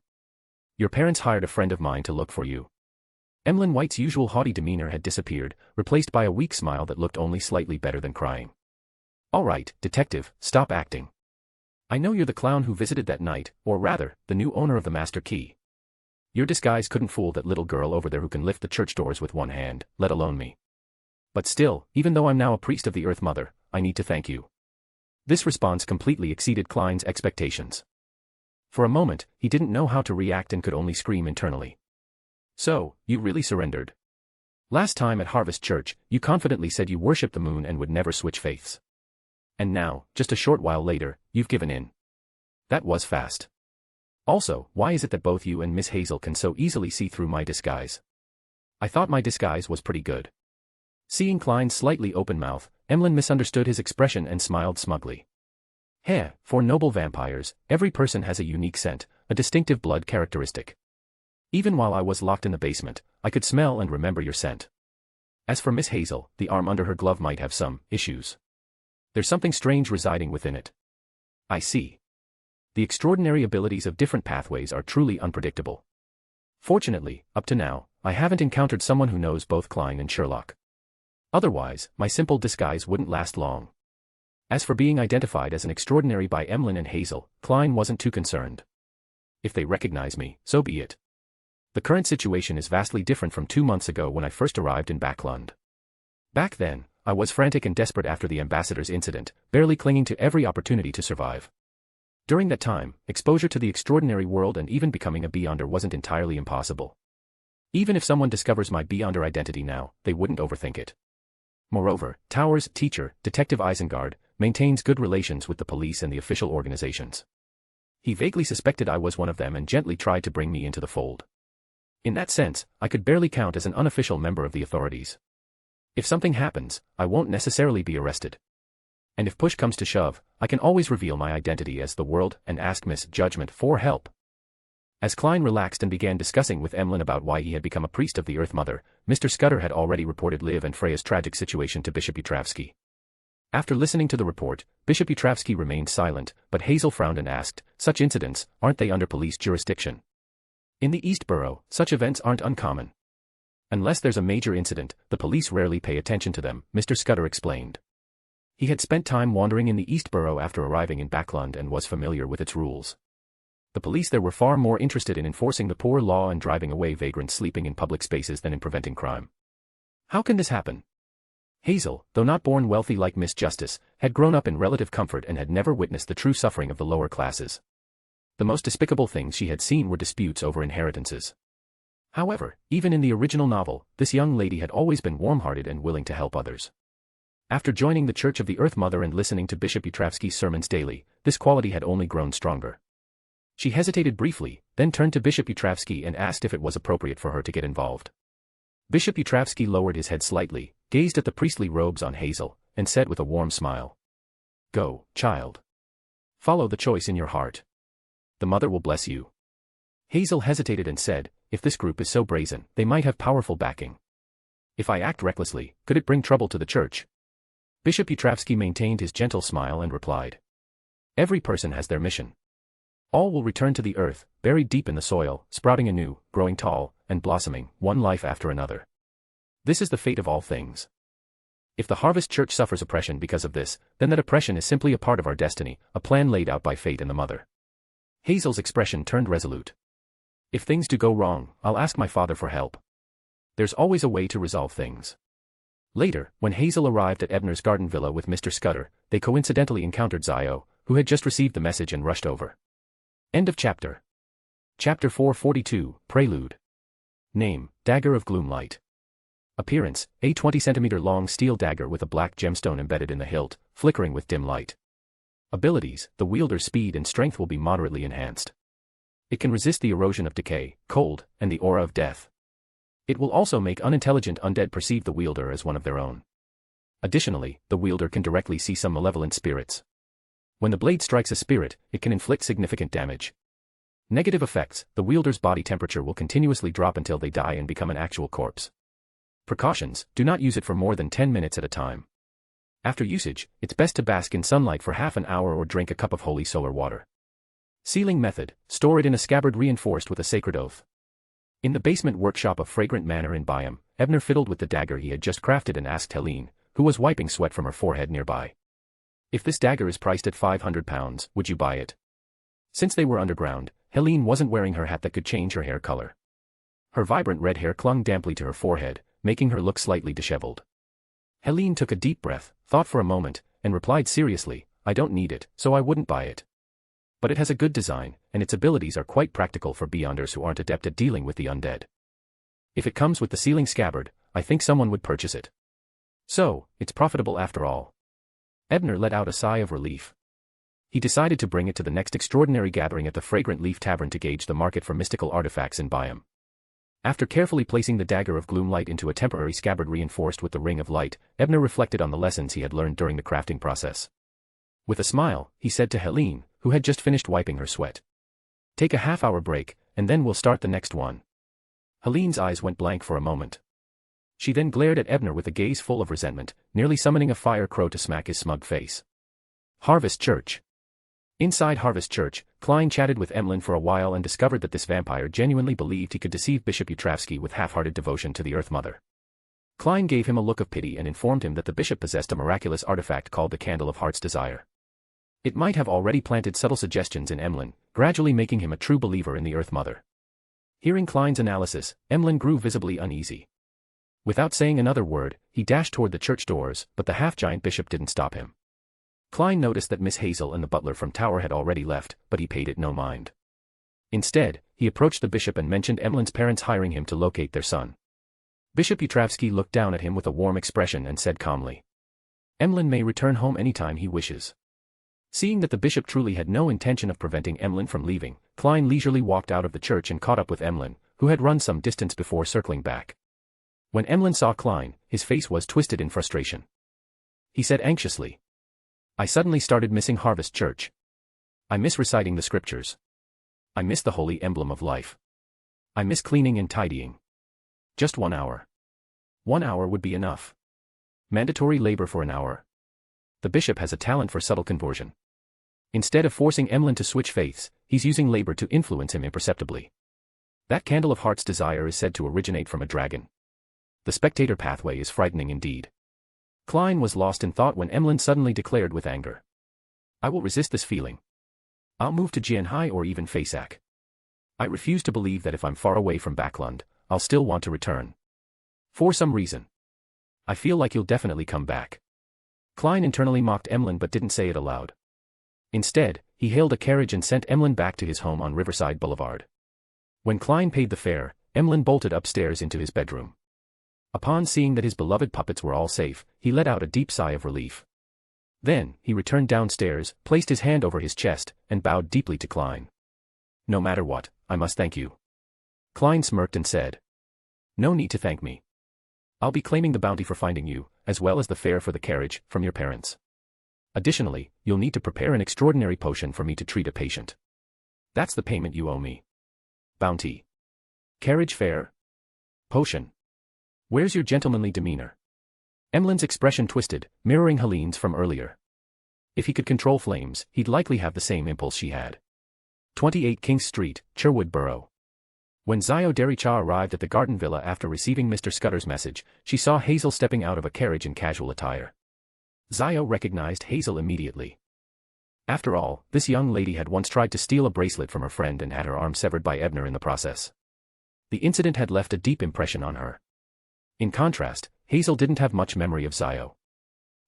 Your parents hired a friend of mine to look for you. Emlyn White's usual haughty demeanor had disappeared, replaced by a weak smile that looked only slightly better than crying. All right, detective, stop acting. I know you're the clown who visited that night, or rather, the new owner of the Master Key. Your disguise couldn't fool that little girl over there who can lift the church doors with one hand, let alone me. But still, even though I'm now a priest of the Earth Mother, I need to thank you. This response completely exceeded Klein's expectations. For a moment, he didn't know how to react and could only scream internally. So, you really surrendered. Last time at Harvest Church, you confidently said you worshipped the moon and would never switch faiths. And now, just a short while later, you've given in. That was fast. Also, why is it that both you and Miss Hazel can so easily see through my disguise? I thought my disguise was pretty good. Seeing Klein's slightly open mouth, Emlyn misunderstood his expression and smiled smugly. Heh, for noble vampires, every person has a unique scent, a distinctive blood characteristic. Even while I was locked in the basement, I could smell and remember your scent. As for Miss Hazel, the arm under her glove might have some issues. There's something strange residing within it. I see. The extraordinary abilities of different pathways are truly unpredictable. Fortunately, up to now, I haven't encountered someone who knows both Klein and Sherlock. Otherwise, my simple disguise wouldn't last long. As for being identified as an extraordinary by Emlyn and Hazel, Klein wasn't too concerned. If they recognize me, so be it. The current situation is vastly different from 2 months ago when I first arrived in Backlund. Back then, I was frantic and desperate after the ambassador's incident, barely clinging to every opportunity to survive. During that time, exposure to the extraordinary world and even becoming a Beyonder wasn't entirely impossible. Even if someone discovers my Beyonder identity now, they wouldn't overthink it. Moreover, Tower's teacher, Detective Isengard, maintains good relations with the police and the official organizations. He vaguely suspected I was one of them and gently tried to bring me into the fold. In that sense, I could barely count as an unofficial member of the authorities. If something happens, I won't necessarily be arrested. And if push comes to shove, I can always reveal my identity as the world and ask Miss Judgment for help. As Klein relaxed and began discussing with Emlyn about why he had become a priest of the Earth Mother, Mr. Scudder had already reported Liv and Freya's tragic situation to Bishop Utravsky. After listening to the report, Bishop Utravsky remained silent, but Hazel frowned and asked, "Such incidents, aren't they under police jurisdiction?" In the East Borough, such events aren't uncommon. Unless there's a major incident, the police rarely pay attention to them, Mr. Scudder explained. He had spent time wandering in the East Borough after arriving in Backlund and was familiar with its rules. The police there were far more interested in enforcing the poor law and driving away vagrants sleeping in public spaces than in preventing crime. How can this happen? Hazel, though not born wealthy like Miss Justice, had grown up in relative comfort and had never witnessed the true suffering of the lower classes. The most despicable things she had seen were disputes over inheritances. However, even in the original novel, this young lady had always been warm-hearted and willing to help others. After joining the Church of the Earth Mother and listening to Bishop Utravsky's sermons daily, this quality had only grown stronger. She hesitated briefly, then turned to Bishop Utravsky and asked if it was appropriate for her to get involved. Bishop Utravsky lowered his head slightly, gazed at the priestly robes on Hazel, and said with a warm smile, "Go, child. Follow the choice in your heart. The Mother will bless you." Hazel hesitated and said, "If this group is so brazen, they might have powerful backing. If I act recklessly, could it bring trouble to the church?" Bishop Utravsky maintained his gentle smile and replied, "Every person has their mission. All will return to the earth, buried deep in the soil, sprouting anew, growing tall, and blossoming, one life after another. This is the fate of all things. If the Harvest Church suffers oppression because of this, then that oppression is simply a part of our destiny, a plan laid out by fate and the Mother." Hazel's expression turned resolute. "If things do go wrong, I'll ask my father for help. There's always a way to resolve things." Later, when Hazel arrived at Ebner's garden villa with Mr. Scudder, they coincidentally encountered Zio, who had just received the message and rushed over. End of chapter. Chapter 442, Prelude. Name, Dagger of Gloomlight. Appearance, a 20-centimeter long steel dagger with a black gemstone embedded in the hilt, flickering with dim light. Abilities, the wielder's speed and strength will be moderately enhanced. It can resist the erosion of decay, cold, and the aura of death. It will also make unintelligent undead perceive the wielder as one of their own. Additionally, the wielder can directly see some malevolent spirits. When the blade strikes a spirit, it can inflict significant damage. Negative effects, the wielder's body temperature will continuously drop until they die and become an actual corpse. Precautions, do not use it for more than 10 minutes at a time. After usage, it's best to bask in sunlight for half an hour or drink a cup of holy solar water. Sealing method, store it in a scabbard reinforced with a sacred oath. In the basement workshop of Fragrant Manor in Byam, Ebner fiddled with the dagger he had just crafted and asked Helene, who was wiping sweat from her forehead nearby. "If this dagger is priced at 500 pounds, would you buy it?" Since they were underground, Helene wasn't wearing her hat that could change her hair color. Her vibrant red hair clung damply to her forehead, making her look slightly disheveled. Helene took a deep breath, thought for a moment, and replied seriously, I don't need it, so I wouldn't buy it. But it has a good design, and its abilities are quite practical for beyonders who aren't adept at dealing with the undead. If it comes with the sealing scabbard, I think someone would purchase it. So, it's profitable after all. Ebner let out a sigh of relief. He decided to bring it to the next extraordinary gathering at the Fragrant Leaf Tavern to gauge the market for mystical artifacts in Byam. After carefully placing the dagger of gloomlight into a temporary scabbard reinforced with the ring of light, Ebner reflected on the lessons he had learned during the crafting process. With a smile, he said to Helene, who had just finished wiping her sweat. Take a half-hour break, and then we'll start the next one. Helene's eyes went blank for a moment. She then glared at Ebner with a gaze full of resentment, nearly summoning a fire crow to smack his smug face. Harvest Church. Inside Harvest Church, Klein chatted with Emlyn for a while and discovered that this vampire genuinely believed he could deceive Bishop Utravsky with half-hearted devotion to the Earth Mother. Klein gave him a look of pity and informed him that the bishop possessed a miraculous artifact called the Candle of Heart's Desire. It might have already planted subtle suggestions in Emlyn, gradually making him a true believer in the Earth Mother. Hearing Klein's analysis, Emlyn grew visibly uneasy. Without saying another word, he dashed toward the church doors, but the half-giant bishop didn't stop him. Klein noticed that Miss Hazel and the butler from Tower had already left, but he paid it no mind. Instead, he approached the bishop and mentioned Emlyn's parents hiring him to locate their son. Bishop Utravsky looked down at him with a warm expression and said calmly, Emlyn may return home anytime he wishes. Seeing that the bishop truly had no intention of preventing Emlyn from leaving, Klein leisurely walked out of the church and caught up with Emlyn, who had run some distance before circling back. When Emlyn saw Klein, his face was twisted in frustration. He said anxiously, I suddenly started missing Harvest Church. I miss reciting the scriptures. I miss the holy emblem of life. I miss cleaning and tidying. Just 1 hour. 1 hour would be enough. Mandatory labor for an hour. The bishop has a talent for subtle conversion. Instead of forcing Emlyn to switch faiths, he's using labor to influence him imperceptibly. That Candle of Heart's Desire is said to originate from a dragon. The spectator pathway is frightening indeed. Klein was lost in thought when Emlyn suddenly declared with anger. I will resist this feeling. I'll move to Jianhai or even Faisak. I refuse to believe that if I'm far away from Backlund, I'll still want to return. For some reason. I feel like you'll definitely come back. Klein internally mocked Emlyn but didn't say it aloud. Instead, he hailed a carriage and sent Emlyn back to his home on Riverside Boulevard. When Klein paid the fare, Emlyn bolted upstairs into his bedroom. Upon seeing that his beloved puppets were all safe, he let out a deep sigh of relief. Then, he returned downstairs, placed his hand over his chest, and bowed deeply to Klein. No matter what, I must thank you. Klein smirked and said, No need to thank me. I'll be claiming the bounty for finding you, as well as the fare for the carriage, from your parents. Additionally, you'll need to prepare an extraordinary potion for me to treat a patient. That's the payment you owe me. Bounty. Carriage fare. Potion. Where's your gentlemanly demeanor? Emlyn's expression twisted, mirroring Helene's from earlier. If he could control flames, he'd likely have the same impulse she had. 28 Kings Street, Sherwood Borough. When Zio Dericha arrived at the garden villa after receiving Mr. Scudder's message, she saw Hazel stepping out of a carriage in casual attire. Zio recognized Hazel immediately. After all, this young lady had once tried to steal a bracelet from her friend and had her arm severed by Ebner in the process. The incident had left a deep impression on her. In contrast, Hazel didn't have much memory of Zio.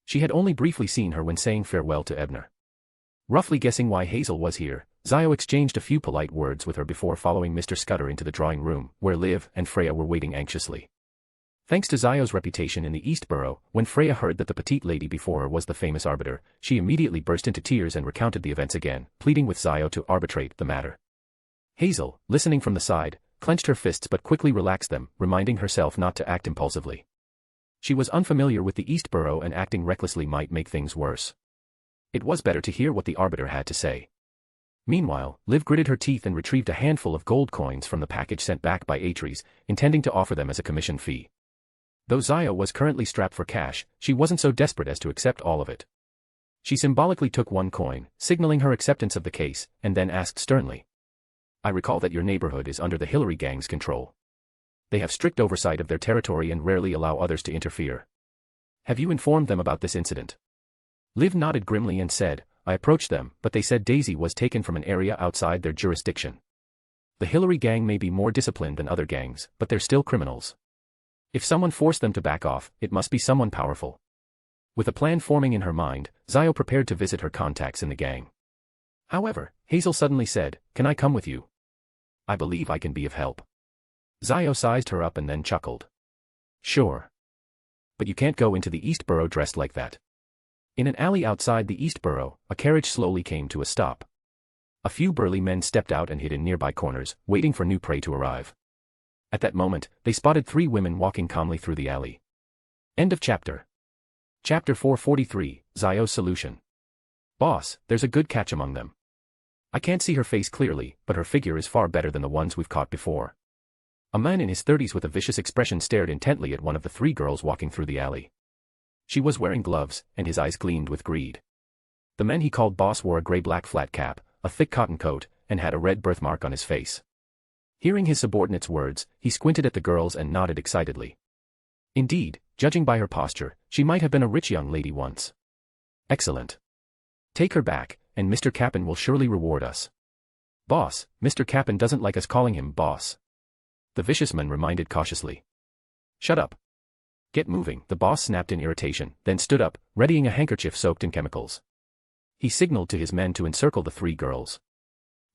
She had only briefly seen her when saying farewell to Ebner. Roughly guessing why Hazel was here, Zio exchanged a few polite words with her before following Mr. Scudder into the drawing room, where Liv and Freya were waiting anxiously. Thanks to Zio's reputation in the East Borough, when Freya heard that the petite lady before her was the famous arbiter, she immediately burst into tears and recounted the events again, pleading with Zio to arbitrate the matter. Hazel, listening from the side, clenched her fists but quickly relaxed them, reminding herself not to act impulsively. She was unfamiliar with the East Borough and acting recklessly might make things worse. It was better to hear what the arbiter had to say. Meanwhile, Liv gritted her teeth and retrieved a handful of gold coins from the package sent back by Atres, intending to offer them as a commission fee. Though Zio was currently strapped for cash, she wasn't so desperate as to accept all of it. She symbolically took one coin, signaling her acceptance of the case, and then asked sternly. I recall that your neighborhood is under the Hillary gang's control. They have strict oversight of their territory and rarely allow others to interfere. Have you informed them about this incident? Liv nodded grimly and said, I approached them, but they said Daisy was taken from an area outside their jurisdiction. The Hillary gang may be more disciplined than other gangs, but they're still criminals. If someone forced them to back off, it must be someone powerful. With a plan forming in her mind, Zio prepared to visit her contacts in the gang. However, Hazel suddenly said, "Can I come with you? I believe I can be of help." Zio sized her up and then chuckled. "Sure. But you can't go into the East Borough dressed like that." In an alley outside the East Borough, a carriage slowly came to a stop. A few burly men stepped out and hid in nearby corners, waiting for new prey to arrive. At that moment, they spotted 3 women walking calmly through the alley. End of chapter. Chapter 443, Zio's Solution. "Boss, there's a good catch among them. I can't see her face clearly, but her figure is far better than the ones we've caught before." A man in his 30s with a vicious expression stared intently at one of the 3 girls walking through the alley. She was wearing gloves, and his eyes gleamed with greed. The man he called boss wore a gray-black flat cap, a thick cotton coat, and had a red birthmark on his face. Hearing his subordinate's words, he squinted at the girls and nodded excitedly. Indeed, judging by her posture, she might have been a rich young lady once. "Excellent. Take her back, and Mr. Cap'n will surely reward us." "Boss, Mr. Cap'n doesn't like us calling him boss," the vicious man reminded cautiously. "Shut up. Get moving," the boss snapped in irritation, then stood up, readying a handkerchief soaked in chemicals. He signaled to his men to encircle the 3 girls.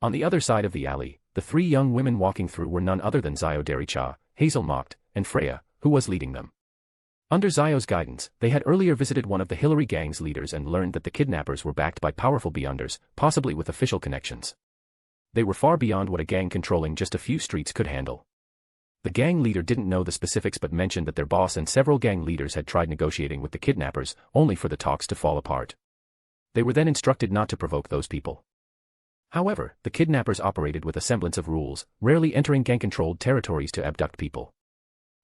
On the other side of the alley, the 3 young women walking through were none other than Zio Dericha, Hazel Mocked, and Freya, who was leading them. Under Zio's guidance, they had earlier visited one of the Hillary gang's leaders and learned that the kidnappers were backed by powerful beyonders, possibly with official connections. They were far beyond what a gang controlling just a few streets could handle. The gang leader didn't know the specifics but mentioned that their boss and several gang leaders had tried negotiating with the kidnappers, only for the talks to fall apart. They were then instructed not to provoke those people. However, the kidnappers operated with a semblance of rules, rarely entering gang-controlled territories to abduct people.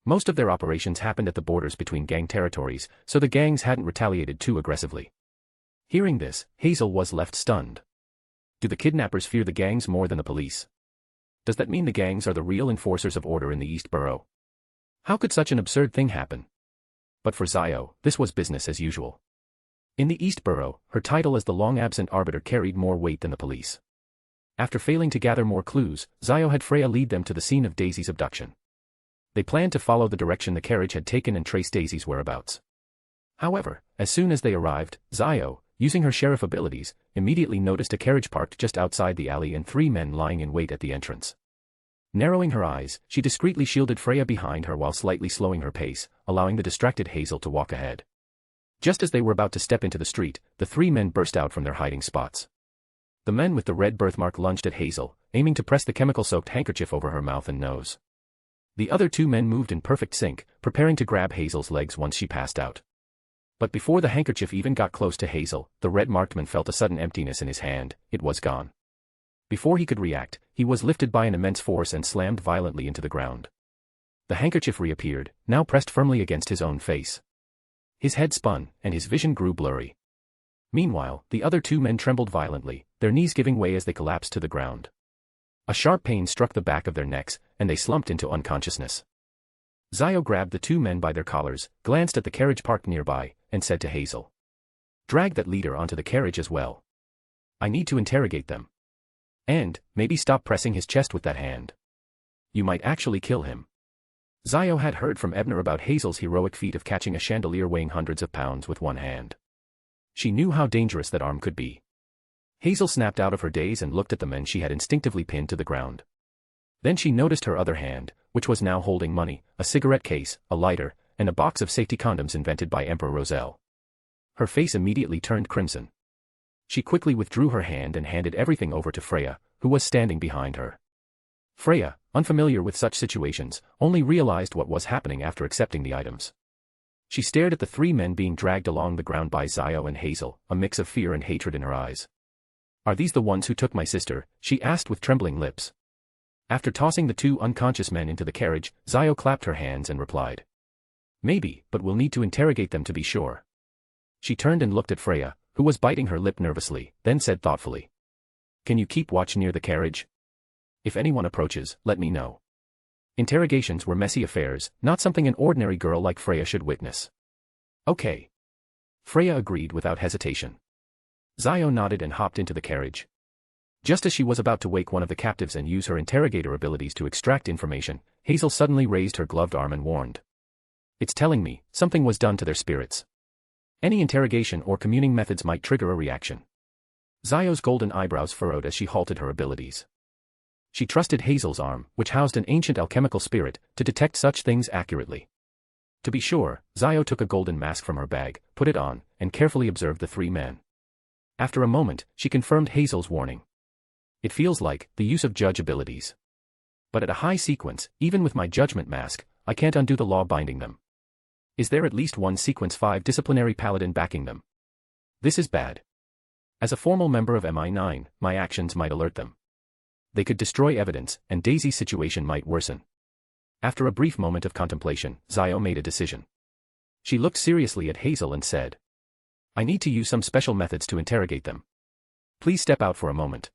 Most of their operations happened at the borders between gang territories, so the gangs hadn't retaliated too aggressively. Hearing this, Hazel was left stunned. Do the kidnappers fear the gangs more than the police? Does that mean the gangs are the real enforcers of order in the East Borough? How could such an absurd thing happen? But for Zio, this was business as usual. In the East Borough, her title as the long-absent arbiter carried more weight than the police. After failing to gather more clues, Zio had Freya lead them to the scene of Daisy's abduction. They planned to follow the direction the carriage had taken and trace Daisy's whereabouts. However, as soon as they arrived, Zio, using her sheriff abilities, immediately noticed a carriage parked just outside the alley and 3 men lying in wait at the entrance. Narrowing her eyes, she discreetly shielded Freya behind her while slightly slowing her pace, allowing the distracted Hazel to walk ahead. Just as they were about to step into the street, the 3 men burst out from their hiding spots. The men with the red birthmark lunged at Hazel, aiming to press the chemical-soaked handkerchief over her mouth and nose. The other 2 men moved in perfect sync, preparing to grab Hazel's legs once she passed out. But before the handkerchief even got close to Hazel, the red-marked man felt a sudden emptiness in his hand. It was gone. Before he could react, he was lifted by an immense force and slammed violently into the ground. The handkerchief reappeared, now pressed firmly against his own face. His head spun, and his vision grew blurry. Meanwhile, the other 2 men trembled violently, their knees giving way as they collapsed to the ground. A sharp pain struck the back of their necks, and they slumped into unconsciousness. Zio grabbed the 2 men by their collars, glanced at the carriage parked nearby, and said to Hazel, "Drag that leader onto the carriage as well. I need to interrogate them. And, maybe stop pressing his chest with that hand. You might actually kill him." Zio had heard from Ebner about Hazel's heroic feat of catching a chandelier weighing hundreds of pounds with one hand. She knew how dangerous that arm could be. Hazel snapped out of her daze and looked at the men she had instinctively pinned to the ground. Then she noticed her other hand, which was now holding money, a cigarette case, a lighter, and a box of safety condoms invented by Emperor Roselle. Her face immediately turned crimson. She quickly withdrew her hand and handed everything over to Freya, who was standing behind her. Freya, unfamiliar with such situations, only realized what was happening after accepting the items. She stared at the 3 men being dragged along the ground by Zio and Hazel, a mix of fear and hatred in her eyes. "Are these the ones who took my sister?" she asked with trembling lips. After tossing the 2 unconscious men into the carriage, Zio clapped her hands and replied, "Maybe, but we'll need to interrogate them to be sure." She turned and looked at Freya, who was biting her lip nervously, then said thoughtfully, "Can you keep watch near the carriage? If anyone approaches, let me know." Interrogations were messy affairs, not something an ordinary girl like Freya should witness. "Okay." Freya agreed without hesitation. Zio nodded and hopped into the carriage. Just as she was about to wake one of the captives and use her interrogator abilities to extract information, Hazel suddenly raised her gloved arm and warned. It's telling me, something was done to their spirits. Any interrogation or communing methods might trigger a reaction. Zio's golden eyebrows furrowed as she halted her abilities. She trusted Hazel's arm, which housed an ancient alchemical spirit, to detect such things accurately. To be sure, Zio took a golden mask from her bag, put it on, and carefully observed the three men. After a moment, she confirmed Hazel's warning. It feels like the use of judge abilities. But at a high sequence, even with my judgment mask, I can't undo the law binding them. Is there at least one sequence 5 disciplinary paladin backing them? This is bad. As a formal member of MI9, my actions might alert them. They could destroy evidence, and Daisy's situation might worsen. After a brief moment of contemplation, Zio made a decision. She looked seriously at Hazel and said, I need to use some special methods to interrogate them. Please step out for a moment.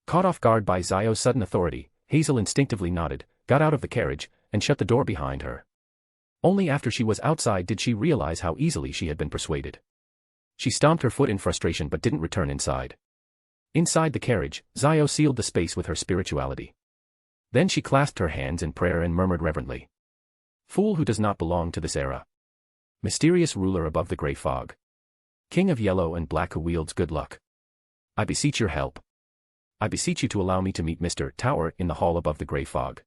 Caught off guard by Zio's sudden authority, Hazel instinctively nodded, got out of the carriage, and shut the door behind her. Only after she was outside did she realize how easily she had been persuaded. She stomped her foot in frustration but didn't return inside. Inside the carriage, Zio sealed the space with her spirituality. Then she clasped her hands in prayer and murmured reverently. Fool who does not belong to this era. Mysterious ruler above the grey fog. King of yellow and black who wields good luck. I beseech your help. I beseech you to allow me to meet Mr. Tower in the hall above the grey fog.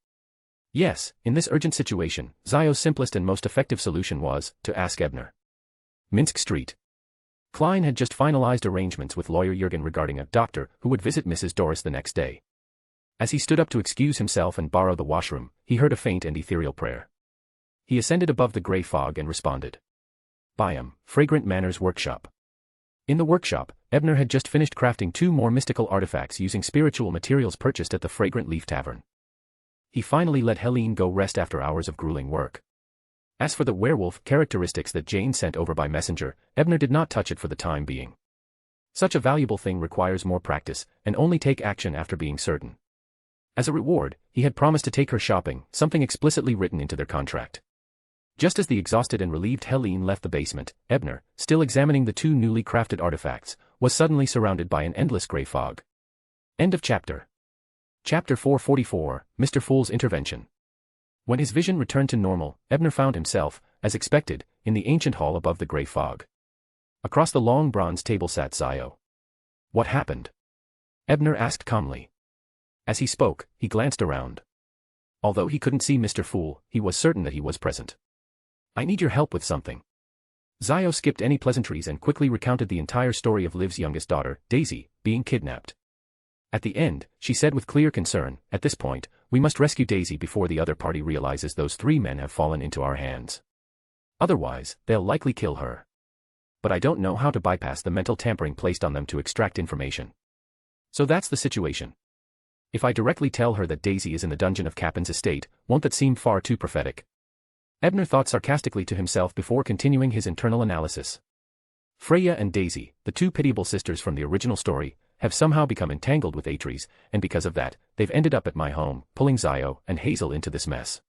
Yes, in this urgent situation, Zio's simplest and most effective solution was to ask Ebner. Minsk Street. Klein had just finalized arrangements with lawyer Jurgen regarding a doctor who would visit Mrs. Doris the next day. As he stood up to excuse himself and borrow the washroom, he heard a faint and ethereal prayer. He ascended above the grey fog and responded. Biome, Fragrant Manor's workshop. In the workshop, Ebner had just finished crafting 2 more mystical artifacts using spiritual materials purchased at the Fragrant Leaf Tavern. He finally let Helene go rest after hours of grueling work. As for the werewolf characteristics that Jane sent over by messenger, Ebner did not touch it for the time being. Such a valuable thing requires more practice, and only take action after being certain. As a reward, he had promised to take her shopping, something explicitly written into their contract. Just as the exhausted and relieved Helene left the basement, Ebner, still examining the 2 newly crafted artifacts, was suddenly surrounded by an endless grey fog. End of chapter. Chapter 444, Mr. Fool's Intervention. When his vision returned to normal, Ebner found himself, as expected, in the ancient hall above the grey fog. Across the long bronze table sat Zio. What happened? Ebner asked calmly. As he spoke, he glanced around. Although he couldn't see Mr. Fool, he was certain that he was present. I need your help with something. Zio skipped any pleasantries and quickly recounted the entire story of Liv's youngest daughter, Daisy, being kidnapped. At the end, she said with clear concern, at this point, we must rescue Daisy before the other party realizes those 3 men have fallen into our hands. Otherwise, they'll likely kill her. But I don't know how to bypass the mental tampering placed on them to extract information. So that's the situation. If I directly tell her that Daisy is in the dungeon of Capin's estate, won't that seem far too prophetic? Ebner thought sarcastically to himself before continuing his internal analysis. Freya and Daisy, the 2 pitiable sisters from the original story, have somehow become entangled with Atres, and because of that, they've ended up at my home, pulling Zio and Hazel into this mess.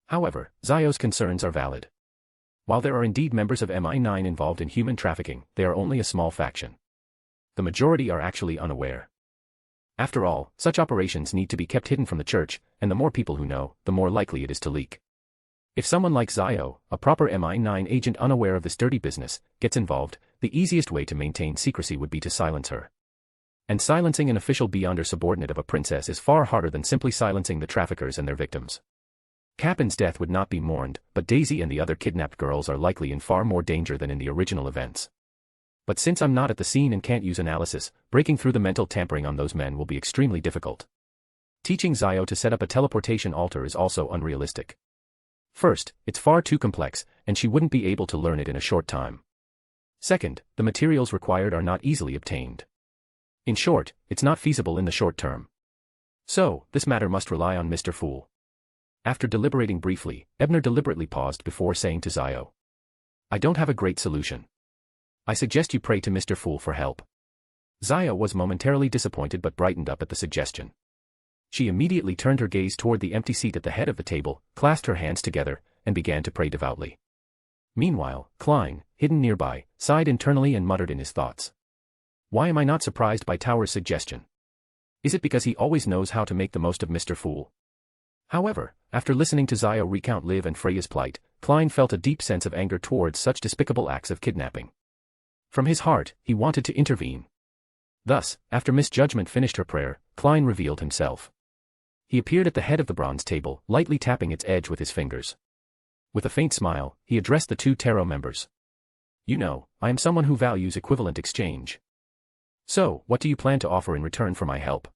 However, Zio's concerns are valid. While there are indeed members of MI9 involved in human trafficking, they are only a small faction. The majority are actually unaware. After all, such operations need to be kept hidden from the church, and the more people who know, the more likely it is to leak. If someone like Zio, a proper MI9 agent unaware of this dirty business, gets involved, the easiest way to maintain secrecy would be to silence her. And silencing an official beyond or subordinate of a princess is far harder than simply silencing the traffickers and their victims. Capin's death would not be mourned, but Daisy and the other kidnapped girls are likely in far more danger than in the original events. But since I'm not at the scene and can't use analysis, breaking through the mental tampering on those men will be extremely difficult. Teaching Zio to set up a teleportation altar is also unrealistic. First, it's far too complex, and she wouldn't be able to learn it in a short time. Second, the materials required are not easily obtained. In short, it's not feasible in the short term. So, this matter must rely on Mr. Fool. After deliberating briefly, Ebner deliberately paused before saying to Zio. I don't have a great solution. I suggest you pray to Mr. Fool for help. Zio was momentarily disappointed but brightened up at the suggestion. She immediately turned her gaze toward the empty seat at the head of the table, clasped her hands together, and began to pray devoutly. Meanwhile, Klein, hidden nearby, sighed internally and muttered in his thoughts. Why am I not surprised by Tower's suggestion? Is it because he always knows how to make the most of Mr. Fool? However, after listening to Zio recount Liv and Freya's plight, Klein felt a deep sense of anger towards such despicable acts of kidnapping. From his heart, he wanted to intervene. Thus, after Misjudgment finished her prayer, Klein revealed himself. He appeared at the head of the bronze table, lightly tapping its edge with his fingers. With a faint smile, he addressed the two tarot members. You know, I am someone who values equivalent exchange. So, what do you plan to offer in return for my help?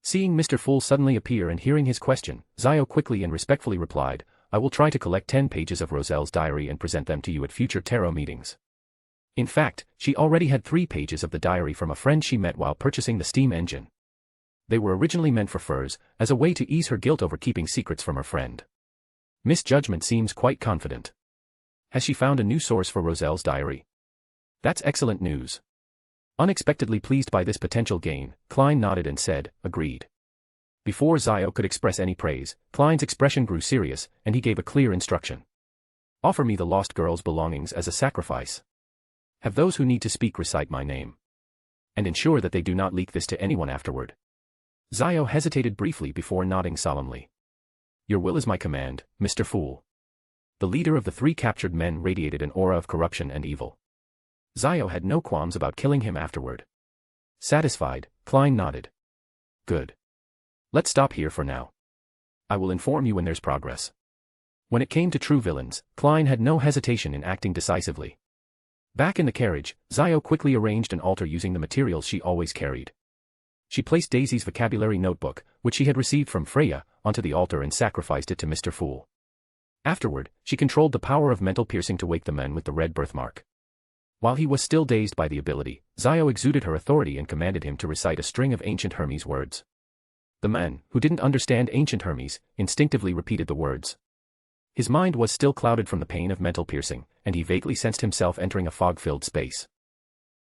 Seeing Mr. Fool suddenly appear and hearing his question, Zio quickly and respectfully replied, I will try to collect 10 pages of Roselle's diary and present them to you at future tarot meetings. In fact, she already had 3 pages of the diary from a friend she met while purchasing the steam engine. They were originally meant for Furs, as a way to ease her guilt over keeping secrets from her friend. Misjudgment seems quite confident. Has she found a new source for Roselle's diary? That's excellent news. Unexpectedly pleased by this potential gain, Klein nodded and said, agreed. Before Zio could express any praise, Klein's expression grew serious, and he gave a clear instruction. Offer me the lost girl's belongings as a sacrifice. Have those who need to speak recite my name. And ensure that they do not leak this to anyone afterward. Zio hesitated briefly before nodding solemnly. Your will is my command, Mr. Fool. The leader of the 3 captured men radiated an aura of corruption and evil. Zio had no qualms about killing him afterward. Satisfied, Klein nodded. Good. Let's stop here for now. I will inform you when there's progress. When it came to true villains, Klein had no hesitation in acting decisively. Back in the carriage, Zio quickly arranged an altar using the materials she always carried. She placed Daisy's vocabulary notebook, which she had received from Freya, onto the altar and sacrificed it to Mr. Fool. Afterward, she controlled the power of mental piercing to wake the man with the red birthmark. While he was still dazed by the ability, Zio exuded her authority and commanded him to recite a string of ancient Hermes words. The man, who didn't understand ancient Hermes, instinctively repeated the words. His mind was still clouded from the pain of mental piercing, and he vaguely sensed himself entering a fog-filled space.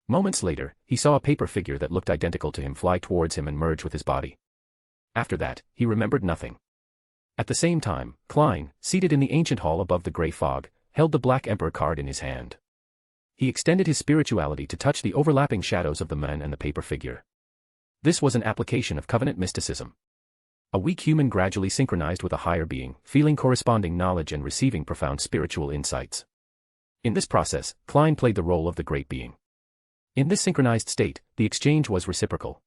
Moments later, he saw a paper figure that looked identical to him fly towards him and merge with his body. After that, he remembered nothing. At the same time, Klein, seated in the ancient hall above the grey fog, held the Black Emperor card in his hand. He extended his spirituality to touch the overlapping shadows of the man and the paper figure. This was an application of covenant mysticism. A weak human gradually synchronized with a higher being, feeling corresponding knowledge and receiving profound spiritual insights. In this process, Klein played the role of the great being. In this synchronized state, the exchange was reciprocal.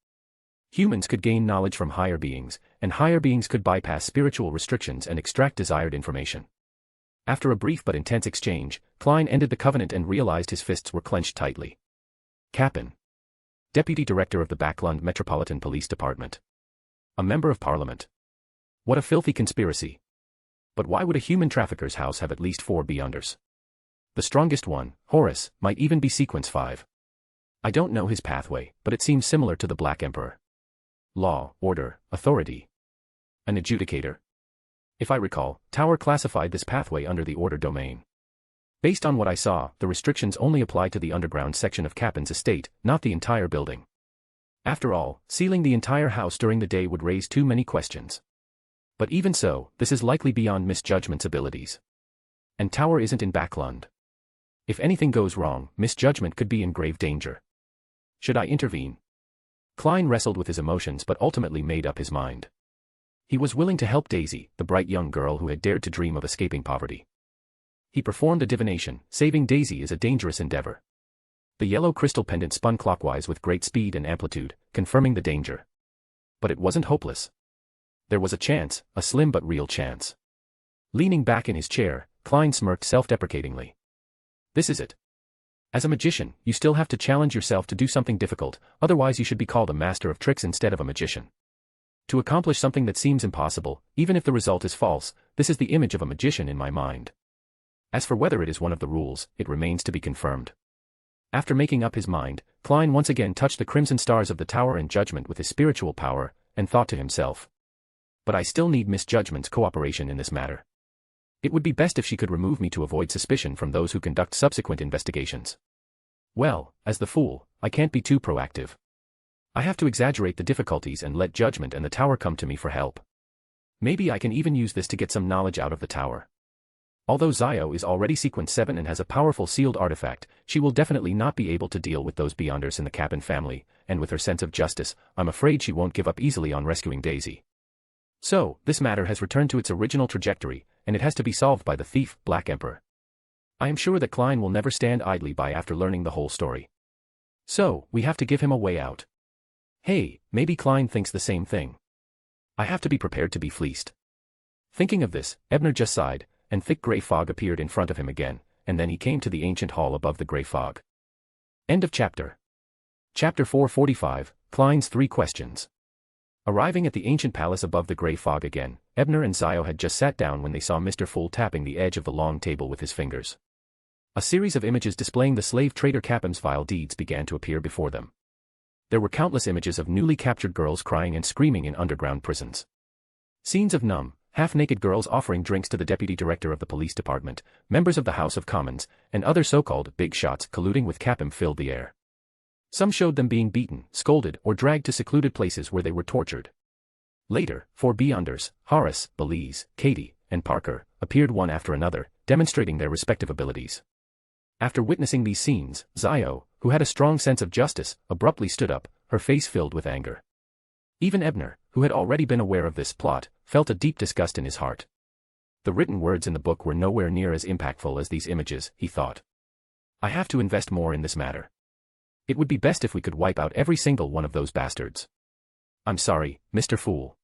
Humans could gain knowledge from higher beings, and higher beings could bypass spiritual restrictions and extract desired information. After a brief but intense exchange, Klein ended the covenant and realized his fists were clenched tightly. Capin. Deputy Director of the Backlund Metropolitan Police Department. A Member of Parliament. What a filthy conspiracy. But why would a human trafficker's house have at least 4 beyonders? The strongest one, Horus, might even be Sequence 5. I don't know his pathway, but it seems similar to the Black Emperor. Law, order, authority. An adjudicator. If I recall, Tower classified this pathway under the order domain. Based on what I saw, the restrictions only apply to the underground section of Capin's estate, not the entire building. After all, sealing the entire house during the day would raise too many questions. But even so, this is likely beyond Misjudgment's abilities. And Tower isn't in Backlund. If anything goes wrong, Misjudgment could be in grave danger. Should I intervene? Klein wrestled with his emotions but ultimately made up his mind. He was willing to help Daisy, the bright young girl who had dared to dream of escaping poverty. He performed a divination. Saving Daisy is a dangerous endeavor. The yellow crystal pendant spun clockwise with great speed and amplitude, confirming the danger. But it wasn't hopeless. There was a chance, a slim but real chance. Leaning back in his chair, Klein smirked self-deprecatingly. This is it. As a magician, you still have to challenge yourself to do something difficult, otherwise you should be called a master of tricks instead of a magician. To accomplish something that seems impossible, even if the result is false, this is the image of a magician in my mind. As for whether it is one of the rules, it remains to be confirmed. After making up his mind, Klein once again touched the crimson stars of the Tower in Judgment with his spiritual power, and thought to himself. But I still need Misjudgment's cooperation in this matter. It would be best if she could remove me to avoid suspicion from those who conduct subsequent investigations. Well, as the Fool, I can't be too proactive. I have to exaggerate the difficulties and let Judgment and the Tower come to me for help. Maybe I can even use this to get some knowledge out of the Tower. Although Zio is already sequence 7 and has a powerful sealed artifact, she will definitely not be able to deal with those Beyonders in the Capin family, and with her sense of justice, I'm afraid she won't give up easily on rescuing Daisy. So, this matter has returned to its original trajectory, and it has to be solved by the thief, Black Emperor. I am sure that Klein will never stand idly by after learning the whole story. So, we have to give him a way out. Hey, maybe Klein thinks the same thing. I have to be prepared to be fleeced. Thinking of this, Ebner just sighed, and thick gray fog appeared in front of him again, and then he came to the ancient hall above the gray fog. End of chapter. Chapter 445, Klein's 3 questions. Arriving at the ancient palace above the gray fog again, Ebner and Zio had just sat down when they saw Mr. Fool tapping the edge of the long table with his fingers. A series of images displaying the slave trader Capim's vile deeds began to appear before them. There were countless images of newly captured girls crying and screaming in underground prisons. Scenes of numb, half-naked girls offering drinks to the deputy director of the police department, members of the House of Commons, and other so-called big shots colluding with Capim filled the air. Some showed them being beaten, scolded, or dragged to secluded places where they were tortured. Later, 4 Beyonders, Horace, Belize, Katie, and Parker, appeared one after another, demonstrating their respective abilities. After witnessing these scenes, Zio, who had a strong sense of justice, abruptly stood up, her face filled with anger. Even Ebner, who had already been aware of this plot, felt a deep disgust in his heart. The written words in the book were nowhere near as impactful as these images, he thought. I have to invest more in this matter. It would be best if we could wipe out every single one of those bastards. I'm sorry, Mr. Fool.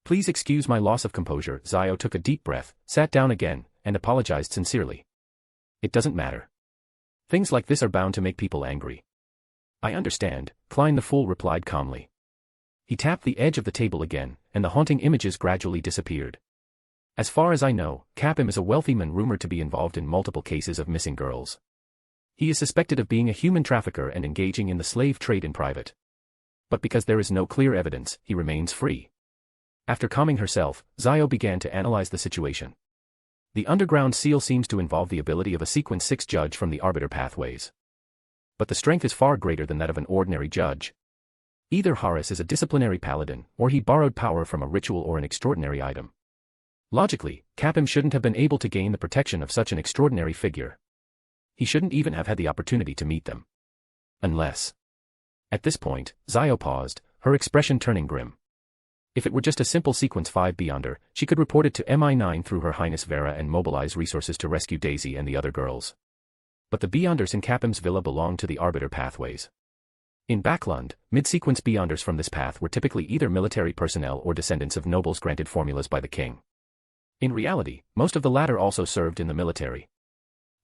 Please excuse my loss of composure. Zio took a deep breath, sat down again, and apologized sincerely. It doesn't matter. Things like this are bound to make people angry. I understand, Klein the Fool replied calmly. He tapped the edge of the table again, and the haunting images gradually disappeared. As far as I know, Capim is a wealthy man rumored to be involved in multiple cases of missing girls. He is suspected of being a human trafficker and engaging in the slave trade in private. But because there is no clear evidence, he remains free. After calming herself, Zio began to analyze the situation. The underground seal seems to involve the ability of a sequence 6 judge from the arbiter pathways. But the strength is far greater than that of an ordinary judge. Either Horace is a disciplinary paladin, or he borrowed power from a ritual or an extraordinary item. Logically, Capim shouldn't have been able to gain the protection of such an extraordinary figure. He shouldn't even have had the opportunity to meet them. Unless. At this point, Zio paused, her expression turning grim. If it were just a simple sequence 5 Beyonder, she could report it to MI9 through Her Highness Vera and mobilize resources to rescue Daisy and the other girls. But the Beyonders in Capim's villa belong to the arbiter pathways. In Backlund, mid-sequence Beyonders from this path were typically either military personnel or descendants of nobles granted formulas by the king. In reality, most of the latter also served in the military.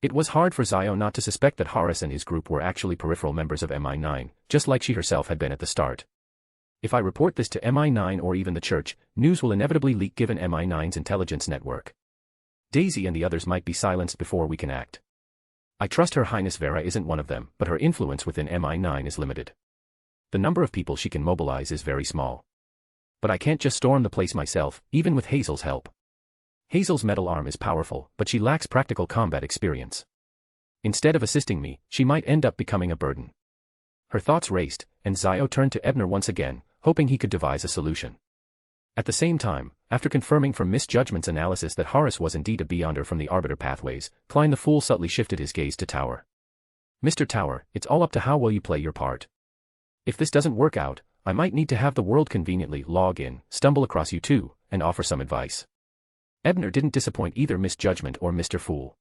It was hard for Zio not to suspect that Horace and his group were actually peripheral members of MI9, just like she herself had been at the start. If I report this to MI9 or even the church, news will inevitably leak given MI9's intelligence network. Daisy and the others might be silenced before we can act. I trust Her Highness Vera isn't one of them, but her influence within MI9 is limited. The number of people she can mobilize is very small. But I can't just storm the place myself, even with Hazel's help. Hazel's metal arm is powerful, but she lacks practical combat experience. Instead of assisting me, she might end up becoming a burden. Her thoughts raced, and Zio turned to Ebner once again, hoping he could devise a solution. At the same time, after confirming from Miss Judgment's analysis that Horace was indeed a Beyonder from the arbiter pathways, Klein the Fool subtly shifted his gaze to Tower. Mr. Tower, it's all up to how well you play your part. If this doesn't work out, I might need to have the world conveniently log in, stumble across you too, and offer some advice. Ebner didn't disappoint either Miss Judgment or Mr. Fool.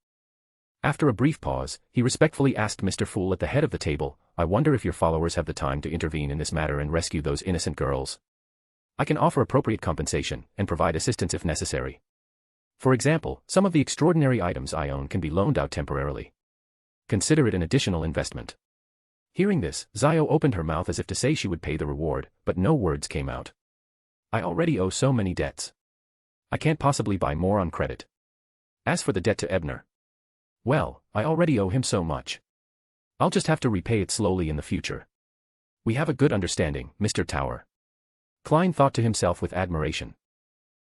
After a brief pause, he respectfully asked Mr. Fool at the head of the table, I wonder if your followers have the time to intervene in this matter and rescue those innocent girls. I can offer appropriate compensation, and provide assistance if necessary. For example, some of the extraordinary items I own can be loaned out temporarily. Consider it an additional investment. Hearing this, Zio opened her mouth as if to say she would pay the reward, but no words came out. I already owe so many debts. I can't possibly buy more on credit. As for the debt to Ebner, well, I already owe him so much. I'll just have to repay it slowly in the future. We have a good understanding, Mr. Tower. Klein thought to himself with admiration.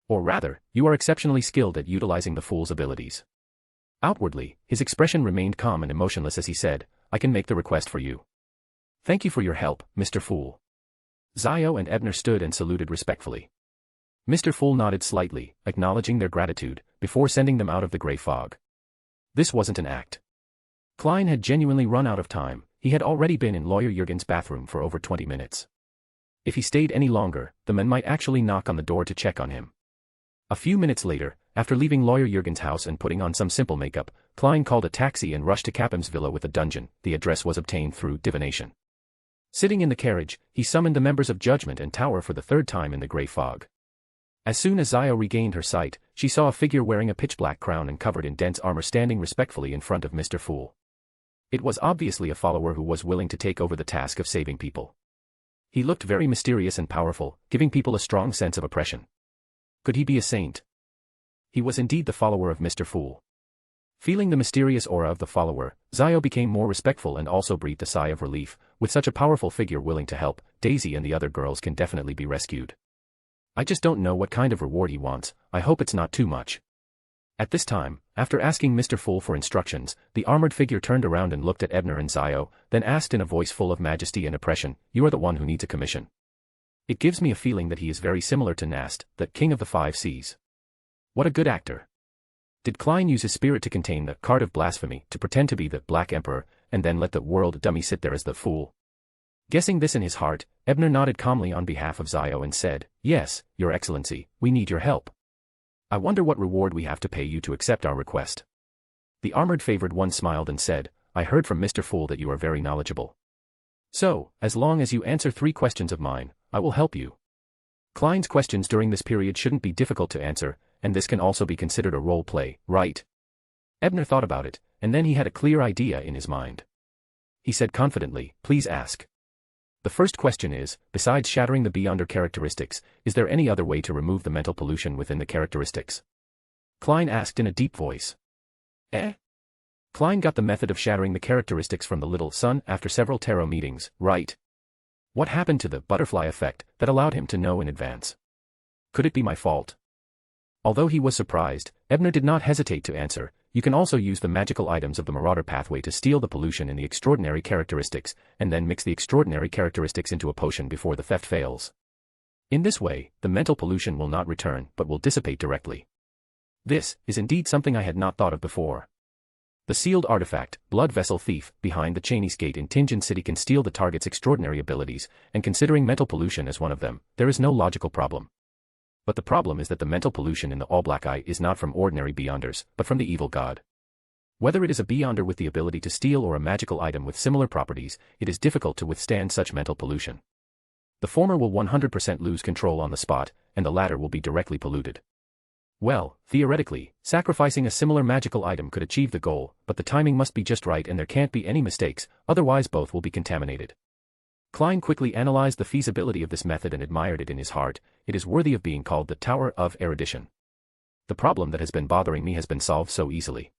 Or rather, you are exceptionally skilled at utilizing the fool's abilities. Outwardly, his expression remained calm and emotionless as he said, I can make the request for you. Thank you for your help, Mr. Fool. Zio and Ebner stood and saluted respectfully. Mr. Fool nodded slightly, acknowledging their gratitude, before sending them out of the gray fog. This wasn't an act. Klein had genuinely run out of time. He had already been in Lawyer Jurgen's bathroom for over 20 minutes. If he stayed any longer, the men might actually knock on the door to check on him. A few minutes later, after leaving Lawyer Jurgen's house and putting on some simple makeup, Klein called a taxi and rushed to Capham's villa with a dungeon. The address was obtained through divination. Sitting in the carriage, he summoned the members of Judgment and Tower for the third time in the grey fog. As soon as Zio regained her sight, she saw a figure wearing a pitch-black crown and covered in dense armor standing respectfully in front of Mr. Fool. It was obviously a follower who was willing to take over the task of saving people. He looked very mysterious and powerful, giving people a strong sense of oppression. Could he be a saint? He was indeed the follower of Mr. Fool. Feeling the mysterious aura of the follower, Zio became more respectful and also breathed a sigh of relief. With such a powerful figure willing to help, Daisy and the other girls can definitely be rescued. I just don't know what kind of reward he wants. I hope it's not too much. At this time, after asking Mr. Fool for instructions, the armored figure turned around and looked at Ebner and Zio, then asked in a voice full of majesty and oppression, "You are the one who needs a commission." It gives me a feeling that he is very similar to Nast, the king of the five seas. What a good actor. Did Klein use his spirit to contain the card of blasphemy, to pretend to be the Black Emperor, and then let the world dummy sit there as the fool? Guessing this in his heart, Ebner nodded calmly on behalf of Zio and said, "Yes, Your Excellency, we need your help. I wonder what reward we have to pay you to accept our request." The armored favored one smiled and said, "I heard from Mr. Fool that you are very knowledgeable. So, as long as you answer 3 questions of mine, I will help you." Klein's questions during this period shouldn't be difficult to answer, and this can also be considered a role play, right? Ebner thought about it, and then he had a clear idea in his mind. He said confidently, "Please ask." The first question is, besides shattering the Beyonder characteristics, is there any other way to remove the mental pollution within the characteristics? Klein asked in a deep voice. Klein got the method of shattering the characteristics from the little son after several tarot meetings, right? What happened to the butterfly effect that allowed him to know in advance? Could it be my fault? Although he was surprised, Ebner did not hesitate to answer. You can also use the magical items of the Marauder pathway to steal the pollution in the extraordinary characteristics, and then mix the extraordinary characteristics into a potion before the theft fails. In this way, the mental pollution will not return but will dissipate directly. This is indeed something I had not thought of before. The sealed artifact, Blood Vessel Thief, behind the Chinese gate in Tinjin City can steal the target's extraordinary abilities, and considering mental pollution as one of them, there is no logical problem. But the problem is that the mental pollution in the All-Black Eye is not from ordinary Beyonders, but from the evil god. Whether it is a Beyonder with the ability to steal or a magical item with similar properties, it is difficult to withstand such mental pollution. The former will 100% lose control on the spot, and the latter will be directly polluted. Well, theoretically, sacrificing a similar magical item could achieve the goal, but the timing must be just right and there can't be any mistakes, otherwise both will be contaminated. Klein quickly analyzed the feasibility of this method and admired it in his heart. It is worthy of being called the Tower of Erudition. The problem that has been bothering me has been solved so easily.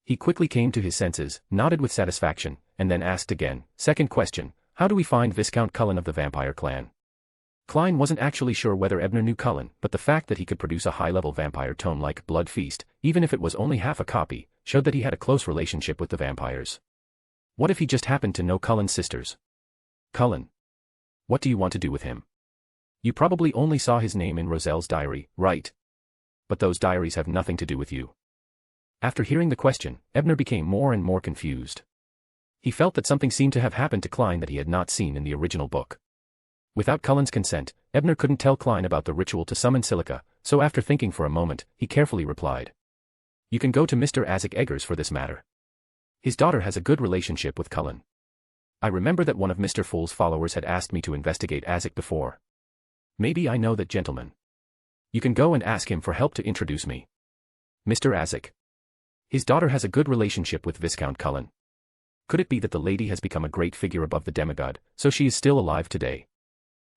He quickly came to his senses, nodded with satisfaction, and then asked again, "Second question, how do we find Viscount Cullen of the Vampire Clan?" Klein wasn't actually sure whether Ebner knew Cullen, but the fact that he could produce a high-level vampire tome like Blood Feast, even if it was only half a copy, showed that he had a close relationship with the vampires. What if he just happened to know Cullen's sisters? Cullen. What do you want to do with him? You probably only saw his name in Roselle's diary, right? But those diaries have nothing to do with you. After hearing the question, Ebner became more and more confused. He felt that something seemed to have happened to Klein that he had not seen in the original book. Without Cullen's consent, Ebner couldn't tell Klein about the ritual to summon Silica, so after thinking for a moment, he carefully replied. "You can go to Mr. Isaac Eggers for this matter. His daughter has a good relationship with Cullen. I remember that one of Mr. Fool's followers had asked me to investigate Isaac before. Maybe I know that gentleman. You can go and ask him for help to introduce me. Mr. Isaac. His daughter has a good relationship with Viscount Cullen. Could it be that the lady has become a great figure above the demigod, so she is still alive today?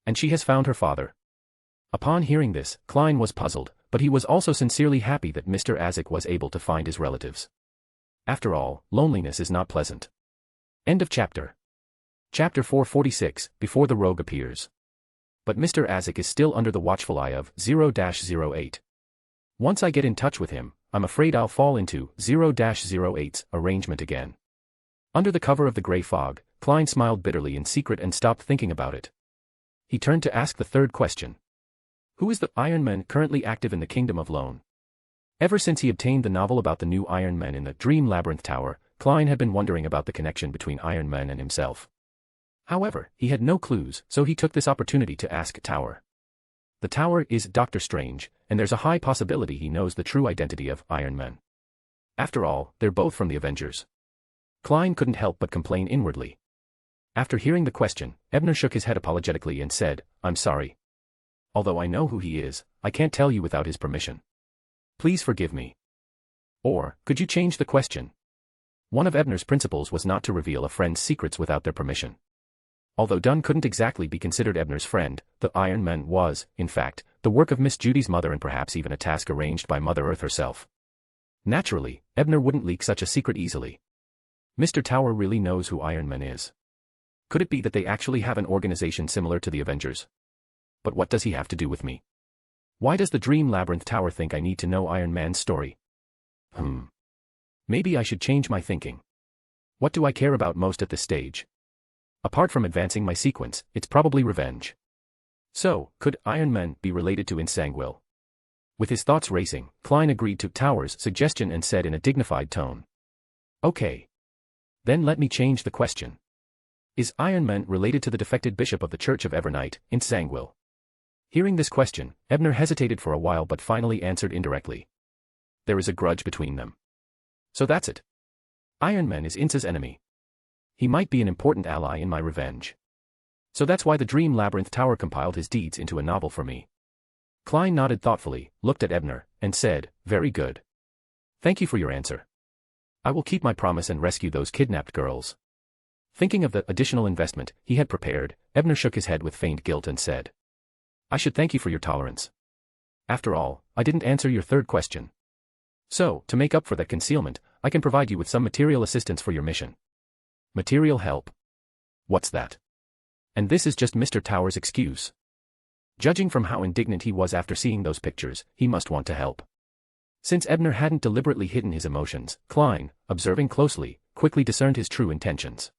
And she has found her father?" Upon hearing this, Klein was puzzled, but he was also sincerely happy that Mr. Isaac was able to find his relatives. After all, loneliness is not pleasant. End of chapter. Chapter 446, Before the Rogue Appears. But Mr. Isaac is still under the watchful eye of 0-08. Once I get in touch with him, I'm afraid I'll fall into 0-08's arrangement again. Under the cover of the grey fog, Klein smiled bitterly in secret and stopped thinking about it. He turned to ask the third question. Who is the Iron Man currently active in the Kingdom of Lone? Ever since he obtained the novel about the new Iron Man in the Dream Labyrinth Tower, Klein had been wondering about the connection between Iron Man and himself. However, he had no clues, so he took this opportunity to ask Tower. The Tower is Doctor Strange, and there's a high possibility he knows the true identity of Iron Man. After all, they're both from the Avengers. Klein couldn't help but complain inwardly. After hearing the question, Ebner shook his head apologetically and said, "I'm sorry. Although I know who he is, I can't tell you without his permission. Please forgive me." Or, could you change the question? One of Ebner's principles was not to reveal a friend's secrets without their permission. Although Dunn couldn't exactly be considered Ebner's friend, the Iron Man was, in fact, the work of Miss Judy's mother and perhaps even a task arranged by Mother Earth herself. Naturally, Ebner wouldn't leak such a secret easily. Mr. Tower really knows who Iron Man is. Could it be that they actually have an organization similar to the Avengers? But what does he have to do with me? Why does the Dream Labyrinth Tower think I need to know Iron Man's story? Maybe I should change my thinking. What do I care about most at this stage? Apart from advancing my sequence, it's probably revenge. So, could Iron Man be related to Insanguil? With his thoughts racing, Klein agreed to Tower's suggestion and said in a dignified tone, "Okay. Then let me change the question. Is Iron Man related to the defected bishop of the Church of Evernight, Insanguil?" Hearing this question, Ebner hesitated for a while but finally answered indirectly. There is a grudge between them. So that's it. Iron Man is Insa's enemy. He might be an important ally in my revenge. So that's why the Dream Labyrinth Tower compiled his deeds into a novel for me. Klein nodded thoughtfully, looked at Ebner, and said, "Very good. Thank you for your answer. I will keep my promise and rescue those kidnapped girls." Thinking of the additional investment he had prepared, Ebner shook his head with faint guilt and said, "I should thank you for your tolerance. After all, I didn't answer your third question. So, to make up for that concealment, I can provide you with some material assistance for your mission." Material help? What's that? And this is just Mr. Tower's excuse. Judging from how indignant he was after seeing those pictures, he must want to help. Since Ebner hadn't deliberately hidden his emotions, Klein, observing closely, quickly discerned his true intentions.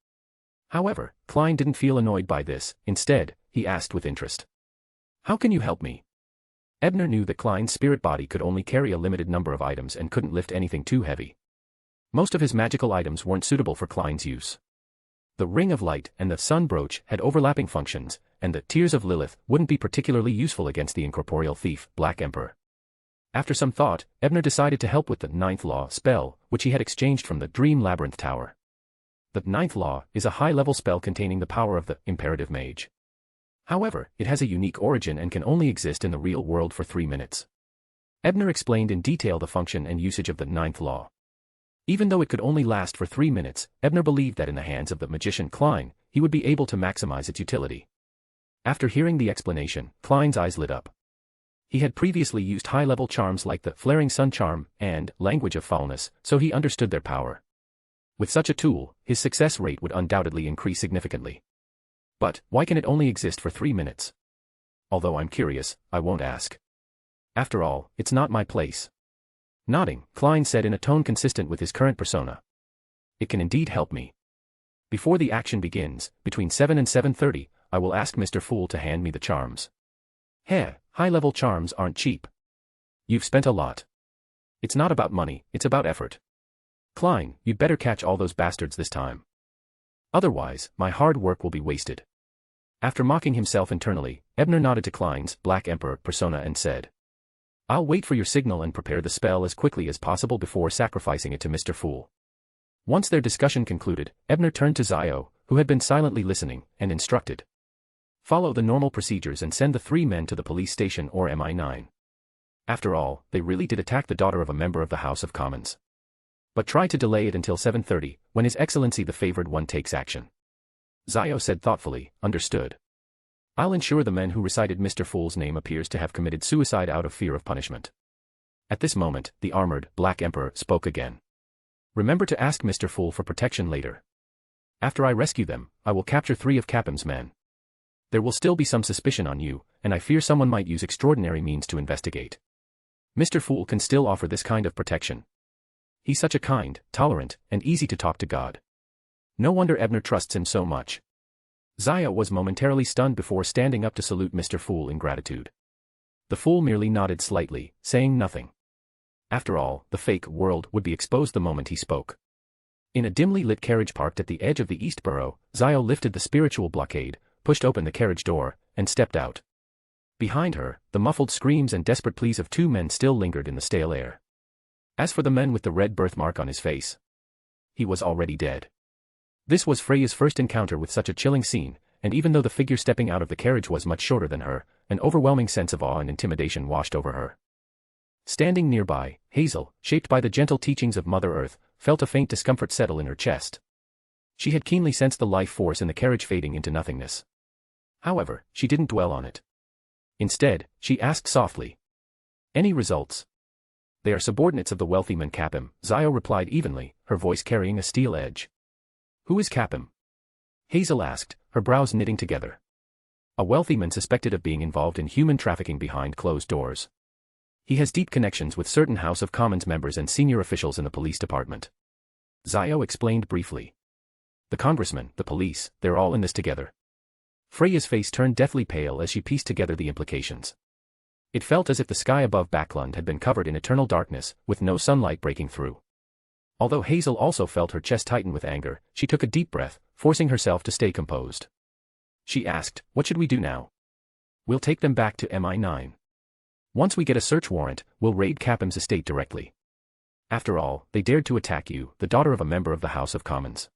However, Klein didn't feel annoyed by this. Instead, he asked with interest, "How can you help me?" Ebner knew that Klein's spirit body could only carry a limited number of items and couldn't lift anything too heavy. Most of his magical items weren't suitable for Klein's use. The Ring of Light and the Sun Brooch had overlapping functions, and the Tears of Lilith wouldn't be particularly useful against the incorporeal thief, Black Emperor. After some thought, Ebner decided to help with the Ninth Law spell, which he had exchanged from the Dream Labyrinth Tower. The Ninth Law is a high-level spell containing the power of the Imperative Mage. However, it has a unique origin and can only exist in the real world for 3 minutes. Ebner explained in detail the function and usage of the Ninth Law. Even though it could only last for 3 minutes, Ebner believed that in the hands of the magician Klein, he would be able to maximize its utility. After hearing the explanation, Klein's eyes lit up. He had previously used high-level charms like the Flaring Sun Charm and Language of Foulness, so he understood their power. With such a tool, his success rate would undoubtedly increase significantly. But, why can it only exist for 3 minutes? Although I'm curious, I won't ask. After all, it's not my place. Nodding, Klein said in a tone consistent with his current persona, "It can indeed help me. Before the action begins, between 7 and 7:30, I will ask Mr. Fool to hand me the charms. High-level charms aren't cheap. You've spent a lot. It's not about money, it's about effort. Klein, you'd better catch all those bastards this time. Otherwise, my hard work will be wasted." After mocking himself internally, Ebner nodded to Klein's Black Emperor persona and said, "I'll wait for your signal and prepare the spell as quickly as possible before sacrificing it to Mr. Fool." Once their discussion concluded, Ebner turned to Zio, who had been silently listening, and instructed, "Follow the normal procedures and send the 3 men to the police station or MI9. After all, they really did attack the daughter of a member of the House of Commons. But try to delay it until 7:30, when His Excellency the Favored One takes action." Zio said thoughtfully, "Understood. I'll ensure the men who recited Mr. Fool's name appears to have committed suicide out of fear of punishment." At this moment, the armored Black Emperor spoke again. "Remember to ask Mr. Fool for protection later. After I rescue them, I will capture 3 of Capham's men. There will still be some suspicion on you, and I fear someone might use extraordinary means to investigate. Mr. Fool can still offer this kind of protection. He's such a kind, tolerant, and easy-to-talk-to god. No wonder Ebner trusts him so much." Zaya was momentarily stunned before standing up to salute Mr. Fool in gratitude. The Fool merely nodded slightly, saying nothing. After all, the fake world would be exposed the moment he spoke. In a dimly lit carriage parked at the edge of the East Borough, Zio lifted the spiritual blockade, pushed open the carriage door, and stepped out. Behind her, the muffled screams and desperate pleas of two men still lingered in the stale air. As for the man with the red birthmark on his face, he was already dead. This was Freya's first encounter with such a chilling scene, and even though the figure stepping out of the carriage was much shorter than her, an overwhelming sense of awe and intimidation washed over her. Standing nearby, Hazel, shaped by the gentle teachings of Mother Earth, felt a faint discomfort settle in her chest. She had keenly sensed the life force in the carriage fading into nothingness. However, she didn't dwell on it. Instead, she asked softly, "Any results?" "They are subordinates of the wealthy man Capim," Zio replied evenly, her voice carrying a steel edge. "Who is Capim?" Hazel asked, her brows knitting together. "A wealthy man suspected of being involved in human trafficking behind closed doors. He has deep connections with certain House of Commons members and senior officials in the police department." Zio explained briefly. "The congressman, the police, they're all in this together." Freya's face turned deathly pale as she pieced together the implications. It felt as if the sky above Backlund had been covered in eternal darkness, with no sunlight breaking through. Although Hazel also felt her chest tighten with anger, she took a deep breath, forcing herself to stay composed. She asked, "What should we do now?" "We'll take them back to MI9. Once we get a search warrant, we'll raid Capim's estate directly. After all, they dared to attack you, the daughter of a member of the House of Commons.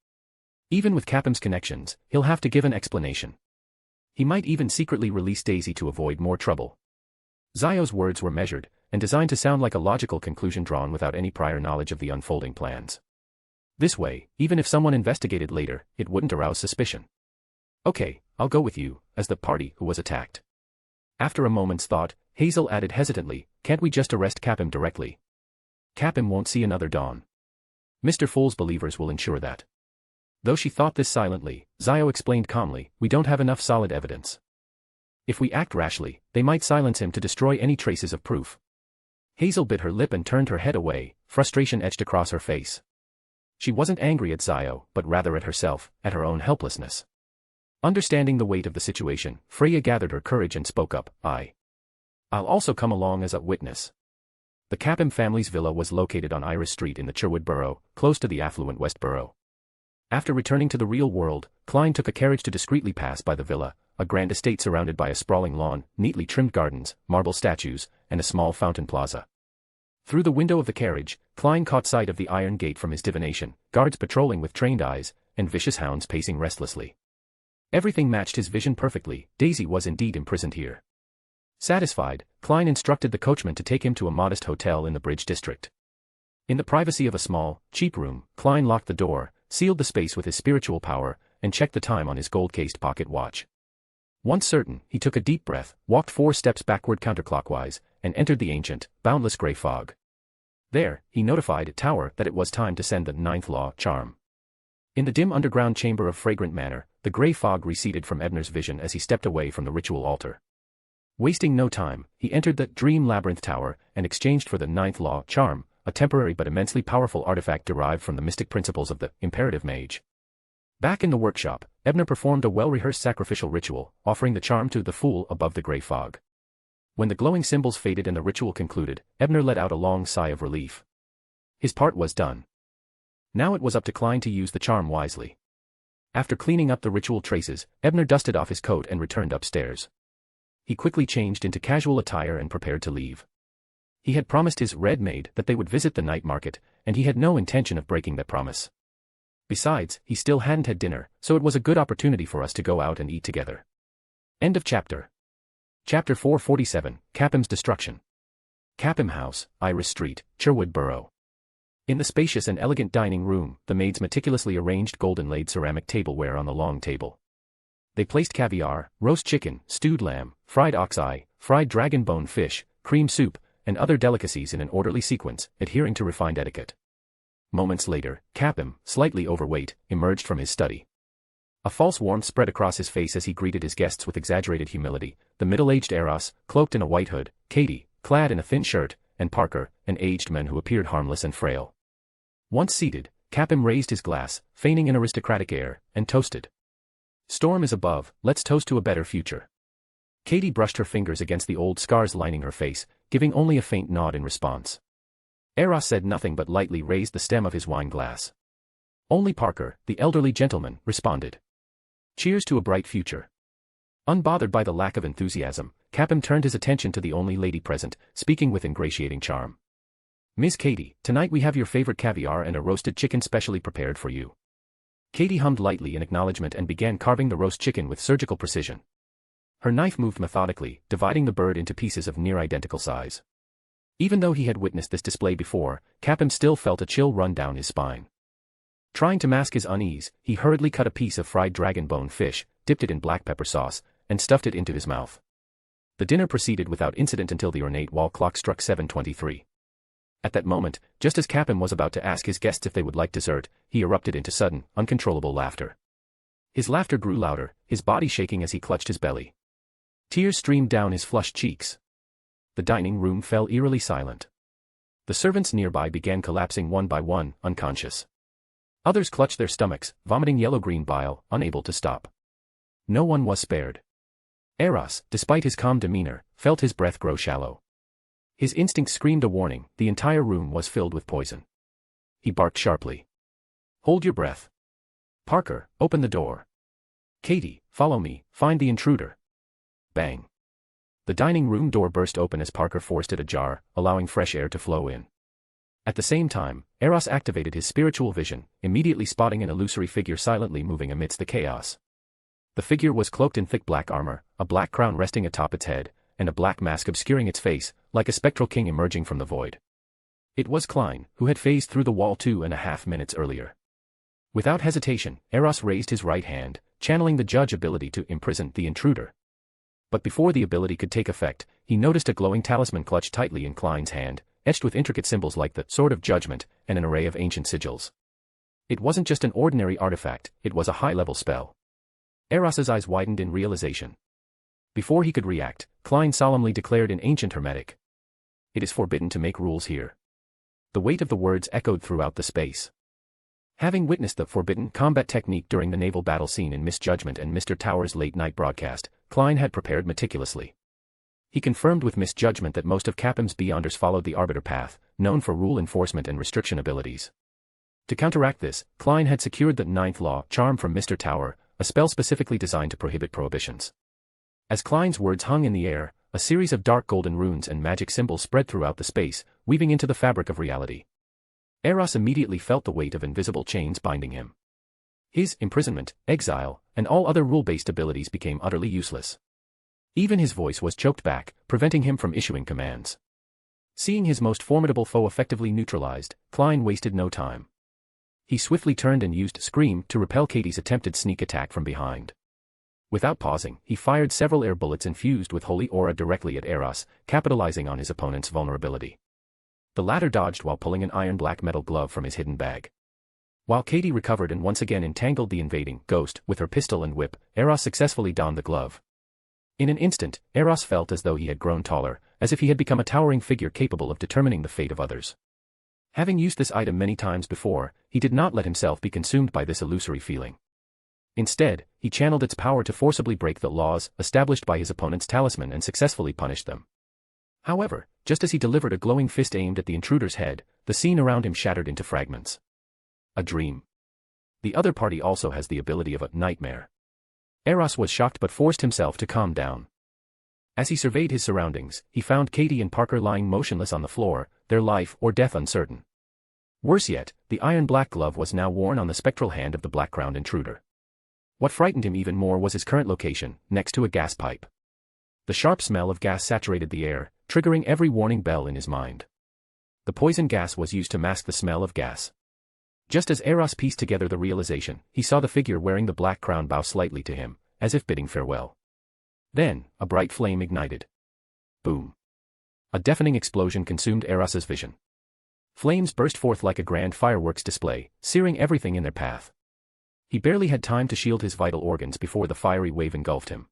Even with Capim's connections, he'll have to give an explanation. He might even secretly release Daisy to avoid more trouble." Zio's words were measured, and designed to sound like a logical conclusion drawn without any prior knowledge of the unfolding plans. This way, even if someone investigated later, it wouldn't arouse suspicion. "Okay, I'll go with you, as the party who was attacked." After a moment's thought, Hazel added hesitantly, "Can't we just arrest Capim directly? Capim won't see another dawn. Mr. Fool's believers will ensure that." Though she thought this silently, Zio explained calmly, "We don't have enough solid evidence. If we act rashly, they might silence him to destroy any traces of proof." Hazel bit her lip and turned her head away, frustration etched across her face. She wasn't angry at Zio, but rather at herself, at her own helplessness. Understanding the weight of the situation, Freya gathered her courage and spoke up, I'll also come along as a witness." The Capim family's villa was located on Iris Street in the Cherwood Borough, close to the affluent West Borough. After returning to the real world, Klein took a carriage to discreetly pass by the villa, a grand estate surrounded by a sprawling lawn, neatly trimmed gardens, marble statues, and a small fountain plaza. Through the window of the carriage, Klein caught sight of the iron gate from his divination, guards patrolling with trained eyes, and vicious hounds pacing restlessly. Everything matched his vision perfectly. Daisy was indeed imprisoned here. Satisfied, Klein instructed the coachman to take him to a modest hotel in the Bridge district. In the privacy of a small, cheap room, Klein locked the door, sealed the space with his spiritual power, and checked the time on his gold-cased pocket watch. Once certain, he took a deep breath, walked 4 steps backward counterclockwise, and entered the ancient, boundless grey fog. There, he notified Tower that it was time to send the 9th law charm. In the dim underground chamber of Fragrant Manor, the grey fog receded from Ebner's vision as he stepped away from the ritual altar. Wasting no time, he entered the Dream Labyrinth Tower and exchanged for the 9th law charm, a temporary but immensely powerful artifact derived from the mystic principles of the imperative mage. Back in the workshop, Ebner performed a well-rehearsed sacrificial ritual, offering the charm to the fool above the grey fog. When the glowing symbols faded and the ritual concluded, Ebner let out a long sigh of relief. His part was done. Now it was up to Klein to use the charm wisely. After cleaning up the ritual traces, Ebner dusted off his coat and returned upstairs. He quickly changed into casual attire and prepared to leave. He had promised his red maid that they would visit the night market, and he had no intention of breaking that promise. Besides, he still hadn't had dinner, so it was a good opportunity for us to go out and eat together. End of chapter. Chapter 447, Capim's Destruction. Capim House, Iris Street, Cherwood Borough. In the spacious and elegant dining room, the maids meticulously arranged golden-laid ceramic tableware on the long table. They placed caviar, roast chicken, stewed lamb, fried ox-eye, fried dragon bone fish, cream soup, and other delicacies in an orderly sequence, adhering to refined etiquette. Moments later, Capim, slightly overweight, emerged from his study. A false warmth spread across his face as he greeted his guests with exaggerated humility, the middle-aged Eros, cloaked in a white hood, Katie, clad in a thin shirt, and Parker, an aged man who appeared harmless and frail. Once seated, Capim raised his glass, feigning an aristocratic air, and toasted. "Storm is above, let's toast to a better future." Katie brushed her fingers against the old scars lining her face, giving only a faint nod in response. Eros said nothing but lightly raised the stem of his wine glass. Only Parker, the elderly gentleman, responded. Cheers to a bright future. Unbothered by the lack of enthusiasm, Cap'n turned his attention to the only lady present, speaking with ingratiating charm. Miss Katie, tonight we have your favorite caviar and a roasted chicken specially prepared for you. Katie hummed lightly in acknowledgement and began carving the roast chicken with surgical precision. Her knife moved methodically, dividing the bird into pieces of near-identical size. Even though he had witnessed this display before, Cap'n still felt a chill run down his spine. Trying to mask his unease, he hurriedly cut a piece of fried dragon bone fish, dipped it in black pepper sauce, and stuffed it into his mouth. The dinner proceeded without incident until the ornate wall clock struck 7:23. At that moment, just as Cap'n was about to ask his guests if they would like dessert, he erupted into sudden, uncontrollable laughter. His laughter grew louder, his body shaking as he clutched his belly. Tears streamed down his flushed cheeks. The dining room fell eerily silent. The servants nearby began collapsing one by one, unconscious. Others clutched their stomachs, vomiting yellow-green bile, unable to stop. No one was spared. Eros, despite his calm demeanor, felt his breath grow shallow. His instinct screamed a warning, the entire room was filled with poison. He barked sharply. Hold your breath. Parker, open the door. Katie, follow me, find the intruder. Bang. The dining room door burst open as Parker forced it ajar, allowing fresh air to flow in. At the same time, Eros activated his spiritual vision, immediately spotting an illusory figure silently moving amidst the chaos. The figure was cloaked in thick black armor, a black crown resting atop its head, and a black mask obscuring its face, like a spectral king emerging from the void. It was Klein, who had phased through the wall 2.5 minutes earlier. Without hesitation, Eros raised his right hand, channeling the judge ability to imprison the intruder. But before the ability could take effect, he noticed a glowing talisman clutched tightly in Klein's hand, etched with intricate symbols like the Sword of Judgment and an array of ancient sigils. It wasn't just an ordinary artifact, it was a high-level spell. Eros's eyes widened in realization. Before he could react, Klein solemnly declared in ancient Hermetic. It is forbidden to make rules here. The weight of the words echoed throughout the space. Having witnessed the forbidden combat technique during the naval battle scene in Misjudgment and Mr. Tower's late-night broadcast, Klein had prepared meticulously. He confirmed with Misjudgment that most of Cap'n's Beyonders followed the Arbiter path, known for rule enforcement and restriction abilities. To counteract this, Klein had secured the 9th law, Charm from Mr. Tower, a spell specifically designed to prohibit prohibitions. As Klein's words hung in the air, a series of dark golden runes and magic symbols spread throughout the space, weaving into the fabric of reality. Eros immediately felt the weight of invisible chains binding him. His imprisonment, exile, and all other rule-based abilities became utterly useless. Even his voice was choked back, preventing him from issuing commands. Seeing his most formidable foe effectively neutralized, Klein wasted no time. He swiftly turned and used Scream to repel Katie's attempted sneak attack from behind. Without pausing, he fired several air bullets infused with holy aura directly at Eros, capitalizing on his opponent's vulnerability. The latter dodged while pulling an iron black metal glove from his hidden bag. While Katie recovered and once again entangled the invading ghost with her pistol and whip, Eros successfully donned the glove. In an instant, Eros felt as though he had grown taller, as if he had become a towering figure capable of determining the fate of others. Having used this item many times before, he did not let himself be consumed by this illusory feeling. Instead, he channeled its power to forcibly break the laws established by his opponent's talisman and successfully punished them. However, just as he delivered a glowing fist aimed at the intruder's head, the scene around him shattered into fragments. A dream. The other party also has the ability of a nightmare. Eros was shocked but forced himself to calm down. As he surveyed his surroundings, he found Katie and Parker lying motionless on the floor, their life or death uncertain. Worse yet, the iron black glove was now worn on the spectral hand of the black-crowned intruder. What frightened him even more was his current location, next to a gas pipe. The sharp smell of gas saturated the air, triggering every warning bell in his mind. The poison gas was used to mask the smell of gas. Just as Eros pieced together the realization, he saw the figure wearing the black crown bow slightly to him, as if bidding farewell. Then, a bright flame ignited. Boom. A deafening explosion consumed Eros's vision. Flames burst forth like a grand fireworks display, searing everything in their path. He barely had time to shield his vital organs before the fiery wave engulfed him.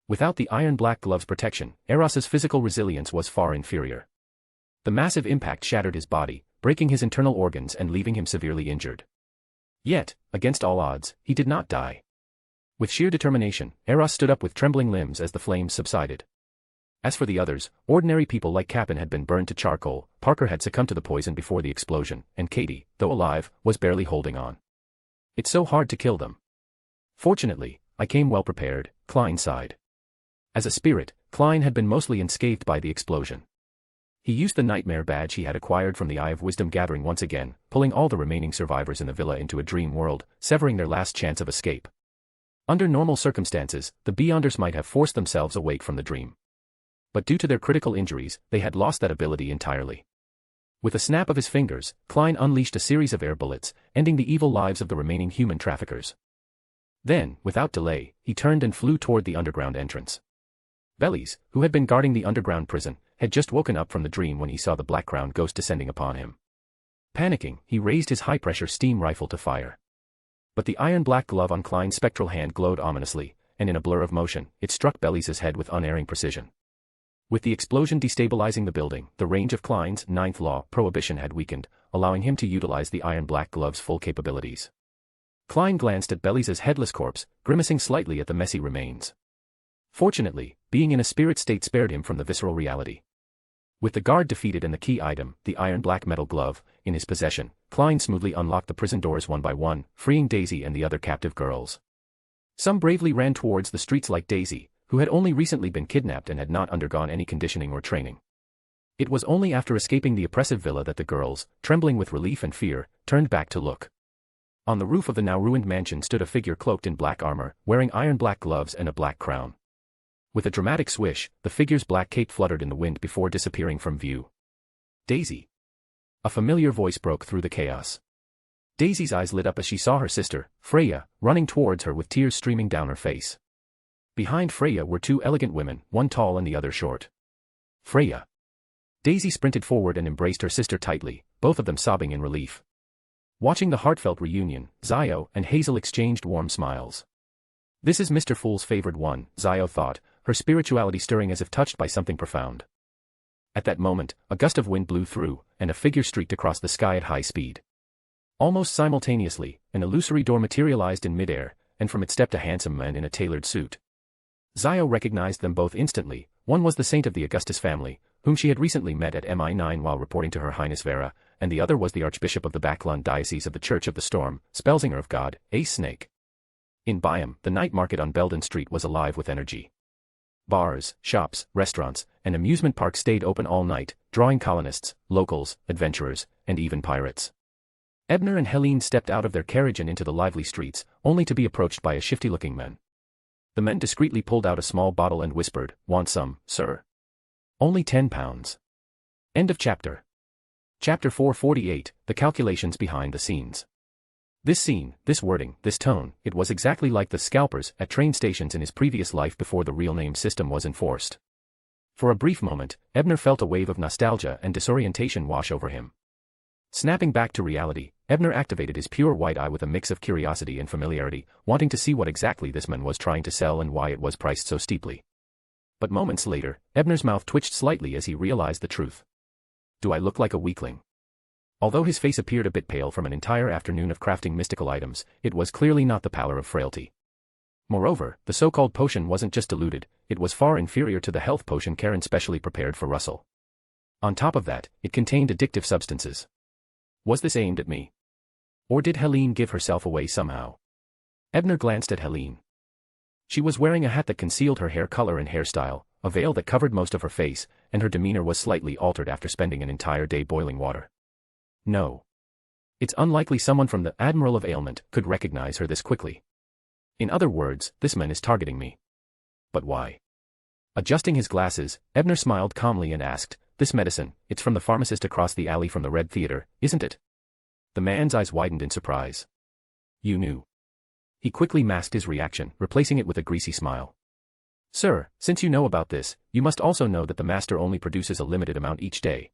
Without the iron black glove's protection, Eros's physical resilience was far inferior. The massive impact shattered his body, breaking his internal organs and leaving him severely injured. Yet, against all odds, he did not die. With sheer determination, Eros stood up with trembling limbs as the flames subsided. As for the others, ordinary people like Cap'n had been burned to charcoal, Parker had succumbed to the poison before the explosion, and Katie, though alive, was barely holding on. It's so hard to kill them. Fortunately, I came well prepared, Klein sighed. As a spirit, Klein had been mostly unscathed by the explosion. He used the nightmare badge he had acquired from the Eye of Wisdom gathering once again, pulling all the remaining survivors in the villa into a dream world, severing their last chance of escape. Under normal circumstances, the Beyonders might have forced themselves awake from the dream. But due to their critical injuries, they had lost that ability entirely. With a snap of his fingers, Klein unleashed a series of air bullets, ending the evil lives of the remaining human traffickers. Then, without delay, he turned and flew toward the underground entrance. Bellies, who had been guarding the underground prison, had just woken up from the dream when he saw the black-crowned ghost descending upon him. Panicking, he raised his high-pressure steam rifle to fire. But the iron-black glove on Klein's spectral hand glowed ominously, and in a blur of motion, it struck Bellies' head with unerring precision. With the explosion destabilizing the building, the range of Klein's ninth law prohibition had weakened, allowing him to utilize the iron-black glove's full capabilities. Klein glanced at Bellies' headless corpse, grimacing slightly at the messy remains. Fortunately, being in a spirit state spared him from the visceral reality. With the guard defeated and the key item, the iron-black metal glove, in his possession, Klein smoothly unlocked the prison doors one by one, freeing Daisy and the other captive girls. Some bravely ran towards the streets like Daisy, who had only recently been kidnapped and had not undergone any conditioning or training. It was only after escaping the oppressive villa that the girls, trembling with relief and fear, turned back to look. On the roof of the now ruined mansion stood a figure cloaked in black armor, wearing iron-black gloves and a black crown. With a dramatic swish, the figure's black cape fluttered in the wind before disappearing from view. Daisy. A familiar voice broke through the chaos. Daisy's eyes lit up as she saw her sister, Freya, running towards her with tears streaming down her face. Behind Freya were two elegant women, one tall and the other short. Freya. Daisy sprinted forward and embraced her sister tightly, both of them sobbing in relief. Watching the heartfelt reunion, Zio and Hazel exchanged warm smiles. This is Mr. Fool's favored one, Zio thought, her spirituality stirring as if touched by something profound. At that moment, a gust of wind blew through, and a figure streaked across the sky at high speed. Almost simultaneously, an illusory door materialized in midair, and from it stepped a handsome man in a tailored suit. Zio recognized them both instantly. One was the saint of the Augustus family, whom she had recently met at MI9 while reporting to Her Highness Vera, and the other was the Archbishop of the Backlund Diocese of the Church of the Storm, Spellsinger of God, Ace Snake. In Byam, the night market on Belden Street was alive with energy. Bars, shops, restaurants, and amusement parks stayed open all night, drawing colonists, locals, adventurers, and even pirates. Ebner and Helene stepped out of their carriage and into the lively streets, only to be approached by a shifty-looking man. The man discreetly pulled out a small bottle and whispered, "Want some, sir? Only £10. End of chapter. Chapter 448, The Calculations Behind the Scenes. This scene, this wording, this tone, it was exactly like the scalpers at train stations in his previous life before the real name system was enforced. For a brief moment, Ebner felt a wave of nostalgia and disorientation wash over him. Snapping back to reality, Ebner activated his pure white eye with a mix of curiosity and familiarity, wanting to see what exactly this man was trying to sell and why it was priced so steeply. But moments later, Ebner's mouth twitched slightly as he realized the truth. Do I look like a weakling? Although his face appeared a bit pale from an entire afternoon of crafting mystical items, it was clearly not the pallor of frailty. Moreover, the so-called potion wasn't just diluted, it was far inferior to the health potion Karen specially prepared for Russell. On top of that, it contained addictive substances. Was this aimed at me? Or did Helene give herself away somehow? Ebner glanced at Helene. She was wearing a hat that concealed her hair color and hairstyle, a veil that covered most of her face, and her demeanor was slightly altered after spending an entire day boiling water. No. It's unlikely someone from the Admiral of Ailment could recognize her this quickly. In other words, this man is targeting me. But why? Adjusting his glasses, Ebner smiled calmly and asked, "This medicine, it's from the pharmacist across the alley from the Red Theater, isn't it?" The man's eyes widened in surprise. You knew. He quickly masked his reaction, replacing it with a greasy smile. Sir, since you know about this, you must also know that the master only produces a limited amount each day.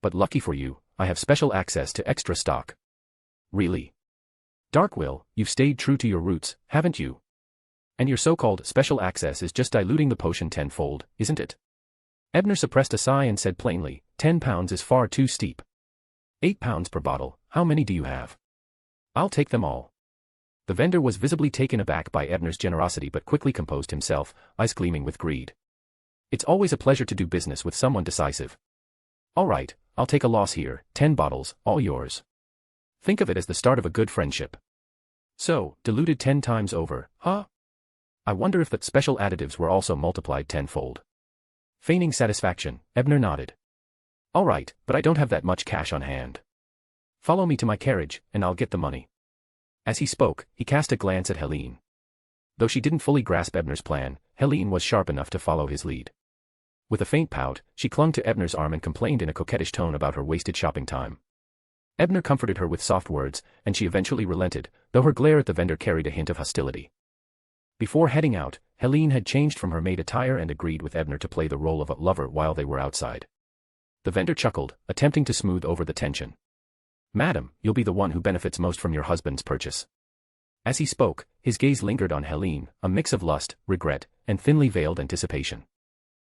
But lucky for you, I have special access to extra stock. Really? Darkwill, you've stayed true to your roots, haven't you? And your so-called special access is just diluting the potion tenfold, isn't it? Ebner suppressed a sigh and said plainly, £10 is far too steep. £8 per bottle, how many do you have? I'll take them all. The vendor was visibly taken aback by Ebner's generosity but quickly composed himself, eyes gleaming with greed. It's always a pleasure to do business with someone decisive. All right, I'll take a loss here, 10 bottles, all yours. Think of it as the start of a good friendship. So, diluted 10 times over, huh? I wonder if the special additives were also multiplied tenfold. Feigning satisfaction, Ebner nodded. All right, but I don't have that much cash on hand. Follow me to my carriage, and I'll get the money. As he spoke, he cast a glance at Helene. Though she didn't fully grasp Ebner's plan, Helene was sharp enough to follow his lead. With a faint pout, she clung to Ebner's arm and complained in a coquettish tone about her wasted shopping time. Ebner comforted her with soft words, and she eventually relented, though her glare at the vendor carried a hint of hostility. Before heading out, Helene had changed from her maid attire and agreed with Ebner to play the role of a lover while they were outside. The vendor chuckled, attempting to smooth over the tension. Madam, you'll be the one who benefits most from your husband's purchase. As he spoke, his gaze lingered on Helene, a mix of lust, regret, and thinly veiled anticipation.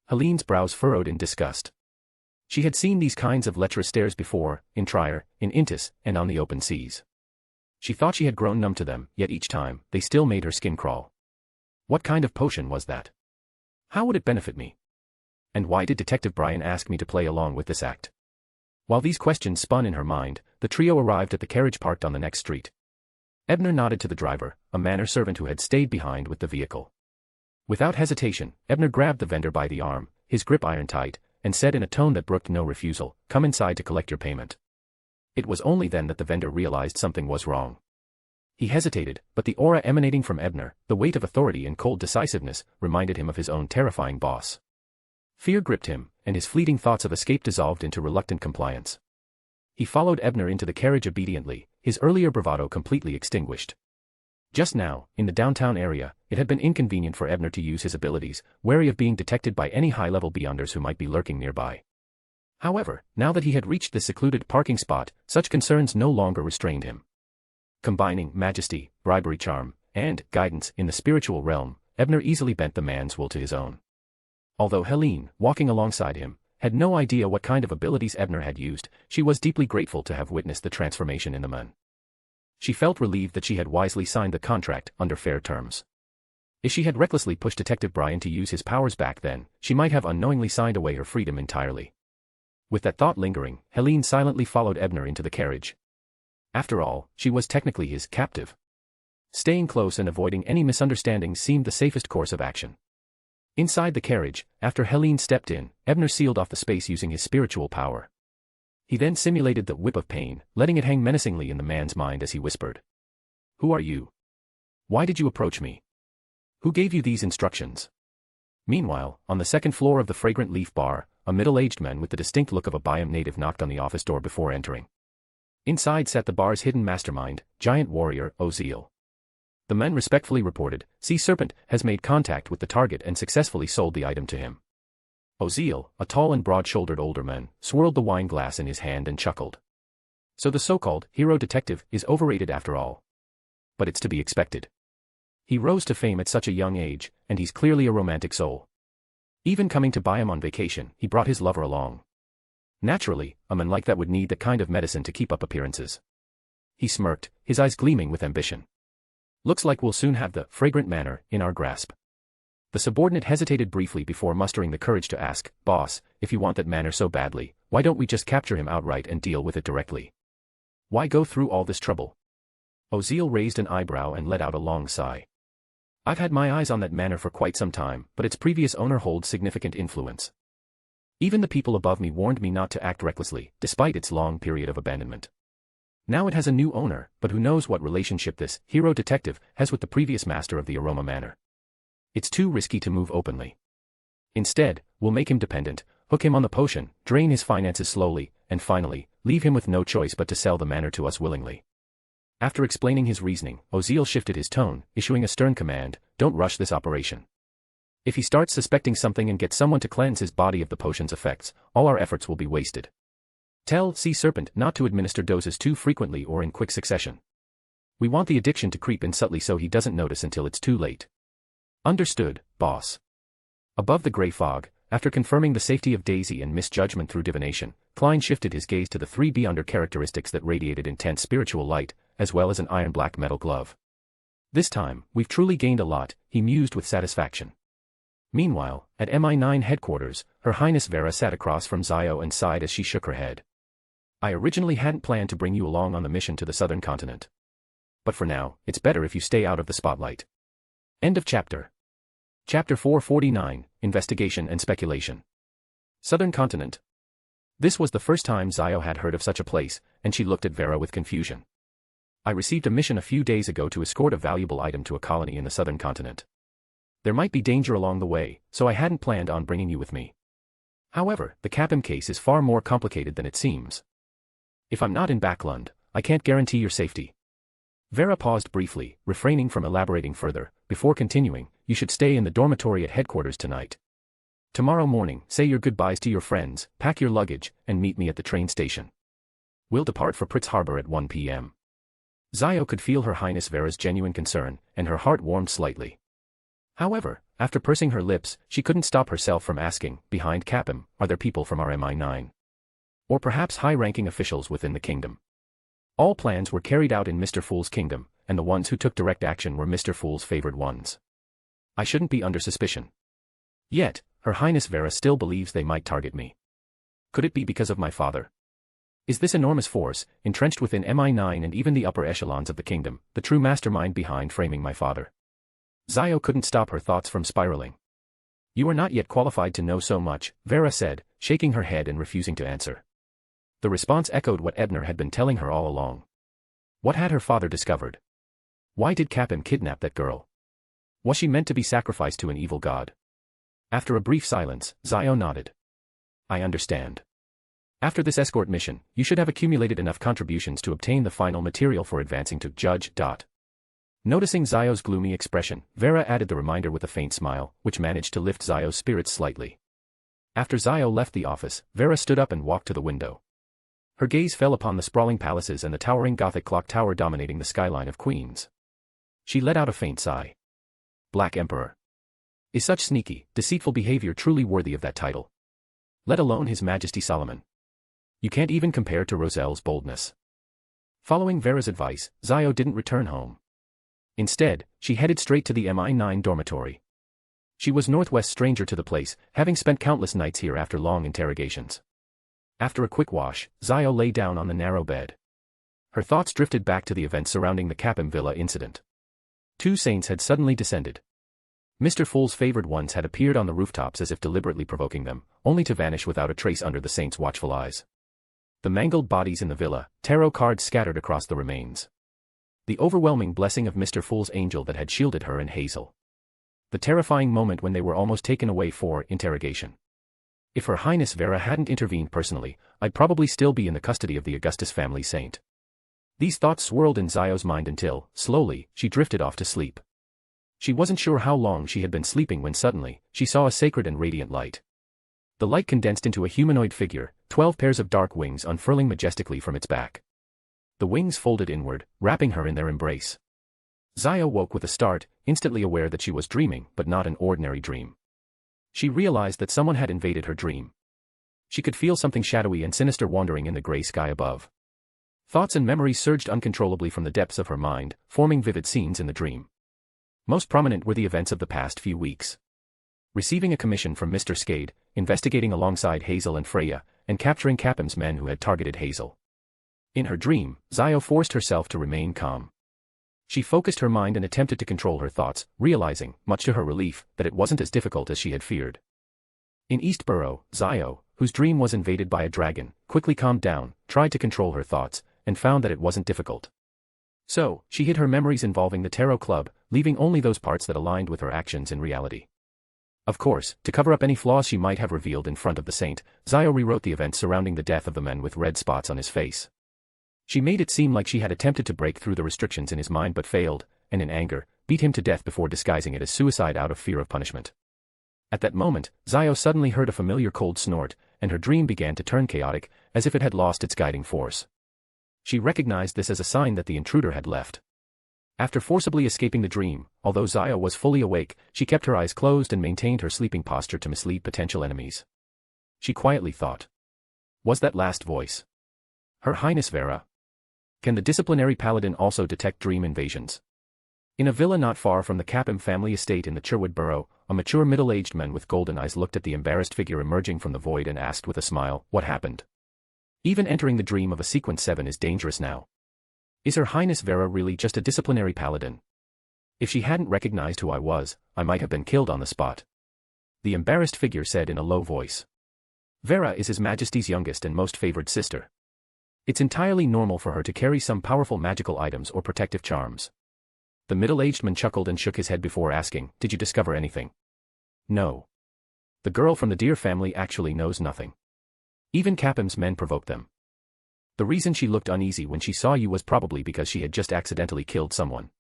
Helene's brows furrowed in disgust. She had seen these kinds of lecherous stares before, in Trier, in Intis, and on the open seas. She thought she had grown numb to them, yet each time, they still made her skin crawl. What kind of potion was that? How would it benefit me? And why did Detective Brian ask me to play along with this act? While these questions spun in her mind, the trio arrived at the carriage parked on the next street. Ebner nodded to the driver, a manor servant who had stayed behind with the vehicle. Without hesitation, Ebner grabbed the vendor by the arm, his grip iron tight, and said in a tone that brooked no refusal, "Come inside to collect your payment." It was only then that the vendor realized something was wrong. He hesitated, but the aura emanating from Ebner, the weight of authority and cold decisiveness, reminded him of his own terrifying boss. Fear gripped him, and his fleeting thoughts of escape dissolved into reluctant compliance. He followed Ebner into the carriage obediently, his earlier bravado completely extinguished. Just now, in the downtown area, it had been inconvenient for Ebner to use his abilities, wary of being detected by any high-level beyonders who might be lurking nearby. However, now that he had reached the secluded parking spot, such concerns no longer restrained him. Combining majesty, bribery charm, and guidance in the spiritual realm, Ebner easily bent the man's will to his own. Although Helene, walking alongside him, had no idea what kind of abilities Ebner had used, she was deeply grateful to have witnessed the transformation in the man. She felt relieved that she had wisely signed the contract under fair terms. If she had recklessly pushed Detective Brian to use his powers back then, she might have unknowingly signed away her freedom entirely. With that thought lingering, Helene silently followed Ebner into the carriage. After all, she was technically his captive. Staying close and avoiding any misunderstandings seemed the safest course of action. Inside the carriage, after Helene stepped in, Ebner sealed off the space using his spiritual power. He then simulated the whip of pain, letting it hang menacingly in the man's mind as he whispered. "Who are you? Why did you approach me? Who gave you these instructions?" Meanwhile, on the second floor of the Fragrant Leaf Bar, a middle-aged man with the distinct look of a Byam native knocked on the office door before entering. Inside sat the bar's hidden mastermind, giant warrior, Oziel. The man respectfully reported, "Sea Serpent has made contact with the target and successfully sold the item to him." Oziel, a tall and broad-shouldered older man, swirled the wine glass in his hand and chuckled. So the so-called hero detective is overrated after all. But it's to be expected. He rose to fame at such a young age, and he's clearly a romantic soul. Even coming to Byam on vacation, he brought his lover along. Naturally, a man like that would need that kind of medicine to keep up appearances. He smirked, his eyes gleaming with ambition. "Looks like we'll soon have the fragrant manor in our grasp." The subordinate hesitated briefly before mustering the courage to ask, "Boss, if you want that manor so badly, why don't we just capture him outright and deal with it directly? Why go through all this trouble?" Oziel raised an eyebrow and let out a long sigh. "I've had my eyes on that manor for quite some time, but its previous owner holds significant influence. Even the people above me warned me not to act recklessly, despite its long period of abandonment. Now it has a new owner, but who knows what relationship this hero detective has with the previous master of the Aroma Manor. It's too risky to move openly. Instead, we'll make him dependent, hook him on the potion, drain his finances slowly, and finally, leave him with no choice but to sell the manor to us willingly." After explaining his reasoning, Oziel shifted his tone, issuing a stern command, "Don't rush this operation. If he starts suspecting something and gets someone to cleanse his body of the potion's effects, all our efforts will be wasted. Tell Sea Serpent not to administer doses too frequently or in quick succession. We want the addiction to creep in subtly so he doesn't notice until it's too late." "Understood, boss." Above the gray fog, after confirming the safety of Daisy and misjudgment through divination, Klein shifted his gaze to the three beyonder characteristics that radiated intense spiritual light, as well as an iron-black metal glove. "This time, we've truly gained a lot," he mused with satisfaction. Meanwhile, at MI9 headquarters, Her Highness Vera sat across from Zio and sighed as she shook her head. I originally hadn't planned to bring you along on the mission to the southern continent. But for now, it's better if you stay out of the spotlight. End of chapter. Chapter 449, Investigation and Speculation. Southern Continent. This was the first time Zio had heard of such a place, and she looked at Vera with confusion. I received a mission a few days ago to escort a valuable item to a colony in the southern continent. There might be danger along the way, so I hadn't planned on bringing you with me. However, the Capim case is far more complicated than it seems. If I'm not in Backlund, I can't guarantee your safety. Vera paused briefly, refraining from elaborating further, before continuing, you should stay in the dormitory at headquarters tonight. Tomorrow morning, say your goodbyes to your friends, pack your luggage, and meet me at the train station. We'll depart for Pritz Harbor at 1 p.m. Zio could feel Her Highness Vera's genuine concern, and her heart warmed slightly. However, after pursing her lips, she couldn't stop herself from asking, behind Capim, are there people from our MI9? Or perhaps high-ranking officials within the kingdom? All plans were carried out in Mr. Fool's kingdom, and the ones who took direct action were Mr. Fool's favored ones. I shouldn't be under suspicion. Yet, Her Highness Vera still believes they might target me. Could it be because of my father? Is this enormous force, entrenched within MI9 and even the upper echelons of the kingdom, the true mastermind behind framing my father? Zio couldn't stop her thoughts from spiraling. You are not yet qualified to know so much, Vera said, shaking her head and refusing to answer. The response echoed what Ebner had been telling her all along. What had her father discovered? Why did Capim kidnap that girl? Was she meant to be sacrificed to an evil god? After a brief silence, Zio nodded. I understand. After this escort mission, you should have accumulated enough contributions to obtain the final material for advancing to Judge. Noticing Zio's gloomy expression, Vera added the reminder with a faint smile, which managed to lift Zio's spirits slightly. After Zio left the office, Vera stood up and walked to the window. Her gaze fell upon the sprawling palaces and the towering Gothic clock tower dominating the skyline of Queens. She let out a faint sigh. Black Emperor. Is such sneaky, deceitful behavior truly worthy of that title? Let alone His Majesty Solomon. You can't even compare to Roselle's boldness. Following Vera's advice, Zio didn't return home. Instead, she headed straight to the MI9 dormitory. She was Northwest's stranger to the place, having spent countless nights here after long interrogations. After a quick wash, Zio lay down on the narrow bed. Her thoughts drifted back to the events surrounding the Capim Villa incident. Two saints had suddenly descended. Mr. Fool's favored ones had appeared on the rooftops as if deliberately provoking them, only to vanish without a trace under the saints' watchful eyes. The mangled bodies in the villa, tarot cards scattered across the remains. The overwhelming blessing of Mr. Fool's angel that had shielded her and Hazel. The terrifying moment when they were almost taken away for interrogation. If Her Highness Vera hadn't intervened personally, I'd probably still be in the custody of the Augustus family saint. These thoughts swirled in Zio's mind until, slowly, she drifted off to sleep. She wasn't sure how long she had been sleeping when suddenly, she saw a sacred and radiant light. The light condensed into a humanoid figure, 12 pairs of dark wings unfurling majestically from its back. The wings folded inward, wrapping her in their embrace. Zio woke with a start, instantly aware that she was dreaming, but not an ordinary dream. She realized that someone had invaded her dream. She could feel something shadowy and sinister wandering in the gray sky above. Thoughts and memories surged uncontrollably from the depths of her mind, forming vivid scenes in the dream. Most prominent were the events of the past few weeks. Receiving a commission from Mr. Skade, investigating alongside Hazel and Freya, and capturing Capim's men who had targeted Hazel. In her dream, Zio forced herself to remain calm. She focused her mind and attempted to control her thoughts, realizing, much to her relief, that it wasn't as difficult as she had feared. In Eastborough, Zio, whose dream was invaded by a dragon, quickly calmed down, tried to control her thoughts, and found that it wasn't difficult. So, she hid her memories involving the Tarot Club, leaving only those parts that aligned with her actions in reality. Of course, to cover up any flaws she might have revealed in front of the saint, Zio rewrote the events surrounding the death of the man with red spots on his face. She made it seem like she had attempted to break through the restrictions in his mind but failed, and in anger, beat him to death before disguising it as suicide out of fear of punishment. At that moment, Zio suddenly heard a familiar cold snort, and her dream began to turn chaotic, as if it had lost its guiding force. She recognized this as a sign that the intruder had left. After forcibly escaping the dream, although Zio was fully awake, she kept her eyes closed and maintained her sleeping posture to mislead potential enemies. She quietly thought. Was that last voice Her Highness Vera? Can the disciplinary paladin also detect dream invasions? In a villa not far from the Capim family estate in the Cherwood borough, a mature middle-aged man with golden eyes looked at the embarrassed figure emerging from the void and asked with a smile, "What happened?" Even entering the dream of a sequence 7 is dangerous now. Is Her Highness Vera really just a disciplinary paladin? If she hadn't recognized who I was, I might have been killed on the spot. The embarrassed figure said in a low voice. Vera is His Majesty's youngest and most favored sister. It's entirely normal for her to carry some powerful magical items or protective charms. The middle-aged man chuckled and shook his head before asking, "Did you discover anything?" "No. The girl from the Deer family actually knows nothing. Even Capim's men provoked them. The reason she looked uneasy when she saw you was probably because she had just accidentally killed someone."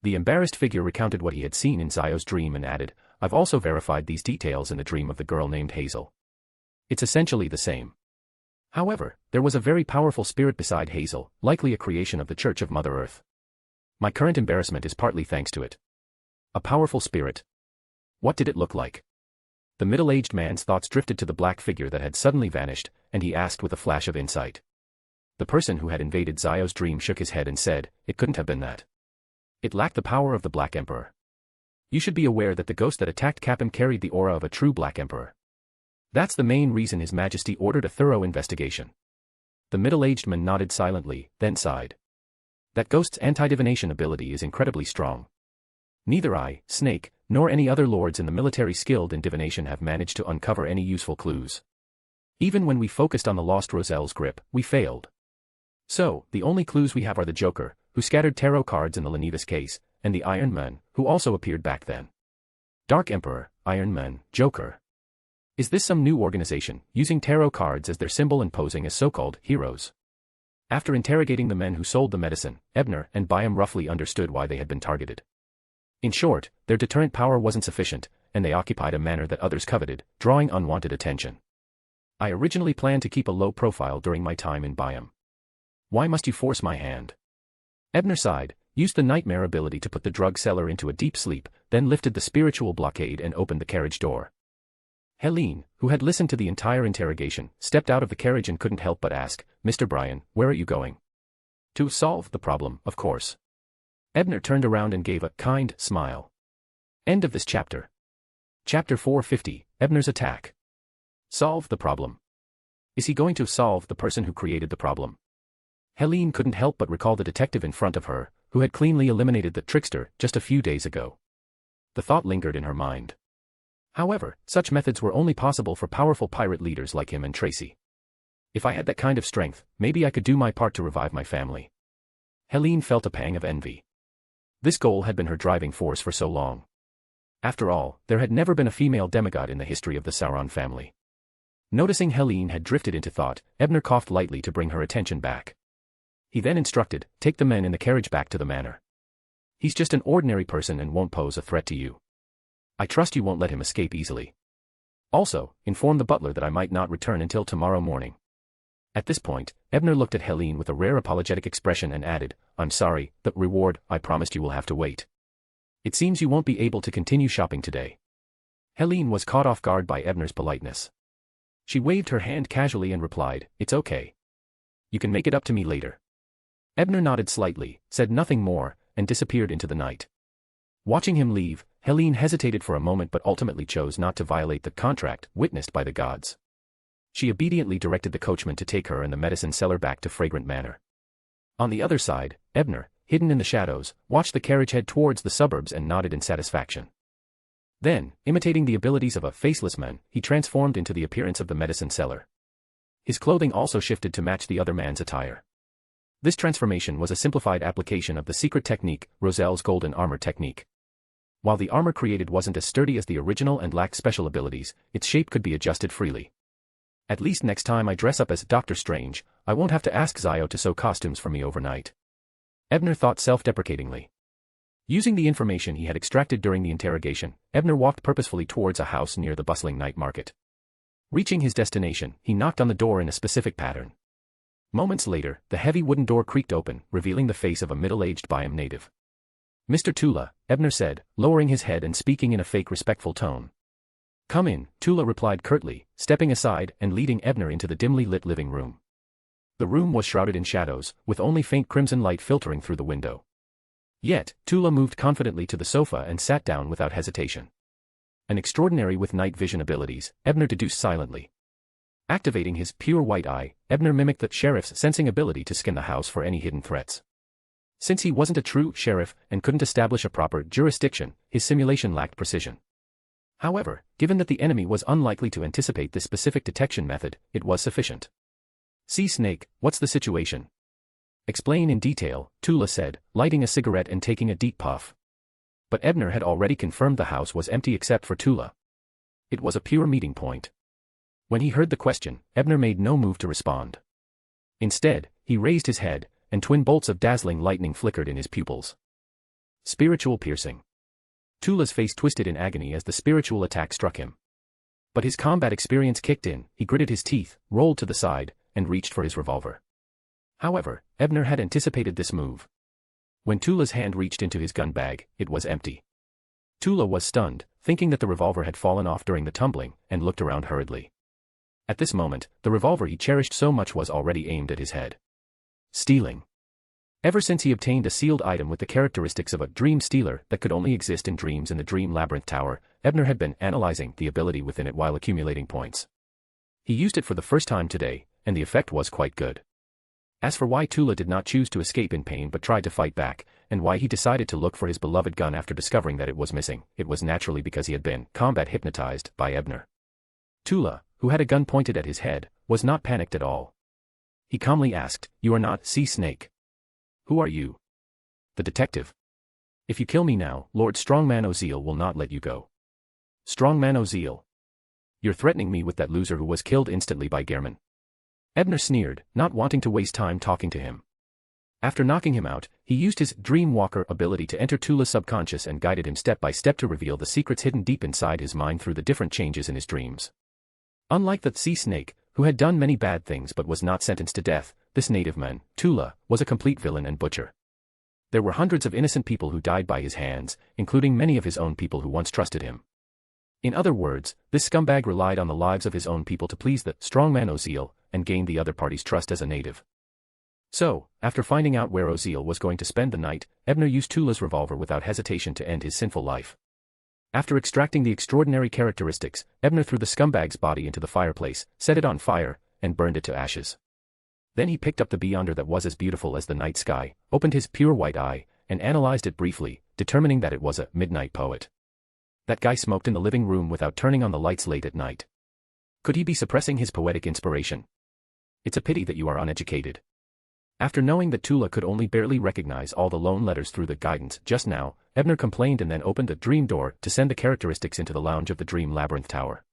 The embarrassed figure recounted what he had seen in Zio's dream and added, "I've also verified these details in the dream of the girl named Hazel. It's essentially the same. However, there was a very powerful spirit beside Hazel, likely a creation of the Church of Mother Earth. My current embarrassment is partly thanks to it. A powerful spirit. What did it look like?" The middle-aged man's thoughts drifted to the black figure that had suddenly vanished, and he asked with a flash of insight. The person who had invaded Zio's dream shook his head and said, "It couldn't have been that. It lacked the power of the Black Emperor. You should be aware that the ghost that attacked Capim carried the aura of a true Black Emperor. That's the main reason His Majesty ordered a thorough investigation." The middle-aged man nodded silently, then sighed. "That ghost's anti-divination ability is incredibly strong. Neither I, Snake, nor any other lords in the military skilled in divination have managed to uncover any useful clues. Even when we focused on the lost Roselle's grip, we failed. So, the only clues we have are the Joker, who scattered tarot cards in the Lenivus case, and the Iron Man, who also appeared back then. Dark Emperor, Iron Man, Joker. Is this some new organization, using tarot cards as their symbol and posing as so-called heroes?" After interrogating the men who sold the medicine, Ebner and Byam roughly understood why they had been targeted. In short, their deterrent power wasn't sufficient, and they occupied a manner that others coveted, drawing unwanted attention. I originally planned to keep a low profile during my time in Byam. Why must you force my hand? Ebner sighed, used the nightmare ability to put the drug seller into a deep sleep, then lifted the spiritual blockade and opened the carriage door. Helene, who had listened to the entire interrogation, stepped out of the carriage and couldn't help but ask, "Mr. Bryan, where are you going?" "To solve the problem, of course." Ebner turned around and gave a kind smile. End of this chapter. Chapter 450, Ebner's attack. Solve the problem. Is he going to solve the person who created the problem? Helene couldn't help but recall the detective in front of her, who had cleanly eliminated the trickster just a few days ago. The thought lingered in her mind. However, such methods were only possible for powerful pirate leaders like him and Tracy. If I had that kind of strength, maybe I could do my part to revive my family. Helene felt a pang of envy. This goal had been her driving force for so long. After all, there had never been a female demigod in the history of the Sauron family. Noticing Helene had drifted into thought, Ebner coughed lightly to bring her attention back. He then instructed, "Take the men in the carriage back to the manor. He's just an ordinary person and won't pose a threat to you. I trust you won't let him escape easily. Also, inform the butler that I might not return until tomorrow morning." At this point, Ebner looked at Helene with a rare apologetic expression and added, "I'm sorry, the reward I promised you will have to wait. It seems you won't be able to continue shopping today." Helene was caught off guard by Ebner's politeness. She waved her hand casually and replied, "It's okay. You can make it up to me later." Ebner nodded slightly, said nothing more, and disappeared into the night. Watching him leave, Helene hesitated for a moment but ultimately chose not to violate the contract witnessed by the gods. She obediently directed the coachman to take her and the medicine seller back to Fragrant Manor. On the other side, Ebner, hidden in the shadows, watched the carriage head towards the suburbs and nodded in satisfaction. Then, imitating the abilities of a faceless man, he transformed into the appearance of the medicine seller. His clothing also shifted to match the other man's attire. This transformation was a simplified application of the secret technique, Roselle's golden armor technique. While the armor created wasn't as sturdy as the original and lacked special abilities, its shape could be adjusted freely. At least next time I dress up as Doctor Strange, I won't have to ask Zio to sew costumes for me overnight. Ebner thought self-deprecatingly. Using the information he had extracted during the interrogation, Ebner walked purposefully towards a house near the bustling night market. Reaching his destination, he knocked on the door in a specific pattern. Moments later, the heavy wooden door creaked open, revealing the face of a middle-aged Byam native. "Mr. Tula," Ebner said, lowering his head and speaking in a fake respectful tone. "Come in," Tula replied curtly, stepping aside and leading Ebner into the dimly lit living room. The room was shrouded in shadows, with only faint crimson light filtering through the window. Yet, Tula moved confidently to the sofa and sat down without hesitation. An extraordinary with night vision abilities, Ebner deduced silently. Activating his pure white eye, Ebner mimicked the sheriff's sensing ability to scan the house for any hidden threats. Since he wasn't a true sheriff and couldn't establish a proper jurisdiction, his simulation lacked precision. However, given that the enemy was unlikely to anticipate this specific detection method, it was sufficient. "See, Snake, what's the situation?" "Explain in detail," Tula said, lighting a cigarette and taking a deep puff. But Ebner had already confirmed the house was empty except for Tula. It was a pure meeting point. When he heard the question, Ebner made no move to respond. Instead, he raised his head, and twin bolts of dazzling lightning flickered in his pupils. Spiritual piercing. Tula's face twisted in agony as the spiritual attack struck him. But his combat experience kicked in, he gritted his teeth, rolled to the side, and reached for his revolver. However, Ebner had anticipated this move. When Tula's hand reached into his gun bag, it was empty. Tula was stunned, thinking that the revolver had fallen off during the tumbling, and looked around hurriedly. At this moment, the revolver he cherished so much was already aimed at his head. Stealing. Ever since he obtained a sealed item with the characteristics of a dream stealer that could only exist in dreams in the Dream Labyrinth Tower, Ebner had been analyzing the ability within it while accumulating points. He used it for the first time today, and the effect was quite good. As for why Tula did not choose to escape in pain but tried to fight back, and why he decided to look for his beloved gun after discovering that it was missing, it was naturally because he had been combat hypnotized by Ebner. Tula, who had a gun pointed at his head, was not panicked at all. He calmly asked, "You are not Sea Snake. Who are you?" "The detective. If you kill me now, Lord Strongman Oziel will not let you go." "Strongman Oziel? You're threatening me with that loser who was killed instantly by Gehrman." Ebner sneered, not wanting to waste time talking to him. After knocking him out, he used his Dream Walker ability to enter Tula's subconscious and guided him step by step to reveal the secrets hidden deep inside his mind through the different changes in his dreams. Unlike the Sea Snake, who had done many bad things but was not sentenced to death, this native man, Tula, was a complete villain and butcher. There were hundreds of innocent people who died by his hands, including many of his own people who once trusted him. In other words, this scumbag relied on the lives of his own people to please the Strongman Oziel, and gained the other party's trust as a native. So, after finding out where Oziel was going to spend the night, Ebner used Tula's revolver without hesitation to end his sinful life. After extracting the extraordinary characteristics, Ebner threw the scumbag's body into the fireplace, set it on fire, and burned it to ashes. Then he picked up the beyonder that was as beautiful as the night sky, opened his pure white eye, and analyzed it briefly, determining that it was a midnight poet. That guy smoked in the living room without turning on the lights late at night. Could he be suppressing his poetic inspiration? It's a pity that you are uneducated. After knowing that Tula could only barely recognize all the loan letters through the guidance just now, Ebner complained and then opened the dream door to send the characteristics into the lounge of the Dream Labyrinth Tower.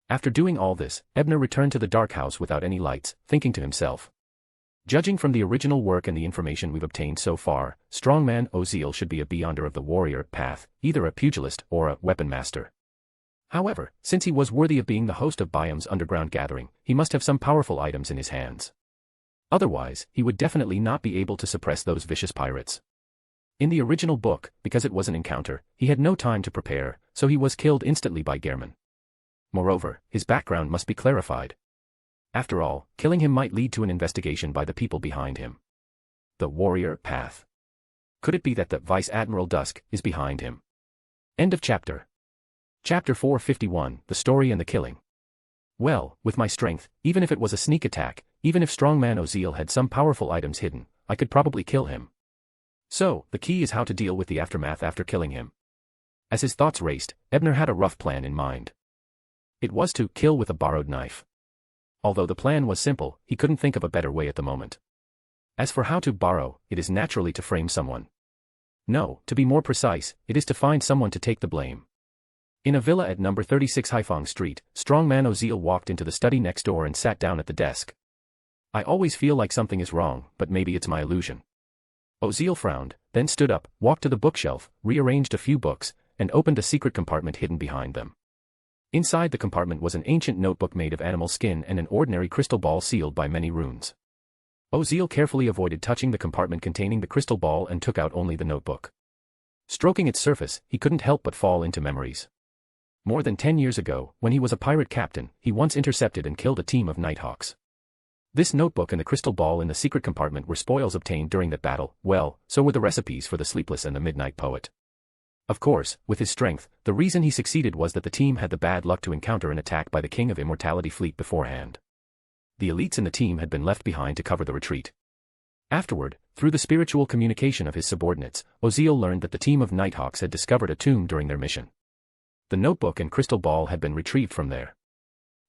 After doing all this, Ebner returned to the dark house without any lights, thinking to himself. Judging from the original work and the information we've obtained so far, Strongman Oziel should be a beyonder of the warrior path, either a pugilist or a weapon master. However, since he was worthy of being the host of Biom's underground gathering, he must have some powerful items in his hands. Otherwise, he would definitely not be able to suppress those vicious pirates. In the original book, because it was an encounter, he had no time to prepare, so he was killed instantly by Gehrman. Moreover, his background must be clarified. After all, killing him might lead to an investigation by the people behind him. The warrior path. Could it be that the Vice Admiral Dusk is behind him? End of chapter. Chapter 451, The Story and the Killing. Well, with my strength, even if it was a sneak attack, even if Strongman Oziel had some powerful items hidden, I could probably kill him. So, the key is how to deal with the aftermath after killing him. As his thoughts raced, Ebner had a rough plan in mind. It was to kill with a borrowed knife. Although the plan was simple, he couldn't think of a better way at the moment. As for how to borrow, it is naturally to frame someone. No, to be more precise, it is to find someone to take the blame. In a villa at number 36 Haifeng Street, Strongman Oziel walked into the study next door and sat down at the desk. I always feel like something is wrong, but maybe it's my illusion. Oziel frowned, then stood up, walked to the bookshelf, rearranged a few books, and opened a secret compartment hidden behind them. Inside the compartment was an ancient notebook made of animal skin and an ordinary crystal ball sealed by many runes. Oziel carefully avoided touching the compartment containing the crystal ball and took out only the notebook. Stroking its surface, he couldn't help but fall into memories. More than 10 years ago, when he was a pirate captain, he once intercepted and killed a team of nighthawks. This notebook and the crystal ball in the secret compartment were spoils obtained during that battle. Well, so were the recipes for the sleepless and the midnight poet. Of course, with his strength, the reason he succeeded was that the team had the bad luck to encounter an attack by the King of Immortality fleet beforehand. The elites in the team had been left behind to cover the retreat. Afterward, through the spiritual communication of his subordinates, Oziel learned that the team of Nighthawks had discovered a tomb during their mission. The notebook and crystal ball had been retrieved from there.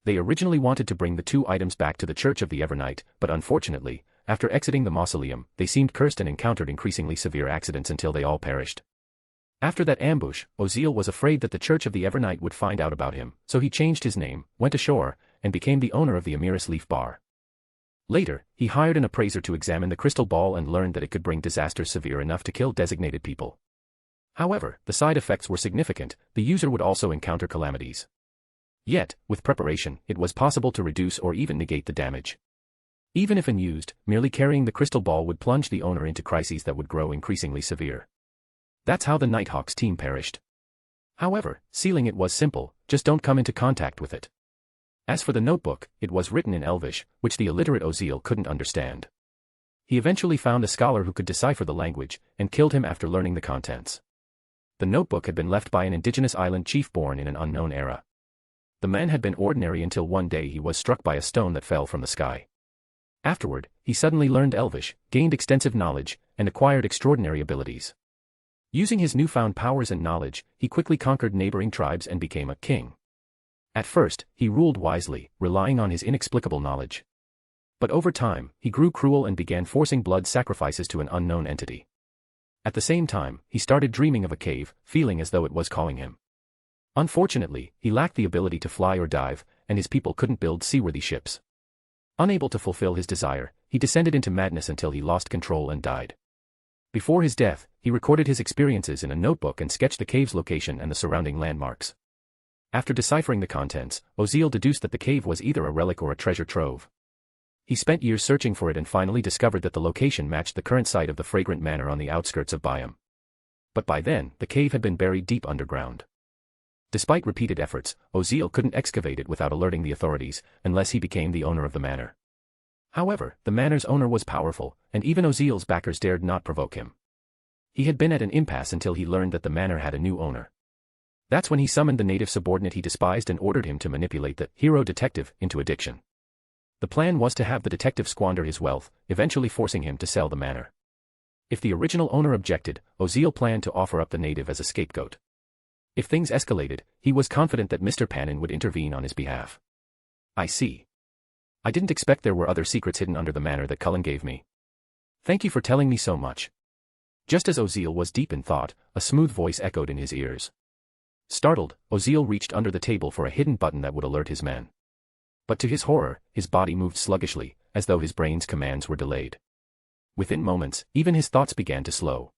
They originally wanted to bring the two items back to the Church of the Evernight, but unfortunately, after exiting the mausoleum, they seemed cursed and encountered increasingly severe accidents until they all perished. After that ambush, Oziel was afraid that the Church of the Evernight would find out about him, so he changed his name, went ashore, and became the owner of the Amiris Leaf Bar. Later, he hired an appraiser to examine the crystal ball and learned that it could bring disasters severe enough to kill designated people. However, the side effects were significant. The user would also encounter calamities. Yet, with preparation, it was possible to reduce or even negate the damage. Even if unused, merely carrying the crystal ball would plunge the owner into crises that would grow increasingly severe. That's how the Nighthawks team perished. However, sealing it was simple, just don't come into contact with it. As for the notebook, it was written in Elvish, which the illiterate Oziel couldn't understand. He eventually found a scholar who could decipher the language, and killed him after learning the contents. The notebook had been left by an indigenous island chief born in an unknown era. The man had been ordinary until one day he was struck by a stone that fell from the sky. Afterward, he suddenly learned Elvish, gained extensive knowledge, and acquired extraordinary abilities. Using his newfound powers and knowledge, he quickly conquered neighboring tribes and became a king. At first, he ruled wisely, relying on his inexplicable knowledge. But over time, he grew cruel and began forcing blood sacrifices to an unknown entity. At the same time, he started dreaming of a cave, feeling as though it was calling him. Unfortunately, he lacked the ability to fly or dive, and his people couldn't build seaworthy ships. Unable to fulfill his desire, he descended into madness until he lost control and died. Before his death, he recorded his experiences in a notebook and sketched the cave's location and the surrounding landmarks. After deciphering the contents, Oziel deduced that the cave was either a relic or a treasure trove. He spent years searching for it and finally discovered that the location matched the current site of the Fragrant Manor on the outskirts of Byam. But by then, the cave had been buried deep underground. Despite repeated efforts, Oziel couldn't excavate it without alerting the authorities, unless he became the owner of the manor. However, the manor's owner was powerful, and even Oziel's backers dared not provoke him. He had been at an impasse until he learned that the manor had a new owner. That's when he summoned the native subordinate he despised and ordered him to manipulate the hero detective into addiction. The plan was to have the detective squander his wealth, eventually forcing him to sell the manor. If the original owner objected, Oziel planned to offer up the native as a scapegoat. If things escalated, he was confident that Mr. Panin would intervene on his behalf. I see. I didn't expect there were other secrets hidden under the manor that Cullen gave me. Thank you for telling me so much. Just as Oziel was deep in thought, a smooth voice echoed in his ears. Startled, Oziel reached under the table for a hidden button that would alert his men. But to his horror, his body moved sluggishly, as though his brain's commands were delayed. Within moments, even his thoughts began to slow.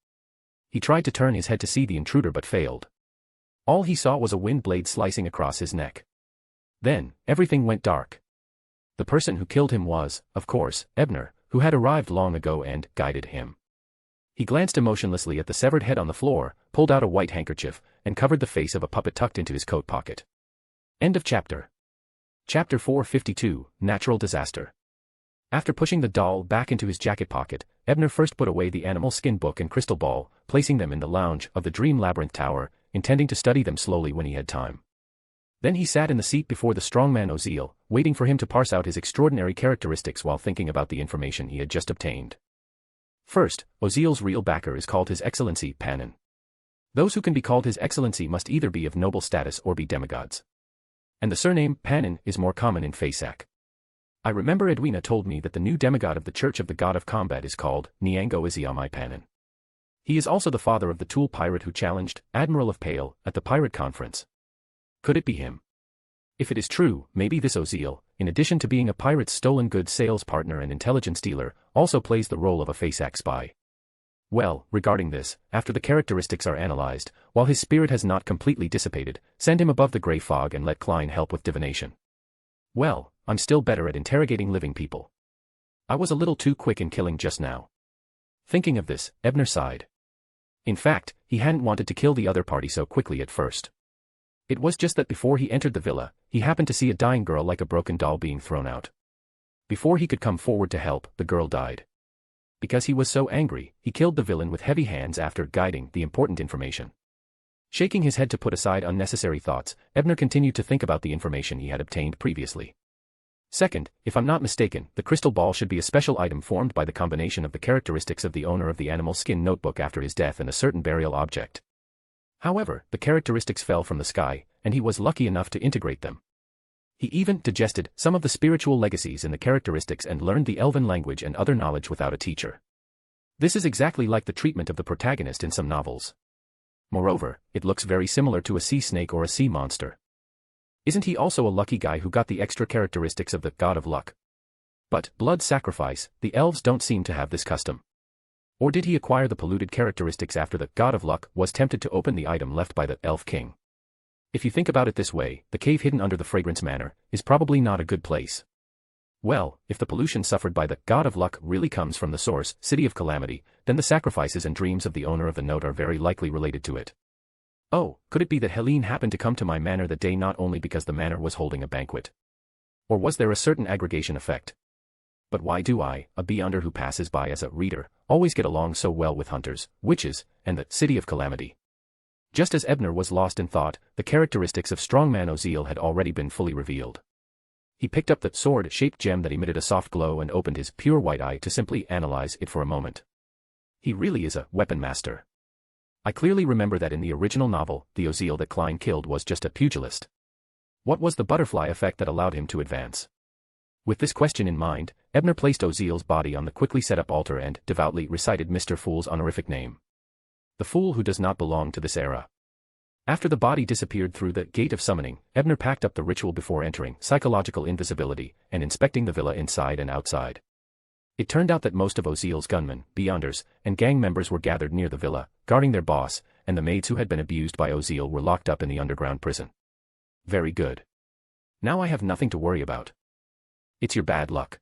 He tried to turn his head to see the intruder but failed. All he saw was a wind blade slicing across his neck. Then, everything went dark. The person who killed him was, of course, Ebner, who had arrived long ago and guided him. He glanced emotionlessly at the severed head on the floor, pulled out a white handkerchief, and covered the face of a puppet tucked into his coat pocket. End of chapter. Chapter 452, Natural Disaster. After pushing the doll back into his jacket pocket, Ebner first put away the animal skin book and crystal ball, placing them in the lounge of the Dream Labyrinth Tower, intending to study them slowly when he had time. Then he sat in the seat before the strongman Oziel, waiting for him to parse out his extraordinary characteristics while thinking about the information he had just obtained. First, Oziel's real backer is called His Excellency Panin. Those who can be called His Excellency must either be of noble status or be demigods. And the surname Panin is more common in Fasak. I remember Edwina told me that the new demigod of the Church of the God of Combat is called Niango Iziamai Panin. He is also the father of the Tool pirate who challenged Admiral of Pale at the pirate conference. Could it be him? If it is true, maybe this Oziel, in addition to being a pirate's stolen goods sales partner and intelligence dealer, also plays the role of a Fasak spy. Well, regarding this, after the characteristics are analyzed, while his spirit has not completely dissipated, send him above the grey fog and let Klein help with divination. Well, I'm still better at interrogating living people. I was a little too quick in killing just now. Thinking of this, Ebner sighed. In fact, he hadn't wanted to kill the other party so quickly at first. It was just that before he entered the villa, he happened to see a dying girl like a broken doll being thrown out. Before he could come forward to help, the girl died. Because he was so angry, he killed the villain with heavy hands after guiding the important information. Shaking his head to put aside unnecessary thoughts, Ebner continued to think about the information he had obtained previously. Second, if I'm not mistaken, the crystal ball should be a special item formed by the combination of the characteristics of the owner of the animal skin notebook after his death and a certain burial object. However, the characteristics fell from the sky, and he was lucky enough to integrate them. He even digested some of the spiritual legacies in the characteristics and learned the elven language and other knowledge without a teacher. This is exactly like the treatment of the protagonist in some novels. Moreover, it looks very similar to a sea snake or a sea monster. Isn't he also a lucky guy who got the extra characteristics of the god of luck? But, blood sacrifice, the elves don't seem to have this custom. Or did he acquire the polluted characteristics after the god of luck was tempted to open the item left by the elf king? If you think about it this way, the cave hidden under the fragrance manor is probably not a good place. Well, if the pollution suffered by the god of luck really comes from the source, city of calamity, then the sacrifices and dreams of the owner of the note are very likely related to it. Oh, could it be that Helene happened to come to my manor that day not only because the manor was holding a banquet? Or was there a certain aggregation effect? But why do I, a beyonder who passes by as a reader, always get along so well with hunters, witches, and the city of calamity? Just as Ebner was lost in thought, the characteristics of strongman Oziel had already been fully revealed. He picked up the sword-shaped gem that emitted a soft glow and opened his pure white eye to simply analyze it for a moment. He really is a weapon master. I clearly remember that in the original novel, the Oziel that Klein killed was just a pugilist. What was the butterfly effect that allowed him to advance? With this question in mind, Ebner placed Oziel's body on the quickly set up altar and devoutly recited Mr. Fool's honorific name. The fool who does not belong to this era. After the body disappeared through the gate of summoning, Ebner packed up the ritual before entering psychological invisibility and inspecting the villa inside and outside. It turned out that most of Oziel's gunmen, beyonders, and gang members were gathered near the villa, guarding their boss, and the maids who had been abused by Oziel were locked up in the underground prison. Very good. Now I have nothing to worry about. It's your bad luck.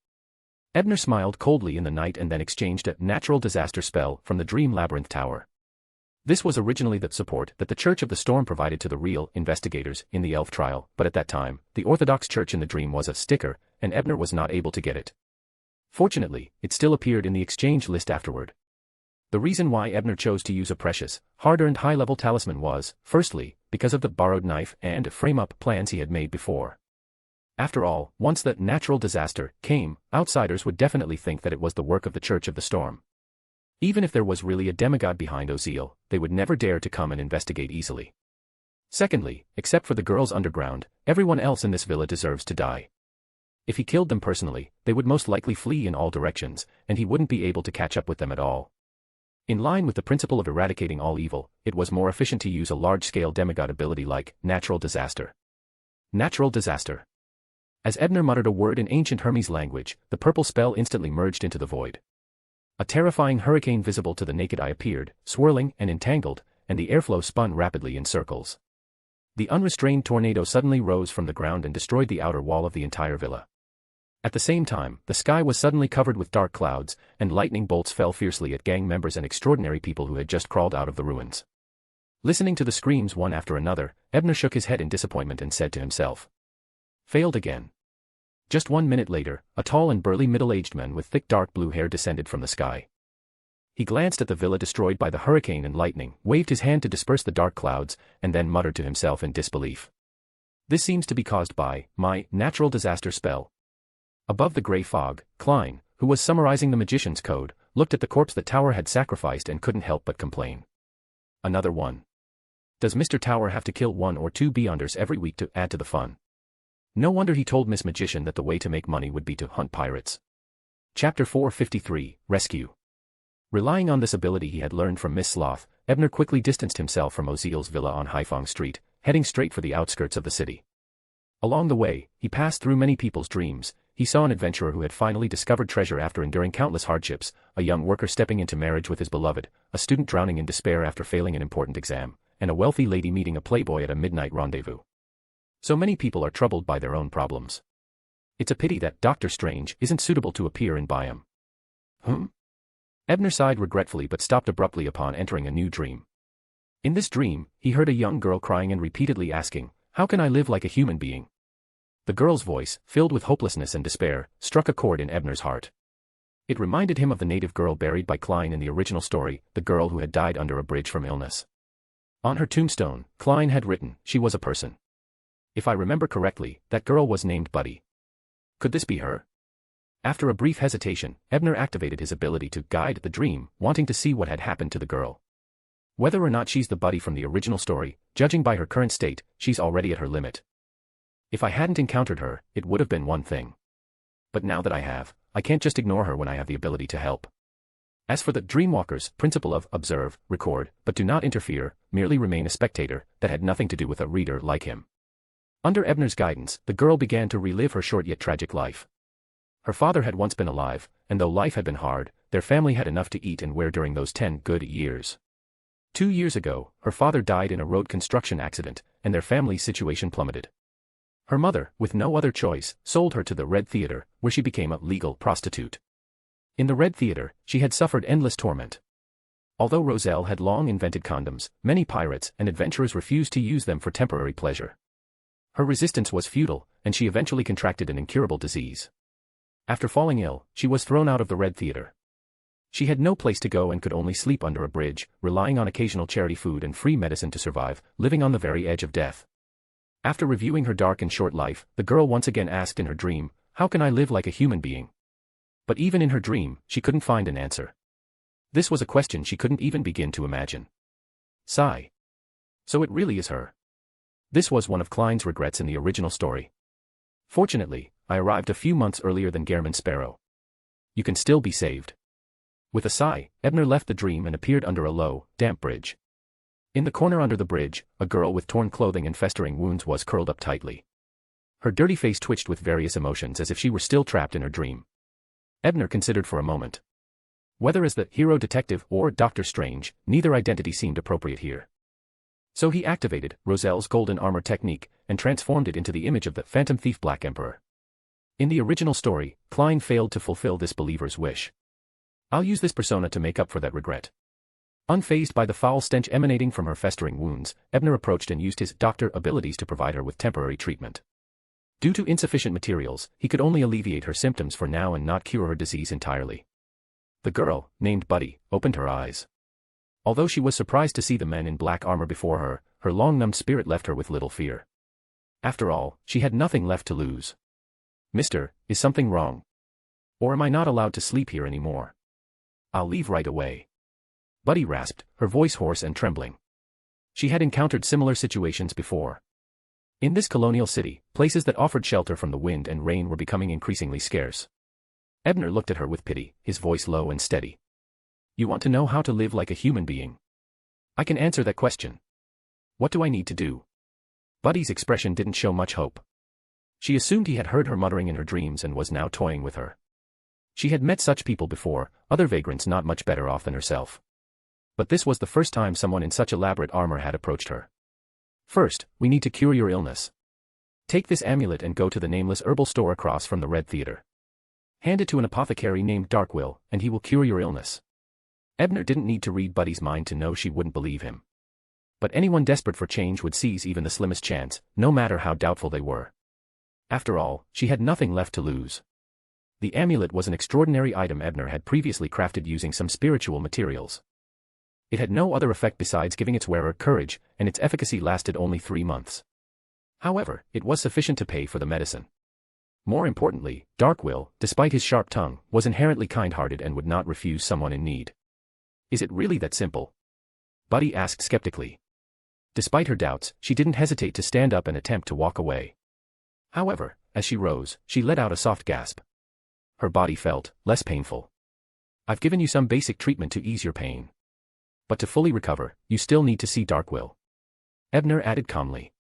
Ebner smiled coldly in the night and then exchanged a natural disaster spell from the Dream Labyrinth Tower. This was originally the support that the Church of the Storm provided to the real investigators in the elf trial, but at that time, the Orthodox Church in the dream was a sticker, and Ebner was not able to get it. Fortunately, it still appeared in the exchange list afterward. The reason why Ebner chose to use a precious, hard-earned high-level talisman was, firstly, because of the borrowed knife and frame-up plans he had made before. After all, once the natural disaster came, outsiders would definitely think that it was the work of the Church of the Storm. Even if there was really a demigod behind Oziel, they would never dare to come and investigate easily. Secondly, except for the girls underground, everyone else in this villa deserves to die. If he killed them personally, they would most likely flee in all directions, and he wouldn't be able to catch up with them at all. In line with the principle of eradicating all evil, it was more efficient to use a large-scale demigod ability like natural disaster. Natural disaster. As Ebner muttered a word in ancient Hermes language, the purple spell instantly merged into the void. A terrifying hurricane visible to the naked eye appeared, swirling and entangled, and the airflow spun rapidly in circles. The unrestrained tornado suddenly rose from the ground and destroyed the outer wall of the entire villa. At the same time, the sky was suddenly covered with dark clouds, and lightning bolts fell fiercely at gang members and extraordinary people who had just crawled out of the ruins. Listening to the screams one after another, Ebner shook his head in disappointment and said to himself, "Failed again." Just 1 minute later, a tall and burly middle-aged man with thick dark blue hair descended from the sky. He glanced at the villa destroyed by the hurricane and lightning, waved his hand to disperse the dark clouds, and then muttered to himself in disbelief. "This seems to be caused by my natural disaster spell." Above the gray fog, Klein, who was summarizing the magician's code, looked at the corpse that Tower had sacrificed and couldn't help but complain. Another one. Does Mr. Tower have to kill 1 or 2 beyonders every week to add to the fun? No wonder he told Miss Magician that the way to make money would be to hunt pirates. Chapter 453, Rescue. Relying on this ability he had learned from Miss Sloth, Ebner quickly distanced himself from Oziel's villa on Haifeng Street, heading straight for the outskirts of the city. Along the way, he passed through many people's dreams. He saw an adventurer who had finally discovered treasure after enduring countless hardships, a young worker stepping into marriage with his beloved, a student drowning in despair after failing an important exam, and a wealthy lady meeting a playboy at a midnight rendezvous. So many people are troubled by their own problems. It's a pity that Dr. Strange isn't suitable to appear in Byam. Ebner sighed regretfully but stopped abruptly upon entering a new dream. In this dream, he heard a young girl crying and repeatedly asking, "How can I live like a human being?" The girl's voice, filled with hopelessness and despair, struck a chord in Ebner's heart. It reminded him of the native girl buried by Klein in the original story, the girl who had died under a bridge from illness. On her tombstone, Klein had written, "She was a person." If I remember correctly, that girl was named Buddy. Could this be her? After a brief hesitation, Ebner activated his ability to guide the dream, wanting to see what had happened to the girl. Whether or not she's the Buddy from the original story, judging by her current state, she's already at her limit. If I hadn't encountered her, it would have been one thing. But now that I have, I can't just ignore her when I have the ability to help. As for the Dreamwalker's principle of observe, record, but do not interfere, merely remain a spectator, that had nothing to do with a reader like him. Under Ebner's guidance, the girl began to relive her short yet tragic life. Her father had once been alive, and though life had been hard, their family had enough to eat and wear during those 10 good years. 2 years ago, her father died in a road construction accident, and their family's situation plummeted. Her mother, with no other choice, sold her to the Red Theater, where she became a legal prostitute. In the Red Theater, she had suffered endless torment. Although Roselle had long invented condoms, many pirates and adventurers refused to use them for temporary pleasure. Her resistance was futile, and she eventually contracted an incurable disease. After falling ill, she was thrown out of the Red Theater. She had no place to go and could only sleep under a bridge, relying on occasional charity food and free medicine to survive, living on the very edge of death. After reviewing her dark and short life, the girl once again asked in her dream, "How can I live like a human being?" But even in her dream, she couldn't find an answer. This was a question she couldn't even begin to imagine. Sigh. So it really is her. This was one of Klein's regrets in the original story. Fortunately, I arrived a few months earlier than Gehrman Sparrow. You can still be saved. With a sigh, Ebner left the dream and appeared under a low, damp bridge. In the corner under the bridge, a girl with torn clothing and festering wounds was curled up tightly. Her dirty face twitched with various emotions as if she were still trapped in her dream. Ebner considered for a moment. Whether as the hero detective or Doctor Strange, neither identity seemed appropriate here. So he activated Roselle's golden armor technique and transformed it into the image of the Phantom Thief Black Emperor. In the original story, Klein failed to fulfill this believer's wish. I'll use this persona to make up for that regret. Unfazed by the foul stench emanating from her festering wounds, Ebner approached and used his doctor abilities to provide her with temporary treatment. Due to insufficient materials, he could only alleviate her symptoms for now and not cure her disease entirely. The girl, named Buddy, opened her eyes. Although she was surprised to see the men in black armor before her, her long-numbed spirit left her with little fear. After all, she had nothing left to lose. "Mister, is something wrong? Or am I not allowed to sleep here anymore? I'll leave right away." Buddy rasped, her voice hoarse and trembling. She had encountered similar situations before. In this colonial city, places that offered shelter from the wind and rain were becoming increasingly scarce. Ebner looked at her with pity, his voice low and steady. "You want to know how to live like a human being? I can answer that question. What do I need to do?" Buddy's expression didn't show much hope. She assumed he had heard her muttering in her dreams and was now toying with her. She had met such people before, other vagrants not much better off than herself. But this was the first time someone in such elaborate armor had approached her. "First, we need to cure your illness. Take this amulet and go to the nameless herbal store across from the Red Theater. Hand it to an apothecary named Darkwill, and he will cure your illness." Ebner didn't need to read Buddy's mind to know she wouldn't believe him. But anyone desperate for change would seize even the slimmest chance, no matter how doubtful they were. After all, she had nothing left to lose. The amulet was an extraordinary item Ebner had previously crafted using some spiritual materials. It had no other effect besides giving its wearer courage, and its efficacy lasted only 3 months. However, it was sufficient to pay for the medicine. More importantly, Darkwill, despite his sharp tongue, was inherently kind-hearted and would not refuse someone in need. "Is it really that simple?" Buddy asked skeptically. Despite her doubts, she didn't hesitate to stand up and attempt to walk away. However, as she rose, she let out a soft gasp. Her body felt less painful. "I've given you some basic treatment to ease your pain. But to fully recover, you still need to see Darkwill," Ebner added calmly.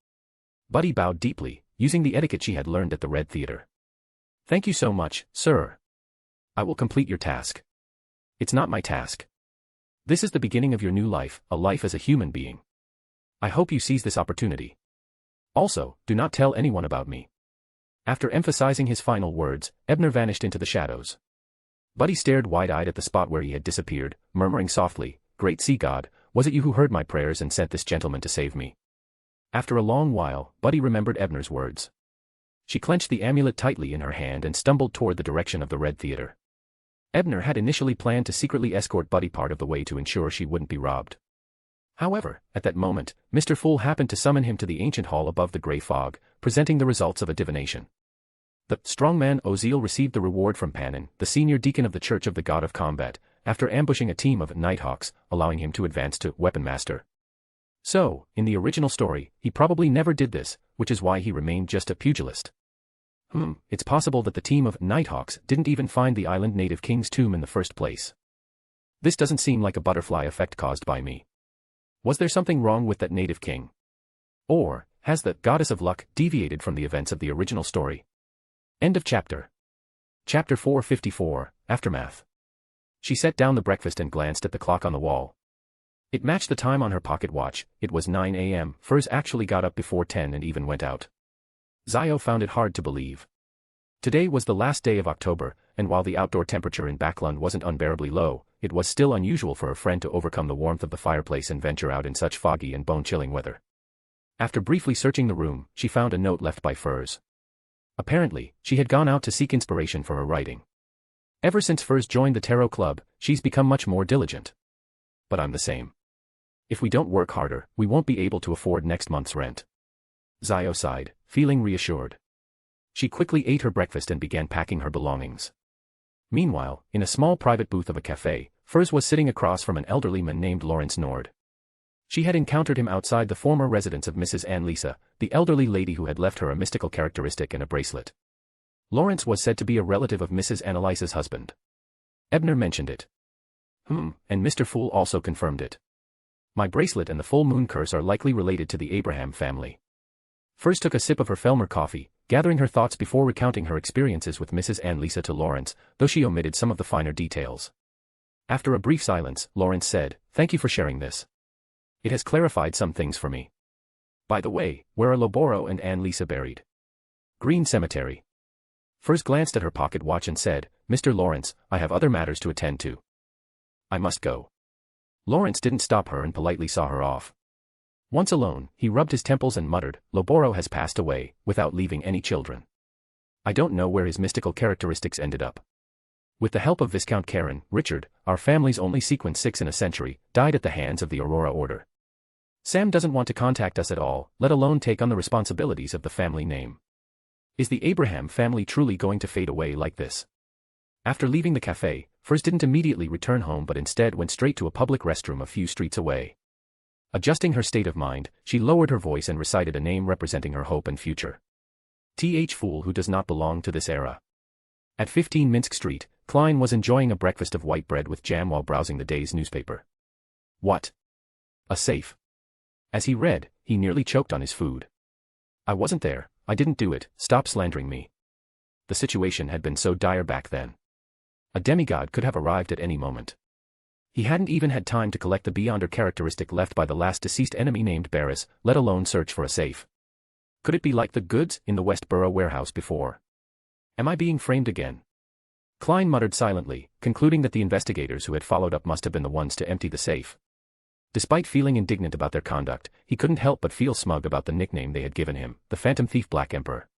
Buddy bowed deeply, using the etiquette she had learned at the Red Theater. "Thank you so much, sir. I will complete your task." "It's not my task. This is the beginning of your new life, a life as a human being. I hope you seize this opportunity. Also, do not tell anyone about me." After emphasizing his final words, Ebner vanished into the shadows. Buddy stared wide-eyed at the spot where he had disappeared, murmuring softly, "Great sea god, was it you who heard my prayers and sent this gentleman to save me?" After a long while, Buddy remembered Ebner's words. She clenched the amulet tightly in her hand and stumbled toward the direction of the Red Theater. Ebner had initially planned to secretly escort Buddy part of the way to ensure she wouldn't be robbed. However, at that moment, Mr. Fool happened to summon him to the ancient hall above the grey fog, presenting the results of a divination. The strongman Oziel received the reward from Panin, the senior deacon of the Church of the God of Combat, after ambushing a team of Nighthawks, allowing him to advance to Weapon Master. So, in the original story, he probably never did this, which is why he remained just a pugilist. It's possible that the team of Nighthawks didn't even find the island native king's tomb in the first place. This doesn't seem like a butterfly effect caused by me. Was there something wrong with that native king? Or, has the goddess of luck deviated from the events of the original story? End of chapter. Chapter 454, Aftermath. She set down the breakfast and glanced at the clock on the wall. It matched the time on her pocket watch. It was 9 a.m. Furs actually got up before 10 and even went out. Zio found it hard to believe. Today was the last day of October, and while the outdoor temperature in Backlund wasn't unbearably low, it was still unusual for her friend to overcome the warmth of the fireplace and venture out in such foggy and bone-chilling weather. After briefly searching the room, she found a note left by Furs. Apparently, she had gone out to seek inspiration for her writing. Ever since Furs joined the Tarot Club, she's become much more diligent. But I'm the same. If we don't work harder, we won't be able to afford next month's rent. Zio sighed, feeling reassured. She quickly ate her breakfast and began packing her belongings. Meanwhile, in a small private booth of a cafe, Furs was sitting across from an elderly man named Lawrence Nord. She had encountered him outside the former residence of Mrs. Annalisa, the elderly lady who had left her a mystical characteristic and a bracelet. Lawrence was said to be a relative of Mrs. Annalisa's husband. Ebner mentioned it. And Mr. Fool also confirmed it. My bracelet and the full moon curse are likely related to the Abraham family. First took a sip of her Felmer coffee, gathering her thoughts before recounting her experiences with Mrs. Annalisa to Lawrence, though she omitted some of the finer details. After a brief silence, Lawrence said, "Thank you for sharing this. It has clarified some things for me. By the way, where are Loboro and Annalisa buried?" "Green Cemetery." First glanced at her pocket watch and said, "Mr. Lawrence, I have other matters to attend to. I must go." Lawrence didn't stop her and politely saw her off. Once alone, he rubbed his temples and muttered, "Loboro has passed away, without leaving any children. I don't know where his mystical characteristics ended up. With the help of Viscount Karen, Richard, our family's only sequence 6 in a century, died at the hands of the Aurora Order. Sam doesn't want to contact us at all, let alone take on the responsibilities of the family name. Is the Abraham family truly going to fade away like this?" After leaving the cafe, Furs didn't immediately return home but instead went straight to a public restroom a few streets away. Adjusting her state of mind, she lowered her voice and recited a name representing her hope and future. Th. Fool who does not belong to this era. At 15 Minsk Street, Klein was enjoying a breakfast of white bread with jam while browsing the day's newspaper. What? A safe. As he read, he nearly choked on his food. "I wasn't there, I didn't do it, stop slandering me." The situation had been so dire back then. A demigod could have arrived at any moment. He hadn't even had time to collect the Beyonder characteristic left by the last deceased enemy named Barris, let alone search for a safe. Could it be like the goods in the Westboro warehouse before? Am I being framed again? Klein muttered silently, concluding that the investigators who had followed up must have been the ones to empty the safe. Despite feeling indignant about their conduct, he couldn't help but feel smug about the nickname they had given him, the Phantom Thief Black Emperor.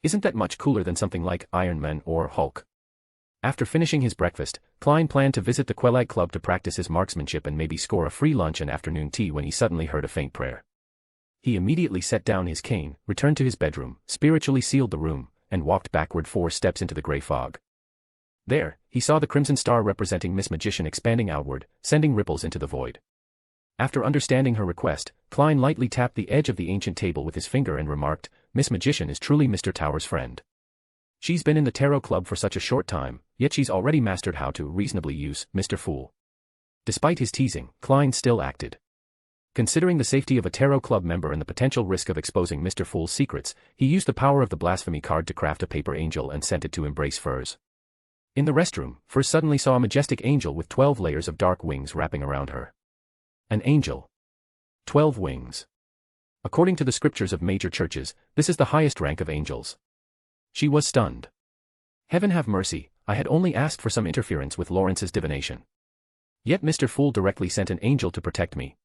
Isn't that much cooler than something like Iron Man or Hulk? After finishing his breakfast, Klein planned to visit the Quelag Club to practice his marksmanship and maybe score a free lunch and afternoon tea when he suddenly heard a faint prayer. He immediately set down his cane, returned to his bedroom, spiritually sealed the room, and walked backward 4 steps into the grey fog. There, he saw the crimson star representing Miss Magician expanding outward, sending ripples into the void. After understanding her request, Klein lightly tapped the edge of the ancient table with his finger and remarked, "Miss Magician is truly Mr. Tower's friend. She's been in the Tarot Club for such a short time, yet she's already mastered how to reasonably use Mr. Fool." Despite his teasing, Klein still acted. Considering the safety of a Tarot Club member and the potential risk of exposing Mr. Fool's secrets, he used the power of the blasphemy card to craft a paper angel and sent it to embrace Furs. In the restroom, Furs suddenly saw a majestic angel with 12 layers of dark wings wrapping around her. An angel. 12 wings. According to the scriptures of major churches, this is the highest rank of angels. She was stunned. Heaven have mercy, I had only asked for some interference with Lawrence's divination. Yet Mr. Fool directly sent an angel to protect me.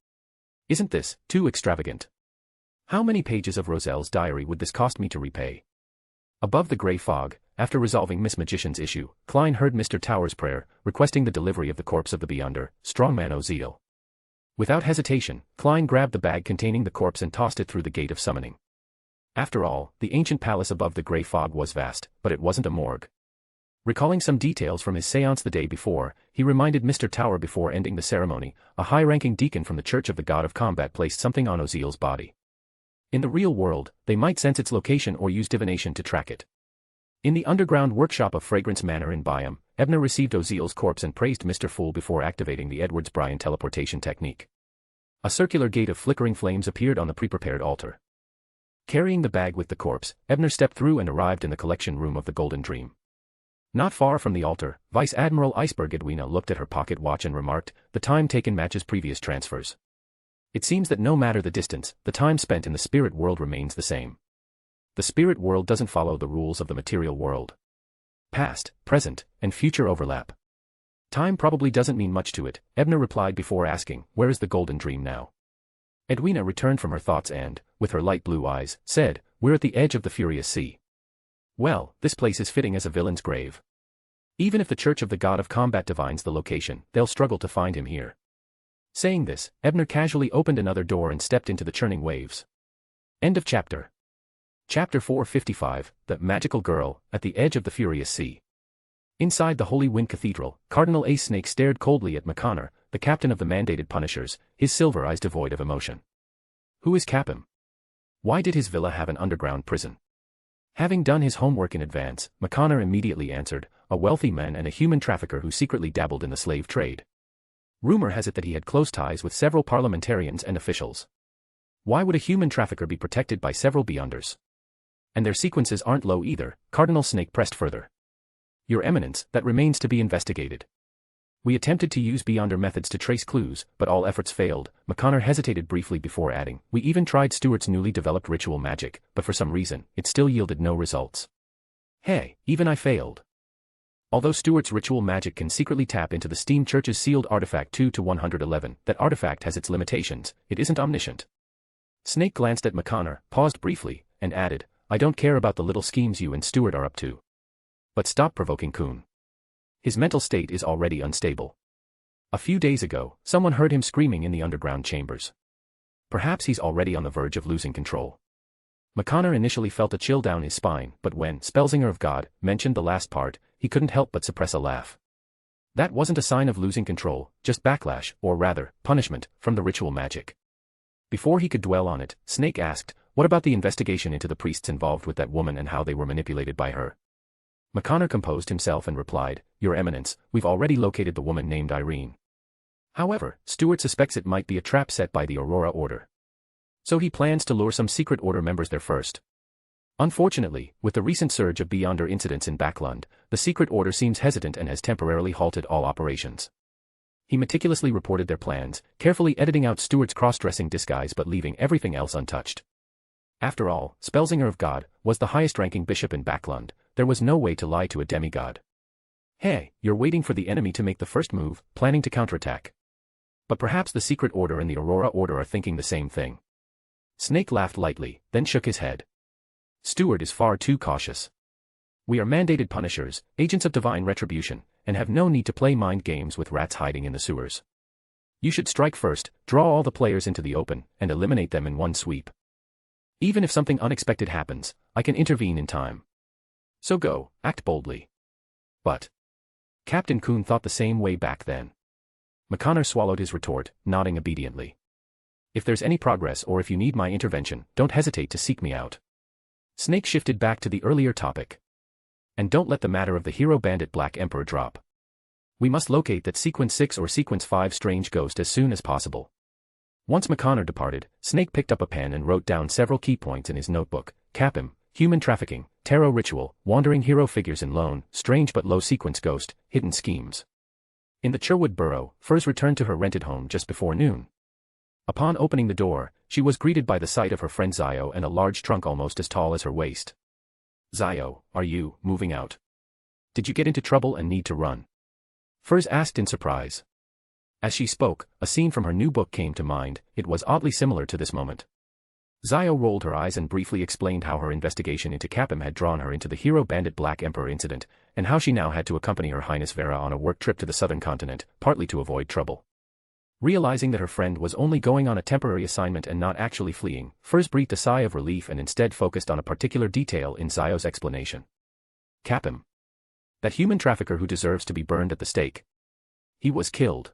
Isn't this too extravagant? How many pages of Roselle's diary would this cost me to repay? Above the grey fog, after resolving Miss Magician's issue, Klein heard Mr. Tower's prayer, requesting the delivery of the corpse of the Beyonder, strongman Oziel. Without hesitation, Klein grabbed the bag containing the corpse and tossed it through the gate of summoning. After all, the ancient palace above the grey fog was vast, but it wasn't a morgue. Recalling some details from his séance the day before, he reminded Mr. Tower before ending the ceremony, a high-ranking deacon from the Church of the God of Combat placed something on Oziel's body. In the real world, they might sense its location or use divination to track it. In the underground workshop of Fragrance Manor in Byam, Ebner received Oziel's corpse and praised Mr. Fool before activating the Edwards-Bryan teleportation technique. A circular gate of flickering flames appeared on the pre-prepared altar. Carrying the bag with the corpse, Ebner stepped through and arrived in the collection room of the Golden Dream. Not far from the altar, Vice Admiral Iceberg Edwina looked at her pocket watch and remarked, "The time taken matches previous transfers. It seems that no matter the distance, the time spent in the spirit world remains the same. The spirit world doesn't follow the rules of the material world. Past, present, and future overlap. Time probably doesn't mean much to it," Ebner replied before asking, "Where is the Golden Dream now?" Edwina returned from her thoughts and, with her light blue eyes, said, "We're at the edge of the furious sea. Well, this place is fitting as a villain's grave. Even if the Church of the God of Combat divines the location, they'll struggle to find him here." Saying this, Ebner casually opened another door and stepped into the churning waves. End of chapter. Chapter 455, The Magical Girl, at the Edge of the Furious Sea. Inside the Holy Wind Cathedral, Cardinal Ace Snake stared coldly at McConnor, the captain of the mandated Punishers, his silver eyes devoid of emotion. Who is Capim? Why did his villa have an underground prison? Having done his homework in advance, McConnor immediately answered, "A wealthy man and a human trafficker who secretly dabbled in the slave trade. Rumor has it that he had close ties with several parliamentarians and officials. Why would a human trafficker be protected by several Beyonders? And their sequences aren't low either," Cardinal Snake pressed further. "Your Eminence, that remains to be investigated. We attempted to use Beyonder methods to trace clues, but all efforts failed." McConnor hesitated briefly before adding, "We even tried Stuart's newly developed ritual magic, but for some reason, it still yielded no results. Hey, even I failed. Although Stuart's ritual magic can secretly tap into the Steam Church's sealed artifact 2-111, that artifact has its limitations, it isn't omniscient." Snake glanced at McConnor, paused briefly, and added, "I don't care about the little schemes you and Stuart are up to. But stop provoking Kuhn. His mental state is already unstable. A few days ago, someone heard him screaming in the underground chambers. Perhaps he's already on the verge of losing control." McConnor initially felt a chill down his spine, but when Spellsinger of God mentioned the last part, he couldn't help but suppress a laugh. That wasn't a sign of losing control, just backlash, or rather, punishment, from the ritual magic. Before he could dwell on it, Snake asked, "What about the investigation into the priests involved with that woman and how they were manipulated by her?" McConnor composed himself and replied, "Your Eminence, we've already located the woman named Irene. However, Stuart suspects it might be a trap set by the Aurora Order. So he plans to lure some secret order members there first. Unfortunately, with the recent surge of Beyonder incidents in Backlund, the secret order seems hesitant and has temporarily halted all operations." He meticulously reported their plans, carefully editing out Stuart's cross-dressing disguise but leaving everything else untouched. After all, Spellsinger of God was the highest-ranking bishop in Backlund. There was no way to lie to a demigod. "Hey, you're waiting for the enemy to make the first move, planning to counterattack. But perhaps the Secret Order and the Aurora Order are thinking the same thing." Snake laughed lightly, then shook his head. "Stuart is far too cautious. We are mandated Punishers, agents of divine retribution, and have no need to play mind games with rats hiding in the sewers. You should strike first, draw all the players into the open, and eliminate them in one sweep. Even if something unexpected happens, I can intervene in time. So go, act boldly." But Captain Kuhn thought the same way back then. McConnor swallowed his retort, nodding obediently. "If there's any progress or if you need my intervention, don't hesitate to seek me out." Snake shifted back to the earlier topic. "And don't let the matter of the hero bandit Black Emperor drop. We must locate that Sequence 6 or Sequence 5 strange ghost as soon as possible." Once McConnor departed, Snake picked up a pen and wrote down several key points in his notebook: Capim, human trafficking, tarot ritual, wandering hero figures in loan, strange but low sequence ghost, hidden schemes. In the Cherwood Burrow, Furs returned to her rented home just before noon. Upon opening the door, she was greeted by the sight of her friend Zio and a large trunk almost as tall as her waist. "Zio, are you moving out? Did you get into trouble and need to run?" Furs asked in surprise. As she spoke, a scene from her new book came to mind. It was oddly similar to this moment. Zio rolled her eyes and briefly explained how her investigation into Capim had drawn her into the Hero Bandit Black Emperor incident, and how she now had to accompany Her Highness Vera on a work trip to the southern continent, partly to avoid trouble. Realizing that her friend was only going on a temporary assignment and not actually fleeing, Furs breathed a sigh of relief and instead focused on a particular detail in Zio's explanation. Capim. That human trafficker who deserves to be burned at the stake. He was killed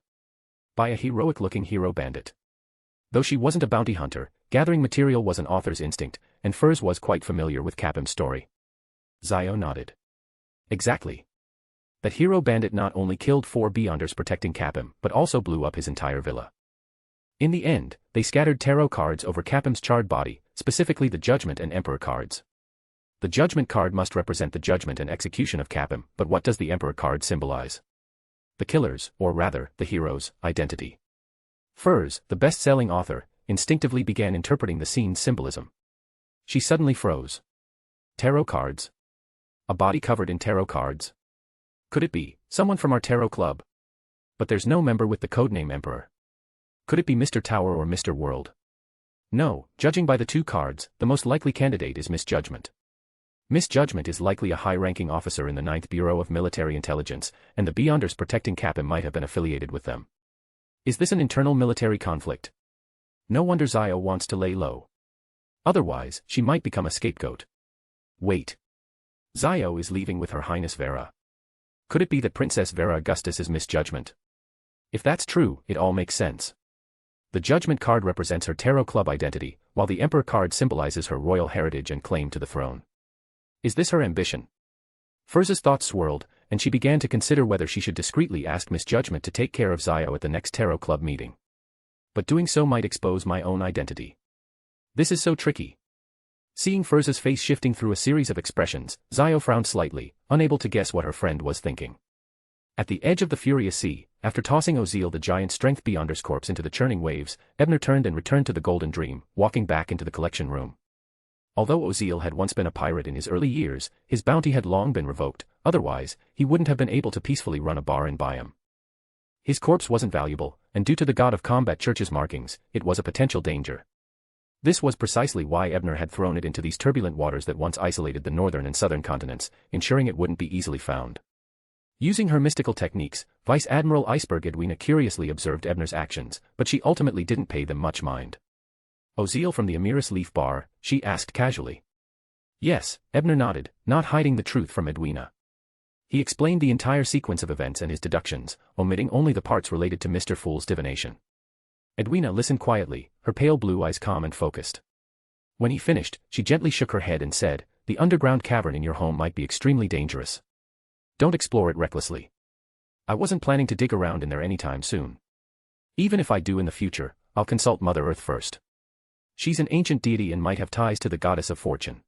by a heroic-looking hero bandit. Though she wasn't a bounty hunter, gathering material was an author's instinct, and Furs was quite familiar with Capim's story. Zio nodded. Exactly. That hero bandit not only killed 4 Beyonders protecting Capim, but also blew up his entire villa. In the end, they scattered tarot cards over Capim's charred body, specifically the Judgment and Emperor cards. The Judgment card must represent the judgment and execution of Capim, but what does the Emperor card symbolize? The killer's, or rather, the hero's, identity. Furs, the best-selling author, instinctively began interpreting the scene's symbolism. She suddenly froze. Tarot cards? A body covered in tarot cards? Could it be someone from our tarot club? But there's no member with the codename Emperor. Could it be Mr. Tower or Mr. World? No, judging by the 2 cards, the most likely candidate is Miss Judgment. Miss Judgment is likely a high-ranking officer in the 9th Bureau of Military Intelligence, and the Beyonders protecting Capim might have been affiliated with them. Is this an internal military conflict? No wonder Zio wants to lay low. Otherwise, she might become a scapegoat. Wait. Zio is leaving with Her Highness Vera. Could it be that Princess Vera Augustus is Miss Judgment? If that's true, it all makes sense. The Judgment card represents her tarot club identity, while the Emperor card symbolizes her royal heritage and claim to the throne. Is this her ambition? Furs's thoughts swirled, and she began to consider whether she should discreetly ask Miss Judgment to take care of Zio at the next tarot club meeting. But doing so might expose my own identity. This is so tricky. Seeing Furs's face shifting through a series of expressions, Zio frowned slightly, unable to guess what her friend was thinking. At the edge of the furious sea, after tossing Ozil the giant strength Beyonder's corpse into the churning waves, Ebner turned and returned to the Golden Dream, walking back into the collection room. Although Ozil had once been a pirate in his early years, his bounty had long been revoked, otherwise, he wouldn't have been able to peacefully run a bar in Byam. His corpse wasn't valuable, and due to the God of Combat Church's markings, it was a potential danger. This was precisely why Ebner had thrown it into these turbulent waters that once isolated the northern and southern continents, ensuring it wouldn't be easily found. Using her mystical techniques, Vice Admiral Iceberg Edwina curiously observed Ebner's actions, but she ultimately didn't pay them much mind. Ozil from the Amiris Leaf Bar, she asked casually. Yes, Ebner nodded, not hiding the truth from Edwina. He explained the entire sequence of events and his deductions, omitting only the parts related to Mr. Fool's divination. Edwina listened quietly, her pale blue eyes calm and focused. When he finished, she gently shook her head and said, "The underground cavern in your home might be extremely dangerous. Don't explore it recklessly. I wasn't planning to dig around in there anytime soon. Even if I do in the future, I'll consult Mother Earth first. She's an ancient deity and might have ties to the goddess of fortune.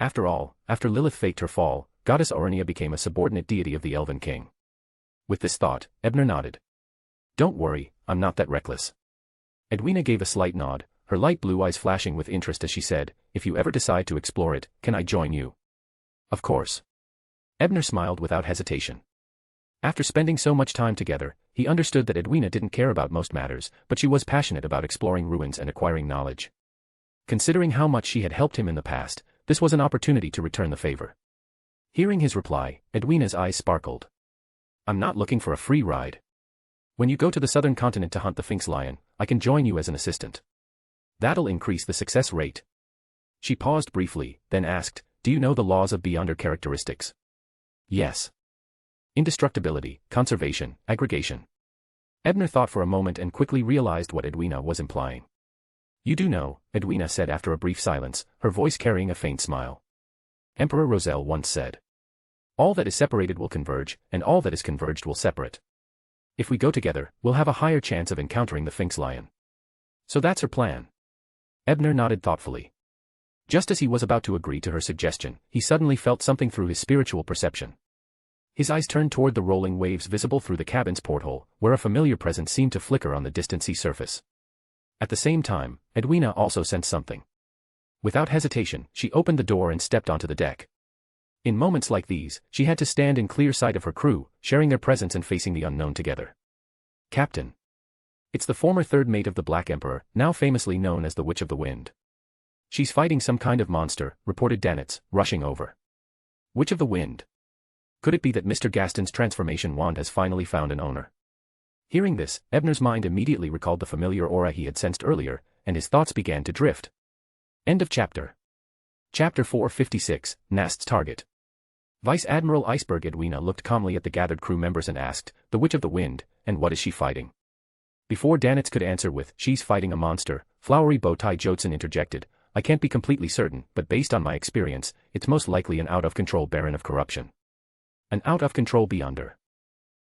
After all, after Lilith faked her fall, Goddess Orania became a subordinate deity of the Elven King." With this thought, Ebner nodded. "Don't worry, I'm not that reckless." Edwina gave a slight nod, her light blue eyes flashing with interest as she said, "If you ever decide to explore it, can I join you?" "Of course." Ebner smiled without hesitation. After spending so much time together, he understood that Edwina didn't care about most matters, but she was passionate about exploring ruins and acquiring knowledge. Considering how much she had helped him in the past, this was an opportunity to return the favor. Hearing his reply, Edwina's eyes sparkled. "I'm not looking for a free ride. When you go to the southern continent to hunt the Sphinx lion, I can join you as an assistant. That'll increase the success rate." She paused briefly, then asked, "Do you know the laws of Beyonder characteristics?" "Yes. Indestructibility, conservation, aggregation." Ebner thought for a moment and quickly realized what Edwina was implying. "You do know," Edwina said after a brief silence, her voice carrying a faint smile. "Emperor Roselle once said, 'All that is separated will converge, and all that is converged will separate.' If we go together, we'll have a higher chance of encountering the Sphinx lion." "So that's her plan?" Ebner nodded thoughtfully. Just as he was about to agree to her suggestion, he suddenly felt something through his spiritual perception. His eyes turned toward the rolling waves visible through the cabin's porthole, where a familiar presence seemed to flicker on the distant sea surface. At the same time, Edwina also sensed something. Without hesitation, she opened the door and stepped onto the deck. In moments like these, she had to stand in clear sight of her crew, sharing their presence and facing the unknown together. "Captain." It's the former third mate of the Black Emperor, now famously known as the Witch of the Wind. She's fighting some kind of monster, reported Danitz, rushing over. Witch of the Wind. Could it be that Mr. Gaston's transformation wand has finally found an owner? Hearing this, Ebner's mind immediately recalled the familiar aura he had sensed earlier, and his thoughts began to drift. End of chapter. Chapter 456, Nast's Target. Vice Admiral Iceberg Edwina looked calmly at the gathered crew members and asked, "The Witch of the Wind, and what is she fighting?" Before Danitz could answer with, "She's fighting a monster," Flowery Bowtie Jodson interjected, "I can't be completely certain, but based on my experience, it's most likely an out-of-control baron of corruption. An out-of-control beyonder.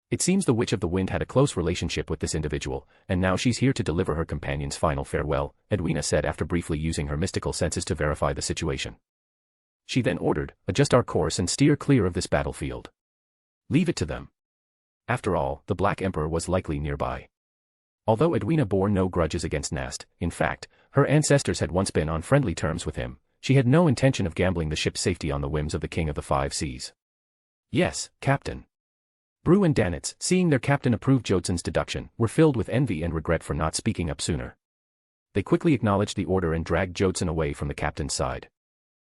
It seems the Witch of the Wind had a close relationship with this individual, and now she's here to deliver her companion's final farewell," Edwina said after briefly using her mystical senses to verify the situation. She then ordered, "Adjust our course and steer clear of this battlefield. Leave it to them." After all, the Black Emperor was likely nearby. Although Edwina bore no grudges against Nast, in fact, her ancestors had once been on friendly terms with him, she had no intention of gambling the ship's safety on the whims of the King of the Five Seas. "Yes, Captain." Brew and Danitz, seeing their captain approve Jodson's deduction, were filled with envy and regret for not speaking up sooner. They quickly acknowledged the order and dragged Jodson away from the captain's side.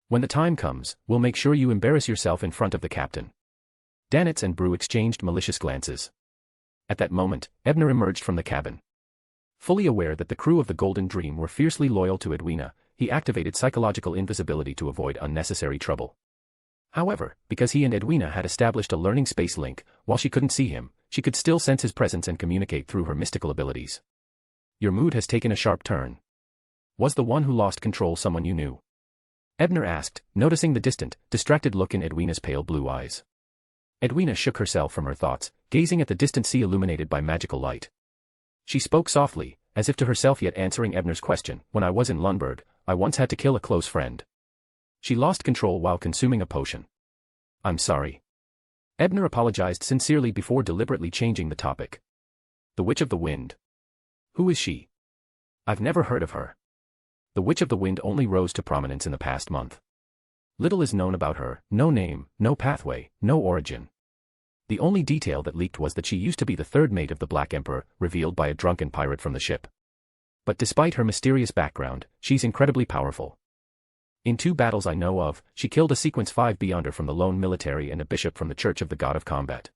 "When the time comes, we'll make sure you embarrass yourself in front of the captain." Danitz and Brew exchanged malicious glances. At that moment, Ebner emerged from the cabin. Fully aware that the crew of the Golden Dream were fiercely loyal to Edwina, he activated psychological invisibility to avoid unnecessary trouble. However, because he and Edwina had established a learning space link, while she couldn't see him, she could still sense his presence and communicate through her mystical abilities. "Your mood has taken a sharp turn. Was the one who lost control someone you knew?" Ebner asked, noticing the distant, distracted look in Edwina's pale blue eyes. Edwina shook herself from her thoughts, gazing at the distant sea illuminated by magical light. She spoke softly, as if to herself yet answering Ebner's question, "When I was in Lundberg, I once had to kill a close friend. She lost control while consuming a potion. I'm sorry." Ebner apologized sincerely before deliberately changing the topic. "The Witch of the Wind. Who is she? I've never heard of her." The Witch of the Wind only rose to prominence in the past month. Little is known about her, no name, no pathway, no origin. The only detail that leaked was that she used to be the third mate of the Black Emperor, revealed by a drunken pirate from the ship. But despite her mysterious background, she's incredibly powerful. In 2 battles I know of, she killed a Sequence 5 Beyonder from the Lone Military and a bishop from the Church of the God of Combat.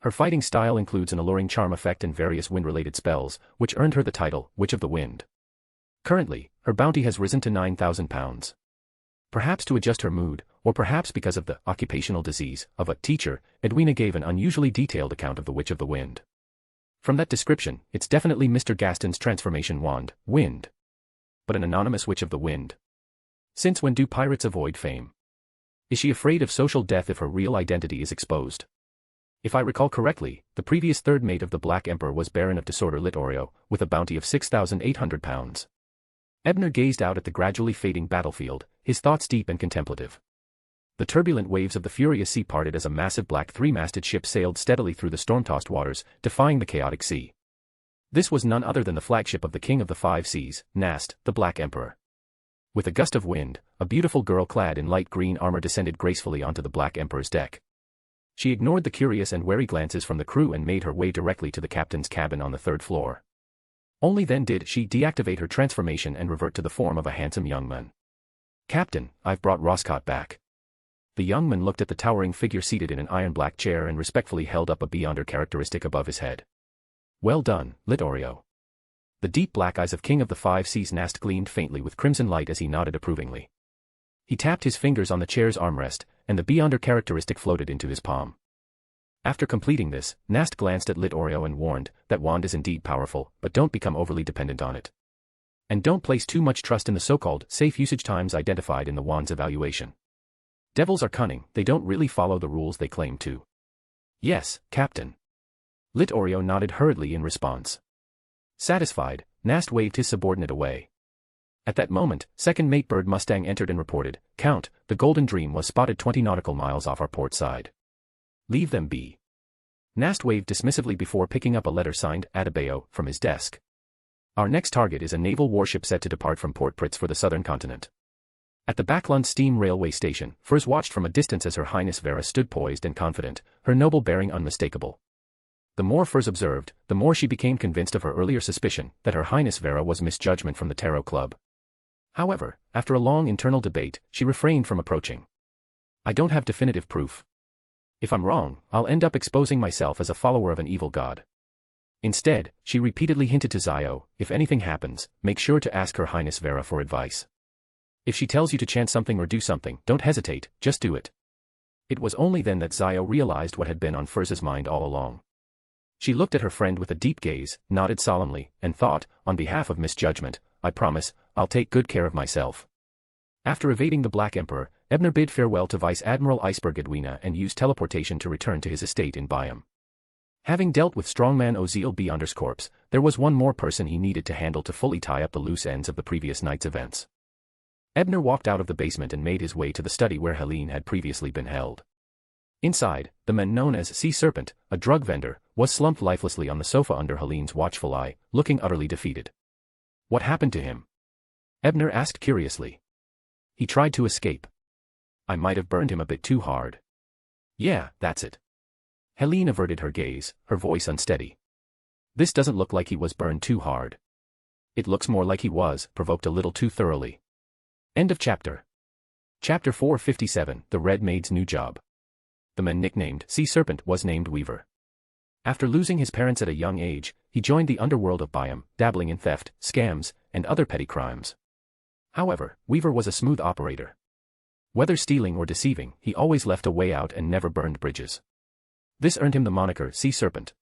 Her fighting style includes an alluring charm effect and various wind-related spells, which earned her the title, Witch of the Wind. Currently, her bounty has risen to £9,000. Perhaps to adjust her mood, or perhaps because of the occupational disease of a teacher, Edwina gave an unusually detailed account of the Witch of the Wind. From that description, it's definitely Mr. Gaston's transformation wand, Wind. But an anonymous Witch of the Wind. Since when do pirates avoid fame? Is she afraid of social death if her real identity is exposed? If I recall correctly, the previous third mate of the Black Emperor was Baron of Disorder Littorio, with a bounty of £6,800. Ebner gazed out at the gradually fading battlefield, his thoughts deep and contemplative. The turbulent waves of the furious sea parted as a massive black 3-masted ship sailed steadily through the storm-tossed waters, defying the chaotic sea. This was none other than the flagship of the King of the Five Seas, Nast, the Black Emperor. With a gust of wind, a beautiful girl clad in light green armor descended gracefully onto the Black Emperor's deck. She ignored the curious and wary glances from the crew and made her way directly to the captain's cabin on the 3rd floor. Only then did she deactivate her transformation and revert to the form of a handsome young man. "Captain, I've brought Roscott back." The young man looked at the towering figure seated in an iron-black chair and respectfully held up a Beyonder characteristic above his head. "Well done, Littorio." The deep black eyes of King of the Five Seas Nast gleamed faintly with crimson light as he nodded approvingly. He tapped his fingers on the chair's armrest, and the Beyonder characteristic floated into his palm. After completing this, Nast glanced at Littorio and warned, "That wand is indeed powerful, but don't become overly dependent on it. And don't place too much trust in the so-called safe usage times identified in the wand's evaluation. Devils are cunning, they don't really follow the rules they claim to." "Yes, Captain." Littorio nodded hurriedly in response. Satisfied, Nast waved his subordinate away. At that moment, second mate Bird Mustang entered and reported, "Count, the Golden Dream was spotted 20 nautical miles off our port side. Leave them be." Nast waved dismissively before picking up a letter signed Adebayo from his desk. "Our next target is a naval warship set to depart from Port Pritz for the southern continent." At the Backlund Steam Railway Station, Furs watched from a distance as Her Highness Vera stood poised and confident, her noble bearing unmistakable. The more Furs observed, the more she became convinced of her earlier suspicion that Her Highness Vera was misjudgment from the Tarot Club. However, after a long internal debate, she refrained from approaching. I don't have definitive proof. If I'm wrong, I'll end up exposing myself as a follower of an evil god. Instead, she repeatedly hinted to Zio, if anything happens, make sure to ask Her Highness Vera for advice. If she tells you to chant something or do something, don't hesitate, just do it. It was only then that Zio realized what had been on Furza's mind all along. She looked at her friend with a deep gaze, nodded solemnly, and thought, on behalf of misjudgment, I promise, I'll take good care of myself. After evading the Black Emperor, Ebner bid farewell to Vice Admiral Iceberg Edwina and used teleportation to return to his estate in Byam. Having dealt with strongman Ozil Beyonder's corpse, there was one more person he needed to handle to fully tie up the loose ends of the previous night's events. Ebner walked out of the basement and made his way to the study where Helene had previously been held. Inside, the man known as Sea Serpent, a drug vendor, was slumped lifelessly on the sofa under Helene's watchful eye, looking utterly defeated. What happened to him? Ebner asked curiously. He tried to escape. I might have burned him a bit too hard. Yeah, that's it. Helene averted her gaze, her voice unsteady. This doesn't look like he was burned too hard. It looks more like he was provoked a little too thoroughly. End of chapter. Chapter 457, The Red Maid's New Job. The man nicknamed Sea Serpent was named Weaver. After losing his parents at a young age, he joined the underworld of Byam, dabbling in theft, scams, and other petty crimes. However, Weaver was a smooth operator. Whether stealing or deceiving, he always left a way out and never burned bridges. This earned him the moniker Sea Serpent.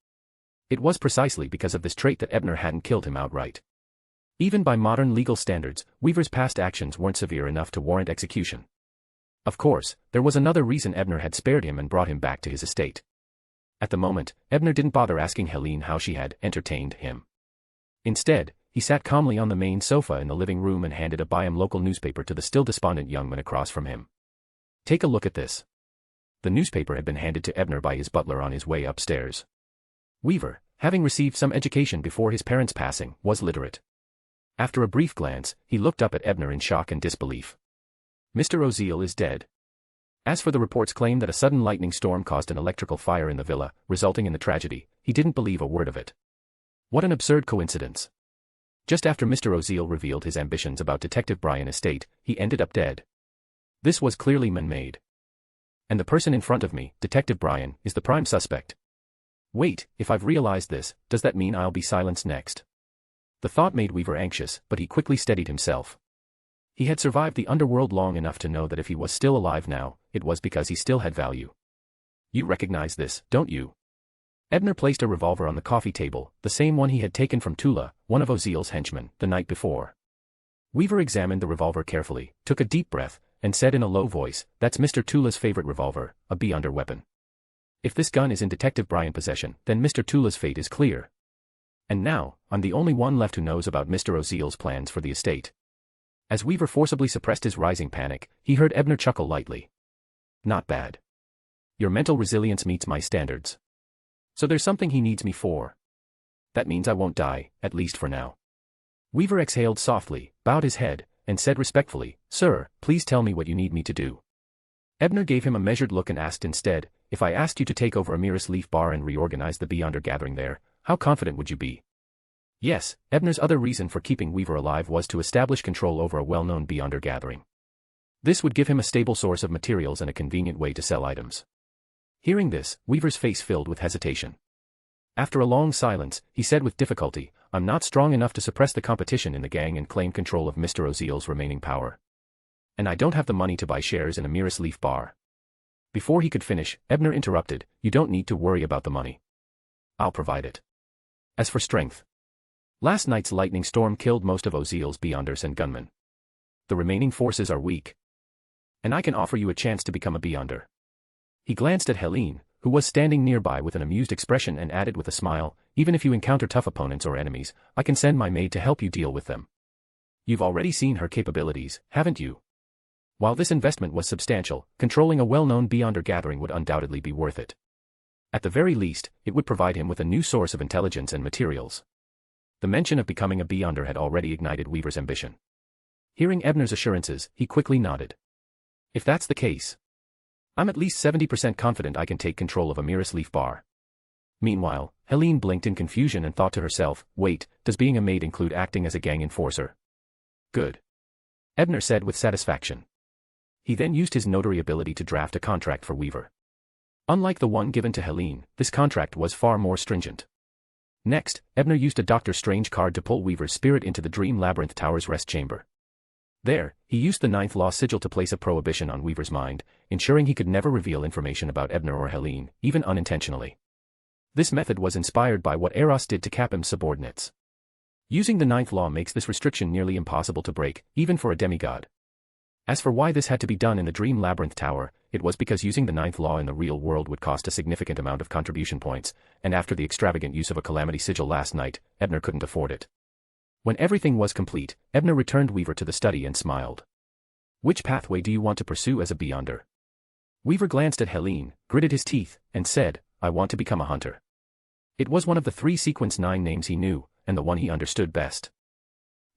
It was precisely because of this trait that Ebner hadn't killed him outright. Even by modern legal standards, Weaver's past actions weren't severe enough to warrant execution. Of course, there was another reason Ebner had spared him and brought him back to his estate. At the moment, Ebner didn't bother asking Helene how she had entertained him. Instead, he sat calmly on the main sofa in the living room and handed a Byam local newspaper to the still despondent young man across from him. Take a look at this. The newspaper had been handed to Ebner by his butler on his way upstairs. Weaver, having received some education before his parents' passing, was literate. After a brief glance, he looked up at Ebner in shock and disbelief. Mr. Ozil is dead. As for the reports claim that a sudden lightning storm caused an electrical fire in the villa, resulting in the tragedy, he didn't believe a word of it. What an absurd coincidence. Just after Mr. Ozil revealed his ambitions about Detective Brian Estate, he ended up dead. This was clearly man-made. And the person in front of me, Detective Brian, is the prime suspect. Wait, if I've realized this, does that mean I'll be silenced next? The thought made Weaver anxious, but he quickly steadied himself. He had survived the underworld long enough to know that if he was still alive now, it was because he still had value. You recognize this, don't you? Ebner placed a revolver on the coffee table, the same one he had taken from Tula, one of Ozil's henchmen, the night before. Weaver examined the revolver carefully, took a deep breath, and said in a low voice, "That's Mr. Tula's favorite revolver, a Beyonder weapon. If this gun is in Detective Brian's possession, then Mr. Tula's fate is clear. And now, I'm the only one left who knows about Mr. Ozil's plans for the estate." As Weaver forcibly suppressed his rising panic, he heard Ebner chuckle lightly. Not bad. Your mental resilience meets my standards. So there's something he needs me for. That means I won't die, at least for now. Weaver exhaled softly, bowed his head, and said respectfully, "Sir, please tell me what you need me to do." Ebner gave him a measured look and asked instead, "If I asked you to take over Amiris Leaf Bar and reorganize the Beyonder gathering there, how confident would you be?" Yes, Ebner's other reason for keeping Weaver alive was to establish control over a well-known Beyonder gathering. This would give him a stable source of materials and a convenient way to sell items. Hearing this, Weaver's face filled with hesitation. After a long silence, he said with difficulty, "I'm not strong enough to suppress the competition in the gang and claim control of Mr. Ozil's remaining power. And I don't have the money to buy shares in Amiris Leaf Bar." Before he could finish, Ebner interrupted, "You don't need to worry about the money. I'll provide it. As for strength, last night's lightning storm killed most of Ozil's Beyonders and gunmen. The remaining forces are weak. And I can offer you a chance to become a Beyonder." He glanced at Helene, who was standing nearby with an amused expression, and added with a smile, "Even if you encounter tough opponents or enemies, I can send my maid to help you deal with them. You've already seen her capabilities, haven't you?" While this investment was substantial, controlling a well-known Beyonder gathering would undoubtedly be worth it. At the very least, it would provide him with a new source of intelligence and materials. The mention of becoming a Beyonder had already ignited Weaver's ambition. Hearing Ebner's assurances, he quickly nodded. "If that's the case, I'm at least 70% confident I can take control of Amiris Leaf Bar." Meanwhile, Helene blinked in confusion and thought to herself, "Wait, does being a maid include acting as a gang enforcer?" Good. Ebner said with satisfaction. He then used his notary ability to draft a contract for Weaver. Unlike the one given to Helene, this contract was far more stringent. Next, Ebner used a Doctor Strange card to pull Weaver's spirit into the Dream Labyrinth Tower's rest chamber. There, he used the Ninth Law sigil to place a prohibition on Weaver's mind, ensuring he could never reveal information about Ebner or Helene, even unintentionally. This method was inspired by what Eros did to Capim's subordinates. Using the Ninth Law makes this restriction nearly impossible to break, even for a demigod. As for why this had to be done in the Dream Labyrinth Tower, it was because using the Ninth Law in the real world would cost a significant amount of contribution points, and after the extravagant use of a Calamity Sigil last night, Ebner couldn't afford it. When everything was complete, Ebner returned Weaver to the study and smiled. "Which pathway do you want to pursue as a Beyonder?" Weaver glanced at Helene, gritted his teeth, and said, "I want to become a hunter." It was one of the 3 sequence 9 names he knew, and the one he understood best.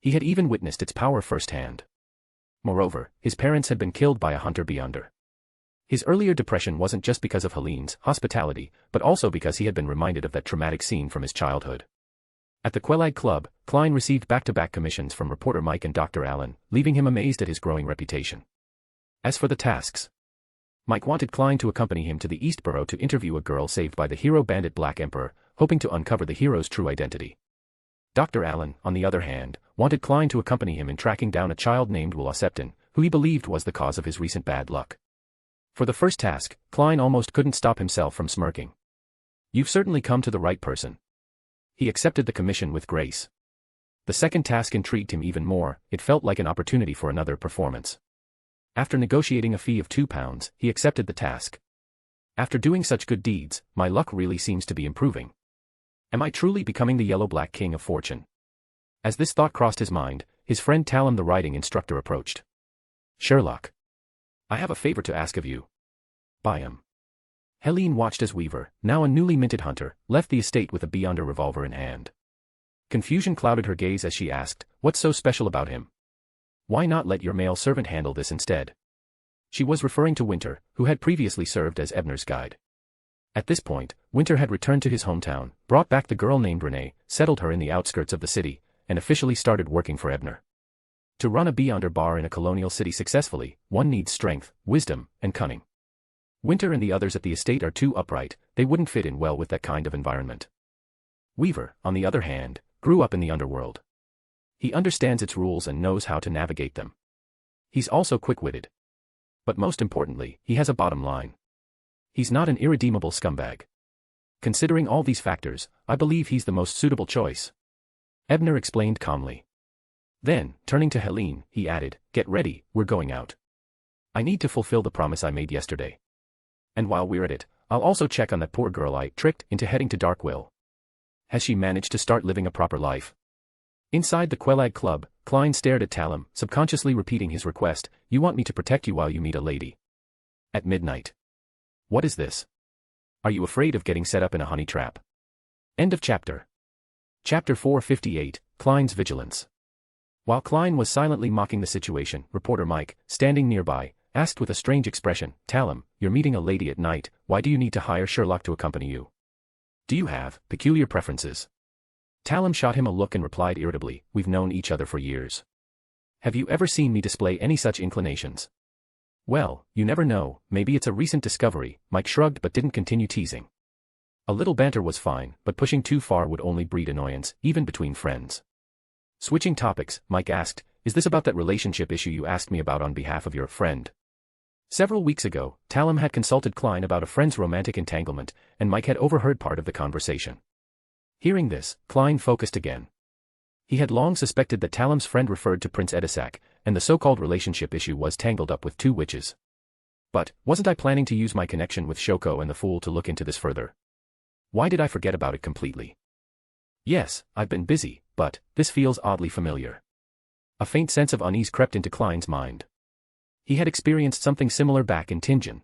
He had even witnessed its power firsthand. Moreover, his parents had been killed by a hunter Beyonder. His earlier depression wasn't just because of Helene's hospitality, but also because he had been reminded of that traumatic scene from his childhood. At the Quelag Club, Klein received back-to-back commissions from reporter Mike and Dr. Allen, leaving him amazed at his growing reputation. As for the tasks, Mike wanted Klein to accompany him to the East Borough to interview a girl saved by the hero bandit Black Emperor, hoping to uncover the hero's true identity. Dr. Allen, on the other hand, wanted Klein to accompany him in tracking down a child named Willa Septon, who he believed was the cause of his recent bad luck. For the first task, Klein almost couldn't stop himself from smirking. "You've certainly come to the right person." He accepted the commission with grace. The second task intrigued him even more, it felt like an opportunity for another performance. After negotiating a fee of £2, he accepted the task. "After doing such good deeds, my luck really seems to be improving. Am I truly becoming the Yellow-Black King of Fortune?" As this thought crossed his mind, his friend Talum the writing instructor approached. "Sherlock, I have a favor to ask of you." "Buy him." Helene watched as Weaver, now a newly minted hunter, left the estate with a Beyonder revolver in hand. Confusion clouded her gaze as she asked, "What's so special about him? Why not let your male servant handle this instead?" She was referring to Winter, who had previously served as Ebner's guide. At this point, Winter had returned to his hometown, brought back the girl named Renee, settled her in the outskirts of the city, and officially started working for Ebner. To run a Beyonder bar in a colonial city successfully, one needs strength, wisdom, and cunning. Winter and the others at the estate are too upright, they wouldn't fit in well with that kind of environment. Weaver, on the other hand, grew up in the underworld. He understands its rules and knows how to navigate them. He's also quick-witted. But most importantly, he has a bottom line. He's not an irredeemable scumbag. Considering all these factors, I believe he's the most suitable choice. Ebner explained calmly. Then, turning to Helene, he added, "Get ready, we're going out. I need to fulfill the promise I made yesterday. And while we're at it, I'll also check on that poor girl I tricked into heading to Darkwill. Has she managed to start living a proper life?" Inside the Quelag Club, Klein stared at Talum, subconsciously repeating his request, "You want me to protect you while you meet a lady. At midnight. What is this? Are you afraid of getting set up in a honey trap?" End of chapter. Chapter 458, Klein's Vigilance. While Klein was silently mocking the situation, reporter Mike, standing nearby, asked with a strange expression, "Talum, you're meeting a lady at night, why do you need to hire Sherlock to accompany you? Do you have peculiar preferences?" Talum shot him a look and replied irritably, "We've known each other for years. Have you ever seen me display any such inclinations?" "Well, you never know, maybe it's a recent discovery," Mike shrugged but didn't continue teasing. A little banter was fine, but pushing too far would only breed annoyance, even between friends. Switching topics, Mike asked, "Is this about that relationship issue you asked me about on behalf of your friend?" Several weeks ago, Talum had consulted Klein about a friend's romantic entanglement, and Mike had overheard part of the conversation. Hearing this, Klein focused again. He had long suspected that Talum's friend referred to Prince Edisac, and the so-called relationship issue was tangled up with 2 witches. But, wasn't I planning to use my connection with Shoko and the Fool to look into this further? Why did I forget about it completely? Yes, I've been busy, but this feels oddly familiar. A faint sense of unease crept into Klein's mind. He had experienced something similar back in Tingen.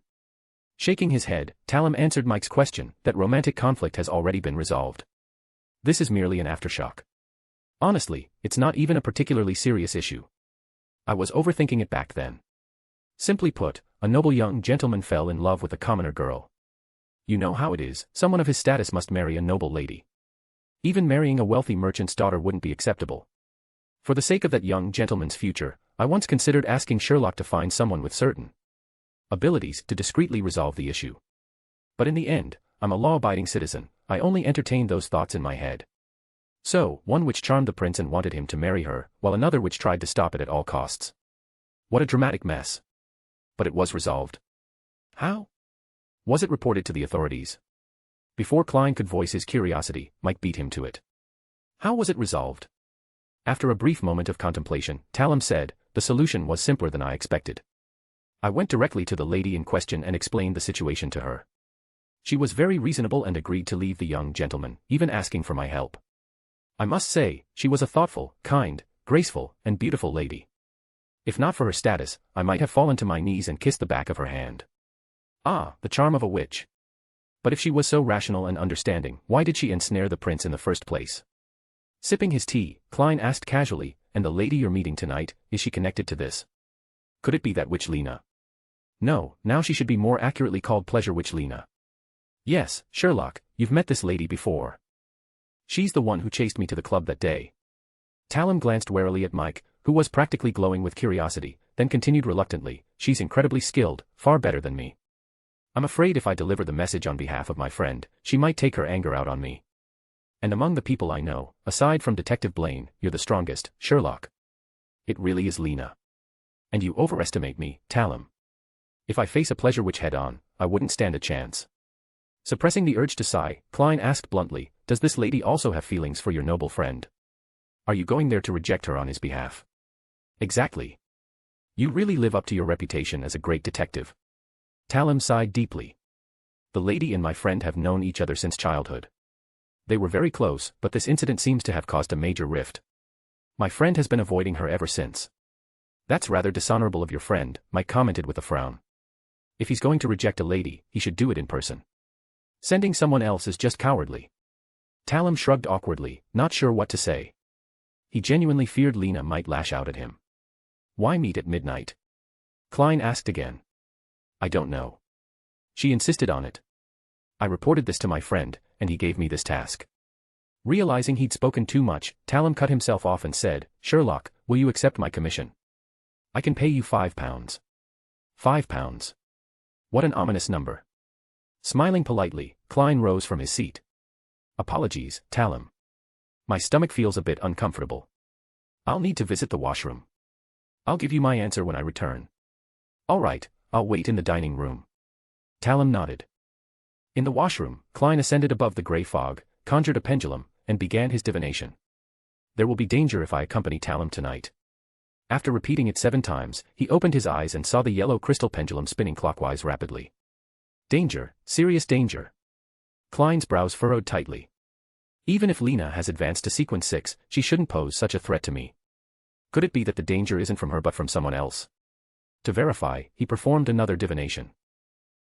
Shaking his head, Talum answered Mike's question, that romantic conflict has already been resolved. This is merely an aftershock. Honestly, it's not even a particularly serious issue. I was overthinking it back then. Simply put, a noble young gentleman fell in love with a commoner girl. You know how it is, someone of his status must marry a noble lady. Even marrying a wealthy merchant's daughter wouldn't be acceptable. For the sake of that young gentleman's future, I once considered asking Sherlock to find someone with certain abilities to discreetly resolve the issue. But in the end, I'm a law-abiding citizen, I only entertained those thoughts in my head. So, one which charmed the prince and wanted him to marry her, while another which tried to stop it at all costs. What a dramatic mess. But it was resolved. How? Was it reported to the authorities? Before Klein could voice his curiosity, Mike beat him to it. How was it resolved? After a brief moment of contemplation, Talum said, the solution was simpler than I expected. I went directly to the lady in question and explained the situation to her. She was very reasonable and agreed to leave the young gentleman, even asking for my help. I must say, she was a thoughtful, kind, graceful, and beautiful lady. If not for her status, I might have fallen to my knees and kissed the back of her hand. Ah, the charm of a witch. But if she was so rational and understanding, why did she ensnare the prince in the first place? Sipping his tea, Klein asked casually, and the lady you're meeting tonight, is she connected to this? Could it be that witch Lena? No, now she should be more accurately called Pleasure Witch Lena. Yes, Sherlock, you've met this lady before. She's the one who chased me to the club that day. Talum glanced warily at Mike, who was practically glowing with curiosity, then continued reluctantly, she's incredibly skilled, far better than me. I'm afraid if I deliver the message on behalf of my friend, she might take her anger out on me. And among the people I know, aside from Detective Blaine, you're the strongest, Sherlock. It really is Lena. And you overestimate me, Talum. If I face a pleasure witch head-on, I wouldn't stand a chance. Suppressing the urge to sigh, Klein asked bluntly, does this lady also have feelings for your noble friend? Are you going there to reject her on his behalf? Exactly. You really live up to your reputation as a great detective. Talum sighed deeply. The lady and my friend have known each other since childhood. They were very close, but this incident seems to have caused a major rift. My friend has been avoiding her ever since. That's rather dishonorable of your friend, Mike commented with a frown. If he's going to reject a lady, he should do it in person. Sending someone else is just cowardly. Talum shrugged awkwardly, not sure what to say. He genuinely feared Lena might lash out at him. Why meet at midnight? Klein asked again. I don't know. She insisted on it. I reported this to my friend, and he gave me this task. Realizing he'd spoken too much, Talum cut himself off and said, Sherlock, will you accept my commission? I can pay you £5. £5. What an ominous number. Smiling politely, Klein rose from his seat. Apologies, Talum. My stomach feels a bit uncomfortable. I'll need to visit the washroom. I'll give you my answer when I return. All right, I'll wait in the dining room. Talum nodded. In the washroom, Klein ascended above the grey fog, conjured a pendulum, and began his divination. There will be danger if I accompany Talum tonight. After repeating it 7 times, he opened his eyes and saw the yellow crystal pendulum spinning clockwise rapidly. Danger, serious danger. Klein's brows furrowed tightly. Even if Lena has advanced to sequence 6, she shouldn't pose such a threat to me. Could it be that the danger isn't from her but from someone else? To verify, he performed another divination.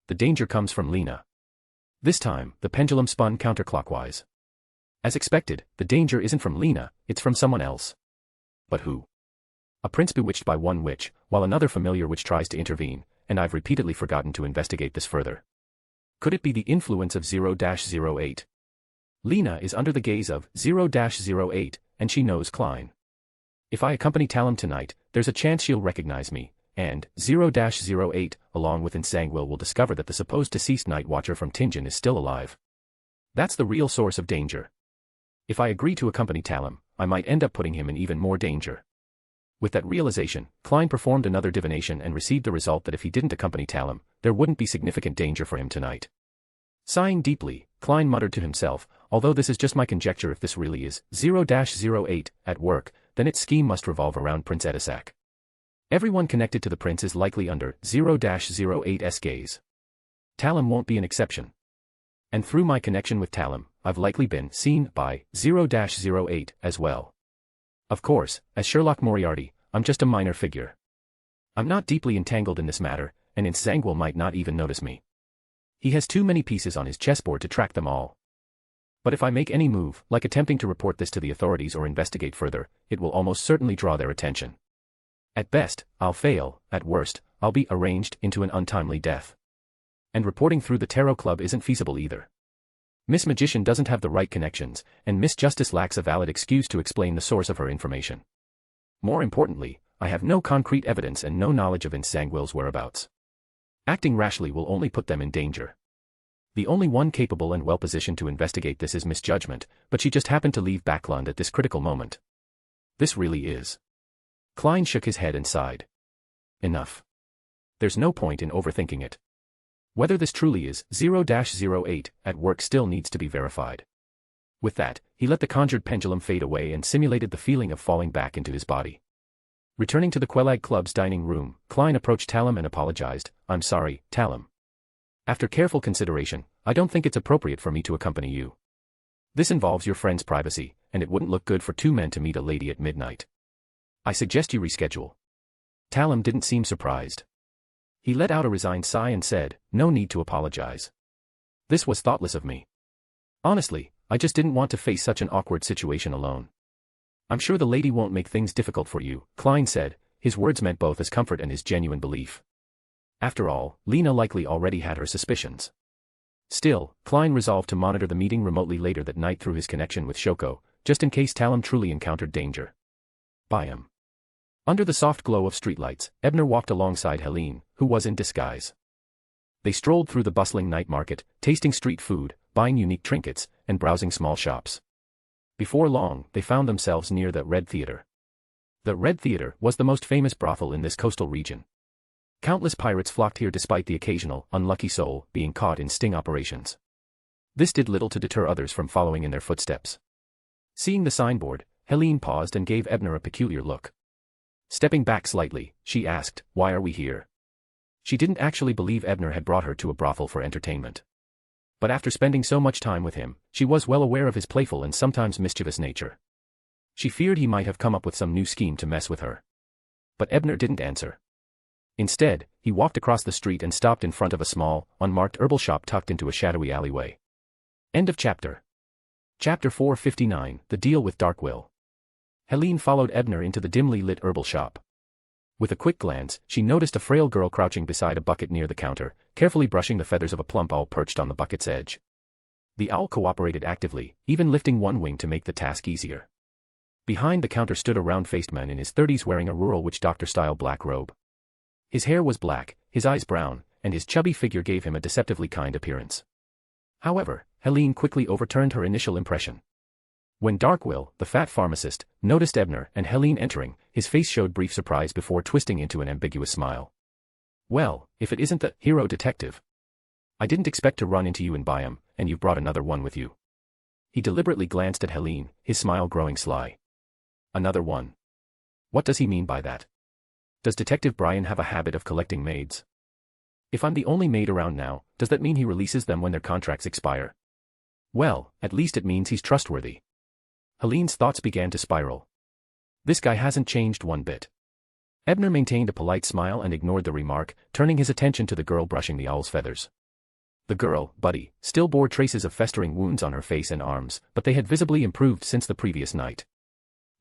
The danger comes from Lena. This time, the pendulum spun counterclockwise. As expected, the danger isn't from Lena, it's from someone else. But who? A prince bewitched by one witch, while another familiar witch tries to intervene, and I've repeatedly forgotten to investigate this further. Could it be the influence of 0-08? Lena is under the gaze of 0-08, and she knows Klein. If I accompany Talum tonight, there's a chance she'll recognize me, and 0-08, along with Nsangwil, will discover that the supposed deceased night watcher from Tingen is still alive. That's the real source of danger. If I agree to accompany Talum, I might end up putting him in even more danger. With that realization, Klein performed another divination and received the result that if he didn't accompany Talum, there wouldn't be significant danger for him tonight. Sighing deeply, Klein muttered to himself, although this is just my conjecture, if this really is 0-08 at work, then its scheme must revolve around Prince Edisac. Everyone connected to the prince is likely under 0-08's gaze. Talum won't be an exception. And through my connection with Talum, I've likely been seen by 0-08 as well. Of course, as Sherlock Moriarty, I'm just a minor figure. I'm not deeply entangled in this matter, and Nsangwil might not even notice me. He has too many pieces on his chessboard to track them all. But if I make any move, like attempting to report this to the authorities or investigate further, it will almost certainly draw their attention. At best, I'll fail, at worst, I'll be arranged into an untimely death. And reporting through the Tarot Club isn't feasible either. Miss Magician doesn't have the right connections, and Miss Justice lacks a valid excuse to explain the source of her information. More importantly, I have no concrete evidence and no knowledge of Insanguil's whereabouts. Acting rashly will only put them in danger. The only one capable and well-positioned to investigate this is Miss Judgment, but she just happened to leave Backlund at this critical moment. This really is. Klein shook his head and sighed. Enough. There's no point in overthinking it. Whether this truly is 0-08 at work still needs to be verified. With that, he let the conjured pendulum fade away and simulated the feeling of falling back into his body. Returning to the Quelag Club's dining room, Klein approached Talum and apologized. I'm sorry, Talum. After careful consideration, I don't think it's appropriate for me to accompany you. This involves your friend's privacy, and it wouldn't look good for two men to meet a lady at midnight. I suggest you reschedule. Talum didn't seem surprised. He let out a resigned sigh and said, no need to apologize. This was thoughtless of me. Honestly, I just didn't want to face such an awkward situation alone. I'm sure the lady won't make things difficult for you, Klein said, his words meant both as comfort and his genuine belief. After all, Lena likely already had her suspicions. Still, Klein resolved to monitor the meeting remotely later that night through his connection with Shoko, just in case Talum truly encountered danger. Byam. Under the soft glow of streetlights, Ebner walked alongside Helene, who was in disguise. They strolled through the bustling night market, tasting street food, buying unique trinkets, and browsing small shops. Before long, they found themselves near the Red Theater. The Red Theater was the most famous brothel in this coastal region. Countless pirates flocked here despite the occasional, unlucky soul being caught in sting operations. This did little to deter others from following in their footsteps. Seeing the signboard, Helene paused and gave Ebner a peculiar look. Stepping back slightly, she asked, why are we here? She didn't actually believe Ebner had brought her to a brothel for entertainment. But after spending so much time with him, she was well aware of his playful and sometimes mischievous nature. She feared he might have come up with some new scheme to mess with her. But Ebner didn't answer. Instead, he walked across the street and stopped in front of a small, unmarked herbal shop tucked into a shadowy alleyway. End of chapter. Chapter 459, The Deal with Darkwill. Helene followed Ebner into the dimly lit herbal shop. With a quick glance, she noticed a frail girl crouching beside a bucket near the counter, carefully brushing the feathers of a plump owl perched on the bucket's edge. The owl cooperated actively, even lifting one wing to make the task easier. Behind the counter stood a round-faced man in his 30s wearing a rural witch doctor-style black robe. His hair was black, his eyes brown, and his chubby figure gave him a deceptively kind appearance. However, Helene quickly overturned her initial impression. When Darkwill, the fat pharmacist, noticed Ebner and Helene entering, his face showed brief surprise before twisting into an ambiguous smile. Well, if it isn't the hero detective. I didn't expect to run into you in Byam, and you've brought another one with you. He deliberately glanced at Helene, his smile growing sly. Another one. What does he mean by that? Does Detective Brian have a habit of collecting maids? If I'm the only maid around now, does that mean he releases them when their contracts expire? Well, at least it means he's trustworthy. Helene's thoughts began to spiral. This guy hasn't changed one bit. Ebner maintained a polite smile and ignored the remark, turning his attention to the girl brushing the owl's feathers. The girl, Buddy, still bore traces of festering wounds on her face and arms, but they had visibly improved since the previous night.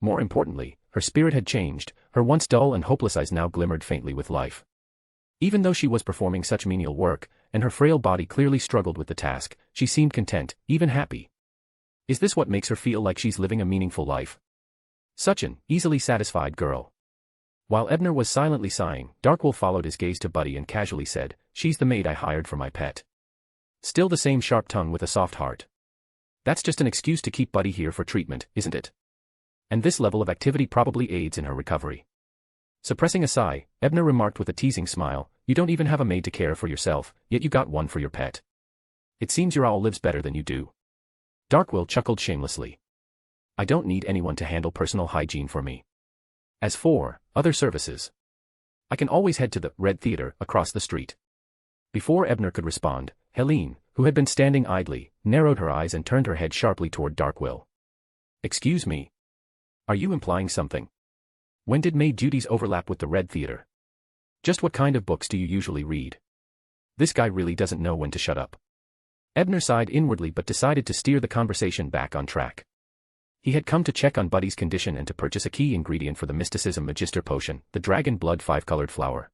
More importantly, her spirit had changed, her once dull and hopeless eyes now glimmered faintly with life. Even though she was performing such menial work, and her frail body clearly struggled with the task, she seemed content, even happy. Is this what makes her feel like she's living a meaningful life? Such an easily satisfied girl. While Ebner was silently sighing, Darkwill followed his gaze to Buddy and casually said, she's the maid I hired for my pet. Still the same sharp tongue with a soft heart. That's just an excuse to keep Buddy here for treatment, isn't it? And this level of activity probably aids in her recovery. Suppressing a sigh, Ebner remarked with a teasing smile, you don't even have a maid to care for yourself, yet you got one for your pet. It seems your owl lives better than you do. Darkwill chuckled shamelessly. I don't need anyone to handle personal hygiene for me. As for other services, I can always head to the Red Theater across the street. Before Ebner could respond, Helene, who had been standing idly, narrowed her eyes and turned her head sharply toward Darkwill. Excuse me. Are you implying something? When did maid duties overlap with the Red Theater? Just what kind of books do you usually read? This guy really doesn't know when to shut up. Ebner sighed inwardly but decided to steer the conversation back on track. He had come to check on Buddy's condition and to purchase a key ingredient for the Mysticism Magister potion, the Dragon Blood 5-colored flower.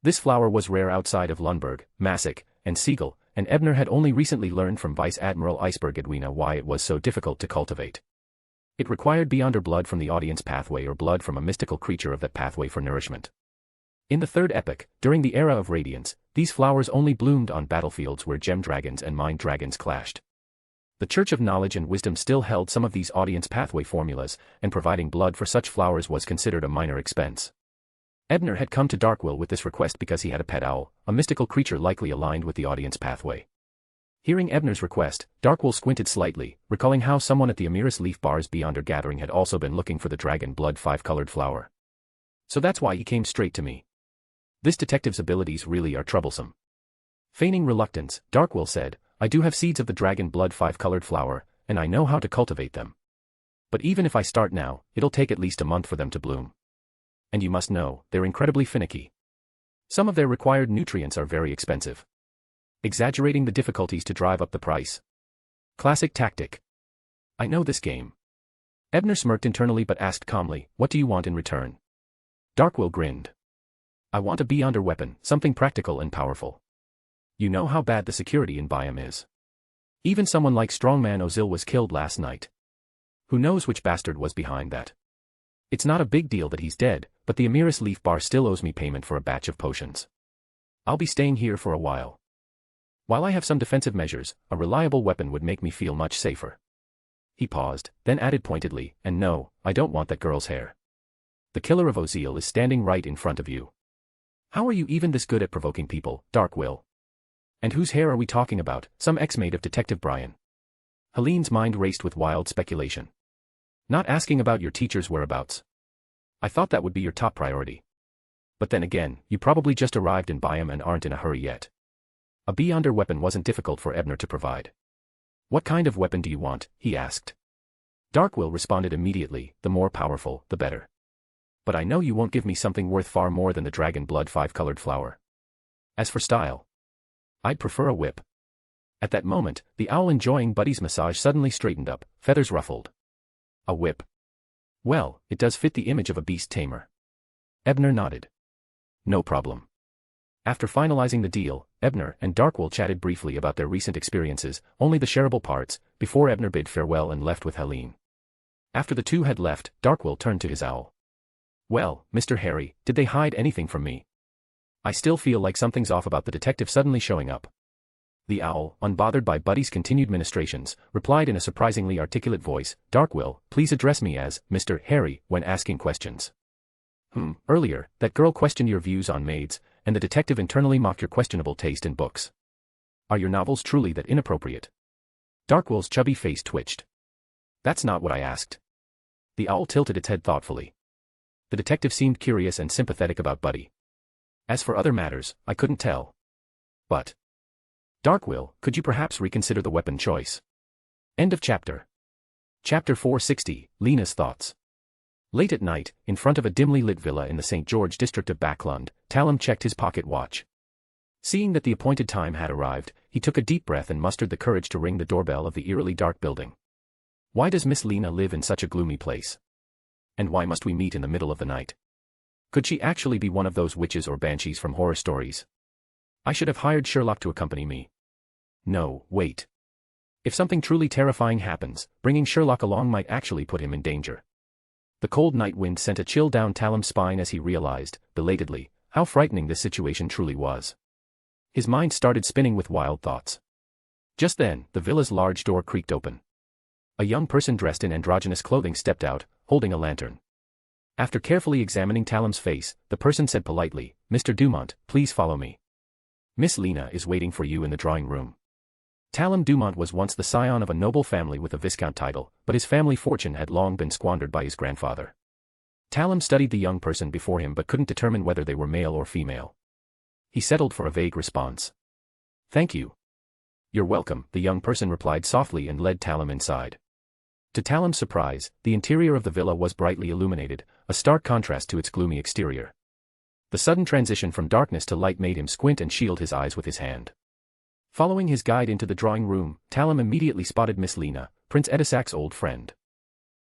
This flower was rare outside of Lundberg, Massic, and Siegel, and Ebner had only recently learned from Vice Admiral Iceberg Edwina why it was so difficult to cultivate. It required beyonder blood from the audience pathway or blood from a mystical creature of that pathway for nourishment. In the third epoch, during the era of radiance, these flowers only bloomed on battlefields where gem dragons and mind dragons clashed. The Church of Knowledge and Wisdom still held some of these audience pathway formulas, and providing blood for such flowers was considered a minor expense. Ebner had come to Darkwill with this request because he had a pet owl, a mystical creature likely aligned with the audience pathway. Hearing Ebner's request, Darkwill squinted slightly, recalling how someone at the Amiris Leaf Bar's Beyonder gathering had also been looking for the dragon blood 5-colored flower. So that's why he came straight to me. This detective's abilities really are troublesome. Feigning reluctance, Darkwill said, I do have seeds of the dragon blood 5-colored flower, and I know how to cultivate them. But even if I start now, it'll take at least a month for them to bloom. And you must know, they're incredibly finicky. Some of their required nutrients are very expensive. Exaggerating the difficulties to drive up the price. Classic tactic. I know this game. Ebner smirked internally but asked calmly, what do you want in return? Darkwill grinned. I want a beyonder weapon, something practical and powerful. You know how bad the security in Biome is. Even someone like Strongman Ozil was killed last night. Who knows which bastard was behind that? It's not a big deal that he's dead, but the Amiris Leaf Bar still owes me payment for a batch of potions. I'll be staying here for a while. While I have some defensive measures, a reliable weapon would make me feel much safer. He paused, then added pointedly, and no, I don't want that girl's hair. The killer of Ozil is standing right in front of you. How are you even this good at provoking people, Darkwill? And whose hair are we talking about, some ex-mate of Detective Brian? Helene's mind raced with wild speculation. Not asking about your teacher's whereabouts. I thought that would be your top priority. But then again, you probably just arrived in Biome and aren't in a hurry yet. A beyonder weapon wasn't difficult for Ebner to provide. What kind of weapon do you want? He asked. Darkwill responded immediately, the more powerful, the better. But I know you won't give me something worth far more than the dragon blood 5-colored flower. As for style, I'd prefer a whip. At that moment, the owl enjoying Buddy's massage suddenly straightened up, feathers ruffled. A whip. Well, it does fit the image of a beast tamer. Ebner nodded. No problem. After finalizing the deal, Ebner and Darkwill chatted briefly about their recent experiences, only the shareable parts, before Ebner bid farewell and left with Helene. After the two had left, Darkwill turned to his owl. Well, Mr. Harry, did they hide anything from me? I still feel like something's off about the detective suddenly showing up. The owl, unbothered by Buddy's continued ministrations, replied in a surprisingly articulate voice, Darkwill, please address me as Mr. Harry when asking questions. Earlier, that girl questioned your views on maids, and the detective internally mocked your questionable taste in books. Are your novels truly that inappropriate? Darkwill's chubby face twitched. That's not what I asked. The owl tilted its head thoughtfully. The detective seemed curious and sympathetic about Buddy. As for other matters, I couldn't tell. But Darkwill, could you perhaps reconsider the weapon choice? End of chapter. Chapter 460, Lena's Thoughts. Late at night, in front of a dimly lit villa in the St. George district of Backlund, Talum checked his pocket watch. Seeing that the appointed time had arrived, he took a deep breath and mustered the courage to ring the doorbell of the eerily dark building. Why does Miss Lena live in such a gloomy place? And why must we meet in the middle of the night? Could she actually be one of those witches or banshees from horror stories? I should have hired Sherlock to accompany me. No, wait. If something truly terrifying happens, bringing Sherlock along might actually put him in danger. The cold night wind sent a chill down Talum's spine as he realized, belatedly, how frightening this situation truly was. His mind started spinning with wild thoughts. Just then, the villa's large door creaked open. A young person dressed in androgynous clothing stepped out, holding a lantern. After carefully examining Talum's face, the person said politely, Mr. Dumont, please follow me. Miss Lena is waiting for you in the drawing room. Talum Dumont was once the scion of a noble family with a viscount title, but his family fortune had long been squandered by his grandfather. Talum studied the young person before him but couldn't determine whether they were male or female. He settled for a vague response. Thank you. You're welcome, the young person replied softly and led Talum inside. To Talum's surprise, the interior of the villa was brightly illuminated, a stark contrast to its gloomy exterior. The sudden transition from darkness to light made him squint and shield his eyes with his hand. Following his guide into the drawing room, Talum immediately spotted Miss Lena, Prince Edisac's old friend.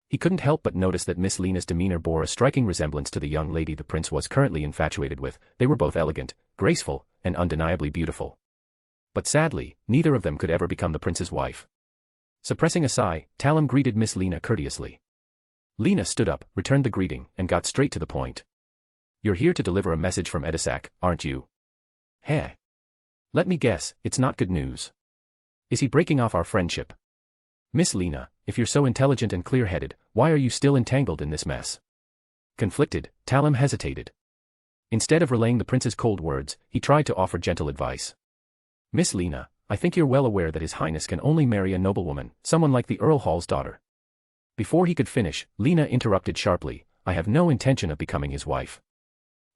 He couldn't help but notice that Miss Lena's demeanor bore a striking resemblance to the young lady the prince was currently infatuated with. They were both elegant, graceful, and undeniably beautiful. But sadly, neither of them could ever become the prince's wife. Suppressing a sigh, Talum greeted Miss Lena courteously. Lena stood up, returned the greeting, and got straight to the point. You're here to deliver a message from Edisac, aren't you? Heh. Let me guess, it's not good news. Is he breaking off our friendship? Miss Lena, if you're so intelligent and clear-headed, why are you still entangled in this mess? Conflicted, Talim hesitated. Instead of relaying the prince's cold words, he tried to offer gentle advice. Miss Lena, I think you're well aware that His Highness can only marry a noblewoman, someone like the Earl Hall's daughter. Before he could finish, Lena interrupted sharply, I have no intention of becoming his wife.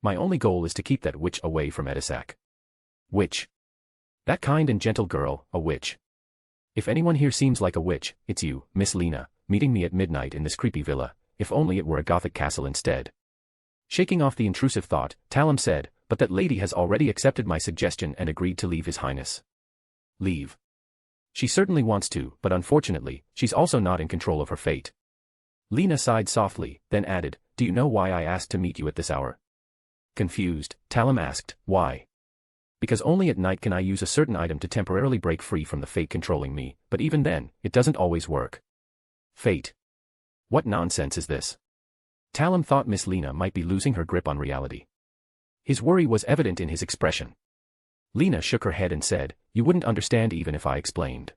My only goal is to keep that witch away from Edisac. Witch? That kind and gentle girl, a witch. If anyone here seems like a witch, it's you, Miss Lena, meeting me at midnight in this creepy villa, if only it were a Gothic castle instead. Shaking off the intrusive thought, Talim said, but that lady has already accepted my suggestion and agreed to leave His Highness. Leave. She certainly wants to, but unfortunately, she's also not in control of her fate. Lena sighed softly, then added, do you know why I asked to meet you at this hour? Confused, Talim asked, why? Because only at night can I use a certain item to temporarily break free from the fate controlling me, but even then, it doesn't always work. Fate. What nonsense is this? Talim thought Miss Lena might be losing her grip on reality. His worry was evident in his expression. Lena shook her head and said, you wouldn't understand even if I explained.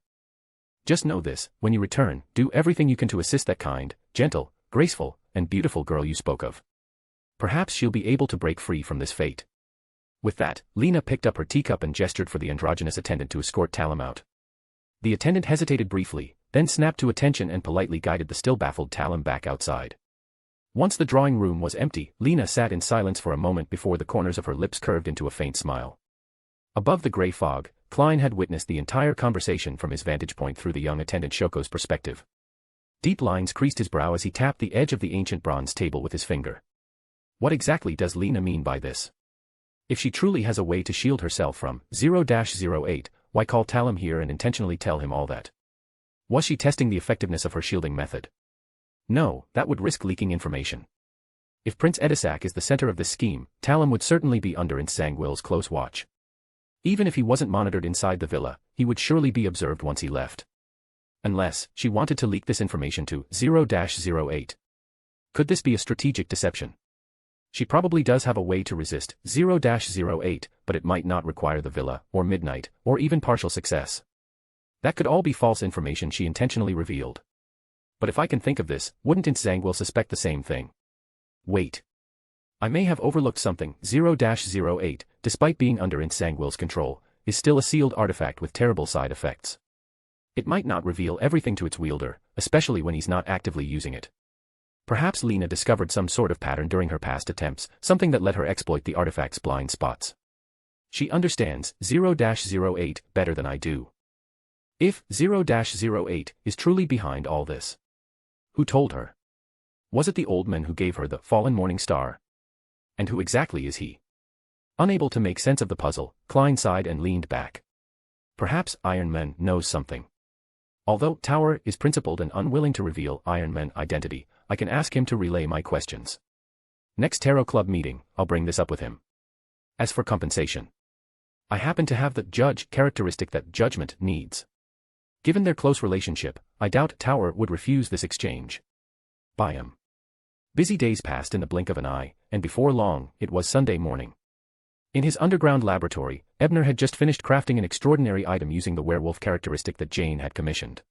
Just know this, when you return, do everything you can to assist that kind, gentle, graceful, and beautiful girl you spoke of. Perhaps she'll be able to break free from this fate. With that, Lena picked up her teacup and gestured for the androgynous attendant to escort Talim out. The attendant hesitated briefly, then snapped to attention and politely guided the still baffled Talim back outside. Once the drawing room was empty, Lena sat in silence for a moment before the corners of her lips curved into a faint smile. Above the gray fog, Klein had witnessed the entire conversation from his vantage point through the young attendant Shoko's perspective. Deep lines creased his brow as he tapped the edge of the ancient bronze table with his finger. What exactly does Lena mean by this? If she truly has a way to shield herself from 0-08, why call Talim here and intentionally tell him all that? Was she testing the effectiveness of her shielding method? No, that would risk leaking information. If Prince Edisac is the center of this scheme, Talim would certainly be under Nsangwil's close watch. Even if he wasn't monitored inside the villa, he would surely be observed once he left. Unless, she wanted to leak this information to 0-08. Could this be a strategic deception? She probably does have a way to resist 0-08, but it might not require the villa, or midnight, or even partial success. That could all be false information she intentionally revealed. But if I can think of this, wouldn't Nsangwil suspect the same thing? Wait. I may have overlooked something. 0-08, despite being under Nsangwil's control, is still a sealed artifact with terrible side effects. It might not reveal everything to its wielder, especially when he's not actively using it. Perhaps Lena discovered some sort of pattern during her past attempts, something that let her exploit the artifact's blind spots. She understands 0-08 better than I do. If 0-08 is truly behind all this, who told her? Was it the old man who gave her the fallen morning star? And who exactly is he? Unable to make sense of the puzzle, Klein sighed and leaned back. Perhaps Iron Man knows something. Although Tower is principled and unwilling to reveal Iron Man's identity, I can ask him to relay my questions. Next Tarot Club meeting, I'll bring this up with him. As for compensation, I happen to have the judge characteristic that judgment needs. Given their close relationship, I doubt Tower would refuse this exchange. Byam. Busy days passed in the blink of an eye, and before long, it was Sunday morning. In his underground laboratory, Ebner had just finished crafting an extraordinary item using the werewolf characteristic that Jane had commissioned.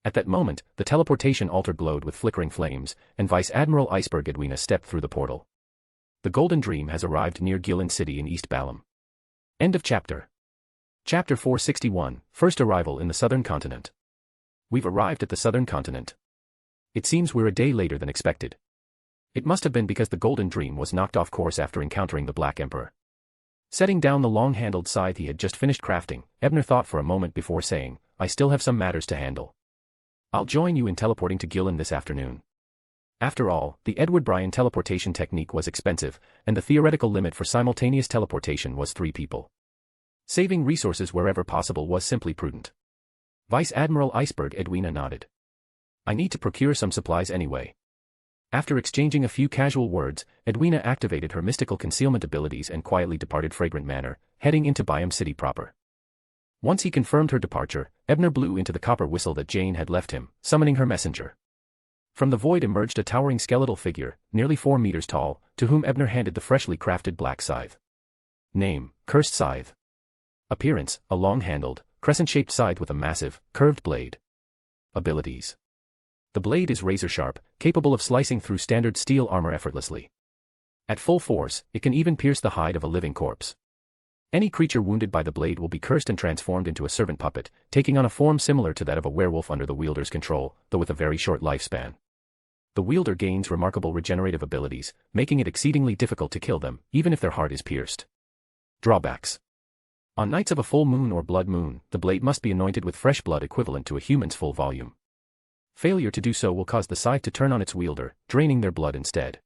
At that moment, the teleportation altar glowed with flickering flames, and Vice Admiral Iceberg Edwina stepped through the portal. The Golden Dream has arrived near Gillen City in East Balam. End of chapter. Chapter 461, First Arrival in the Southern Continent. We've arrived at the Southern Continent. It seems we're a day later than expected. It must have been because the Golden Dream was knocked off course after encountering the Black Emperor. Setting down the long-handled scythe he had just finished crafting, Ebner thought for a moment before saying, I still have some matters to handle. I'll join you in teleporting to Gillen this afternoon. After all, the Edward Bryan teleportation technique was expensive, and the theoretical limit for simultaneous teleportation was 3 people. Saving resources wherever possible was simply prudent. Vice Admiral Iceberg Edwina nodded. I need to procure some supplies anyway. After exchanging a few casual words, Edwina activated her mystical concealment abilities and quietly departed Fragrant Manor, heading into Byam City proper. Once he confirmed her departure, Ebner blew into the copper whistle that Jane had left him, summoning her messenger. From the void emerged a towering skeletal figure, nearly 4 meters tall, to whom Ebner handed the freshly crafted black scythe. Name, Cursed Scythe. Appearance, a long-handled, crescent-shaped scythe with a massive, curved blade. Abilities. The blade is razor-sharp, capable of slicing through standard steel armor effortlessly. At full force, it can even pierce the hide of a living corpse. Any creature wounded by the blade will be cursed and transformed into a servant puppet, taking on a form similar to that of a werewolf under the wielder's control, though with a very short lifespan. The wielder gains remarkable regenerative abilities, making it exceedingly difficult to kill them, even if their heart is pierced. Drawbacks. On nights of a full moon or blood moon, the blade must be anointed with fresh blood equivalent to a human's full volume. Failure to do so will cause the scythe to turn on its wielder, draining their blood instead.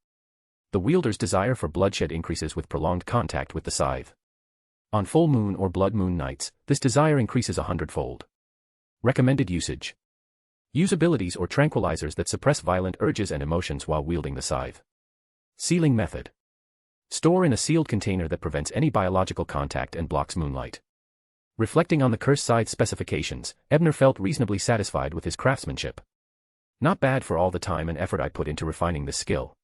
The wielder's desire for bloodshed increases with prolonged contact with the scythe. On full moon or blood moon nights, this desire increases 100-fold. Recommended usage. Use abilities or tranquilizers that suppress violent urges and emotions while wielding the scythe. Sealing method. Store in a sealed container that prevents any biological contact and blocks moonlight. Reflecting on the cursed scythe specifications, Ebner felt reasonably satisfied with his craftsmanship. Not bad for all the time and effort I put into refining this skill.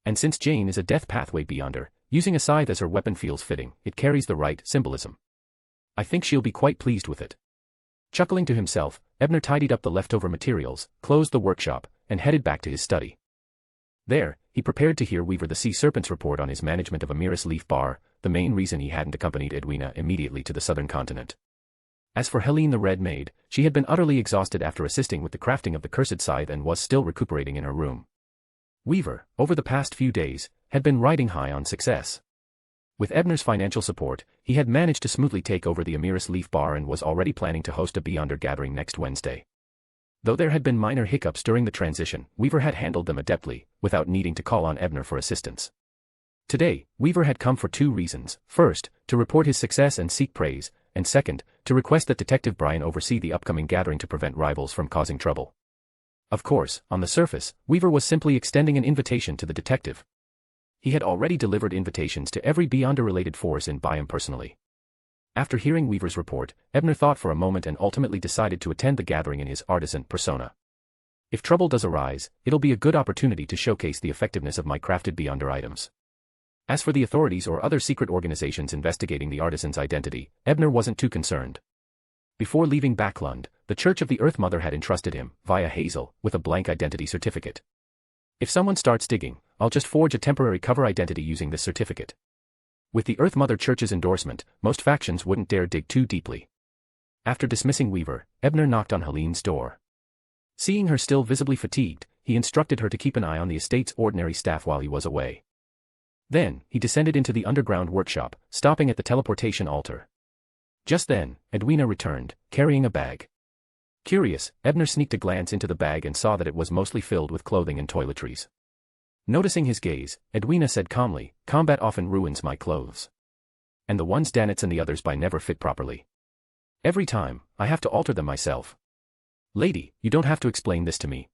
And since Jane is a death pathway beyonder, using a scythe as her weapon feels fitting, it carries the right symbolism. I think she'll be quite pleased with it. Chuckling to himself, Ebner tidied up the leftover materials, closed the workshop, and headed back to his study. There, he prepared to hear Weaver the Sea Serpent's report on his management of Amiris Leaf Bar, the main reason he hadn't accompanied Edwina immediately to the southern continent. As for Helene the Red Maid, she had been utterly exhausted after assisting with the crafting of the cursed scythe and was still recuperating in her room. Weaver, over the past few days, had been riding high on success. With Ebner's financial support, he had managed to smoothly take over the Amiris Leaf Bar and was already planning to host a Beyonder gathering next Wednesday. Though there had been minor hiccups during the transition, Weaver had handled them adeptly, without needing to call on Ebner for assistance. Today, Weaver had come for 2 reasons: first, to report his success and seek praise, and second, to request that Detective Brian oversee the upcoming gathering to prevent rivals from causing trouble. Of course, on the surface, Weaver was simply extending an invitation to the detective. He had already delivered invitations to every Beyonder-related force in Byam personally. After hearing Weaver's report, Ebner thought for a moment and ultimately decided to attend the gathering in his artisan persona. If trouble does arise, it'll be a good opportunity to showcase the effectiveness of my crafted Beyonder items. As for the authorities or other secret organizations investigating the artisan's identity, Ebner wasn't too concerned. Before leaving Backlund, the Church of the Earth Mother had entrusted him, via Hazel, with a blank identity certificate. If someone starts digging, I'll just forge a temporary cover identity using this certificate. With the Earth Mother Church's endorsement, most factions wouldn't dare dig too deeply. After dismissing Weaver, Ebner knocked on Helene's door. Seeing her still visibly fatigued, he instructed her to keep an eye on the estate's ordinary staff while he was away. Then, he descended into the underground workshop, stopping at the teleportation altar. Just then, Edwina returned, carrying a bag. Curious, Ebner sneaked a glance into the bag and saw that it was mostly filled with clothing and toiletries. Noticing his gaze, Edwina said calmly, "Combat often ruins my clothes. And the ones Danitz and the others buy never fit properly. Every time, I have to alter them myself. Lady, you don't have to explain this to me."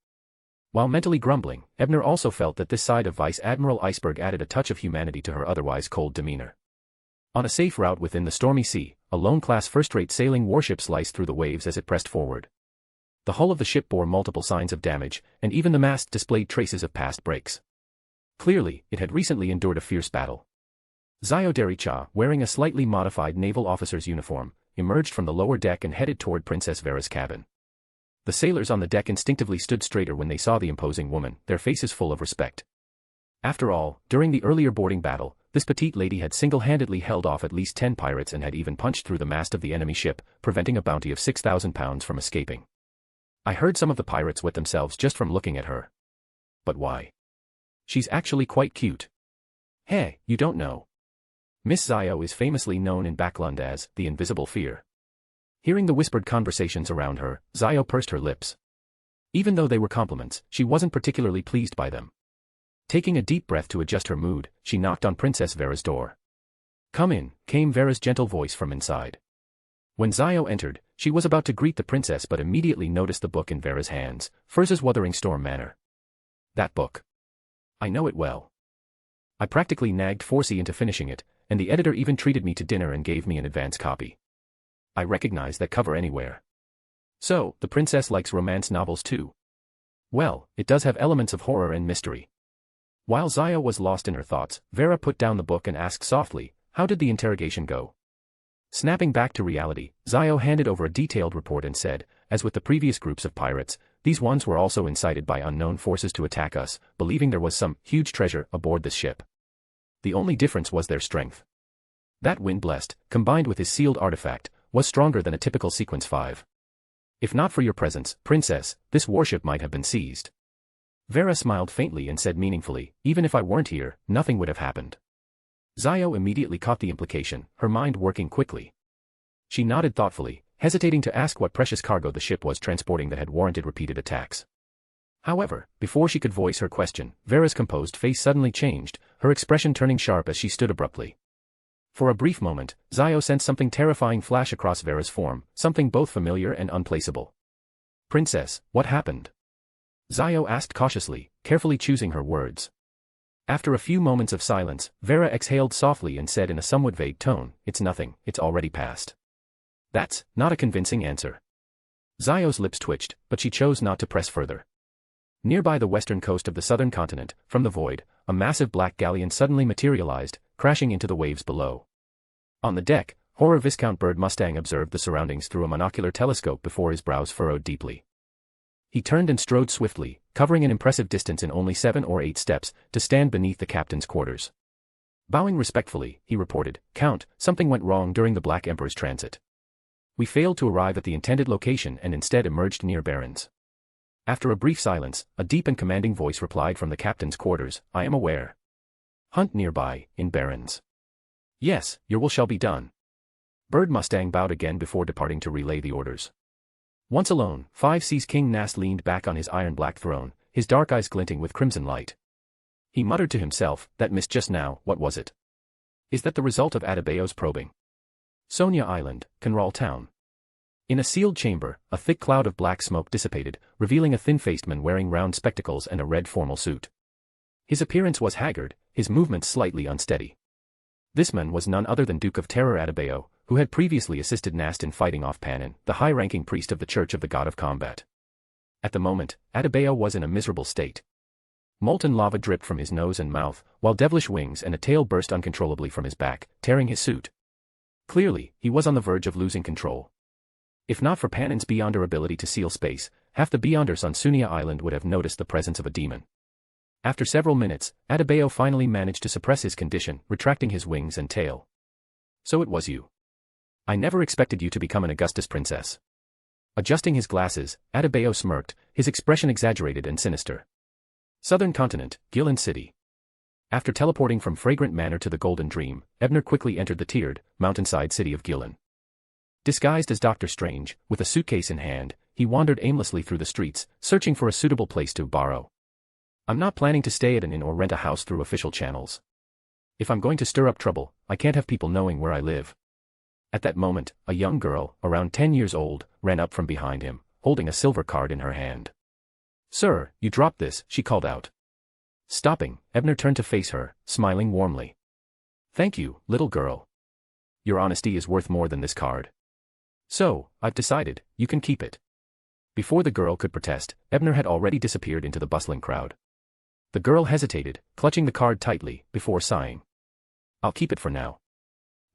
While mentally grumbling, Ebner also felt that this side of Vice Admiral Iceberg added a touch of humanity to her otherwise cold demeanor. On a safe route within the stormy sea, a lone-class first-rate sailing warship sliced through the waves as it pressed forward. The hull of the ship bore multiple signs of damage, and even the mast displayed traces of past breaks. Clearly, it had recently endured a fierce battle. Zio Dericha, wearing a slightly modified naval officer's uniform, emerged from the lower deck and headed toward Princess Vera's cabin. The sailors on the deck instinctively stood straighter when they saw the imposing woman, their faces full of respect. After all, during the earlier boarding battle, this petite lady had single-handedly held off at least 10 pirates and had even punched through the mast of the enemy ship, preventing a bounty of 6,000 pounds from escaping. I heard some of the pirates wet themselves just from looking at her. But why? She's actually quite cute. Hey, you don't know. Miss Zio is famously known in Backlund as the Invisible Fear. Hearing the whispered conversations around her, Zio pursed her lips. Even though they were compliments, she wasn't particularly pleased by them. Taking a deep breath to adjust her mood, she knocked on Princess Vera's door. "Come in," came Vera's gentle voice from inside. When Zio entered, she was about to greet the princess but immediately noticed the book in Vera's hands, Furza's Wuthering Storm Manor. That book. I know it well. I practically nagged Forsey into finishing it, and the editor even treated me to dinner and gave me an advance copy. I recognize that cover anywhere. So, the princess likes romance novels too. Well, it does have elements of horror and mystery. While Zio was lost in her thoughts, Vera put down the book and asked softly, "How did the interrogation go?" Snapping back to reality, Zio handed over a detailed report and said, "As with the previous groups of pirates, these ones were also incited by unknown forces to attack us, believing there was some huge treasure aboard this ship. The only difference was their strength. That wind-blessed, combined with his sealed artifact, was stronger than a typical Sequence 5. If not for your presence, Princess, this warship might have been seized." Vera smiled faintly and said meaningfully, "Even if I weren't here, nothing would have happened." Zio immediately caught the implication, her mind working quickly. She nodded thoughtfully, hesitating to ask what precious cargo the ship was transporting that had warranted repeated attacks. However, before she could voice her question, Vera's composed face suddenly changed, her expression turning sharp as she stood abruptly. For a brief moment, Zio sensed something terrifying flash across Vera's form, something both familiar and unplaceable. "Princess, what happened?" Zio asked cautiously, carefully choosing her words. After a few moments of silence, Vera exhaled softly and said in a somewhat vague tone, "It's nothing, it's already passed." That's not a convincing answer. Zio's lips twitched, but she chose not to press further. Nearby the western coast of the southern continent, from the void, a massive black galleon suddenly materialized, crashing into the waves below. On the deck, Horror Viscount Bird Mustang observed the surroundings through a monocular telescope before his brows furrowed deeply. He turned and strode swiftly, covering an impressive distance in only 7 or 8 steps, to stand beneath the captain's quarters. Bowing respectfully, he reported, "Count, something went wrong during the Black Emperor's transit. We failed to arrive at the intended location and instead emerged near Barrens." After a brief silence, a deep and commanding voice replied from the captain's quarters, "I am aware. Hunt nearby, in Barrens." "Yes, your will shall be done." Bird Mustang bowed again before departing to relay the orders. Once alone, 5 Seas King Nast leaned back on his iron-black throne, his dark eyes glinting with crimson light. He muttered to himself, "That mist just now, what was it? Is that the result of Adebayo's probing?" Sonia Island, Conral Town. In a sealed chamber, a thick cloud of black smoke dissipated, revealing a thin-faced man wearing round spectacles and a red formal suit. His appearance was haggard, his movements slightly unsteady. This man was none other than Duke of Terror Adebayo, who had previously assisted Nast in fighting off Panin, the high-ranking priest of the Church of the God of Combat. At the moment, Adebayo was in a miserable state. Molten lava dripped from his nose and mouth, while devilish wings and a tail burst uncontrollably from his back, tearing his suit. Clearly, he was on the verge of losing control. If not for Panin's Beyonder ability to seal space, half the Beyonders on Sunia Island would have noticed the presence of a demon. After several minutes, Adebayo finally managed to suppress his condition, retracting his wings and tail. "So it was you. I never expected you to become an Augustus princess." Adjusting his glasses, Adebayo smirked, his expression exaggerated and sinister. Southern Continent, Gillen City. After teleporting from Fragrant Manor to the Golden Dream, Ebner quickly entered the tiered, mountainside city of Gillen. Disguised as Dr. Strange, with a suitcase in hand, he wandered aimlessly through the streets, searching for a suitable place to borrow. "I'm not planning to stay at an inn or rent a house through official channels. If I'm going to stir up trouble, I can't have people knowing where I live." At that moment, a young girl, around 10 years old, ran up from behind him, holding a silver card in her hand. "Sir, you dropped this," she called out. Stopping, Ebner turned to face her, smiling warmly. "Thank you, little girl. Your honesty is worth more than this card. So, I've decided, you can keep it." Before the girl could protest, Ebner had already disappeared into the bustling crowd. The girl hesitated, clutching the card tightly, before sighing. "I'll keep it for now.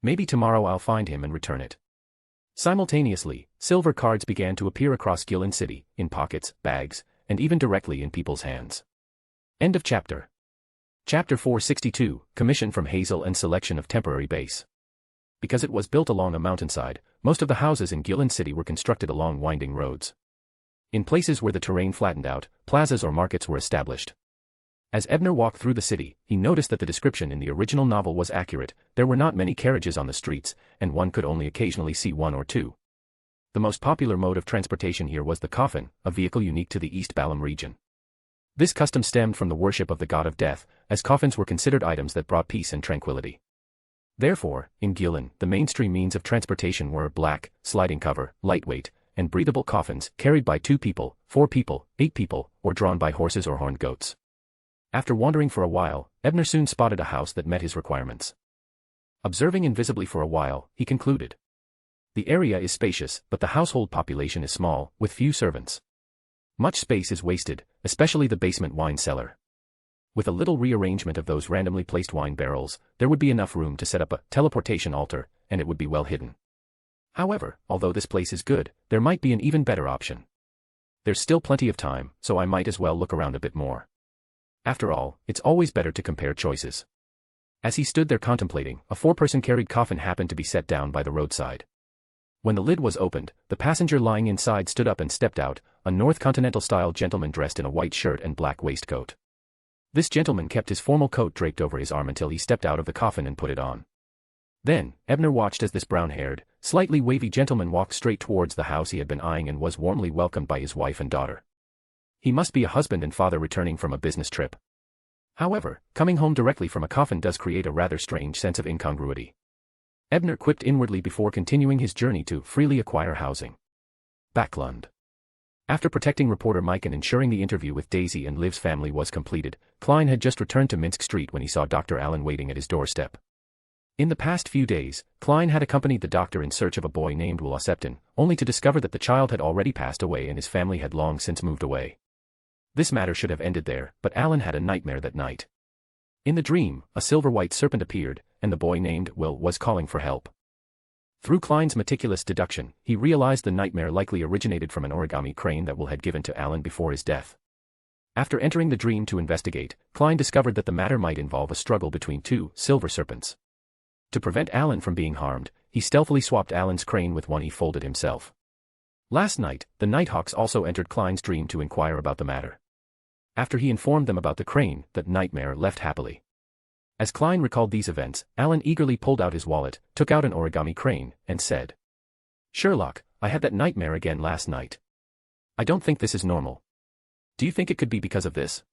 Maybe tomorrow I'll find him and return it." Simultaneously, silver cards began to appear across Gillen City, in pockets, bags, and even directly in people's hands. End of chapter. Chapter 462, Commission from Hazel and Selection of Temporary Base. Because it was built along a mountainside, most of the houses in Gillen City were constructed along winding roads. In places where the terrain flattened out, plazas or markets were established. As Ebner walked through the city, he noticed that the description in the original novel was accurate. There were not many carriages on the streets, and one could only occasionally see 1 or 2. The most popular mode of transportation here was the coffin, a vehicle unique to the East Balam region. This custom stemmed from the worship of the god of death, as coffins were considered items that brought peace and tranquility. Therefore, in Gillen, the mainstream means of transportation were black, sliding cover, lightweight, and breathable coffins carried by 2 people, 4 people, 8 people, or drawn by horses or horned goats. After wandering for a while, Ebner soon spotted a house that met his requirements. Observing invisibly for a while, he concluded. The area is spacious, but the household population is small, with few servants. Much space is wasted, especially the basement wine cellar. With a little rearrangement of those randomly placed wine barrels, there would be enough room to set up a teleportation altar, and it would be well hidden. However, although this place is good, there might be an even better option. There's still plenty of time, so I might as well look around a bit more. After all, it's always better to compare choices. As he stood there contemplating, a 4-person carried coffin happened to be set down by the roadside. When the lid was opened, the passenger lying inside stood up and stepped out, a North Continental-style gentleman dressed in a white shirt and black waistcoat. This gentleman kept his formal coat draped over his arm until he stepped out of the coffin and put it on. Then, Ebner watched as this brown-haired, slightly wavy gentleman walked straight towards the house he had been eyeing and was warmly welcomed by his wife and daughter. He must be a husband and father returning from a business trip. However, coming home directly from a coffin does create a rather strange sense of incongruity. Ebner quipped inwardly before continuing his journey to freely acquire housing. Backlund. After protecting reporter Mike and ensuring the interview with Daisy and Liv's family was completed, Klein had just returned to Minsk Street when he saw Dr. Allen waiting at his doorstep. In the past few days, Klein had accompanied the doctor in search of a boy named Septon, only to discover that the child had already passed away and his family had long since moved away. This matter should have ended there, but Allen had a nightmare that night. In the dream, a silver-white serpent appeared, and the boy named Will was calling for help. Through Klein's meticulous deduction, he realized the nightmare likely originated from an origami crane that Will had given to Allen before his death. After entering the dream to investigate, Klein discovered that the matter might involve a struggle between 2 silver serpents. To prevent Allen from being harmed, he stealthily swapped Allen's crane with one he folded himself. Last night, the Nighthawks also entered Klein's dream to inquire about the matter. After he informed them about the crane, the nightmare left happily. As Klein recalled these events, Allen eagerly pulled out his wallet, took out an origami crane, and said, "Sherlock, I had that nightmare again last night. I don't think this is normal. Do you think it could be because of this?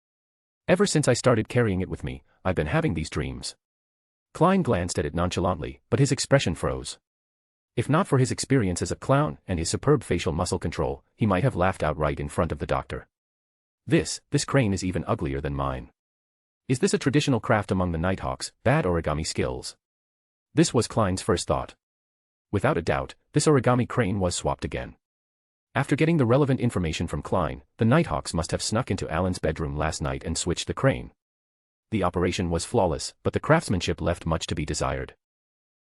Ever since I started carrying it with me, I've been having these dreams." Klein glanced at it nonchalantly, but his expression froze. If not for his experience as a clown and his superb facial muscle control, he might have laughed outright in front of the doctor. This crane is even uglier than mine. Is this a traditional craft among the Nighthawks, bad origami skills? This was Klein's first thought. Without a doubt, this origami crane was swapped again. After getting the relevant information from Klein, the Nighthawks must have snuck into Allen's bedroom last night and switched the crane. The operation was flawless, but the craftsmanship left much to be desired.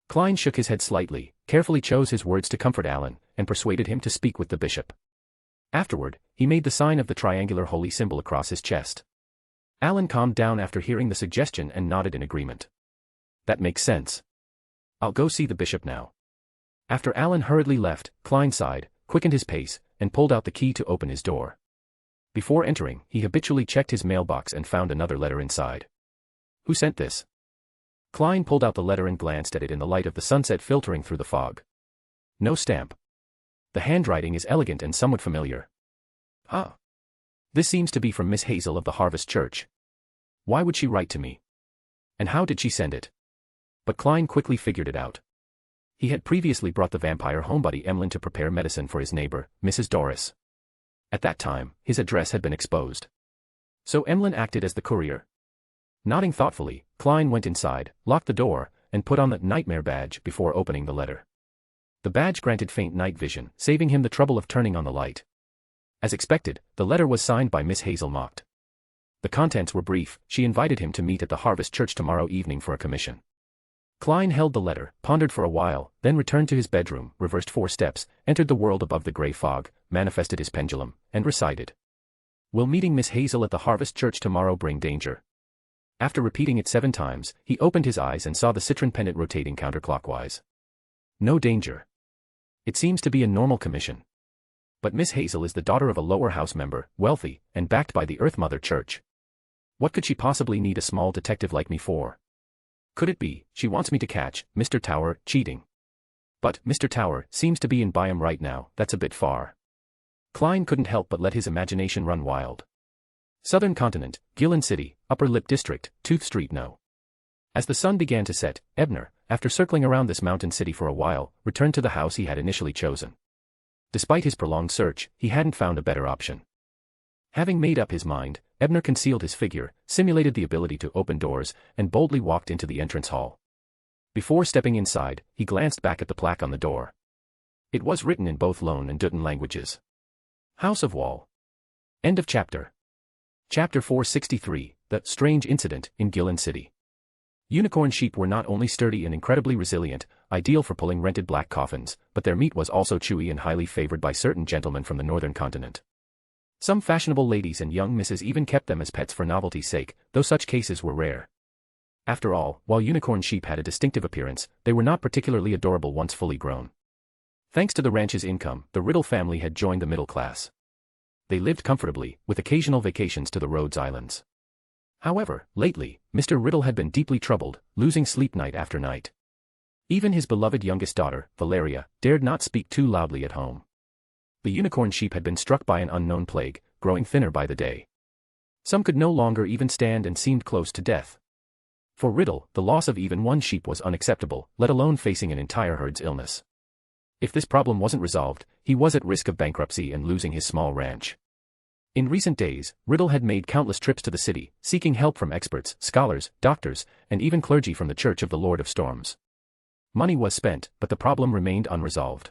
Klein shook his head slightly, carefully chose his words to comfort Allen, and persuaded him to speak with the bishop. Afterward, he made the sign of the triangular holy symbol across his chest. Allen calmed down after hearing the suggestion and nodded in agreement. That makes sense. I'll go see the bishop now. After Allen hurriedly left, Klein sighed, quickened his pace, and pulled out the key to open his door. Before entering, he habitually checked his mailbox and found another letter inside. Who sent this? Klein pulled out the letter and glanced at it in the light of the sunset filtering through the fog. No stamp. The handwriting is elegant and somewhat familiar. Ah. This seems to be from Miss Hazel of the Harvest Church. Why would she write to me? And how did she send it? But Klein quickly figured it out. He had previously brought the vampire homebody Emlyn to prepare medicine for his neighbor, Mrs. Doris. At that time, his address had been exposed. So Emlyn acted as the courier. Nodding thoughtfully, Klein went inside, locked the door, and put on the nightmare badge before opening the letter. The badge granted faint night vision, saving him the trouble of turning on the light. As expected, the letter was signed by Miss Hazel Mocked. The contents were brief. She invited him to meet at the Harvest Church tomorrow evening for a commission. Klein held the letter, pondered for a while, then returned to his bedroom, reversed 4 steps, entered the world above the gray fog, manifested his pendulum, and recited. Will meeting Miss Hazel at the Harvest Church tomorrow bring danger? After repeating it 7 times, he opened his eyes and saw the citron pendant rotating counterclockwise. No danger. It seems to be a normal commission. But Miss Hazel is the daughter of a lower house member, wealthy, and backed by the Earth Mother Church. What could she possibly need a small detective like me for? Could it be, she wants me to catch Mr. Tower cheating? But Mr. Tower seems to be in Byam right now. That's a bit far. Klein couldn't help but let his imagination run wild. Southern Continent, Gillen City, Upper Lip District, Tooth Street No. As the sun began to set, Ebner, after circling around this mountain city for a while, returned to the house he had initially chosen. Despite his prolonged search, he hadn't found a better option. Having made up his mind, Ebner concealed his figure, simulated the ability to open doors, and boldly walked into the entrance hall. Before stepping inside, he glanced back at the plaque on the door. It was written in both Lone and Dutton languages. House of Wall. End of chapter. Chapter 463, The Strange Incident in Gillen City. Unicorn sheep were not only sturdy and incredibly resilient, ideal for pulling rented black coffins, but their meat was also chewy and highly favored by certain gentlemen from the northern continent. Some fashionable ladies and young misses even kept them as pets for novelty's sake, though such cases were rare. After all, while unicorn sheep had a distinctive appearance, they were not particularly adorable once fully grown. Thanks to the ranch's income, the Riddle family had joined the middle class. They lived comfortably, with occasional vacations to the Rhodes Islands. However, lately, Mr. Riddle had been deeply troubled, losing sleep night after night. Even his beloved youngest daughter, Valeria, dared not speak too loudly at home. The unicorn sheep had been struck by an unknown plague, growing thinner by the day. Some could no longer even stand and seemed close to death. For Riddle, the loss of even one sheep was unacceptable, let alone facing an entire herd's illness. If this problem wasn't resolved, he was at risk of bankruptcy and losing his small ranch. In recent days, Riddle had made countless trips to the city, seeking help from experts, scholars, doctors, and even clergy from the Church of the Lord of Storms. Money was spent, but the problem remained unresolved.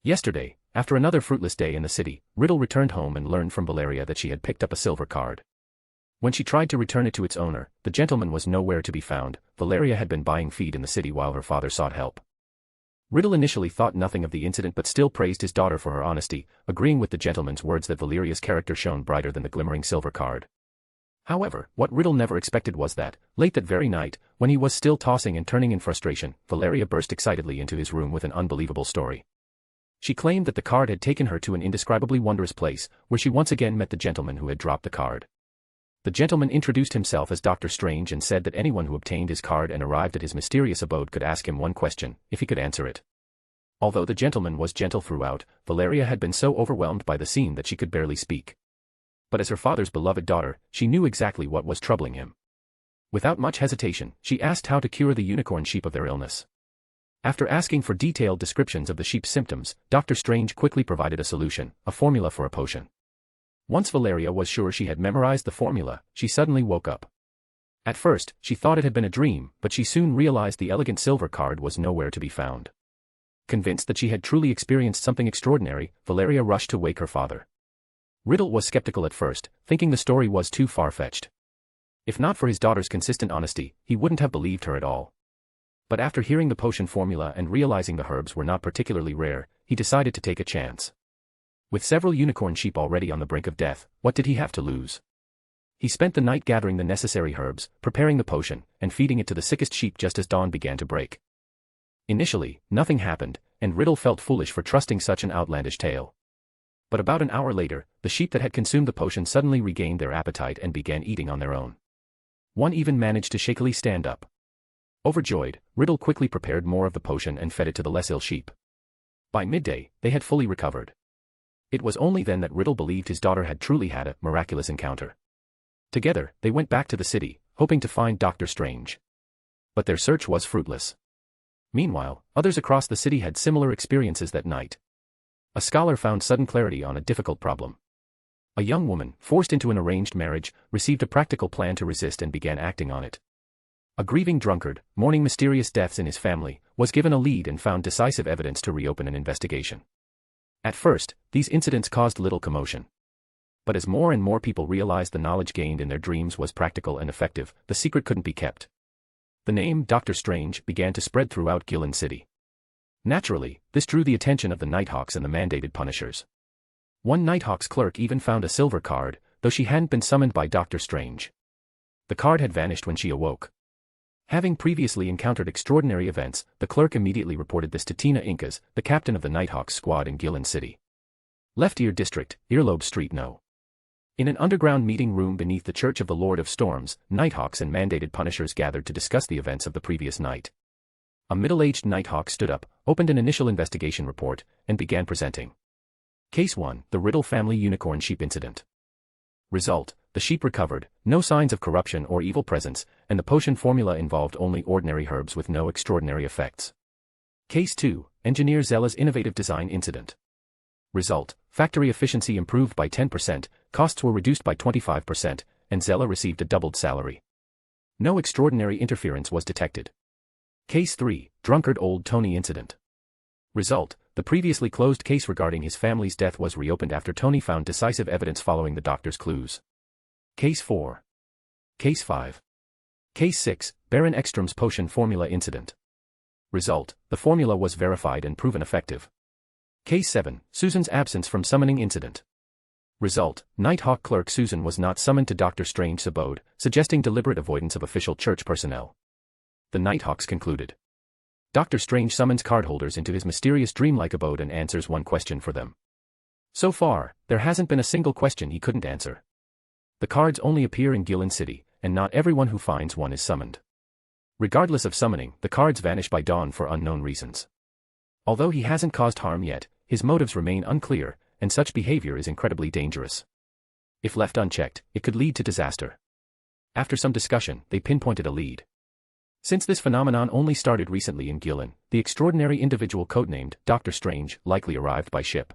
Yesterday, after another fruitless day in the city, Riddle returned home and learned from Valeria that she had picked up a silver card. When she tried to return it to its owner, the gentleman was nowhere to be found. Valeria had been buying feed in the city while her father sought help. Riddle initially thought nothing of the incident but still praised his daughter for her honesty, agreeing with the gentleman's words that Valeria's character shone brighter than the glimmering silver card. However, what Riddle never expected was that, late that very night, when he was still tossing and turning in frustration, Valeria burst excitedly into his room with an unbelievable story. She claimed that the card had taken her to an indescribably wondrous place, where she once again met the gentleman who had dropped the card. The gentleman introduced himself as Dr. Strange and said that anyone who obtained his card and arrived at his mysterious abode could ask him one question, if he could answer it. Although the gentleman was gentle throughout, Valeria had been so overwhelmed by the scene that she could barely speak. But as her father's beloved daughter, she knew exactly what was troubling him. Without much hesitation, she asked how to cure the unicorn sheep of their illness. After asking for detailed descriptions of the sheep's symptoms, Dr. Strange quickly provided a solution, a formula for a potion. Once Valeria was sure she had memorized the formula, she suddenly woke up. At first, she thought it had been a dream, but she soon realized the elegant silver card was nowhere to be found. Convinced that she had truly experienced something extraordinary, Valeria rushed to wake her father. Riddle was skeptical at first, thinking the story was too far-fetched. If not for his daughter's consistent honesty, he wouldn't have believed her at all. But after hearing the potion formula and realizing the herbs were not particularly rare, he decided to take a chance. With several unicorn sheep already on the brink of death, what did he have to lose? He spent the night gathering the necessary herbs, preparing the potion, and feeding it to the sickest sheep just as dawn began to break. Initially, nothing happened, and Riddle felt foolish for trusting such an outlandish tale. But about an hour later, the sheep that had consumed the potion suddenly regained their appetite and began eating on their own. One even managed to shakily stand up. Overjoyed, Riddle quickly prepared more of the potion and fed it to the less ill sheep. By midday, they had fully recovered. It was only then that Riddle believed his daughter had truly had a miraculous encounter. Together, they went back to the city, hoping to find Dr. Strange. But their search was fruitless. Meanwhile, others across the city had similar experiences that night. A scholar found sudden clarity on a difficult problem. A young woman, forced into an arranged marriage, received a practical plan to resist and began acting on it. A grieving drunkard, mourning mysterious deaths in his family, was given a lead and found decisive evidence to reopen an investigation. At first, these incidents caused little commotion. But as more and more people realized the knowledge gained in their dreams was practical and effective, the secret couldn't be kept. The name Dr. Strange began to spread throughout Gillen City. Naturally, this drew the attention of the Nighthawks and the mandated punishers. One Nighthawk's clerk even found a silver card, though she hadn't been summoned by Dr. Strange. The card had vanished when she awoke. Having previously encountered extraordinary events, the clerk immediately reported this to Tina Incas, the captain of the Nighthawks squad in Gillen City. Left Ear District, Earlobe Street No. In an underground meeting room beneath the Church of the Lord of Storms, Nighthawks and mandated punishers gathered to discuss the events of the previous night. A middle-aged Nighthawk stood up, opened an initial investigation report, and began presenting. Case 1, the Riddle Family Unicorn Sheep Incident. Result, the sheep recovered, no signs of corruption or evil presence, and the potion formula involved only ordinary herbs with no extraordinary effects. Case 2, Engineer Zella's Innovative Design Incident. Result, factory efficiency improved by 10%, costs were reduced by 25%, and Zella received a doubled salary. No extraordinary interference was detected. Case 3, Drunkard Old Tony Incident. Result, the previously closed case regarding his family's death was reopened after Tony found decisive evidence following the doctor's clues. Case 4. Case 5. Case 6, Baron Ekstrom's potion formula incident. Result, the formula was verified and proven effective. Case 7, Susan's absence from summoning incident. Result, Nighthawk clerk Susan was not summoned to Dr. Strange's abode, suggesting deliberate avoidance of official church personnel. The Nighthawks concluded. Dr. Strange summons cardholders into his mysterious dreamlike abode and answers one question for them. So far, there hasn't been a single question he couldn't answer. The cards only appear in Gillen City, and not everyone who finds one is summoned. Regardless of summoning, the cards vanish by dawn for unknown reasons. Although he hasn't caused harm yet, his motives remain unclear, and such behavior is incredibly dangerous. If left unchecked, it could lead to disaster. After some discussion, they pinpointed a lead. Since this phenomenon only started recently in Gillen, the extraordinary individual codenamed Dr. Strange likely arrived by ship.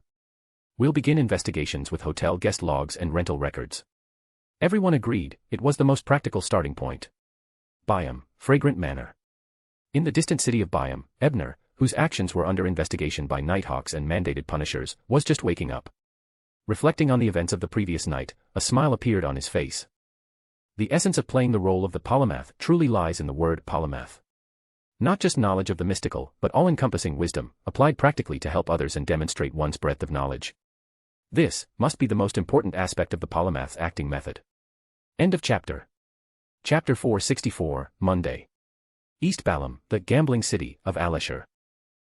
We'll begin investigations with hotel guest logs and rental records. Everyone agreed, it was the most practical starting point. Byam, Fragrant Manor. In the distant city of Byam, Ebner, whose actions were under investigation by Nighthawks and mandated punishers, was just waking up. Reflecting on the events of the previous night, a smile appeared on his face. The essence of playing the role of the polymath truly lies in the word polymath. Not just knowledge of the mystical, but all-encompassing wisdom, applied practically to help others and demonstrate one's breadth of knowledge. This must be the most important aspect of the polymath's acting method. End of chapter. Chapter 464, Monday. East Balam, the gambling city of Alashur.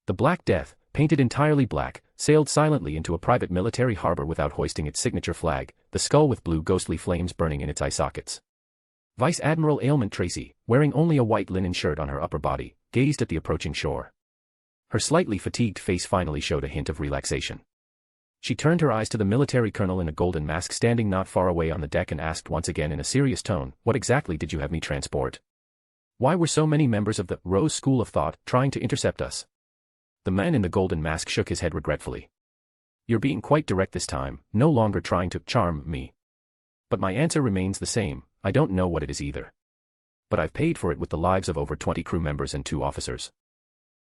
The Black Death, painted entirely black, sailed silently into a private military harbor without hoisting its signature flag, the skull with blue ghostly flames burning in its eye sockets. Vice Admiral Ailment Tracy, wearing only a white linen shirt on her upper body, gazed at the approaching shore. Her slightly fatigued face finally showed a hint of relaxation. She turned her eyes to the military colonel in a golden mask standing not far away on the deck and asked once again in a serious tone, "What exactly did you have me transport? Why were so many members of the Rose School of Thought trying to intercept us?" The man in the golden mask shook his head regretfully. "You're being quite direct this time, no longer trying to charm me. But my answer remains the same, I don't know what it is either. But I've paid for it with the lives of over 20 crew members and 2 officers.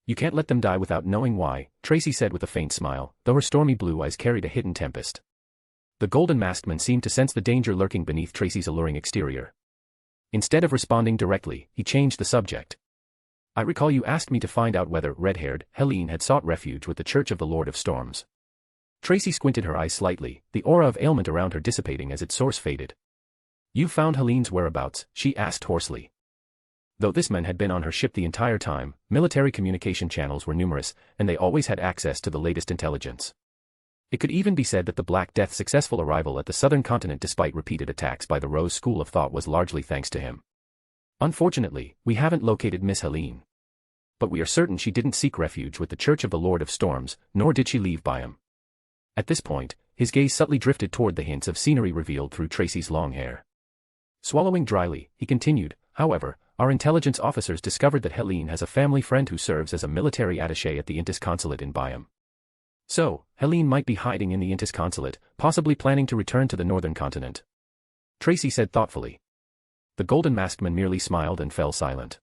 You can't let them die without knowing why," Tracy said with a faint smile, though her stormy blue eyes carried a hidden tempest. The golden masked man seemed to sense the danger lurking beneath Tracy's alluring exterior. Instead of responding directly, he changed the subject. "I recall you asked me to find out whether red-haired Helene had sought refuge with the Church of the Lord of Storms." Tracy squinted her eyes slightly, the aura of ailment around her dissipating as its source faded. "You found Helene's whereabouts?" she asked hoarsely. Though this man had been on her ship the entire time, military communication channels were numerous, and they always had access to the latest intelligence. It could even be said that the Black Death's successful arrival at the southern continent despite repeated attacks by the Rose School of Thought was largely thanks to him. "Unfortunately, we haven't located Miss Helene. But we are certain she didn't seek refuge with the Church of the Lord of Storms, nor did she leave Byam." At this point, his gaze subtly drifted toward the hints of scenery revealed through Tracy's long hair. Swallowing dryly, he continued, "However, our intelligence officers discovered that Helene has a family friend who serves as a military attaché at the Intis consulate in Byam. So, Helene might be hiding in the Intis consulate, possibly planning to return to the northern continent." Tracy said thoughtfully. The golden masked man merely smiled and fell silent.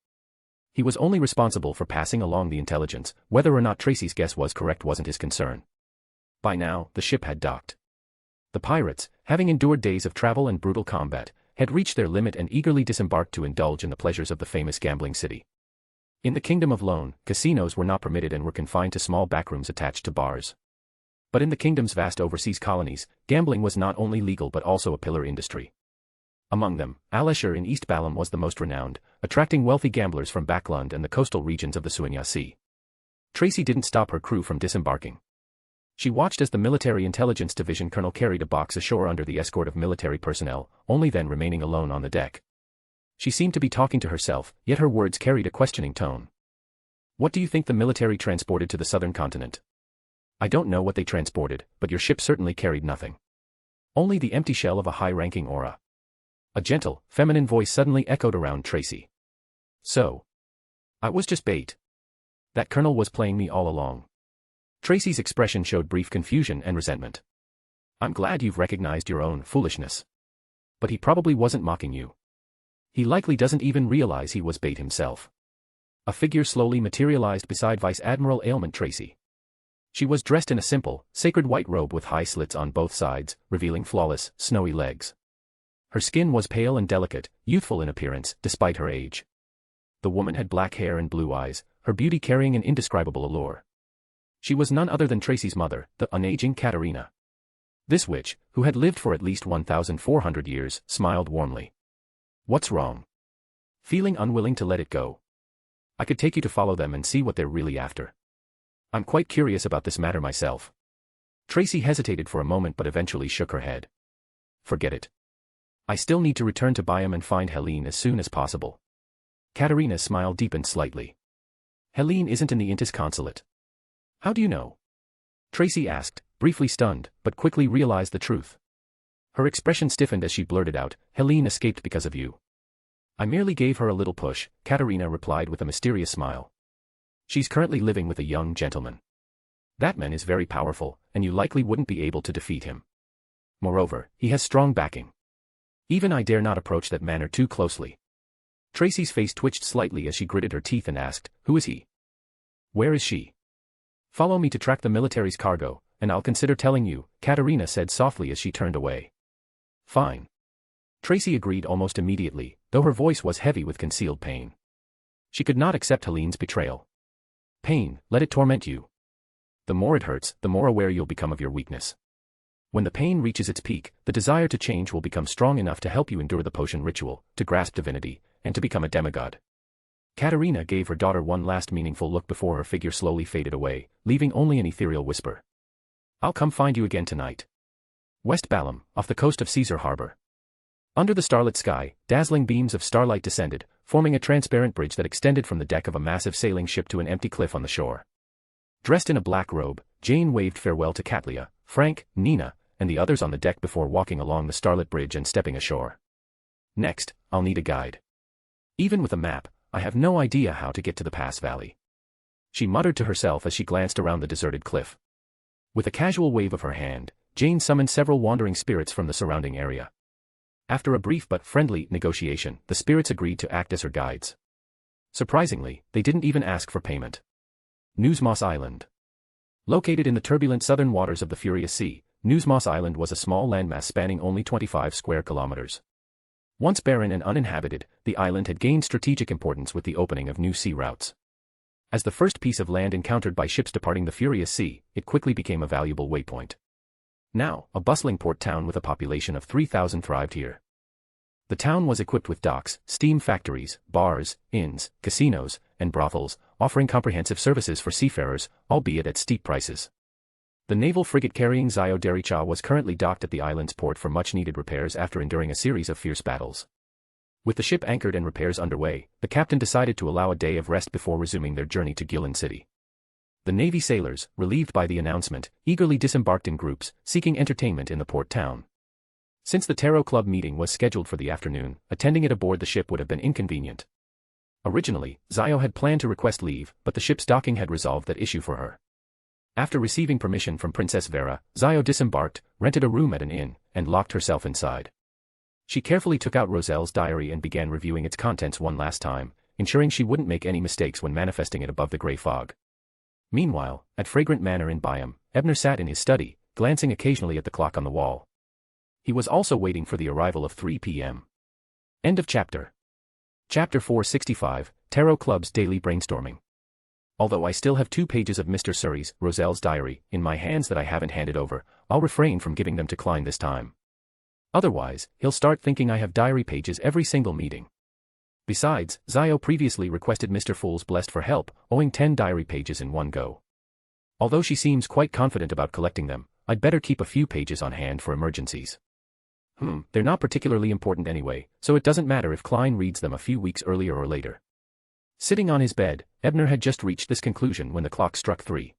He was only responsible for passing along the intelligence, whether or not Tracy's guess was correct wasn't his concern. By now, the ship had docked. The pirates, having endured days of travel and brutal combat, had reached their limit and eagerly disembarked to indulge in the pleasures of the famous gambling city. In the Kingdom of Lone, casinos were not permitted and were confined to small backrooms attached to bars. But in the kingdom's vast overseas colonies, gambling was not only legal but also a pillar industry. Among them, Alashur in East Balam was the most renowned, attracting wealthy gamblers from Backlund and the coastal regions of the Suanya Sea. Tracy didn't stop her crew from disembarking. She watched as the Military Intelligence Division colonel carried a box ashore under the escort of military personnel, only then remaining alone on the deck. She seemed to be talking to herself, yet her words carried a questioning tone. "What do you think the military transported to the southern continent?" "I don't know what they transported, but your ship certainly carried nothing. Only the empty shell of a high-ranking aura." A gentle, feminine voice suddenly echoed around Tracy. "So? I was just bait. That colonel was playing me all along." Tracy's expression showed brief confusion and resentment. "I'm glad you've recognized your own foolishness. But he probably wasn't mocking you. He likely doesn't even realize he was bait himself." A figure slowly materialized beside Vice Admiral Ailment Tracy. She was dressed in a simple, sacred white robe with high slits on both sides, revealing flawless, snowy legs. Her skin was pale and delicate, youthful in appearance, despite her age. The woman had black hair and blue eyes, her beauty carrying an indescribable allure. She was none other than Tracy's mother, the unaging Katerina. This witch, who had lived for at least 1,400 years, smiled warmly. "What's wrong?" "Feeling unwilling to let it go. I could take you to follow them and see what they're really after. I'm quite curious about this matter myself." Tracy hesitated for a moment but eventually shook her head. "Forget it. I still need to return to Byam and find Helene as soon as possible." Katerina's smile deepened slightly. "Helene isn't in the Intis consulate." "How do you know?" Tracy asked, briefly stunned, but quickly realized the truth. Her expression stiffened as she blurted out, "Helene escaped because of you." "I merely gave her a little push," Katerina replied with a mysterious smile. "She's currently living with a young gentleman. That man is very powerful, and you likely wouldn't be able to defeat him. Moreover, he has strong backing. Even I dare not approach that manor too closely." Tracy's face twitched slightly as she gritted her teeth and asked, "Who is he? Where is she?" "Follow me to track the military's cargo, and I'll consider telling you," Katerina said softly as she turned away. "Fine." Tracy agreed almost immediately, though her voice was heavy with concealed pain. She could not accept Helene's betrayal. Pain, let it torment you. The more it hurts, the more aware you'll become of your weakness. When the pain reaches its peak, the desire to change will become strong enough to help you endure the potion ritual, to grasp divinity, and to become a demigod. Katerina gave her daughter one last meaningful look before her figure slowly faded away, leaving only an ethereal whisper. "I'll come find you again tonight. West Balam, off the coast of Caesar Harbor." Under the starlit sky, dazzling beams of starlight descended, forming a transparent bridge that extended from the deck of a massive sailing ship to an empty cliff on the shore. Dressed in a black robe, Jane waved farewell to Katlia, Frank, Nina, and the others on the deck before walking along the starlit bridge and stepping ashore. "Next, I'll need a guide. Even with a map, I have no idea how to get to the Pass Valley." She muttered to herself as she glanced around the deserted cliff. With a casual wave of her hand, Jane summoned several wandering spirits from the surrounding area. After a brief but friendly negotiation, the spirits agreed to act as her guides. Surprisingly, they didn't even ask for payment. Newsmoss Island. Located in the turbulent southern waters of the Furious Sea, Newsmoss Island was a small landmass spanning only 25 square kilometers. Once barren and uninhabited, the island had gained strategic importance with the opening of new sea routes. As the first piece of land encountered by ships departing the Furious Sea, it quickly became a valuable waypoint. Now, a bustling port town with a population of 3,000 thrived here. The town was equipped with docks, steam factories, bars, inns, casinos, and brothels, offering comprehensive services for seafarers, albeit at steep prices. The naval frigate carrying Zio Dericha was currently docked at the island's port for much-needed repairs after enduring a series of fierce battles. With the ship anchored and repairs underway, the captain decided to allow a day of rest before resuming their journey to Gillen City. The Navy sailors, relieved by the announcement, eagerly disembarked in groups, seeking entertainment in the port town. Since the Tarot Club meeting was scheduled for the afternoon, attending it aboard the ship would have been inconvenient. Originally, Zio had planned to request leave, but the ship's docking had resolved that issue for her. After receiving permission from Princess Vera, Zio disembarked, rented a room at an inn, and locked herself inside. She carefully took out Roselle's diary and began reviewing its contents one last time, ensuring she wouldn't make any mistakes when manifesting it above the grey fog. Meanwhile, at Fragrant Manor in Byam, Ebner sat in his study, glancing occasionally at the clock on the wall. He was also waiting for the arrival of 3 p.m. End of chapter. Chapter 465, Tarot Club's Daily Brainstorming. Although I still have 2 pages of Mr. Surrey's, Roselle's diary, in my hands that I haven't handed over, I'll refrain from giving them to Klein this time. Otherwise, he'll start thinking I have diary pages every single meeting. Besides, Zio previously requested Mr. Fool's Blessed for help, owing 10 diary pages in one go. Although she seems quite confident about collecting them, I'd better keep a few pages on hand for emergencies. They're not particularly important anyway, so it doesn't matter if Klein reads them a few weeks earlier or later. Sitting on his bed, Ebner had just reached this conclusion when the clock struck 3.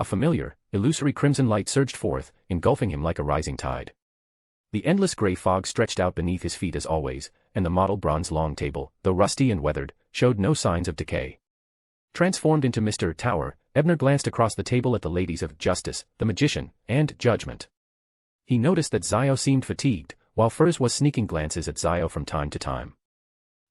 A familiar, illusory crimson light surged forth, engulfing him like a rising tide. The endless grey fog stretched out beneath his feet as always, and the model bronze long table, though rusty and weathered, showed no signs of decay. Transformed into Mr. Tower, Ebner glanced across the table at the ladies of Justice, the Magician, and Judgment. He noticed that Zio seemed fatigued, while Furs was sneaking glances at Zio from time to time.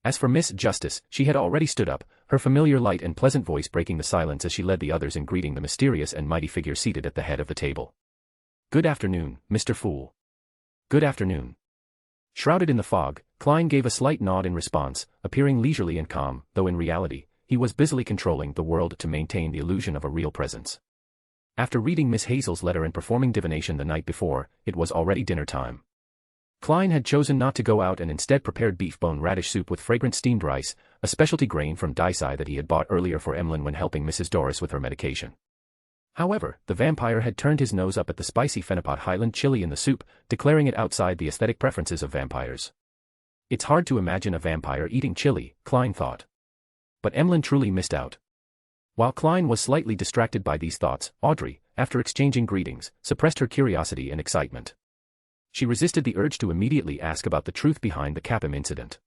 As for Miss Justice, she had already stood up, her familiar light and pleasant voice breaking the silence as she led the others in greeting the mysterious and mighty figure seated at the head of the table. "Good afternoon, Mr. Fool." "Good afternoon." Shrouded in the fog, Klein gave a slight nod in response, appearing leisurely and calm, though in reality, he was busily controlling the world to maintain the illusion of a real presence. After reading Miss Hazel's letter and performing divination the night before, it was already dinner time. Klein had chosen not to go out and instead prepared beef bone radish soup with fragrant steamed rice, a specialty grain from Daisai that he had bought earlier for Emlyn when helping Mrs. Doris with her medication. However, the vampire had turned his nose up at the spicy Fenapot Highland chili in the soup, declaring it outside the aesthetic preferences of vampires. It's hard to imagine a vampire eating chili, Klein thought. But Emlyn truly missed out. While Klein was slightly distracted by these thoughts, Audrey, after exchanging greetings, suppressed her curiosity and excitement. She resisted the urge to immediately ask about the truth behind the Capim incident.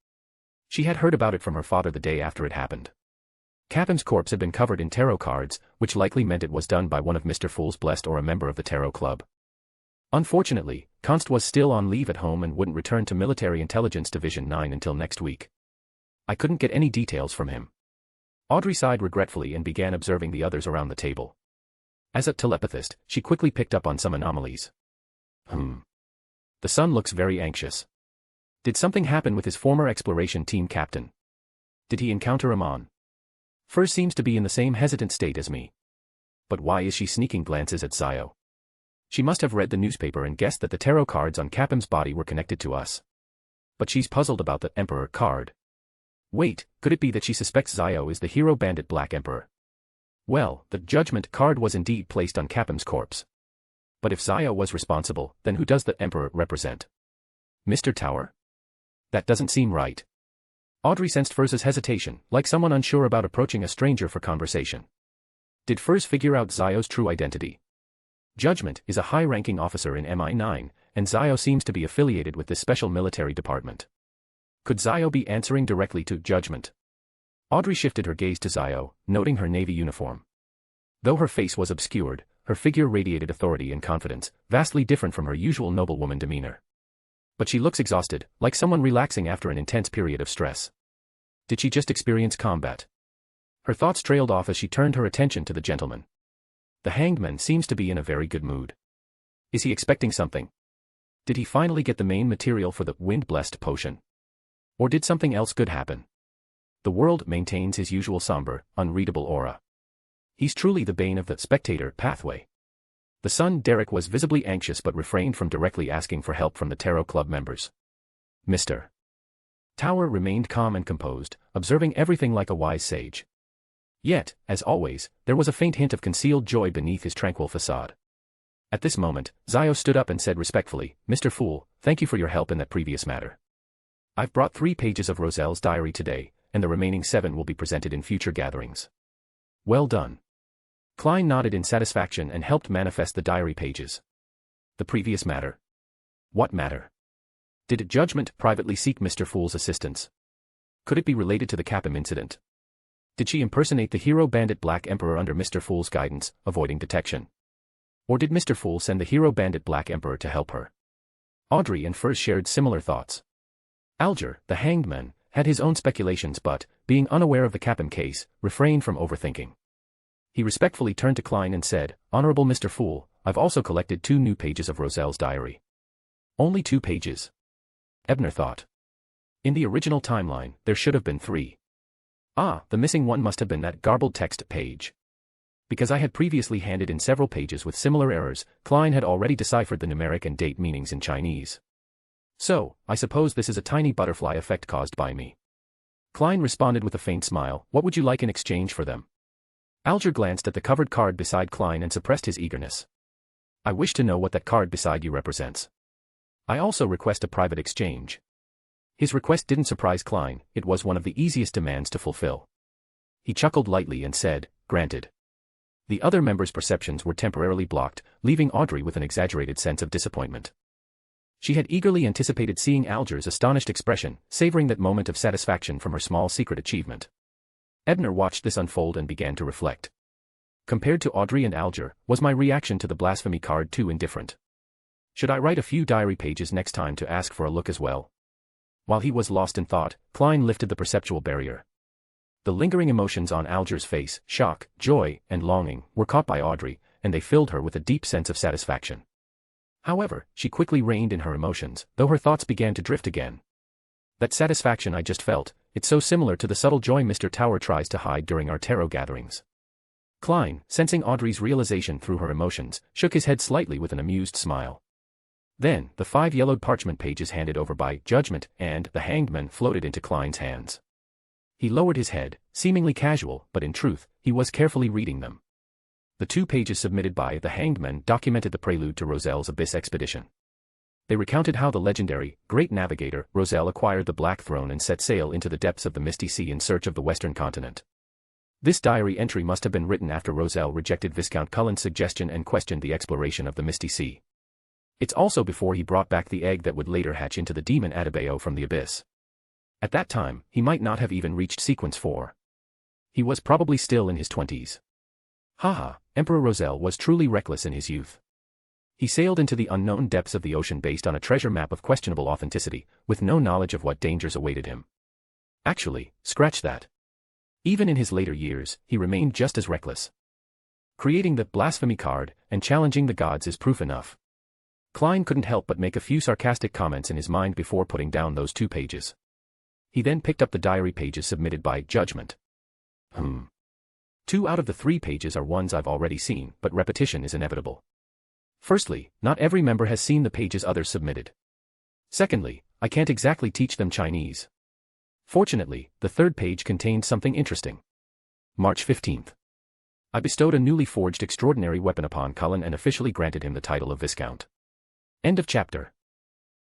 She had heard about it from her father the day after it happened. Capim's corpse had been covered in tarot cards, which likely meant it was done by one of Mr. Fool's blessed or a member of the tarot club. Unfortunately, Const was still on leave at home and wouldn't return to Military Intelligence Division 9 until next week. I couldn't get any details from him. Audrey sighed regretfully and began observing the others around the table. As a telepathist, she quickly picked up on some anomalies. The son looks very anxious. Did something happen with his former exploration team captain? Did he encounter Amon? Furs seems to be in the same hesitant state as me. But why is she sneaking glances at Zio? She must have read the newspaper and guessed that the tarot cards on Capim's body were connected to us. But she's puzzled about the Emperor card. Wait, could it be that she suspects Zio is the hero bandit Black Emperor? Well, the Judgment card was indeed placed on Capim's corpse. But if Zio was responsible, then who does the Emperor represent? Mr. Tower? That doesn't seem right. Audrey sensed Furz's hesitation, like someone unsure about approaching a stranger for conversation. Did Furz figure out Zio's true identity? Judgment is a high-ranking officer in MI9, and Zio seems to be affiliated with this special military department. Could Zio be answering directly to Judgment? Audrey shifted her gaze to Zio, noting her navy uniform. Though her face was obscured, her figure radiated authority and confidence, vastly different from her usual noblewoman demeanor. But she looks exhausted, like someone relaxing after an intense period of stress. Did she just experience combat? Her thoughts trailed off as she turned her attention to the gentleman. The hanged man seems to be in a very good mood. Is he expecting something? Did he finally get the main material for the wind-blessed potion? Or did something else good happen? The world maintains his usual somber, unreadable aura. He's truly the bane of the spectator pathway. The son Derek was visibly anxious but refrained from directly asking for help from the Tarot Club members. Mr. Tower remained calm and composed, observing everything like a wise sage. Yet, as always, there was a faint hint of concealed joy beneath his tranquil facade. At this moment, Zio stood up and said respectfully, "Mr. Fool, thank you for your help in that previous matter. I've brought 3 pages of Roselle's diary today, and the remaining 7 will be presented in future gatherings." Well done. Klein nodded in satisfaction and helped manifest the diary pages. The previous matter? What matter? Did Judgment privately seek Mr. Fool's assistance? Could it be related to the Capim incident? Did she impersonate the hero bandit Black Emperor under Mr. Fool's guidance, avoiding detection? Or did Mr. Fool send the hero bandit Black Emperor to help her? Audrey and Furz shared similar thoughts. Alger, the hanged man, had his own speculations but, being unaware of the Capim case, refrained from overthinking. He respectfully turned to Klein and said, "Honorable Mr. Fool, I've also collected 2 new pages of Roselle's diary." Only 2 pages? Ebner thought. In the original timeline, there should have been 3. The missing one must have been that garbled text page. Because I had previously handed in several pages with similar errors, Klein had already deciphered the numeric and date meanings in Chinese. So, I suppose this is a tiny butterfly effect caused by me. Klein responded with a faint smile, "What would you like in exchange for them?" Alger glanced at the covered card beside Klein and suppressed his eagerness. "I wish to know what that card beside you represents. I also request a private exchange." His request didn't surprise Klein, it was one of the easiest demands to fulfill. He chuckled lightly and said, "Granted." The other members' perceptions were temporarily blocked, leaving Audrey with an exaggerated sense of disappointment. She had eagerly anticipated seeing Alger's astonished expression, savoring that moment of satisfaction from her small secret achievement. Ebner watched this unfold and began to reflect. Compared to Audrey and Alger, was my reaction to the blasphemy card too indifferent? Should I write a few diary pages next time to ask for a look as well? While he was lost in thought, Klein lifted the perceptual barrier. The lingering emotions on Alger's face, shock, joy, and longing, were caught by Audrey, and they filled her with a deep sense of satisfaction. However, she quickly reined in her emotions, though her thoughts began to drift again. That satisfaction I just felt, it's so similar to the subtle joy Mr. Tower tries to hide during our tarot gatherings. Klein, sensing Audrey's realization through her emotions, shook his head slightly with an amused smile. Then, the 5 yellowed parchment pages handed over by Judgment and the Hanged Man floated into Klein's hands. He lowered his head, seemingly casual, but in truth, he was carefully reading them. The 2 pages submitted by the Hanged Man documented the prelude to Rozelle's Abyss expedition. They recounted how the legendary, great navigator, Rozelle acquired the Black Throne and set sail into the depths of the Misty Sea in search of the Western continent. This diary entry must have been written after Rozelle rejected Viscount Cullen's suggestion and questioned the exploration of the Misty Sea. It's also before he brought back the egg that would later hatch into the demon Adebayo from the Abyss. At that time, he might not have even reached sequence 4. He was probably still in his 20s. Haha, Emperor Rozelle was truly reckless in his youth. He sailed into the unknown depths of the ocean based on a treasure map of questionable authenticity, with no knowledge of what dangers awaited him. Actually, scratch that. Even in his later years, he remained just as reckless. Creating the blasphemy card and challenging the gods is proof enough. Klein couldn't help but make a few sarcastic comments in his mind before putting down those 2 pages. He then picked up the diary pages submitted by Judgment. 2 out of the 3 pages are ones I've already seen, but repetition is inevitable. Firstly, not every member has seen the pages others submitted. Secondly, I can't exactly teach them Chinese. Fortunately, the 3rd page contained something interesting. March 15th. I bestowed a newly forged extraordinary weapon upon Cullen and officially granted him the title of Viscount. End of chapter.